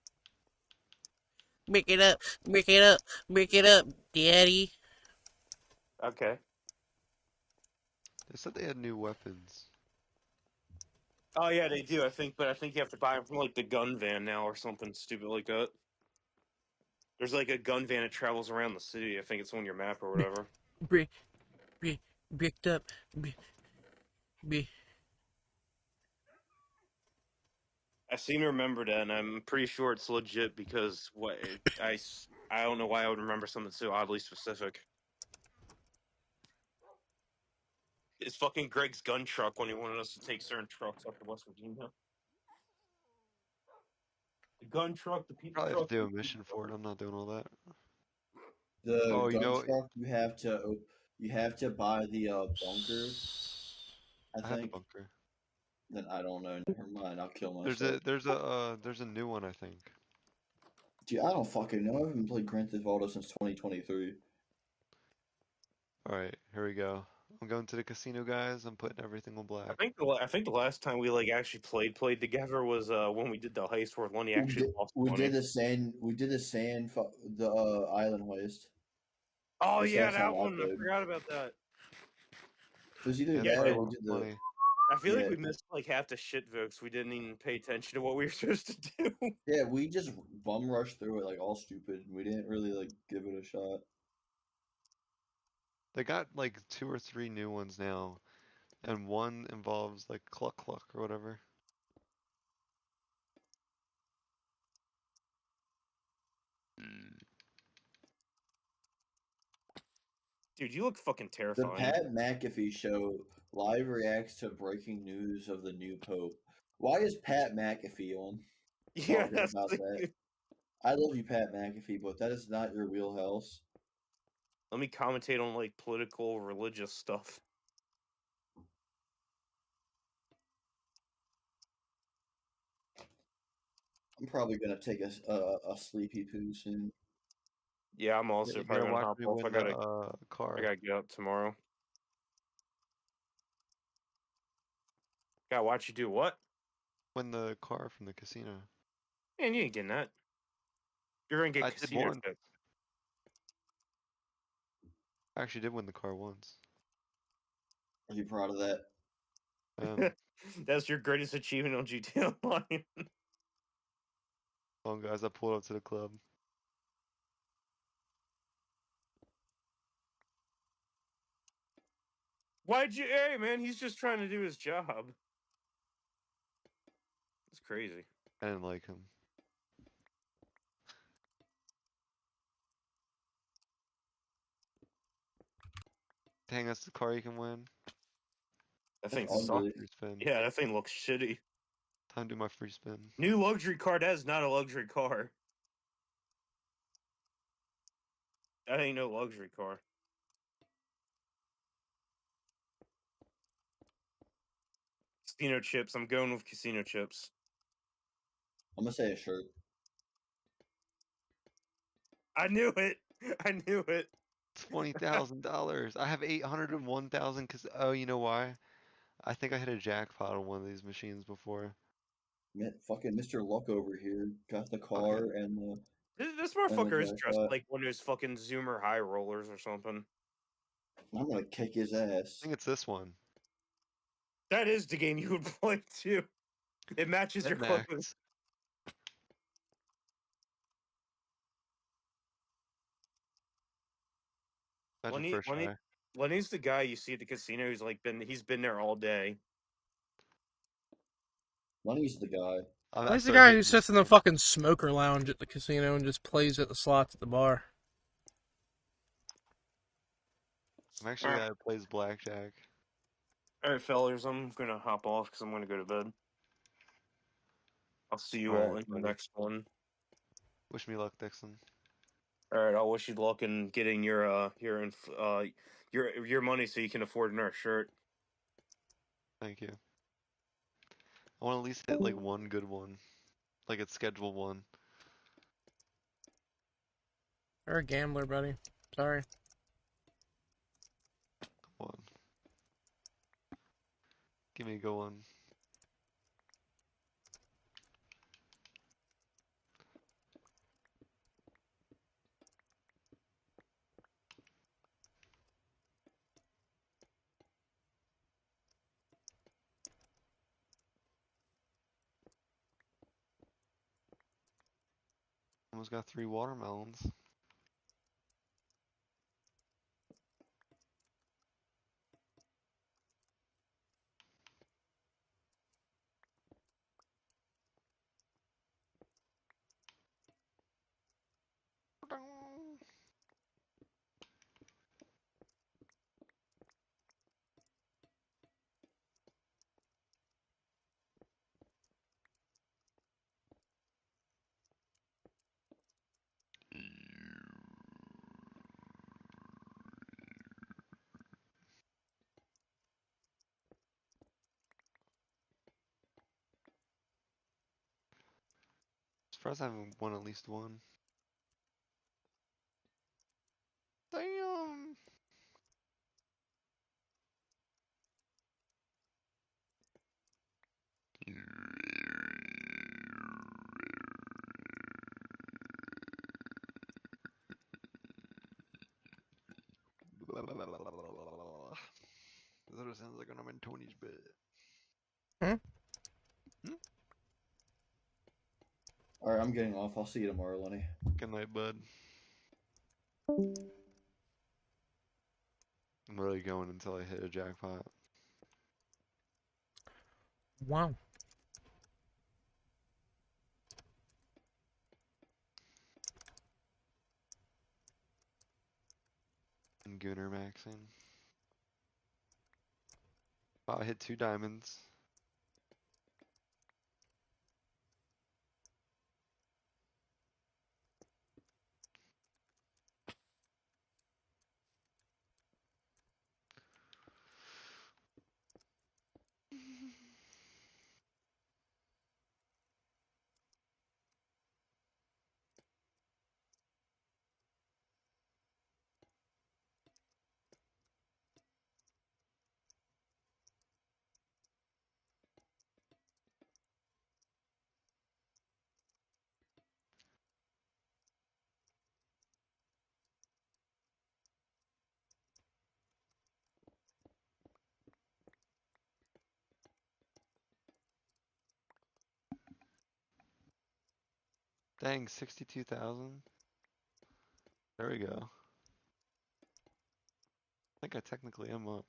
[SPEAKER 11] Brick it up, brick it up, brick it up, daddy.
[SPEAKER 10] Okay.
[SPEAKER 5] They said they had new weapons.
[SPEAKER 10] Oh yeah, they do. I think you have to buy them from like the gun van now or something stupid like that. There's like a gun van that travels around the city. I think it's on your map or whatever.
[SPEAKER 1] Bricked up,
[SPEAKER 10] I seem to remember that, and I'm pretty sure it's legit because I don't know why I would remember something so oddly specific. It's fucking Greg's gun truck when he wanted us to take certain trucks up to West Virginia. The gun truck, the people
[SPEAKER 5] Probably
[SPEAKER 10] truck.
[SPEAKER 5] have to do a mission for it. I'm not doing all that.
[SPEAKER 6] The gun truck you have to buy the bunker.
[SPEAKER 5] I have the bunker.
[SPEAKER 6] Then I don't know. Never mind. I'll kill myself.
[SPEAKER 5] There's a new one, I think.
[SPEAKER 6] Dude, I don't fucking know. I haven't played Grand Theft Auto since 2023.
[SPEAKER 5] All right, here we go. I'm going to the casino, guys. I'm putting everything on black.
[SPEAKER 10] I think the last time we like actually played together was when we did the heist where Lenny actually lost money.
[SPEAKER 6] We did the island heist.
[SPEAKER 10] Oh yeah, that one. I forgot about that.
[SPEAKER 6] It was either that or we did the.
[SPEAKER 10] I feel like we missed like half the shit, folks. We didn't even pay attention to what we were supposed to do.
[SPEAKER 6] Yeah, we just bum rushed through it like all stupid. We didn't really like give it a shot.
[SPEAKER 5] They got like 2 or 3 new ones now, and one involves like cluck cluck or whatever.
[SPEAKER 10] Dude, you look fucking
[SPEAKER 6] The
[SPEAKER 10] terrifying.
[SPEAKER 6] Pat McAfee show live reacts to breaking news of the new pope. Why is Pat McAfee on
[SPEAKER 10] Yeah,
[SPEAKER 6] talking
[SPEAKER 10] that's
[SPEAKER 6] about that? I love you, Pat McAfee, but that is not your wheelhouse.
[SPEAKER 10] Let me commentate on like political, religious stuff.
[SPEAKER 6] I'm probably gonna take a sleepy poo soon.
[SPEAKER 10] Yeah, I'm also
[SPEAKER 5] You
[SPEAKER 10] probably
[SPEAKER 5] gotta
[SPEAKER 10] gonna
[SPEAKER 5] watch
[SPEAKER 10] hop
[SPEAKER 5] me
[SPEAKER 10] off.
[SPEAKER 5] win
[SPEAKER 10] I
[SPEAKER 5] the car.
[SPEAKER 10] gotta get up tomorrow. Gotta watch you do what?
[SPEAKER 5] Win the car from the casino.
[SPEAKER 10] Man, you ain't getting that. You're gonna get
[SPEAKER 5] I did
[SPEAKER 10] casino
[SPEAKER 5] once.
[SPEAKER 10] chips.
[SPEAKER 5] I actually did win the car once.
[SPEAKER 6] Are you proud of that?
[SPEAKER 10] That's your greatest achievement on GTA Online.
[SPEAKER 5] Oh, guys, I pulled up to the club.
[SPEAKER 10] Why'd you? Hey, man, he's just trying to do his job. It's crazy.
[SPEAKER 5] I didn't like him. Dang, that's the car you can win.
[SPEAKER 10] That thing
[SPEAKER 6] That's
[SPEAKER 10] sucks.
[SPEAKER 6] ugly.
[SPEAKER 5] Free spin.
[SPEAKER 10] Yeah, that thing looks shitty.
[SPEAKER 5] Time to do my free spin.
[SPEAKER 10] New luxury car. That is not a luxury car. That ain't no luxury car. Casino chips. I'm going with casino chips.
[SPEAKER 6] I'm gonna say a shirt.
[SPEAKER 10] I knew it. I knew it.
[SPEAKER 5] $20,000. I have 801,000 because, oh, you know why? I think I hit a jackpot on one of these machines before.
[SPEAKER 6] Man, fucking Mr. Luck over here got the car and the
[SPEAKER 10] This
[SPEAKER 6] and the
[SPEAKER 10] motherfucker is dressed
[SPEAKER 6] jackpot.
[SPEAKER 10] like one of those fucking Zoomer high rollers or something.
[SPEAKER 6] I'm gonna kick his ass.
[SPEAKER 5] I think it's this one.
[SPEAKER 10] That is the game you would play too. It matches your clothes.
[SPEAKER 5] Max. Imagine first try.
[SPEAKER 10] Lenny's the guy you see at the casino who's like he's been there all day.
[SPEAKER 6] Lenny's the guy.
[SPEAKER 1] He's the guy who sits in the fucking smoker lounge at the casino and just plays at the slots at the bar.
[SPEAKER 5] I'm actually the guy who plays blackjack.
[SPEAKER 10] Alright, fellas, I'm gonna hop off because I'm gonna go to bed. I'll see you
[SPEAKER 5] All
[SPEAKER 10] all
[SPEAKER 5] right,
[SPEAKER 10] in the
[SPEAKER 5] buddy.
[SPEAKER 10] next one.
[SPEAKER 5] Wish me luck, Dixon.
[SPEAKER 10] Alright, I'll wish you luck in getting your money so you can afford another shirt.
[SPEAKER 5] Thank you. I want to at least hit like one good one. Like it's schedule one.
[SPEAKER 1] You're a gambler, buddy. Sorry.
[SPEAKER 5] Come on. Give me a good one. Almost got 3 watermelons. Surprised I haven't won at least one. Damn! That what sounds like when I'm in Tony's bed.
[SPEAKER 6] Alright, I'm getting off. I'll see you tomorrow, Lenny.
[SPEAKER 5] Good night, bud. I'm really going until I hit a jackpot.
[SPEAKER 1] Wow.
[SPEAKER 5] Gooner maxing. Oh, I hit 2 diamonds. Dang, 62,000. There we go. I think I technically am up.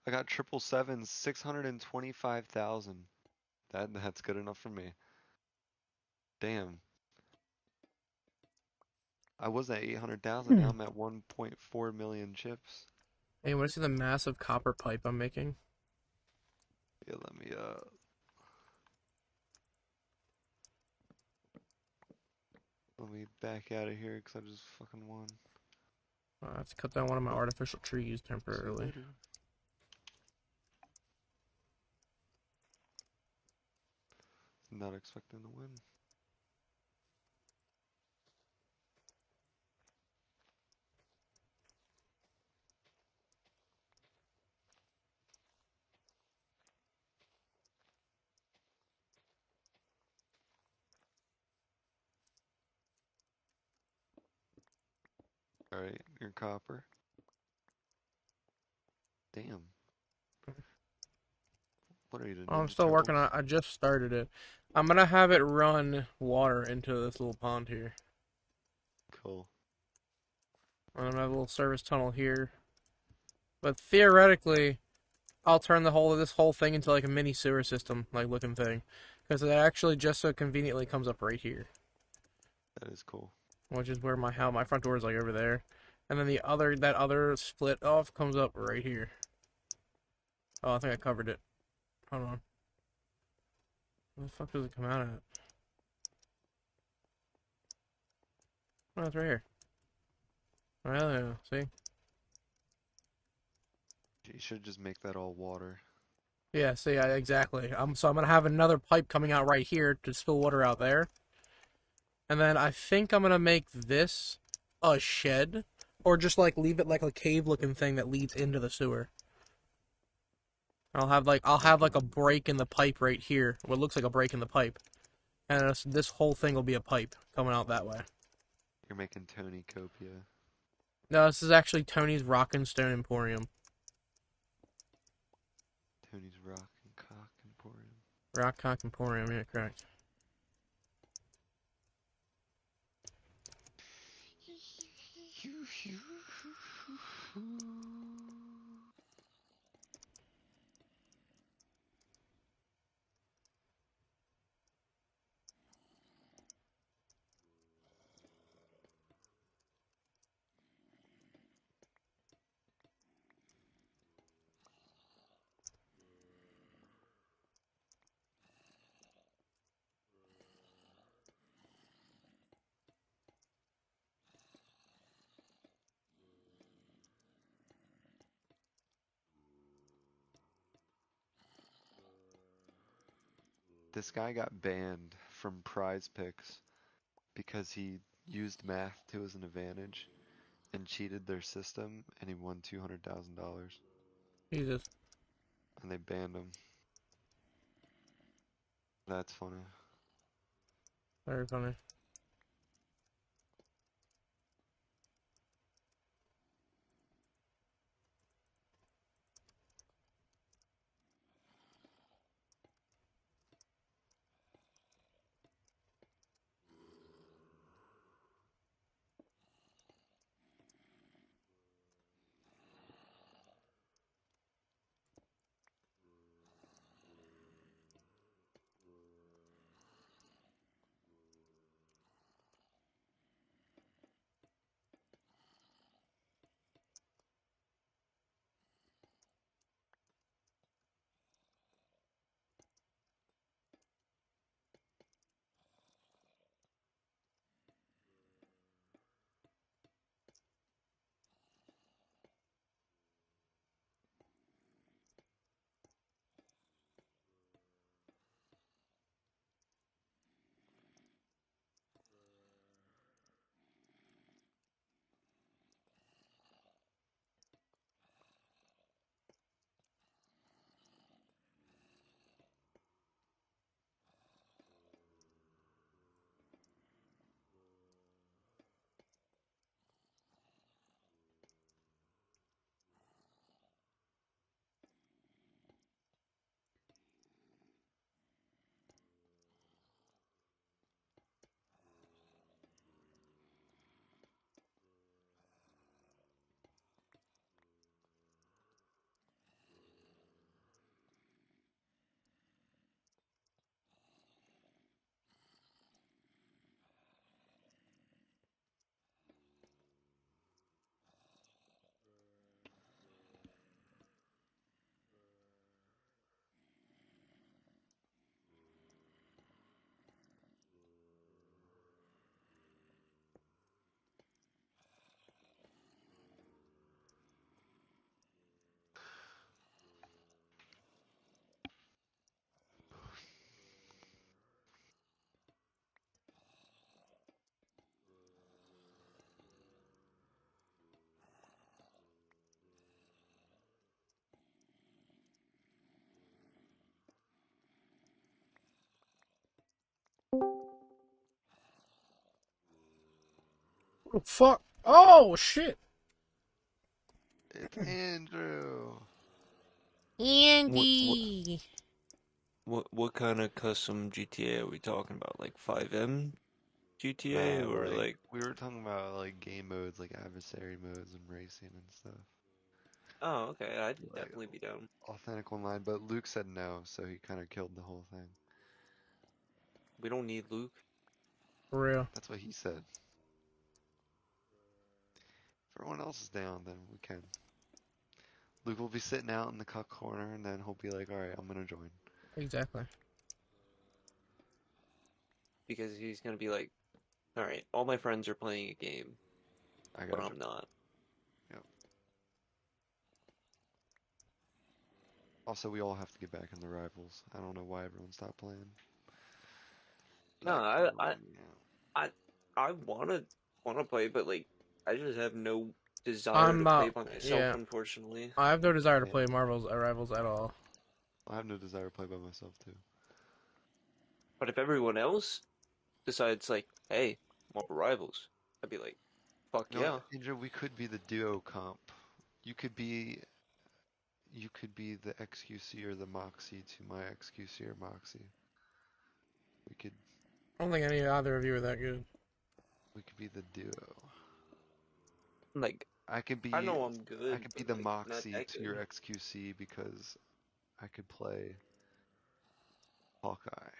[SPEAKER 5] I got 777, 625,000. That's good enough for me. Damn. I was at 800,000, now I'm at 1.4 million chips.
[SPEAKER 1] Hey, you want to see the massive copper pipe I'm making?
[SPEAKER 5] Yeah, let me back out of here because I just fucking won.
[SPEAKER 1] I have to cut down one of my artificial trees
[SPEAKER 5] See you
[SPEAKER 1] temporarily.
[SPEAKER 5] later. Not expecting to win. Alright, you're copper. Damn. What are you, the
[SPEAKER 1] Oh, I'm
[SPEAKER 5] Ninja
[SPEAKER 1] still working
[SPEAKER 5] Turtles?
[SPEAKER 1] on it. I just started it. I'm gonna have it run water into this little pond here.
[SPEAKER 5] Cool.
[SPEAKER 1] I'm gonna have a little service tunnel here. But theoretically, I'll turn this whole thing into like a mini sewer system, like looking thing. Because it actually just so conveniently comes up right here.
[SPEAKER 5] That is cool.
[SPEAKER 1] Which is where my front door is like over there. And then that other split off comes up right here. Oh, I think I covered it. Hold on. Where the fuck does it come out at? Oh, it's right here. Well, yeah, see?
[SPEAKER 5] You should just make that all water.
[SPEAKER 1] Yeah, see, exactly. So I'm gonna have another pipe coming out right here to spill water out there. And then I think I'm gonna make this a shed. Or just like leave it like a cave looking thing that leads into the sewer. I'll have like a break in the pipe right here. What looks like a break in the pipe. And this whole thing will be a pipe coming out that way.
[SPEAKER 5] You're making Tony Copia.
[SPEAKER 1] No, this is actually Tony's Rock and Stone Emporium.
[SPEAKER 5] Tony's Rock and Cock Emporium.
[SPEAKER 1] Rock Cock Emporium, yeah, correct.
[SPEAKER 5] This guy got banned from Prize Picks because he used math to his advantage and cheated their system, and he won $200,000.
[SPEAKER 1] Jesus.
[SPEAKER 5] And they banned him. That's funny.
[SPEAKER 1] Very funny. Oh, fuck. Oh, shit.
[SPEAKER 5] It's Andrew.
[SPEAKER 11] Andy.
[SPEAKER 13] What kind of custom GTA are we talking about? Like 5M GTA
[SPEAKER 5] No,
[SPEAKER 13] or
[SPEAKER 5] like
[SPEAKER 13] like
[SPEAKER 5] we were talking about like game modes, like adversary modes and racing and stuff.
[SPEAKER 13] Oh, okay, I'd
[SPEAKER 5] Like
[SPEAKER 13] definitely be down.
[SPEAKER 5] authentic online, but Luke said no, so he kind of killed the whole thing.
[SPEAKER 13] We don't need Luke.
[SPEAKER 1] For real.
[SPEAKER 5] That's what he said. If everyone else is down, then we can. Luke will be sitting out in the cuck corner, and then he'll be like, "All right, I'm gonna join."
[SPEAKER 1] Exactly.
[SPEAKER 13] Because he's gonna be like, alright, all my friends are playing a game,
[SPEAKER 5] I
[SPEAKER 13] but
[SPEAKER 5] got you.
[SPEAKER 13] I'm not.
[SPEAKER 5] Yep. Also, we all have to get back in the rivals. I don't know why everyone stopped playing.
[SPEAKER 13] No,
[SPEAKER 5] Like,
[SPEAKER 13] I wanna play, but like I just have no desire
[SPEAKER 1] I'm
[SPEAKER 13] to play by myself,
[SPEAKER 1] yeah.
[SPEAKER 13] unfortunately.
[SPEAKER 1] I have no desire to
[SPEAKER 5] yeah.
[SPEAKER 1] play Marvel's Rivals at all.
[SPEAKER 5] I have no desire to play by myself too.
[SPEAKER 13] But if everyone else decides like, hey, Marvel Rivals, I'd be like, fuck
[SPEAKER 5] No,
[SPEAKER 13] yeah.
[SPEAKER 5] Andrew, we could be the duo comp. You could be the XQC or the Moxie to my XQC or Moxie. We could
[SPEAKER 1] I don't think either of you are that good.
[SPEAKER 5] be the duo.
[SPEAKER 13] Like
[SPEAKER 5] I could
[SPEAKER 13] I
[SPEAKER 5] be
[SPEAKER 13] know I'm good,
[SPEAKER 5] the
[SPEAKER 13] but like not
[SPEAKER 5] Moxie
[SPEAKER 13] that
[SPEAKER 5] to your
[SPEAKER 13] good.
[SPEAKER 5] XQC because I could play Hawkeye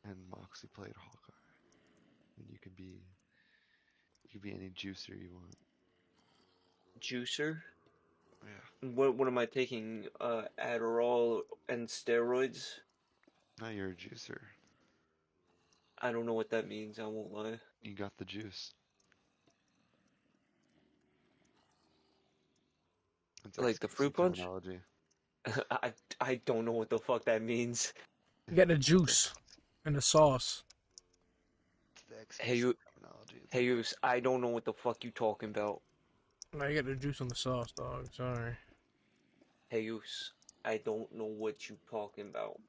[SPEAKER 5] and Moxie played Hawkeye. And you could be any juicer you want.
[SPEAKER 13] Juicer?
[SPEAKER 5] Yeah.
[SPEAKER 13] What am I taking? Adderall and steroids?
[SPEAKER 5] Now you're a juicer.
[SPEAKER 13] I don't know what that means, I won't lie.
[SPEAKER 5] You got the juice. It's
[SPEAKER 13] Like the
[SPEAKER 5] XQC
[SPEAKER 13] fruit punch?
[SPEAKER 5] terminology.
[SPEAKER 13] I don't know what the fuck that means.
[SPEAKER 1] You get the juice and the sauce.
[SPEAKER 13] Hey, you, I don't know what the fuck you talking about.
[SPEAKER 1] No, you get the juice and the sauce, dog. Sorry.
[SPEAKER 13] Jesus, I don't know what you talking about.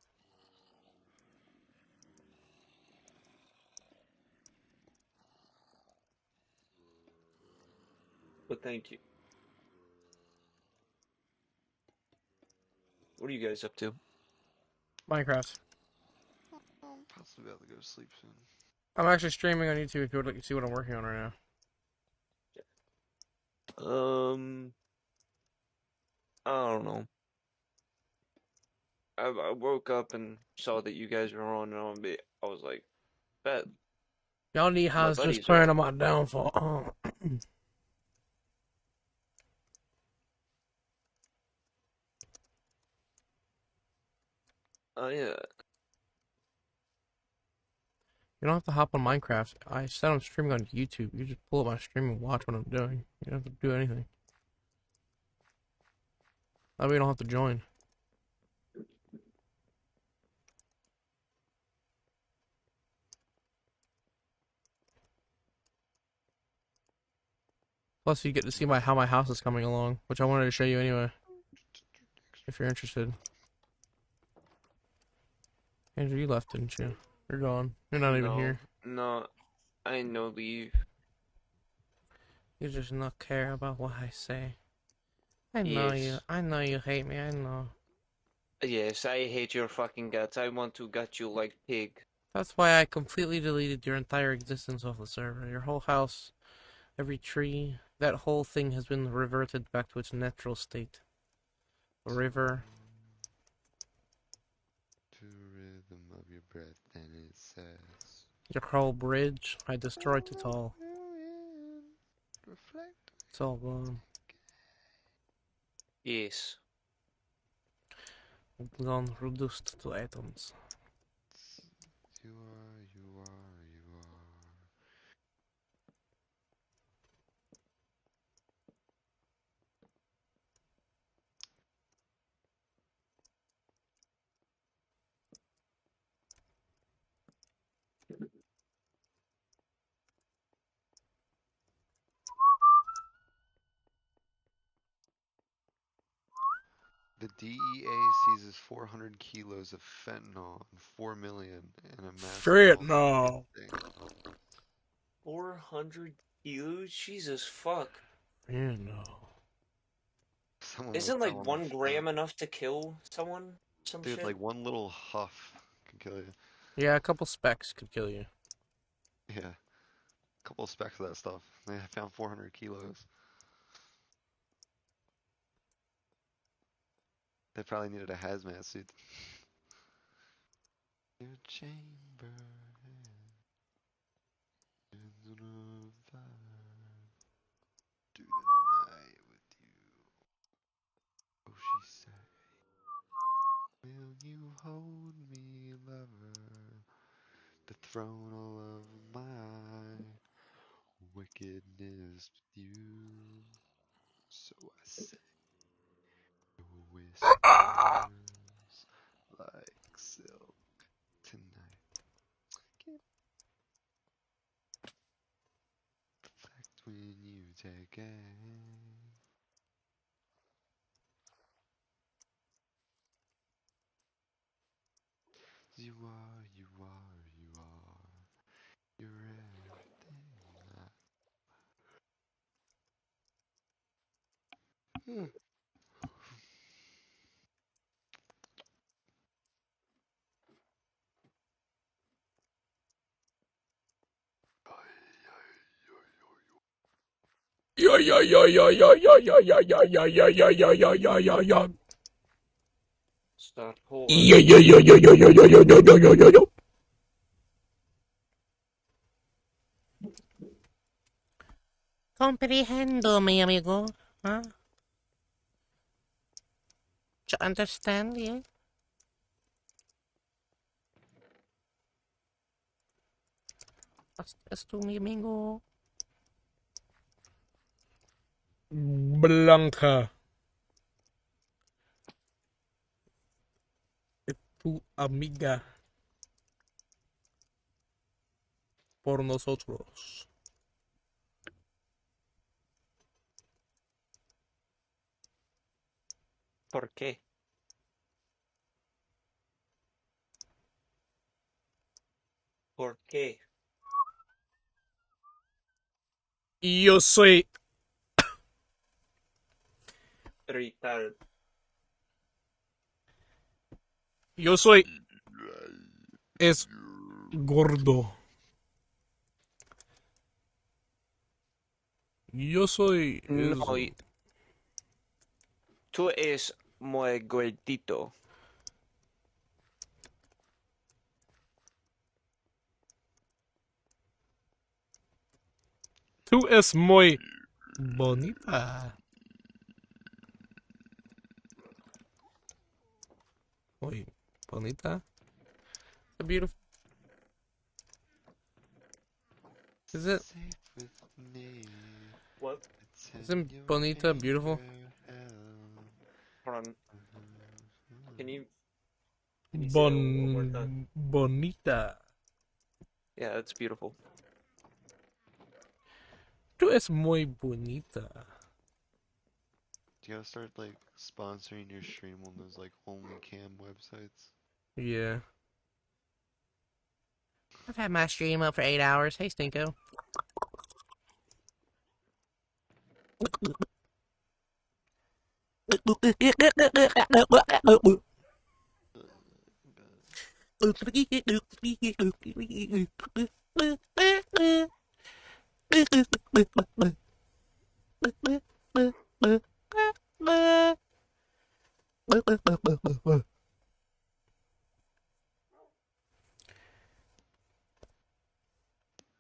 [SPEAKER 13] But thank you. What are you guys up to?
[SPEAKER 1] Minecraft.
[SPEAKER 5] I'm possibly about to go to sleep soon.
[SPEAKER 1] I'm actually streaming on YouTube if you would like to see what I'm working on right now.
[SPEAKER 13] I don't know. I woke up and saw that you guys were on, and I was like, bet.
[SPEAKER 1] Y'all need
[SPEAKER 13] My
[SPEAKER 1] Hans just
[SPEAKER 13] buddies
[SPEAKER 1] playing
[SPEAKER 13] are
[SPEAKER 1] on my downfall.
[SPEAKER 13] Oh, yeah.
[SPEAKER 1] You don't have to hop on Minecraft. I said I'm streaming on YouTube. You just pull up my stream and watch what I'm doing. You don't have to do anything. That way you don't have to join. Plus, you get to see how my house is coming along, which I wanted to show you anyway. If you're interested. Andrew, you left, didn't you? You're gone. You're not even here.
[SPEAKER 13] No, I ain't no leave.
[SPEAKER 1] You just not care about what I say. I know you.
[SPEAKER 13] Yes.
[SPEAKER 1] I know you hate me. I know.
[SPEAKER 13] Yes, I hate your fucking guts. I want to gut you like pig.
[SPEAKER 1] That's why I completely deleted your entire existence off the server. Your whole house, every tree, that whole thing has been reverted back to its natural state. The river.
[SPEAKER 5] To rhythm of your breath, and it says.
[SPEAKER 1] Your whole bridge. I destroyed it all. It's all gone.
[SPEAKER 13] Yes.
[SPEAKER 1] Gone, reduced to atoms.
[SPEAKER 5] You are. The DEA seizes 400 kilos of fentanyl and 4 million in a massive
[SPEAKER 1] Fentanyl.
[SPEAKER 13] 400 kilos? Jesus fuck.
[SPEAKER 1] Fentanyl.
[SPEAKER 13] Isn't like 1 gram enough to kill someone? Some
[SPEAKER 5] Dude,
[SPEAKER 13] shit?
[SPEAKER 5] like one little huff can kill you.
[SPEAKER 1] Yeah, a couple specks could kill you.
[SPEAKER 5] Yeah. A couple of specks of that stuff. They found 400 kilos. They probably needed a hazmat suit. Your chamber hands on fire. Do the night with you. Oh, she said, will you hold me, lover? Dethrone all of my wickedness with you. So I say, your whispers like silk tonight. Can't reflect when you take aim. You are. You're everything I...
[SPEAKER 13] Start
[SPEAKER 11] Comprehendo, mi amigo. Huh? To understand you? Hasta tú, mi amigo.
[SPEAKER 1] Blanca. Tu amiga. Por nosotros.
[SPEAKER 13] ¿Por qué? ¿Por qué?
[SPEAKER 1] Yo soy.
[SPEAKER 13] Retard.
[SPEAKER 1] Yo soy. Es gordo. Yo soy.
[SPEAKER 13] No,
[SPEAKER 1] Es...
[SPEAKER 13] tú es muy gordito.
[SPEAKER 1] Tú es muy bonita. Muy bonita. A beautiful. Is it?
[SPEAKER 13] What?
[SPEAKER 1] Isn't bonita beautiful?
[SPEAKER 13] Hold on. Can you say that one more time?
[SPEAKER 1] Bonita.
[SPEAKER 13] Yeah, that's beautiful.
[SPEAKER 1] Tú es muy bonita.
[SPEAKER 5] You gotta start like sponsoring your stream on those like OnlyCam websites.
[SPEAKER 1] Yeah.
[SPEAKER 11] I've had my stream up for 8 hours. Hey, Stinko.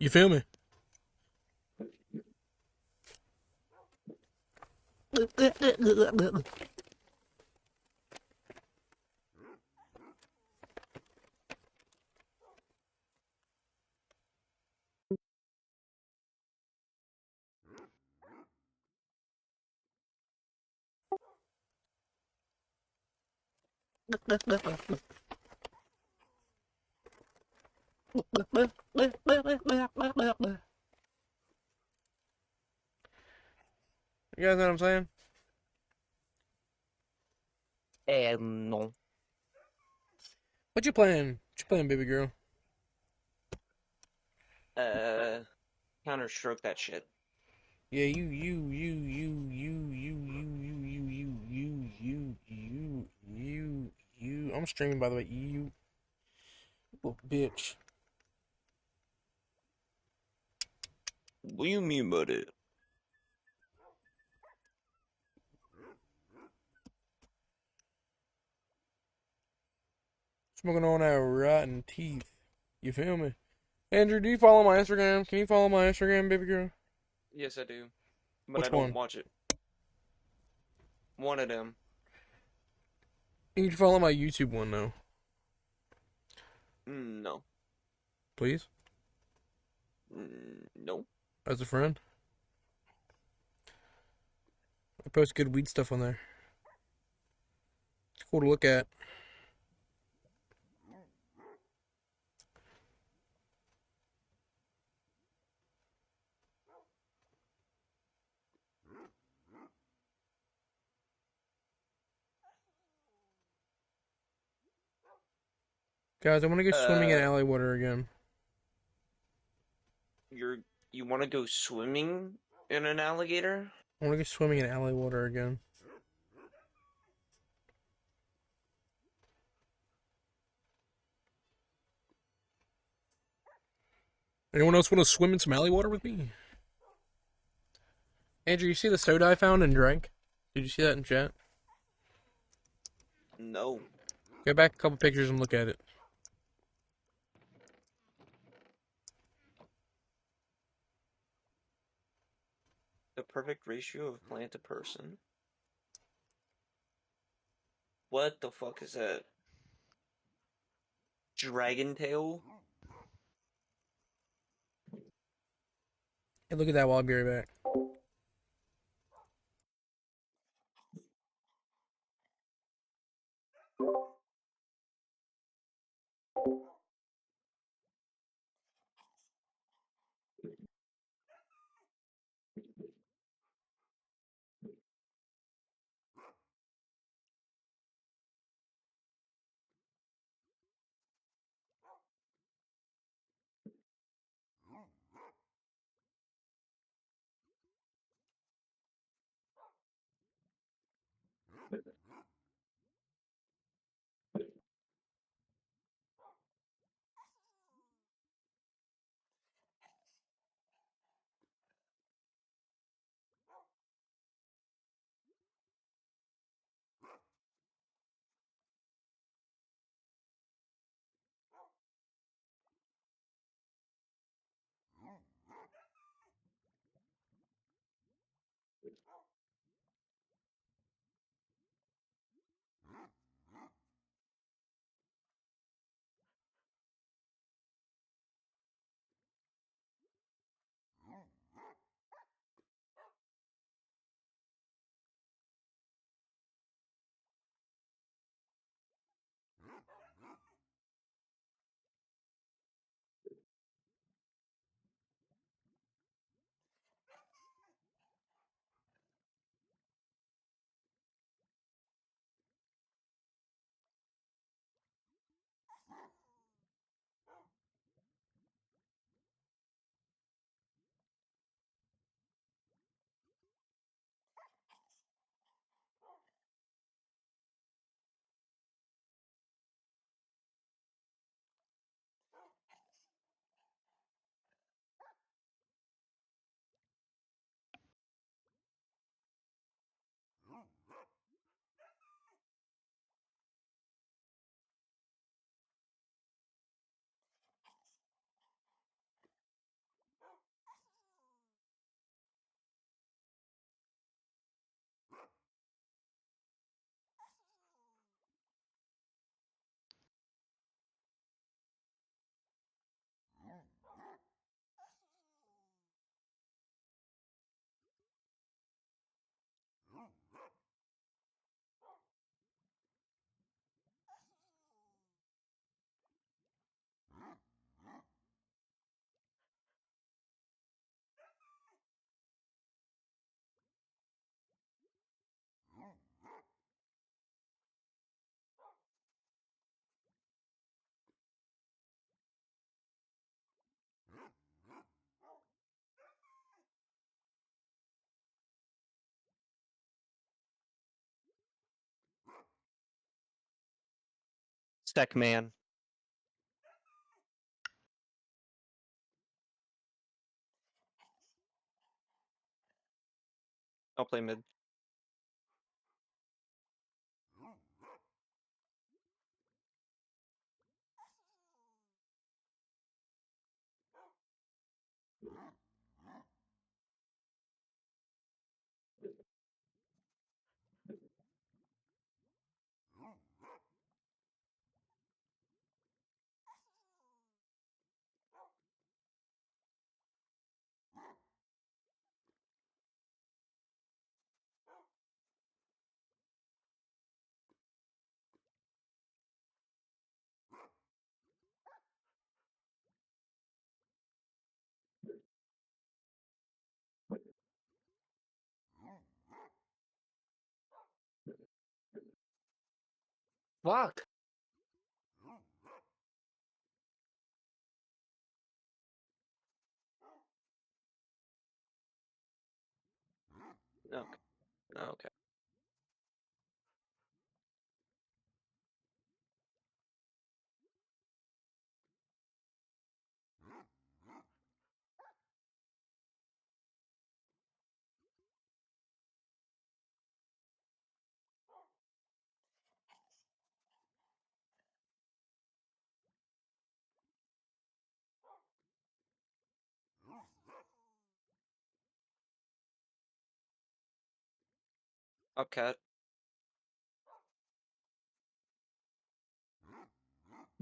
[SPEAKER 1] You feel me? You guys know what I'm saying?
[SPEAKER 13] No.
[SPEAKER 1] What you playing? What you playing, baby girl?
[SPEAKER 13] Counter-Stroke that shit.
[SPEAKER 1] Yeah, you. I'm streaming, by the way. You little bitch.
[SPEAKER 13] What do you mean by it?
[SPEAKER 1] Smoking on that rotten teeth. You feel me? Andrew, do you follow my Instagram? Can you follow my Instagram, baby girl?
[SPEAKER 13] Yes, I do. But
[SPEAKER 1] Which
[SPEAKER 13] I don't
[SPEAKER 1] one?
[SPEAKER 13] watch it. One of them.
[SPEAKER 1] You need to follow my YouTube one, though.
[SPEAKER 13] No.
[SPEAKER 1] Please?
[SPEAKER 13] No.
[SPEAKER 1] As a friend? I post good weed stuff on there. It's cool to look at. Guys, I want to go swimming in alley water again.
[SPEAKER 13] You want to go swimming in an alligator?
[SPEAKER 1] I want to go swimming in alley water again. Anyone else want to swim in some alley water with me? Andrew, you see the soda I found and drank? Did you see that in chat?
[SPEAKER 13] No.
[SPEAKER 1] Go back a couple pictures and look at it.
[SPEAKER 13] The perfect ratio of plant to person. What the fuck is that? Dragon tail?
[SPEAKER 1] Hey, look at that while I'll be right back.
[SPEAKER 13] Stack man. I'll play mid. Fuck. Okay. Okay. Okay.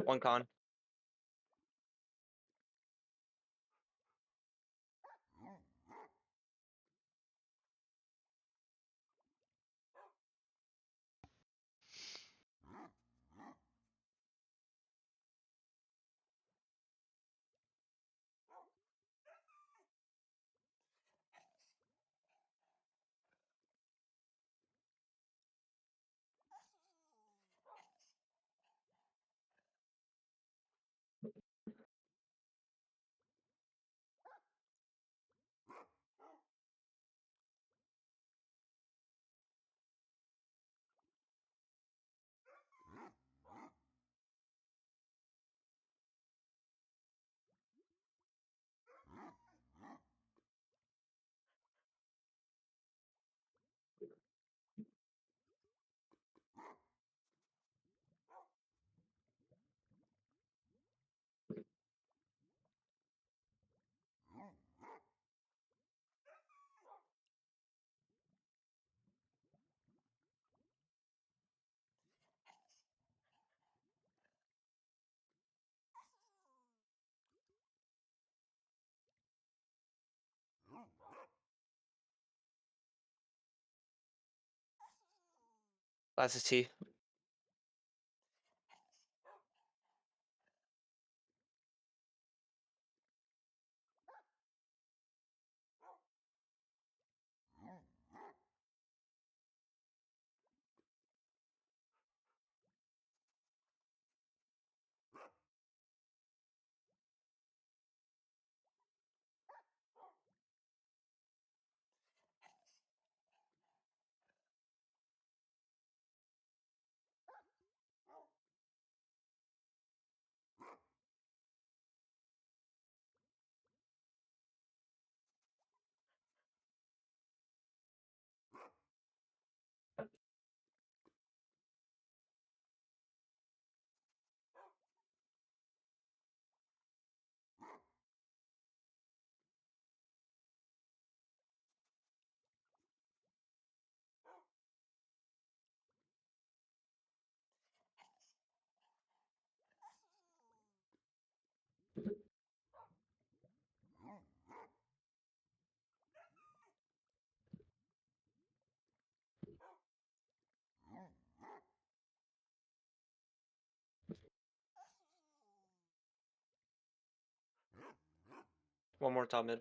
[SPEAKER 13] One con. Last is T. One more top mid.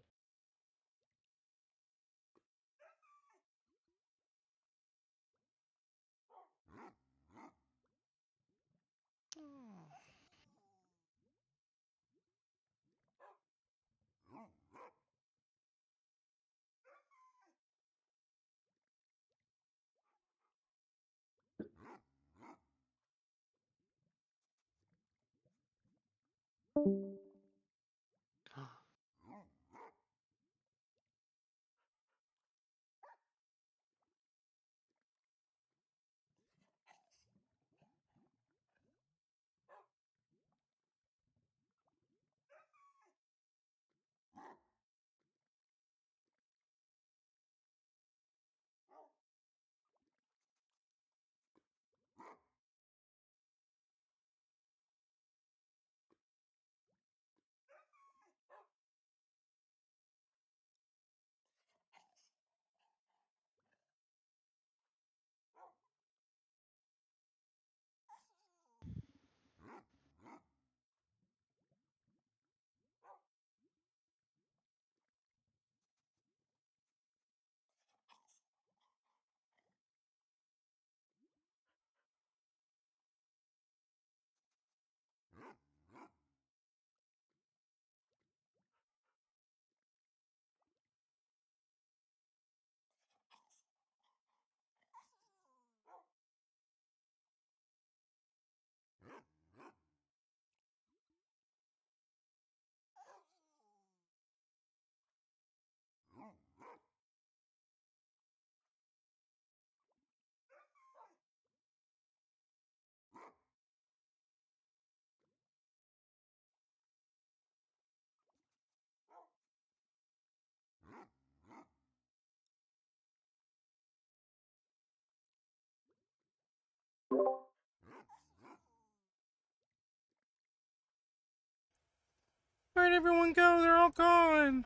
[SPEAKER 1] Where'd everyone go? They're all gone.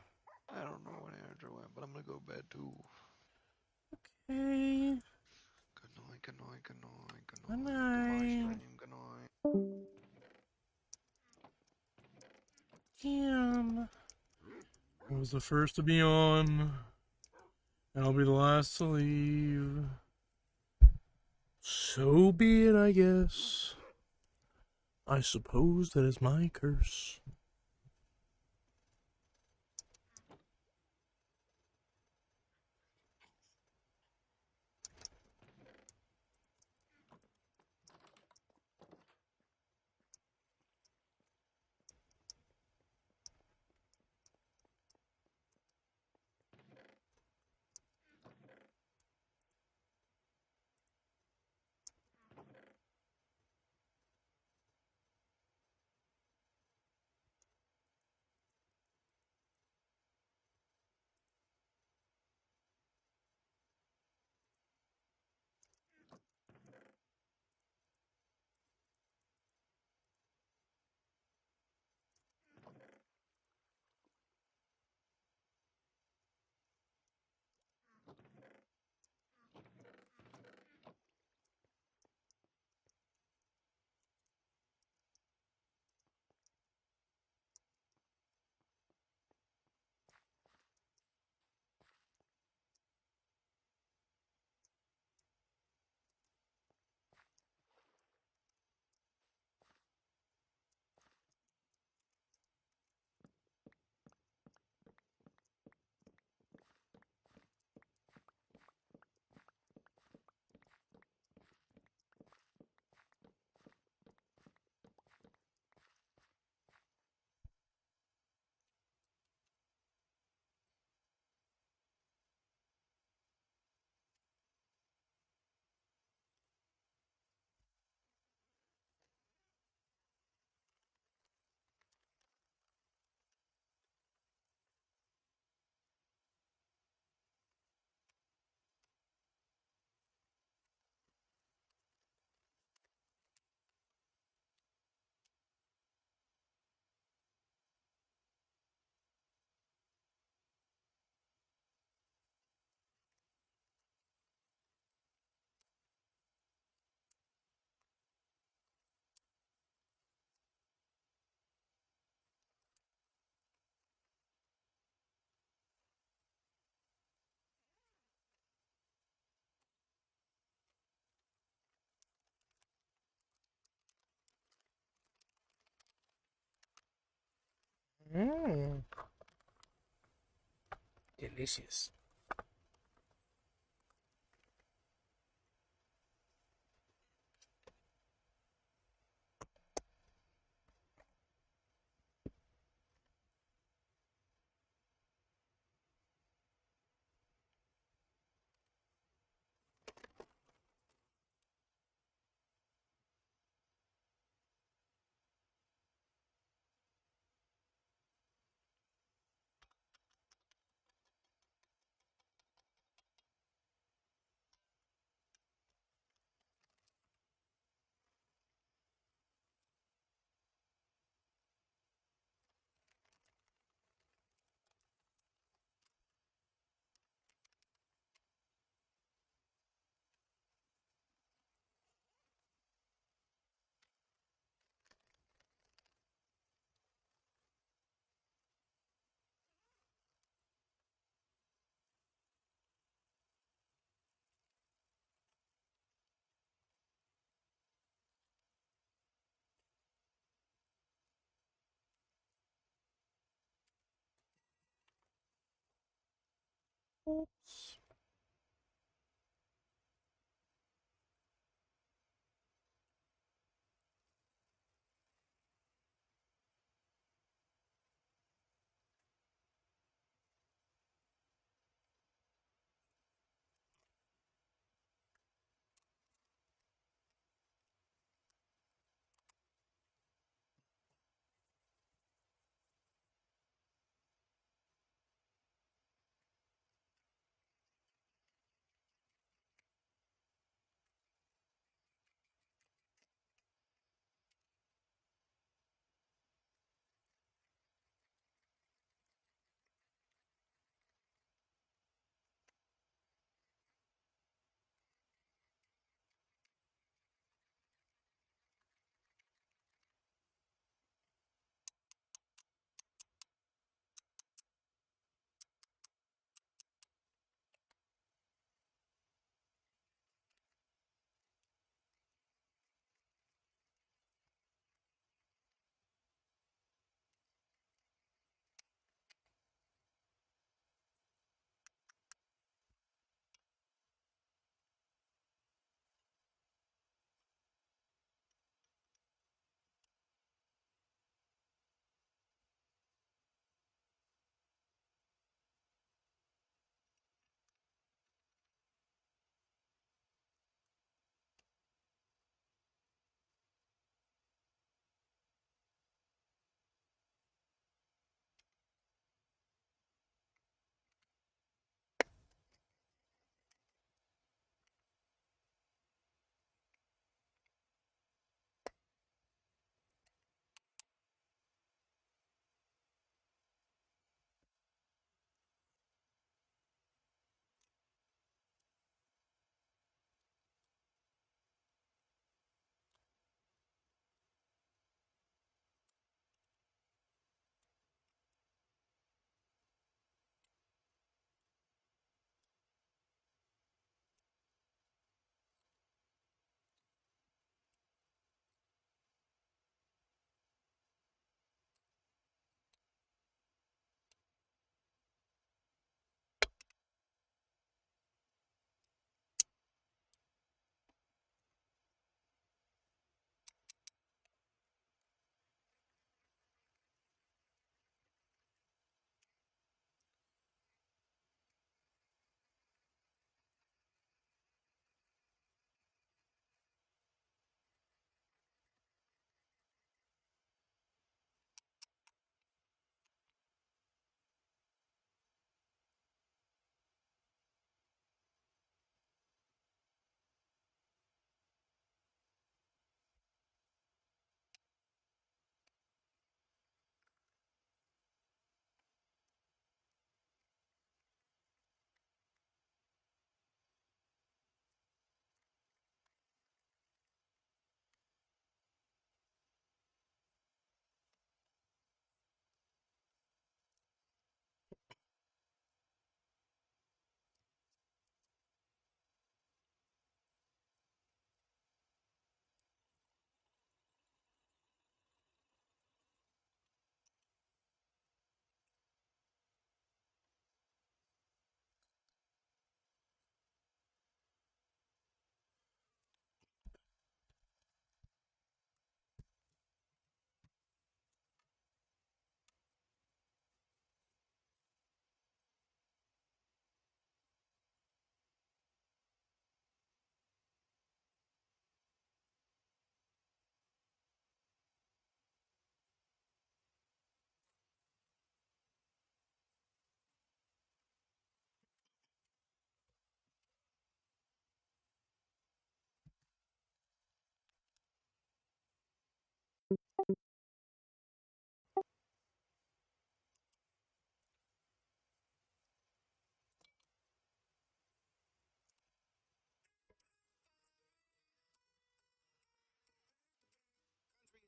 [SPEAKER 14] I don't know where Andrew went, but I'm gonna go to bed too.
[SPEAKER 1] Okay.
[SPEAKER 14] Good night, good night, good night, good
[SPEAKER 1] Good
[SPEAKER 14] night. Goodbye,
[SPEAKER 1] night.
[SPEAKER 14] stream, good night.
[SPEAKER 1] Damn. I was the first to be on, and I'll be the last to leave. So be it, I guess. I suppose that is my curse. Mmm. Delicious.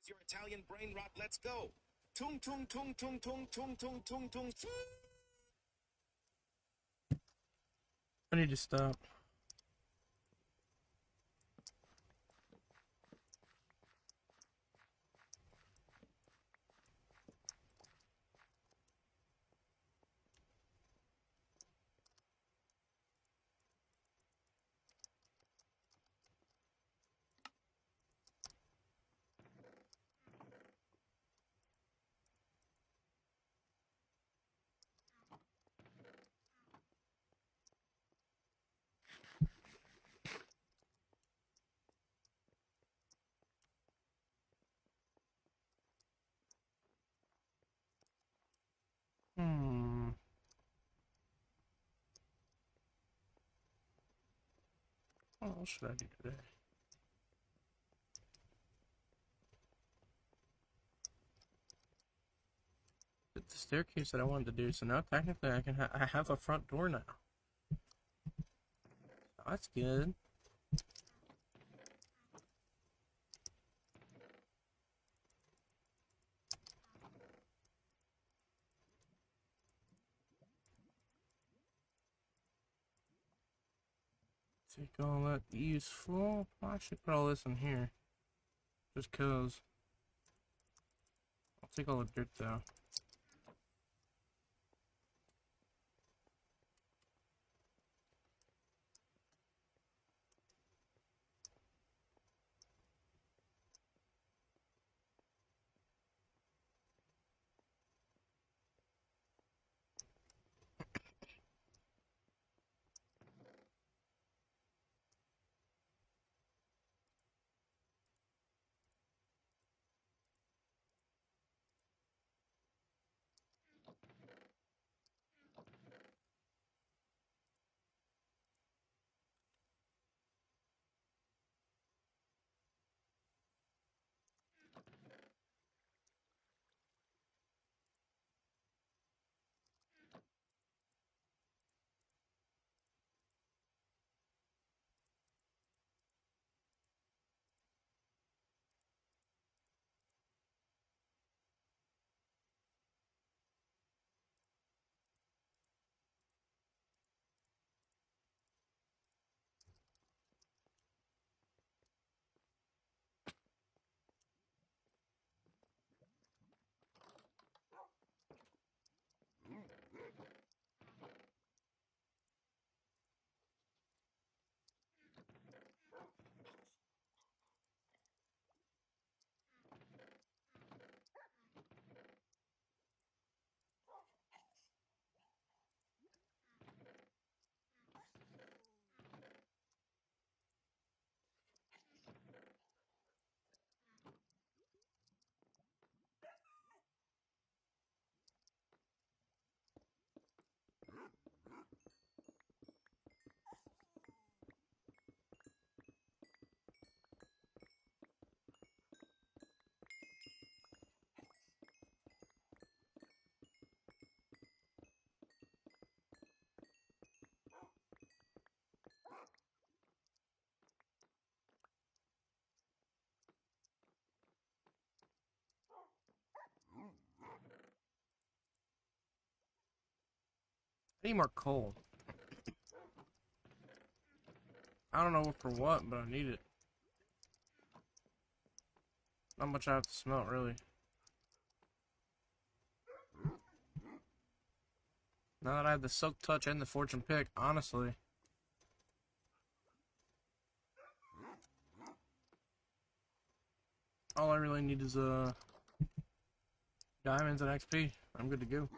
[SPEAKER 15] Your Italian brain rot. Let's go. Tung tung tung tung tung tung tung tung tung.
[SPEAKER 1] I need to stop. What else should I do today? Did the staircase that I wanted to do, so now technically I have a front door now. Oh, that's good. Take all that useful. I should put all this in here. Just cause. I'll take all the dirt though. I need more coal. I don't know for what, but I need it. Not much I have to smelt, really. Now that I have the Silk Touch and the Fortune Pick, honestly. All I really need is diamonds and XP. I'm good to go.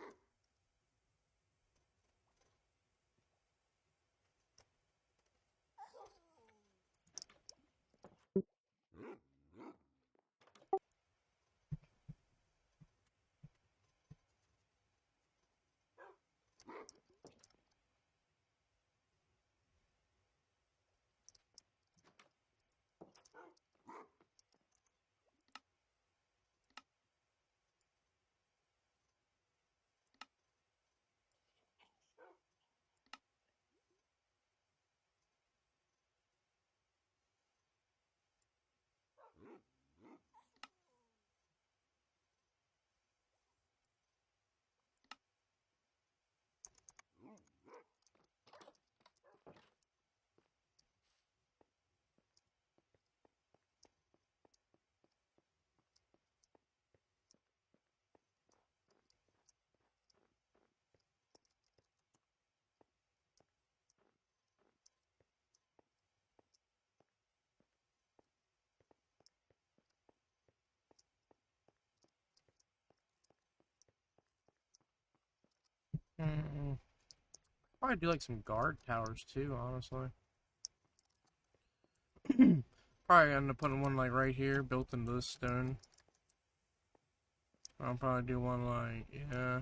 [SPEAKER 1] Probably do like some guard towers too, honestly. Probably end up putting one like right here, built into this stone. I'll probably do one like, yeah.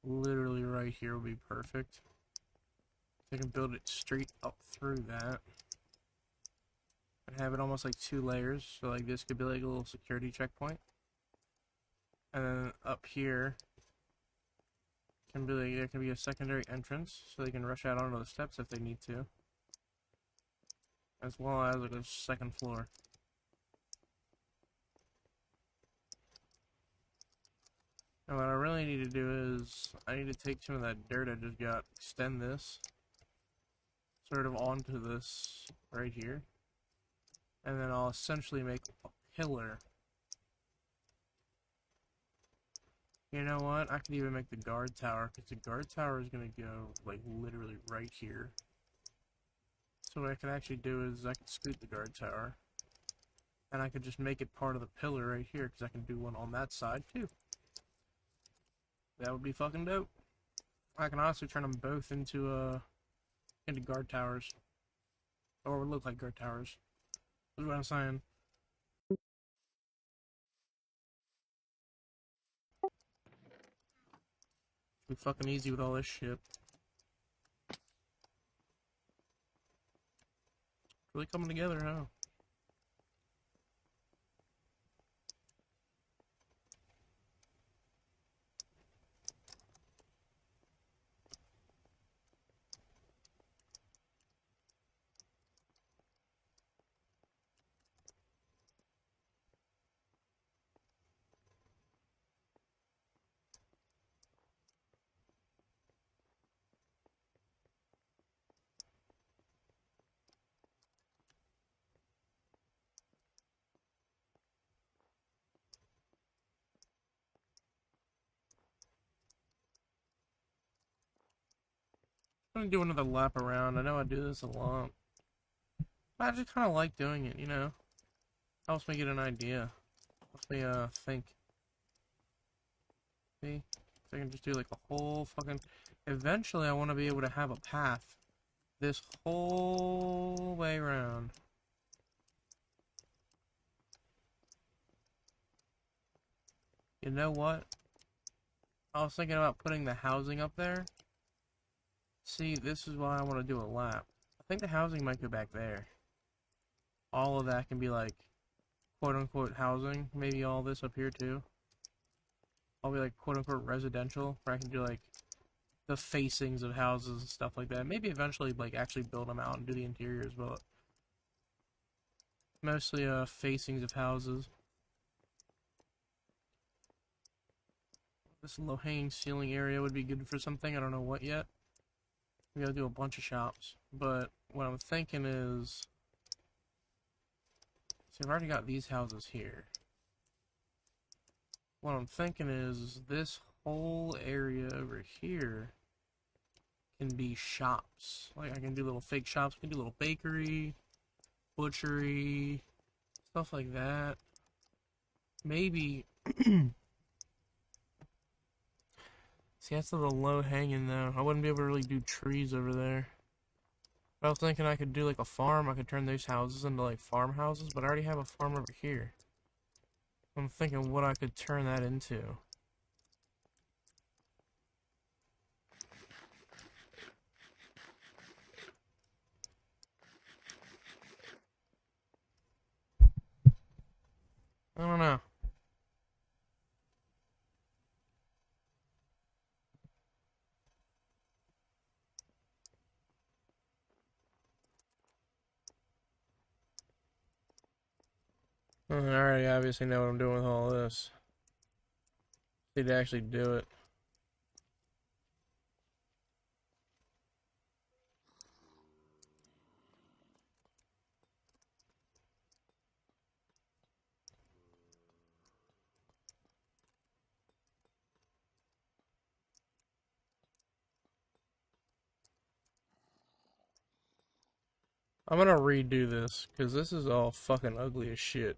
[SPEAKER 1] literally right here would be perfect. I can build it straight up through that. And have it almost like 2 layers, so like this could be like a little security checkpoint. And then up here can be like, there can be a secondary entrance, so they can rush out onto the steps if they need to. As well as like a second floor. And what I really need to do is, I need to take some of that dirt I just got, extend this, sort of onto this right here. And then I'll essentially make a pillar. You know what? I could even make the guard tower, because the guard tower is going to go, like, literally right here. So what I can actually do is I can scoot the guard tower. And I could just make it part of the pillar right here, because I can do one on that side, too. That would be fucking dope. I can also turn them both into guard towers. Or would look like guard towers. That's what I'm saying. Be fucking easy with all this shit. Really coming together, huh? I'm gonna do another lap around. I know I do this a lot. But I just kind of like doing it, you know? Helps me get an idea. Helps me, think. See? So I can just do, like, a whole fucking... Eventually, I want to be able to have a path this whole way around. You know what? I was thinking about putting the housing up there. See, this is why I want to do a lap. I think the housing might go back there. All of that can be like, quote-unquote housing. Maybe all this up here too. I'll be like, quote-unquote residential, where I can do like, the facings of houses and stuff like that. Maybe eventually like actually build them out and do the interiors, but mostly facings of houses. This low-hanging ceiling area would be good for something. I don't know what yet. We gotta do a bunch of shops, but what I'm thinking is, see, I've already got these houses here. What I'm thinking is this whole area over here can be shops. Like, I can do little fake shops. I can do a little bakery, butchery, stuff like that. Maybe... See, that's a little low hanging though. I wouldn't be able to really do trees over there. I was thinking I could do like a farm. I could turn those houses into like farmhouses, but I already have a farm over here. I'm thinking what I could turn that into. I don't know. I already obviously know what I'm doing with all this. Need to actually do it. I'm gonna redo this, because this is all fucking ugly as shit.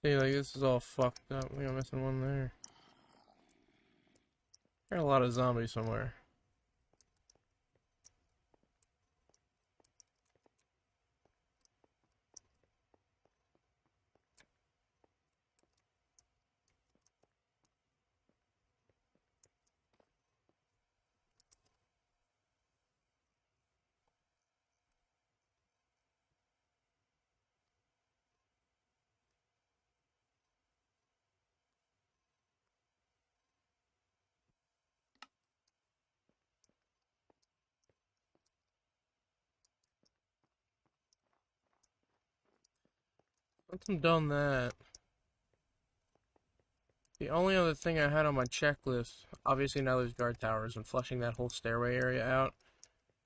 [SPEAKER 1] See, like, this is all fucked up. We got missing one there. There's a lot of zombies somewhere. Once I'm done that, the only other thing I had on my checklist, obviously now there's guard towers and flushing that whole stairway area out,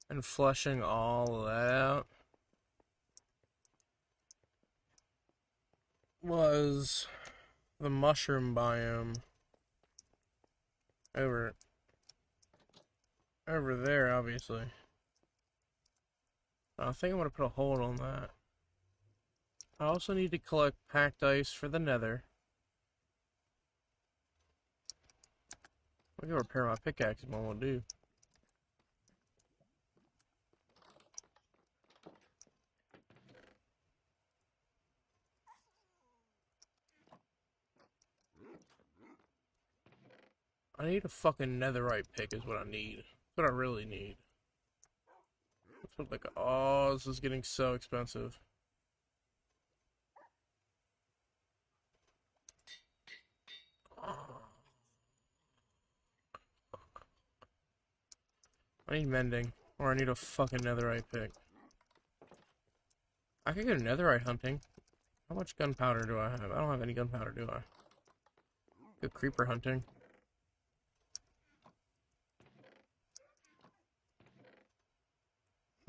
[SPEAKER 1] and flushing all of that out, was the mushroom biome over there, obviously. I think I'm gonna put a hold on that. I also need to collect packed ice for the nether. I can repair my pickaxe if I want to do. I need a fucking netherite pick is what I need. That's what I really need. That's what like, oh, this is getting so expensive. I need mending, or I need a fucking netherite pick. I could go netherite hunting. How much gunpowder do I have? I don't have any gunpowder, do I? Go creeper hunting.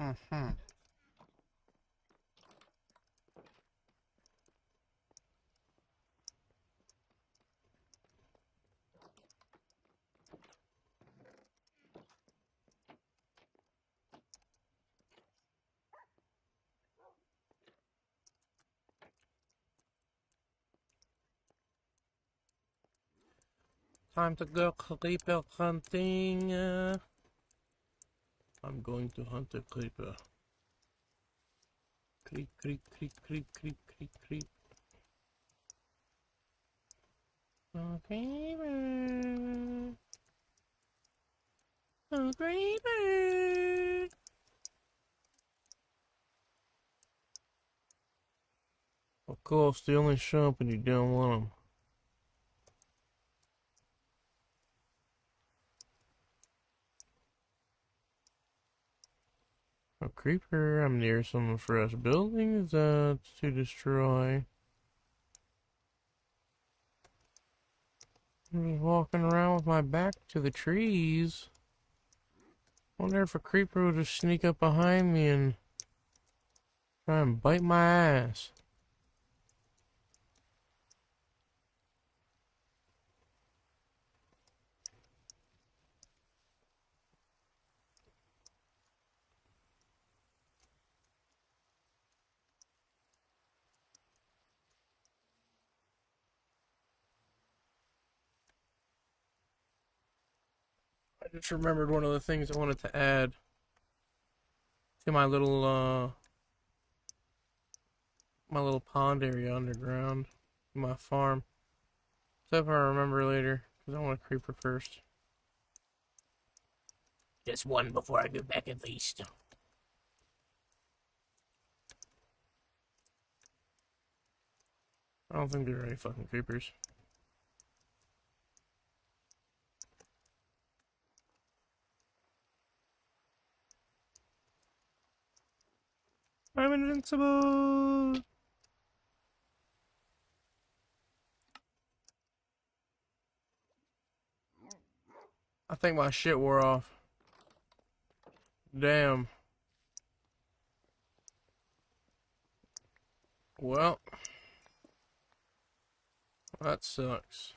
[SPEAKER 1] Mm-hmm. Time to go creeper hunting. I'm going to hunt a creeper. Creep, creep, creep, creep, creep, creep, creep. Oh, creeper. Oh, creeper. Of course, they only show up when you don't want them. A creeper, I'm near some fresh buildings to destroy. I'm just walking around with my back to the trees. Wonder if a creeper will just sneak up behind me and try and bite my ass. I just remembered one of the things I wanted to add to my little pond area underground, my farm. So if I remember later, because I want a creeper first.
[SPEAKER 11] Just one before I go back and feast.
[SPEAKER 1] I don't think there are any fucking creepers. I'm invincible! I think my shit wore off. Damn. Well, that sucks.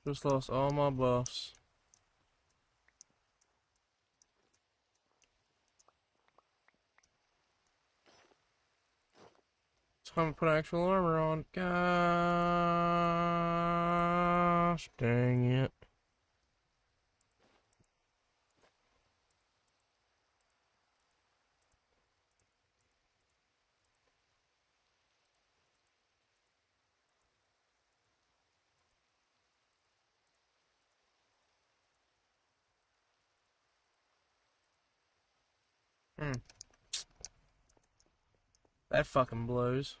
[SPEAKER 1] Just lost all my buffs. Time to put actual armor on. Gosh dang it. That fucking blows.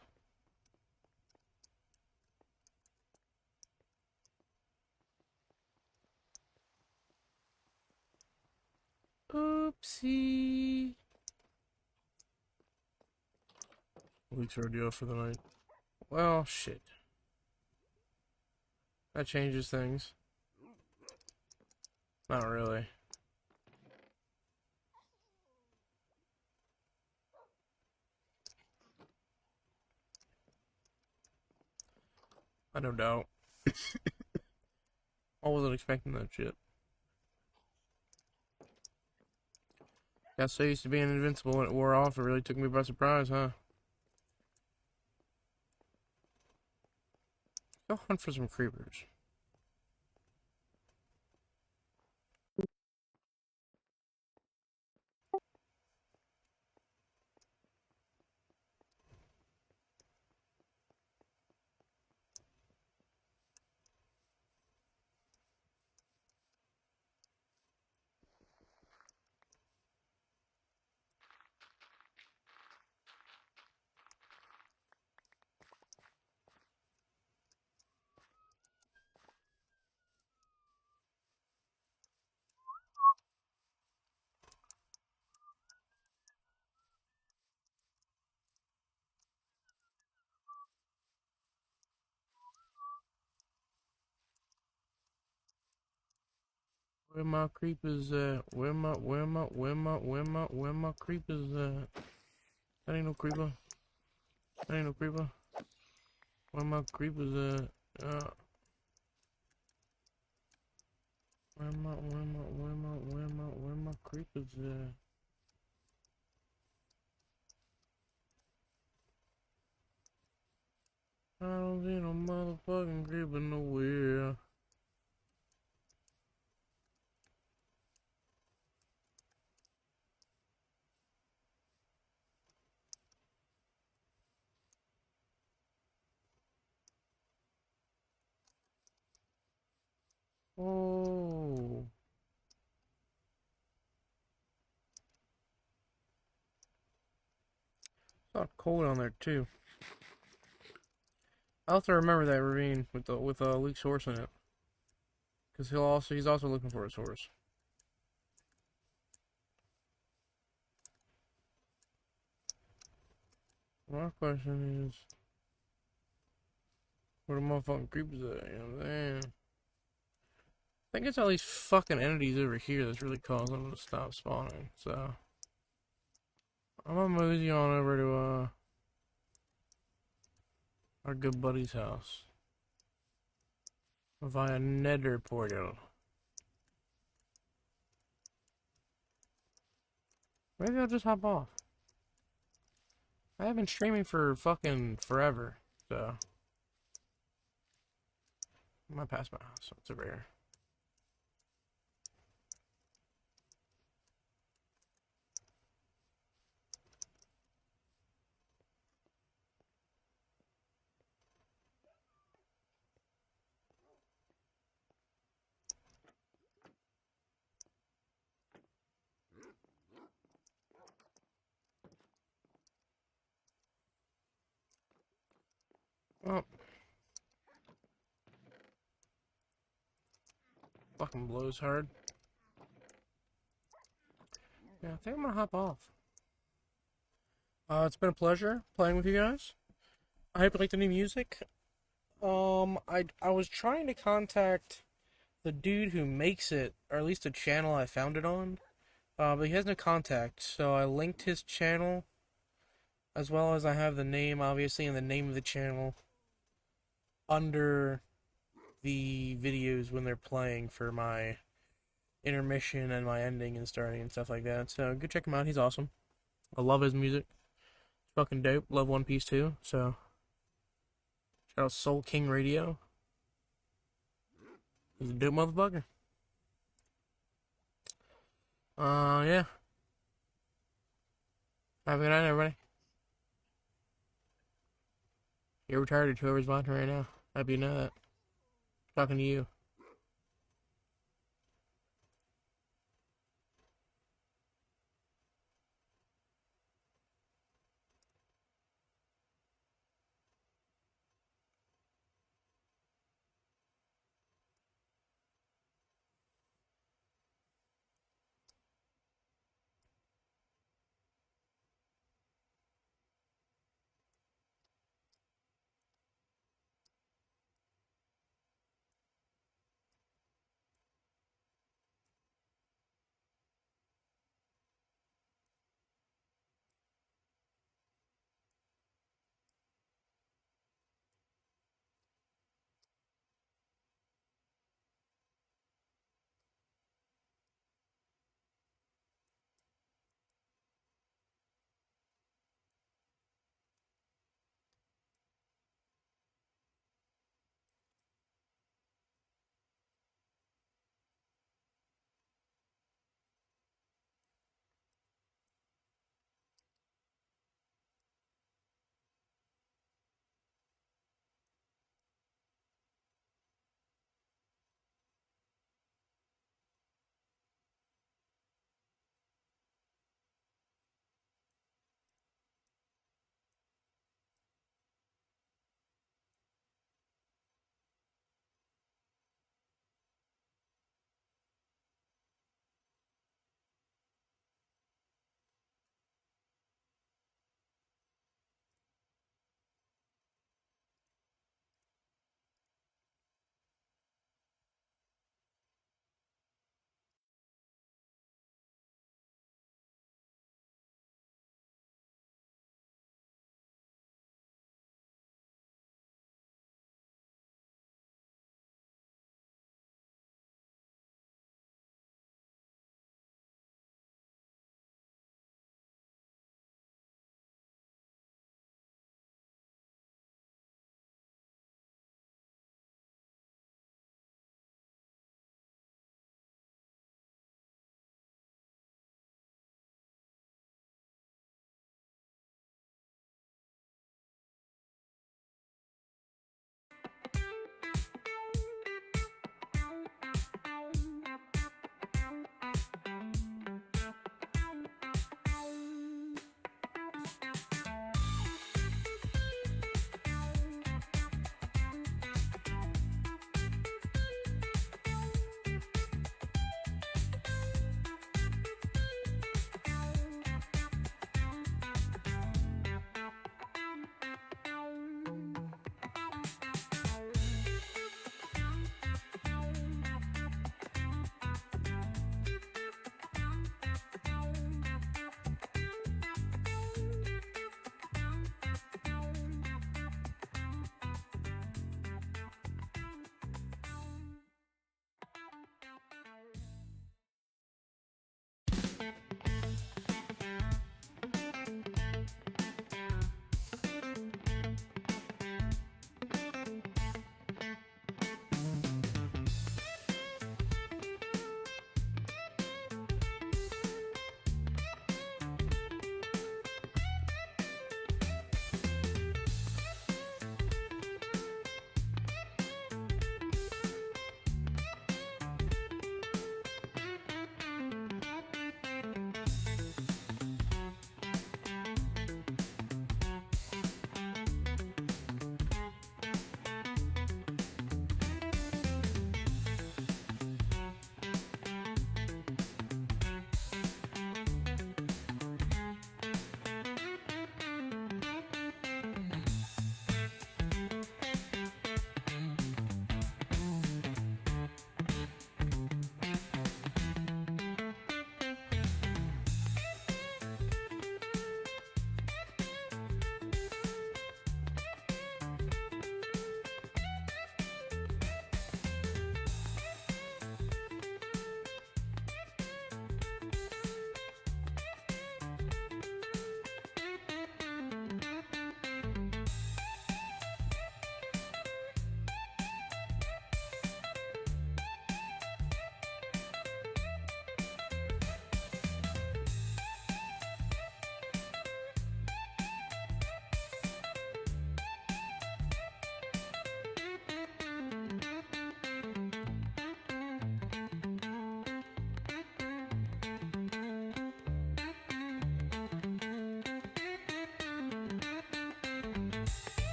[SPEAKER 1] Oopsie. Luke's already off for the night. Well, shit. That changes things. Not really. I don't doubt. I wasn't expecting that shit. Got so used to being invincible when it wore off, it really took me by surprise, huh? Go hunt for some creepers. Where my creepers at? Where my creepers at? That ain't no creeper. That ain't no creeper. Where my creepers at? Where my creepers at? I don't see no motherfucking creeper nowhere. Oh. It's not cold on there too. I have to remember that ravine with Luke's horse in it, because he's also looking for his horse. My question is, where the motherfucking creepers at? You know what I'm saying? I think it's all these fucking entities over here that's really causing them to stop spawning. So I'm gonna mosey on over to our good buddy's house via nether portal. Maybe I'll just hop off. I have been streaming for fucking forever, so I might pass my house, so it's over here. Oh. Fucking blows hard. Yeah, I think I'm gonna hop off. It's been a pleasure playing with you guys. I hope you like the new music. I was trying to contact the dude who makes it, or at least the channel I found it on, but he has no contact, so I linked his channel, as well as I have the name, obviously, and the name of the channel under the videos when they're playing for my intermission and my ending and starting and stuff like that. So go check him out. He's awesome. I love his music. It's fucking dope. Love One Piece too. So shout out Soul King Radio. He's a dope motherfucker. Yeah. Have a good night, everybody. You're retarded, whoever's watching right now. I hope you know that. Talking to you.